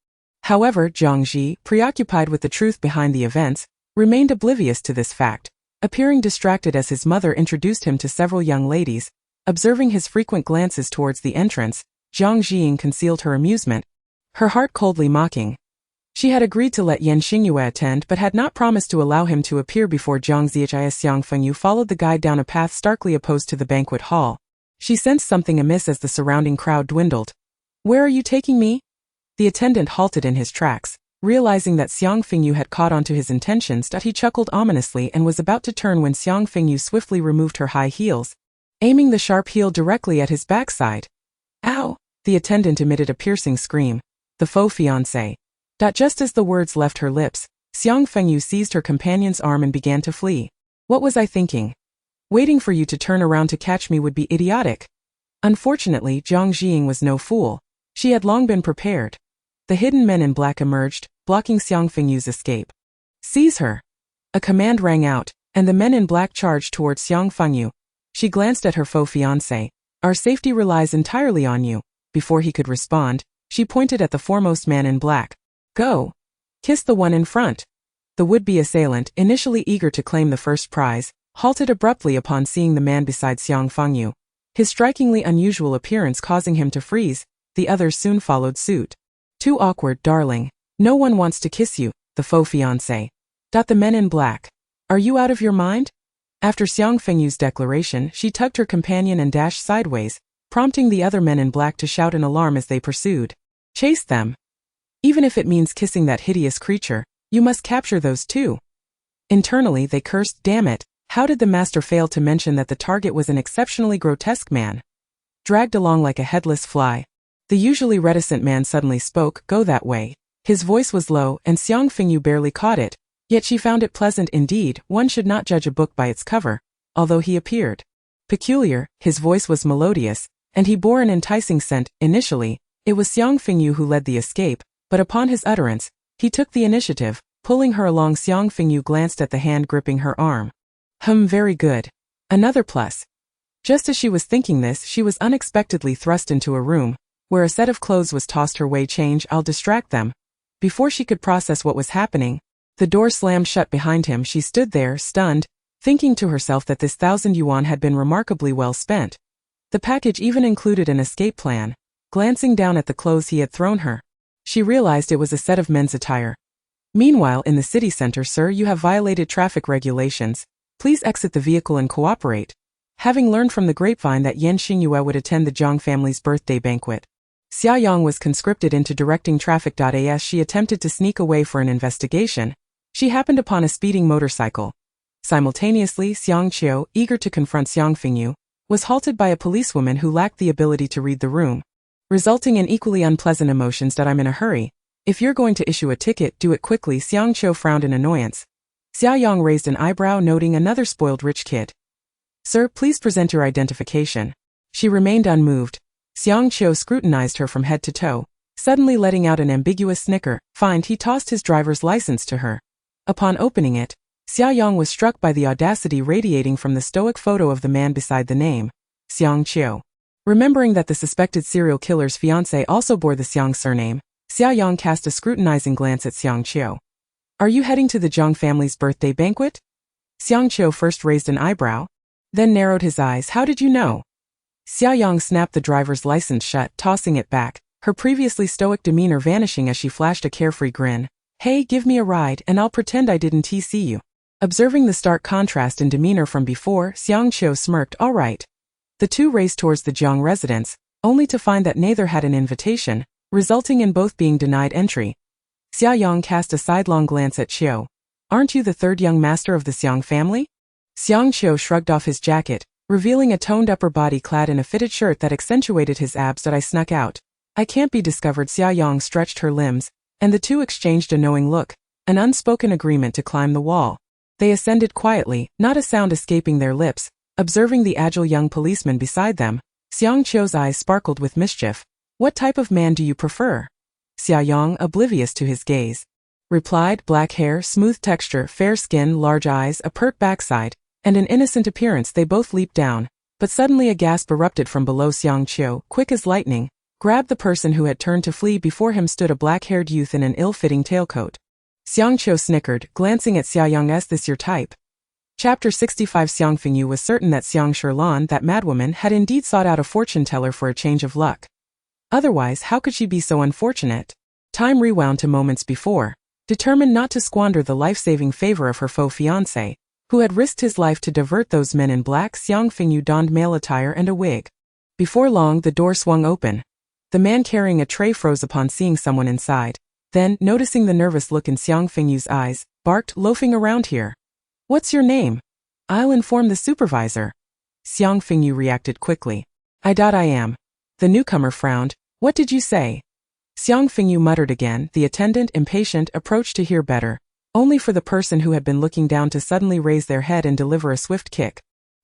S1: However, Zhang Ji, preoccupied with the truth behind the events, remained oblivious to this fact, appearing distracted as his mother introduced him to several young ladies. Observing his frequent glances towards the entrance, Zhang Jiying concealed her amusement, her heart coldly mocking. She had agreed to let Xingyue attend but had not promised to allow him to appear before Zhang Ziyich. Xiang Fengyu followed the guide down a path starkly opposed to the banquet hall. She sensed something amiss as the surrounding crowd dwindled. Where are you taking me? The attendant halted in his tracks, realizing that Xiang Fengyu had caught on to his intentions. He chuckled ominously and was about to turn when Xiang Fengyu swiftly removed her high heels, aiming the sharp heel directly at his backside. Ow! The attendant emitted a piercing scream. The faux fiancé. Just as the words left her lips, Xiang Fengyu seized her companion's arm and began to flee. What was I thinking? Waiting for you to turn around to catch me would be idiotic. Unfortunately, Zhang Jiying was no fool. She had long been prepared. The hidden men in black emerged, blocking Xiang Fengyu's escape. Seize her! A command rang out, and the men in black charged towards Xiang Fengyu. She glanced at her faux fiancé. Our safety relies entirely on you. Before he could respond, she pointed at the foremost man in black. Go! Kiss the one in front. The would-be assailant, initially eager to claim the first prize, halted abruptly upon seeing the man beside Xiang Fengyu. His strikingly unusual appearance causing him to freeze, the others soon followed suit. Too awkward, darling. No one wants to kiss you, the faux fiancé. The men in black. Are you out of your mind? After Xiang Fengyu's declaration, she tugged her companion and dashed sideways, prompting the other men in black to shout in alarm as they pursued. Chase them. Even if it means kissing that hideous creature, you must capture those too. Internally they cursed, damn it, how did the master fail to mention that the target was an exceptionally grotesque man? Dragged along like a headless fly. The usually reticent man suddenly spoke, go that way. His voice was low, and Xiang Fengyu barely caught it, yet she found it pleasant indeed. One should not judge a book by its cover, although he appeared peculiar. His voice was melodious, and he bore an enticing scent. Initially, it was Xiang Fengyu who led the escape, but upon his utterance, he took the initiative, pulling her along. Xiang Fengyu glanced at the hand gripping her arm. Very good. Another plus. Just as she was thinking this, she was unexpectedly thrust into a room, where a set of clothes was tossed her way. Change, I'll distract them. Before she could process what was happening, the door slammed shut behind him. She stood there, stunned, thinking to herself that this 1,000 yuan had been remarkably well spent. The package even included an escape plan. Glancing down at the clothes he had thrown her, she realized it was a set of men's attire. Meanwhile, in the city center, sir, you have violated traffic regulations. Please exit the vehicle and cooperate. Having learned from the grapevine that Xingyue would attend the Zhang family's birthday banquet, Xia Yang was conscripted into directing traffic. As she attempted to sneak away for an investigation, she happened upon a speeding motorcycle. Simultaneously, Xingyue, eager to confront Xiang Fengyu, was halted by a policewoman who lacked the ability to read the room, resulting in equally unpleasant emotions. I'm in a hurry. If you're going to issue a ticket, do it quickly. Xiangqiu frowned in annoyance. Xia Yang raised an eyebrow, noting another spoiled rich kid. Sir, please present your identification. She remained unmoved. Xiangqiu scrutinized her from head to toe, suddenly letting out an ambiguous snicker. Fine. He tossed his driver's license to her. Upon opening it, Xia Yang was struck by the audacity radiating from the stoic photo of the man beside the name, Xiangqiu. Remembering that the suspected serial killer's fiancée also bore the Xiang surname, Xia Yang cast a scrutinizing glance at Xiangqiu. Are you heading to the Zhang family's birthday banquet? Xiangqiu first raised an eyebrow, then narrowed his eyes. How did you know? Xia Yang snapped the driver's license shut, tossing it back, her previously stoic demeanor vanishing as she flashed a carefree grin. Hey, give me a ride, and I'll pretend I didn't see you. Observing the stark contrast in demeanor from before, Xiangqiu smirked. All right. The two raced towards the Zhang residence, only to find that neither had an invitation, resulting in both being denied entry. Xia Yang cast a sidelong glance at Qiu. Aren't you the third young master of the Xiang family? Xiangqiu shrugged off his jacket, revealing a toned upper body clad in a fitted shirt that accentuated his abs. That I snuck out. I can't be discovered. Xia Yang stretched her limbs, and the two exchanged a knowing look, an unspoken agreement to climb the wall. They ascended quietly, not a sound escaping their lips. Observing the agile young policeman beside them, Xiangqiu's eyes sparkled with mischief. What type of man do you prefer? Xia Yang, oblivious to his gaze, replied. Black hair, smooth texture, fair skin, large eyes, a pert backside, and an innocent appearance. They both leaped down, but suddenly a gasp erupted from below. Xiangqiu, quick as lightning, grabbed the person who had turned to flee. Before him stood a black-haired youth in an ill-fitting tailcoat. Xiangqiu snickered, glancing at Xia Yang. Is this your type? Chapter 65. Xiang Fengyu was certain that Xiang Sherlan, that madwoman, had indeed sought out a fortune-teller for a change of luck. Otherwise, how could she be so unfortunate? Time rewound to moments before. Determined not to squander the life-saving favor of her faux fiancé, who had risked his life to divert those men in black, Xiang Fengyu donned male attire and a wig. Before long, the door swung open. The man carrying a tray froze upon seeing someone inside. Then, noticing the nervous look in Xiang Fengyu's eyes, barked, loafing around here. What's your name? I'll inform the supervisor. Xiang Fengyu reacted quickly. I am. The newcomer frowned. What did you say? Xiang Fengyu muttered again. The attendant, impatient, approached to hear better, only for the person who had been looking down to suddenly raise their head and deliver a swift kick.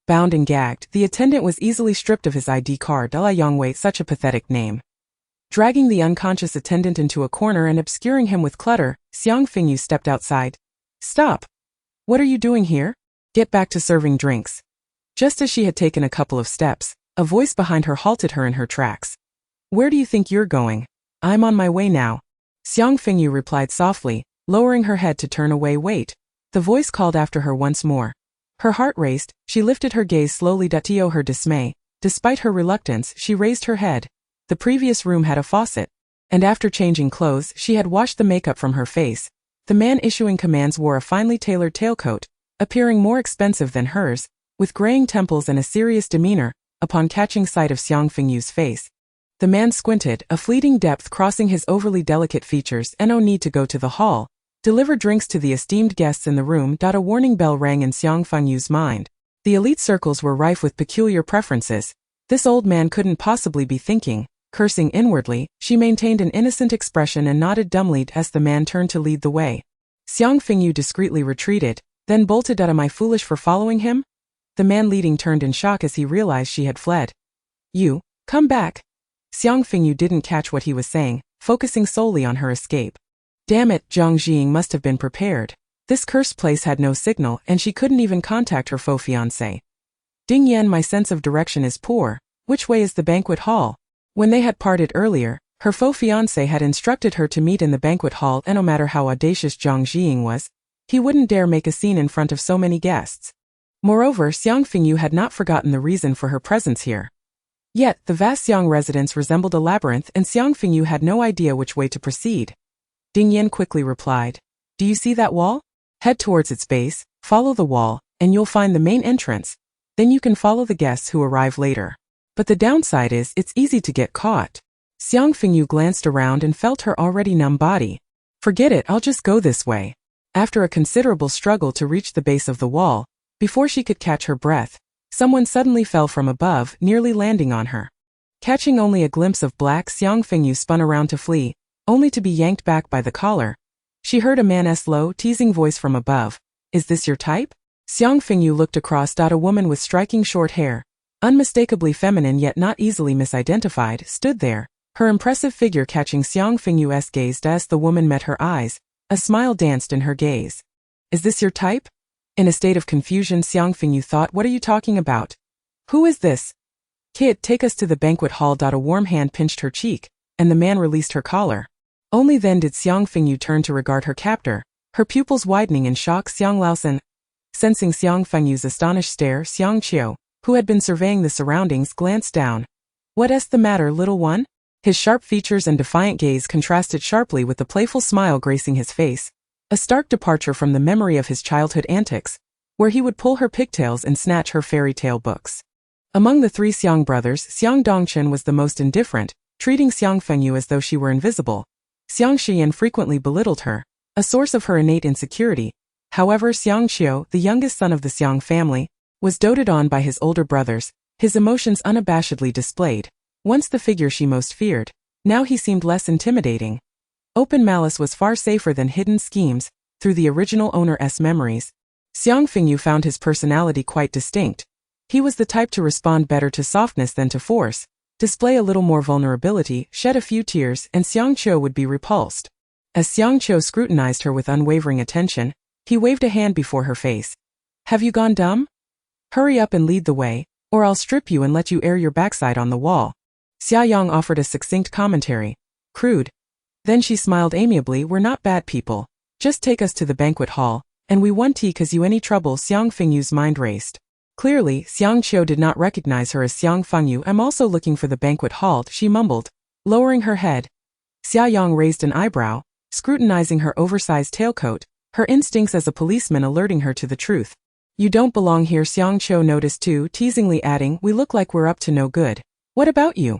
S1: Bound and gagged, the attendant was easily stripped of his ID card. Yangwei, such a pathetic name. Dragging the unconscious attendant into a corner and obscuring him with clutter, Xiang Fengyu stepped outside. Stop! What are you doing here? Get back to serving drinks. Just as she had taken a couple of steps, a voice behind her halted her in her tracks. Where do you think you're going? I'm on my way now. Xiang Fengyu replied softly, lowering her head to turn away. Wait. The voice called after her once more. Her heart raced, she lifted her gaze slowly. To her dismay, despite her reluctance, she raised her head. The previous room had a faucet, and after changing clothes, she had washed the makeup from her face. The man issuing commands wore a finely tailored tailcoat, appearing more expensive than hers, with graying temples and a serious demeanor. Upon catching sight of Xiang Fengyu's face, the man squinted, a fleeting depth crossing his overly delicate features. No need to go to the hall. Deliver drinks to the esteemed guests in the room. A warning bell rang in Xiang Fengyu's mind. The elite circles were rife with peculiar preferences. This old man couldn't possibly be thinking Cursing inwardly, she maintained an innocent expression and nodded dumbly as the man turned to lead the way. Xiang Fengyu discreetly retreated, then bolted out. Am I foolish for following him? The man leading turned in shock as he realized she had fled. You, come back. Xiang Fengyu didn't catch what he was saying, focusing solely on her escape. Damn it, Zhang Jing must have been prepared. This cursed place had no signal and she couldn't even contact her faux fiancé. Ding Yan, my sense of direction is poor. Which way is the banquet hall? When they had parted earlier, her faux fiancé had instructed her to meet in the banquet hall, and no matter how audacious Zhang Jing was, he wouldn't dare make a scene in front of so many guests. Moreover, Xiang Fengyu had not forgotten the reason for her presence here. Yet, the vast Xiang residence resembled a labyrinth and Xiang Fengyu had no idea which way to proceed. Ding Yan quickly replied, Do you see that wall? Head towards its base, follow the wall, and you'll find the main entrance. Then you can follow the guests who arrive later. But the downside is, it's easy to get caught. Xiang Fengyu glanced around and felt her already numb body. Forget it, I'll just go this way. After a considerable struggle to reach the base of the wall, before she could catch her breath, someone suddenly fell from above, nearly landing on her. Catching only a glimpse of black, Xiang Fengyu spun around to flee, only to be yanked back by the collar. She heard a man's low, teasing voice from above. Is this your type? Xiang Fengyu looked across. A woman with striking short hair, unmistakably feminine yet not easily misidentified, stood there, her impressive figure catching Xiang Fengyu's gaze. As the woman met her eyes, a smile danced in her gaze. Is this your type? In a state of confusion, Xiang Fengyu thought, what are you talking about? Who is this? Kid, take us to the banquet hall. A warm hand pinched her cheek, and the man released her collar. Only then did Xiang Fengyu turn to regard her captor, her pupils widening in shock. Xiang Laosan. Sensing Xiang Fengyu's astonished stare, Xiang Qiu, who had been surveying the surroundings, glanced down. What's the matter, little one? His sharp features and defiant gaze contrasted sharply with the playful smile gracing his face, a stark departure from the memory of his childhood antics, where he would pull her pigtails and snatch her fairy tale books. Among the three Xiang brothers, Xiang Dongchen was the most indifferent, treating Xiang Fengyu as though she were invisible. Xiang Xian frequently belittled her, a source of her innate insecurity. However, Xiang Qiu, the youngest son of the Xiang family, was doted on by his older brothers, his emotions unabashedly displayed. Once the figure she most feared, now he seemed less intimidating. Open malice was far safer than hidden schemes, through the original owner's memories. Xiang Fengyu found his personality quite distinct. He was the type to respond better to softness than to force, display a little more vulnerability, shed a few tears, and Xiang Qiu would be repulsed. As Xiang Qiu scrutinized her with unwavering attention, he waved a hand before her face. Have you gone dumb? Hurry up and lead the way, or I'll strip you and let you air your backside on the wall. Xia Yang offered a succinct commentary. Crude. Then she smiled amiably. We're not bad people. Just take us to the banquet hall, and we won't cause you any trouble. Xiang Fengyu's mind raced. Clearly, Xiang Qiu did not recognize her as Xiang Fengyu. I'm also looking for the banquet hall, she mumbled, lowering her head. Xia Yang raised an eyebrow, scrutinizing her oversized tailcoat, her instincts as a policeman alerting her to the truth. You don't belong here, Xiang Qiu noticed too, teasingly adding, we look like we're up to no good. What about you?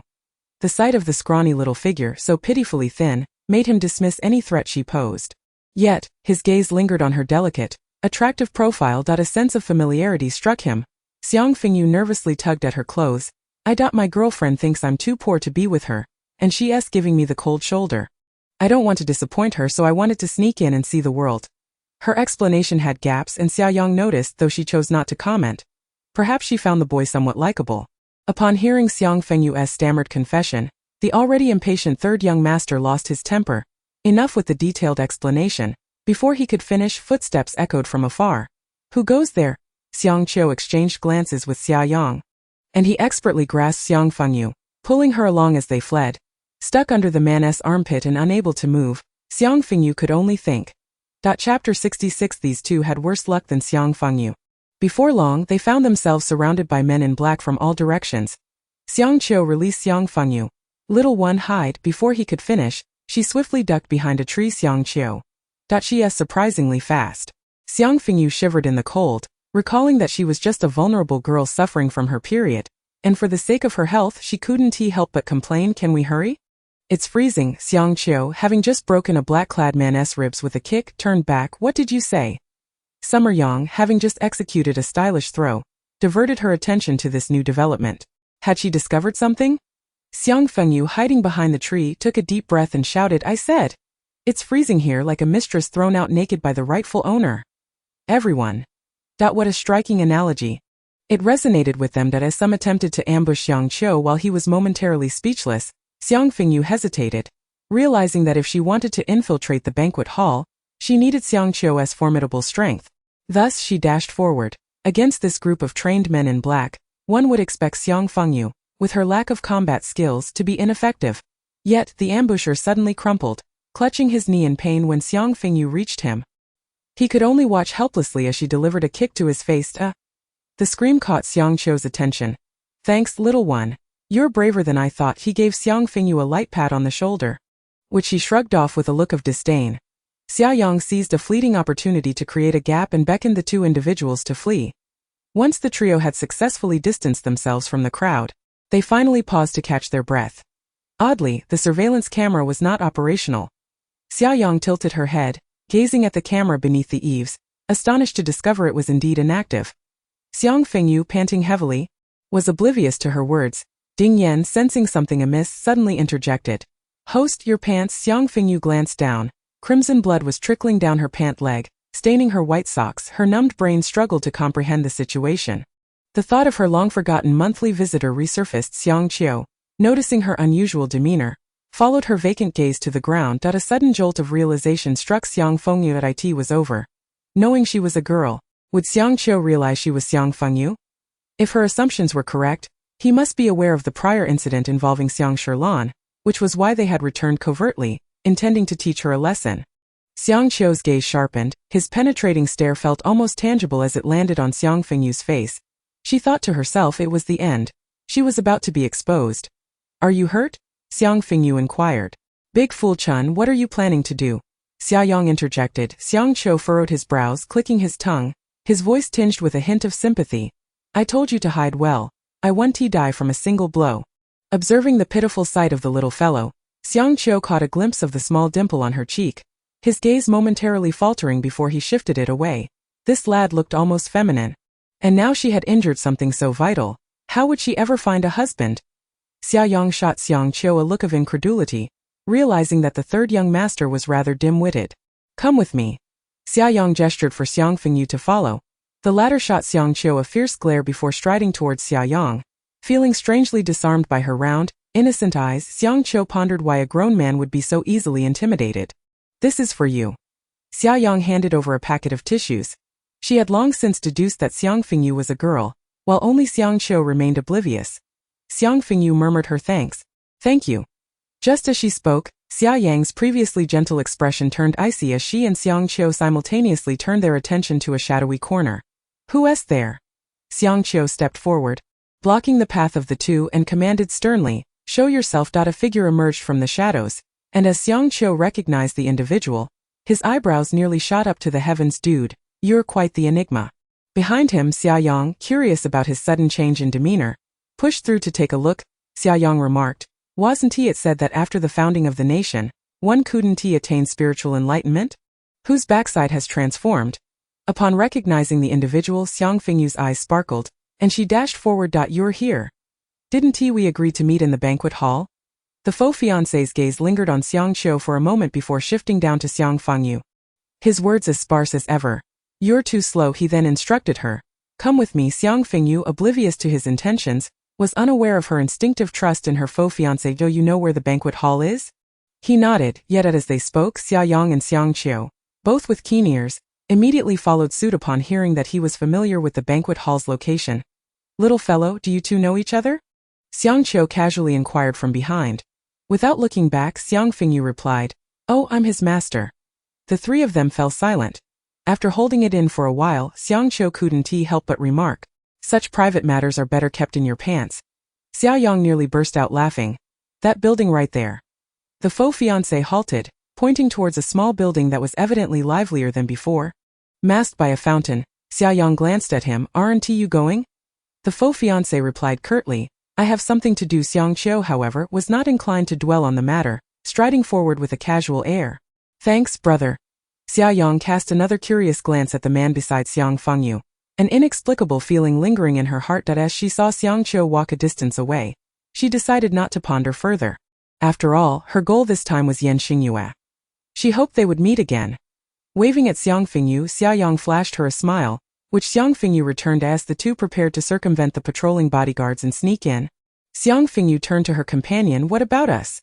S1: The sight of the scrawny little figure, so pitifully thin, made him dismiss any threat she posed. Yet, his gaze lingered on her delicate, attractive profile. A sense of familiarity struck him. Xiang Fengyu nervously tugged at her clothes. My girlfriend thinks I'm too poor to be with her, and she's giving me the cold shoulder. I don't want to disappoint her, so I wanted to sneak in and see the world. Her explanation had gaps, and Xia Yang noticed, though she chose not to comment. Perhaps she found the boy somewhat likable. Upon hearing Xiang Fengyu's stammered confession, the already impatient third young master lost his temper. Enough with the detailed explanation. Before he could finish, footsteps echoed from afar. Who goes there? Xiang Qiu exchanged glances with Xia Yang, and he expertly grasped Xiang Fengyu, pulling her along as they fled. Stuck under the man's armpit and unable to move, Xiang Fengyu could only think. Chapter 66. These two had worse luck than Xiang Fengyu. Before long, they found themselves surrounded by men in black from all directions. Xiang Qiu released Xiang Fengyu. Little one, hide. Before he could finish, she swiftly ducked behind a tree. Xiang Qiu. She is surprisingly fast. Xiang Fengyu shivered in the cold, recalling that she was just a vulnerable girl suffering from her period, and for the sake of her health she couldn't help but complain. Can we hurry? It's freezing. Xiang Qiu, having just broken a black-clad man's ribs with a kick, turned back. What did you say? Summer Yang, having just executed a stylish throw, diverted her attention to this new development. Had she discovered something? Xiang Fengyu, hiding behind the tree, took a deep breath and shouted, I said, it's freezing here like a mistress thrown out naked by the rightful owner. Everyone. What a striking analogy. It resonated with them that as some attempted to ambush Xiangqiu while he was momentarily speechless, Xiang Fengyu hesitated, realizing that if she wanted to infiltrate the banquet hall, she needed Xiangqiu's formidable strength. Thus she dashed forward. Against this group of trained men in black, one would expect Xiang Fengyu, with her lack of combat skills, to be ineffective. Yet the ambusher suddenly crumpled, clutching his knee in pain when Xiang Fengyu reached him. He could only watch helplessly as she delivered a kick to his face. The scream caught Xiangqiu's attention. Thanks, little one. You're braver than I thought. He gave Xiang Fengyu a light pat on the shoulder, which she shrugged off with a look of disdain. Xiaoyang seized a fleeting opportunity to create a gap and beckoned the two individuals to flee. Once the trio had successfully distanced themselves from the crowd, they finally paused to catch their breath. Oddly, the surveillance camera was not operational. Xiaoyang tilted her head, gazing at the camera beneath the eaves, astonished to discover it was indeed inactive. Xiang Fengyu, panting heavily, was oblivious to her words. Ding Yan, sensing something amiss, suddenly interjected. Host, your pants. Xiang Fengyu glanced down. Crimson blood was trickling down her pant leg, staining her white socks. Her numbed brain struggled to comprehend the situation. The thought of her long-forgotten monthly visitor resurfaced. Xiangqiu, noticing her unusual demeanor, followed her vacant gaze to the ground. A sudden jolt of realization struck Xiang Fengyu that it was over. Knowing she was a girl, would Xiangqiu realize she was Xiang Fengyu? If her assumptions were correct, he must be aware of the prior incident involving Xiang Sherlan, which was why they had returned covertly, intending to teach her a lesson. Xiangqiu's gaze sharpened, his penetrating stare felt almost tangible as it landed on Xiang Fengyu's face. She thought to herself it was the end. She was about to be exposed. Are you hurt? Xiang Fengyu inquired. Big fool Chun, what are you planning to do? Xiaoyang interjected. Xiangqiu furrowed his brows, clicking his tongue, his voice tinged with a hint of sympathy. I told you to hide well. I won't die from a single blow. Observing the pitiful sight of the little fellow, Xiangqiu caught a glimpse of the small dimple on her cheek, his gaze momentarily faltering before he shifted it away. This lad looked almost feminine. And now she had injured something so vital. How would she ever find a husband? Xiaoyang shot Xiangqiu a look of incredulity, realizing that the third young master was rather dim-witted. Come with me. Xiaoyang gestured for Xiang Fengyu to follow. The latter shot Xiangqiu a fierce glare before striding towards Xiaoyang. Feeling strangely disarmed by her round, innocent eyes, Xiangqiu pondered why a grown man would be so easily intimidated. This is for you. Xiaoyang handed over a packet of tissues. She had long since deduced that Xiang Fengyu was a girl, while only Xiangqiu remained oblivious. Xiang Fengyu murmured her thanks. Thank you. Just as she spoke, Xiaoyang's previously gentle expression turned icy as she and Xiangqiu simultaneously turned their attention to a shadowy corner. Who is there? Xiangqiu stepped forward, blocking the path of the two, and commanded sternly, show yourself. A figure emerged from the shadows, and as Xiangqiu recognized the individual, his eyebrows nearly shot up to the heavens. Dude, you're quite the enigma. Behind him, Xiaoyang, curious about his sudden change in demeanor, pushed through to take a look. Xiaoyang remarked, wasn't it said that after the founding of the nation, one couldn't attain spiritual enlightenment? Whose backside has transformed? Upon recognizing the individual, Xiang Fengyu's eyes sparkled, and she dashed forward. You're here. Didn't we agree to meet in the banquet hall? The faux fiancé's gaze lingered on Xiangqiu for a moment before shifting down to Xiang Fengyu. His words as sparse as ever. You're too slow, he then instructed her. Come with me. Xiang Fengyu, oblivious to his intentions, was unaware of her instinctive trust in her faux fiancé. Do you know where the banquet hall is? He nodded, yet as they spoke, Xiaoyang and Xiangqiu, both with keen ears, immediately followed suit upon hearing that he was familiar with the banquet hall's location. Little fellow, do you two know each other? Xiangqiu casually inquired from behind. Without looking back, Xiang Fengyu replied, oh, I'm his master. The three of them fell silent. After holding it in for a while, Xiangqiu couldn't help but remark, such private matters are better kept in your pants. Xiaoyang nearly burst out laughing. That building right there. The faux fiancé halted, pointing towards a small building that was evidently livelier than before. Masked by a fountain, Xiaoyang glanced at him. Aren't you going? The faux fiancé replied curtly, I have something to do. Xiangqiu, however, was not inclined to dwell on the matter, striding forward with a casual air. Thanks, brother. Xiaoyang cast another curious glance at the man beside Xiang Fengyu, an inexplicable feeling lingering in her heart. As she saw Xiangqiu walk a distance away, she decided not to ponder further. After all, her goal this time was Xingyue. She hoped they would meet again. Waving at Xiang Fengyu, Xiaoyang flashed her a smile, which Xiang Fengyu returned as the two prepared to circumvent the patrolling bodyguards and sneak in. Xiang Fengyu turned to her companion. What about us?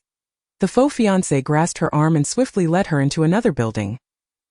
S1: The faux fiancé grasped her arm and swiftly led her into another building.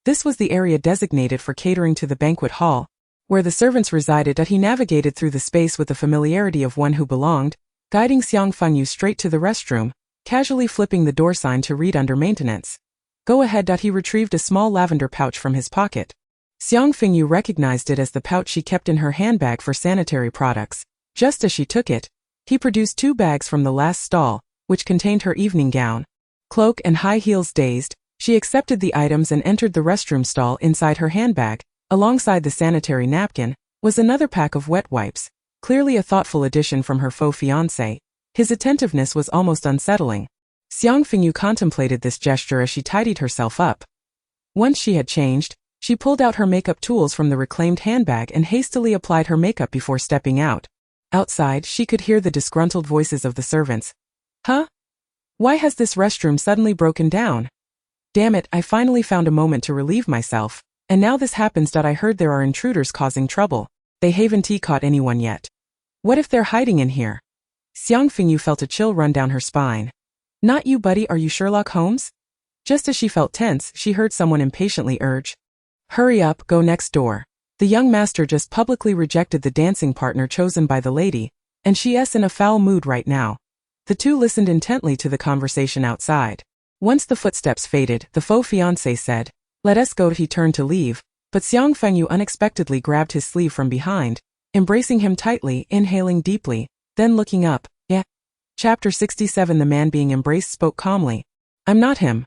S1: This was the area designated for catering to the banquet hall, where the servants resided. He navigated through the space with the familiarity of one who belonged, guiding Xiang Fengyu straight to the restroom, casually flipping the door sign to read under maintenance. Go ahead. He retrieved a small lavender pouch from his pocket. Xiang Fengyu recognized it as the pouch she kept in her handbag for sanitary products. Just as she took it, he produced 2 bags from the last stall, which contained her evening gown, cloak and high heels. Dazed, she accepted the items and entered the restroom stall. Inside her handbag, alongside the sanitary napkin, was another pack of wet wipes, clearly a thoughtful addition from her faux fiancé. His attentiveness was almost unsettling. Xiang Fengyu contemplated this gesture as she tidied herself up. Once she had changed, she pulled out her makeup tools from the reclaimed handbag and hastily applied her makeup before stepping out. Outside, she could hear the disgruntled voices of the servants. Huh? Why has this restroom suddenly broken down? Damn it, I finally found a moment to relieve myself, and now this happens. I heard there are intruders causing trouble. They haven't caught anyone yet. What if they're hiding in here? Xiang Fengyu felt a chill run down her spine. Not you, buddy, are you Sherlock Holmes? Just as she felt tense, she heard someone impatiently urge. Hurry up, go next door. The young master just publicly rejected the dancing partner chosen by the lady, and she's in a foul mood right now. The two listened intently to the conversation outside. Once the footsteps faded, the faux fiancé said, Let us go. He turned to leave, but Xiang Fengyu unexpectedly grabbed his sleeve from behind, embracing him tightly, inhaling deeply, then looking up. Yeah. Chapter 67. The man being embraced spoke calmly. I'm not him.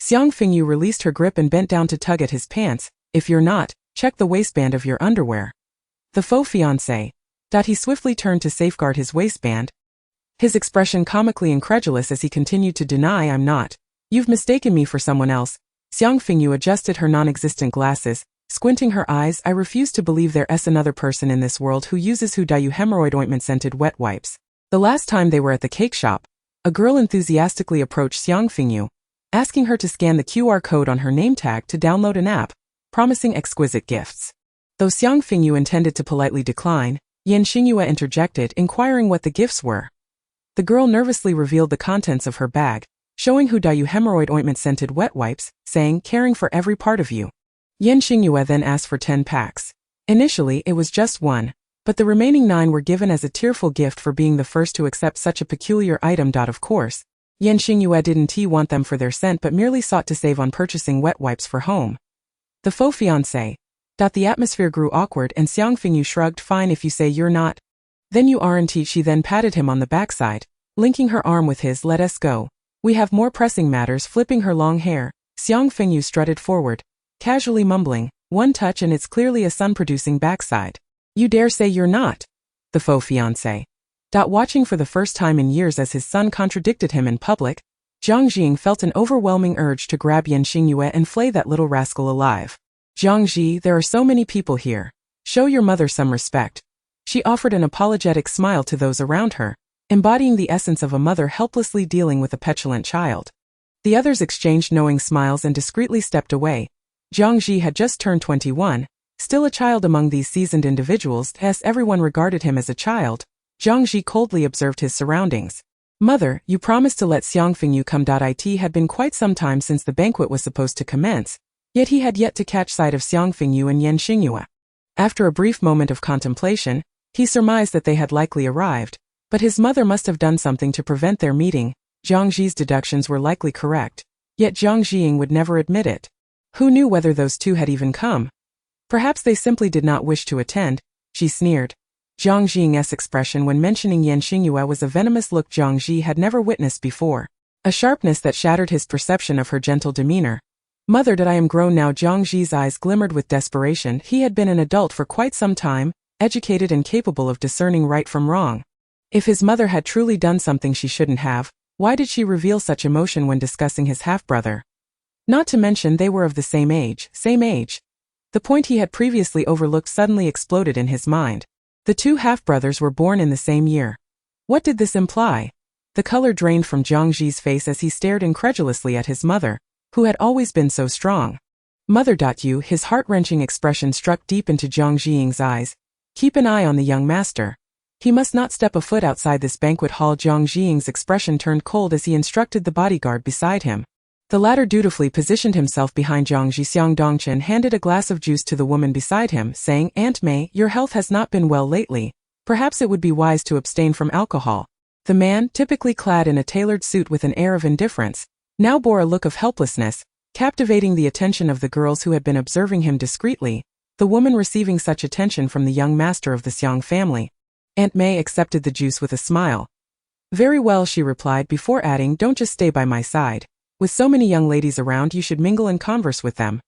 S1: Xiang Fengyu released her grip and bent down to tug at his pants. If you're not, check the waistband of your underwear. The faux fiancé. He swiftly turned to safeguard his waistband, his expression comically incredulous as he continued to deny. I'm not. You've mistaken me for someone else. Xiang Fengyu adjusted her non-existent glasses, squinting her eyes. I refuse to believe there's another person in this world who uses hemorrhoid ointment scented wet wipes. The last time they were at the cake shop, a girl enthusiastically approached Xiang Fengyu, asking her to scan the QR code on her name tag to download an app, promising exquisite gifts. Though Xiang Fengyu intended to politely decline, Xingyue interjected, inquiring what the gifts were. The girl nervously revealed the contents of her bag, showing hemorrhoid ointment scented wet wipes, saying, caring for every part of you. Xingyue then asked for 10 packs. Initially, it was just 1, but the remaining 9 were given as a tearful gift for being the first to accept such a peculiar item. Of course, Xingyue didn't want them for their scent but merely sought to save on purchasing wet wipes for home. The faux fiancé. The atmosphere grew awkward and Xiang Fengyu shrugged. Fine, if you say you're not, then you aren't. She then patted him on the backside, linking her arm with his. Let us go. We have more pressing matters. Flipping her long hair, Xiang Fengyu strutted forward, casually mumbling, one touch and it's clearly a sun-producing backside. You dare say you're not? The faux fiancé. Watching for the first time in years as his son contradicted him in public, Zhang Jing felt an overwhelming urge to grab Xingyue and flay that little rascal alive. Zhang Ji, there are so many people here. Show your mother some respect. She offered an apologetic smile to those around her, embodying the essence of a mother helplessly dealing with a petulant child. The others exchanged knowing smiles and discreetly stepped away. Zhang Ji had just turned 21, still a child among these seasoned individuals, as everyone regarded him as a child. Zhang Ji coldly observed his surroundings. Mother, you promised to let Xiang Fengyu come. It had been quite some time since the banquet was supposed to commence, yet he had yet to catch sight of Xiang Fengyu and Xingyue. After a brief moment of contemplation, he surmised that they had likely arrived, but his mother must have done something to prevent their meeting. Zhang Ji's deductions were likely correct, yet Zhang Jing would never admit it. Who knew whether those two had even come? Perhaps they simply did not wish to attend, she sneered. Zhang Jing's expression when mentioning Xingyue was a venomous look Zhang Ji had never witnessed before, a sharpness that shattered his perception of her gentle demeanor. Mother, I am grown now. Zhang Ji's eyes glimmered with desperation. He had been an adult for quite some time, educated and capable of discerning right from wrong. If his mother had truly done something she shouldn't have, why did she reveal such emotion when discussing his half-brother? Not to mention they were of the same age. The point he had previously overlooked suddenly exploded in his mind. The two half-brothers were born in the same year. What did this imply? The color drained from Jiang Zi's face as he stared incredulously at his mother, who had always been so strong. Mother. You, his heart-wrenching expression struck deep into Jiang Ziying's eyes. Keep an eye on the young master. He must not step a foot outside this banquet hall. Jiang Ziying's expression turned cold as he instructed the bodyguard beside him. The latter dutifully positioned himself behind Jiang Zi. Xiang Dongchen handed a glass of juice to the woman beside him, saying, Aunt May, your health has not been well lately. Perhaps it would be wise to abstain from alcohol. The man, typically clad in a tailored suit with an air of indifference, now bore a look of helplessness, captivating the attention of the girls who had been observing him discreetly, the woman receiving such attention from the young master of the Xiang family. Aunt May accepted the juice with a smile. Very well, she replied before adding, don't just stay by my side. With so many young ladies around, you should mingle and converse with them.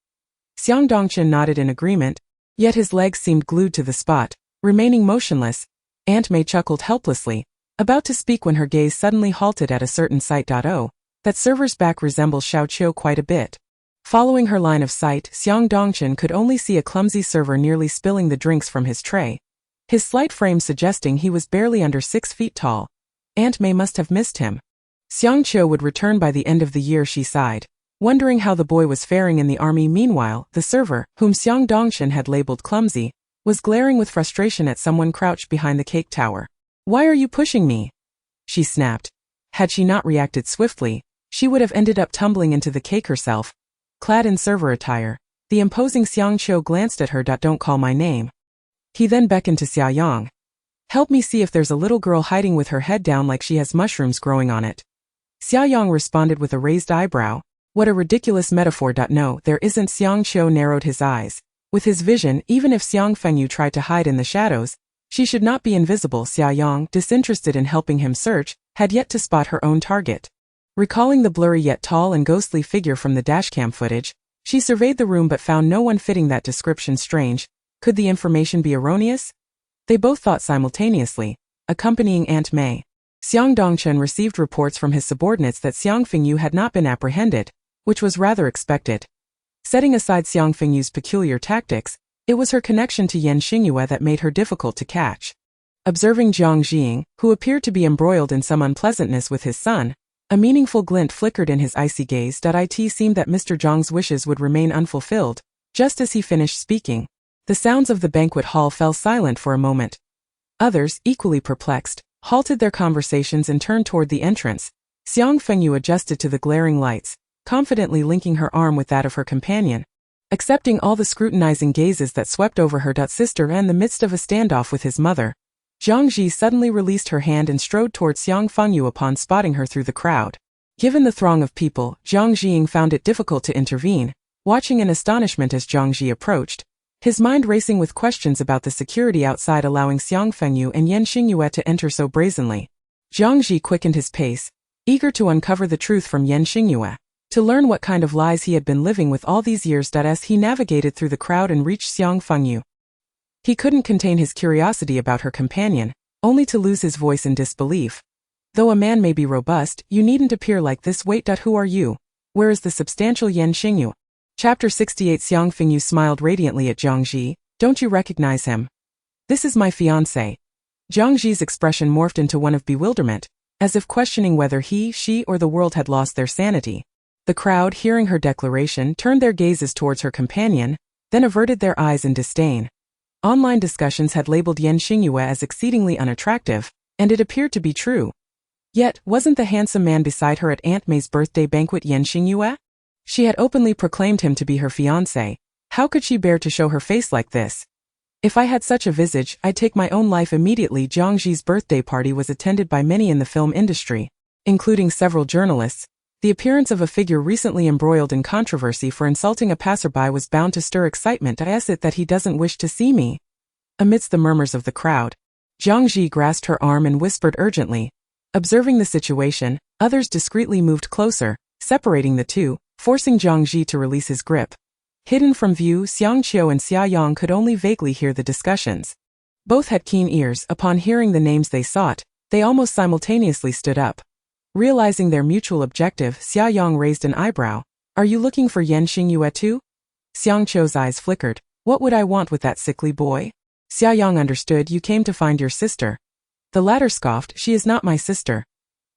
S1: Xiang Dongchen nodded in agreement, yet his legs seemed glued to the spot, remaining motionless. Aunt May chuckled helplessly, about to speak when her gaze suddenly halted at a certain sight. Oh, that server's back resembles Xiao Qiu quite a bit. Following her line of sight, Xiang Dongchen could only see a clumsy server nearly spilling the drinks from his tray, his slight frame suggesting he was barely under 6 feet tall. Aunt May must have missed him. Xiang Qiu would return by the end of the year, she sighed, wondering how the boy was faring in the army. Meanwhile, the server, whom Xiang Dongchen had labeled clumsy, was glaring with frustration at someone crouched behind the cake tower. Why are you pushing me? She snapped. Had she not reacted swiftly, she would have ended up tumbling into the cake herself. Clad in server attire, the imposing Xiang Qiu glanced at her. Don't call my name. He then beckoned to Xia Yang. Help me see if there's a little girl hiding with her head down like she has mushrooms growing on it. Xia Yang responded with a raised eyebrow. What a ridiculous metaphor. No, there isn't. Xiang Qiu narrowed his eyes. With his vision, even if Xiang Fengyu tried to hide in the shadows, she should not be invisible. Xia Yang, disinterested in helping him search, had yet to spot her own target. Recalling the blurry yet tall and ghostly figure from the dashcam footage, she surveyed the room but found no one fitting that description. Strange. Could the information be erroneous? They both thought simultaneously, accompanying Aunt May. Xiang Dongchen received reports from his subordinates that Xiang Fengyu had not been apprehended, which was rather expected. Setting aside Xiang Fengyu's peculiar tactics, it was her connection to Xingyue that made her difficult to catch. Observing Jiang Ziying, who appeared to be embroiled in some unpleasantness with his son, a meaningful glint flickered in his icy gaze. It seemed that Mr. Zhang's wishes would remain unfulfilled, just as he finished speaking. The sounds of the banquet hall fell silent for a moment. Others, equally perplexed, halted their conversations and turned toward the entrance. Xiang Fengyu adjusted to the glaring lights, confidently linking her arm with that of her companion. Accepting all the scrutinizing gazes that swept over her sister in the midst of a standoff with his mother, Jiang Zi suddenly released her hand and strode toward Xiang Fengyu upon spotting her through the crowd. Given the throng of people, Jiang Ziying found it difficult to intervene, watching in astonishment as Jiang Zi approached, his mind racing with questions about the security outside allowing Xiang Fengyu and Xingyue to enter so brazenly. Jiang Zi quickened his pace, eager to uncover the truth from Xingyue, to learn what kind of lies he had been living with all these years. As he navigated through the crowd and reached Xiang Fengyu, he couldn't contain his curiosity about her companion, only to lose his voice in disbelief. Though a man may be robust, you needn't appear like this. Wait. Who are you? Where is the substantial Xingyue? Chapter 68. Xiang Fengyu smiled radiantly at Jiang Zi. Don't you recognize him? This is my fiancé. Jiang Zi's expression morphed into one of bewilderment, as if questioning whether he, she, or the world had lost their sanity. The crowd, hearing her declaration, turned their gazes towards her companion, then averted their eyes in disdain. Online discussions had labeled Xingyue as exceedingly unattractive, and it appeared to be true. Yet, wasn't the handsome man beside her at Aunt May's birthday banquet Xingyue? She had openly proclaimed him to be her fiancé. How could she bear to show her face like this? If I had such a visage, I'd take my own life immediately. Jiang Zi's birthday party was attended by many in the film industry, including several journalists. The appearance of a figure recently embroiled in controversy for insulting a passerby was bound to stir excitement. Is it that he doesn't wish to see me? Amidst the murmurs of the crowd, Jiang Zi grasped her arm and whispered urgently. Observing the situation, others discreetly moved closer, separating the two, forcing Jiang Zi to release his grip. Hidden from view, Xiang Qiu and Xia Yang could only vaguely hear the discussions. Both had keen ears. Upon hearing the names they sought, they almost simultaneously stood up. Realizing their mutual objective, Xia Yang raised an eyebrow. Are you looking for Xingyue too? Xiang Qiu's eyes flickered. What would I want with that sickly boy? Xia Yang understood. You came to find your sister. The latter scoffed, "She is not my sister."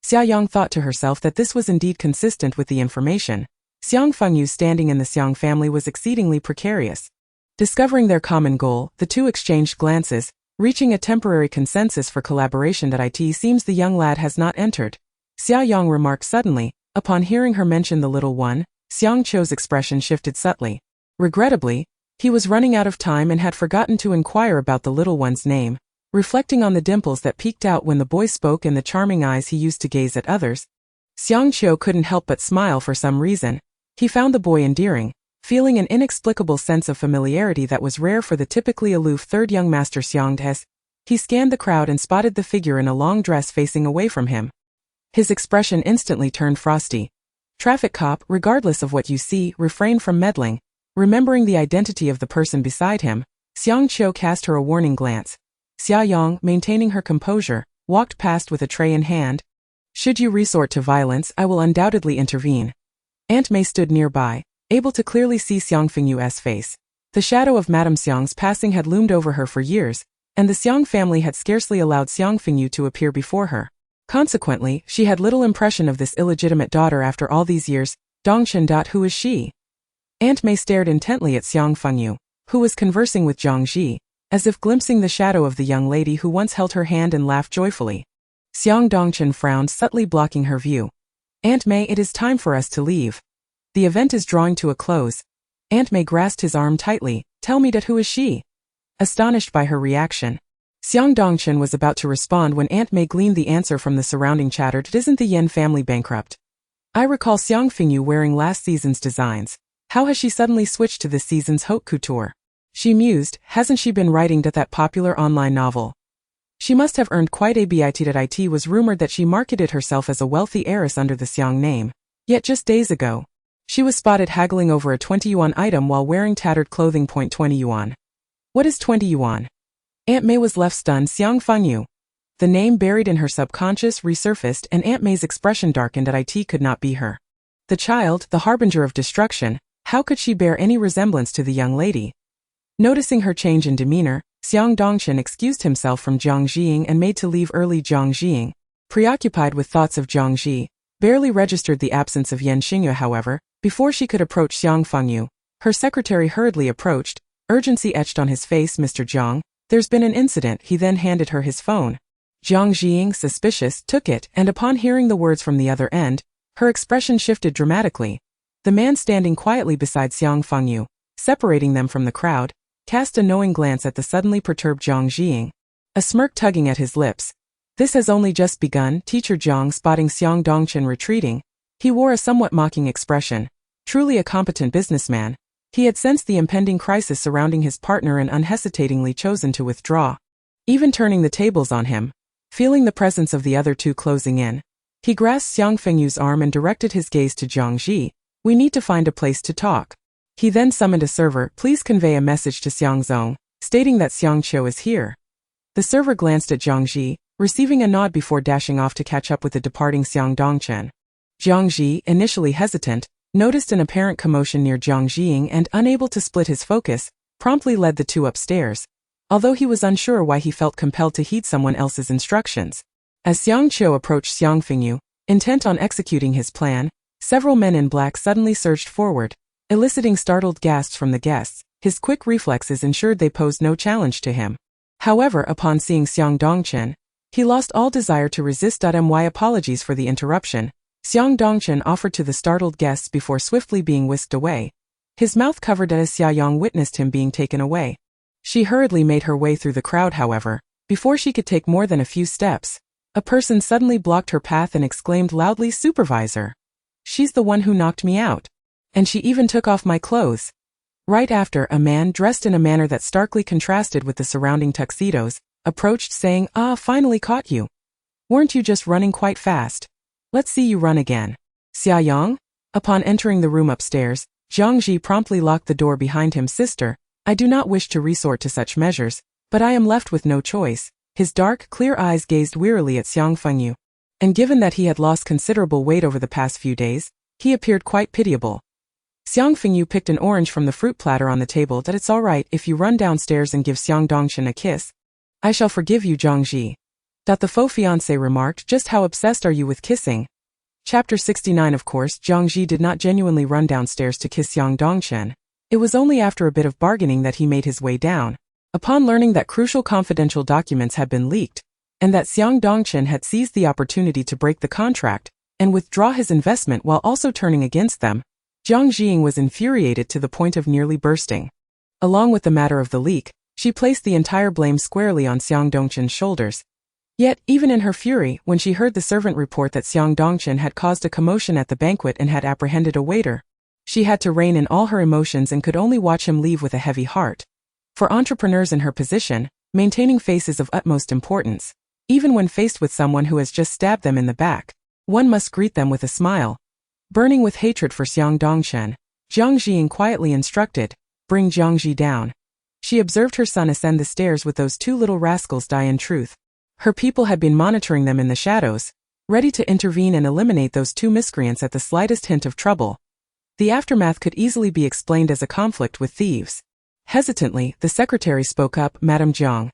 S1: Xiaoyang thought to herself that this was indeed consistent with the information. Xiang Fengyu standing in the Xiang family was exceedingly precarious. Discovering their common goal, the two exchanged glances, reaching a temporary consensus for collaboration. It seems the young lad has not entered, Xiaoyang remarked suddenly. Upon hearing her mention the little one, Xiang Chou's expression shifted subtly. Regrettably, he was running out of time and had forgotten to inquire about the little one's name. Reflecting on the dimples that peeked out when the boy spoke and the charming eyes he used to gaze at others, Xiang Chou couldn't help but smile for some reason. He found the boy endearing, feeling an inexplicable sense of familiarity that was rare for the typically aloof third young master Xiang Des. He scanned the crowd and spotted the figure in a long dress facing away from him. His expression instantly turned frosty. Traffic cop, regardless of what you see, refrain from meddling. Remembering the identity of the person beside him, Xiang Chou cast her a warning glance. Xiaoyang, maintaining her composure, walked past with a tray in hand. "Should you resort to violence, I will undoubtedly intervene." Aunt May stood nearby, able to clearly see Xiang Fengyu's face. The shadow of Madame Xiang's passing had loomed over her for years, and the Xiang family had scarcely allowed Xiang Fengyu to appear before her. Consequently, she had little impression of this illegitimate daughter after all these years. "Dongchen. Who is she?" Aunt May stared intently at Xiang Fengyu, who was conversing with Zhang Ji, as if glimpsing the shadow of the young lady who once held her hand and laughed joyfully. Xiang Dongchen frowned, subtly blocking her view. "Aunt May, it is time for us to leave. The event is drawing to a close." Aunt May grasped his arm tightly. "Tell me, who is she?" Astonished by her reaction, Xiang Dongchen was about to respond when Aunt May gleaned the answer from the surrounding chatter. "Isn't the Yen family bankrupt? I recall Xiang Fengyu wearing last season's designs. How has she suddenly switched to this season's haute couture?" She mused. "Hasn't she been writing that popular online novel? She must have earned quite a bit. It was rumored that she marketed herself as a wealthy heiress under the Xiang name. Yet just days ago, she was spotted haggling over a 20 yuan item while wearing tattered clothing. 20 yuan. What is 20 yuan? Aunt May was left stunned. Xiang Fengyu. The name buried in her subconscious resurfaced and Aunt May's expression darkened. It could not be her. The child, the harbinger of destruction, how could she bear any resemblance to the young lady? Noticing her change in demeanor, Xiang Dongchen excused himself from Zhang Jiying and made to leave early. Zhang Jiying, preoccupied with thoughts of Zhang Ji, barely registered the absence of Yan Xingyue. However, before she could approach Xiang Fengyu, her secretary hurriedly approached, urgency etched on his face. "Mr. Zhang, there's been an incident." He then handed her his phone. Zhang Jiying, suspicious, took it, and upon hearing the words from the other end, her expression shifted dramatically. The man standing quietly beside Xiang Fengyu, separating them from the crowd, cast a knowing glance at the suddenly perturbed Zhang Jiying, a smirk tugging at his lips. "This has only just begun." Teacher Zhang, spotting Xiang Dongchen retreating, he wore a somewhat mocking expression. Truly a competent businessman, he had sensed the impending crisis surrounding his partner and unhesitatingly chosen to withdraw. Even turning the tables on him, feeling the presence of the other two closing in, he grasped Xiang Fengyu's arm and directed his gaze to Zhang Ji. "We need to find a place to talk." He then summoned a server. "Please convey a message to Xiang Zong, stating that Xiang Chou is here." The server glanced at Zhang Ji, receiving a nod before dashing off to catch up with the departing Xiang Dongchen. Zhang Ji, initially hesitant, noticed an apparent commotion near Zhang Jiying and, unable to split his focus, promptly led the two upstairs, although he was unsure why he felt compelled to heed someone else's instructions. As Xiang Chou approached Xiang Fengyu, intent on executing his plan, several men in black suddenly surged forward, eliciting startled gasps from the guests. His quick reflexes ensured they posed no challenge to him. However, upon seeing Xiang Dongchen, he lost all desire to resist. My apologies for the interruption, Xiang Dongchen offered to the startled guests before swiftly being whisked away. His mouth covered as Xiaoyang witnessed him being taken away. She hurriedly made her way through the crowd. However, before she could take more than a few steps, a person suddenly blocked her path and exclaimed loudly, "Supervisor! She's the one who knocked me out. And she even took off my clothes." Right after, a man dressed in a manner that starkly contrasted with the surrounding tuxedos, approached saying, "Ah, finally caught you. Weren't you just running quite fast? Let's see you run again." Xiaoyang? Upon entering the room upstairs, Zhang Ji promptly locked the door behind him. "Sister, I do not wish to resort to such measures, but I am left with no choice." His dark, clear eyes gazed wearily at Xiang Fengyu, and given that he had lost considerable weight over the past few days, he appeared quite pitiable. Xiang Fengyu picked an orange from the fruit platter on the table. "It's all right if you run downstairs and give Xiang Dongchen a kiss. I shall forgive you." Zhang Ji, The faux fiancé remarked, just how obsessed are you with kissing? Chapter 69. Of course, Jiangji did not genuinely run downstairs to kiss Xiang Dongchen. It was only after a bit of bargaining that he made his way down. Upon learning that crucial confidential documents had been leaked, and that Xiang Dongchen had seized the opportunity to break the contract and withdraw his investment while also turning against them, Jiang Jiying was infuriated to the point of nearly bursting. Along with the matter of the leak, she placed the entire blame squarely on Xiang Dongchen's shoulders. Yet, even in her fury, when she heard the servant report that Xiang Dongchen had caused a commotion at the banquet and had apprehended a waiter, she had to rein in all her emotions and could only watch him leave with a heavy heart. For entrepreneurs in her position, maintaining face is of utmost importance. Even when faced with someone who has just stabbed them in the back, one must greet them with a smile. Burning with hatred for Xiang Dongchen, Jiang Jiying quietly instructed, "Bring Jiangji down." She observed her son ascend the stairs with those two little rascals. In truth, her people had been monitoring them in the shadows, ready to intervene and eliminate those two miscreants at the slightest hint of trouble. The aftermath could easily be explained as a conflict with thieves. Hesitantly, the secretary spoke up, "Madame Jiang.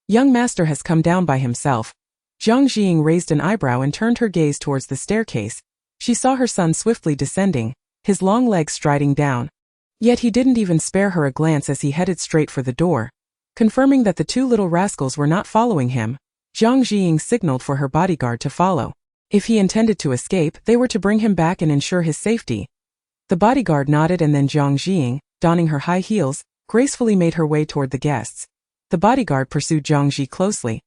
S1: Young master has come down by himself." Jiang Jiying raised an eyebrow and turned her gaze towards the staircase. She saw her son swiftly descending, his long legs striding down. Yet he didn't even spare her a glance as he headed straight for the door. Confirming that the two little rascals were not following him, Jiang Jiying signaled for her bodyguard to follow. If he intended to escape, they were to bring him back and ensure his safety. The bodyguard nodded, and then Jiang Jiying, donning her high heels, gracefully made her way toward the guests. The bodyguard pursued Jiang Ji closely.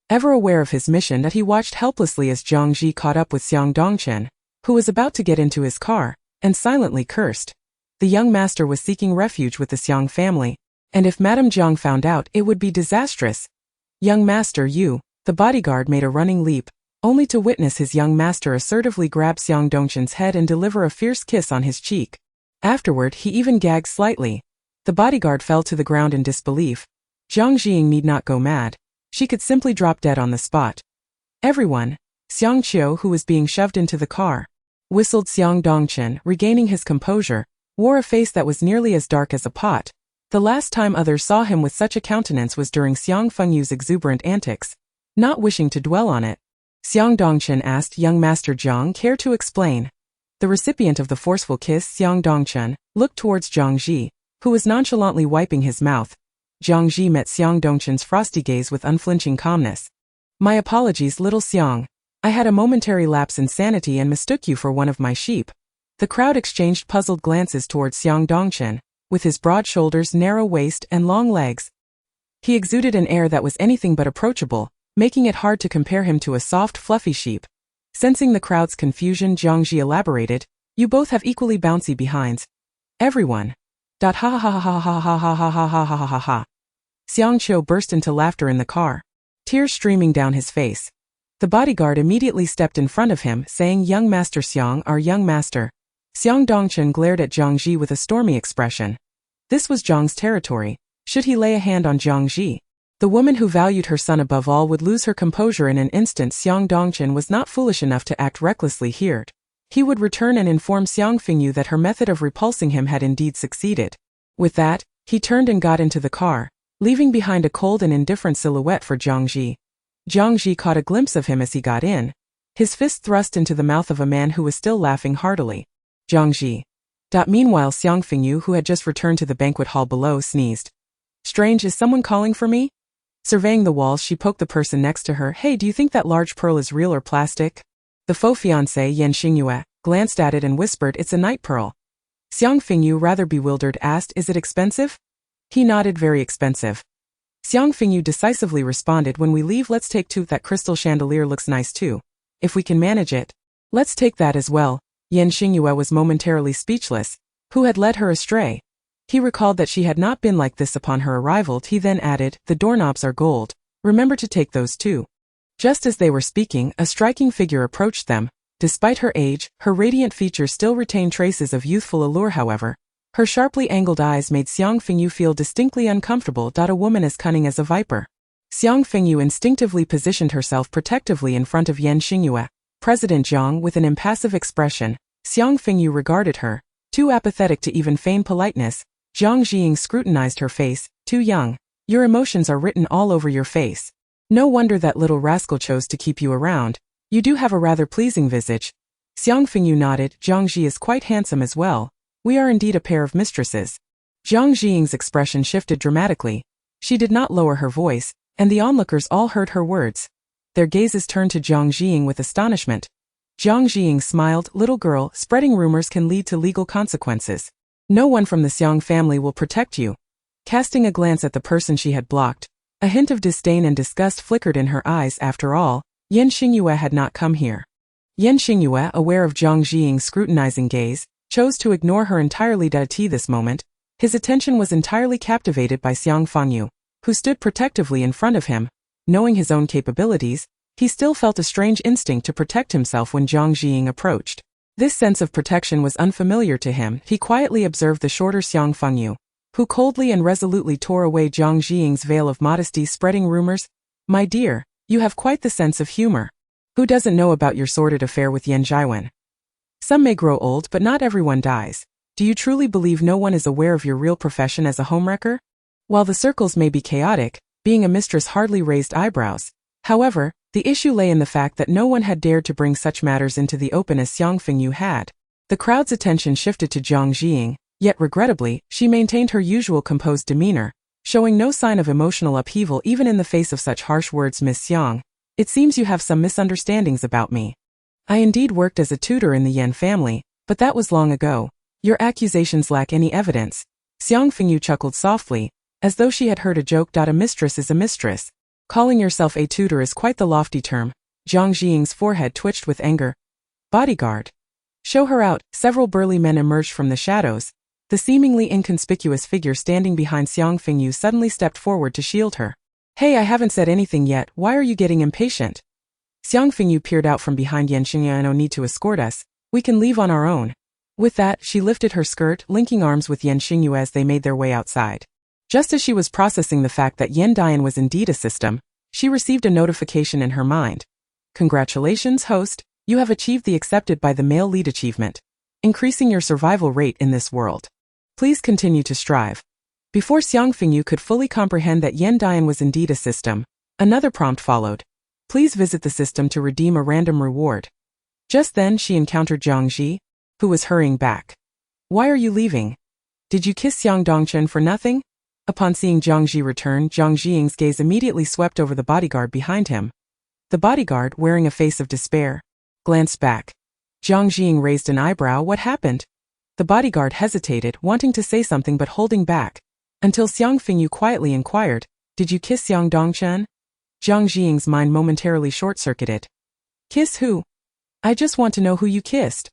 S1: Ever aware of his mission, that he watched helplessly as Jiang Ji caught up with Xiang Dongchen, who was about to get into his car, and silently cursed. The young master was seeking refuge with the Xiang family, and if Madame Jiang found out, it would be disastrous. "Young master, you." The bodyguard made a running leap, only to witness his young master assertively grab Xiang Dongchen's head and deliver a fierce kiss on his cheek. Afterward, he even gagged slightly. The bodyguard fell to the ground in disbelief. Jiang Jiying need not go mad. She could simply drop dead on the spot. "Everyone." Xiang Qiu, who was being shoved into the car, whistled. Xiang Dongchen, regaining his composure, wore a face that was nearly as dark as a pot. The last time others saw him with such a countenance was during Xiang Fengyu's exuberant antics. Not wishing to dwell on it, Xiang Dongchen asked, "Young Master Jiang, care to explain?" The recipient of the forceful kiss, Xiang Dongchen, looked towards Jiang Ji, who was nonchalantly wiping his mouth. Jiang Ji met Xiang Dongchen's frosty gaze with unflinching calmness. "My apologies, little Xiang. I had a momentary lapse in sanity and mistook you for one of my sheep." The crowd exchanged puzzled glances towards Xiang Dongchen, with his broad shoulders, narrow waist, and long legs. He exuded an air that was anything but approachable, making it hard to compare him to a soft, fluffy sheep. Sensing the crowd's confusion, Jiang Ji elaborated, "You both have equally bouncy behinds." Everyone. Ha ha ha ha ha ha ha ha ha ha ha ha ha. Xiang Qiu burst into laughter in the car, tears streaming down his face. The bodyguard immediately stepped in front of him, saying, "Young Master Xiang, our young master." Xiang Dongchen glared at Jiang Ji with a stormy expression. This was Jiang's territory. Should he lay a hand on Jiang Ji, the woman who valued her son above all would lose her composure in an instant. Xiang Dongchen was not foolish enough to act recklessly here. He would return and inform Xiang Fengyu that her method of repulsing him had indeed succeeded. With that, he turned and got into the car, leaving behind a cold and indifferent silhouette for Jiang Ji. Jiang Ji caught a glimpse of him as he got in, his fist thrust into the mouth of a man who was still laughing heartily. Jiang Ji. Meanwhile, Xiang Fengyu, who had just returned to the banquet hall below, sneezed. "Strange, is someone calling for me?" Surveying the walls, she poked the person next to her. "Hey, do you think that large pearl is real or plastic?" The faux fiancé, Xingyue, glanced at it and whispered, "It's a night pearl." Xiang Fengyu, rather bewildered, asked, "Is it expensive?" He nodded. "Very expensive." Xiang Fengyu decisively responded, "When we leave, let's take two. That crystal chandelier looks nice too. If we can manage it, let's take that as well." Xingyue was momentarily speechless. Who had led her astray? He recalled that she had not been like this upon her arrival. He then added, "The doorknobs are gold. Remember to take those too." Just as they were speaking, a striking figure approached them. Despite her age, her radiant features still retained traces of youthful allure. However, her sharply angled eyes made Xiang Fengyu feel distinctly uncomfortable. A woman as cunning as a viper. Xiang Fengyu instinctively positioned herself protectively in front of Xingyue. President Jiang, with an impassive expression. Xiang Fengyu regarded her, too apathetic to even feign politeness. Jiang Jiying scrutinized her face. "Too young. Your emotions are written all over your face." No wonder that little rascal chose to keep you around. You do have a rather pleasing visage. Xiang Fengyu nodded. Zhang is quite handsome as well. We are indeed a pair of mistresses. Zhang Jiying's expression shifted dramatically. She did not lower her voice, and the onlookers all heard her words. Their gazes turned to Zhang Jiying with astonishment. Zhang Jiying smiled. Little girl, spreading rumors can lead to legal consequences. No one from the Xiang family will protect you. Casting a glance at the person she had blocked, a hint of disdain and disgust flickered in her eyes. After all, Xingyue had not come here. Xingyue, aware of Zhang Jiying's scrutinizing gaze, chose to ignore her entirely. At this moment, his attention was entirely captivated by Xiang Fengyu, who stood protectively in front of him. Knowing his own capabilities, he still felt a strange instinct to protect himself when Zhang Jiying approached. This sense of protection was unfamiliar to him. He quietly observed the shorter Xiang Fengyu, who coldly and resolutely tore away Zhang Jiying's veil of modesty, spreading rumors. My dear, you have quite the sense of humor. Who doesn't know about your sordid affair with Xingyue? Some may grow old, but not everyone dies. Do you truly believe no one is aware of your real profession as a homewrecker? While the circles may be chaotic, being a mistress hardly raised eyebrows. However, the issue lay in the fact that no one had dared to bring such matters into the open as Xiang Fengyu had. The crowd's attention shifted to Zhang Jiying, yet regrettably, she maintained her usual composed demeanor, showing no sign of emotional upheaval even in the face of such harsh words. Miss Xiang, it seems you have some misunderstandings about me. I indeed worked as a tutor in the Yan family, but that was long ago. Your accusations lack any evidence. Xiang Fengyu chuckled softly, as though she had heard a joke. A mistress is a mistress. Calling yourself a tutor is quite the lofty term. Zhang Jiying's forehead twitched with anger. Bodyguard. Show her out. Several burly men emerged from the shadows. The seemingly inconspicuous figure standing behind Xiang Fengyu suddenly stepped forward to shield her. Hey, I haven't said anything yet. Why are you getting impatient? Xiang Fengyu peered out from behind. Xingyue, no need to escort us. We can leave on our own. With that, she lifted her skirt, linking arms with Xingyue as they made their way outside. Just as she was processing the fact that Dian was indeed a system, she received a notification in her mind. Congratulations, host, you have achieved the accepted by the male lead achievement, increasing your survival rate in this world. Please continue to strive. Before Xiang Fengyu could fully comprehend that Dian was indeed a system, another prompt followed. Please visit the system to redeem a random reward. Just then she encountered Zhang Ji, who was hurrying back. Why are you leaving? Did you kiss Xiang Dongchen for nothing? Upon seeing Zhang Ji return, Zhang Jiying's gaze immediately swept over the bodyguard behind him. The bodyguard, wearing a face of despair, glanced back. Zhang Jiying raised an eyebrow. What happened? The bodyguard hesitated, wanting to say something but holding back, until Xiang Fengyu quietly inquired, Did you kiss Xiang Dongchen? Zhang Jiying's mind momentarily short-circuited. Kiss who? I just want to know who you kissed.